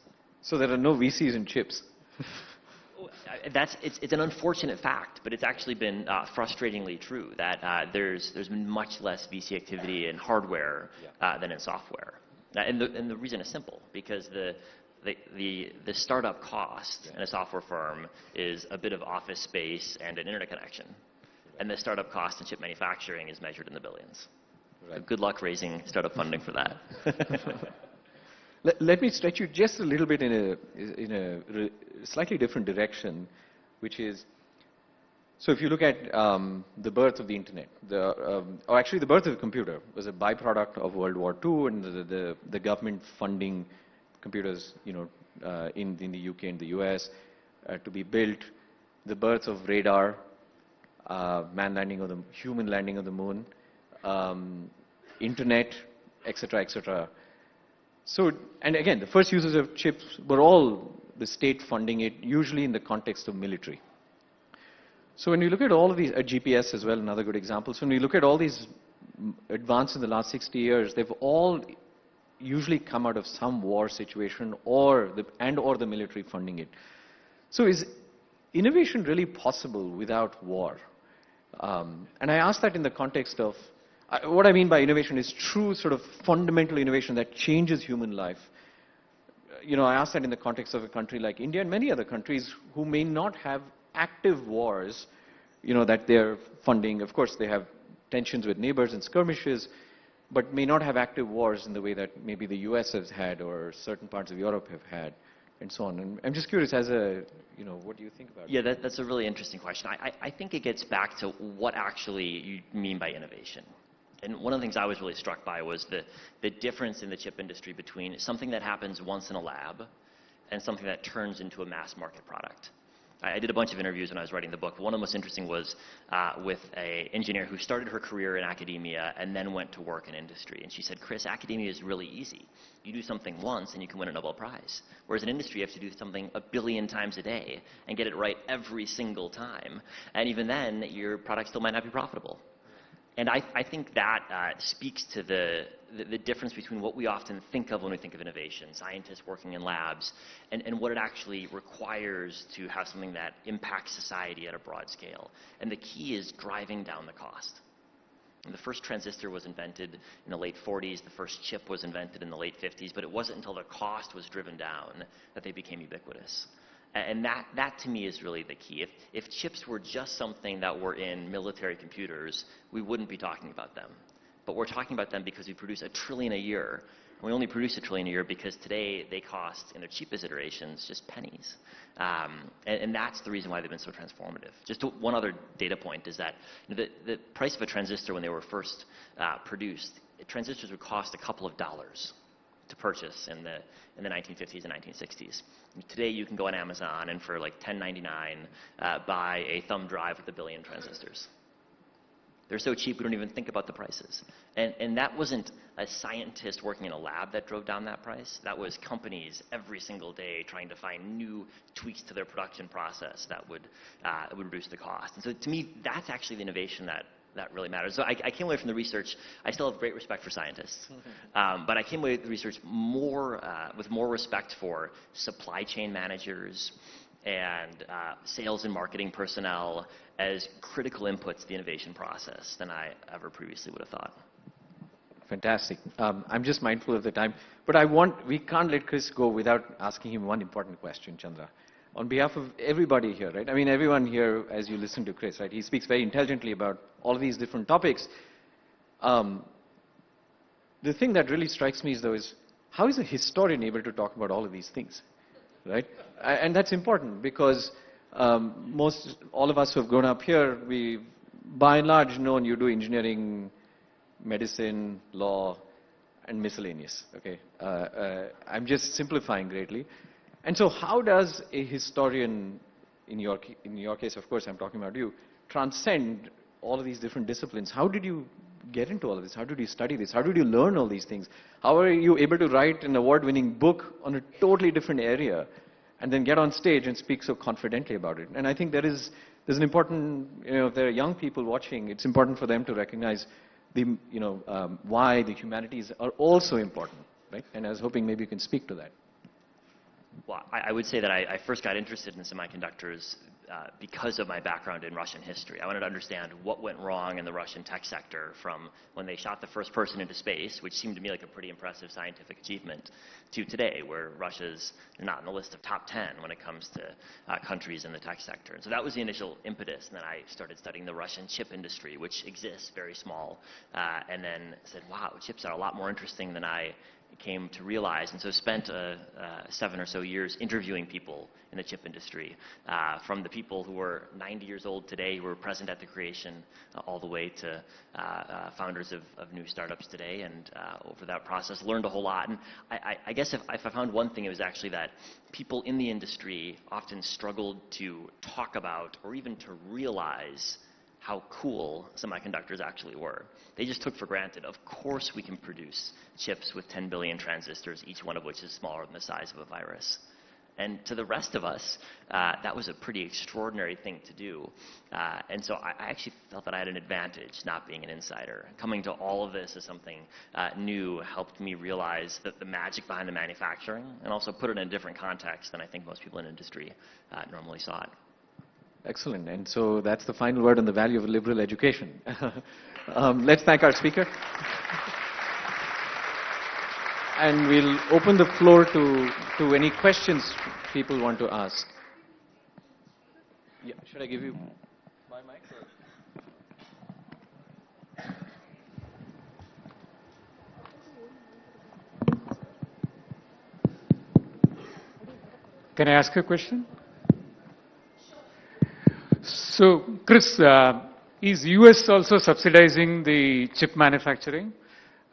So there are no VCs in chips. It's an unfortunate fact, but it's actually been frustratingly true that there's been much less VC activity in hardware than in software. And the reason is simple, because the startup cost in a software firm is a bit of office space and an internet connection. And the startup cost in chip manufacturing is measured in the billions. Right. So good luck raising startup funding for that. Let me stretch you just a little bit in a slightly different direction, which is, so if you look at the birth of the internet, or actually the birth of the computer was a byproduct of World War II and the government funding computers, in the UK and the US to be built, the birth of radar, human landing on the moon, internet, etc., etc. So, and again, the first users of chips were all the state funding it, usually in the context of military. So when you look at all of these, GPS as well, another good example. So when you look at all these advances in the last 60 years, they've all usually come out of some war situation or the military funding it. So is innovation really possible without war? And I ask that in the context of, what I mean by innovation is true sort of fundamental innovation that changes human life. I ask that in the context of a country like India and many other countries who may not have active wars, that they're funding. Of course, they have tensions with neighbors and skirmishes, but may not have active wars in the way that maybe the US has had or certain parts of Europe have had, and so on. And I'm just curious, what do you think about it? Yeah, that's a really interesting question. I think it gets back to what actually you mean by innovation. And one of the things I was really struck by was the difference in the chip industry between something that happens once in a lab and something that turns into a mass market product. I did a bunch of interviews when I was writing the book. One of the most interesting was with an engineer who started her career in academia and then went to work in industry. And she said, Chris, academia is really easy. You do something once and you can win a Nobel Prize. Whereas in industry, you have to do something 1 billion times a day and get it right every single time. And even then, your product still might not be profitable. And I think that speaks to the difference between what we often think of when we think of innovation, scientists working in labs, and what it actually requires to have something that impacts society at a broad scale. And the key is driving down the cost. And the first transistor was invented in the late 40s, the first chip was invented in the late 50s, but it wasn't until the cost was driven down that they became ubiquitous. And that to me is really the key. If chips were just something that were in military computers, we wouldn't be talking about them. But we're talking about them because we produce 1 trillion a year. And we only produce 1 trillion a year because today they cost, in their cheapest iterations, just pennies. And that's the reason why they've been so transformative. Just one other data point is that the price of a transistor when they were first produced, transistors would cost a couple of dollars to purchase in the 1950s and 1960s. Today you can go on Amazon and for like $10.99 buy a thumb drive with 1 billion transistors. They're so cheap we don't even think about the prices. And that wasn't a scientist working in a lab that drove down that price. That was companies every single day trying to find new tweaks to their production process that would reduce the cost. And so to me, that's actually the innovation that really matters. So I came away from the research. I still have great respect for scientists, but I came away with the research with more respect for supply chain managers and sales and marketing personnel as critical inputs to the innovation process than I ever previously would have thought. Fantastic. I'm just mindful of the time, but we can't let Chris go without asking him one important question, Chandra. On behalf of everybody here, right? I mean, everyone here, as you listen to Chris, right? He speaks very intelligently about all of these different topics. The thing that really strikes me is, though, is how is a historian able to talk about all of these things, right? And that's important because all of us who have grown up here, we by and large known you do engineering, medicine, law, and miscellaneous, okay? I'm just simplifying greatly. And so how does a historian, in your case, of course, I'm talking about you, transcend all of these different disciplines? How did you get into all of this? How did you study this? How did you learn all these things? How are you able to write an award-winning book on a totally different area and then get on stage and speak so confidently about it? And I think there's an important, if there are young people watching, it's important for them to recognize why the humanities are also important, right? And I was hoping maybe you can speak to that. Well, I would say that I first got interested in semiconductors because of my background in Russian history. I wanted to understand what went wrong in the Russian tech sector from when they shot the first person into space, which seemed to me like a pretty impressive scientific achievement, to today, where Russia's not in the list of top 10 when it comes to countries in the tech sector. And so that was the initial impetus. And then I started studying the Russian chip industry, which exists very small, and then said, wow, chips are a lot more interesting than I came to realize, and so spent 7 or so years interviewing people in the chip industry, from the people who are 90 years old today, who were present at the creation, all the way to founders of new startups today, and over that process learned a whole lot. And I guess if I found one thing, it was actually that people in the industry often struggled to talk about or even to realize how cool semiconductors actually were. They just took for granted, of course we can produce chips with 10 billion transistors, each one of which is smaller than the size of a virus. And to the rest of us, that was a pretty extraordinary thing to do. And so I actually felt that I had an advantage not being an insider. Coming to all of this as something new helped me realize that the magic behind the manufacturing, and also put it in a different context than I think most people in industry normally saw it. Excellent. And so that's the final word on the value of liberal education. Let's thank our speaker. And we'll open the floor to any questions people want to ask. Yeah, should I give you my mic? Can I ask a question? So, Chris, is US also subsidizing the chip manufacturing?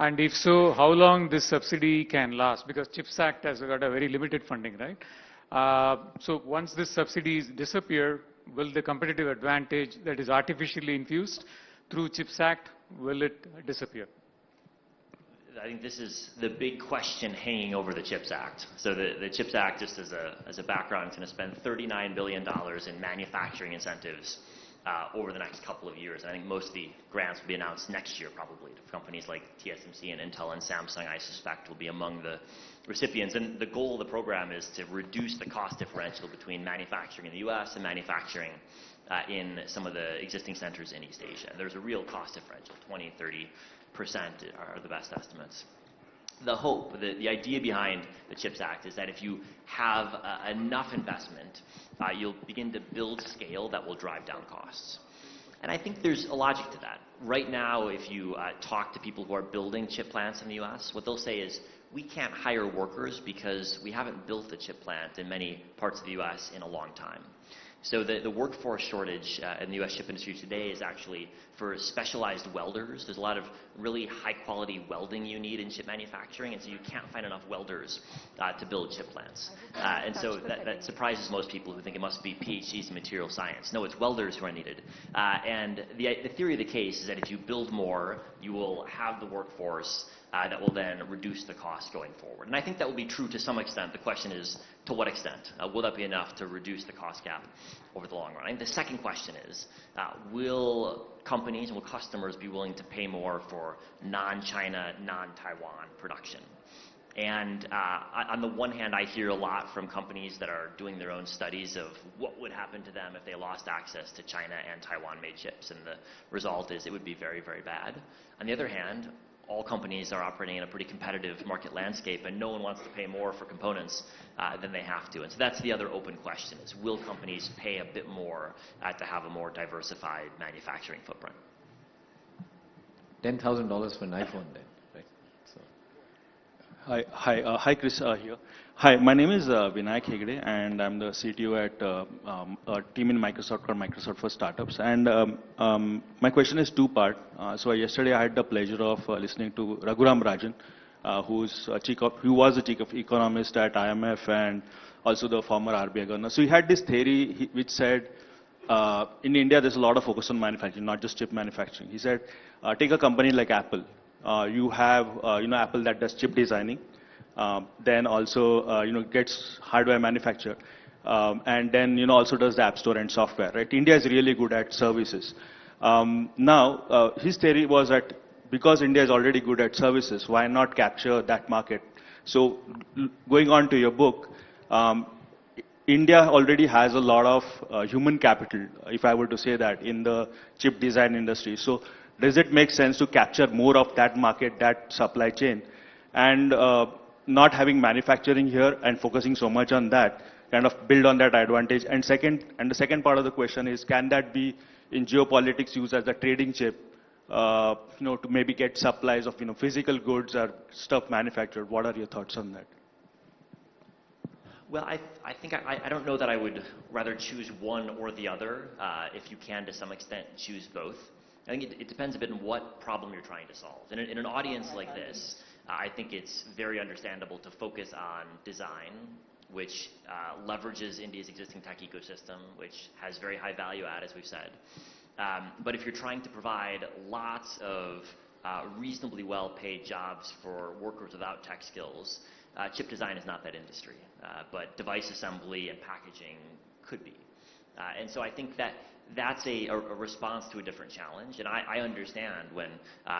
And if so, how long this subsidy can last? Because CHIPS Act has got a very limited funding, right? So once this subsidies disappear, will the competitive advantage that is artificially infused through CHIPS Act, will it disappear? I think this is the big question hanging over the CHIPS Act. So the CHIPS Act, just as a background, is going to spend $39 billion in manufacturing incentives over the next couple of years. And I think most of the grants will be announced next year, probably, to companies like TSMC and Intel and Samsung, I suspect, will be among the recipients. And the goal of the program is to reduce the cost differential between manufacturing in the US and manufacturing in some of the existing centers in East Asia. And there's a real cost differential, 20-30% are the best estimates. The hope, the idea behind the CHIPS Act is that if you have enough investment, you'll begin to build scale that will drive down costs. And I think there's a logic to that. Right now, if you talk to people who are building chip plants in the US, what they'll say is, we can't hire workers because we haven't built a chip plant in many parts of the US in a long time. So the workforce shortage in the US chip industry today is actually for specialized welders. There's a lot of really high quality welding you need in chip manufacturing, and so you can't find enough welders to build chip plants. And so that surprises most people who think it must be PhDs in material science. No, it's welders who are needed. And the theory of the case is that if you build more, you will have the workforce that will then reduce the cost going forward. And I think that will be true to some extent. The question is, to what extent? Will that be enough to reduce the cost gap over the long run? I think the second question is, will companies and will customers be willing to pay more for non-China, non-Taiwan production? And on the one hand, I hear a lot from companies that are doing their own studies of what would happen to them if they lost access to China and Taiwan-made chips. And the result is it would be very, very bad. On the other hand, all companies are operating in a pretty competitive market landscape, and no one wants to pay more for components than they have to. And so that's the other open question, is will companies pay a bit more to have a more diversified manufacturing footprint? $10,000 for an iPhone then, right? So, Hi, Chris here. Hi, my name is Vinayak Hegde, and I'm the CTO at a team in Microsoft called Microsoft for Startups. And my question is two-part. So yesterday I had the pleasure of listening to Raghuram Rajan, who was the chief of economist at IMF and also the former RBI governor. So he had this theory which said, in India there's a lot of focus on manufacturing, not just chip manufacturing. He said, take a company like Apple. You have, Apple that does chip designing, then also, gets hardware manufacture, and then, also does the App Store and software, right? India is really good at services. Now, his theory was that because India is already good at services, why not capture that market? So, going on to your book, India already has a lot of human capital, if I were to say that, in the chip design industry. So, does it make sense to capture more of that market, that supply chain, and not having manufacturing here and focusing so much on that, kind of build on that advantage? And the second part of the question is, can that be in geopolitics used as a trading chip, to maybe get supplies of, physical goods or stuff manufactured? What are your thoughts on that? Well, I think I don't know that I would rather choose one or the other. If you can, to some extent, choose both. I think it depends a bit on what problem you're trying to solve. In an audience like this, I think it's very understandable to focus on design, which leverages India's existing tech ecosystem, which has very high value add, as we've said. But if you're trying to provide lots of reasonably well-paid jobs for workers without tech skills, chip design is not that industry. But device assembly and packaging could be. And so I think that that's a response to a different challenge. And I understand when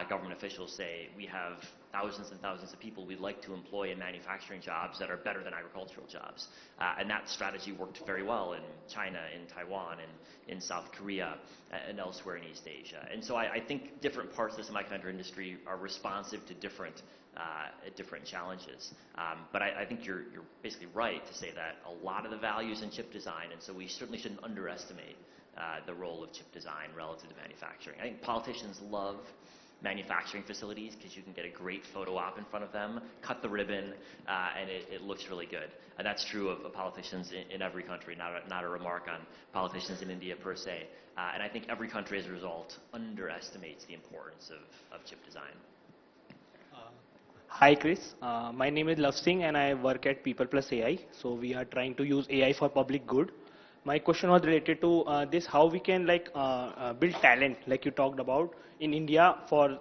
government officials say we have thousands and thousands of people we'd like to employ in manufacturing jobs that are better than agricultural jobs. And that strategy worked very well in China, in Taiwan, and in South Korea, and elsewhere in East Asia. And so I think different parts of the semiconductor industry are responsive to different challenges. But I think you're basically right to say that a lot of the value is in chip design, and so we certainly shouldn't underestimate the role of chip design relative to manufacturing. I think politicians love manufacturing facilities because you can get a great photo op in front of them, cut the ribbon, and it looks really good. And that's true of politicians in every country, not a remark on politicians in India per se. And I think every country as a result underestimates the importance of chip design. Hi Chris, my name is Lav Singh and I work at People Plus AI. So we are trying to use AI for public good. My question was related to this, how we can build talent, like you talked about, in India for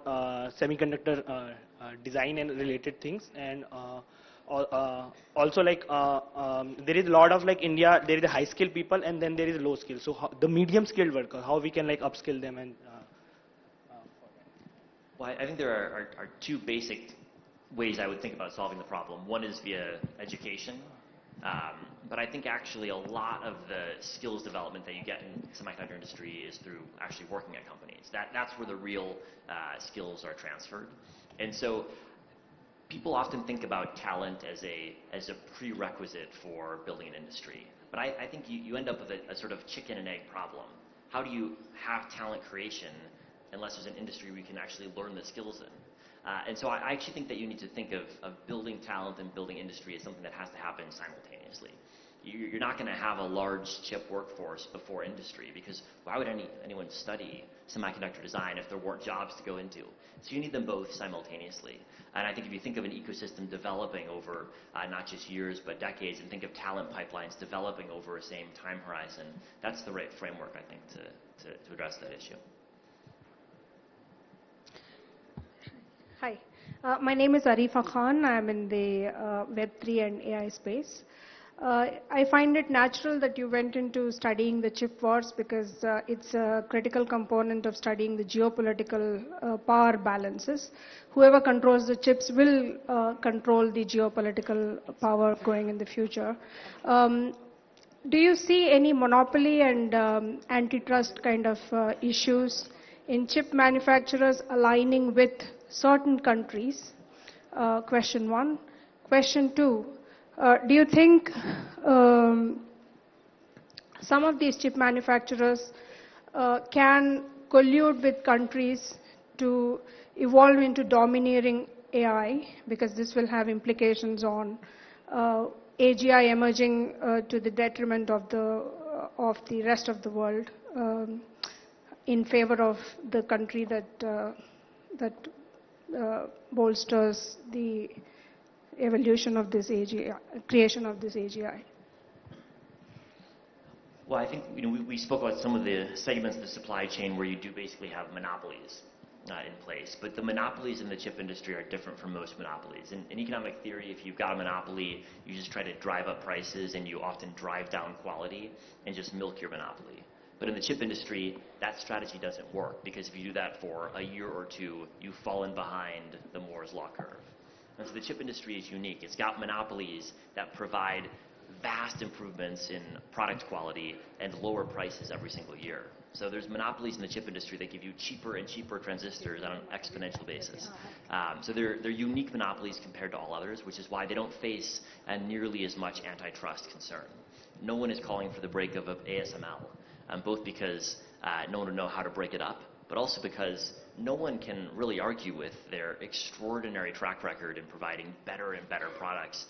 semiconductor design and related things. And also there is a lot of India, there is the high skilled people and then there is low skill. So the medium skilled worker, how we can upskill them and Well, I think there are two basic ways I would think about solving the problem. One is via education. But I think actually a lot of the skills development that you get in the semiconductor industry is through actually working at companies. That's where the real skills are transferred. And so people often think about talent as a prerequisite for building an industry. But I think you end up with a sort of chicken and egg problem. How do you have talent creation unless there's an industry where you can actually learn the skills in? And so I actually think that you need to think of building talent and building industry as something that has to happen simultaneously. You're not going to have a large chip workforce before industry, because why would anyone study semiconductor design if there weren't jobs to go into? So you need them both simultaneously. And I think if you think of an ecosystem developing over not just years but decades, and think of talent pipelines developing over a same time horizon, that's the right framework, I think, to address that issue. Hi, my name is Arifa Khan. I'm in the Web3 and AI space. I find it natural that you went into studying the chip wars because it's a critical component of studying the geopolitical power balances. Whoever controls the chips will control the geopolitical power going in the future. Do you see any monopoly and antitrust kind of issues in chip manufacturers aligning with certain countries? Question one. Question two, do you think some of these chip manufacturers can collude with countries to evolve into domineering AI, because this will have implications on AGI emerging to the detriment of the rest of the world, in favor of the country that bolsters the evolution of this AGI, creation of this AGI. Well, I think we spoke about some of the segments of the supply chain where you do basically have monopolies in place. But the monopolies in the chip industry are different from most monopolies. In economic theory, if you've got a monopoly, you just try to drive up prices and you often drive down quality and just milk your monopoly. But in the chip industry, that strategy doesn't work, because if you do that for a year or two, you've fallen behind the Moore's Law curve. And so the chip industry is unique. It's got monopolies that provide vast improvements in product quality and lower prices every single year. So there's monopolies in the chip industry that give you cheaper and cheaper transistors on an exponential basis. So they're unique monopolies compared to all others, which is why they don't face nearly as much antitrust concern. No one is calling for the break of ASML, both because no one would know how to break it up, but also because no one can really argue with their extraordinary track record in providing better and better products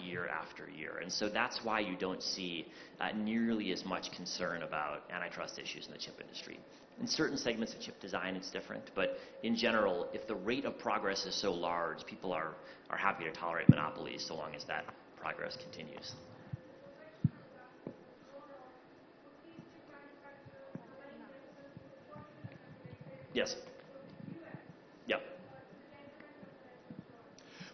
year after year. And so that's why you don't see nearly as much concern about antitrust issues in the chip industry. In certain segments of chip design, it's different, but in general, if the rate of progress is so large, people are happy to tolerate monopolies so long as that progress continues. Yes. Yep.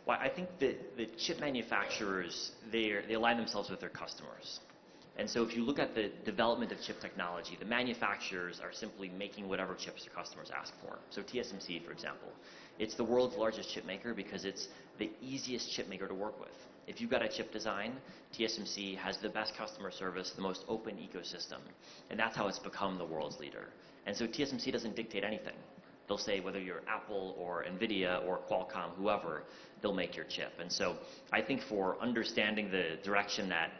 Well, I think that the chip manufacturers, they align themselves with their customers. And so if you look at the development of chip technology, the manufacturers are simply making whatever chips their customers ask for. So TSMC, for example, it's the world's largest chip maker because it's the easiest chip maker to work with. If you've got a chip design, TSMC has the best customer service, the most open ecosystem, and that's how it's become the world's leader. And so TSMC doesn't dictate anything. They'll say whether you're Apple or NVIDIA or Qualcomm, whoever, they'll make your chip. And so I think for understanding the direction that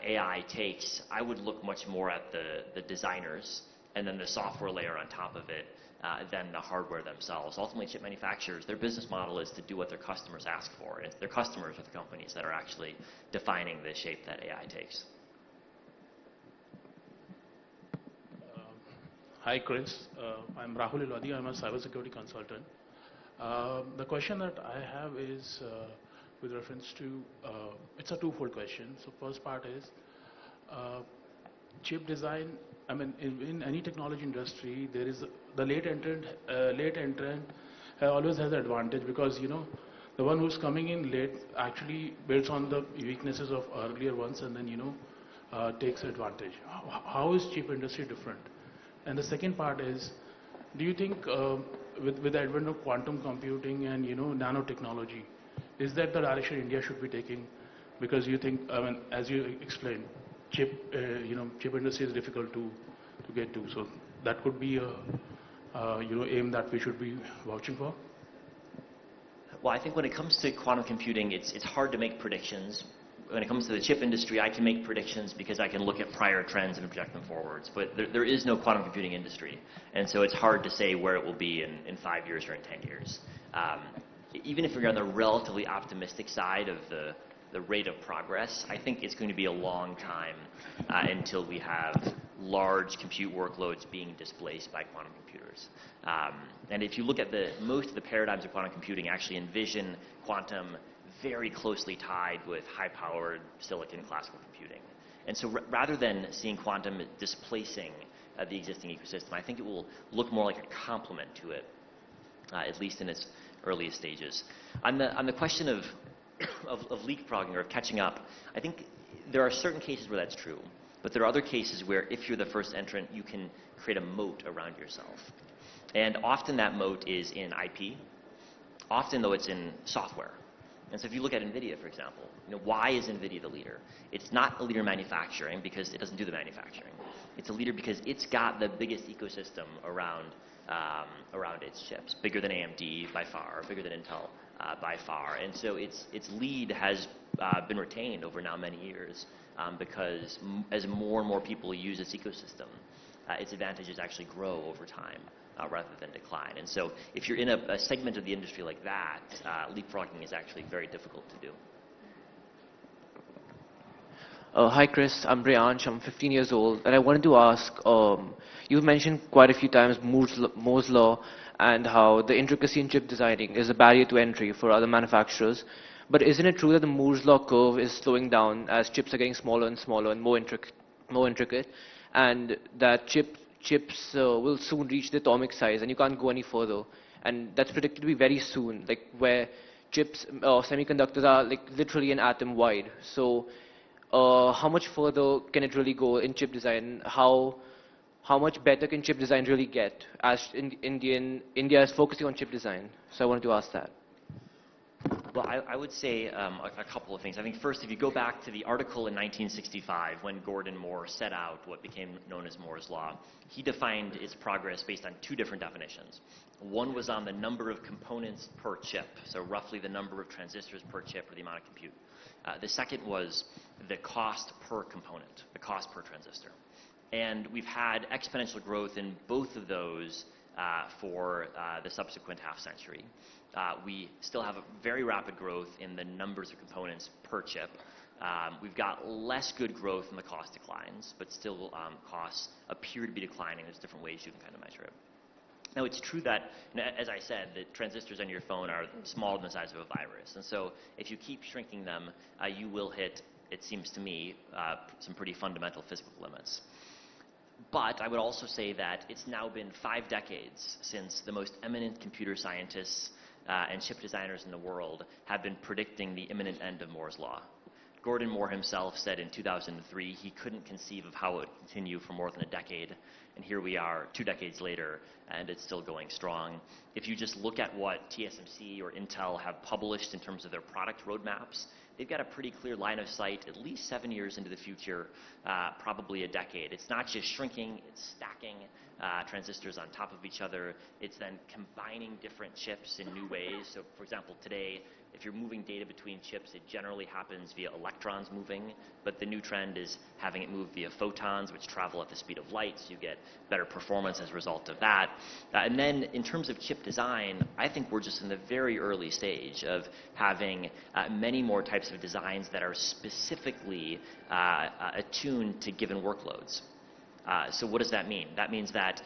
AI takes, I would look much more at the designers and then the software layer on top of it than the hardware themselves. Ultimately, chip manufacturers, their business model is to do what their customers ask for. And their customers are the companies that are actually defining the shape that AI takes. Hi, Chris. I'm Rahul Ilwadi. I'm a cybersecurity consultant. The question that I have is with reference to, it's a twofold question. So first part is, chip design, I mean, in any technology industry, there is the late entrant always has an advantage because, the one who's coming in late actually builds on the weaknesses of earlier ones and then, takes advantage. How is chip industry different? And the second part is, do you think with the advent of quantum computing and nanotechnology, is that the direction India should be taking? Because you think, I mean, as you explained, chip industry is difficult to get to. So that could be a aim that we should be vouching for. Well, I think when it comes to quantum computing, it's hard to make predictions. When it comes to the chip industry, I can make predictions because I can look at prior trends and project them forwards. But there is no quantum computing industry. And so it's hard to say where it will be in 5 years or in 10 years. Even if you're on the relatively optimistic side of the rate of progress, I think it's going to be a long time until we have large compute workloads being displaced by quantum computers. And if you look at most of the paradigms of quantum computing actually envision quantum very closely tied with high-powered silicon classical computing. And so rather than seeing quantum displacing the existing ecosystem, I think it will look more like a complement to it, at least in its earliest stages. On the question of leapfrogging or of catching up, I think there are certain cases where that's true, but there are other cases where if you're the first entrant, you can create a moat around yourself. And often that moat is in IP. Often, though, it's in software. And so if you look at NVIDIA, for example, why is NVIDIA the leader? It's not a leader in manufacturing because it doesn't do the manufacturing. It's a leader because it's got the biggest ecosystem around its chips, bigger than AMD by far, bigger than Intel by far. And so its lead has been retained over now many years because as more and more people use its ecosystem, its advantages actually grow over time rather than decline. And so if you're in a segment of the industry like that, leapfrogging is actually very difficult to do. Hi Chris, I'm Briansh, I'm 15 years old, and I wanted to ask, you've mentioned quite a few times Moore's law and how the intricacy in chip designing is a barrier to entry for other manufacturers. But isn't it true that the Moore's law curve is slowing down as chips are getting smaller and smaller and more intricate, and that chips will soon reach the atomic size and you can't go any further, and that's predicted to be very soon, like where chips or semiconductors are like literally an atom wide. So how much further can it really go in chip design? How much better can chip design really get as India is focusing on chip design? So I wanted to ask that. Well, I would say a couple of things. I think first, if you go back to the article in 1965 when Gordon Moore set out what became known as Moore's law, he defined its progress based on two different definitions. One was on the number of components per chip, so roughly the number of transistors per chip or the amount of compute. The second was the cost per component, the cost per transistor. And we've had exponential growth in both of those for the subsequent half century. We still have a very rapid growth in the numbers of components per chip. We've got less good growth in the cost declines, but still costs appear to be declining. There's different ways you can kind of measure it. Now, it's true that, as I said, the transistors on your phone are smaller than the size of a virus. And so if you keep shrinking them, you will hit, it seems to me, some pretty fundamental physical limits. But I would also say that it's now been 5 decades since the most eminent computer scientists and chip designers in the world have been predicting the imminent end of Moore's law. Gordon Moore himself said in 2003 he couldn't conceive of how it would continue for more than a decade. And here we are 2 decades later, and it's still going strong. If you just look at what TSMC or Intel have published in terms of their product roadmaps, they've got a pretty clear line of sight at least 7 years into the future, probably a decade. It's not just shrinking, it's stacking transistors on top of each other. It's then combining different chips in new ways. So for example, today, if you're moving data between chips, it generally happens via electrons moving, but the new trend is having it move via photons, which travel at the speed of light, so you get better performance as a result of that. And then in terms of chip design, I think we're just in the very early stage of having many more types of designs that are specifically attuned to given workloads. So what does that mean? That means that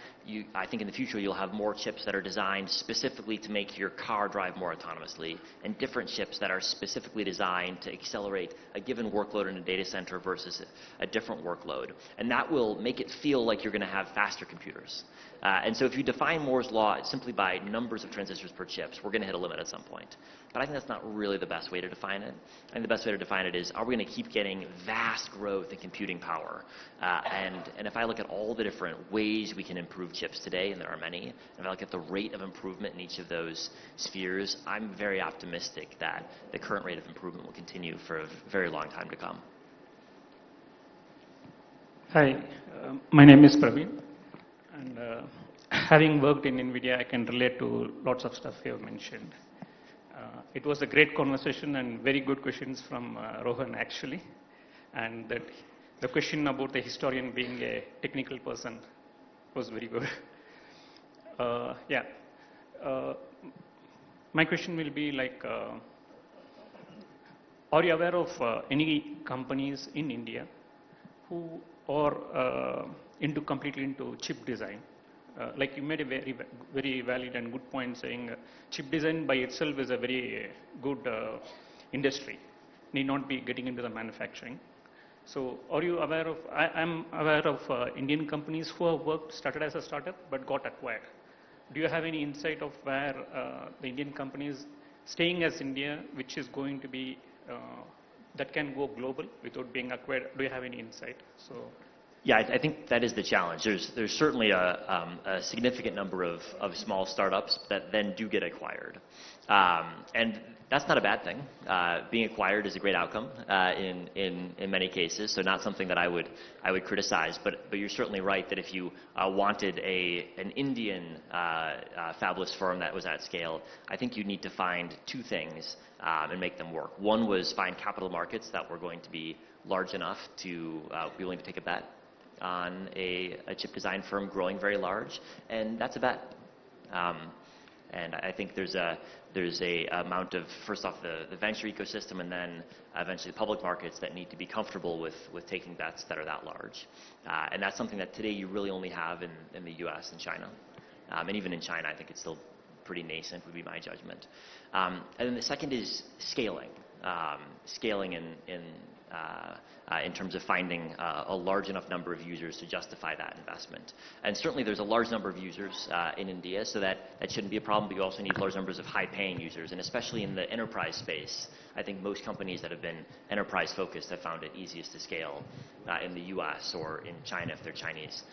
I think in the future you'll have more chips that are designed specifically to make your car drive more autonomously, and different chips that are specifically designed to accelerate a given workload in a data center versus a different workload. And that will make it feel like you're going to have faster computers. And so if you define Moore's law simply by numbers of transistors per chips, we're going to hit a limit at some point. But I think that's not really the best way to define it. I think the best way to define it is, are we going to keep getting vast growth in computing power? And if I look at all the different ways we can improve chips today, and there are many, and if I look at the rate of improvement in each of those spheres, I'm very optimistic that the current rate of improvement will continue for a very long time to come. Hi, my name is Praveen. And having worked in NVIDIA, I can relate to lots of stuff you have mentioned. It was a great conversation and very good questions from Rohan actually. And that the question about the historian being a technical person was very good. My question will be like, are you aware of any companies in India who are completely into chip design? Like you made a very valid and good point saying chip design by itself is a very good industry, need not be getting into the manufacturing. So are you aware of, I'm aware of Indian companies who have started as a startup but got acquired. Do you have any insight of where the Indian companies staying as India, which is going to be, that can go global without being acquired? Do you have any insight? So. Yeah, I think that is the challenge. There's certainly a significant number of small startups that then do get acquired. And that's not a bad thing. Being acquired is a great outcome in many cases, so not something that I would criticize. But you're certainly right that if you wanted an Indian fabless firm that was at scale, I think you need to find two things and make them work. One was find capital markets that were going to be large enough to be willing to take a bet. on a chip design firm growing very large, and that's a bet. And I think there's a amount of, first off, the venture ecosystem, and then eventually the public markets that need to be comfortable with taking bets that are that large. And that's something that today you really only have in the US and China. And even in China, I think it's still pretty nascent, would be my judgment. And then the second is scaling. Scaling in terms of finding a large enough number of users to justify that investment. And certainly there's a large number of users in India, so that shouldn't be a problem, but you also need large numbers of high-paying users. And especially in the enterprise space, I think most companies that have been enterprise-focused have found it easiest to scale in the US or in China if they're Chinese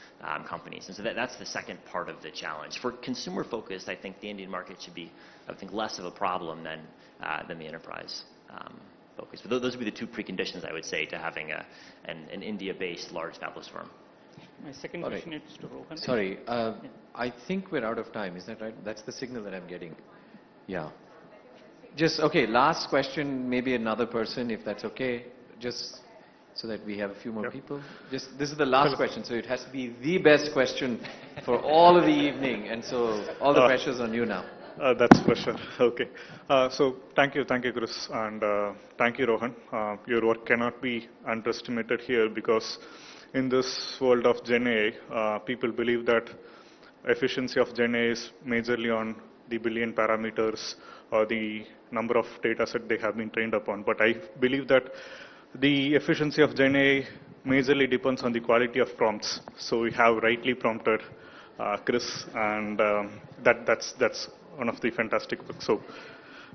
companies. And so that's the second part of the challenge. For consumer-focused, I think the Indian market should be, I think, less of a problem than the enterprise focus. But those would be the two preconditions, I would say, to having an India-based large fabless firm. My second question is to Rohan. Sorry, I think we're out of time. Is that right? That's the signal that I'm getting. Yeah. Just, okay, last question, maybe another person, if that's okay, just so that we have a few more people. Just, this is the last question, so it has to be the best question for all of the evening, and so all the pressure's on you now. That's for sure. Okay. So thank you, Chris, and thank you, Rohan. Your work cannot be underestimated here, because in this world of Gen AI, people believe that efficiency of Gen AI is majorly on the billion parameters or the number of data set they have been trained upon. But I believe that the efficiency of Gen AI majorly depends on the quality of prompts. So we have rightly prompted Chris, and that's one of the fantastic books. So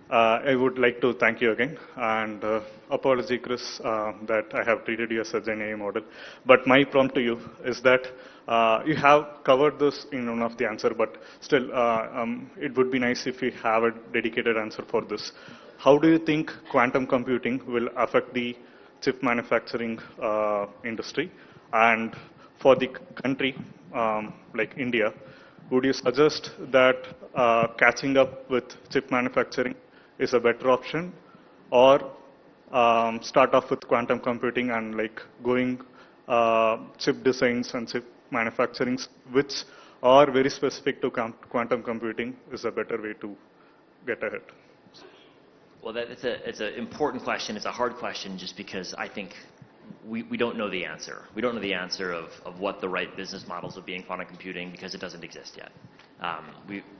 I would like to thank you again, and apology, Chris, that I have treated you as a Gen AI model. But my prompt to you is that you have covered this in one of the answer, but still it would be nice if we have a dedicated answer for this. How do you think quantum computing will affect the chip manufacturing industry? And for the country like India, would you suggest that catching up with chip manufacturing is a better option, or start off with quantum computing and like going chip designs and chip manufacturing, which are very specific to quantum computing, is a better way to get ahead? Well, it's an important question. It's a hard question, just because I think we don't know the answer. We don't know the answer of what the right business models will be in quantum computing, because it doesn't exist yet.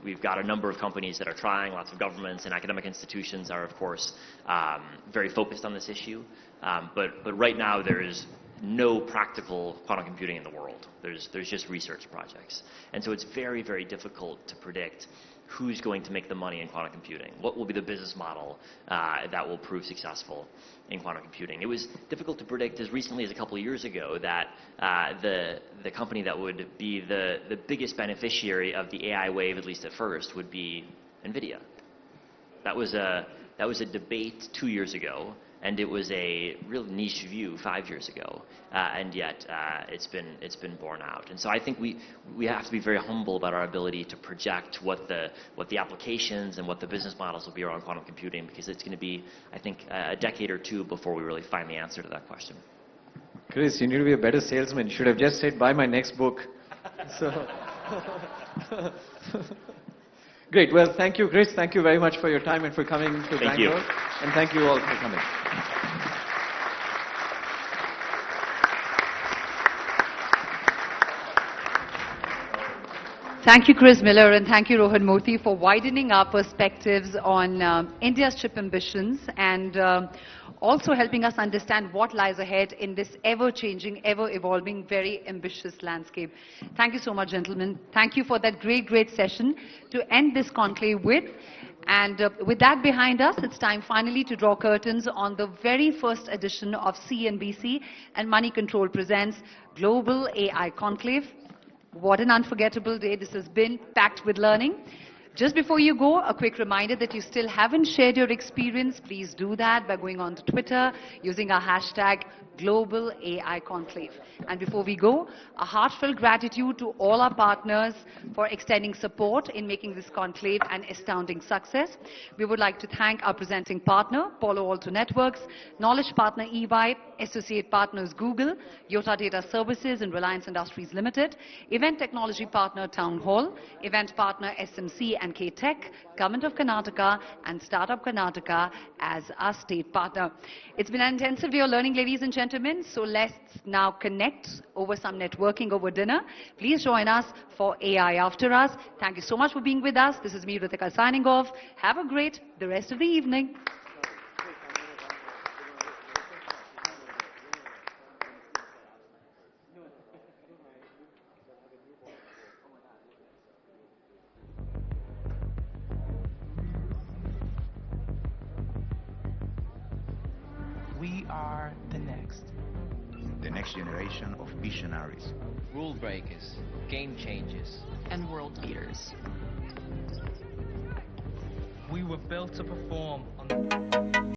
We've got a number of companies that are trying, lots of governments and academic institutions are, of course, very focused on this issue. But right now there is no practical quantum computing in the world. There's just research projects. And so it's very, very difficult to predict who's going to make the money in quantum computing. What will be the business model that will prove successful in quantum computing? It was difficult to predict as recently as a couple of years ago that the company that would be the biggest beneficiary of the AI wave, at least at first, would be NVIDIA. That was a debate 2 years ago, and it was a real niche view 5 years ago, and yet it's been borne out. And so I think we have to be very humble about our ability to project what the applications and what the business models will be around quantum computing, because it's going to be, I think, a decade or two before we really find the answer to that question. Chris, you need to be a better salesman. You should have just said, buy my next book. So great. Well, thank you, Chris. Thank you very much for your time and for coming to Bangalore. And thank you all for coming. Thank you, Chris Miller, and thank you, Rohan Moti, for widening our perspectives on India's chip ambitions, and also helping us understand what lies ahead in this ever-changing, ever-evolving, very ambitious landscape. Thank you so much, gentlemen. Thank you for that great session to end this conclave with. And with that behind us, it's time finally to draw curtains on the very first edition of CNBC and Money Control presents Global AI Conclave. What an unforgettable day this has been, packed with learning. Just before you go, a quick reminder that you still haven't shared your experience. Please do that by going on to Twitter using our hashtag Global AI Conclave. And before we go, a heartfelt gratitude to all our partners for extending support in making this conclave an astounding success. We would like to thank our presenting partner, Palo Alto Networks, knowledge partner EY, associate partners Google, Yota Data Services and Reliance Industries Limited, event technology partner Town Hall, event partner SMC and K-Tech, Government of Karnataka and Startup Karnataka as our state partner. It's been an intensive day of learning, ladies and gentlemen, so let's now connect over some networking over dinner. Please join us for AI After Us. Thank you so much for being with us. This is me, Ritika, signing off. Have a great the rest of the evening. We are the next generation of visionaries, rule breakers, game changers, and world leaders. We were built to perform on